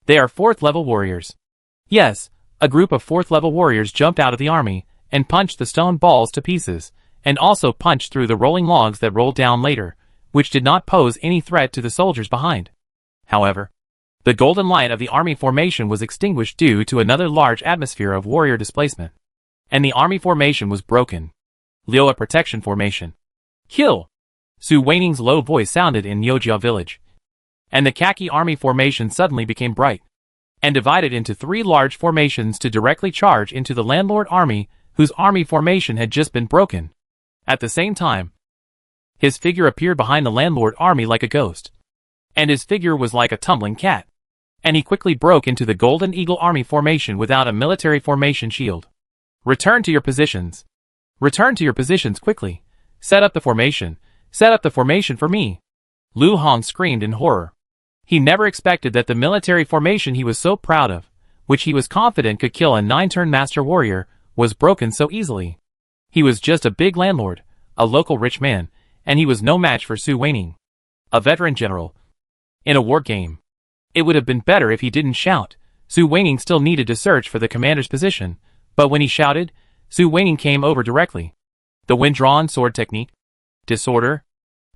They are 4th level warriors. Yes, a group of 4th level warriors jumped out of the army, and punched the stone balls to pieces, and also punched through the rolling logs that rolled down later, which did not pose any threat to the soldiers behind. However, the golden light of the army formation was extinguished due to another large atmosphere of warrior displacement, and the army formation was broken. Lioa protection formation. Kill! Su Weining's low voice sounded in Nyojia village, and the khaki army formation suddenly became bright, and divided into 3 large formations to directly charge into the landlord army, whose army formation had just been broken. At the same time, his figure appeared behind the landlord army like a ghost, and his figure was like a tumbling cat, and he quickly broke into the Golden Eagle army formation without a military formation shield. Return to your positions. Return to your positions quickly. Set up the formation. Set up the formation for me. Lu Hong screamed in horror. He never expected that the military formation he was so proud of, which he was confident could kill a 9-turn master warrior, was broken so easily. He was just a big landlord, a local rich man, and he was no match for Su Weining, a veteran general. In a war game, it would have been better if he didn't shout. Su Weining still needed to search for the commander's position, but when he shouted, Su Weining came over directly. The wind-drawn sword technique. Disorder.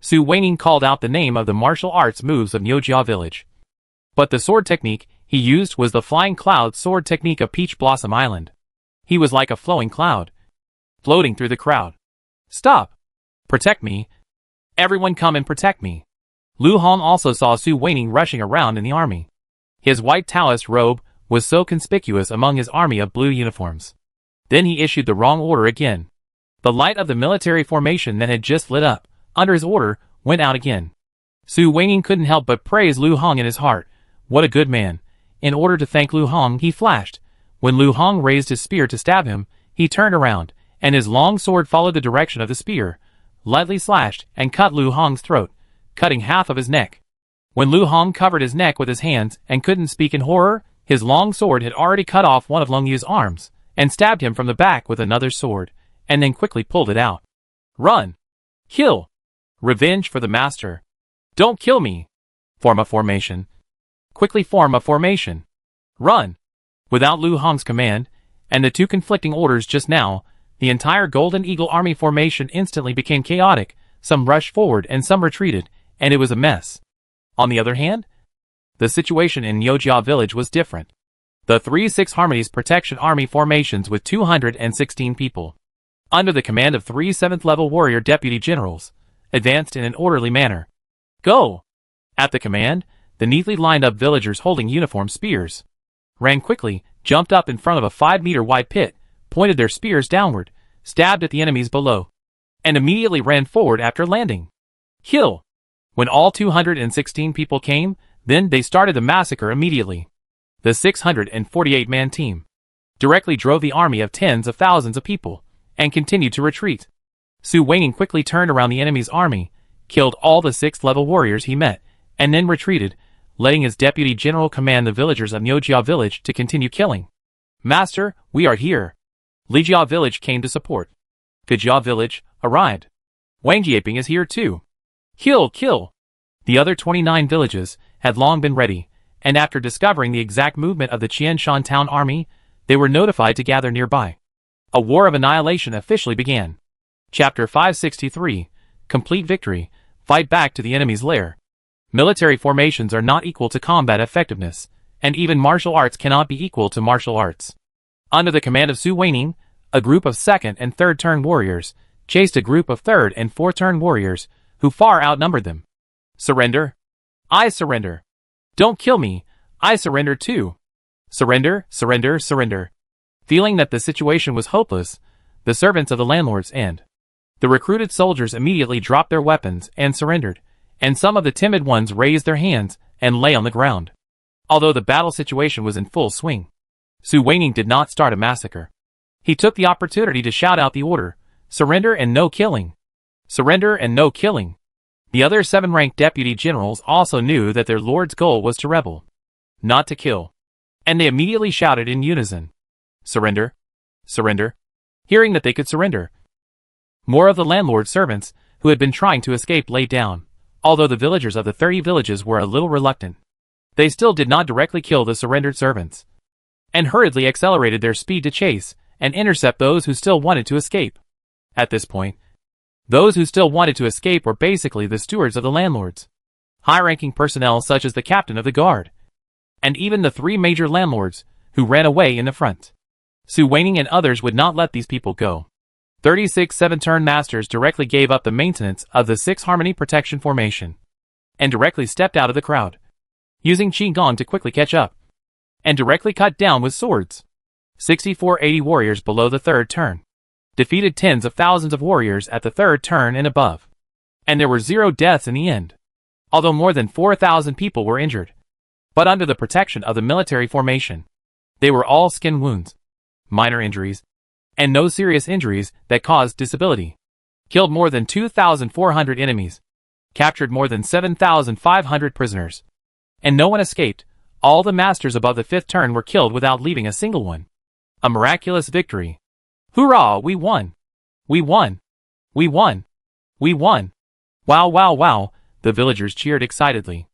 Su Weining called out the name of the martial arts moves of Nyojia village. But the sword technique he used was the flying cloud sword technique of Peach Blossom Island. He was like a flowing cloud, floating through the crowd. Stop! Protect me! Everyone come and protect me! Lu Hong also saw Su Weining rushing around in the army. His white Taoist robe was so conspicuous among his army of blue uniforms. Then he issued the wrong order again. The light of the military formation that had just lit up, under his order, went out again. Su Weining couldn't help but praise Lu Hong in his heart. What a good man. In order to thank Lu Hong, he flashed. When Lu Hong raised his spear to stab him, he turned around, and his long sword followed the direction of the spear, lightly slashed, and cut Lu Hong's throat, cutting half of his neck. When Lu Hong covered his neck with his hands and couldn't speak in horror, his long sword had already cut off one of Long Yu's arms, and stabbed him from the back with another sword, and then quickly pulled it out. Run! Kill! Revenge for the master. Don't kill me. Form a formation. Quickly form a formation. Run. Without Lu Hong's command, and the two conflicting orders just now, the entire Golden Eagle Army formation instantly became chaotic. Some rushed forward and some retreated, and it was a mess. On the other hand, the situation in Yojia village was different. The 3-6 Harmony's Protection Army formations with 216 people, under the command of 3 7th-level warrior deputy generals, advanced in an orderly manner. Go! At the command, the neatly lined-up villagers holding uniform spears ran quickly, jumped up in front of a 5-meter-wide pit, pointed their spears downward, stabbed at the enemies below, and immediately ran forward after landing. Kill! When all 216 people came, then they started the massacre immediately. The 648-man team directly drove the army of tens of thousands of people, and continued to retreat. Su Weining quickly turned around the enemy's army, killed all the 6th-level warriors he met, and then retreated, letting his deputy general command the villagers of Yojia village to continue killing. Master, we are here. Lijia village came to support. Fijia village arrived. Wangjiaping is here too. Kill, kill! The other 29 villages had long been ready, and after discovering the exact movement of the Qianshan town army, they were notified to gather nearby. A war of annihilation officially began. Chapter 563, Complete Victory, Fight Back to the Enemy's Lair. Military formations are not equal to combat effectiveness, and even martial arts cannot be equal to martial arts. Under the command of Su Weining, a group of 2nd and 3rd turn warriors chased a group of 3rd and 4th turn warriors, who far outnumbered them. Surrender? I surrender. Don't kill me, I surrender too. Surrender, surrender, surrender. Feeling that the situation was hopeless, the servants of the landlords and the recruited soldiers immediately dropped their weapons and surrendered, and some of the timid ones raised their hands and lay on the ground. Although the battle situation was in full swing, Su Weining did not start a massacre. He took the opportunity to shout out the order, surrender and no killing. Surrender and no killing. The other 7-ranked deputy generals also knew that their lord's goal was to rebel, not to kill, and they immediately shouted in unison, surrender, surrender, hearing that they could surrender. More of the landlord's servants, who had been trying to escape, lay down, although the villagers of the 30 villages were a little reluctant. They still did not directly kill the surrendered servants, and hurriedly accelerated their speed to chase and intercept those who still wanted to escape. At this point, those who still wanted to escape were basically the stewards of the landlords, high-ranking personnel such as the captain of the guard, and even the 3 major landlords, who ran away in the front. Su Weining and others would not let these people go. 36 7-turn masters directly gave up the maintenance of the 6 Harmony protection formation, and directly stepped out of the crowd, using Qigong to quickly catch up, and directly cut down with swords. 6480 warriors below the 3rd turn defeated tens of thousands of warriors at the 3rd turn and above, and there were 0 deaths in the end, although more than 4,000 people were injured. But under the protection of the military formation, they were all skin wounds, minor injuries, and no serious injuries that caused disability. Killed more than 2,400 enemies, captured more than 7,500 prisoners, and no one escaped. All the masters above the 5th turn were killed without leaving a single one. A miraculous victory. Hurrah, we won! We won! We won! We won! Wow, wow, wow, the villagers cheered excitedly.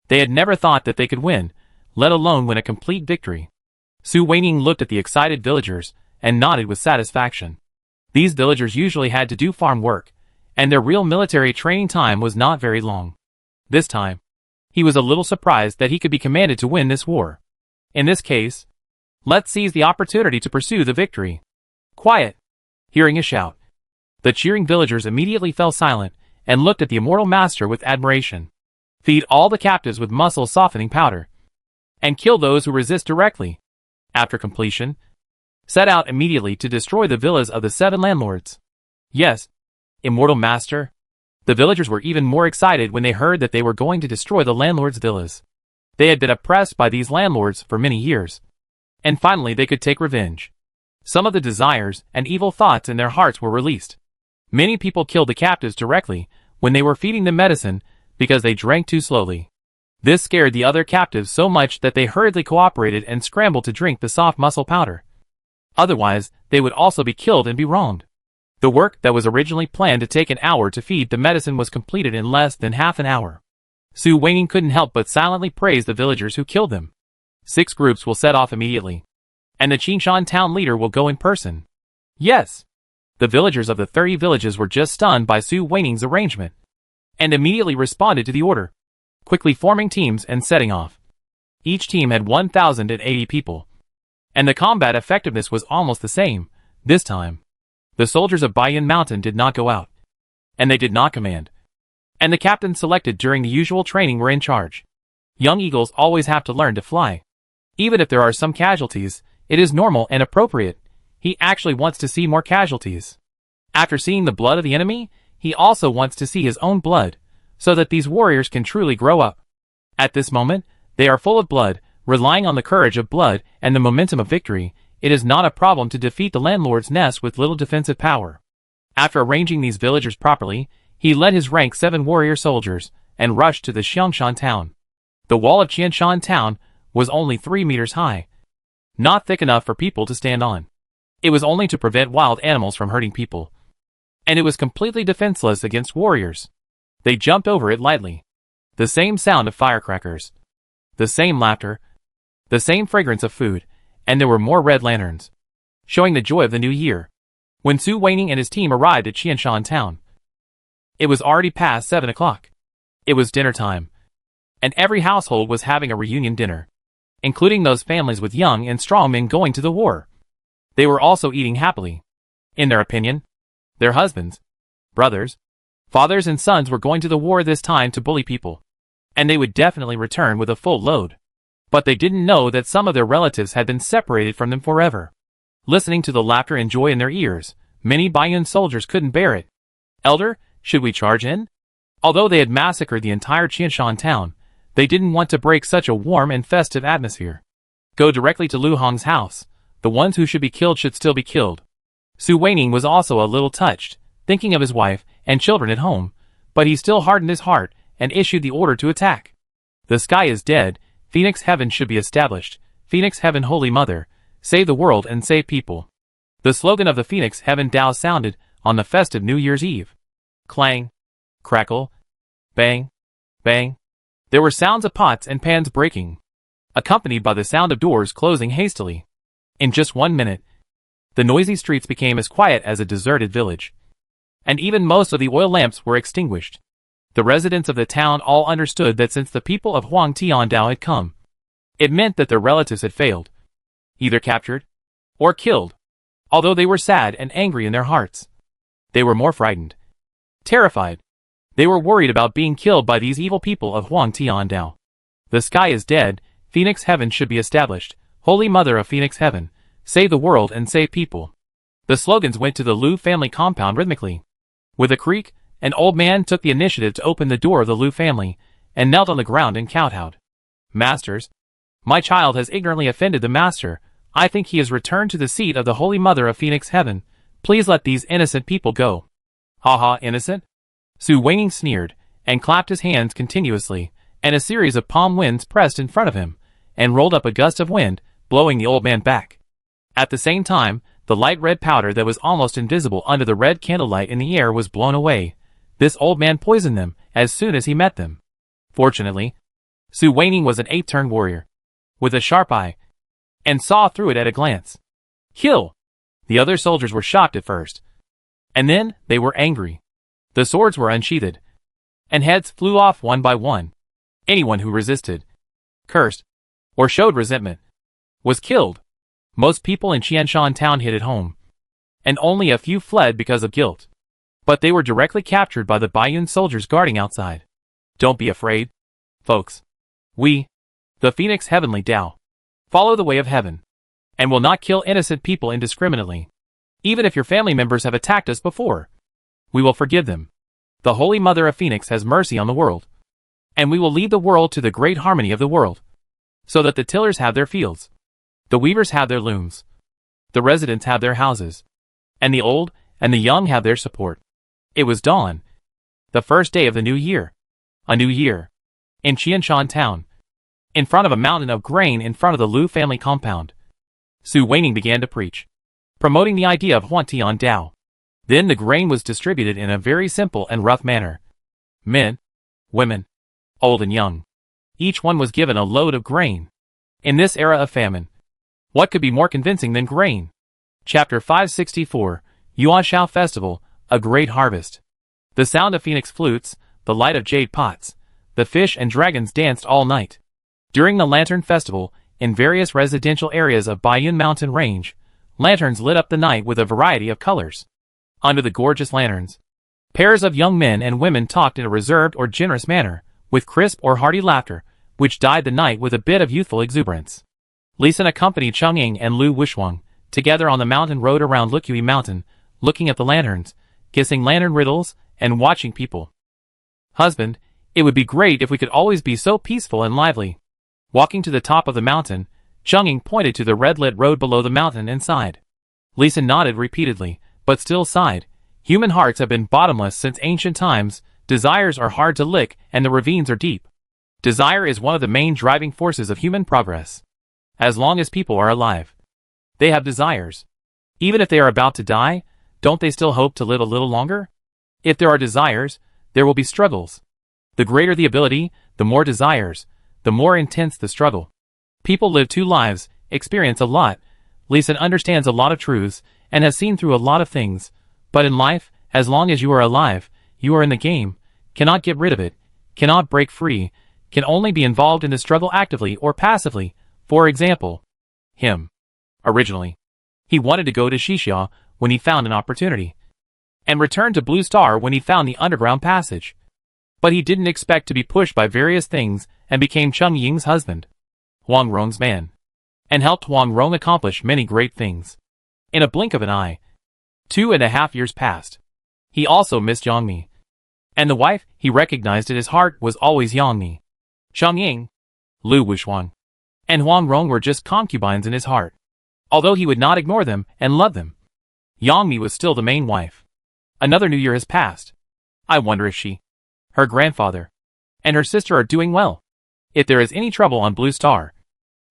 They had never thought that they could win, let alone win a complete victory. Su Weining looked at the excited villagers and nodded with satisfaction. These villagers usually had to do farm work, and their real military training time was not very long. This time, he was a little surprised that he could be commanded to win this war. In this case, let's seize the opportunity to pursue the victory. Quiet! Hearing a shout, the cheering villagers immediately fell silent and looked at the immortal master with admiration. Feed all the captives with muscle softening powder, and kill those who resist directly. After completion, set out immediately to destroy the villas of the 7 landlords. Yes, immortal master. The villagers were even more excited when they heard that they were going to destroy the landlords' villas. They had been oppressed by these landlords for many years, and finally they could take revenge. Some of the desires and evil thoughts in their hearts were released. Many people killed the captives directly when they were feeding them medicine because they drank too slowly. This scared the other captives so much that they hurriedly cooperated and scrambled to drink the soft muscle powder. Otherwise, they would also be killed and be wronged. The work that was originally planned to take an hour to feed the medicine was completed in less than half an hour. Su Weining couldn't help but silently praise the villagers who killed them. 6 groups will set off immediately. And the Qinshan town leader will go in person. Yes! The villagers of the 30 villages were just stunned by Su Weining's arrangement, and immediately responded to the order, quickly forming teams and setting off. Each team had 1,080 people. And the combat effectiveness was almost the same, this time. The soldiers of Baiyun Mountain did not go out. And they did not command. And the captains selected during the usual training were in charge. Young eagles always have to learn to fly. Even if there are some casualties, it is normal and appropriate. He actually wants to see more casualties. After seeing the blood of the enemy, he also wants to see his own blood, so that these warriors can truly grow up. At this moment, they are full of blood, relying on the courage of blood and the momentum of victory. It is not a problem to defeat the landlord's nest with little defensive power. After arranging these villagers properly, he led his rank 7 warrior soldiers, and rushed to the Xiangshan town. The wall of Qianshan town was only 3 meters high. Not thick enough for people to stand on. It was only to prevent wild animals from hurting people. And it was completely defenseless against warriors. They jumped over it lightly. The same sound of firecrackers. The same laughter. The same fragrance of food. And there were more red lanterns, showing the joy of the new year. When Su Weining and his team arrived at Qianshan town, it was already past 7 o'clock. It was dinner time. And every household was having a reunion dinner, including those families with young and strong men going to the war. They were also eating happily. In their opinion, their husbands, brothers, fathers and sons were going to the war this time to bully people. And they would definitely return with a full load. But they didn't know that some of their relatives had been separated from them forever. Listening to the laughter and joy in their ears, many Baiyun soldiers couldn't bear it. Elder, should we charge in? Although they had massacred the entire Qianshan town, they didn't want to break such a warm and festive atmosphere. Go directly to Lu Hong's house. The ones who should be killed should still be killed. Su Weining was also a little touched, thinking of his wife and children at home, but he still hardened his heart and issued the order to attack. The sky is dead. Phoenix Heaven should be established. Phoenix Heaven, Holy Mother, save the world and save people. The slogan of the Phoenix Heaven Tao sounded on the festive New Year's Eve. Clang, crackle, bang, bang. There were sounds of pots and pans breaking, accompanied by the sound of doors closing hastily. In just 1 minute, the noisy streets became as quiet as a deserted village. And even most of the oil lamps were extinguished. The residents of the town all understood that since the people of Huang Tiandao had come, it meant that their relatives had failed, either captured or killed. Although they were sad and angry in their hearts, they were more frightened, terrified. They were worried about being killed by these evil people of Huang Tiandao. The sky is dead. Phoenix Heaven should be established. Holy Mother of Phoenix Heaven, save the world and save people. The slogans went to the Lu family compound rhythmically. With a creak, an old man took the initiative to open the door of the Lu family, and knelt on the ground and kowtowed. Masters, my child has ignorantly offended the master. I think he has returned to the seat of the Holy Mother of Phoenix Heaven. Please let these innocent people go. Ha ha, innocent? Su Weining sneered, and clapped his hands continuously, and a series of palm winds pressed in front of him, and rolled up a gust of wind, blowing the old man back. At the same time, the light red powder that was almost invisible under the red candlelight in the air was blown away. This old man poisoned them as soon as he met them. Fortunately, Su Weining was an 8-turn warrior, with a sharp eye, and saw through it at a glance. Kill! The other soldiers were shocked at first, and then they were angry. The swords were unsheathed, and heads flew off one by one. Anyone who resisted, cursed, or showed resentment was killed. Most people in Qianshan town hid at home, and only a few fled because of guilt. But they were directly captured by the Baiyun soldiers guarding outside. Don't be afraid, folks. We, the Phoenix Heavenly Tao, follow the way of heaven, and will not kill innocent people indiscriminately. Even if your family members have attacked us before, we will forgive them. The Holy Mother of Phoenix has mercy on the world, and we will lead the world to the great harmony of the world, so that the tillers have their fields, the weavers have their looms, the residents have their houses, and the old and the young have their support. It was dawn, the first day of the new year. A new year. In Qianshan town, in front of a mountain of grain in front of the Lu family compound, Su Weining began to preach, promoting the idea of Huang Tiandao. Then the grain was distributed in a very simple and rough manner. Men, women, old and young. Each one was given a load of grain. In this era of famine, what could be more convincing than grain? Chapter 564, Yuanshao Festival, a Great Harvest. The sound of phoenix flutes, the light of jade pots, the fish and dragons danced all night. During the Lantern Festival, in various residential areas of Baiyun Mountain Range, lanterns lit up the night with a variety of colors. Under the gorgeous lanterns, pairs of young men and women talked in a reserved or generous manner, with crisp or hearty laughter, which dyed the night with a bit of youthful exuberance. Li Xin accompanied Cheng and Lu Wushuang, together on the mountain road around Lukui Mountain, looking at the lanterns, guessing lantern riddles, and watching people. Husband, it would be great if we could always be so peaceful and lively. Walking to the top of the mountain, Cheng pointed to the red-lit road below the mountain and sighed. Li Xin nodded repeatedly, but still sighed. Human hearts have been bottomless since ancient times, desires are hard to lick and the ravines are deep. Desire is one of the main driving forces of human progress. As long as people are alive, they have desires. Even if they are about to die, don't they still hope to live a little longer? If there are desires, there will be struggles. The greater the ability, the more desires, the more intense the struggle. People live two lives, experience a lot. Li Xin understands a lot of truths, and has seen through a lot of things. But in life, as long as you are alive, you are in the game, cannot get rid of it, cannot break free, can only be involved in the struggle actively or passively. For example, him. Originally, he wanted to go to Xixia when he found an opportunity, and return to Blue Star when he found the underground passage. But he didn't expect to be pushed by various things and became Cheng Ying's husband, Huang Rong's man, and helped Huang Rong accomplish many great things. In a blink of an eye, 2.5 years passed. He also missed Yangmi, and the wife he recognized in his heart was always Yangmi. Cheng Ying, Lu Wushuang, and Huang Rong were just concubines in his heart. Although he would not ignore them and love them, Yangmi was still the main wife. Another new year has passed. I wonder if she, her grandfather, and her sister are doing well. If there is any trouble on Blue Star,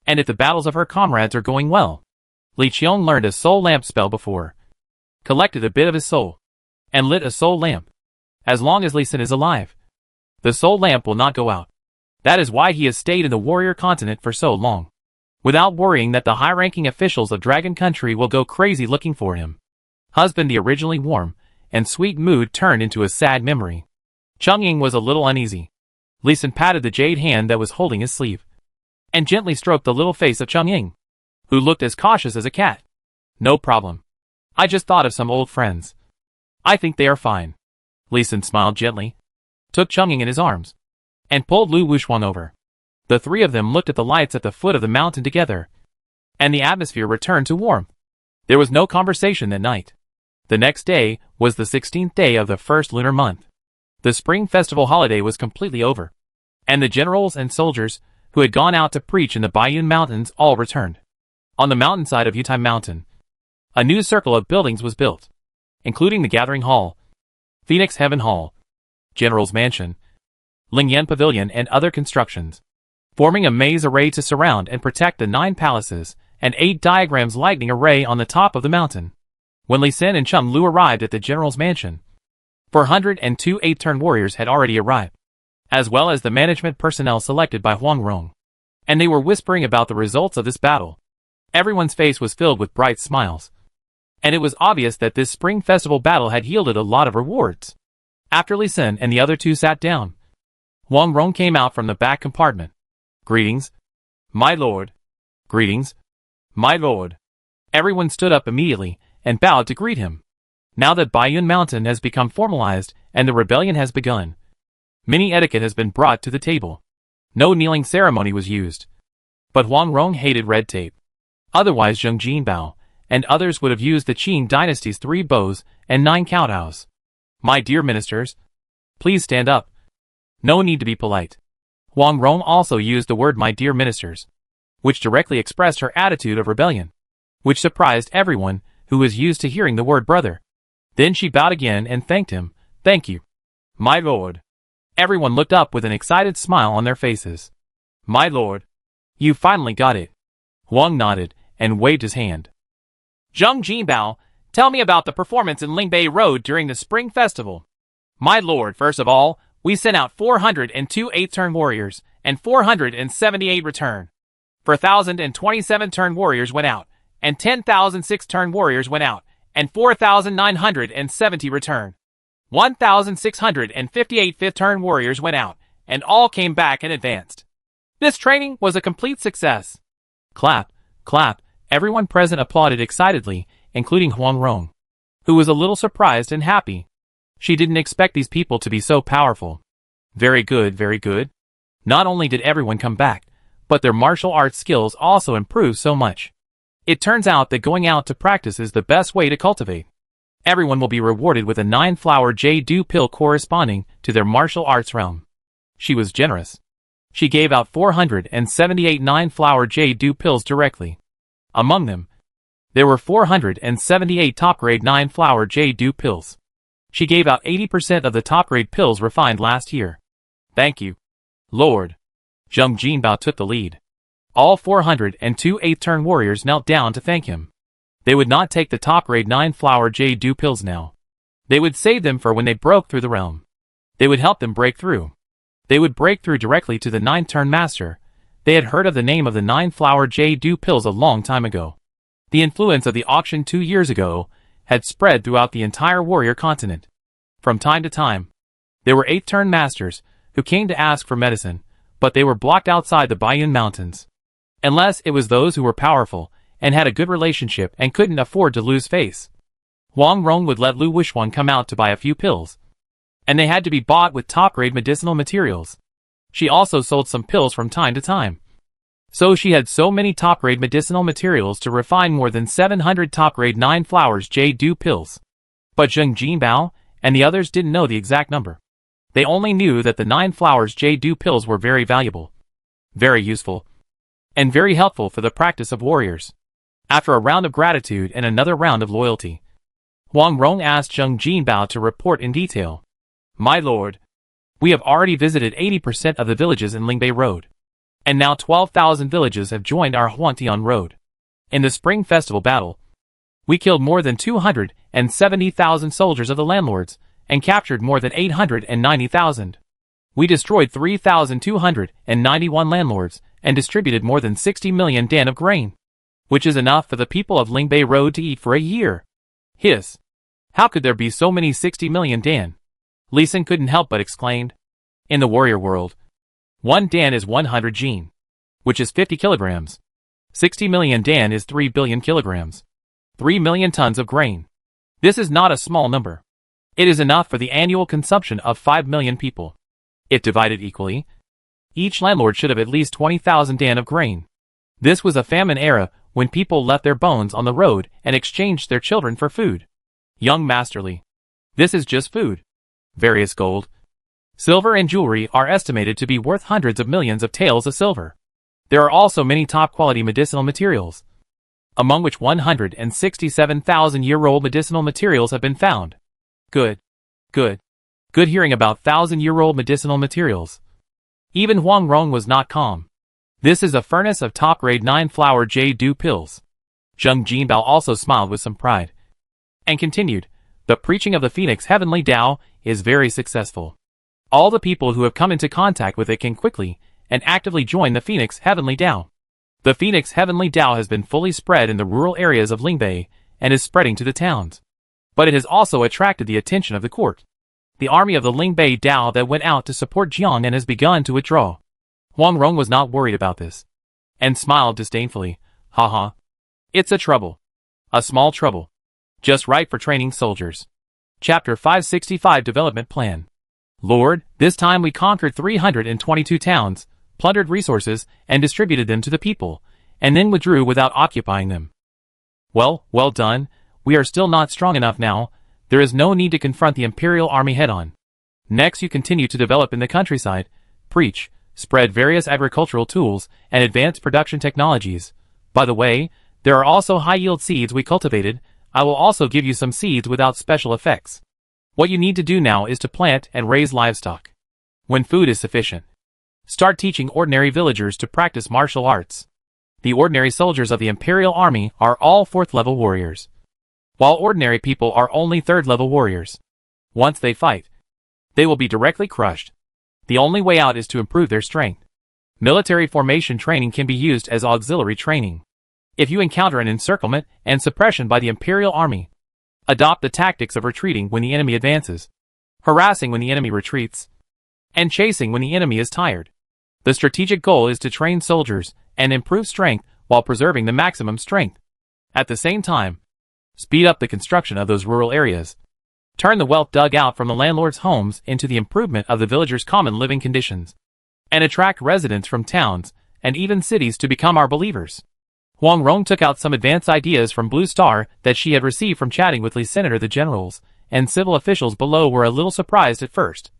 and if the battles of her comrades are going well. Li Qiong learned a soul lamp spell before, collected a bit of his soul, and lit a soul lamp. As long as Li Xin is alive, the soul lamp will not go out. That is why he has stayed in the warrior continent for so long, without worrying that the high-ranking officials of Dragon Country will go crazy looking for him. Husband, the originally warm and sweet mood turned into a sad memory. Cheng Ying was a little uneasy. Li Xin patted the jade hand that was holding his sleeve, and gently stroked the little face of Cheng Ying, who looked as cautious as a cat. No problem. I just thought of some old friends. I think they are fine. Li Xin smiled gently, took Cheng Ying in his arms, and pulled Lu Wushuang over. The three of them looked at the lights at the foot of the mountain together, and the atmosphere returned to warmth. There was no conversation that night. The next day was the 16th day of the first lunar month. The spring festival holiday was completely over, and the generals and soldiers who had gone out to preach in the Baiyun Mountains all returned. On the mountainside of Yutai Mountain, a new circle of buildings was built, including the Gathering Hall, Phoenix Heaven Hall, General's Mansion, Lingyan Pavilion and other constructions, forming a maze array to surround and protect the 9 palaces and 8 diagrams lightning array on the top of the mountain. When Li Xin and Cheng Lu arrived at the General's Mansion, 402 8-turn warriors had already arrived, as well as the management personnel selected by Huang Rong, and they were whispering about the results of this battle. Everyone's face was filled with bright smiles, and it was obvious that this spring festival battle had yielded a lot of rewards. After Li Xin and the other two sat down, Huang Rong came out from the back compartment. Greetings, my lord. Greetings, my lord. Everyone stood up immediately and bowed to greet him. Now that Baiyun Mountain has become formalized and the rebellion has begun, many etiquette has been brought to the table. No kneeling ceremony was used. But Huang Rong hated red tape. Otherwise Zheng Jinbao and others would have used the Qing dynasty's 3 bows and 9 kowtows. My dear ministers, please stand up. No need to be polite. Huang Rong also used the word my dear ministers, which directly expressed her attitude of rebellion, which surprised everyone who was used to hearing the word brother. Then she bowed again and thanked him. Thank you, my lord. Everyone looked up with an excited smile on their faces. My lord, you finally got it. Huang nodded and waved his hand. Zheng Jinbao, Tell me about the performance in Lingbei Road during the Spring Festival. My lord, first of all, we sent out 402 8-turn warriors, and 478 return. 4,027 turn warriors went out, and 10,006 turn warriors went out, and 4,970 return. 1,658 fifth-turn warriors went out, and all came back and advanced. This training was a complete success. Clap, clap, everyone present applauded excitedly, including Huang Rong, who was a little surprised and happy. She didn't expect these people to be so powerful. Very good, very good. Not only did everyone come back, but their martial arts skills also improved so much. It turns out that going out to practice is the best way to cultivate. Everyone will be rewarded with a 9-flower jade pill corresponding to their martial arts realm. She was generous. She gave out 478 9-flower jade pills directly. Among them, there were 478 top-grade 9-flower jade pills. She gave out 80% of the top-grade pills refined last year. Thank you, Lord. Zheng Jinbao took the lead. All 402 8-turn warriors knelt down to thank him. They would not take the top-grade 9-flower jade pills now. They would save them for when they broke through the realm. They would help them break through. They would break through directly to the 9-turn master. They had heard of the name of the 9-flower jade pills a long time ago. The influence of the auction 2 years ago had spread throughout the entire warrior continent. From time to time, there were 8-turn masters who came to ask for medicine, but they were blocked outside the Baiyun Mountains. Unless it was those who were powerful and had a good relationship and couldn't afford to lose face. Huang Rong would let Lu Wushuan come out to buy a few pills, and they had to be bought with top-grade medicinal materials. She also sold some pills from time to time. So she had so many top-grade medicinal materials to refine more than 700 top-grade 9-flowers jade pills. But Zheng Jinbao and the others didn't know the exact number. They only knew that the 9-flowers jade pills were very valuable, very useful, and very helpful for the practice of warriors. After a round of gratitude and another round of loyalty, Huang Rong asked Zheng Jinbao to report in detail. My lord, we have already visited 80% of the villages in Lingbei Road. And now 12,000 villages have joined our Huantian Road. In the Spring Festival battle, we killed more than 270,000 soldiers of the landlords, and captured more than 890,000. We destroyed 3,291 landlords, and distributed more than 60 million dan of grain, which is enough for the people of Lingbei Road to eat for a year. Hiss! How could there be so many 60 million dan? Li Sun couldn't help but exclaimed. In the warrior world, 1 dan is 100 jin, which is 50 kilograms. 60 million dan is 3 billion kilograms. 3 million tons of grain. This is not a small number. It is enough for the annual consumption of 5 million people. If divided equally, each landlord should have at least 20,000 dan of grain. This was a famine era when people left their bones on the road and exchanged their children for food. Young Masterly. This is just food. Various gold, silver and jewelry are estimated to be worth hundreds of millions of taels of silver. There are also many top-quality medicinal materials, among which 167,000-year-old medicinal materials have been found. Good. Good. Good hearing about 1,000-year-old medicinal materials. Even Huang Rong was not calm. This is a furnace of top-grade 9-flower jade pills. Zheng Jinbao also smiled with some pride, and continued, the preaching of the Phoenix Heavenly Tao is very successful. All the people who have come into contact with it can quickly and actively join the Phoenix Heavenly Tao. The Phoenix Heavenly Tao has been fully spread in the rural areas of Lingbei and is spreading to the towns. But it has also attracted the attention of the court. The army of the Lingbei Tao that went out to support Jiang and has begun to withdraw. Huang Rong was not worried about this, and smiled disdainfully. Haha. It's a trouble. A small trouble. Just right for training soldiers. Chapter 565 Development Plan. Lord, this time we conquered 322 towns, plundered resources, and distributed them to the people, and then withdrew without occupying them. Well done. We are still not strong enough now. There is no need to confront the Imperial Army head-on. Next you continue to develop in the countryside, preach, spread various agricultural tools, and advance production technologies. By the way, there are also high-yield seeds we cultivated. I will also give you some seeds without special effects. What you need to do now is to plant and raise livestock. When food is sufficient, start teaching ordinary villagers to practice martial arts. The ordinary soldiers of the Imperial Army are all 4th-level warriors. while ordinary people are only third-level warriors. Once they fight, they will be directly crushed. The only way out is to improve their strength. Military formation training can be used as auxiliary training. If you encounter an encirclement and suppression by the Imperial Army, adopt the tactics of retreating when the enemy advances, harassing when the enemy retreats, and chasing when the enemy is tired. The strategic goal is to train soldiers and improve strength while preserving the maximum strength. At the same time, speed up the construction of those rural areas. Turn the wealth dug out from the landlords' homes into the improvement of the villagers' common living conditions, and attract residents from towns and even cities to become our believers. Huang Rong took out some advanced ideas from Blue Star that she had received from chatting with Senator. The generals and civil officials below were a little surprised at first.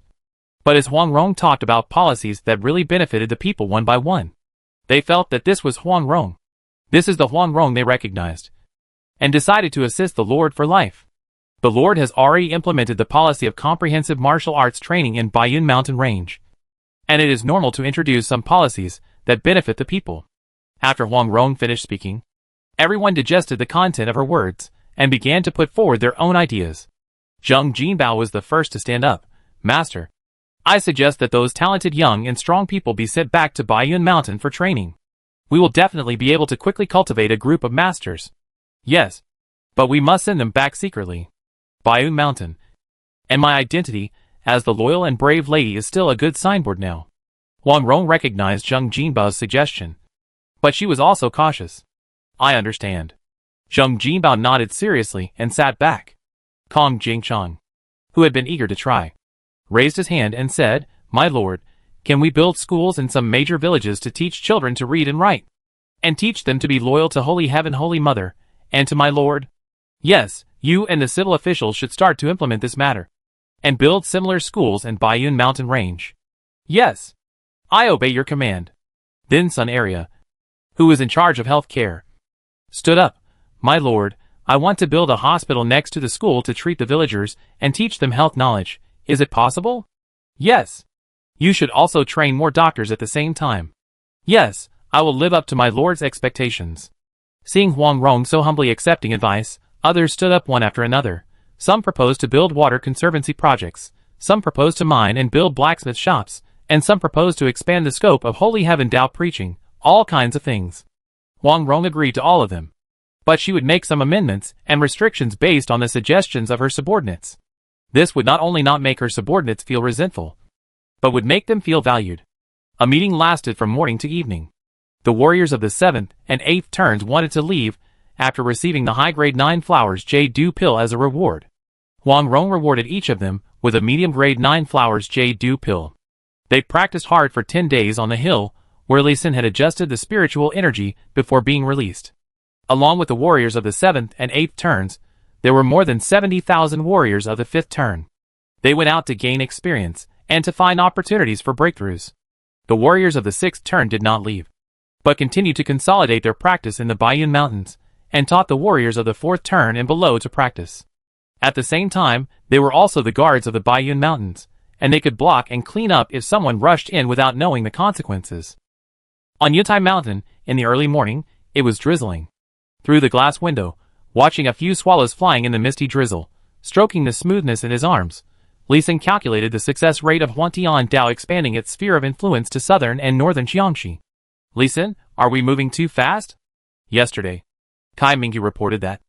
But as Huang Rong talked about policies that really benefited the people one by one, they felt that this was Huang Rong. This is the Huang Rong they recognized, and decided to assist the Lord for life. The Lord has already implemented the policy of comprehensive martial arts training in Baiyun Mountain Range, and it is normal to introduce some policies that benefit the people. After Huang Rong finished speaking, everyone digested the content of her words and began to put forward their own ideas. Zheng Jinbao was the first to stand up. Master, I suggest that those talented young and strong people be sent back to Baiyun Mountain for training. We will definitely be able to quickly cultivate a group of masters. Yes, but we must send them back secretly. Baiyun Mountain. And my identity as the loyal and brave lady is still a good signboard now. Huang Rong recognized Zheng Jinbao's suggestion, but she was also cautious. I understand. Zheng Jinbao nodded seriously and sat back. Kong Jingchang, who had been eager to try, raised his hand and said, My lord, can we build schools in some major villages to teach children to read and write, and teach them to be loyal to Holy Heaven, Holy Mother, and to my lord? Yes, you and the civil officials should start to implement this matter, and build similar schools in Baiyun Mountain Range. Yes, I obey your command. Then Sun Area, who was in charge of health care, stood up. My lord, I want to build a hospital next to the school to treat the villagers and teach them health knowledge. Is it possible? Yes. You should also train more doctors at the same time. Yes, I will live up to my lord's expectations. Seeing Huang Rong so humbly accepting advice, others stood up one after another. Some proposed to build water conservancy projects, some proposed to mine and build blacksmith shops, and some proposed to expand the scope of Holy Heaven Tao preaching, all kinds of things. Huang Rong agreed to all of them, but she would make some amendments and restrictions based on the suggestions of her subordinates. This would not only not make her subordinates feel resentful, but would make them feel valued. A meeting lasted from morning to evening. The warriors of the 7th and 8th turns wanted to leave after receiving the high-grade 9 flowers jade dew pill as a reward. Huang Rong rewarded each of them with a medium-grade 9 flowers jade dew pill. They practiced hard for 10 days on the hill, where Li Xin had adjusted the spiritual energy before being released. Along with the warriors of the 7th and 8th turns, there were more than 70,000 warriors of the 5th turn. They went out to gain experience and to find opportunities for breakthroughs. The warriors of the 6th turn did not leave, but continued to consolidate their practice in the Baiyun Mountains, and taught the warriors of the 4th turn and below to practice. At the same time, they were also the guards of the Baiyun Mountains, and they could block and clean up if someone rushed in without knowing the consequences. On Yutai Mountain, in the early morning, it was drizzling. Through the glass window, watching a few swallows flying in the misty drizzle, stroking the smoothness in his arms, Li Xin calculated the success rate of Huantian Dao expanding its sphere of influence to southern and northern Jiangxi. Li Xin, are we moving too fast? Yesterday, Kai Mingyu reported that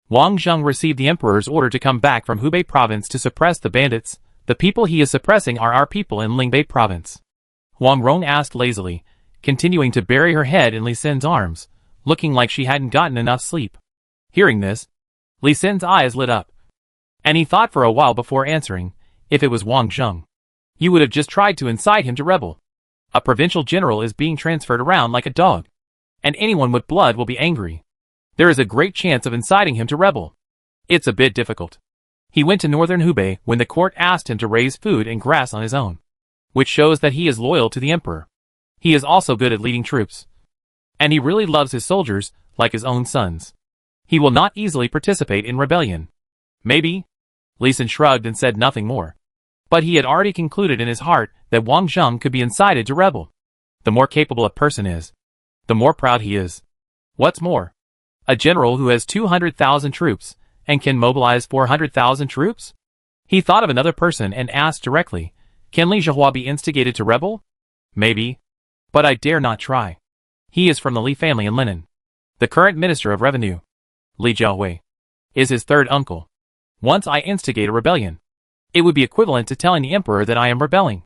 Wang Zheng received the emperor's order to come back from Hubei province to suppress the bandits. The people he is suppressing are our people in Lingbei province. Huang Rong asked lazily, continuing to bury her head in Li Xin's arms, looking like she hadn't gotten enough sleep. Hearing this, Li Xin's eyes lit up, and he thought for a while before answering. If it was Wang Zheng, you would have just tried to incite him to rebel. A provincial general is being transferred around like a dog, and anyone with blood will be angry. There is a great chance of inciting him to rebel. It's a bit difficult. He went to northern Hubei when the court asked him to raise food and grass on his own, which shows that he is loyal to the emperor. He is also good at leading troops, and he really loves his soldiers like his own sons. He will not easily participate in rebellion. Maybe. Li Xin shrugged and said nothing more. But he had already concluded in his heart that Wang Zheng could be incited to rebel. The more capable a person is, the more proud he is. What's more, a general who has 200,000 troops and can mobilize 400,000 troops? He thought of another person and asked directly, can Li Zhihua be instigated to rebel? Maybe. But I dare not try. He is from the Li family in Linen. The current Minister of Revenue, Li Jiahui, is his third uncle. Once I instigate a rebellion, it would be equivalent to telling the emperor that I am rebelling,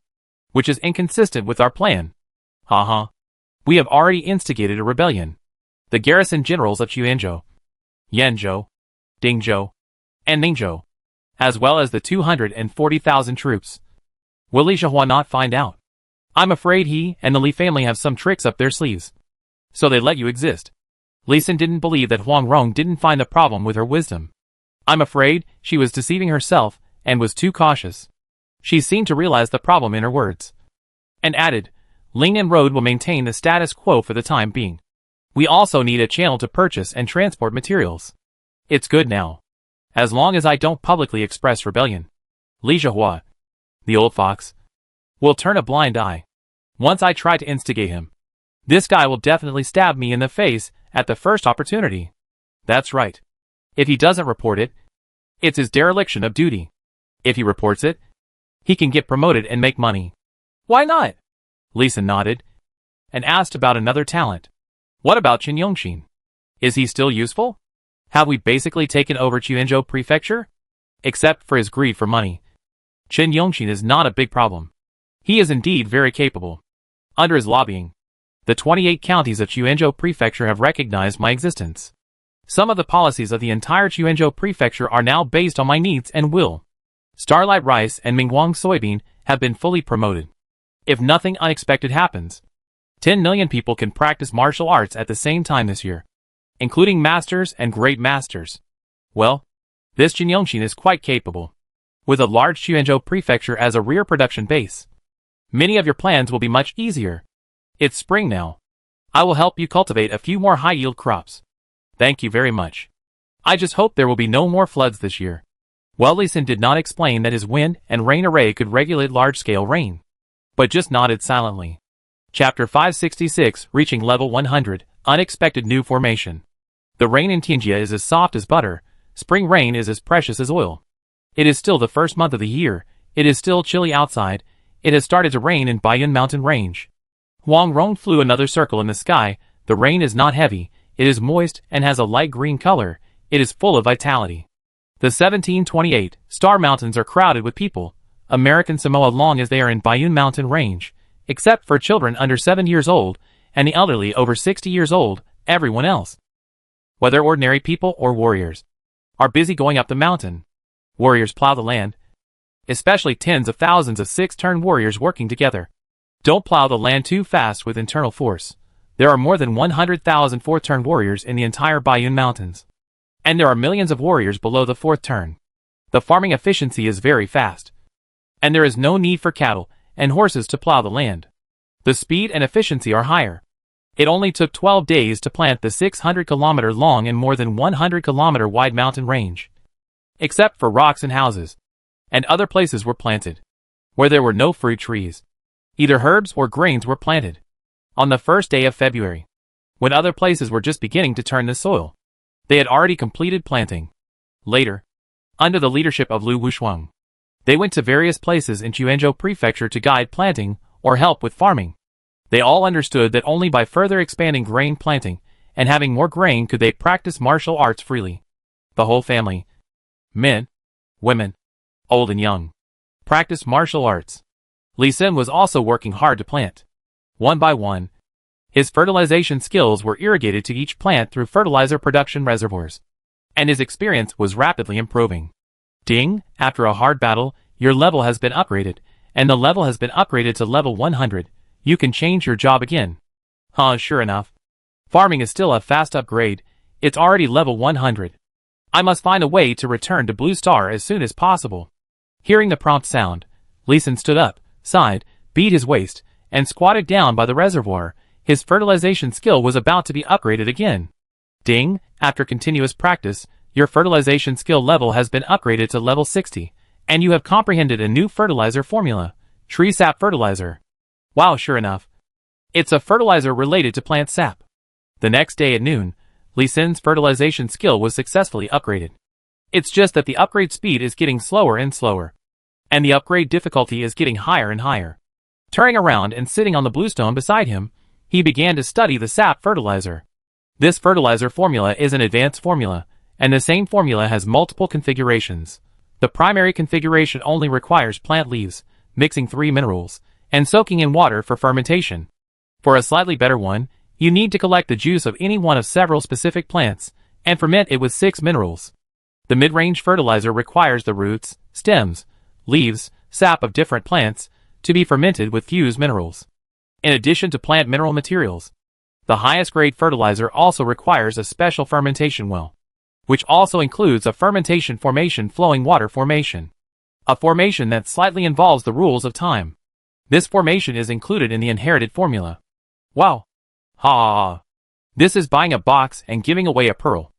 which is inconsistent with our plan. Haha. We have already instigated a rebellion. The garrison generals of Quanzhou, Yanzhou, Dingzhou, and Ningzhou, as well as the 240,000 troops. Will Li Zhihua not find out? I'm afraid he and the Li family have some tricks up their sleeves. So they let you exist. Li Xin didn't believe that Huang Rong didn't find the problem with her wisdom. I'm afraid she was deceiving herself and was too cautious. She seemed to realize the problem in her words, and added, Lingnan Road will maintain the status quo for the time being. We also need a channel to purchase and transport materials. It's good now. As long as I don't publicly express rebellion. Li Zhihua, the old fox, will turn a blind eye. Once I try to instigate him, this guy will definitely stab me in the face at the first opportunity. That's right. If he doesn't report it, it's his dereliction of duty. If he reports it, he can get promoted and make money. Why not? Li Xin nodded and asked about another talent. What about Qin Yongxin? Is he still useful? Have we basically taken over Quanzhou Prefecture? Except for his greed for money, Qin Yongxin is not a big problem. He is indeed very capable. Under his lobbying, the 28 counties of Quanzhou Prefecture have recognized my existence. Some of the policies of the entire Quanzhou Prefecture are now based on my needs and will. Starlight Rice and Mingguang Soybean have been fully promoted. If nothing unexpected happens, 10 million people can practice martial arts at the same time this year, including masters and great masters. Well, this Qin Yongxin is quite capable. With a large Quanzhou Prefecture as a rear production base, many of your plans will be much easier. It's spring now. I will help you cultivate a few more high-yield crops. Thank you very much. I just hope there will be no more floods this year. Well, Li Xin did not explain that his wind and rain array could regulate large-scale rain, but just nodded silently. Chapter 566, Reaching Level 100, Unexpected New Formation. The rain in Tianjia is as soft as butter. Spring rain is as precious as oil. It is still the first month of the year. It is still chilly outside. It has started to rain in Baiyun Mountain Range. Huang Rong flew another circle in the sky. The rain is not heavy. It is moist and has a light green color. It is full of vitality. The 1728 Star Mountains are crowded with people, American Samoa long as they are in Baiyun Mountain Range, except for children under 7 years old, and the elderly over 60 years old. Everyone else, whether ordinary people or warriors, are busy going up the mountain. Warriors plow the land, especially tens of thousands of 6-turn warriors working together. Don't plow the land too fast with internal force. There are more than 100,000 4th-turn warriors in the entire Baiyun Mountains, and there are millions of warriors below the 4th turn. The farming efficiency is very fast, and there is no need for cattle and horses to plow the land. The speed and efficiency are higher. It only took 12 days to plant the 600-kilometer long and more than 100-kilometer wide mountain range, except for rocks and houses, and other places were planted where there were no fruit trees. Either herbs or grains were planted on the first day of February, when other places were just beginning to turn the soil. They had already completed planting. Later, under the leadership of Lu Wushuang, they went to various places in Quanzhou Prefecture to guide planting or help with farming. They all understood that only by further expanding grain planting and having more grain could they practice martial arts freely. The whole family, men, women, old and young, practiced martial arts. Li Xin was also working hard to plant. One by one, his fertilization skills were irrigated to each plant through fertilizer production reservoirs, and his experience was rapidly improving. Ding, after a hard battle, your level has been upgraded, and the level has been upgraded to level 100. You can change your job again. Sure enough. Farming is still a fast upgrade. It's already level 100. I must find a way to return to Blue Star as soon as possible. Hearing the prompt sound, Li Xin stood up, sighed, beat his waist, and squatted down by the reservoir. His fertilization skill was about to be upgraded again. Ding, after continuous practice, your fertilization skill level has been upgraded to level 60, and you have comprehended a new fertilizer formula, tree sap fertilizer. Wow, sure enough. It's a fertilizer related to plant sap. The next day at noon, Li Xin's fertilization skill was successfully upgraded. It's just that the upgrade speed is getting slower and slower. And the upgrade difficulty is getting higher and higher. Turning around and sitting on the bluestone beside him, he began to study the sap fertilizer. This fertilizer formula is an advanced formula, and the same formula has multiple configurations. The primary configuration only requires plant leaves, mixing 3 minerals, and soaking in water for fermentation. For a slightly better one, you need to collect the juice of any one of several specific plants, and ferment it with 6 minerals. The mid-range fertilizer requires the roots, stems, leaves, sap of different plants, to be fermented with fused minerals. In addition to plant mineral materials, the highest grade fertilizer also requires a special fermentation well, which also includes a fermentation formation flowing water formation. A formation that slightly involves the rules of time. This formation is included in the inherited formula. Wow. Ha ha ha. This is buying a box and giving away a pearl.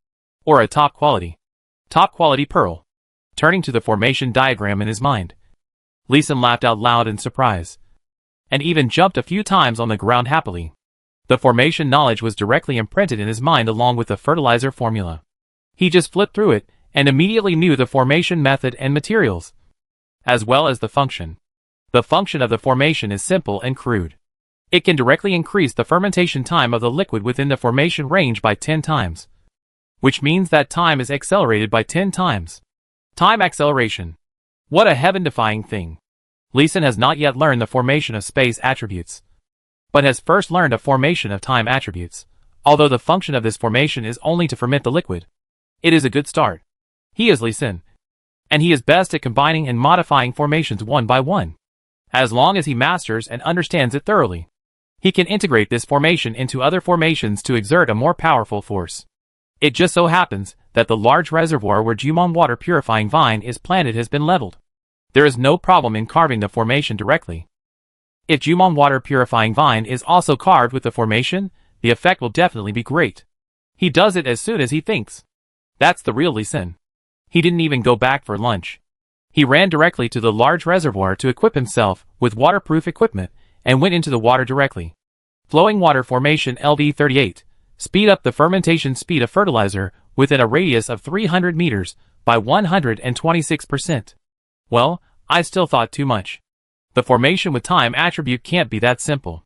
Or a top quality pearl. Turning to the formation diagram in his mind, Lee Sin laughed out loud in surprise, and even jumped a few times on the ground happily. The formation knowledge was directly imprinted in his mind along with the fertilizer formula. He just flipped through it, and immediately knew the formation method and materials, as well as the function. The function of the formation is simple and crude. It can directly increase the fermentation time of the liquid within the formation range by 10 times. Which means that time is accelerated by 10 times. Time acceleration. What a heaven-defying thing. Lee Sin has not yet learned the formation of space attributes, but has first learned a formation of time attributes, although the function of this formation is only to ferment the liquid. It is a good start. He is Lee Sin, and he is best at combining and modifying formations one by one. As long as he masters and understands it thoroughly, he can integrate this formation into other formations to exert a more powerful force. It just so happens that the large reservoir where Jumon water purifying vine is planted has been leveled. There is no problem in carving the formation directly. If Jumon water purifying vine is also carved with the formation, the effect will definitely be great. He does it as soon as he thinks. That's the real Lee Sin. He didn't even go back for lunch. He ran directly to the large reservoir to equip himself with waterproof equipment and went into the water directly. Flowing water formation LV38. Speed up the fermentation speed of fertilizer within a radius of 300 meters by 126%. Well, I still thought too much. The formation with time attribute can't be that simple.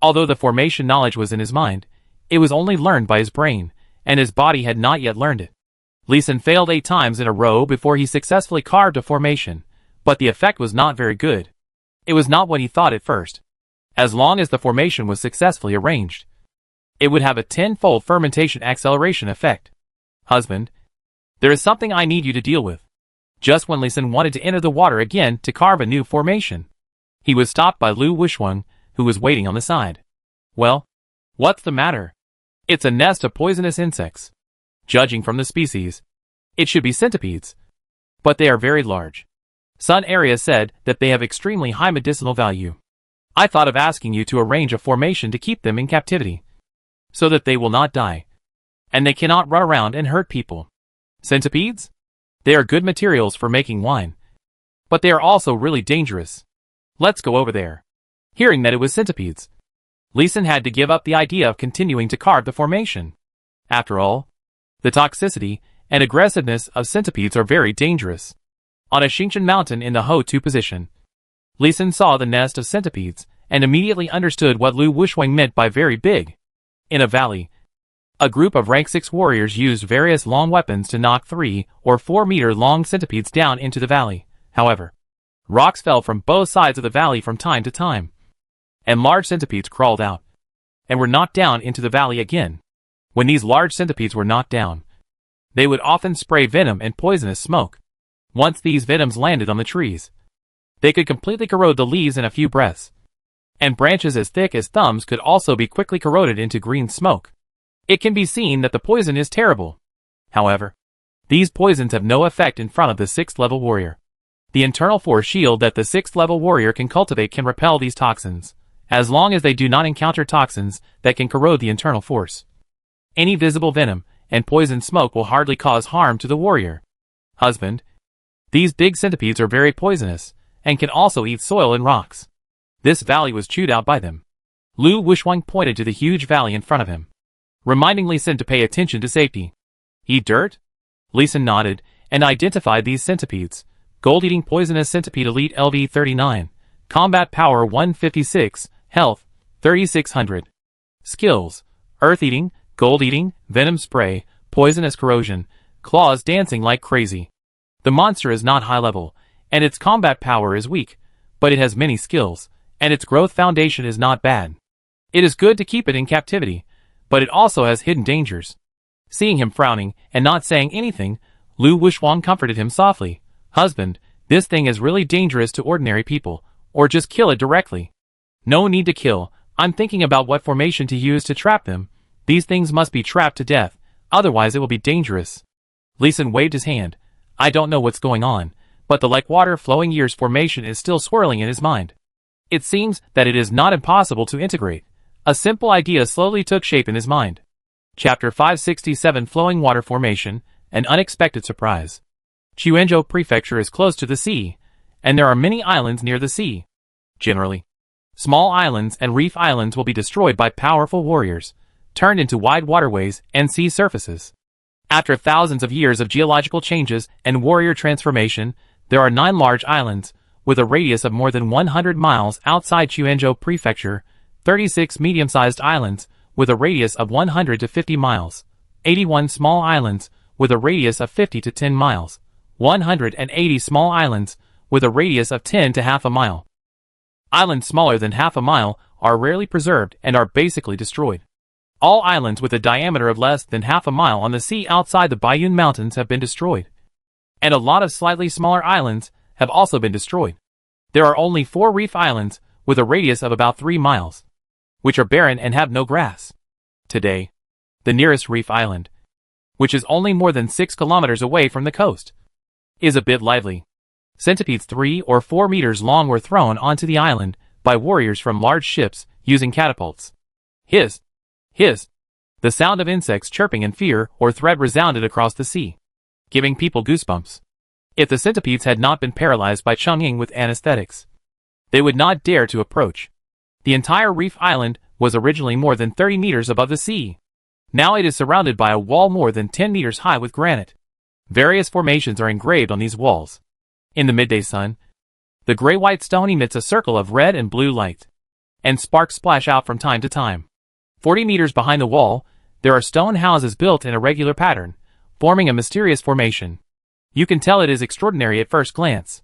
Although the formation knowledge was in his mind, it was only learned by his brain, and his body had not yet learned it. Lee Sin failed 8 times in a row before he successfully carved a formation, but the effect was not very good. It was not what he thought at first. As long as the formation was successfully arranged, it would have a 10-fold fermentation acceleration effect. Husband, there is something I need you to deal with. Just when Lee Sin wanted to enter the water again to carve a new formation, he was stopped by Lu Wusheng, who was waiting on the side. Well, what's the matter? It's a nest of poisonous insects. Judging from the species, it should be centipedes. But they are very large. Sun Area said that they have extremely high medicinal value. I thought of asking you to arrange a formation to keep them in captivity, so that they will not die, and they cannot run around and hurt people. Centipedes? They are good materials for making wine, but they are also really dangerous. Let's go over there. Hearing that it was centipedes, Lee Sin had to give up the idea of continuing to carve the formation. After all, the toxicity and aggressiveness of centipedes are very dangerous. On a Xingchen mountain in the Ho-Tu position, Lee Sin saw the nest of centipedes and immediately understood what Lu Wusheng meant by very big. In a valley, a group of rank 6 warriors used various long weapons to knock 3 or 4 meter long centipedes down into the valley. However, rocks fell from both sides of the valley from time to time, and large centipedes crawled out and were knocked down into the valley again. When these large centipedes were knocked down, they would often spray venom and poisonous smoke. Once these venoms landed on the trees, they could completely corrode the leaves in a few breaths, and branches as thick as thumbs could also be quickly corroded into green smoke. It can be seen that the poison is terrible. However, these poisons have no effect in front of the 6th level warrior. The internal force shield that the 6th level warrior can cultivate can repel these toxins, as long as they do not encounter toxins that can corrode the internal force. Any visible venom and poison smoke will hardly cause harm to the warrior. Husband, these big centipedes are very poisonous, and can also eat soil and rocks. This valley was chewed out by them. Lu Wusheng pointed to the huge valley in front of him, reminding Lee Sin to pay attention to safety. Eat dirt? Lee Sin nodded, and identified these centipedes. Gold-eating poisonous centipede elite LV39. Combat power 156. Health 3600. Skills: earth-eating, gold-eating, venom spray, poisonous corrosion, claws dancing like crazy. The monster is not high level, and its combat power is weak, but it has many skills, and its growth foundation is not bad. It is good to keep it in captivity, but it also has hidden dangers. Seeing him frowning and not saying anything, Lu Wuxuan comforted him softly. Husband, this thing is really dangerous to ordinary people, or just kill it directly. No need to kill, I'm thinking about what formation to use to trap them. These things must be trapped to death, otherwise it will be dangerous. Li Sin waved his hand. I don't know what's going on, but the like water flowing years formation is still swirling in his mind. It seems that it is not impossible to integrate. A simple idea slowly took shape in his mind. Chapter 567 Flowing Water Formation, an Unexpected Surprise. Quanzhou Prefecture is close to the sea, and there are many islands near the sea. Generally, small islands and reef islands will be destroyed by powerful warriors, turned into wide waterways and sea surfaces. After thousands of years of geological changes and warrior transformation, there are 9 large islands, with a radius of more than 100 miles outside Quanzhou Prefecture, 36 medium-sized islands, with a radius of 100 to 50 miles, 81 small islands, with a radius of 50 to 10 miles, 180 small islands, with a radius of 10 to half a mile. Islands smaller than half a mile are rarely preserved and are basically destroyed. All islands with a diameter of less than half a mile on the sea outside the Baiyun Mountains have been destroyed. And a lot of slightly smaller islands have also been destroyed. There are only 4 reef islands with a radius of about 3 miles, which are barren and have no grass. Today, the nearest reef island, which is only more than 6 kilometers away from the coast, is a bit lively. Centipedes 3 or 4 meters long were thrown onto the island by warriors from large ships using catapults. Hiss! The sound of insects chirping in fear or threat resounded across the sea, giving people goosebumps. If the centipedes had not been paralyzed by Chongqing with anesthetics, they would not dare to approach. The entire reef island was originally more than 30 meters above the sea. Now it is surrounded by a wall more than 10 meters high with granite. Various formations are engraved on these walls. In the midday sun, the gray-white stone emits a circle of red and blue light, and sparks splash out from time to time. 40 meters behind the wall, there are stone houses built in a regular pattern, forming a mysterious formation. You can tell it is extraordinary at first glance.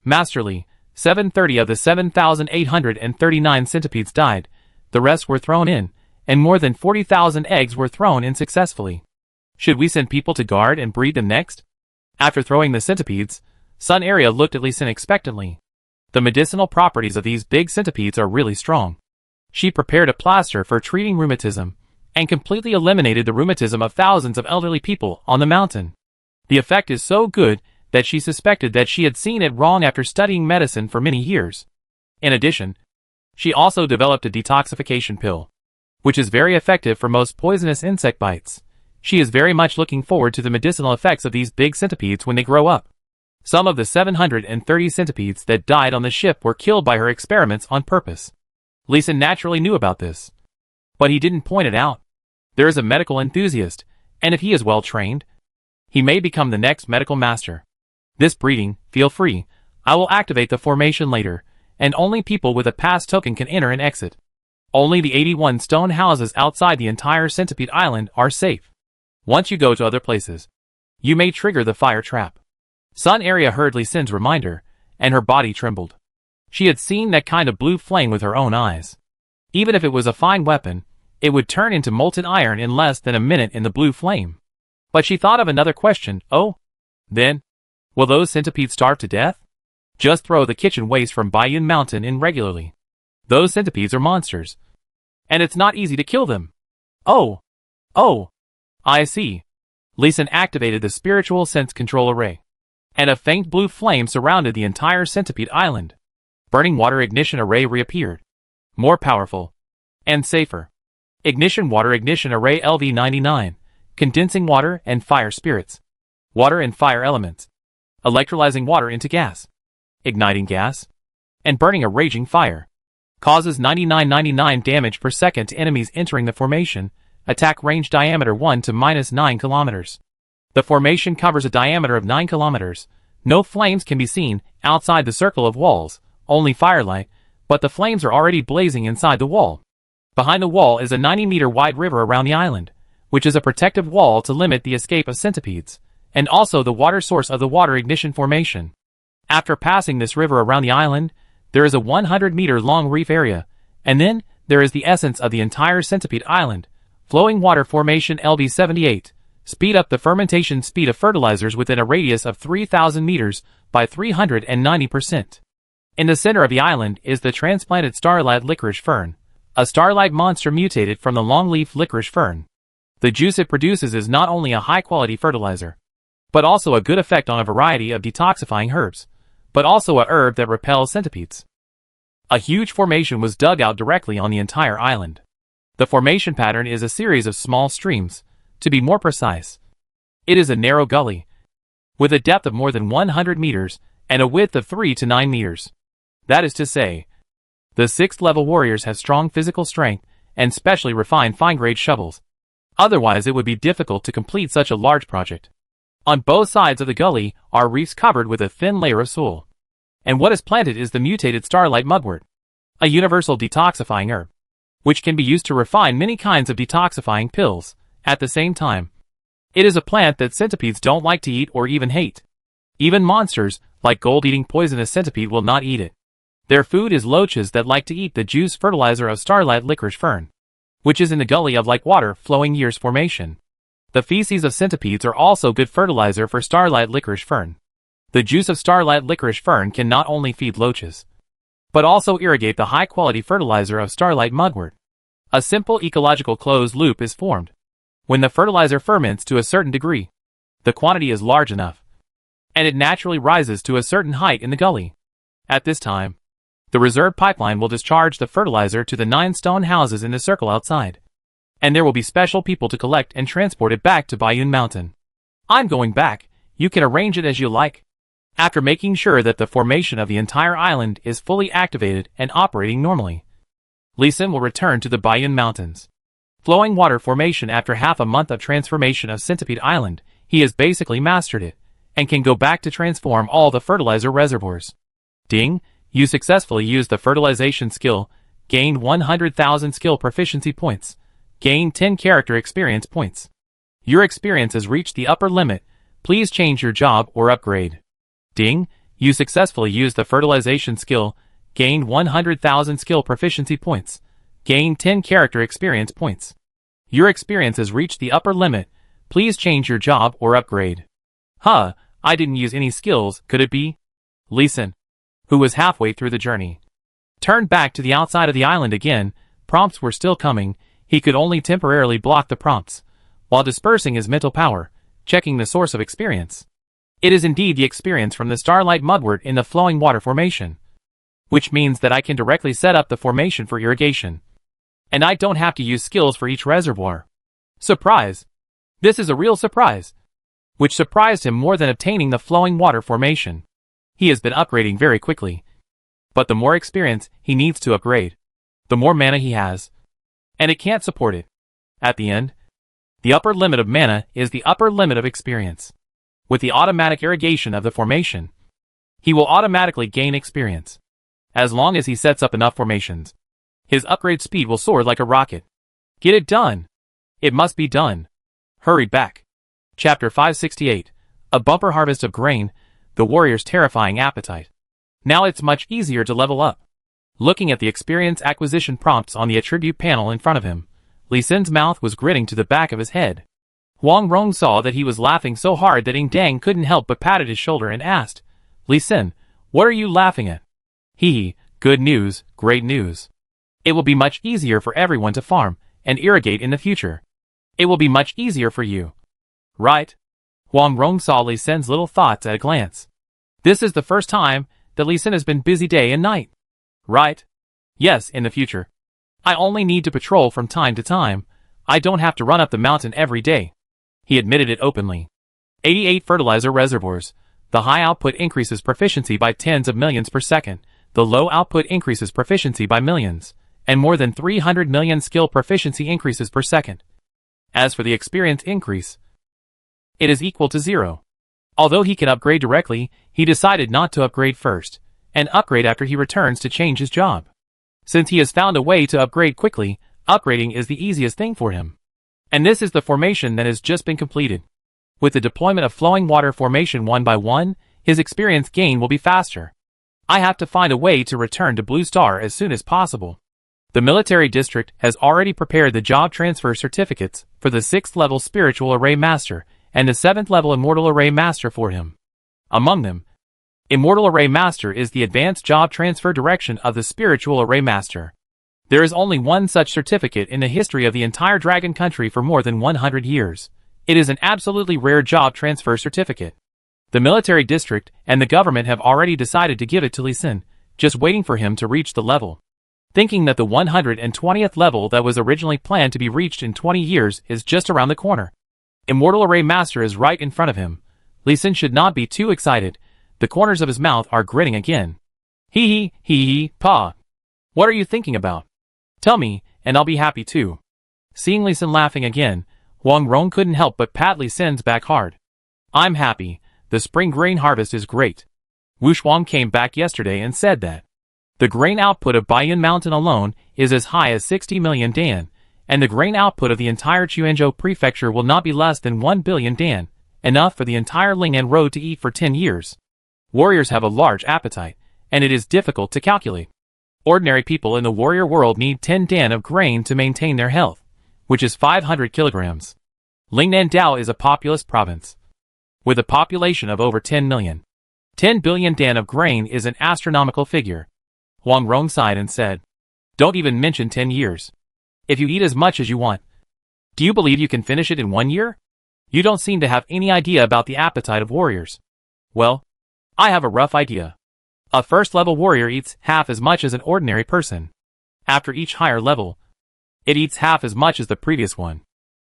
Masterly, 730 of the 7,839 centipedes died, the rest were thrown in, and more than 40,000 eggs were thrown in successfully. Should we send people to guard and breed them next? After throwing the centipedes, Sun Area looked at Li Sin expectantly. The medicinal properties of these big centipedes are really strong. She prepared a plaster for treating rheumatism, and completely eliminated the rheumatism of thousands of elderly people on the mountain. The effect is so good that she suspected that she had seen it wrong after studying medicine for many years. In addition, she also developed a detoxification pill, which is very effective for most poisonous insect bites. She is very much looking forward to the medicinal effects of these big centipedes when they grow up. Some of the 730 centipedes that died on the ship were killed by her experiments on purpose. Li Sin naturally knew about this, but he didn't point it out. There is a medical enthusiast, and if he is well trained, he may become the next medical master. This breeding, feel free, I will activate the formation later, and only people with a pass token can enter and exit. Only the 81 stone houses outside the entire centipede island are safe. Once you go to other places, you may trigger the fire trap. Sun Area heard Li Sin's reminder, and her body trembled. She had seen that kind of blue flame with her own eyes. Even if it was a fine weapon, it would turn into molten iron in less than a minute in the blue flame. But she thought of another question. Oh, then, will those centipedes starve to death? Just throw the kitchen waste from Baiyun Mountain in regularly. Those centipedes are monsters, and it's not easy to kill them. Oh, I see. Li Sin activated the spiritual sense control array, and a faint blue flame surrounded the entire centipede island. Burning water ignition array reappeared, more powerful and safer. Ignition water ignition array LV99, condensing water and fire spirits, water and fire elements, electrolyzing water into gas, igniting gas, and burning a raging fire. Causes 9999 damage per second to enemies entering the formation. Attack range diameter 1 to -9 kilometers. The formation covers a diameter of 9 kilometers. No flames can be seen outside the circle of walls, only firelight, but the flames are already blazing inside the wall. Behind the wall is a 90-meter wide river around the island, which is a protective wall to limit the escape of centipedes, and also the water source of the water ignition formation. After passing this river around the island, there is a 100-meter long reef area, and then there is the essence of the entire centipede island, flowing water formation LB78. Speed up the fermentation speed of fertilizers within a radius of 3,000 meters by 390%. In the center of the island is the transplanted starlight licorice fern, a starlight monster mutated from the longleaf licorice fern. The juice it produces is not only a high-quality fertilizer, but also a good effect on a variety of detoxifying herbs, but also a herb that repels centipedes. A huge formation was dug out directly on the entire island. The formation pattern is a series of small streams. To be more precise, it is a narrow gully, with a depth of more than 100 meters and a width of 3 to 9 meters. That is to say, the 6th level warriors have strong physical strength and specially refined fine-grade shovels. Otherwise it would be difficult to complete such a large project. On both sides of the gully are reefs covered with a thin layer of soil. And what is planted is the mutated starlight mugwort, a universal detoxifying herb, which can be used to refine many kinds of detoxifying pills. At the same time, it is a plant that centipedes don't like to eat or even hate. Even monsters, like gold-eating poisonous centipede, will not eat it. Their food is loaches that like to eat the juice fertilizer of starlight licorice fern, which is in the gully of like water flowing years formation. The feces of centipedes are also good fertilizer for starlight licorice fern. The juice of starlight licorice fern can not only feed loaches, but also irrigate the high-quality fertilizer of starlight mugwort. A simple ecological closed loop is formed. When the fertilizer ferments to a certain degree, the quantity is large enough, and it naturally rises to a certain height in the gully. At this time, the reserve pipeline will discharge the fertilizer to the 9 stone houses in the circle outside, and there will be special people to collect and transport it back to Bayun Mountain. I'm going back, you can arrange it as you like. After making sure that the formation of the entire island is fully activated and operating normally, Lee Sin will return to the Bayun Mountains. Flowing water formation. After half a month of transformation of Centipede Island, he has basically mastered it, and can go back to transform all the fertilizer reservoirs. Ding, you successfully used the fertilization skill, gained 100,000 skill proficiency points, gained 10 character experience points. Your experience has reached the upper limit, please change your job or upgrade. Ding, you successfully used the fertilization skill, gained 100,000 skill proficiency points, gain 10 character experience points. Your experience has reached the upper limit. Please change your job or upgrade. Huh, I didn't use any skills, could it be? Lee Sin, who was halfway through the journey, turned back to the outside of the island again. Prompts were still coming. He could only temporarily block the prompts, while dispersing his mental power, checking the source of experience. It is indeed the experience from the starlight mudwort in the flowing water formation, which means that I can directly set up the formation for irrigation. And I don't have to use skills for each reservoir. Surprise! This is a real surprise, which surprised him more than obtaining the flowing water formation. He has been upgrading very quickly, but the more experience he needs to upgrade, the more mana he has, and it can't support it. At the end, the upper limit of mana is the upper limit of experience. With the automatic irrigation of the formation, he will automatically gain experience. As long as he sets up enough formations, his upgrade speed will soar like a rocket. Get it done! It must be done. Hurry back. Chapter 568. A bumper harvest of grain, the warrior's terrifying appetite. Now it's much easier to level up. Looking at the experience acquisition prompts on the attribute panel in front of him, Lee Sin's mouth was gritting to the back of his head. Huang Rong saw that he was laughing so hard that Ing Dang couldn't help but patted his shoulder and asked, Lee Sin, what are you laughing at? Hee, good news, great news. It will be much easier for everyone to farm and irrigate in the future. It will be much easier for you. Right? Huang Rong saw Lee Sin's little thoughts at a glance. This is the first time that Lee Sin has been busy day and night. Right? Yes, in the future. I only need to patrol from time to time. I don't have to run up the mountain every day. He admitted it openly. 88 fertilizer reservoirs. The high output increases proficiency by tens of millions per second. The low output increases proficiency by millions, and more than 300 million skill proficiency increases per second. As for the experience increase, It is equal to 0. Although he can upgrade directly, he decided not to upgrade first, and upgrade after he returns to change his job. Since he has found a way to upgrade quickly, upgrading is the easiest thing for him. And this is the formation that has just been completed. With the deployment of flowing water formation one by one, his experience gain will be faster. I have to find a way to return to Blue Star as soon as possible. The military district has already prepared the job transfer certificates for the 6th level Spiritual Array Master and the 7th level Immortal Array Master for him. Among them, Immortal Array Master is the advanced job transfer direction of the Spiritual Array Master. There is only one such certificate in the history of the entire Dragon Country for more than 100 years. It is an absolutely rare job transfer certificate. The military district and the government have already decided to give it to Lee Sin, just waiting for him to reach the level. Thinking that the 120th level that was originally planned to be reached in 20 years is just around the corner. Immortal Array Master is right in front of him. Lee Sin should not be too excited. The corners of his mouth are grinning again. Hee, pa. What are you thinking about? Tell me, and I'll be happy too. Seeing Lee Sin laughing again, Huang Rong couldn't help but pat Lee Sin's back hard. I'm happy. The spring grain harvest is great. Wu Shuang came back yesterday and said that the grain output of Baiyan Mountain alone is as high as 60 million dan, and the grain output of the entire Quanzhou prefecture will not be less than 1 billion dan, enough for the entire Lingnan road to eat for 10 years. Warriors have a large appetite, and it is difficult to calculate. Ordinary people in the warrior world need 10 dan of grain to maintain their health, which is 500 kilograms. Lingnan Dao is a populous province, with a population of over 10 million. 10 billion dan of grain is an astronomical figure. Huang Rong sighed and said, don't even mention 10 years. If you eat as much as you want, do you believe you can finish it in 1 year? You don't seem to have any idea about the appetite of warriors. Well, I have a rough idea. A first-level warrior eats half as much as an ordinary person. After each higher level, it eats half as much as the previous one.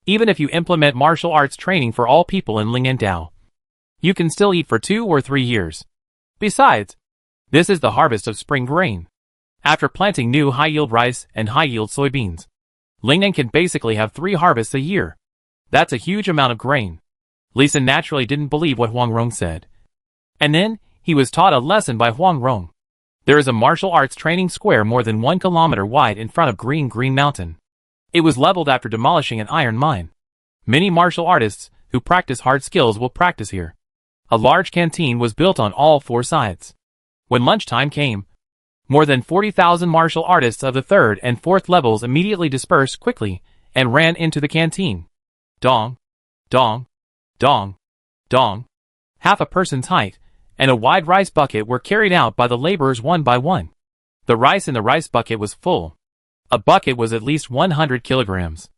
Even if you implement martial arts training for all people in Lingnan Dao, you can still eat for 2 or 3 years. Besides, this is the harvest of spring grain. After planting new high-yield rice and high-yield soybeans, Lingnan can basically have 3 harvests a year. That's a huge amount of grain. Lee Sin naturally didn't believe what Huang Rong said. And then, he was taught a lesson by Huang Rong. There is a martial arts training square more than 1 kilometer wide in front of Green Mountain. It was leveled after demolishing an iron mine. Many martial artists who practice hard skills will practice here. A large canteen was built on all 4 sides. When lunchtime came, more than 40,000 martial artists of the 3rd and 4th levels immediately dispersed quickly and ran into the canteen. Dong, dong, dong, dong. Half a person's height and a wide rice bucket were carried out by the laborers one by one. The rice in the rice bucket was full. A bucket was at least 100 kilograms.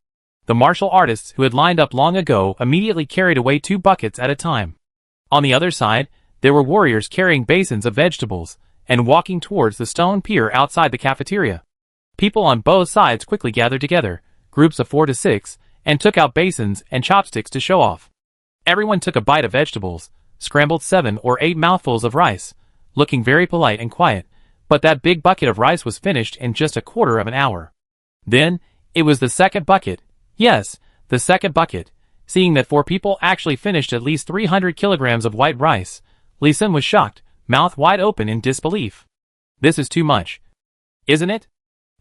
The martial artists who had lined up long ago immediately carried away 2 buckets at a time. On the other side, there were warriors carrying basins of vegetables and walking towards the stone pier outside the cafeteria. People on both sides quickly gathered together, groups of 4 to 6, and took out basins and chopsticks to show off. Everyone took a bite of vegetables, scrambled 7 or 8 mouthfuls of rice, looking very polite and quiet, but that big bucket of rice was finished in just a quarter of an hour. Then, it was the second bucket. Yes, the second bucket. Seeing that 4 people actually finished at least 300 kilograms of white rice, Lee Sin was shocked, mouth wide open in disbelief. This is too much, isn't it?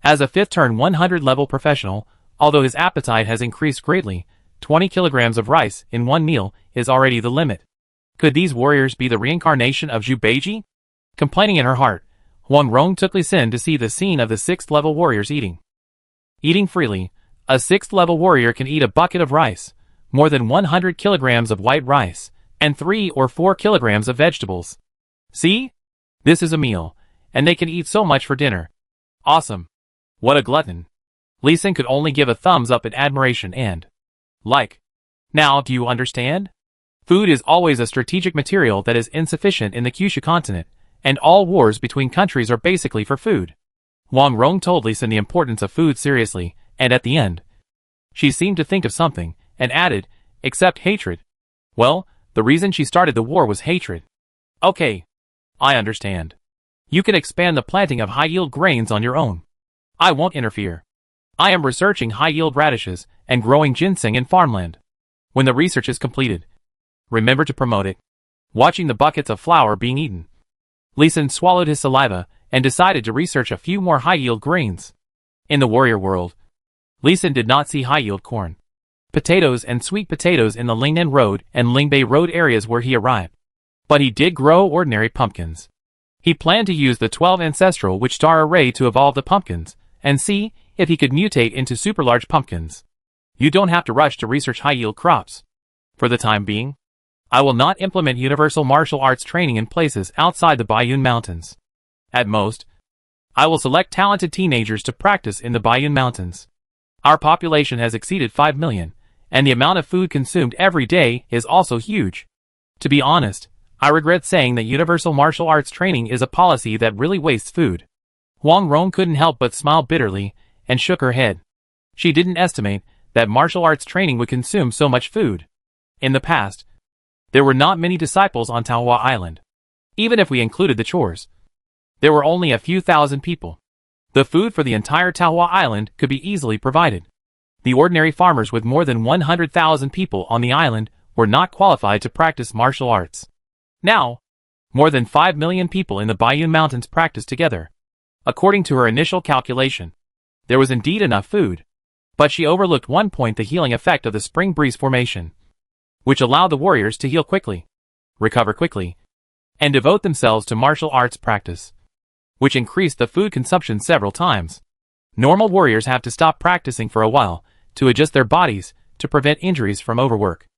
As a 5th turn 100 level professional, although his appetite has increased greatly, 20 kilograms of rice in one meal is already the limit. Could these warriors be the reincarnation of Zhu Beiji? Complaining in her heart, Huang Rong took Lee Sin to see the scene of the 6th level warriors eating. Eating freely, a 6th level warrior can eat a bucket of rice, more than 100 kilograms of white rice, and 3 or 4 kilograms of vegetables. See? This is a meal, and they can eat so much for dinner. Awesome. What a glutton. Lee Sin could only give a thumbs up in admiration and like. Now, do you understand? Food is always a strategic material that is insufficient in the Kyushu continent, and all wars between countries are basically for food. Huang Rong told Lee Sin the importance of food seriously, and at the end, she seemed to think of something, and added, except hatred. Well, the reason she started the war was hatred. Okay. I understand. You can expand the planting of high-yield grains on your own. I won't interfere. I am researching high-yield radishes and growing ginseng in farmland. When the research is completed, Remember to promote it. Watching the buckets of flour being eaten, Lee Sin swallowed his saliva and decided to research a few more high-yield grains. In the warrior world, Lee Sin did not see high-yield corn, potatoes and sweet potatoes in the Lingnan Road and Lingbei Road areas where he arrived. But he did grow ordinary pumpkins. He planned to use the 12 ancestral witch star array to evolve the pumpkins, and see if he could mutate into super large pumpkins. You don't have to rush to research high-yield crops. For the time being, I will not implement universal martial arts training in places outside the Baiyun Mountains. At most, I will select talented teenagers to practice in the Baiyun Mountains. Our population has exceeded 5 million, and the amount of food consumed every day is also huge. To be honest, I regret saying that universal martial arts training is a policy that really wastes food. Huang Rong couldn't help but smile bitterly and shook her head. She didn't estimate that martial arts training would consume so much food. In the past, there were not many disciples on Taohua Island. Even if we included the chores, there were only a few thousand people. The food for the entire Taohua Island could be easily provided. The ordinary farmers with more than 100,000 people on the island were not qualified to practice martial arts. Now, more than 5 million people in the Baiyun Mountains practice together. According to her initial calculation, there was indeed enough food. But she overlooked one point: the healing effect of the spring breeze formation, which allowed the warriors to heal quickly, recover quickly, and devote themselves to martial arts practice, which increased the food consumption several times. Normal warriors have to stop practicing for a while to adjust their bodies to prevent injuries from overwork,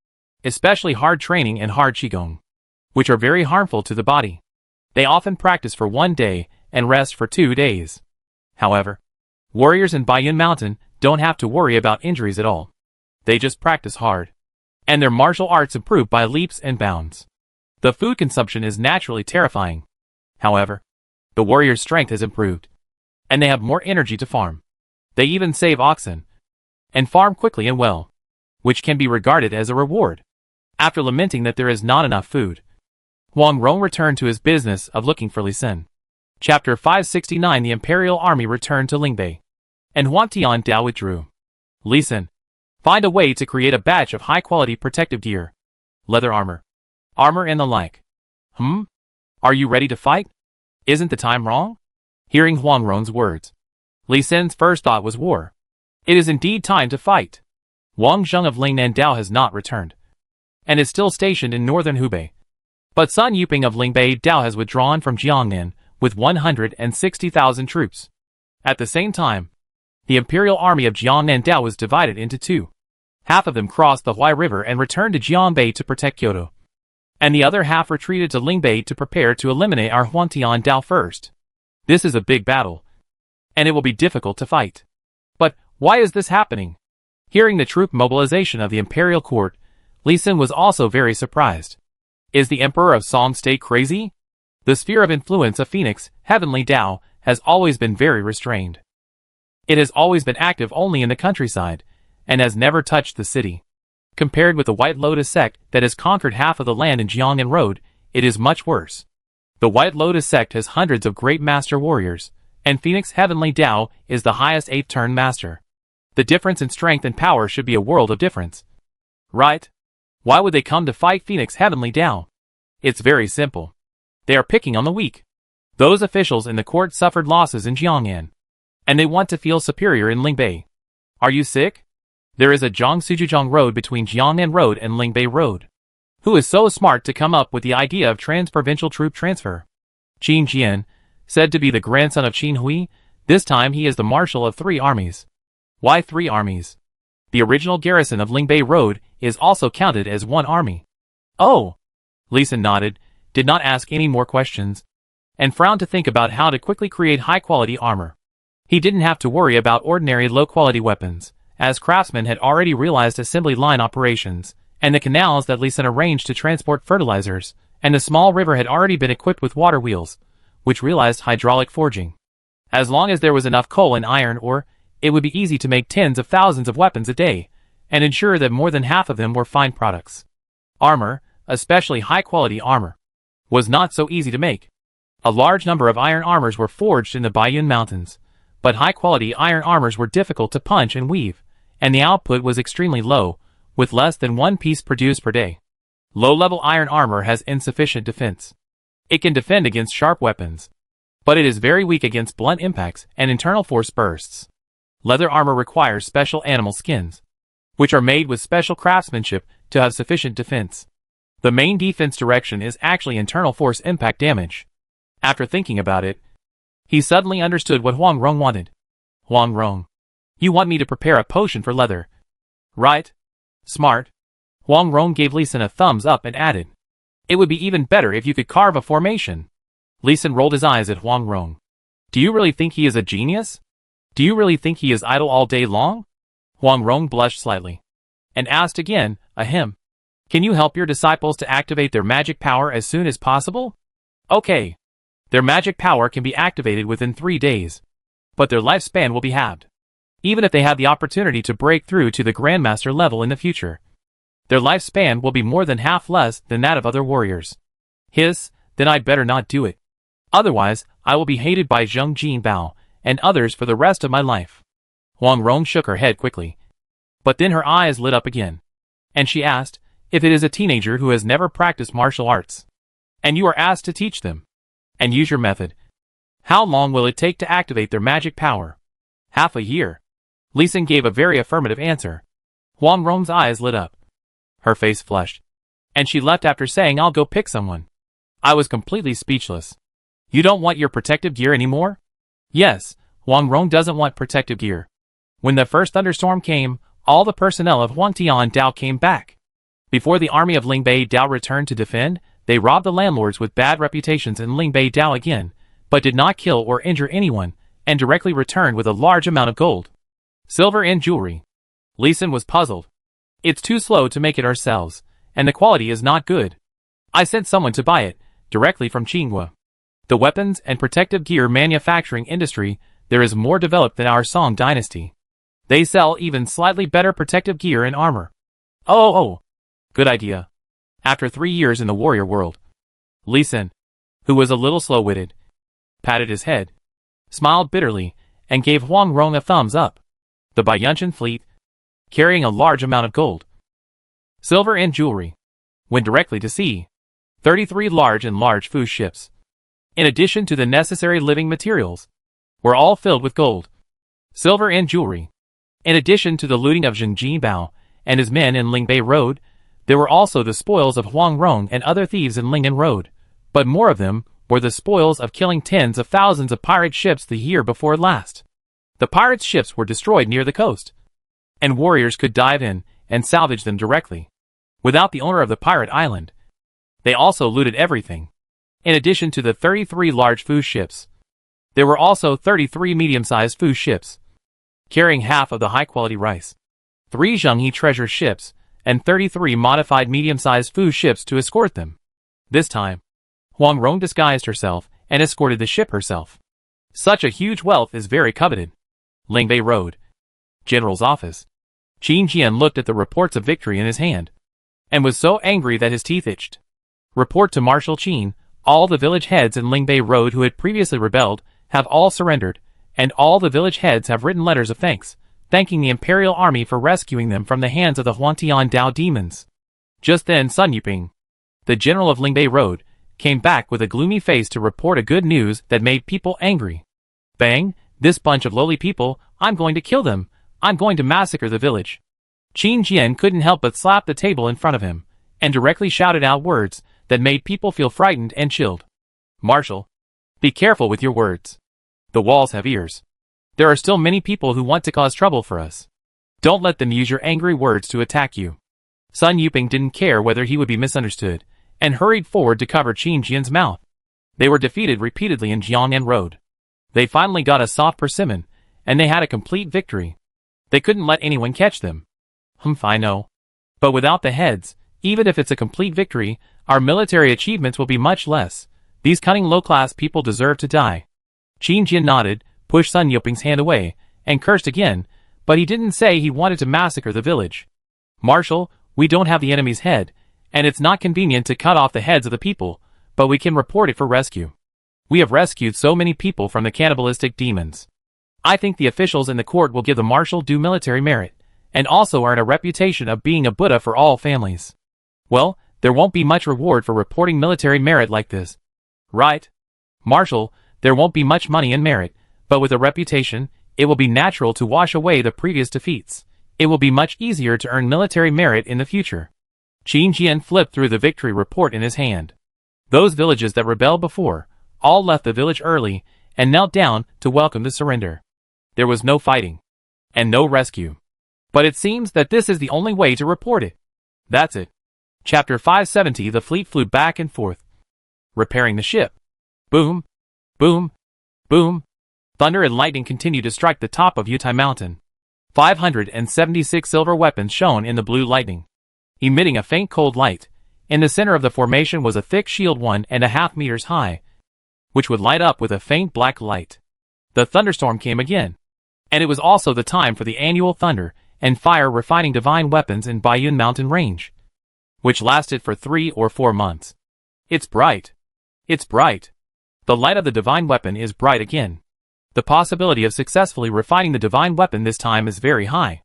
especially hard training and hard qigong, which are very harmful to the body. They often practice for 1 day and rest for 2 days. However, warriors in Baiyun Mountain don't have to worry about injuries at all. They just practice hard, and their martial arts improve by leaps and bounds. The food consumption is naturally terrifying. However, the warriors' strength has improved, and they have more energy to farm. They even save oxen, and farm quickly and well, which can be regarded as a reward. After lamenting that there is not enough food, Huang Rong returned to his business of looking for Lee Sin. Chapter 569. The Imperial Army returned to Lingbei, and Huangtian Dao withdrew. Lee Sin, find a way to create a batch of high-quality protective gear, leather armor, and the like. Are you ready to fight? Isn't the time wrong? Hearing Huang Rong's words, Lee Sin's first thought was war. It is indeed time to fight. Wang Zheng of Lingnan Dao has not returned, and is still stationed in northern Hubei. But Sun Yuping of Lingbei Dao has withdrawn from Jiangnan with 160,000 troops. At the same time, the Imperial Army of Jiangnan Dao was divided into two. Half of them crossed the Huai River and returned to Jiangbei to protect Kyoto, and the other half retreated to Lingbei to prepare to eliminate our Huangtian Dao first. This is a big battle, and it will be difficult to fight. But why is this happening? Hearing the troop mobilization of the imperial court, Lee Sin was also very surprised. Is the Emperor of Song State crazy? The sphere of influence of Phoenix, Heavenly Dao, has always been very restrained. It has always been active only in the countryside, and has never touched the city. Compared with the White Lotus sect that has conquered half of the land in Jiangnan Road, it is much worse. The White Lotus sect has hundreds of great master warriors, and Phoenix Heavenly Dao is the highest 8th-turn master. The difference in strength and power should be a world of difference. Right? Why would they come to fight Phoenix Heavenly Dao? It's very simple. They are picking on the weak. Those officials in the court suffered losses in Jiangnan, and they want to feel superior in Lingbei. Are you sick? There is a Jiangsujiang Road between Jiangnan Road and Lingbei Road. Who is so smart to come up with the idea of trans-provincial troop transfer? Qin Jian, said to be the grandson of Qin Hui, this time he is the marshal of 3 armies. Why 3 armies? The original garrison of Lingbei Road is also counted as 1 army. Oh! Lee Sin nodded, did not ask any more questions, and frowned to think about how to quickly create high-quality armor. He didn't have to worry about ordinary low-quality weapons, as craftsmen had already realized assembly line operations, and the canals that Lee Sin arranged to transport fertilizers, and the small river had already been equipped with water wheels, which realized hydraulic forging. As long as there was enough coal and iron ore, it would be easy to make tens of thousands of weapons a day, and ensure that more than half of them were fine products. Armor, especially high-quality armor, was not so easy to make. A large number of iron armors were forged in the Baiyun Mountains, but high-quality iron armors were difficult to punch and weave, and the output was extremely low, with less than 1 piece produced per day. Low-level iron armor has insufficient defense. It can defend against sharp weapons, but it is very weak against blunt impacts and internal force bursts. Leather armor requires special animal skins, which are made with special craftsmanship to have sufficient defense. The main defense direction is actually internal force impact damage. After thinking about it, he suddenly understood what Huang Rong wanted. Huang Rong, you want me to prepare a potion for leather, right? Smart. Huang Rong gave Lee Sin a thumbs up and added, it would be even better if you could carve a formation. Lee Sin rolled his eyes at Huang Rong. Do you really think he is a genius? Do you really think he is idle all day long? Huang Rong blushed slightly and asked again, ahem. Can you help your disciples to activate their magic power as soon as possible? Okay. Their magic power can be activated within 3 days, but their lifespan will be halved. Even if they have the opportunity to break through to the Grandmaster level in the future, their lifespan will be more than half less than that of other warriors. Hiss, then I'd better not do it. Otherwise, I will be hated by Zheng Jinbao and others for the rest of my life. Huang Rong shook her head quickly, but then her eyes lit up again, and she asked, if it is a teenager who has never practiced martial arts, and you are asked to teach them, and use your method, how long will it take to activate their magic power? Half a year. Lee Sin gave a very affirmative answer. Huang Rong's eyes lit up. Her face flushed, and she left after saying, I'll go pick someone. I was completely speechless. You don't want your protective gear anymore? Yes, Huang Rong doesn't want protective gear. When the first thunderstorm came, all the personnel of Huangtian Dao came back. Before the army of Lingbei Dao returned to defend, they robbed the landlords with bad reputations in Lingbei Dao again, but did not kill or injure anyone, and directly returned with a large amount of gold, silver and jewelry. Lee Sin was puzzled. It's too slow to make it ourselves, and the quality is not good. I sent someone to buy it, directly from Qinghua. The weapons and protective gear manufacturing industry there is more developed than our Song dynasty. They sell even slightly better protective gear and armor. Oh. Good idea. After 3 years in the warrior world, Lee Sin, who was a little slow-witted, patted his head, smiled bitterly, and gave Huang Rong a thumbs up. The Baiyunshan fleet, carrying a large amount of gold, silver and jewelry, went directly to sea. 33 large and large food ships, in addition to the necessary living materials, were all filled with gold, silver and jewelry. In addition to the looting of Zheng Jinbao and his men in Lingbei Road, there were also the spoils of Huang Rong and other thieves in Lingnan Road, but more of them were the spoils of killing tens of thousands of pirate ships the year before last. The pirates' ships were destroyed near the coast, and warriors could dive in and salvage them directly, without the owner of the pirate island. They also looted everything. In addition to the 33 large food ships, there were also 33 medium-sized food ships, carrying half of the high-quality rice, 3 Zhenghe treasure ships, and 33 modified medium-sized food ships to escort them. This time, Huang Rong disguised herself and escorted the ship herself. Such a huge wealth is very coveted. Lingbei Road, General's office. Qin Jian looked at the reports of victory in his hand, and was so angry that his teeth itched. Report to Marshal Qin, all the village heads in Lingbei Road who had previously rebelled have all surrendered, and all the village heads have written letters of thanks, thanking the Imperial Army for rescuing them from the hands of the Huangtian Dao demons. Just then Sun Yuping, the general of Lingbei Road, came back with a gloomy face to report a good news that made people angry. Bang, this bunch of lowly people, I'm going to kill them, I'm going to massacre the village. Qin Jian couldn't help but slap the table in front of him, and directly shouted out words that made people feel frightened and chilled. Marshal, be careful with your words. The walls have ears. There are still many people who want to cause trouble for us. Don't let them use your angry words to attack you. Sun Yuping didn't care whether he would be misunderstood, and hurried forward to cover Qin Jian's mouth. They were defeated repeatedly in Jiangnan Road. They finally got a soft persimmon, and they had a complete victory. They couldn't let anyone catch them. I know. But without the heads, even if it's a complete victory, our military achievements will be much less. These cunning low-class people deserve to die. Qin Jian nodded, pushed Sun Yuping's hand away, and cursed again, but he didn't say he wanted to massacre the village. Marshal, we don't have the enemy's head, and it's not convenient to cut off the heads of the people, but we can report it for rescue. We have rescued so many people from the cannibalistic demons. I think the officials in the court will give the marshal due military merit, and also earn a reputation of being a Buddha for all families. Well, there won't be much reward for reporting military merit like this. Right? Marshal, there won't be much money in merit, but with a reputation, it will be natural to wash away the previous defeats. It will be much easier to earn military merit in the future. Qin Jian flipped through the victory report in his hand. Those villages that rebelled before, all left the village early, and knelt down to welcome the surrender. There was no fighting. And no rescue. But it seems that this is the only way to report it. That's it. Chapter 570. The fleet flew back and forth, repairing the ship. Boom, boom, boom. Thunder and lightning continued to strike the top of Yutai Mountain. 576 silver weapons shone in the blue lightning, emitting a faint cold light. In the center of the formation was a thick shield 1.5 meters high, which would light up with a faint black light. The thunderstorm came again. And it was also the time for the annual thunder and fire refining divine weapons in Baiyun Mountain Range, which lasted for 3 or 4 months. It's bright. It's bright. The light of the divine weapon is bright again. The possibility of successfully refining the divine weapon this time is very high.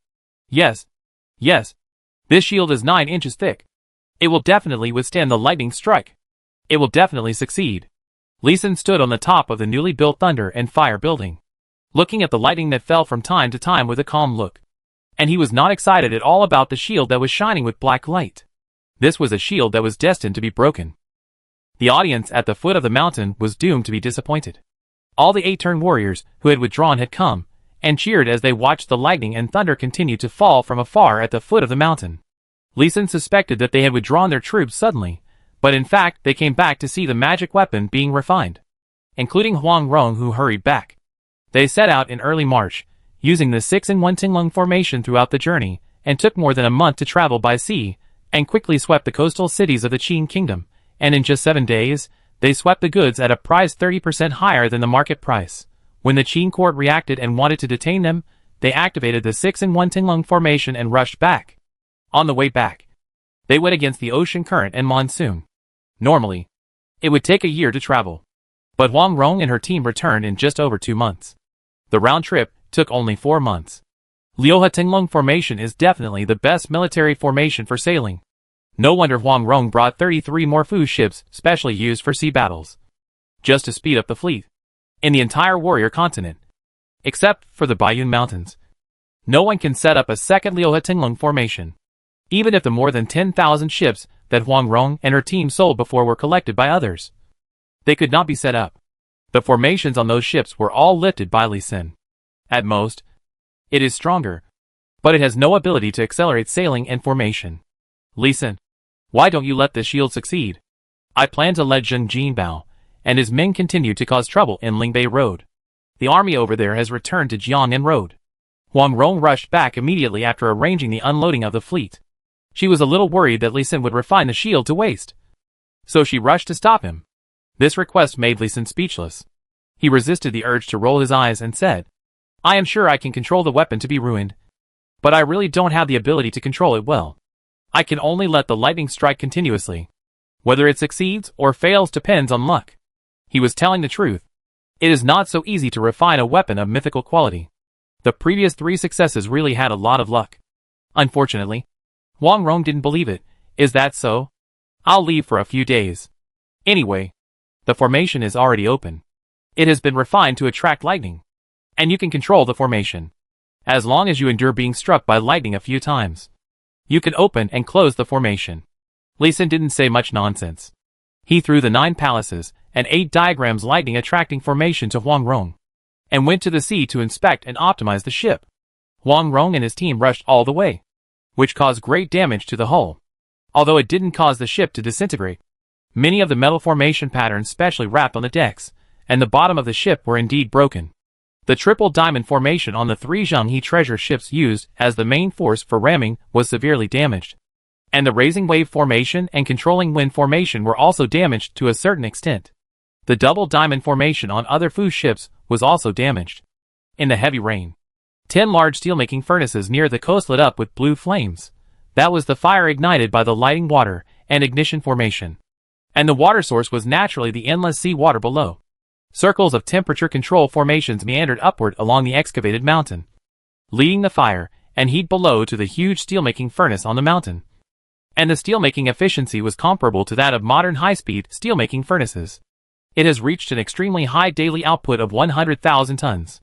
Yes. Yes. This shield is 9 inches thick. It will definitely withstand the lightning strike. It will definitely succeed. Lee Sin stood on the top of the newly built thunder and fire building, looking at the lightning that fell from time to time with a calm look. And he was not excited at all about the shield that was shining with black light. This was a shield that was destined to be broken. The audience at the foot of the mountain was doomed to be disappointed. All the 8-turn warriors who had withdrawn had come, and cheered as they watched the lightning and thunder continue to fall from afar at the foot of the mountain. Lee Sin suspected that they had withdrawn their troops suddenly, but in fact they came back to see the magic weapon being refined, including Huang Rong, who hurried back. They set out in early March, using the 6-in-1 Tinglong formation throughout the journey, and took more than a month to travel by sea, and quickly swept the coastal cities of the Qin Kingdom, and in just 7 days, they swept the goods at a price 30% higher than the market price. When the Qin court reacted and wanted to detain them, they activated the 6-in-1 Tinglong formation and rushed back. On the way back, they went against the ocean current and monsoon. Normally, it would take a year to travel, but Huang Rong and her team returned in just over 2 months. The round trip took only 4 months. Liuhe Tinglong formation is definitely the best military formation for sailing. No wonder Huang Rong brought 33 more Fu ships specially used for sea battles, just to speed up the fleet, in the entire warrior continent, except for the Baiyun Mountains. No one can set up a second Liuhe Tinglong formation, even if the more than 10,000 ships that Huang Rong and her team sold before were collected by others. They could not be set up. The formations on those ships were all lifted by Lee Sin. At most, it is stronger, but it has no ability to accelerate sailing and formation. Lee Sin, why don't you let this shield succeed? I plan to let Zheng Jinbao and his men continue to cause trouble in Lingbei Road. The army over there has returned to Jiangnan Road. Huang Rong rushed back immediately after arranging the unloading of the fleet. She was a little worried that Lee Sin would refine the shield to waste, so she rushed to stop him. This request made Lee Sin speechless. He resisted the urge to roll his eyes and said, I am sure I can control the weapon to be ruined, but I really don't have the ability to control it well. I can only let the lightning strike continuously. Whether it succeeds or fails depends on luck. He was telling the truth. It is not so easy to refine a weapon of mythical quality. The previous 3 successes really had a lot of luck. Unfortunately, Huang Rong didn't believe it. Is that so? I'll leave for a few days. Anyway, the formation is already open. It has been refined to attract lightning, and you can control the formation. As long as you endure being struck by lightning a few times, you can open and close the formation. Lee Sin didn't say much nonsense. He threw the 9 palaces and 8 diagrams lightning attracting formation to Huang Rong, and went to the sea to inspect and optimize the ship. Huang Rong and his team rushed all the way, which caused great damage to the hull. Although it didn't cause the ship to disintegrate, many of the metal formation patterns specially wrapped on the decks and the bottom of the ship were indeed broken. The triple diamond formation on the 3 Zhanghe treasure ships used as the main force for ramming was severely damaged, and the raising wave formation and controlling wind formation were also damaged to a certain extent. The double diamond formation on other Fu ships was also damaged. In the heavy rain, 10 large steelmaking furnaces near the coast lit up with blue flames. That was the fire ignited by the lighting water and ignition formation. And the water source was naturally the endless sea water below. Circles of temperature control formations meandered upward along the excavated mountain, leading the fire and heat below to the huge steelmaking furnace on the mountain. and the steelmaking efficiency was comparable to that of modern high-speed steelmaking furnaces. It has reached an extremely high daily output of 100,000 tons.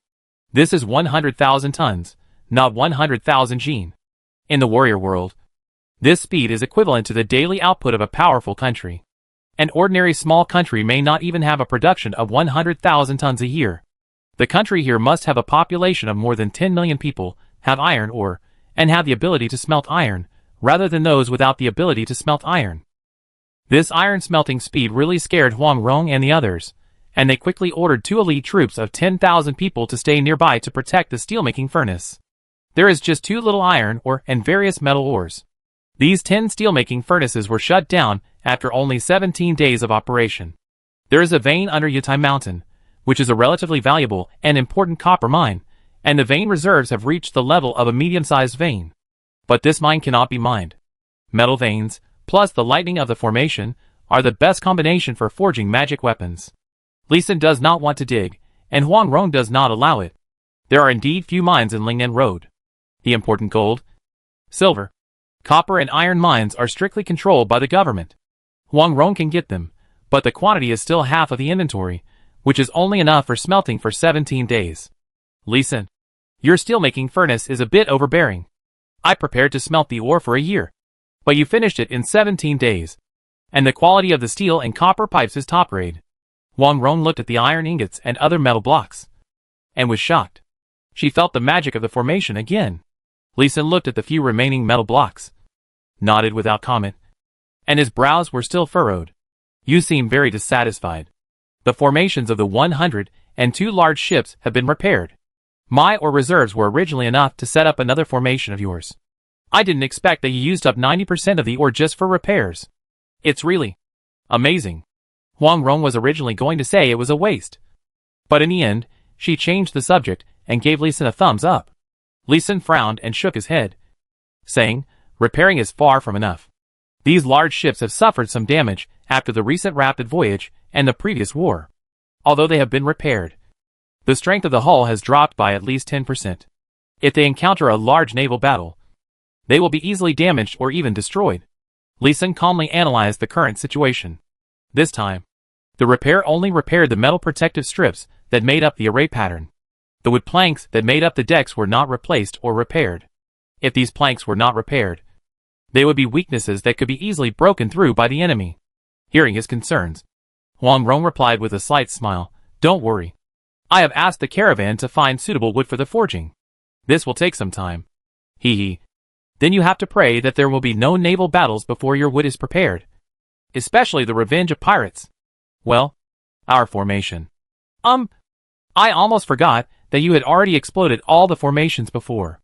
This is 100,000 tons, not 100,000 gene. In the warrior world, this speed is equivalent to the daily output of a powerful country. An ordinary small country may not even have a production of 100,000 tons a year. The country here must have a population of more than 10 million people, have iron ore, and have the ability to smelt iron, rather than those without the ability to smelt iron. This iron smelting speed really scared Huang Rong and the others, and they quickly ordered 2 elite troops of 10,000 people to stay nearby to protect the steelmaking furnace. There is just too little iron ore and various metal ores. These 10 steelmaking furnaces were shut down after only 17 days of operation. There is a vein under Yutai Mountain, which is a relatively valuable and important copper mine, and the vein reserves have reached the level of a medium-sized vein. But this mine cannot be mined. Metal veins, plus the lightning of the formation, are the best combination for forging magic weapons. Li Xin does not want to dig, and Huang Rong does not allow it. There are indeed few mines in Lingnan Road. The important gold, silver, copper and iron mines are strictly controlled by the government. Huang Rong can get them, but the quantity is still half of the inventory, which is only enough for smelting for 17 days. Li Xin, your steelmaking furnace is a bit overbearing. I prepared to smelt the ore for a year, but you finished it in 17 days. And the quality of the steel and copper pipes is top grade. Huang Rong looked at the iron ingots and other metal blocks, and was shocked. She felt the magic of the formation again. Li Xin looked at the few remaining metal blocks, nodded without comment, and his brows were still furrowed. You seem very dissatisfied. The formations of the 102 large ships have been repaired. My ore reserves were originally enough to set up another formation of yours. I didn't expect that you used up 90% of the ore just for repairs. It's really amazing. Huang Rong was originally going to say it was a waste, but in the end, she changed the subject and gave Li Xin a thumbs up. Li Xin frowned and shook his head, saying, repairing is far from enough. These large ships have suffered some damage after the recent rapid voyage and the previous war. Although they have been repaired, the strength of the hull has dropped by at least 10%. If they encounter a large naval battle, they will be easily damaged or even destroyed. Li Xin calmly analyzed the current situation. This time, the repair only repaired the metal protective strips that made up the array pattern. The wood planks that made up the decks were not replaced or repaired. If these planks were not repaired, they would be weaknesses that could be easily broken through by the enemy. Hearing his concerns, Huang Rong replied with a slight smile, don't worry. I have asked the caravan to find suitable wood for the forging. This will take some time. Hee. Then you have to pray that there will be no naval battles before your wood is prepared. Especially the revenge of pirates. Well, our formation. I almost forgot that you had already exploded all the formations before.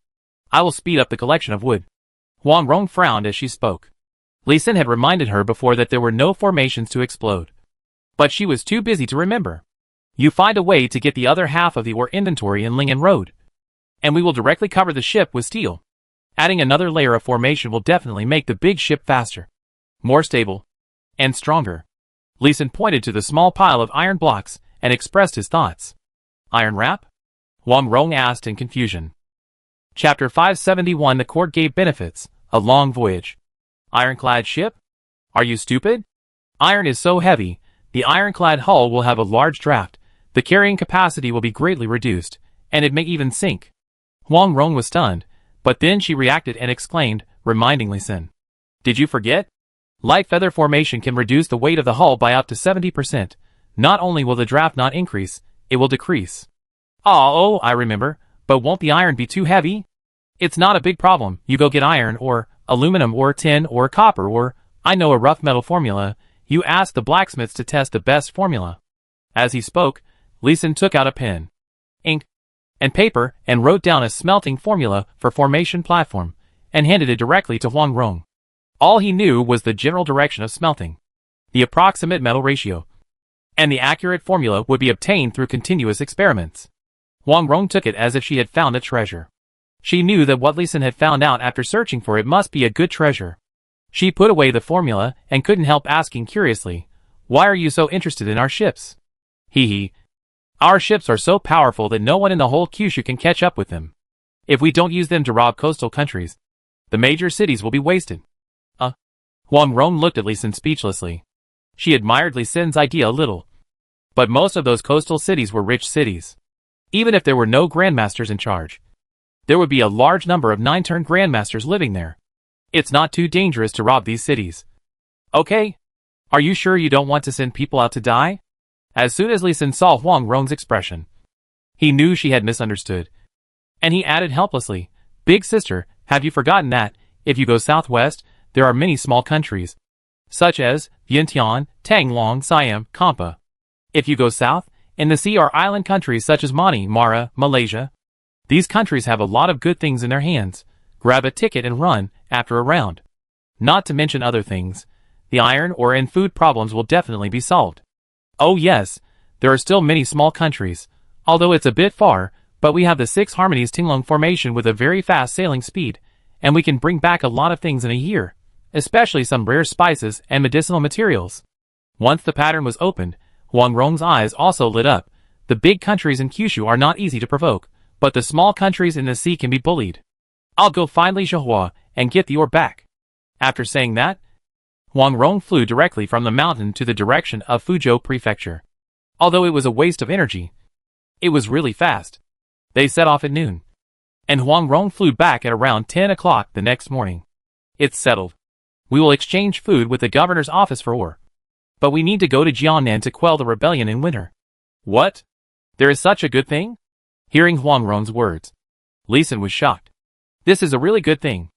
I will speed up the collection of wood. Huang Rong frowned as she spoke. Li Xin had reminded her before that there were no formations to explode, but she was too busy to remember. You find a way to get the other half of the ore inventory in Lingnan Road, and we will directly cover the ship with steel. Adding another layer of formation will definitely make the big ship faster, more stable, and stronger. Li Xin pointed to the small pile of iron blocks and expressed his thoughts. Iron wrap? Huang Rong asked in confusion. Chapter 571 The Court Gave Benefits, A Long Voyage. Ironclad ship? Are you stupid? Iron is so heavy, the ironclad hull will have a large draft, the carrying capacity will be greatly reduced, and it may even sink. Huang Rong was stunned, but then she reacted and exclaimed, reminding Li Xin. Did you forget? Light feather formation can reduce the weight of the hull by up to 70%. Not only will the draft not increase, it will decrease. Oh, I remember, but won't the iron be too heavy? It's not a big problem. You go get iron or aluminum or tin or copper or, I know a rough metal formula. You ask the blacksmiths to test the best formula. As he spoke, Li Xin took out a pen, ink, and paper and wrote down a smelting formula for formation platform and handed it directly to Huang Rong. All he knew was the general direction of smelting, the approximate metal ratio, and the accurate formula would be obtained through continuous experiments. Huang Rong took it as if she had found a treasure. She knew that what Li Xin had found out after searching for it must be a good treasure. She put away the formula and couldn't help asking curiously, why are you so interested in our ships? Hee. Our ships are so powerful that no one in the whole Kyushu can catch up with them. If we don't use them to rob coastal countries, the major cities will be wasted. Huang Rong looked at Li Xin speechlessly. She admired Li Xin's idea a little. But most of those coastal cities were rich cities. Even if there were no grandmasters in charge, there would be a large number of 9-turn grandmasters living there. It's not too dangerous to rob these cities. Okay. Are you sure you don't want to send people out to die? As soon as Li Xin saw Huang Rong's expression, he knew she had misunderstood. And he added helplessly, Big sister, have you forgotten that, if you go southwest, there are many small countries, such as Vientiane, Tanglong, Siam, Kampa. If you go south, in the sea are island countries such as Mani, Mara, Malaysia. These countries have a lot of good things in their hands. Grab a ticket and run, after a round. Not to mention other things. The iron ore and food problems will definitely be solved. Oh yes, there are still many small countries, although it's a bit far, but we have the 6 Harmonies Tinglong formation with a very fast sailing speed, and we can bring back a lot of things in a year, especially some rare spices and medicinal materials. Once the pattern was opened, Huang Rong's eyes also lit up. The big countries in Kyushu are not easy to provoke, but the small countries in the sea can be bullied. I'll go find Li Zhihua and get the ore back. After saying that, Huang Rong flew directly from the mountain to the direction of Fuzhou Prefecture. Although it was a waste of energy, it was really fast. They set off at noon, and Huang Rong flew back at around 10 o'clock the next morning. It's settled. We will exchange food with the governor's office for ore. But we need to go to Jiangnan to quell the rebellion in winter. What? There is such a good thing? Hearing Huang Rong's words, Li Xin was shocked. This is a really good thing.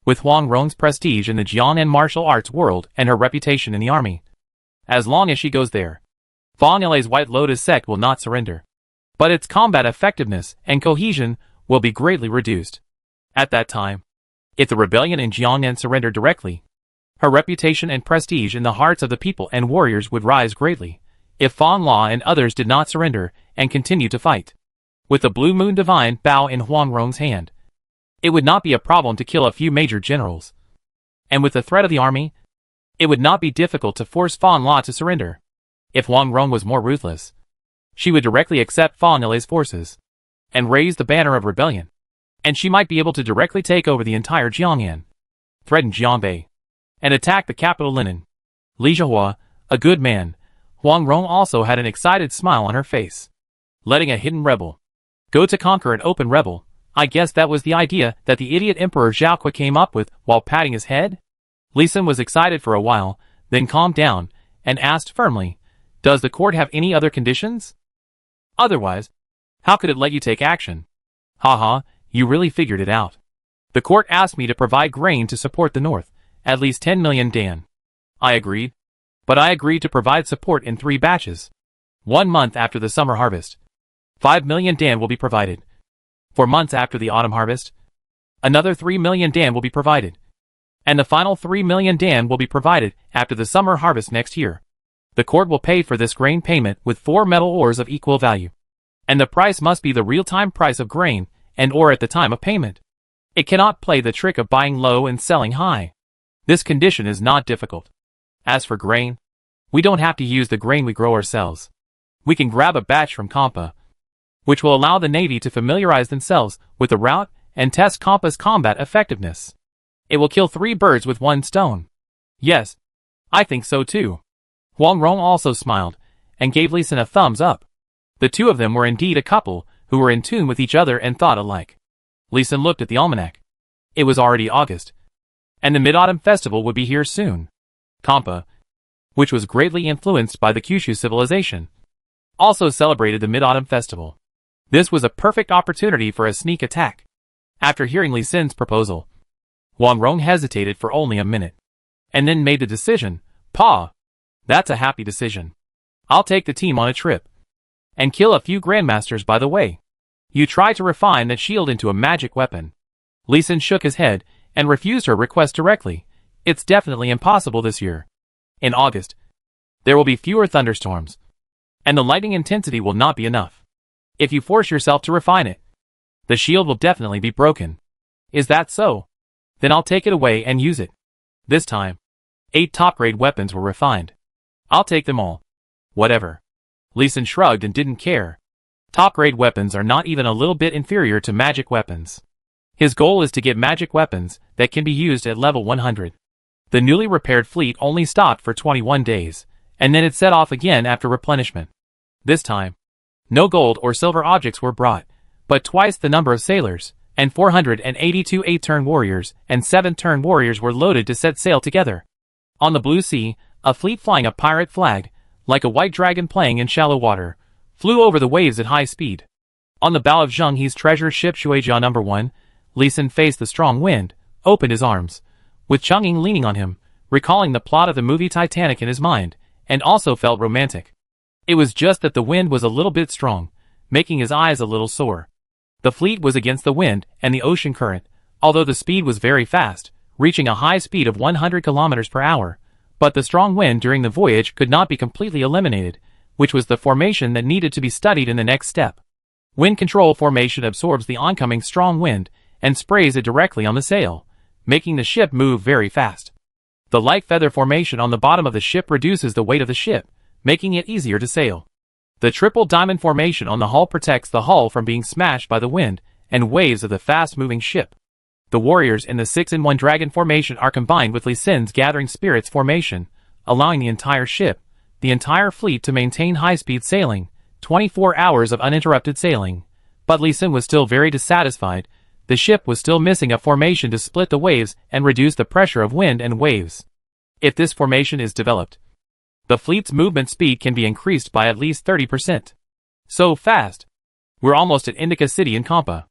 With Huang Rong's prestige in the Jiangnan martial arts world and her reputation in the army, as long as she goes there, Fa Nile's White Lotus sect will not surrender. But its combat effectiveness and cohesion will be greatly reduced. At that time, if the rebellion in Jiangnan surrendered directly, her reputation and prestige in the hearts of the people and warriors would rise greatly. If Fan La and others did not surrender and continue to fight, with the Blue Moon Divine bow in Huang Rong's hand, it would not be a problem to kill a few major generals. And with the threat of the army, it would not be difficult to force Fan La to surrender. If Huang Rong was more ruthless, she would directly accept Fa Nile's forces and raise the banner of rebellion, and she might be able to directly take over the entire Jiangnan, threaten Jianbei, and attack the capital Linen. Li Zhihua, a good man. Huang Rong also had an excited smile on her face. Letting a hidden rebel go to conquer an open rebel, I guess that was the idea that the idiot Emperor Zhaoque came up with while patting his head? Li Xin was excited for a while, then calmed down, and asked firmly, Does the court have any other conditions? Otherwise, how could it let you take action? Haha, you really figured it out. The court asked me to provide grain to support the north, at least 10 million dan. I agreed. But I agreed to provide support in 3 batches. 1 month after the summer harvest, 5 million dan will be provided. 4 months after the autumn harvest, another 3 million dan will be provided. And the final 3 million dan will be provided after the summer harvest next year. The court will pay for this grain payment with 4 metal ores of equal value. And the price must be the real-time price of grain and ore at the time of payment. It cannot play the trick of buying low and selling high. This condition is not difficult. As for grain, we don't have to use the grain we grow ourselves. We can grab a batch from Kampa, which will allow the Navy to familiarize themselves with the route and test Kampa's combat effectiveness. It will kill 3 birds with 1 stone. Yes, I think so too. Huang Rong also smiled, and gave Li Xin a thumbs up. The two of them were indeed a couple, who were in tune with each other and thought alike. Li Xin looked at the almanac. It was already August, and the Mid-Autumn Festival would be here soon. Kampa, which was greatly influenced by the Kyushu civilization, also celebrated the Mid-Autumn Festival. This was a perfect opportunity for a sneak attack. After hearing Li Xin's proposal, Huang Rong hesitated for only a minute, and then made the decision. Pa, that's a happy decision. I'll take the team on a trip, and kill a few grandmasters by the way. You try to refine that shield into a magic weapon. Li Xin shook his head, and refused her request directly. It's definitely impossible this year. In August, there will be fewer thunderstorms, and the lightning intensity will not be enough. If you force yourself to refine it, the shield will definitely be broken. Is that so? Then I'll take it away and use it. This time, 8 top-grade weapons were refined. I'll take them all. Whatever. Li Xin shrugged and didn't care. Top-grade weapons are not even a little bit inferior to magic weapons. His goal is to get magic weapons that can be used at level 100. The newly repaired fleet only stopped for 21 days, and then it set off again after replenishment. This time, no gold or silver objects were brought, but twice the number of sailors, and 482 8-turn warriors and 7-turn warriors were loaded to set sail together. On the blue sea, a fleet flying a pirate flag, like a white dragon playing in shallow water, flew over the waves at high speed. On the bow of Zheng He's treasure ship Shuijia No. 1, Li Xin faced the strong wind, opened his arms, with Cheng Ying leaning on him, recalling the plot of the movie Titanic in his mind, and also felt romantic. It was just that the wind was a little bit strong, making his eyes a little sore. The fleet was against the wind and the ocean current, although the speed was very fast, reaching a high speed of 100 kilometers per hour, but the strong wind during the voyage could not be completely eliminated, which was the formation that needed to be studied in the next step. Wind control formation absorbs the oncoming strong wind and sprays it directly on the sail, making the ship move very fast. The light feather formation on the bottom of the ship reduces the weight of the ship, making it easier to sail. The triple diamond formation on the hull protects the hull from being smashed by the wind and waves of the fast-moving ship. The warriors in the 6-in-1 dragon formation are combined with Li Xin's gathering spirits formation, allowing the entire ship, the entire fleet to maintain high-speed sailing, 24 hours of uninterrupted sailing. But Li Xin was still very dissatisfied. The ship was still missing a formation to split the waves and reduce the pressure of wind and waves. If this formation is developed, the fleet's movement speed can be increased by at least 30%. So fast. We're almost at Indica City in Kampa.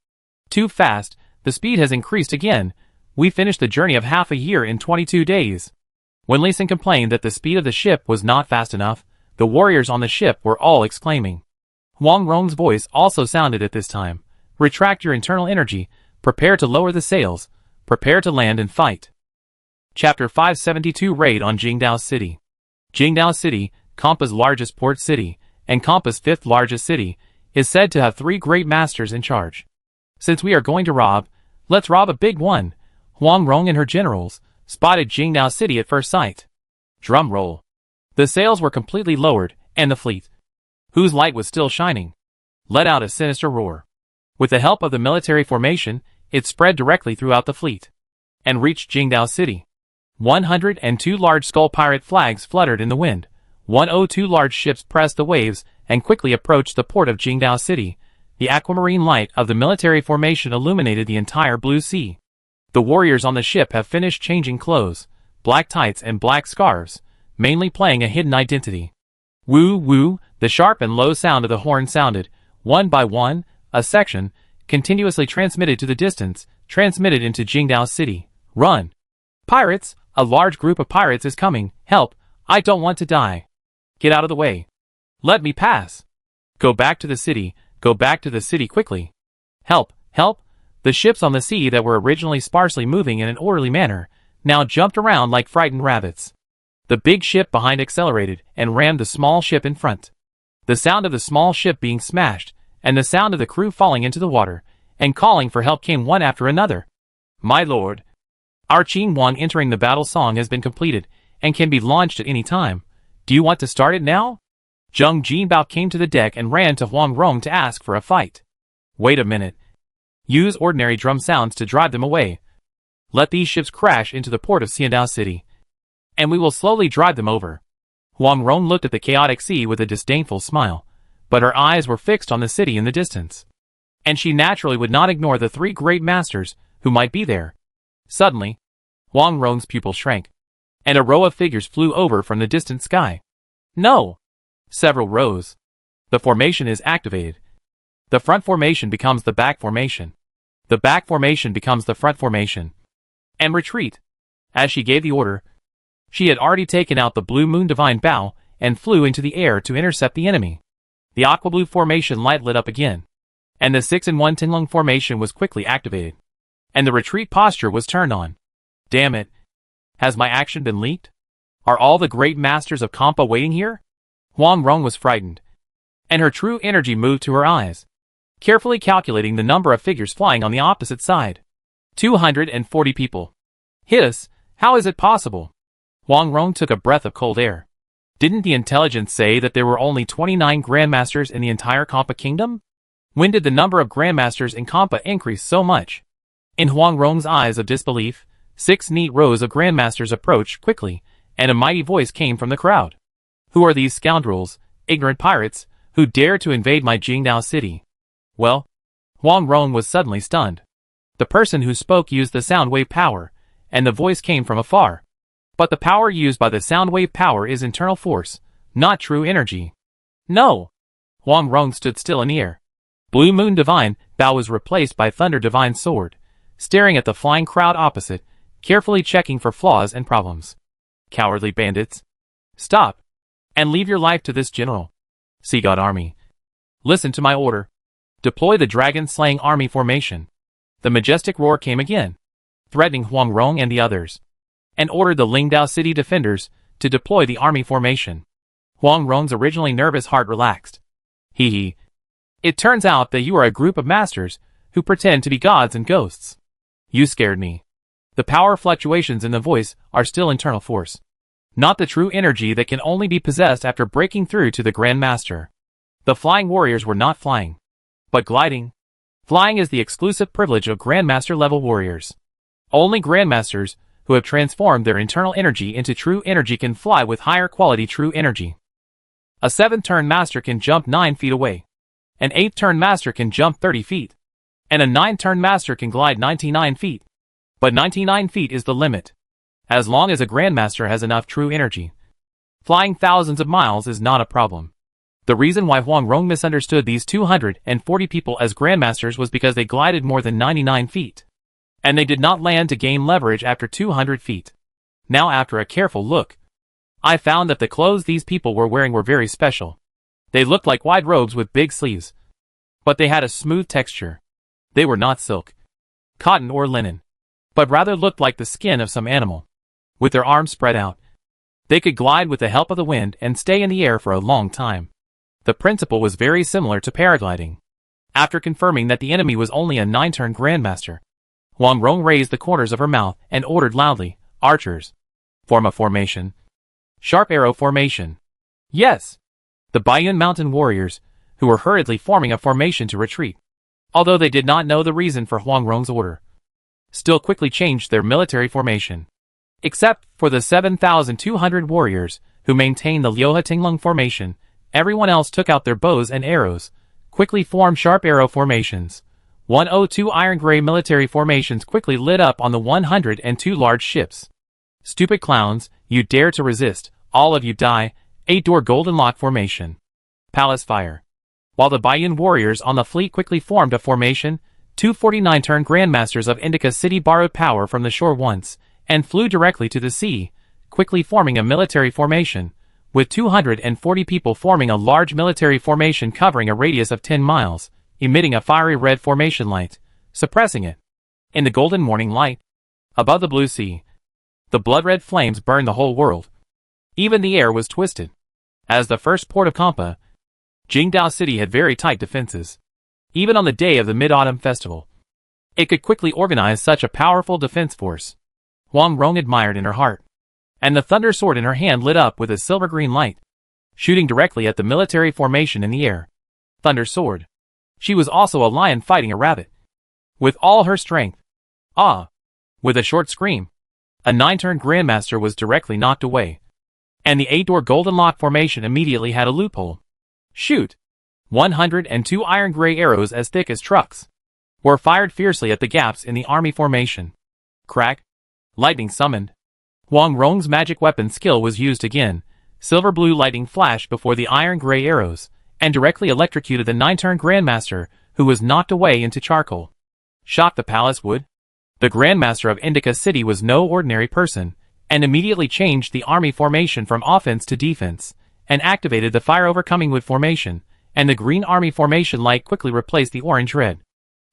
Too fast, the speed has increased again. We finished the journey of half a year in 22 days. When Li Xin complained that the speed of the ship was not fast enough, the warriors on the ship were all exclaiming. Huang Rong's voice also sounded at this time. Retract your internal energy, prepare to lower the sails, prepare to land and fight. Chapter 572 Raid on Jingdao City. Jingdao City, Kampa's largest port city, and Kampa's 5th largest city, is said to have 3 great masters in charge. Since we are going to rob, let's rob a big one. Huang Rong and her generals spotted Jingdao City at first sight. Drum roll. The sails were completely lowered, and the fleet, whose light was still shining, let out a sinister roar. With the help of the military formation, it spread directly throughout the fleet and reached Jingdao City. 102 large skull pirate flags fluttered in the wind. 102 large ships pressed the waves and quickly approached the port of Jingdao City. The aquamarine light of the military formation illuminated the entire blue sea. The warriors on the ship have finished changing clothes, black tights and black scarves, mainly playing a hidden identity. Woo woo, the sharp and low sound of the horn sounded, one by one, a section, continuously transmitted to the distance, transmitted into Jingdao City. Run! Pirates! A large group of pirates is coming. Help! I don't want to die. Get out of the way. Let me pass. Go back to the city. Go back to the city quickly. Help! Help! The ships on the sea that were originally sparsely moving in an orderly manner, now jumped around like frightened rabbits. The big ship behind accelerated and rammed the small ship in front. The sound of the small ship being smashed, and the sound of the crew falling into the water, and calling for help came one after another. My lord! Our Qing Wang entering the battle song has been completed, and can be launched at any time. Do you want to start it now? Zheng Jinbao came to the deck and ran to Huang Rong to ask for a fight. Wait a minute. Use ordinary drum sounds to drive them away. Let these ships crash into the port of Xiandao City, and we will slowly drive them over. Huang Rong looked at the chaotic sea with a disdainful smile, but her eyes were fixed on the city in the distance, and she naturally would not ignore the 3 great masters who might be there. Suddenly, Huang Rong's pupil shrank, and a row of figures flew over from the distant sky. No! Several rows. The formation is activated. The front formation becomes the back formation. The back formation becomes the front formation. And retreat. As she gave the order, she had already taken out the blue moon divine bow and flew into the air to intercept the enemy. The aqua blue formation light lit up again, and the 6-in-1 Tinlung formation was quickly activated, and the retreat posture was turned on. Damn it. Has my action been leaked? Are all the great masters of Kampa waiting here? Huang Rong was frightened, and her true energy moved to her eyes, carefully calculating the number of figures flying on the opposite side. 240 people. Hit us! How is it possible? Huang Rong took a breath of cold air. Didn't the intelligence say that there were only 29 grandmasters in the entire Kampa kingdom? When did the number of grandmasters in Kampa increase so much? In Huang Rong's eyes of disbelief, 6 neat rows of grandmasters approached quickly, and a mighty voice came from the crowd. Who are these scoundrels, ignorant pirates, who dare to invade my Jingdao city? Well, Huang Rong was suddenly stunned. The person who spoke used the sound wave power, and the voice came from afar. But the power used by the sound wave power is internal force, not true energy. No! Huang Rong stood still in the air. Blue Moon Divine Bao was replaced by Thunder Divine Sword, staring at the flying crowd opposite, carefully checking for flaws and problems. Cowardly bandits. Stop! And leave your life to this general. Sea God Army. Listen to my order. Deploy the dragon-slaying army formation. The majestic roar came again, threatening Huang Rong and the others, and ordered the Lingdao city defenders to deploy the army formation. Huang Rong's originally nervous heart relaxed. Hee. It turns out that you are a group of masters who pretend to be gods and ghosts. You scared me. The power fluctuations in the voice are still internal force, not the true energy that can only be possessed after breaking through to the Grand Master. The flying warriors were not flying, but gliding. Flying is the exclusive privilege of Grandmaster level warriors. Only Grandmasters who have transformed their internal energy into true energy can fly with higher quality true energy. A 7th-turn master can jump 9 feet away. An 8th-turn master can jump 30 feet. And a 9th-turn master can glide 99 feet. But 99 feet is the limit. As long as a Grandmaster has enough true energy, flying thousands of miles is not a problem. The reason why Huang Rong misunderstood these 240 people as Grandmasters was because they glided more than 99 feet. And they did not land to gain leverage after 200 feet. Now after a careful look, I found that the clothes these people were wearing were very special. They looked like wide robes with big sleeves, but they had a smooth texture. They were not silk, cotton or linen, but rather looked like the skin of some animal. With their arms spread out, they could glide with the help of the wind and stay in the air for a long time. The principle was very similar to paragliding. After confirming that the enemy was only a 9-turn Grandmaster, Huang Rong raised the corners of her mouth and ordered loudly, "Archers, form a formation. Sharp arrow formation." Yes! The Baiyun Mountain warriors, who were hurriedly forming a formation to retreat, although they did not know the reason for Huang Rong's order, still quickly changed their military formation. Except for the 7,200 warriors who maintained the Liuhe Tinglong formation, everyone else took out their bows and arrows, quickly formed sharp arrow formations. 102 iron gray military formations quickly lit up on the 102 large ships. Stupid clowns, you dare to resist, all of you die. 8-door golden lock formation. Palace fire. While the Baiyun warriors on the fleet quickly formed a formation, 249-turn Grandmasters of Indica City borrowed power from the shore once, and flew directly to the sea, quickly forming a military formation, with 240 people forming a large military formation covering a radius of 10 miles, emitting a fiery red formation light, suppressing it. In the golden morning light, above the blue sea, the blood-red flames burned the whole world. Even the air was twisted. As the first port of Kampa, Jingdao City had very tight defenses. Even on the day of the Mid-Autumn Festival, it could quickly organize such a powerful defense force. Huang Rong admired in her heart, and the thunder sword in her hand lit up with a silver-green light, shooting directly at the military formation in the air. Thunder sword. She was also a lion fighting a rabbit. With all her strength. Ah! With a short scream, a 9-turn Grandmaster was directly knocked away, and the 8-door golden lock formation immediately had a loophole. Shoot! 102 iron gray arrows as thick as trucks were fired fiercely at the gaps in the army formation. Crack! Lightning summoned. Huang Rong's magic weapon skill was used again. Silver blue lightning flashed before the iron gray arrows, and directly electrocuted the 9-turn Grandmaster, who was knocked away into charcoal. Shocked the palace would? The Grandmaster of Indica City was no ordinary person, and immediately changed the army formation from offense to defense, and activated the fire overcoming wood formation, and the green army formation light quickly replaced the orange-red.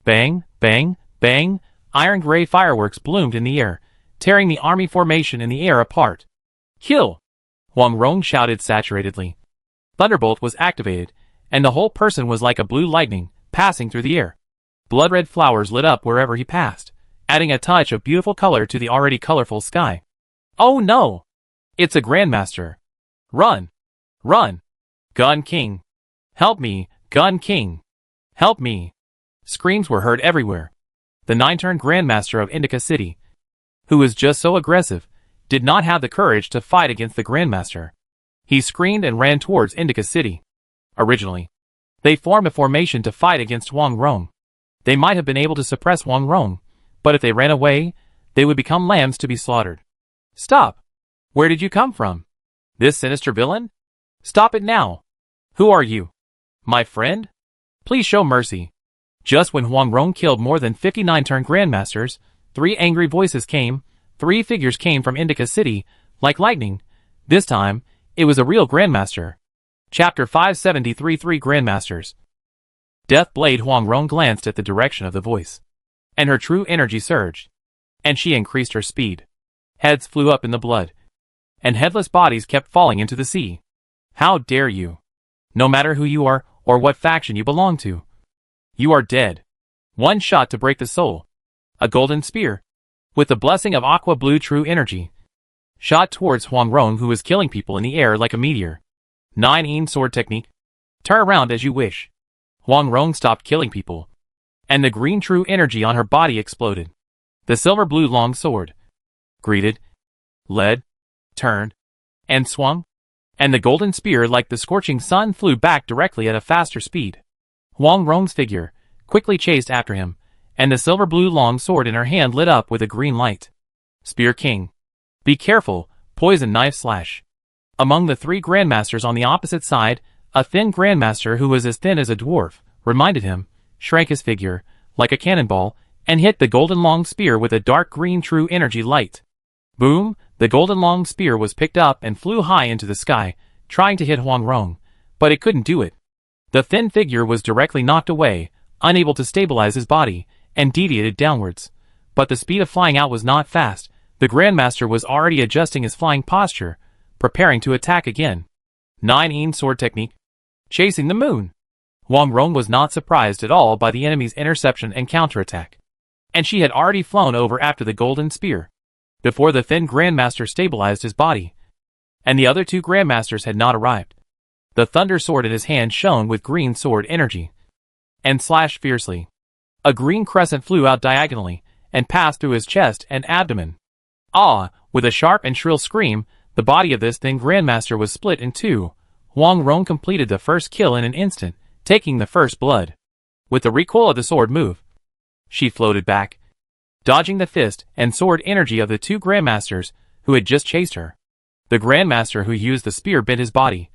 Bang, bang, bang, iron gray fireworks bloomed in the air, tearing the army formation in the air apart. Kill! Huang Rong shouted saturatedly. Thunderbolt was activated, and the whole person was like a blue lightning, passing through the air. Blood-red flowers lit up wherever he passed, adding a touch of beautiful color to the already colorful sky. Oh no! It's a Grandmaster. Run! Run! Gun King! Help me, Gun King! Help me! Screams were heard everywhere. The 9-turn Grandmaster of Indica City, who was just so aggressive, did not have the courage to fight against the Grandmaster. He screamed and ran towards Indica City. Originally, they formed a formation to fight against Huang Rong. They might have been able to suppress Huang Rong, but if they ran away, they would become lambs to be slaughtered. Stop! Where did you come from? This sinister villain? Stop it now! Who are you? My friend? Please show mercy. Just when Huang Rong killed more than 59 turned Grandmasters, 3 angry voices came, 3 figures came from Indica City, like lightning. This time, it was a real Grandmaster. Chapter 573 3 Grandmasters. Death Blade Huang Rong glanced at the direction of the voice, and her true energy surged, and she increased her speed. Heads flew up in the blood, and headless bodies kept falling into the sea. How dare you? No matter who you are or what faction you belong to, you are dead. One shot to break the soul. A golden spear, with the blessing of aqua blue true energy, shot towards Huang Rong, who was killing people in the air like a meteor. 9 sword technique. Turn around as you wish. Huang Rong stopped killing people, and the green true energy on her body exploded. The silver blue long sword greeted, led, turned, and swung, and the golden spear like the scorching sun flew back directly at a faster speed. Huang Rong's figure quickly chased after him, and the silver blue long sword in her hand lit up with a green light. Spear King. Be careful, poison knife slash. Among the 3 Grandmasters on the opposite side, a thin Grandmaster who was as thin as a dwarf reminded him, shrank his figure, like a cannonball, and hit the golden long spear with a dark green true energy light. Boom! The golden long spear was picked up and flew high into the sky, trying to hit Huang Rong, but it couldn't do it. The thin figure was directly knocked away, unable to stabilize his body, and deviated downwards. But the speed of flying out was not fast. The Grandmaster was already adjusting his flying posture, preparing to attack again. 9 sword technique. Chasing the moon. Huang Rong was not surprised at all by the enemy's interception and counterattack, and she had already flown over after the golden spear, before the thin Grandmaster stabilized his body, and the other 2 Grandmasters had not arrived. The thunder sword in his hand shone with green sword energy, and slashed fiercely. A green crescent flew out diagonally, and passed through his chest and abdomen. Ah! With a sharp and shrill scream, the body of this thin Grandmaster was split in 2. Huang Rong completed the first kill in an instant, taking the first blood. With the recoil of the sword move, she floated back, dodging the fist and sword energy of the 2 Grandmasters who had just chased her. The Grandmaster who used the spear bent his body,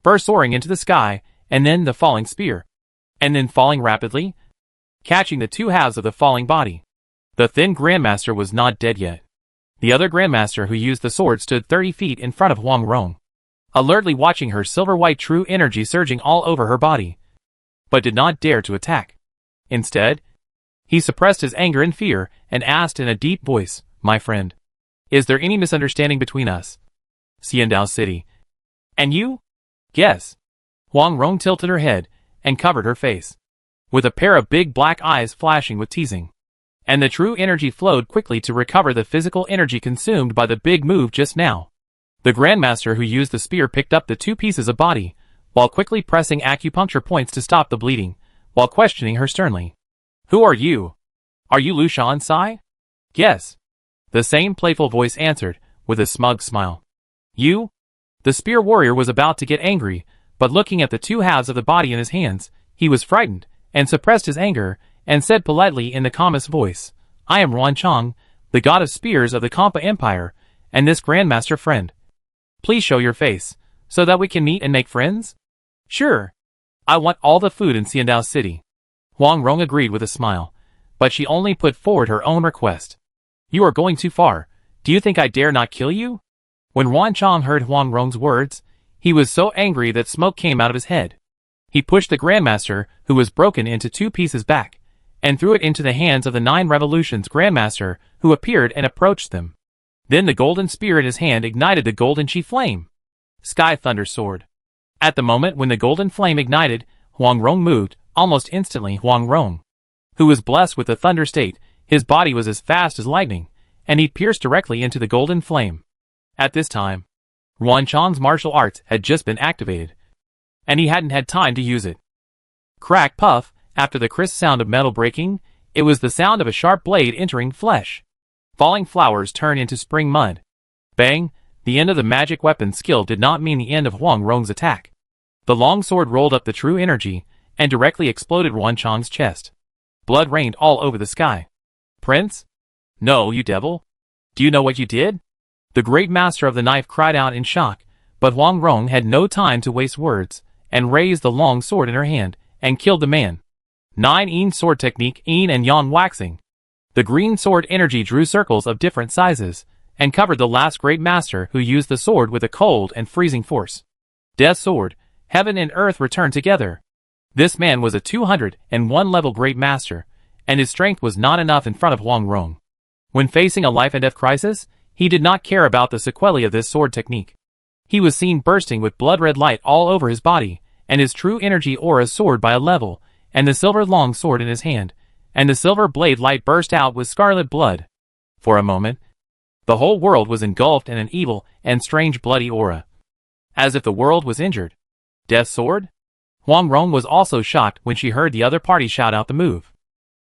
first soaring into the sky, and then the falling spear, and then falling rapidly, catching the 2 halves of the falling body. The thin Grandmaster was not dead yet. The other Grandmaster who used the sword stood 30 feet in front of Huang Rong, alertly watching her silver-white true energy surging all over her body, but did not dare to attack. Instead, he suppressed his anger and fear and asked in a deep voice, "My friend, is there any misunderstanding between us? Xiandao City. And you?" "Yes." Huang Rong tilted her head and covered her face, with a pair of big black eyes flashing with teasing. And the true energy flowed quickly to recover the physical energy consumed by the big move just now. The Grandmaster who used the spear picked up the 2 pieces of body, while quickly pressing acupuncture points to stop the bleeding, while questioning her sternly. "Who are you? Are you Lu Shansai?" "Yes." The same playful voice answered, with a smug smile. "You?" The spear warrior was about to get angry, but looking at the 2 halves of the body in his hands, he was frightened, and suppressed his anger, and said politely in the calmest voice, "I am Ruan Chang, the god of spears of the Kampa Empire, and this Grandmaster friend. Please show your face, so that we can meet and make friends?" "Sure. I want all the food in Xiandao City." Huang Rong agreed with a smile, but she only put forward her own request. "You are going too far. Do you think I dare not kill you?" When Ruan Chang heard Huang Rong's words, he was so angry that smoke came out of his head. He pushed the Grandmaster, who was broken into 2 pieces back, and threw it into the hands of the 9 Revolutions Grandmaster, who appeared and approached them. Then the golden spear in his hand ignited the golden chi flame. Sky Thunder Sword. At the moment when the golden flame ignited, Huang Rong moved. Almost instantly Huang Rong, who was blessed with the thunder state, his body was as fast as lightning, and he pierced directly into the golden flame. At this time, Ruan Chang's martial arts had just been activated, and he hadn't had time to use it. Crack puff, after the crisp sound of metal breaking, it was the sound of a sharp blade entering flesh. Falling flowers turn into spring mud. Bang! The end of the magic weapon skill did not mean the end of Huang Rong's attack. The long sword rolled up the true energy and directly exploded Wan Chang's chest. Blood rained all over the sky. Prince? No, you devil! Do you know what you did? The great master of the knife cried out in shock, but Huang Rong had no time to waste words, and raised the long sword in her hand, and killed the man. 9 Yin sword technique Yin and Yang waxing. The green sword energy drew circles of different sizes, and covered the last great master who used the sword with a cold and freezing force. Death sword, heaven and earth returned together. This man was a 201 level great master, and his strength was not enough in front of Huang Rong. When facing a life and death crisis, he did not care about the sequelae of this sword technique. He was seen bursting with blood-red light all over his body, and his true energy aura soared by a level, and the silver long sword in his hand, and the silver blade light burst out with scarlet blood. For a moment, the whole world was engulfed in an evil and strange bloody aura. As if the world was injured. Death sword? Huang Rong was also shocked when she heard the other party shout out the move.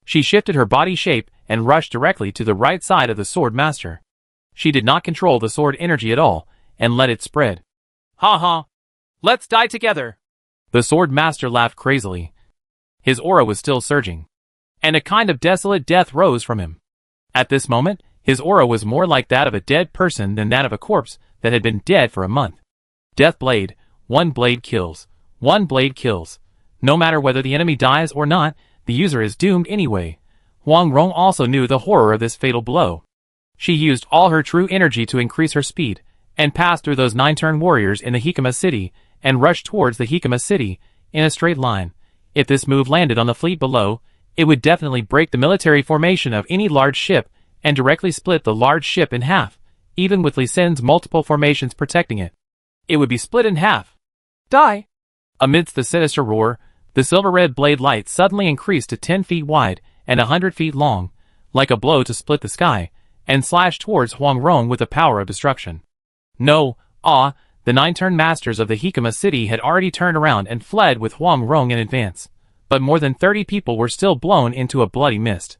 She shifted her body shape and rushed directly to the right side of the sword master. She did not control the sword energy at all, and let it spread. Ha ha! Let's die together! The sword master laughed crazily. His aura was still surging, and a kind of desolate death rose from him. At this moment, his aura was more like that of a dead person than that of a corpse that had been dead for a month. Death blade, 1 blade kills. 1 blade kills. No matter whether the enemy dies or not, the user is doomed anyway. Huang Rong also knew the horror of this fatal blow. She used all her true energy to increase her speed, and passed through those 9-turn warriors in the Hikama city, and rushed towards the Hikama city, in a straight line. If this move landed on the fleet below, it would definitely break the military formation of any large ship, and directly split the large ship in half, even with Li Sin's multiple formations protecting it. It would be split in half. Die! Amidst the sinister roar, the silver-red blade light suddenly increased to 10 feet wide and 100 feet long, like a blow to split the sky, and slashed towards Huang Rong with the power of destruction. No, the 9-turn masters of the Hikama city had already turned around and fled with Huang Rong in advance, but more than 30 people were still blown into a bloody mist,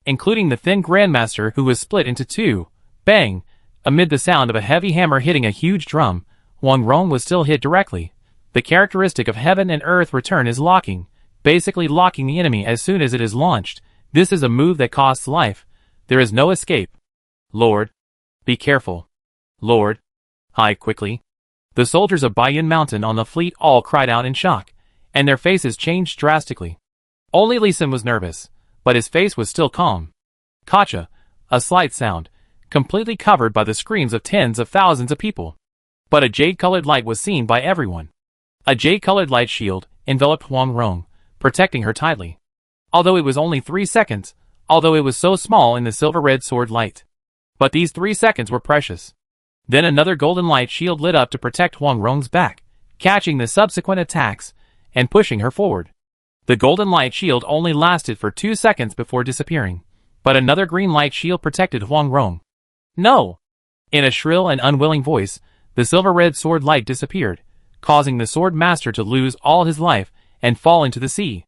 including the thin grandmaster who was split into 2. Bang! Amid the sound of a heavy hammer hitting a huge drum, Huang Rong was still hit directly. The characteristic of heaven and earth return is locking, basically locking the enemy as soon as it is launched. This is a move that costs life. There is no escape. Lord, be careful. Lord, hide quickly. The soldiers of Baiyan Mountain on the fleet all cried out in shock, and their faces changed drastically. Only Li Sin was nervous, but his face was still calm. Kacha, a slight sound, completely covered by the screams of tens of thousands of people. But a jade-colored light was seen by everyone. A jade-colored light shield enveloped Huang Rong, protecting her tightly. Although it was only 3 seconds, although it was so small in the silver-red sword light. But these 3 seconds were precious. Then another golden light shield lit up to protect Huang Rong's back, catching the subsequent attacks, and pushing her forward. The golden light shield only lasted for 2 seconds before disappearing, but another green light shield protected Huang Rong. No! In a shrill and unwilling voice, the silver-red sword light disappeared, causing the sword master to lose all his life and fall into the sea.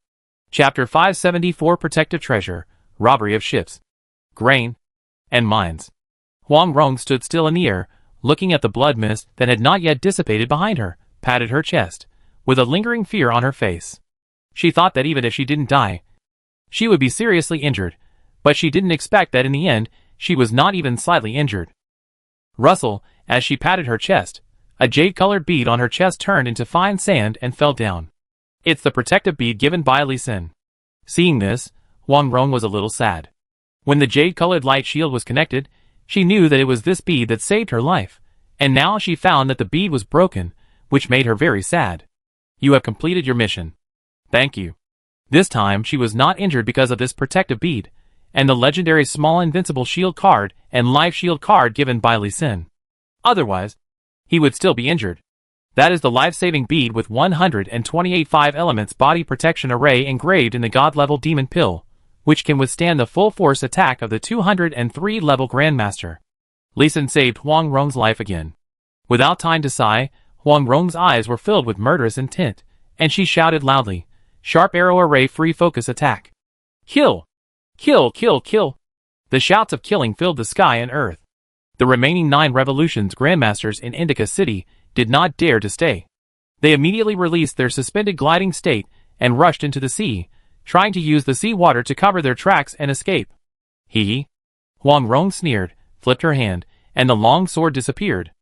Chapter 574 Protective Treasure, Robbery of Ships, Grain, and Mines. Huang Rong stood still in the air, looking at the blood mist that had not yet dissipated behind her, patted her chest, with a lingering fear on her face. She thought that even if she didn't die, she would be seriously injured, but she didn't expect that in the end, she was not even slightly injured. Rustle, as she patted her chest, a jade-colored bead on her chest turned into fine sand and fell down. It's the protective bead given by Li Sin. Seeing this, Huang Rong was a little sad. When the jade-colored light shield was connected, she knew that it was this bead that saved her life, and now she found that the bead was broken, which made her very sad. You have completed your mission. Thank you. This time she was not injured because of this protective bead, and the legendary small invincible shield card and life shield card given by Li Sin. Otherwise, he would still be injured. That is the life-saving bead with 128 5 elements body protection array engraved in the god-level demon pill, which can withstand the full-force attack of the 203 level Grandmaster. Li Sin saved Huang Rong's life again. Without time to sigh, Huang Rong's eyes were filled with murderous intent, and she shouted loudly, "Sharp arrow array free focus attack. Kill! Kill, kill, kill!" The shouts of killing filled the sky and earth. The remaining 9 revolutions grandmasters in Indica City did not dare to stay. They immediately released their suspended gliding state and rushed into the sea, trying to use the sea water to cover their tracks and escape. Hee. Huang Rong sneered, flipped her hand, and the long sword disappeared.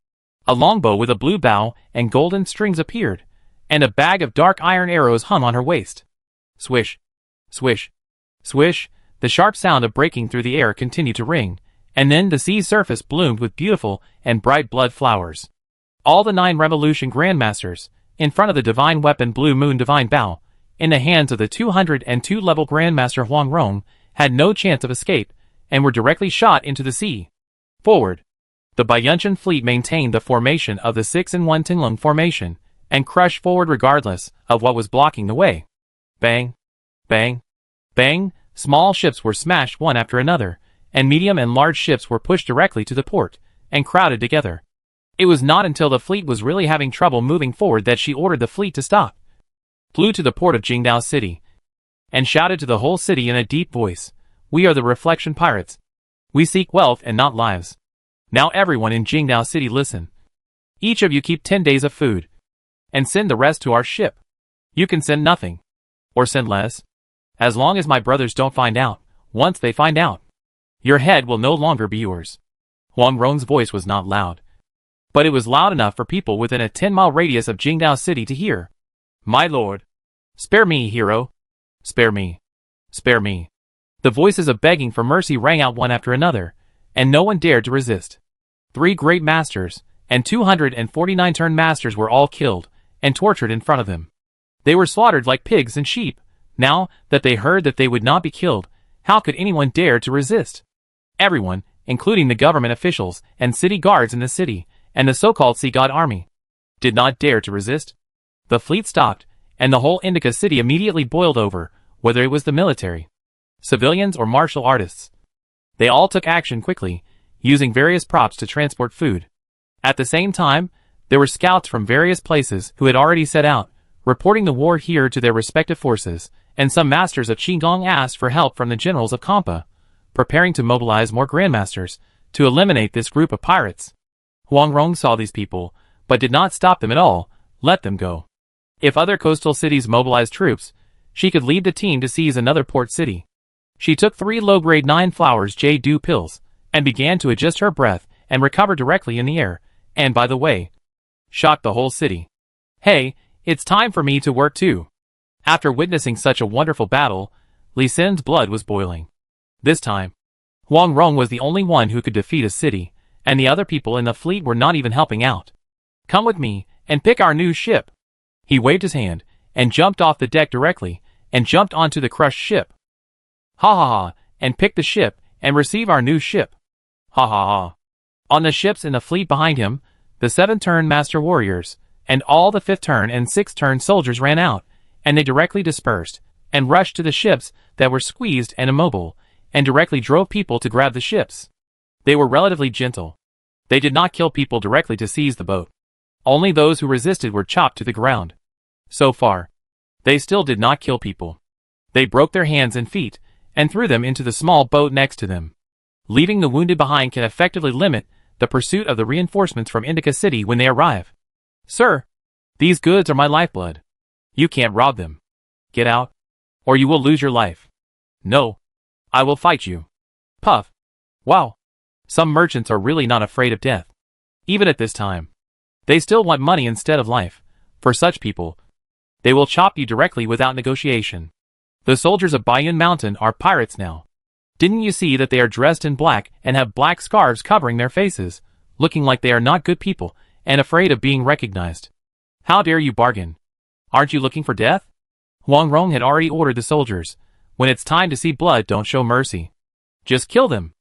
A longbow with a blue bow and golden strings appeared, and a bag of dark iron arrows hung on her waist. Swish, swish, swish, the sharp sound of breaking through the air continued to ring, and then the sea's surface bloomed with beautiful and bright blood flowers. All the 9 revolution grandmasters, in front of the divine weapon Blue Moon Divine Bow, in the hands of the 202 level grandmaster Huang Rong, had no chance of escape, and were directly shot into the sea. Forward. The Baiyunshan fleet maintained the formation of the 6-in-1 Tinglong formation, and crushed forward regardless of what was blocking the way. Bang, bang, bang, small ships were smashed one after another, and medium and large ships were pushed directly to the port, and crowded together. It was not until the fleet was really having trouble moving forward that she ordered the fleet to stop. Flew to the port of Jingdao City, and shouted to the whole city in a deep voice, "We are the Reflection Pirates. We seek wealth and not lives. Now everyone in Jingdao City listen. Each of you keep 10 days of food, and send the rest to our ship. You can send nothing, or send less, as long as my brothers don't find out. Once they find out, your head will no longer be yours." Huang Rong's voice was not loud, but it was loud enough for people within a 10-mile radius of Jingdao City to hear. "My lord, spare me, hero. Spare me. Spare me." The voices of begging for mercy rang out one after another, and no one dared to resist. 3 great masters, and 249 turn masters were all killed, and tortured in front of them. They were slaughtered like pigs and sheep. Now that they heard that they would not be killed, how could anyone dare to resist? Everyone, including the government officials and city guards in the city, and the so-called Sea God Army, did not dare to resist. The fleet stopped, and the whole Indica City immediately boiled over, whether it was the military, civilians, or martial artists. They all took action quickly, using various props to transport food. At the same time, there were scouts from various places who had already set out, reporting the war here to their respective forces, and some masters of Qigong asked for help from the generals of Kampa, preparing to mobilize more grandmasters to eliminate this group of pirates. Huang Rong saw these people, but did not stop them at all, let them go. If other coastal cities mobilized troops, she could lead the team to seize another port city. She took 3 low-grade 9 flowers J-dew pills, and began to adjust her breath and recover directly in the air, and by the way, shocked the whole city. "Hey, it's time for me to work too." After witnessing such a wonderful battle, Li Sin's blood was boiling. This time, Huang Rong was the only one who could defeat a city, and the other people in the fleet were not even helping out. "Come with me, and pick our new ship." He waved his hand, and jumped off the deck directly, and jumped onto the crushed ship. "Ha ha ha, and pick the ship, and receive our new ship." Ha ha ha. On the ships in the fleet behind him, the 7-turn master warriors, and all the 5th-turn and 6th-turn soldiers ran out, and they directly dispersed, and rushed to the ships that were squeezed and immobile, and directly drove people to grab the ships. They were relatively gentle. They did not kill people directly to seize the boat. Only those who resisted were chopped to the ground. So far, they still did not kill people. They broke their hands and feet, and threw them into the small boat next to them. Leaving the wounded behind can effectively limit the pursuit of the reinforcements from Indica City when they arrive. "Sir, these goods are my lifeblood. You can't rob them. Get out, or you will lose your life." "No, I will fight you." Puff. Wow. Some merchants are really not afraid of death. Even at this time, they still want money instead of life. For such people, they will chop you directly without negotiation. The soldiers of Baiyun Mountain are pirates now. Didn't you see that they are dressed in black and have black scarves covering their faces, looking like they are not good people and afraid of being recognized? How dare you bargain? Aren't you looking for death? Huang Rong had already ordered the soldiers. When it's time to see blood, don't show mercy. Just kill them.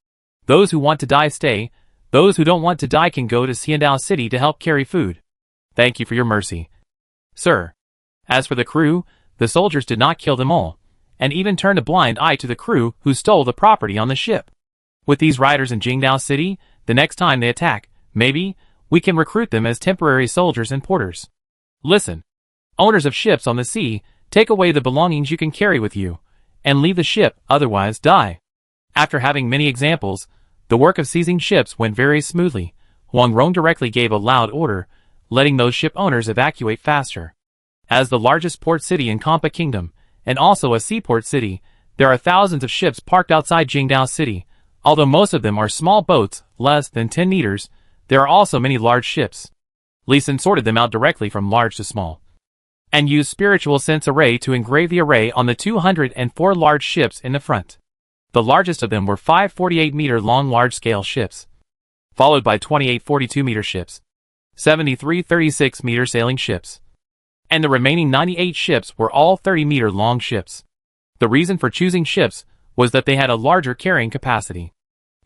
Those who want to die stay. Those who don't want to die can go to Xiandao City to help carry food. Thank you for your mercy, sir. As for the crew, the soldiers did not kill them all, and even turned a blind eye to the crew who stole the property on the ship. With these riders in Jingdao City, the next time they attack, maybe, we can recruit them as temporary soldiers and porters. Listen, owners of ships on the sea, take away the belongings you can carry with you, and leave the ship, otherwise die. After having many examples, the work of seizing ships went very smoothly. Huang Rong directly gave a loud order, letting those ship owners evacuate faster. As the largest port city in Kampa Kingdom, and also a seaport city, there are thousands of ships parked outside Jingdao City. Although most of them are small boats, less than 10 meters, there are also many large ships. Li Sun sorted them out directly from large to small, and used spiritual sense array to engrave the array on the 204 large ships in the front. The largest of them were 5 48-meter-long large-scale ships, followed by 28 42-meter ships, 73 36-meter sailing ships, and the remaining 98 ships were all 30-meter-long ships. The reason for choosing ships was that they had a larger carrying capacity.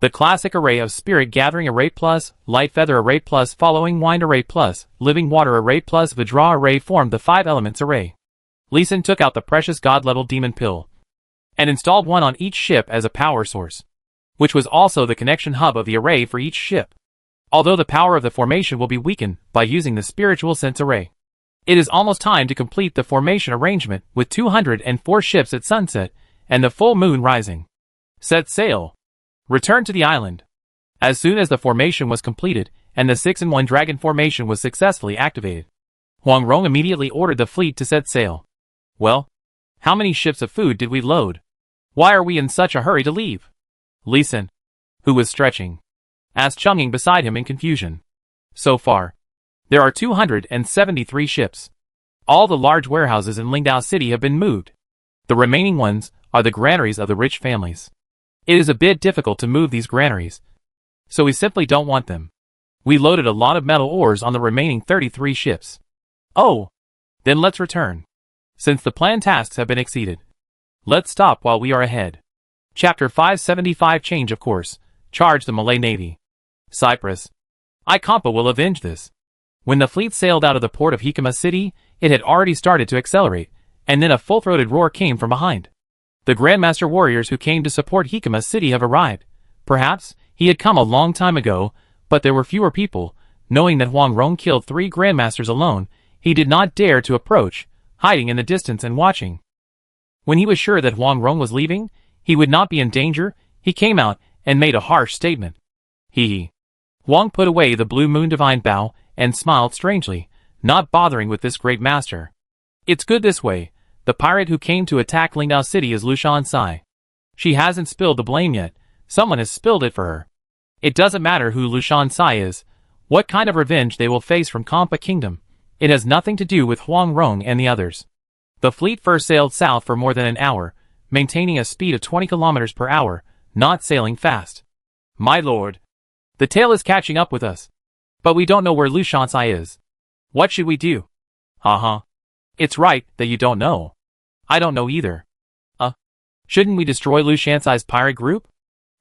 The classic array of Spirit Gathering Array Plus, Light Feather Array Plus, Following Wind Array Plus, Living Water Array Plus, Vajra Array formed the 5 Elements Array. Li Sun took out the precious God-level Demon Pill and installed one on each ship as a power source, which was also the connection hub of the array for each ship. Although the power of the formation will be weakened by using the Spiritual Sense Array, it is almost time to complete the formation arrangement with 204 ships at sunset and the full moon rising. Set sail. Return to the island. As soon as the formation was completed and the 6-in-1 dragon formation was successfully activated, Huang Rong immediately ordered the fleet to set sail. Well, how many ships of food did we load? Why are we in such a hurry to leave? Li Sun, who was stretching, asked Chang'ing beside him in confusion. So far, there are 273 ships. All the large warehouses in Lingdao City have been moved. The remaining ones are the granaries of the rich families. It is a bit difficult to move these granaries, so we simply don't want them. We loaded a lot of metal ores on the remaining 33 ships. Oh, then let's return. Since the planned tasks have been exceeded, let's stop while we are ahead. Chapter 575 Change of Course. Charge the Malay Navy. Cyprus. Kampa will avenge this. When the fleet sailed out of the port of Hikama City, it had already started to accelerate, and then a full-throated roar came from behind. The Grandmaster warriors who came to support Hikama City have arrived. Perhaps he had come a long time ago, but there were fewer people. Knowing that Huang Rong killed 3 Grandmasters alone, he did not dare to approach, hiding in the distance and watching. When he was sure that Huang Rong was leaving, he would not be in danger, he came out and made a harsh statement. Hee. Huang put away the Blue Moon Divine Bow and smiled strangely, not bothering with this great master. It's good this way. The pirate who came to attack Lingdao City is Lushan Sai. She hasn't spilled the blame yet. Someone has spilled it for her. It doesn't matter who Lushan Sai is, what kind of revenge they will face from Kampa Kingdom. It has nothing to do with Huang Rong and the others. The fleet first sailed south for more than an hour, maintaining a speed of 20 kilometers per hour, not sailing fast. My lord, the tail is catching up with us. But we don't know where Lushan Sai is. What should we do? It's right that you don't know. I don't know either. Shouldn't we destroy Lushan Sai's pirate group?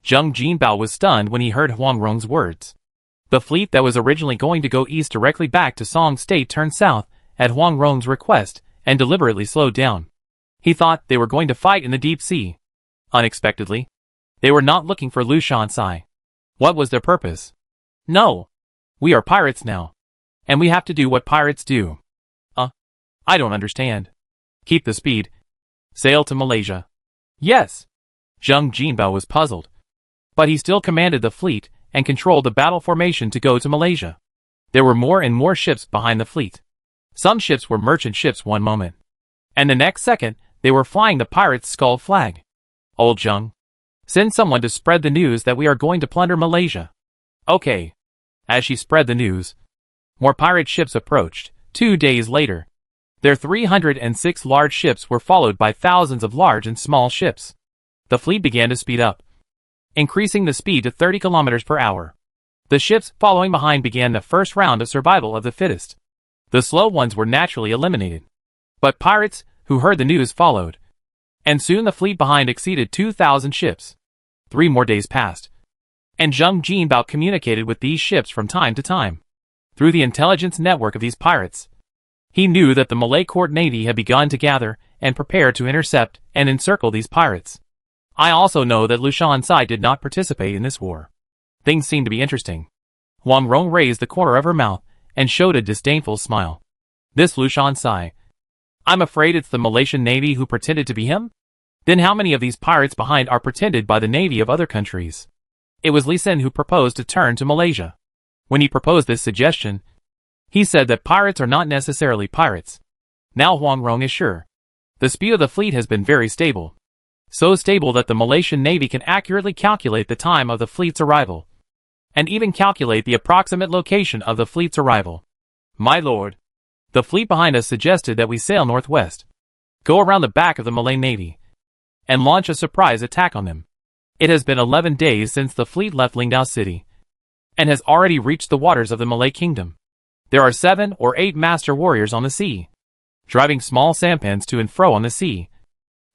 Zheng Jinbao was stunned when he heard Huang Rong's words. The fleet that was originally going to go east directly back to Song State turned south at Huang Rong's request and deliberately slowed down. He thought they were going to fight in the deep sea. Unexpectedly, they were not looking for Lushan Sai. What was their purpose? No. We are pirates now, and we have to do what pirates do. I don't understand. Keep the speed. Sail to Malaysia. Yes. Zheng Jinbao was puzzled, but he still commanded the fleet and controlled the battle formation to go to Malaysia. There were more and more ships behind the fleet. Some ships were merchant ships one moment, and the next second they were flying the pirates' skull flag. Old Zheng, send someone to spread the news that we are going to plunder Malaysia. Okay. As she spread the news, more pirate ships approached. 2 days later, their 306 large ships were followed by thousands of large and small ships. The fleet began to speed up, increasing the speed to 30 kilometers per hour. The ships following behind began the first round of survival of the fittest. The slow ones were naturally eliminated. But pirates who heard the news followed, and soon the fleet behind exceeded 2,000 ships. 3 more days passed, and Zheng Jinbao communicated with these ships from time to time. Through the intelligence network of these pirates, he knew that the Malay Court Navy had begun to gather and prepare to intercept and encircle these pirates. I also know that Lushan Sai did not participate in this war. Things seem to be interesting. Huang Rong raised the corner of her mouth and showed a disdainful smile. This Lushan Sai. I'm afraid it's the Malaysian Navy who pretended to be him? Then how many of these pirates behind are pretended by the navy of other countries? It was Lee Sin who proposed to turn to Malaysia. When he proposed this suggestion, he said that pirates are not necessarily pirates. Now Huang Rong is sure. The speed of the fleet has been very stable. So stable that the Malaysian Navy can accurately calculate the time of the fleet's arrival, and even calculate the approximate location of the fleet's arrival. My lord, the fleet behind us suggested that we sail northwest, go around the back of the Malay Navy, and launch a surprise attack on them. It has been 11 days since the fleet left Lingdao City, and has already reached the waters of the Malay Kingdom. There are 7 or 8 master warriors on the sea, driving small sampans to and fro on the sea,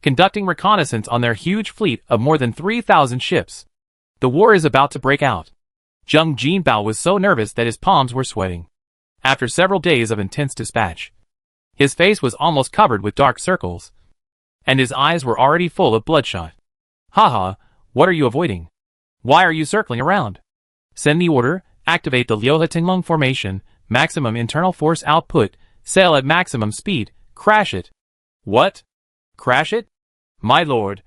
conducting reconnaissance on their huge fleet of more than 3,000 ships. The war is about to break out. Zheng Jinbao was so nervous that his palms were sweating. After several days of intense dispatch, his face was almost covered with dark circles, and his eyes were already full of bloodshot. Haha, what are you avoiding? Why are you circling around? Send the order, activate the Liuhe Tinglong formation, maximum internal force output, sail at maximum speed, crash it. What? Crash it? My lord,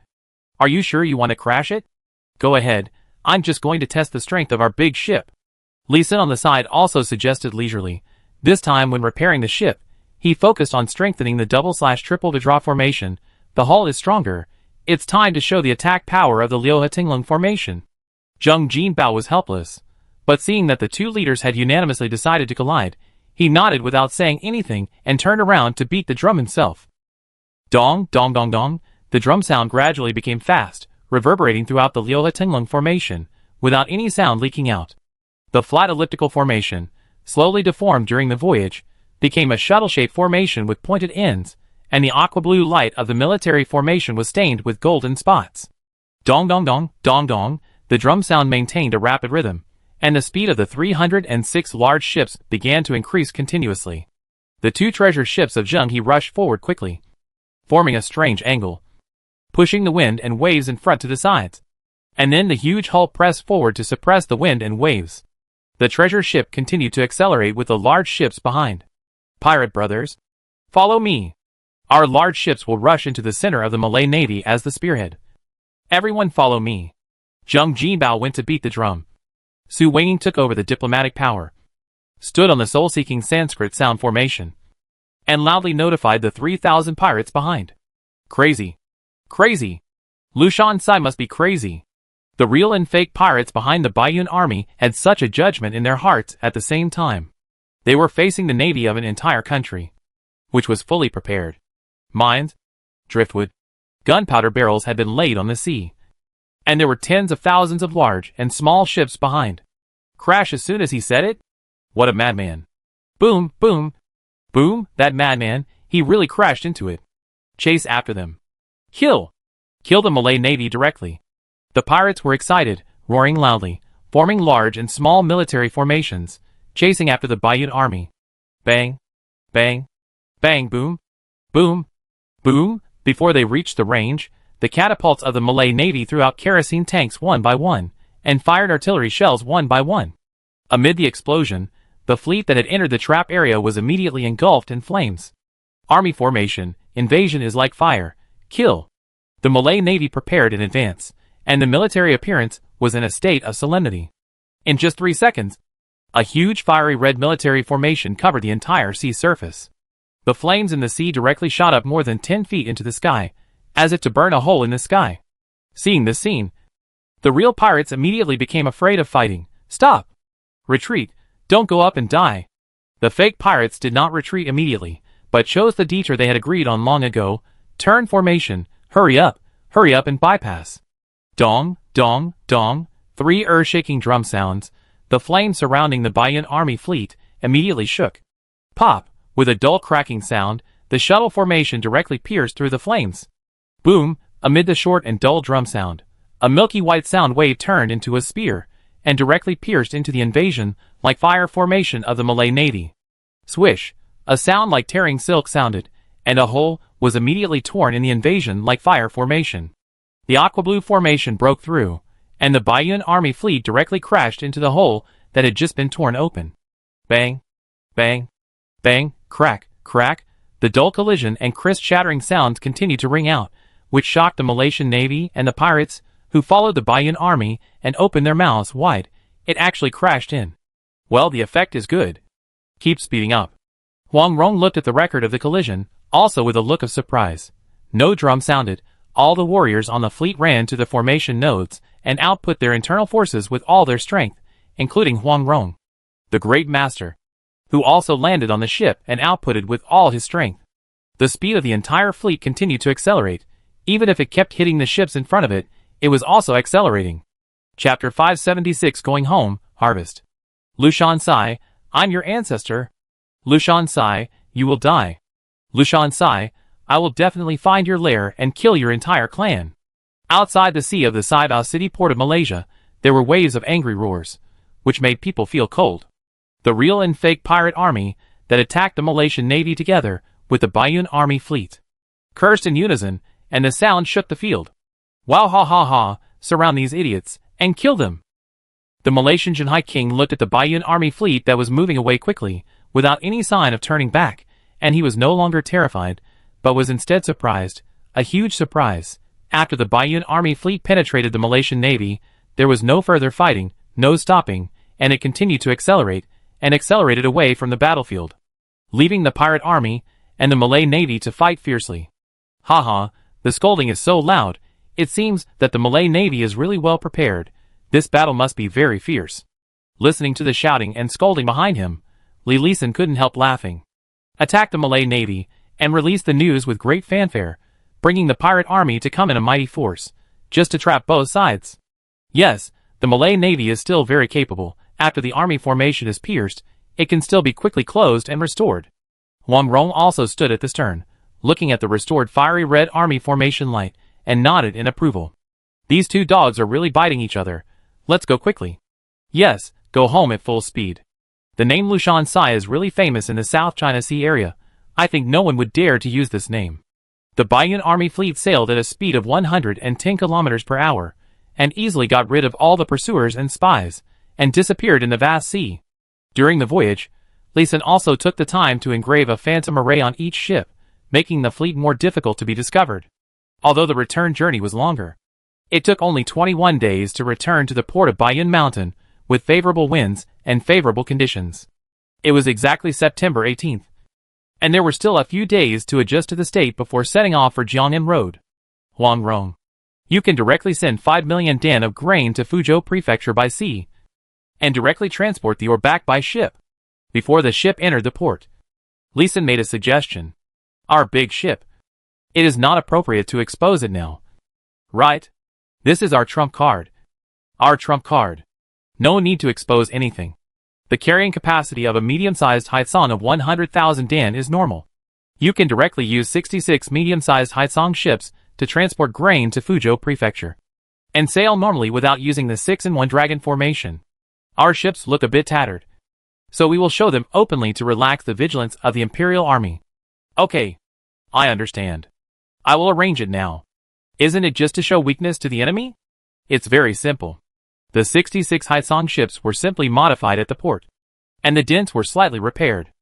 are you sure you want to crash it? Go ahead, I'm just going to test the strength of our big ship. Lee Sin on the side also suggested leisurely. This time when repairing the ship, he focused on strengthening the double/triple draw formation. The hull is stronger. It's time to show the attack power of the Liuhe Tinglong formation. Zheng Jinbao was helpless, but seeing that the two leaders had unanimously decided to collide, he nodded without saying anything and turned around to beat the drum himself. Dong, dong, dong, dong. The drum sound gradually became fast, reverberating throughout the Liuhe Tinglong formation, without any sound leaking out. The flat elliptical formation, slowly deformed during the voyage, became a shuttle-shaped formation with pointed ends, and the aqua-blue light of the military formation was stained with golden spots. Dong dong dong, dong dong, the drum sound maintained a rapid rhythm, and the speed of the 306 large ships began to increase continuously. The 2 treasure ships of Zheng He rushed forward quickly, forming a strange angle, pushing the wind and waves in front to the sides, and then the huge hull pressed forward to suppress the wind and waves. The treasure ship continued to accelerate with the large ships behind. Pirate brothers, follow me. Our large ships will rush into the center of the Malay Navy as the spearhead. Everyone follow me. Zheng Jinbao went to beat the drum. Su Weiying took over the diplomatic power, stood on the soul-seeking Sanskrit sound formation, and loudly notified the 3,000 pirates behind. Crazy. Crazy. Lu Shansai must be crazy. The real and fake pirates behind the Baiyun army had such a judgment in their hearts at the same time. They were facing the navy of an entire country, which was fully prepared. Mines, driftwood, gunpowder barrels had been laid on the sea, and there were tens of thousands of large and small ships behind. Crash as soon as he said it? What a madman. Boom, boom, boom, that madman, he really crashed into it. Chase after them. Kill! Kill the Malay Navy directly. The pirates were excited, roaring loudly, forming large and small military formations, chasing after the Baiyun army. Bang, bang, bang, boom, boom, boom. Before they reached the range, the catapults of the Malay Navy threw out kerosene tanks one by one, and fired artillery shells one by one. Amid the explosion, the fleet that had entered the trap area was immediately engulfed in flames. Army formation, invasion is like fire, kill. The Malay Navy prepared in advance, and the military appearance was in a state of solemnity. In just 3 seconds, a huge fiery red military formation covered the entire sea surface. The flames in the sea directly shot up more than 10 feet into the sky, as if to burn a hole in the sky. Seeing this scene, the real pirates immediately became afraid of fighting. Stop! Retreat! Don't go up and die! The fake pirates did not retreat immediately, but chose the detour they had agreed on long ago. Turn formation, hurry up and bypass. Dong, dong, dong, 3 earth-shaking drum sounds. The flames surrounding the Baiyun army fleet immediately shook. Pop! With a dull cracking sound, the shuttle formation directly pierced through the flames. Boom! Amid the short and dull drum sound, a milky white sound wave turned into a spear, and directly pierced into the invasion like fire formation of the Malay Navy. Swish! A sound like tearing silk sounded, and a hole was immediately torn in the invasion like fire formation. The aqua-blue formation broke through, and the Baiyun army fleet directly crashed into the hole that had just been torn open. Bang! Bang! Bang! Crack! Crack! The dull collision and crisp shattering sounds continued to ring out, which shocked the Malaysian Navy and the pirates, who followed the Bayan army and opened their mouths wide. It actually crashed in. Well, the effect is good. Keep speeding up. Huang Rong looked at the record of the collision, also with a look of surprise. No drum sounded. All the warriors on the fleet ran to the formation nodes and output their internal forces with all their strength, including Huang Rong, the great master, who also landed on the ship and outputted with all his strength. The speed of the entire fleet continued to accelerate. Even if it kept hitting the ships in front of it, it was also accelerating. Chapter 576 Going Home, Harvest. Lushan Sai, I'm your ancestor. Lushan Sai, you will die. Lushan Sai, I will definitely find your lair and kill your entire clan. Outside the sea of the Saibao city port of Malaysia, there were waves of angry roars, which made people feel cold. The real and fake pirate army that attacked the Malaysian Navy together with the Bayan army fleet cursed in unison, and the sound shook the field. Wow, ha ha ha, surround these idiots and kill them. The Malaysian Shanghai king looked at the Bayan army fleet that was moving away quickly, without any sign of turning back, and he was no longer terrified, but was instead surprised, a huge surprise. After the Bayan army fleet penetrated the Malaysian Navy, there was no further fighting, no stopping, and it continued to accelerate, and accelerated away from the battlefield, leaving the pirate army and the Malay Navy to fight fiercely. Haha, the scolding is so loud, it seems that the Malay Navy is really well prepared. This battle must be very fierce. Listening to the shouting and scolding behind him, Li Lisan couldn't help laughing. Attack the Malay Navy, and release the news with great fanfare, bringing the pirate army to come in a mighty force, just to trap both sides. Yes, the Malay Navy is still very capable. After the army formation is pierced, it can still be quickly closed and restored. Huang Rong also stood at the stern, looking at the restored fiery red army formation light, and nodded in approval. These two dogs are really biting each other. Let's go quickly. Yes, go home at full speed. The name Lushan Sai is really famous in the South China Sea area. I think no one would dare to use this name. The Bayan army fleet sailed at a speed of 110 kilometers per hour, and easily got rid of all the pursuers and spies, and disappeared in the vast sea. During the voyage, Lisan also took the time to engrave a phantom array on each ship, making the fleet more difficult to be discovered. Although the return journey was longer, it took only 21 days to return to the port of Bayan Mountain, with favorable winds and favorable conditions. It was exactly September 18th, and there were still a few days to adjust to the state before setting off for Jiangnan Road. Huang Rong, you can directly send 5 million dan of grain to Fuzhou Prefecture by sea, and directly transport the ore back by ship. Before the ship entered the port, Lisan made a suggestion. Our big ship. It is not appropriate to expose it now. Right? This is our trump card. Our trump card. No need to expose anything. The carrying capacity of a medium-sized Haisong of 100,000 dan is normal. You can directly use 66 medium-sized Haisong ships to transport grain to Fuzhou Prefecture, and sail normally without using the 6-in-1 dragon formation. Our ships look a bit tattered, so we will show them openly to relax the vigilance of the Imperial Army. Okay. I understand. I will arrange it now. Isn't it just to show weakness to the enemy? It's very simple. The 66 Haisong ships were simply modified at the port, and the dents were slightly repaired.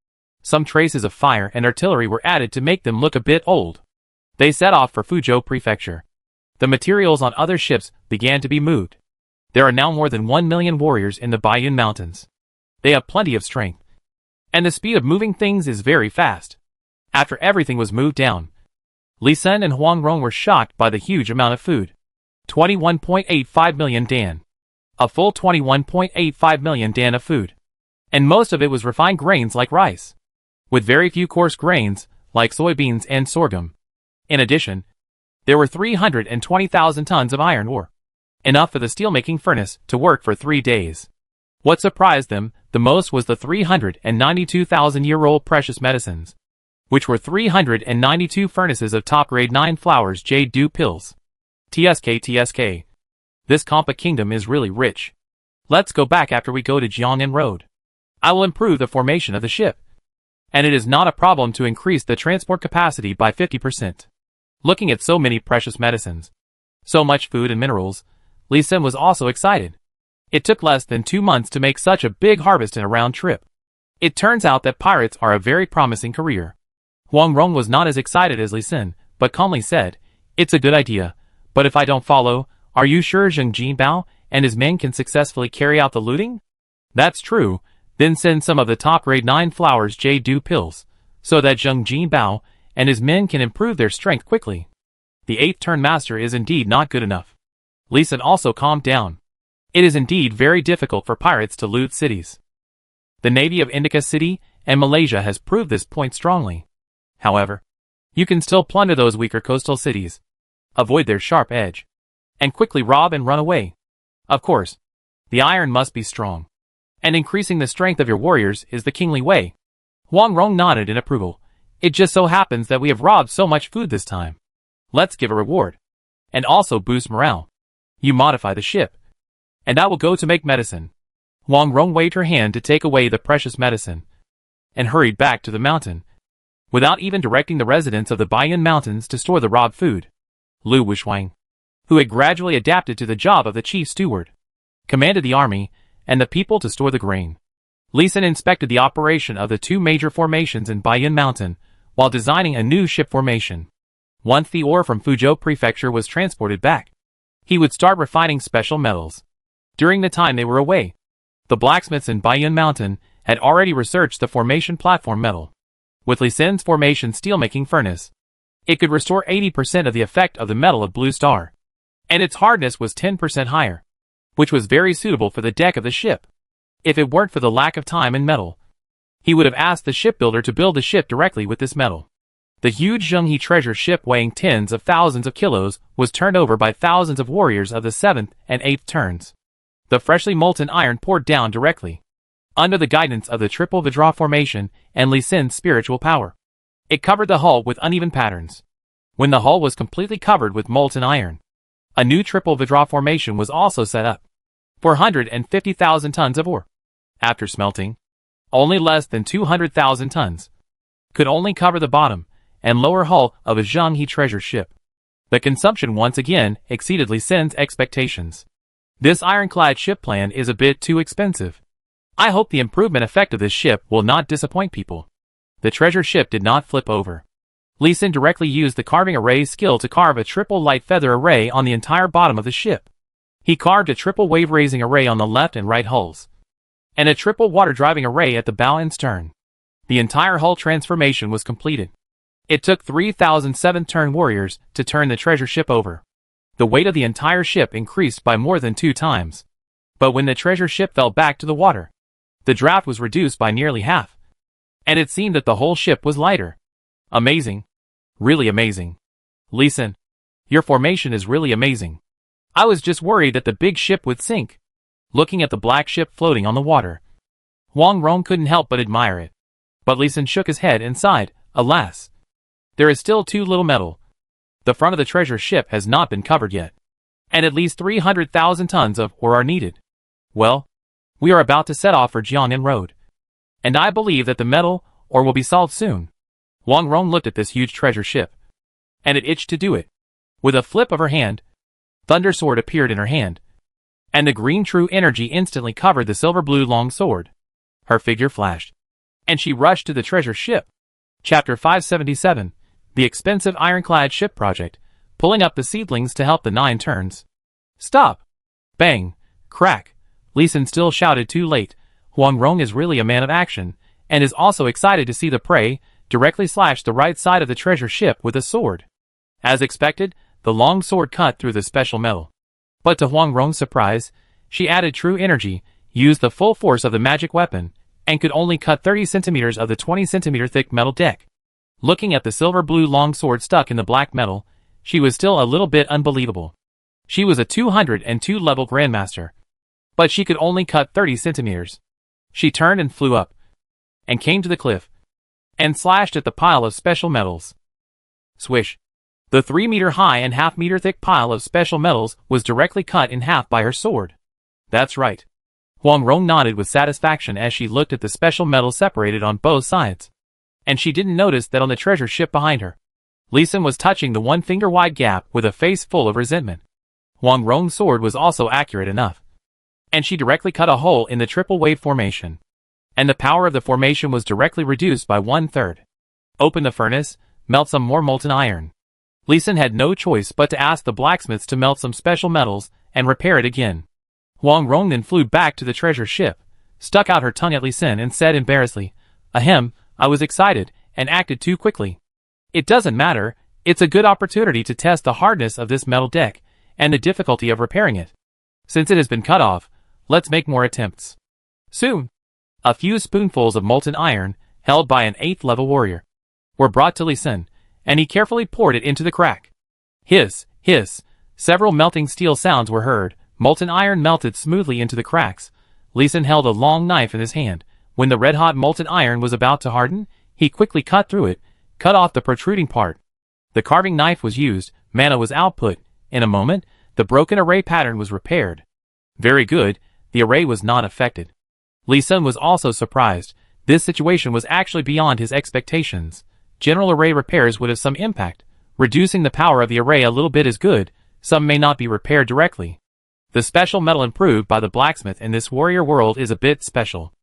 Some traces of fire and artillery were added to make them look a bit old. They set off for Fuzhou Prefecture. The materials on other ships began to be moved. There are now more than 1 million warriors in the Bayan Mountains. They have plenty of strength, and the speed of moving things is very fast. After everything was moved down, Lisan and Huang Rong were shocked by the huge amount of food. 21.85 million dan. A full 21.85 million dan of food. And most of it was refined grains like rice, with very few coarse grains like soybeans and sorghum. In addition, there were 320,000 tons of iron ore, enough for the steelmaking furnace to work for 3 days. What surprised them the most was the 392,000-year-old precious medicines, which were 392 furnaces of top-grade 9 flowers jade dew pills. TSK. This Kompa kingdom is really rich. Let's go back after we go to Jiangnan Road. I will improve the formation of the ship, and it is not a problem to increase the transport capacity by 50%. Looking at so many precious medicines, so much food and minerals, Li Sen was also excited. It took less than 2 months to make such a big harvest in a round trip. It turns out that pirates are a very promising career. Huang Rong was not as excited as Li Sen, but calmly said, It's a good idea, but if I don't follow, are you sure Zheng Jinbao and his men can successfully carry out the looting? That's true, then send some of the top grade 9 flowers J-Do pills, so that Zheng Jinbao and his men can improve their strength quickly. The 8th turn master is indeed not good enough. Lee Sin also calmed down. It is indeed very difficult for pirates to loot cities. The navy of Indica City and Malaysia has proved this point strongly. However, you can still plunder those weaker coastal cities, avoid their sharp edge, and quickly rob and run away. Of course, the iron must be strong, and increasing the strength of your warriors is the kingly way. Huang Rong nodded in approval. It just so happens that we have robbed so much food this time. Let's give a reward, and also boost morale. You modify the ship, and I will go to make medicine. Huang Rong waved her hand to take away the precious medicine, and hurried back to the mountain, without even directing the residents of the Baiyun Mountains to store the robbed food. Lu Wuxuang, who had gradually adapted to the job of the chief steward, commanded the army and the people to store the grain. Lee Sin inspected the operation of the 2 major formations in Baiyun Mountain while designing a new ship formation. Once the ore from Fuzhou Prefecture was transported back, he would start refining special metals. During the time they were away, the blacksmiths in Baiyun Mountain had already researched the formation platform metal. With Lee Sin's formation steelmaking furnace, it could restore 80% of the effect of the metal of Blue Star, and its hardness was 10% higher, which was very suitable for the deck of the ship. If it weren't for the lack of time and metal, he would have asked the shipbuilder to build the ship directly with this metal. The huge Zhenghe treasure ship weighing tens of thousands of kilos was turned over by thousands of warriors of the 7th and 8th turns. The freshly molten iron poured down directly, under the guidance of the triple Vajra formation and Lee Sin's spiritual power. It covered the hull with uneven patterns. When the hull was completely covered with molten iron, a new triple Vajra formation was also set up. 450,000 tons of ore, after smelting, only less than 200,000 tons, could only cover the bottom and lower hull of a Zhenghe treasure ship. The consumption once again exceeded Lee Sin's expectations. This ironclad ship plan is a bit too expensive. I hope the improvement effect of this ship will not disappoint people. The treasure ship did not flip over. Lee Sin directly used the carving array skill to carve a triple light feather array on the entire bottom of the ship. He carved a triple wave raising array on the left and right hulls, and a triple water driving array at the bow and stern. The entire hull transformation was completed. It took 3,007 turn warriors to turn the treasure ship over. The weight of the entire ship increased by more than 2 times. But when the treasure ship fell back to the water, the draft was reduced by nearly half, and it seemed that the whole ship was lighter. Amazing. Really amazing. Lee Sin, your formation is really amazing. I was just worried that the big ship would sink. Looking at the black ship floating on the water, Huang Rong couldn't help but admire it. But Lee Sin shook his head and sighed, alas. There is still too little metal. The front of the treasure ship has not been covered yet, and at least 300,000 tons of ore are needed. Well, we are about to set off for Jiangnan Road, and I believe that the metal ore will be solved soon. Huang Rong looked at this huge treasure ship, and it itched to do it. With a flip of her hand, Thunder Sword appeared in her hand, and the green true energy instantly covered the silver blue long sword. Her figure flashed, and she rushed to the treasure ship. Chapter 577, the expensive ironclad ship project, pulling up the seedlings to help the 9 turns. Stop! Bang! Crack! Lee Sin still shouted too late. Huang Rong is really a man of action, and is also excited to see the prey directly slash the right side of the treasure ship with a sword. As expected, the long sword cut through the special metal. But to Huang Rong's surprise, she added true energy, used the full force of the magic weapon, and could only cut 30 centimeters of the 20 centimeter thick metal deck. Looking at the silver blue long sword stuck in the black metal, she was still a little bit unbelievable. She was a 202 level grandmaster, but she could only cut 30 centimeters. She turned and flew up, and came to the cliff, and slashed at the pile of special metals. Swish! The 3-meter high and half-meter thick pile of special metals was directly cut in half by her sword. That's right. Huang Rong nodded with satisfaction as she looked at the special metals separated on both sides. And she didn't notice that on the treasure ship behind her, Lee Sin was touching the 1-finger-wide gap with a face full of resentment. Huang Rong's sword was also accurate enough, and she directly cut a hole in the triple wave formation, and the power of the formation was directly reduced by 1/3. Open the furnace, melt some more molten iron. Li Xin had no choice but to ask the blacksmiths to melt some special metals and repair it again. Huang Rong then flew back to the treasure ship, stuck out her tongue at Li Xin and said embarrassedly, "Ahem, I was excited and acted too quickly. It doesn't matter, it's a good opportunity to test the hardness of this metal deck and the difficulty of repairing it. Since it has been cut off, let's make more attempts." Soon, a few spoonfuls of molten iron, held by an 8th level warrior, were brought to Li Xin, and he carefully poured it into the crack. Hiss, hiss, several melting steel sounds were heard. Molten iron melted smoothly into the cracks. Li Xin held a long knife in his hand. When the red-hot molten iron was about to harden, he quickly cut through it, cut off the protruding part. The carving knife was used, mana was output. In a moment, the broken array pattern was repaired. Very good, the array was not affected. Li Xin was also surprised. This situation was actually beyond his expectations. General array repairs would have some impact. Reducing the power of the array a little bit is good, some may not be repaired directly. The special metal improved by the blacksmith in this warrior world is a bit special.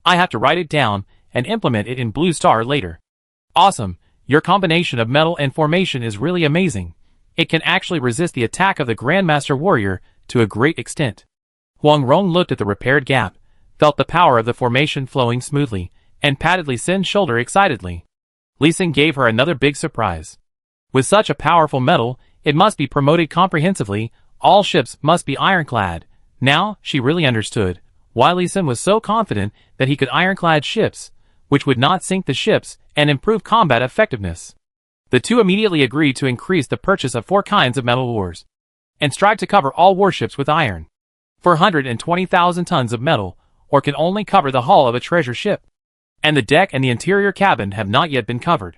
I have to write it down and implement it in Blue Star later. Awesome, your combination of metal and formation is really amazing. It can actually resist the attack of the Grandmaster Warrior to a great extent. Huang Rong looked at the repaired gap, felt the power of the formation flowing smoothly, and patted Li Xin's shoulder excitedly. Li Xin gave her another big surprise. With such a powerful metal, it must be promoted comprehensively. All ships must be ironclad. Now, she really understood why Li Xin was so confident that he could ironclad ships, which would not sink the ships and improve combat effectiveness. The two immediately agreed to increase the purchase of 4 kinds of metal ores, and strive to cover all warships with iron. 420,000 tons of metal, or can only cover the hull of a treasure ship. And the deck and the interior cabin have not yet been covered.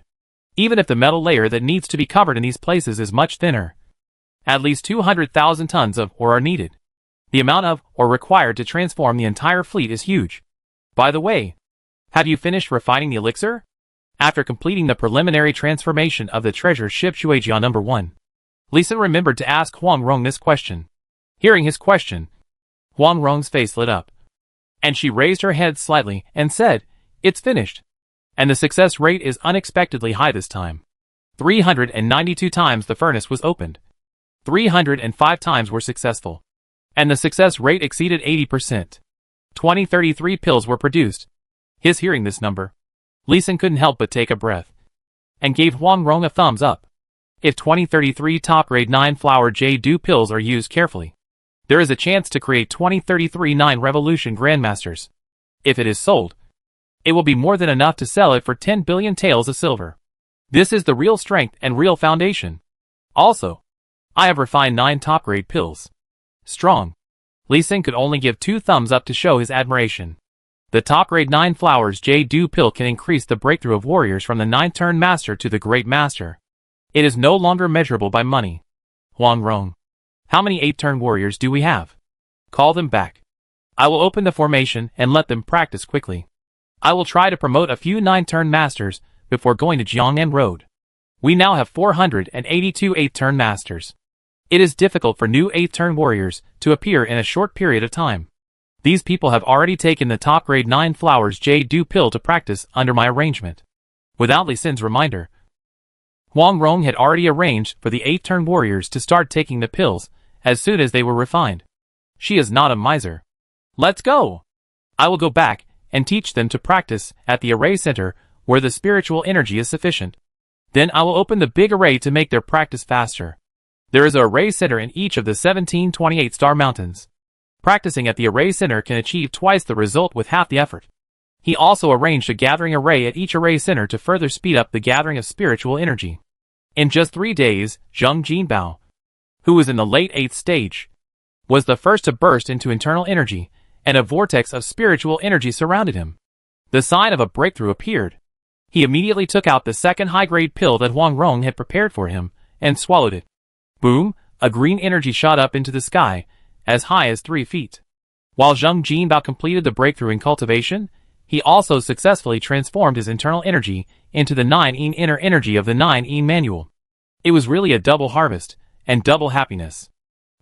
Even if the metal layer that needs to be covered in these places is much thinner, at least 200,000 tons of ore are needed. The amount of ore required to transform the entire fleet is huge. By the way, have you finished refining the elixir? After completing the preliminary transformation of the treasure ship Shuejian No. 1, Li Xin remembered to ask Huang Rong this question. Hearing his question, Huang Rong's face lit up, and she raised her head slightly and said, "It's finished." And the success rate is unexpectedly high this time. 392 times the furnace was opened. 305 times were successful. And the success rate exceeded 80%. 2033 pills were produced. His hearing this number, Li Xin couldn't help but take a breath, and gave Huang Rong a thumbs up. If 2033 top-grade 9-flower J-Dew pills are used carefully, there is a chance to create 2033 9 Revolution Grandmasters. If it is sold, it will be more than enough to sell it for 10 billion taels of silver. This is the real strength and real foundation. Also, I have refined 9 top-grade pills. Strong. Li Xin could only give 2 thumbs up to show his admiration. The top-grade 9 flowers J-Dew pill can increase the breakthrough of warriors from the 9th-turn master to the great master. It is no longer measurable by money. Huang Rong, how many 8th-turn warriors do we have? Call them back. I will open the formation and let them practice quickly. I will try to promote a few 9th-turn masters before going to Jiangnan Road. We now have 482 8th-turn masters. It is difficult for new 8th-turn warriors to appear in a short period of time. These people have already taken the top-grade 9 flowers J-Dew pill to practice under my arrangement. Without Li Xin's reminder, Huang Rong had already arranged for the 8th-turn warriors to start taking the pills as soon as they were refined. She is not a miser. Let's go! I will go back and teach them to practice at the array center where the spiritual energy is sufficient. Then I will open the big array to make their practice faster. There is an array center in each of the 1728 star mountains. Practicing at the array center can achieve twice the result with half the effort. He also arranged a gathering array at each array center to further speed up the gathering of spiritual energy. In just 3 days, Zheng Jinbao, who was in the late 8th stage, was the first to burst into internal energy, and a vortex of spiritual energy surrounded him. The sign of a breakthrough appeared. He immediately took out the 2nd high-grade pill that Huang Rong had prepared for him, and swallowed it. Boom! A green energy shot up into the sky, as high as 3 feet. While Zheng Jinbao completed the breakthrough in cultivation, he also successfully transformed his internal energy into the 9-yin inner energy of the 9-yin manual. It was really a double harvest, and double happiness.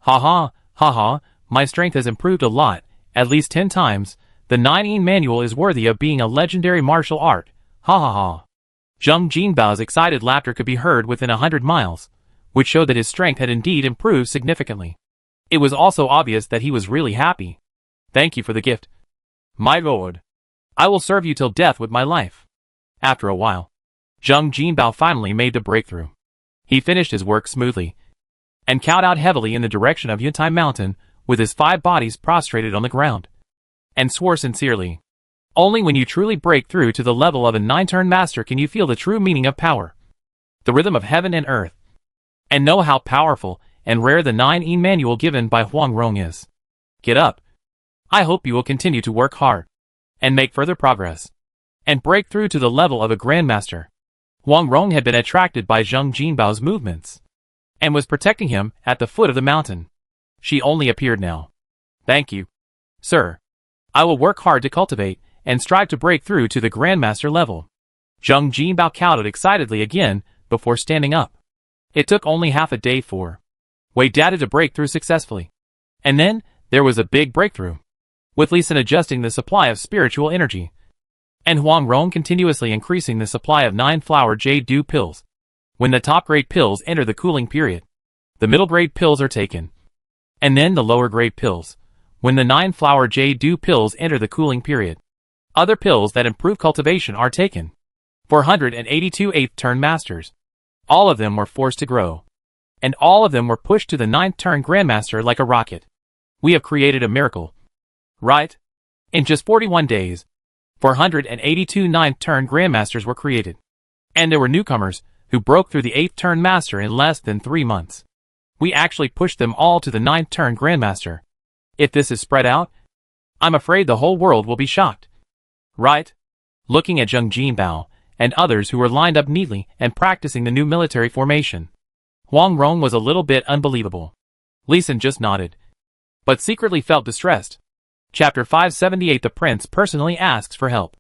Ha ha, my strength has improved a lot, at least 10 times. The 9-yin manual is worthy of being a legendary martial art. Ha ha ha. Zheng Jinbao's excited laughter could be heard within 100 miles. which showed that his strength had indeed improved significantly. It was also obvious that he was really happy. "Thank you for the gift, my lord. I will serve you till death with my life." After a while, Zheng Jinbao finally made the breakthrough. He finished his work smoothly and kowtowed heavily in the direction of Yuntai Mountain with his 5 bodies prostrated on the ground, and swore sincerely. Only when you truly break through to the level of a 9-turn master can you feel the true meaning of power, the rhythm of heaven and earth, and know how powerful and rare the 9-yin manual given by Huang Rong is. Get up. I hope you will continue to work hard and make further progress and break through to the level of a grandmaster. Huang Rong had been attracted by Zheng Jinbao's movements and was protecting him at the foot of the mountain. She only appeared now. "Thank you, sir. I will work hard to cultivate and strive to break through to the grandmaster level." Zheng Jinbao kowtowed excitedly again before standing up. It took only half a day for Wei Dada to break through successfully. And then there was a big breakthrough, with Li Xin adjusting the supply of spiritual energy, and Huang Rong continuously increasing the supply of 9-flower jade dew pills. When the top-grade pills enter the cooling period, the middle-grade pills are taken, and then the lower-grade pills. When the 9-flower jade dew pills enter the cooling period, other pills that improve cultivation are taken. 482 8th-turn masters. All of them were forced to grow, and all of them were pushed to the 9th-turn grandmaster like a rocket. We have created a miracle, right? In just 41 days, 482 9th-turn grandmasters were created, and there were newcomers who broke through the 8th-turn master in less than 3 months. We actually pushed them all to the 9th-turn grandmaster. If this is spread out, I'm afraid the whole world will be shocked. Right? Looking at Zheng Jinbao and others who were lined up neatly and practicing the new military formation, Huang Rong was a little bit unbelievable. Li Xin just nodded, but secretly felt distressed. Chapter 578. The prince personally asks for help.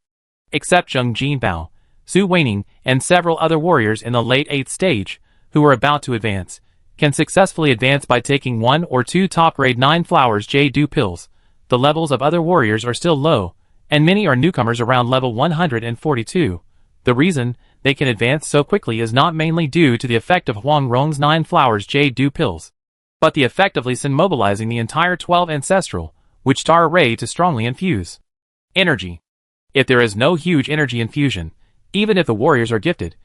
Except Zheng Jinbao, Su Weining, and several other warriors in the late 8th stage, who were about to advance, can successfully advance by taking 1 or 2 top-grade 9-flowers jade dew pills. The levels of other warriors are still low, and many are newcomers around level 142. The reason they can advance so quickly is not mainly due to the effect of Huang Rong's 9-flowers jade dew pills, but the effect of Li Xin mobilizing the entire 12 ancestral, which star array to strongly infuse energy. If there is no huge energy infusion, even if the warriors are gifted,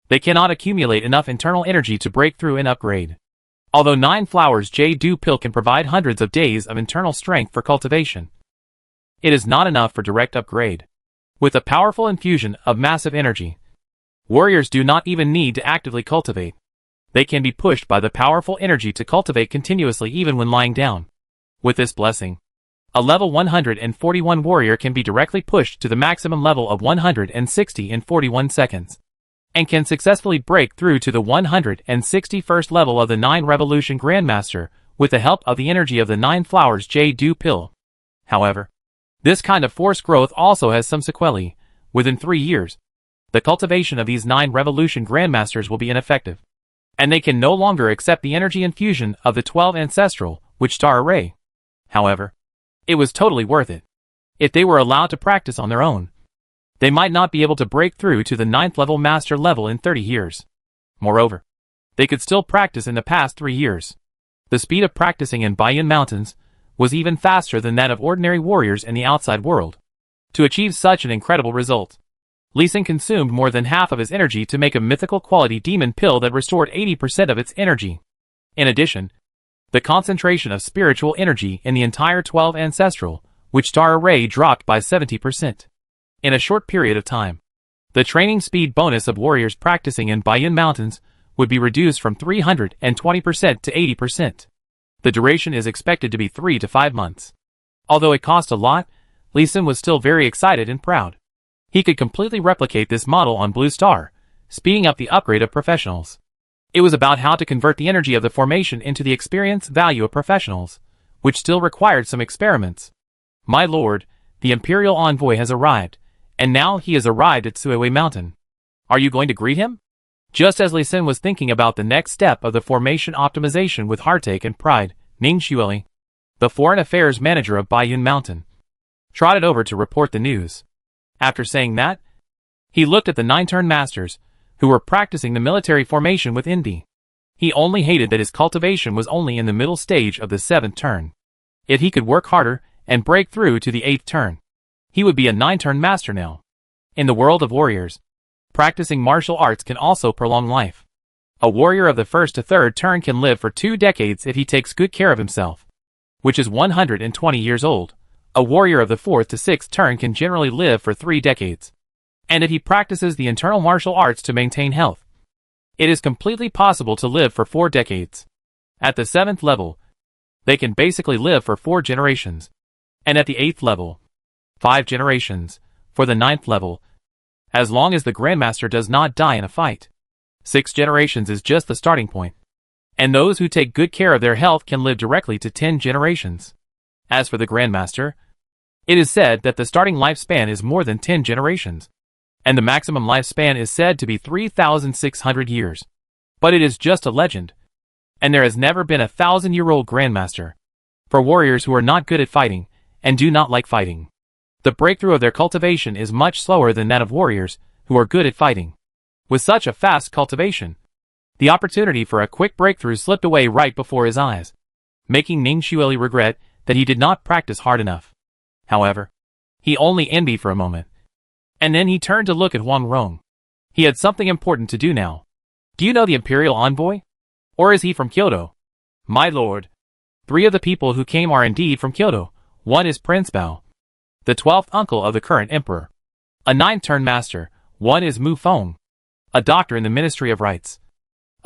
they cannot accumulate enough internal energy to break through and upgrade. Although 9-flowers jade dew pill can provide hundreds of days of internal strength for cultivation, it is not enough for direct upgrade. With a powerful infusion of massive energy, warriors do not even need to actively cultivate. They can be pushed by the powerful energy to cultivate continuously even when lying down. With this blessing, a level 141 warrior can be directly pushed to the maximum level of 160 in 41 seconds, and can successfully break through to the 161st level of the 9 Revolution Grandmaster with the help of the energy of the 9-flowers jade dew pill. However, this kind of forced growth also has some sequelae. Within 3 years, the cultivation of these 9 Revolution Grandmasters will be ineffective, and they can no longer accept the energy infusion of the 12 ancestral, which star array. However, it was totally worth it. If they were allowed to practice on their own, they might not be able to break through to the 9th level master level in 30 years. Moreover, they could still practice in the past 3 years. The speed of practicing in Baiyun Mountains was even faster than that of ordinary warriors in the outside world. To achieve such an incredible result, Li Xin consumed more than half of his energy to make a mythical quality demon pill that restored 80% of its energy. In addition, the concentration of spiritual energy in the entire 12 ancestral, which star array dropped by 70%. In a short period of time, the training speed bonus of warriors practicing in Baiyun Mountains would be reduced from 320% to 80%. The duration is expected to be 3 to 5 months. Although it cost a lot, Li Xin was still very excited and proud. He could completely replicate this model on Blue Star, speeding up the upgrade of professionals. It was about how to convert the energy of the formation into the experience value of professionals, which still required some experiments. My lord, the Imperial Envoy has arrived, and now he has arrived at Suiwei Mountain. Are you going to greet him? Just as Li Xin was thinking about the next step of the formation optimization with heartache and pride, Ning Xueli, the foreign affairs manager of Baiyun Mountain, trotted over to report the news. After saying that, he looked at the 9-turn masters, who were practicing the military formation with Indi. He only hated that his cultivation was only in the middle stage of the 7th turn. If he could work harder and break through to the 8th turn, he would be a 9-turn master now. In the world of warriors, practicing martial arts can also prolong life. A warrior of the 1st to 3rd turn can live for 2 decades if he takes good care of himself, which is 120 years old. A warrior of the 4th to 6th turn can generally live for 3 decades. And if he practices the internal martial arts to maintain health, it is completely possible to live for 4 decades. At the 7th level, they can basically live for 4 generations. And at the 8th level, 5 generations. For the 9th level, as long as the Grandmaster does not die in a fight, 6 generations is just the starting point. And those who take good care of their health can live directly to 10 generations. As for the Grandmaster, it is said that the starting lifespan is more than 10 generations, and the maximum lifespan is said to be 3,600 years. But it is just a legend, and there has never been a 1,000-year-old Grandmaster. For warriors who are not good at fighting, and do not like fighting, the breakthrough of their cultivation is much slower than that of warriors who are good at fighting. With such a fast cultivation, the opportunity for a quick breakthrough slipped away right before his eyes, making Ning Xueli regret that he did not practice hard enough. However, he only envied for a moment, and then he turned to look at Huang Rong. He had something important to do now. Do you know the Imperial Envoy? Or is he from Kyoto? My lord, 3 of the people who came are indeed from Kyoto. One is Prince Bao, the 12th uncle of the current emperor, a 9-turn master. One is Mu Feng, a doctor in the Ministry of Rites,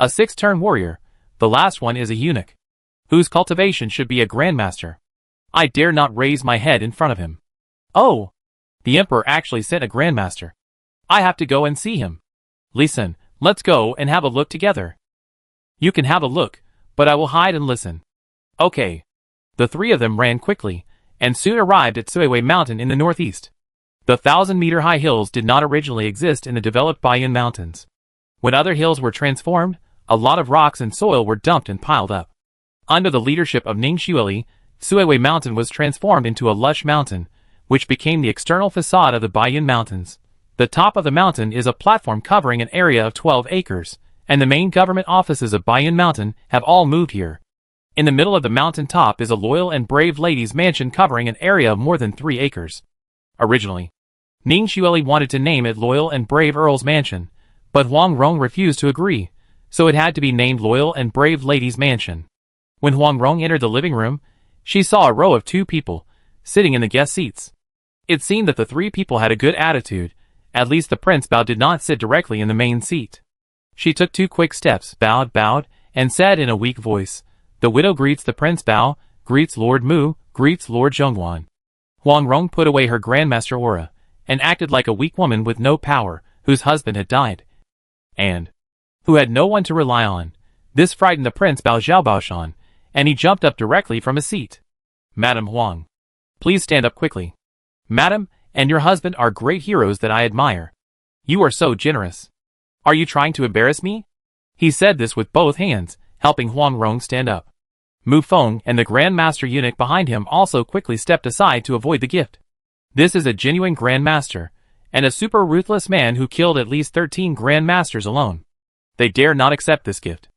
a 6-turn warrior. The last one is a eunuch, whose cultivation should be a grandmaster. I dare not raise my head in front of him. Oh, the emperor actually sent a grandmaster. I have to go and see him. Listen, let's go and have a look together. You can have a look, but I will hide and listen. Okay. The 3 of them ran quickly, and soon arrived at Suiwei Mountain in the northeast. The 1,000-meter high hills did not originally exist in the developed Baiyun Mountains. When other hills were transformed, a lot of rocks and soil were dumped and piled up. Under the leadership of Ning Xueli, Suiwei Mountain was transformed into a lush mountain, which became the external facade of the Baiyun Mountains. The top of the mountain is a platform covering an area of 12 acres, and the main government offices of Baiyun Mountain have all moved here. In the middle of the mountain top is a loyal and brave lady's mansion covering an area of more than 3 acres. Originally, Ning Xueli wanted to name it Loyal and Brave Earl's Mansion, but Huang Rong refused to agree, so it had to be named Loyal and Brave Lady's Mansion. When Huang Rong entered the living room, she saw a row of 2 people, sitting in the guest seats. It seemed that the 3 people had a good attitude. At least the Prince Bao did not sit directly in the main seat. She took 2 quick steps, bowed, and said in a weak voice, "The widow greets the Prince Bao, greets Lord Mu, greets Lord Zhongguan." Huang Rong put away her grandmaster aura, and acted like a weak woman with no power, whose husband had died, and who had no one to rely on. This frightened the Prince Bao Zhaobaoshan, and he jumped up directly from his seat. "Madam Huang, please stand up quickly. Madam and your husband are great heroes that I admire. You are so generous. Are you trying to embarrass me?" He said this with both hands, helping Huang Rong stand up. Mu Feng and the Grandmaster eunuch behind him also quickly stepped aside to avoid the gift. This is a genuine Grandmaster, and a super ruthless man who killed at least 13 Grandmasters alone. They dare not accept this gift.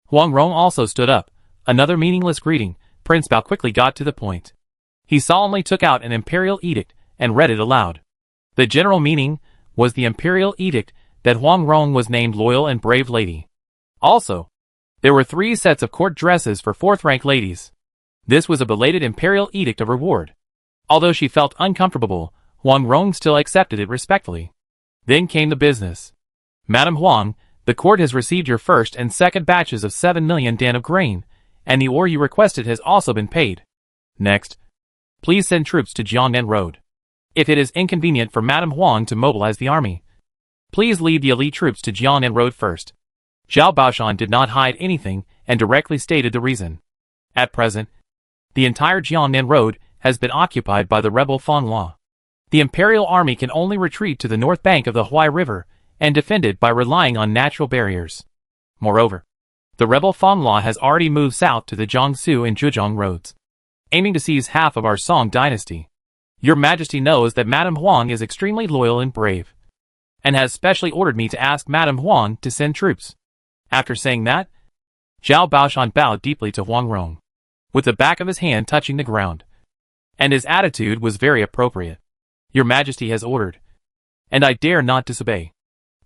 Huang Rong also stood up, another meaningless greeting. Prince Bao quickly got to the point. He solemnly took out an imperial edict and read it aloud. The general meaning was the imperial edict that Huang Rong was named Loyal and Brave Lady. Also, there were 3 sets of court dresses for 4th-rank ladies. This was a belated imperial edict of reward. Although she felt uncomfortable, Huang Rong still accepted it respectfully. Then came the business. "Madam Huang, the court has received your first and second batches of 7 million dan of grain, and the ore you requested has also been paid. Next, please send troops to Jiangnan Road. If it is inconvenient for Madam Huang to mobilize the army, please lead the elite troops to Jiangnan Road first." Zhao Baoshan did not hide anything and directly stated the reason. At present, the entire Jiangnan Road has been occupied by the rebel Fanghua. The imperial army can only retreat to the north bank of the Huai River and defend it by relying on natural barriers. Moreover, the rebel Fanghua has already moved south to the Jiangsu and Zhejiang roads, aiming to seize half of our Song dynasty. Your Majesty knows that Madam Huang is extremely loyal and brave, and has specially ordered me to ask Madam Huang to send troops. After saying that, Zhao Baoshan bowed deeply to Huang Rong, with the back of his hand touching the ground. And his attitude was very appropriate. Your Majesty has ordered, and I dare not disobey.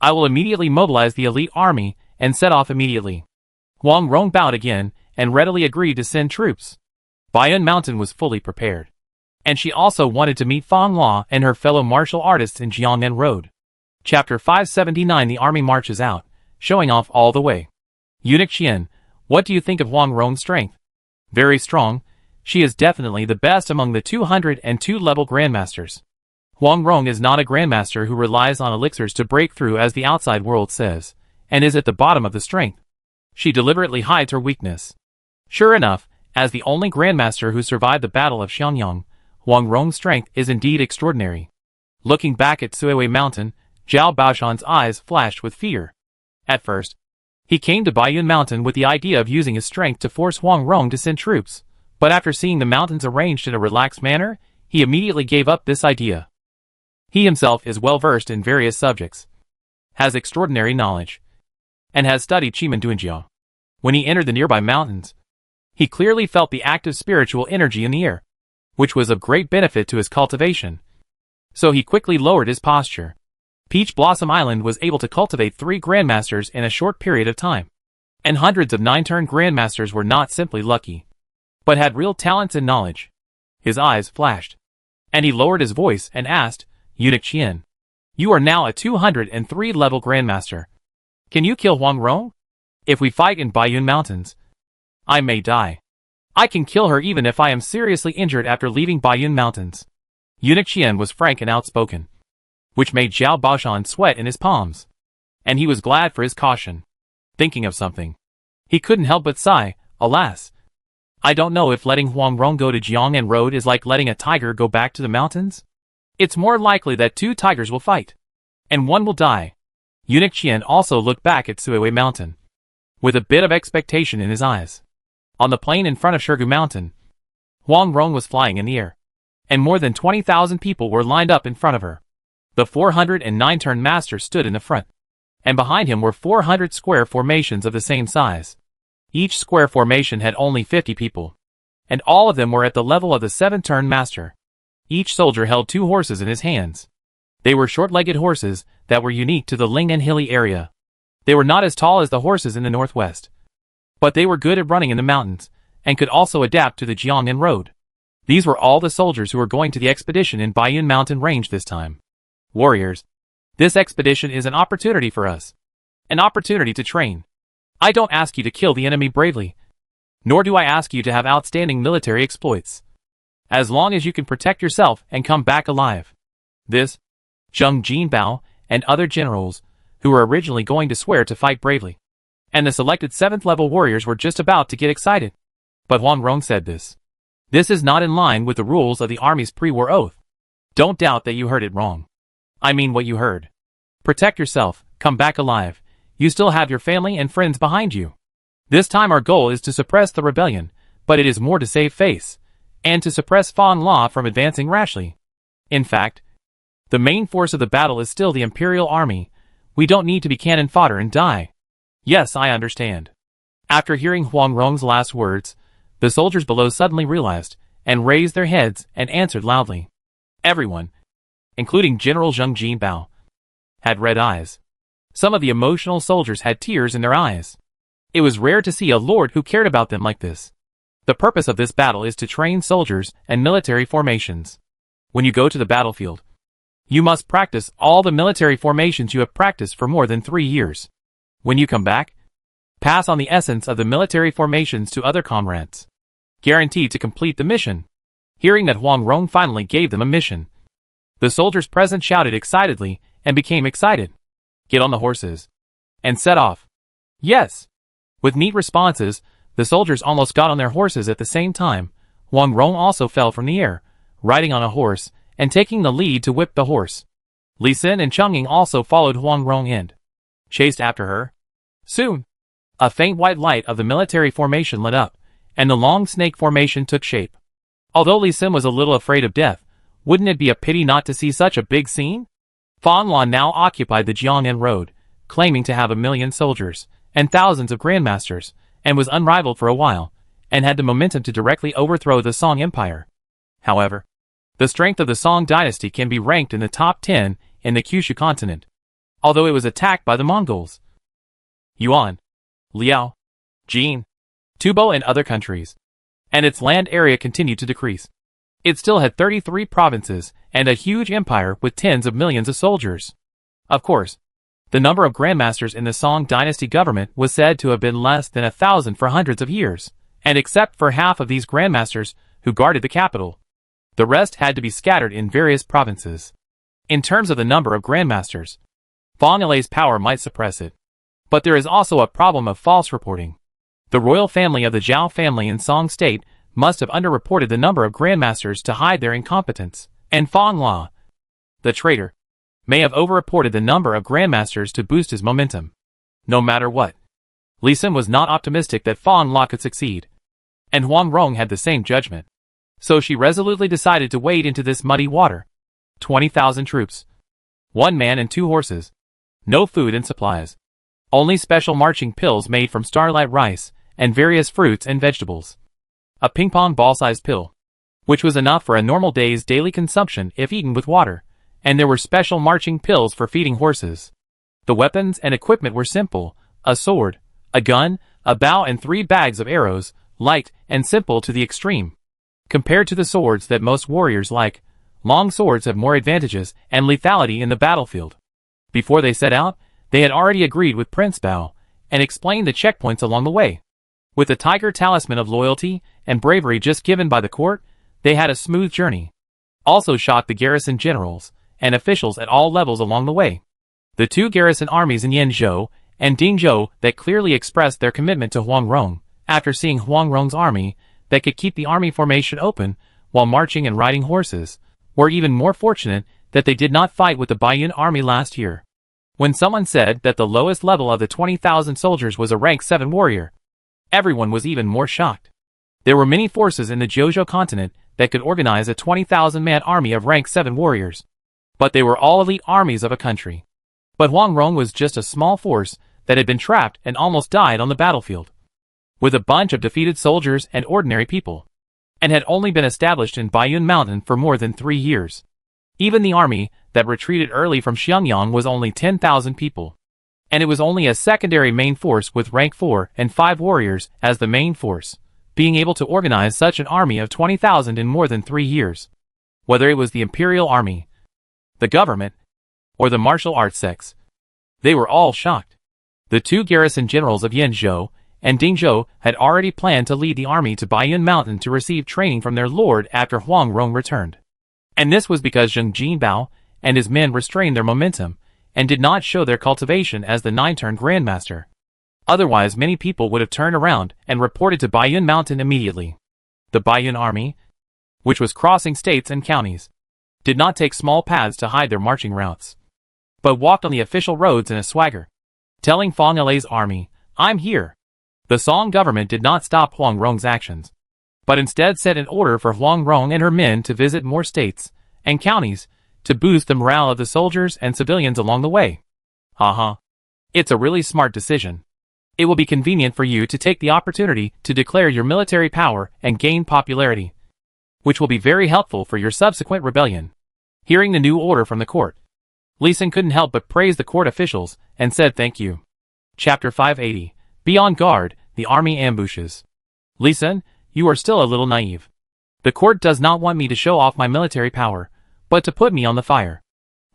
I will immediately mobilize the elite army and set off immediately. Huang Rong bowed again and readily agreed to send troops. Baiyun Mountain was fully prepared, and she also wanted to meet Fang Luo and her fellow martial artists in Jiangnan Road. Chapter 579. The army marches out, showing off all the way. Eunuch Qian, what do you think of Huang Rong's strength? Very strong. She is definitely the best among the 202 level grandmasters. Huang Rong is not a grandmaster who relies on elixirs to break through as the outside world says, and is at the bottom of the strength. She deliberately hides her weakness. Sure enough, as the only grandmaster who survived the Battle of Xiangyang, Huang Rong's strength is indeed extraordinary. Looking back at Suiwei Mountain, Zhao Baoshan's eyes flashed with fear. At first, he came to Baiyun Mountain with the idea of using his strength to force Huang Rong to send troops, but after seeing the mountains arranged in a relaxed manner, he immediately gave up this idea. He himself is well versed in various subjects, has extraordinary knowledge, and has studied Qimeng Dunjiao. When he entered the nearby mountains, he clearly felt the active spiritual energy in the air, which was of great benefit to his cultivation. So he quickly lowered his posture. Peach Blossom Island was able to cultivate 3 grandmasters in a short period of time, and hundreds of 9-turn grandmasters were not simply lucky, but had real talents and knowledge. His eyes flashed, and he lowered his voice and asked, Eunuch Qian, you are now a 203 level grandmaster. Can you kill Huang Rong? If we fight in Baiyun Mountains, I may die. I can kill her even if I am seriously injured after leaving Baiyun Mountains. Eunuch Qian was frank and outspoken, which made Zhao Baoshan sweat in his palms, and he was glad for his caution. Thinking of something, he couldn't help but sigh, alas. I don't know if letting Huang Rong go to Jiangnan Road is like letting a tiger go back to the mountains. It's more likely that 2 tigers will fight, and one will die. Eunuch Qian also looked back at Suiwei Mountain, with a bit of expectation in his eyes. On the plain in front of Shirgu Mountain, Huang Rong was flying in the air, and more than 20,000 people were lined up in front of her. The 409-turn master stood in the front, and behind him were 400 square formations of the same size. Each square formation had only 50 people, and all of them were at the level of the 7-turn master. Each soldier held 2 horses in his hands. They were short-legged horses that were unique to the Lingnan hilly area. They were not as tall as the horses in the northwest, but they were good at running in the mountains, and could also adapt to the Jiangnan Road. These were all the soldiers who were going to the expedition in Baiyun Mountain Range this time. Warriors, this expedition is an opportunity for us. An opportunity to train. I don't ask you to kill the enemy bravely, nor do I ask you to have outstanding military exploits. As long as you can protect yourself and come back alive. This, Zheng Jinbao, and other generals, who were originally going to swear to fight bravely, and the selected 7th level warriors were just about to get excited. But Huang Rong said this. This is not in line with the rules of the army's pre-war oath. Don't doubt that you heard it wrong. I mean what you heard. Protect yourself, come back alive. You still have your family and friends behind you. This time our goal is to suppress the rebellion, but it is more to save face, and to suppress Fang Luo from advancing rashly. In fact, the main force of the battle is still the Imperial Army. We don't need to be cannon fodder and die. Yes, I understand. After hearing Huang Rong's last words, the soldiers below suddenly realized, and raised their heads and answered loudly. Everyone, including General Zheng Jinbao, had red eyes. Some of the emotional soldiers had tears in their eyes. It was rare to see a lord who cared about them like this. The purpose of this battle is to train soldiers and military formations. When you go to the battlefield, you must practice all the military formations you have practiced for more than 3 years. When you come back, pass on the essence of the military formations to other comrades, guaranteed to complete the mission. Hearing that Huang Rong finally gave them a mission, the soldiers present shouted excitedly and became excited. Get on the horses and set off. Yes. With neat responses, the soldiers almost got on their horses at the same time. Huang Rong also fell from the air, riding on a horse, and taking the lead to whip the horse. Li Xin and Cheng Ying also followed Huang Rong and chased after her. Soon, a faint white light of the military formation lit up, and the long snake formation took shape. Although Li Xin was a little afraid of death, wouldn't it be a pity not to see such a big scene? Fang Luo now occupied the Jiangnan Road, claiming to have 1,000,000 soldiers, and thousands of grandmasters, and was unrivaled for a while, and had the momentum to directly overthrow the Song Empire. However, the strength of the Song dynasty can be ranked in the top 10 in the Kyushu continent, although it was attacked by the Mongols, Yuan, Liao, Jin, Tubo and other countries, and its land area continued to decrease. It still had 33 provinces and a huge empire with tens of millions of soldiers. Of course, the number of grandmasters in the Song dynasty government was said to have been less than 1,000 for hundreds of years, and except for half of these grandmasters who guarded the capital, the rest had to be scattered in various provinces. In terms of the number of grandmasters, Fong-Alei's power might suppress it. But there is also a problem of false reporting. The royal family of the Zhao family in Song state must have underreported the number of grandmasters to hide their incompetence, and Fong La, the traitor, may have overreported the number of grandmasters to boost his momentum. No matter what, Li Sun was not optimistic that Fong La could succeed, and Huang Rong had the same judgment. So she resolutely decided to wade into this muddy water. 20,000 troops, 1 man and 2 horses, no food and supplies, only special marching pills made from starlight rice and various fruits and vegetables. A ping-pong ball-sized pill, which was enough for a normal day's daily consumption if eaten with water, and there were special marching pills for feeding horses. The weapons and equipment were simple: a sword, a gun, a bow and 3 bags of arrows, light and simple to the extreme. Compared to the swords that most warriors like, long swords have more advantages and lethality in the battlefield. Before they set out, they had already agreed with Prince Bao, and explained the checkpoints along the way. With the tiger talisman of loyalty and bravery just given by the court, they had a smooth journey. Also shocked the garrison generals and officials at all levels along the way. The 2 garrison armies in Yenzhou and Dingzhou that clearly expressed their commitment to Huang Rong, after seeing Huang Rong's army that could keep the army formation open while marching and riding horses, were even more fortunate that they did not fight with the Baiyun army last year. When someone said that the lowest level of the 20,000 soldiers was a rank 7 warrior, everyone was even more shocked. There were many forces in the Jojo continent that could organize a 20,000-man army of rank 7 warriors, but they were all elite armies of a country. But Huang Rong was just a small force that had been trapped and almost died on the battlefield, with a bunch of defeated soldiers and ordinary people, and had only been established in Baiyun Mountain for more than 3 years. Even the army that retreated early from Xiangyang was only 10,000 people, and it was only a secondary main force with rank 4 and 5 warriors as the main force, being able to organize such an army of 20,000 in more than 3 years. Whether it was the imperial army, the government, or the martial arts sects, they were all shocked. The 2 garrison generals of Yenzhou and Dingzhou had already planned to lead the army to Baiyun Mountain to receive training from their lord after Huang Rong returned. And this was because Zheng Jinbao and his men restrained their momentum and did not show their cultivation as the 9-turn grandmaster. Otherwise, many people would have turned around and reported to Baiyun Mountain immediately. The Baiyun army, which was crossing states and counties, did not take small paths to hide their marching routes, but walked on the official roads in a swagger, telling Fong-Alei's army, "I'm here." The Song government did not stop Huang Rong's actions, but instead sent an order for Huang Rong and her men to visit more states and counties to boost the morale of the soldiers and civilians along the way. It's a really smart decision. It will be convenient for you to take the opportunity to declare your military power and gain popularity, which will be very helpful for your subsequent rebellion. Hearing the new order from the court, Li Sun couldn't help but praise the court officials and said thank you. Chapter 580. Be on guard, the army ambushes. Li Sun, you are still a little naive. The court does not want me to show off my military power, but to put me on the fire.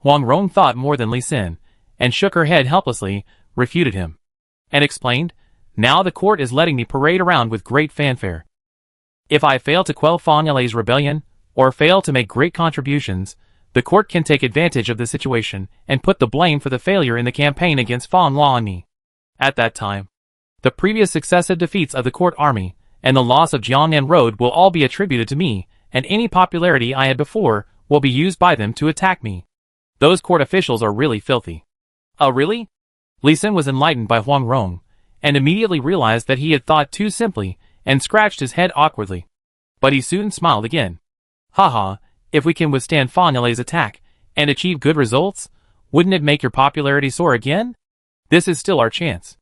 Huang Rong thought more than Li Sun, and shook her head helplessly, refuted him, and explained, "Now the court is letting me parade around with great fanfare. If I fail to quell Fong-Alei's rebellion, or fail to make great contributions, the court can take advantage of the situation and put the blame for the failure in the campaign against Fong La on me. At that time, the previous successive defeats of the court army and the loss of Jiangnan Road will all be attributed to me, and any popularity I had before will be used by them to attack me. Those court officials are really filthy." "Oh really?" Li Sun was enlightened by Huang Rong, and immediately realized that he had thought too simply, and scratched his head awkwardly. But he soon smiled again. "Haha, if we can withstand Fong-Alei's attack, and achieve good results, wouldn't it make your popularity soar again? This is still our chance."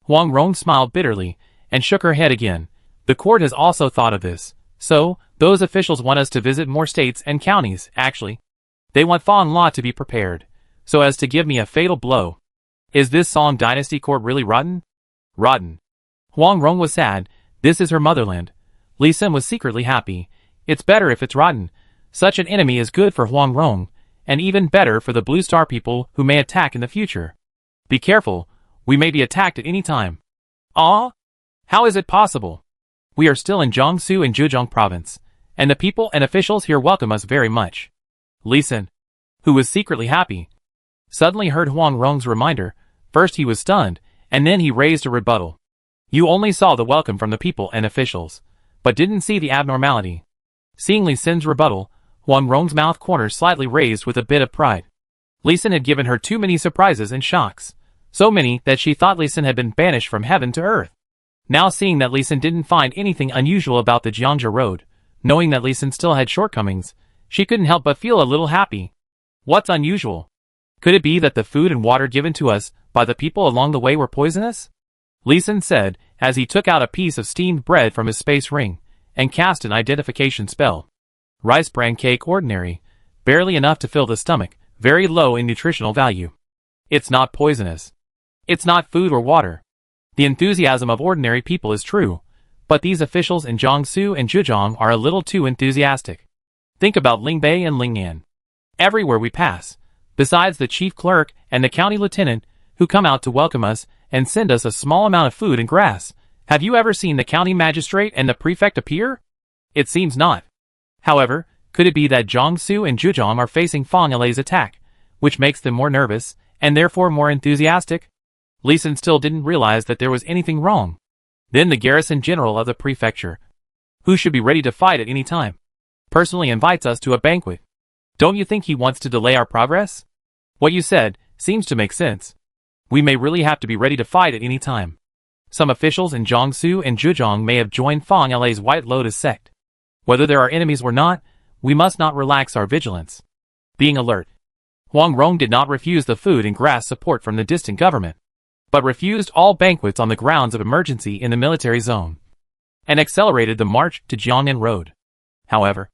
Huang Rong smiled bitterly, and shook her head again. The court has also thought of this. So, those officials want us to visit more states and counties, actually. They want Fang Law to be prepared, so as to give me a fatal blow. Is this Song Dynasty court really rotten? Rotten. Huang Rong was sad. This is her motherland. Li Xin was secretly happy. It's better if it's rotten. Such an enemy is good for Huang Rong, and even better for the Blue Star people who may attack in the future. Be careful, we may be attacked at any time. Ah? How is it possible? We are still in Jiangsu and Zhejiang province, and the people and officials here welcome us very much. Li Xin, who was secretly happy, suddenly heard Huang Rong's reminder. First he was stunned, and then he raised a rebuttal. You only saw the welcome from the people and officials, but didn't see the abnormality. Seeing Li Xin's rebuttal, Huang Rong's mouth corners slightly raised with a bit of pride. Li Xin had given her too many surprises and shocks, so many that she thought Li Xin had been banished from heaven to earth. Now seeing that Li Xin didn't find anything unusual about the Jiangzhou road, knowing that Li Xin still had shortcomings, she couldn't help but feel a little happy. What's unusual? Could it be that the food and water given to us by the people along the way were poisonous? Li Xin said, as he took out a piece of steamed bread from his space ring, and cast an identification spell. Rice bran cake ordinary, barely enough to fill the stomach, very low in nutritional value. It's not poisonous. It's not food or water. The enthusiasm of ordinary people is true, but these officials in Jiangsu and Zhejiang are a little too enthusiastic. Think about Lingbei and Lingnan. Everywhere we pass, besides the chief clerk and the county lieutenant, who come out to welcome us and send us a small amount of food and grass, have you ever seen the county magistrate and the prefect appear? It seems not. However, could it be that Jiangsu and Zhejiang are facing Fang Lei's attack, which makes them more nervous, and therefore more enthusiastic? Li Xin still didn't realize that there was anything wrong. Then the garrison general of the prefecture, who should be ready to fight at any time, personally invites us to a banquet. Don't you think he wants to delay our progress? What you said seems to make sense. We may really have to be ready to fight at any time. Some officials in Jiangsu and Zhejiang may have joined Fang Lei's White Lotus sect. Whether there are enemies or not, we must not relax our vigilance. Being alert. Huang Rong did not refuse the food and grass support from the distant government, but refused all banquets on the grounds of emergency in the military zone, and accelerated the march to Jiangnan Road. However,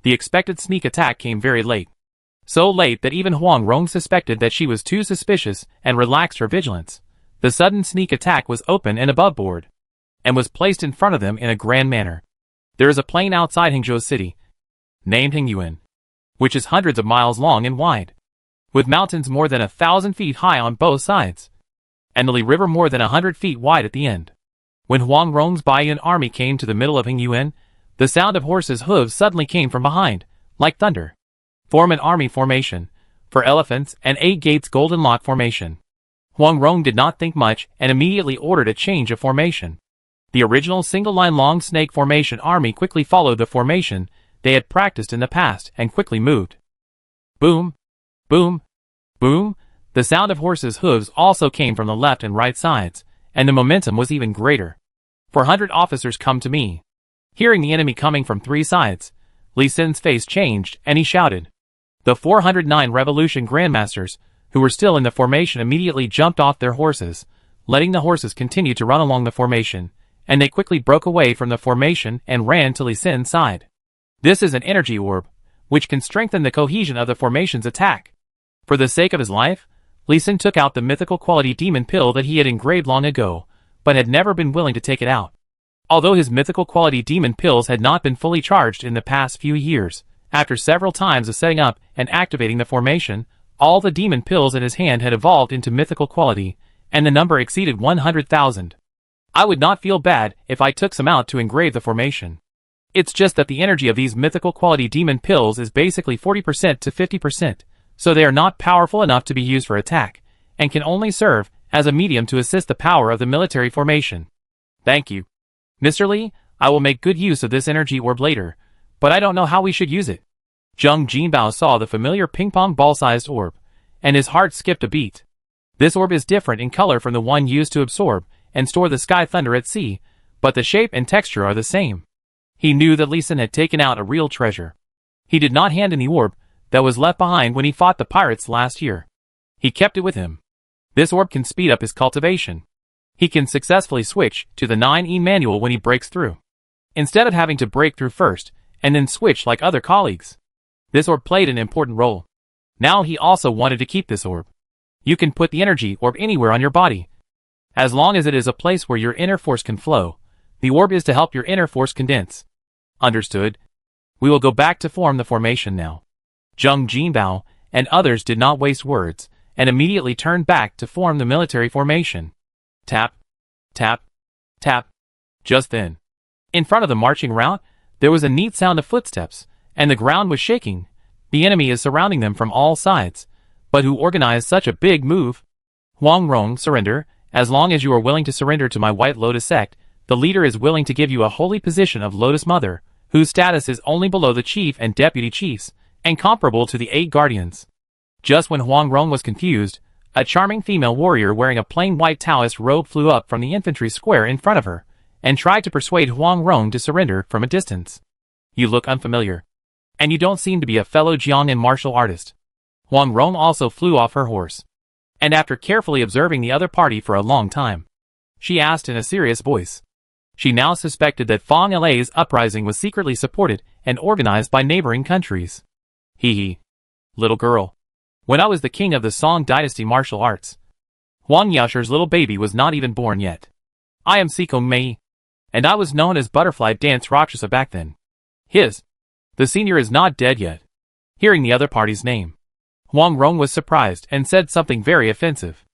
the expected sneak attack came very late. So late that even Huang Rong suspected that she was too suspicious and relaxed her vigilance. The sudden sneak attack was open and above board, and was placed in front of them in a grand manner. There is a plain outside Hangzhou City, named Hingyuan, which is hundreds of miles long and wide, with mountains more than 1,000 feet high on both sides, and the Li River more than 100 feet wide at the end. When Huang Rong's Baiyun army came to the middle of Hingyuan, the sound of horses' hooves suddenly came from behind, like thunder. Form an army formation, for elephants and 8 gates golden lock formation. Huang Rong did not think much and immediately ordered a change of formation. The original single-line long snake formation army quickly followed the formation they had practiced in the past and quickly moved. Boom, boom, boom. The sound of horses' hooves also came from the left and right sides, and the momentum was even greater. 400 officers come to me. Hearing the enemy coming from 3 sides, Li Xin's face changed and he shouted. The 409 Revolution Grandmasters, who were still in the formation, immediately jumped off their horses, letting the horses continue to run along the formation, and they quickly broke away from the formation and ran to Li Xin's side. This is an energy orb, which can strengthen the cohesion of the formation's attack. For the sake of his life, Li Xin took out the mythical quality demon pill that he had engraved long ago, but had never been willing to take it out. Although his mythical quality demon pills had not been fully charged in the past few years, after several times of setting up and activating the formation, all the demon pills in his hand had evolved into mythical quality, and the number exceeded 100,000. I would not feel bad if I took some out to engrave the formation. It's just that the energy of these mythical quality demon pills is basically 40% to 50%, so they are not powerful enough to be used for attack, and can only serve as a medium to assist the power of the military formation. Thank you. Mr. Li, I will make good use of this energy orb later, but I don't know how we should use it. Zheng Jinbao saw the familiar ping-pong ball-sized orb, and his heart skipped a beat. This orb is different in color from the one used to absorb and store the sky thunder at sea, but the shape and texture are the same. He knew that Li Xin had taken out a real treasure. He did not hand in the orb that was left behind when he fought the pirates last year. He kept it with him. This orb can speed up his cultivation. he can successfully switch to the 9E manual when he breaks through, instead of having to break through first and then switch like other colleagues. This orb played an important role. Now he also wanted to keep this orb. You can put the energy orb anywhere on your body, as long as it is a place where your inner force can flow. The orb is to help your inner force condense. Understood? We will go back to form the formation now. Zheng Jinbao and others did not waste words, and immediately turned back to form the military formation. Tap, tap, tap. Just then, in front of the marching route, there was a neat sound of footsteps, and the ground was shaking. The enemy is surrounding them from all sides. But who organized such a big move? Huang Rong, surrender. As long as you are willing to surrender to my White Lotus sect, the leader is willing to give you a holy position of Lotus Mother, whose status is only below the chief and deputy chiefs, and comparable to the 8 guardians. Just when Huang Rong was confused, a charming female warrior wearing a plain white Taoist robe flew up from the infantry square in front of her, and tried to persuade Huang Rong to surrender from a distance. You look unfamiliar, and you don't seem to be a fellow Jiangnan martial artist. Huang Rong also flew off her horse, and after carefully observing the other party for a long time, she asked in a serious voice. She now suspected that Fang Le's uprising was secretly supported and organized by neighboring countries. Hee. Little girl. When I was the king of the Song Dynasty martial arts, Huang Yasher's little baby was not even born yet. I am Siko Mei, and I was known as Butterfly Dance Rakshasa back then. The senior is not dead yet. Hearing the other party's name, Huang Rong was surprised and said something very offensive.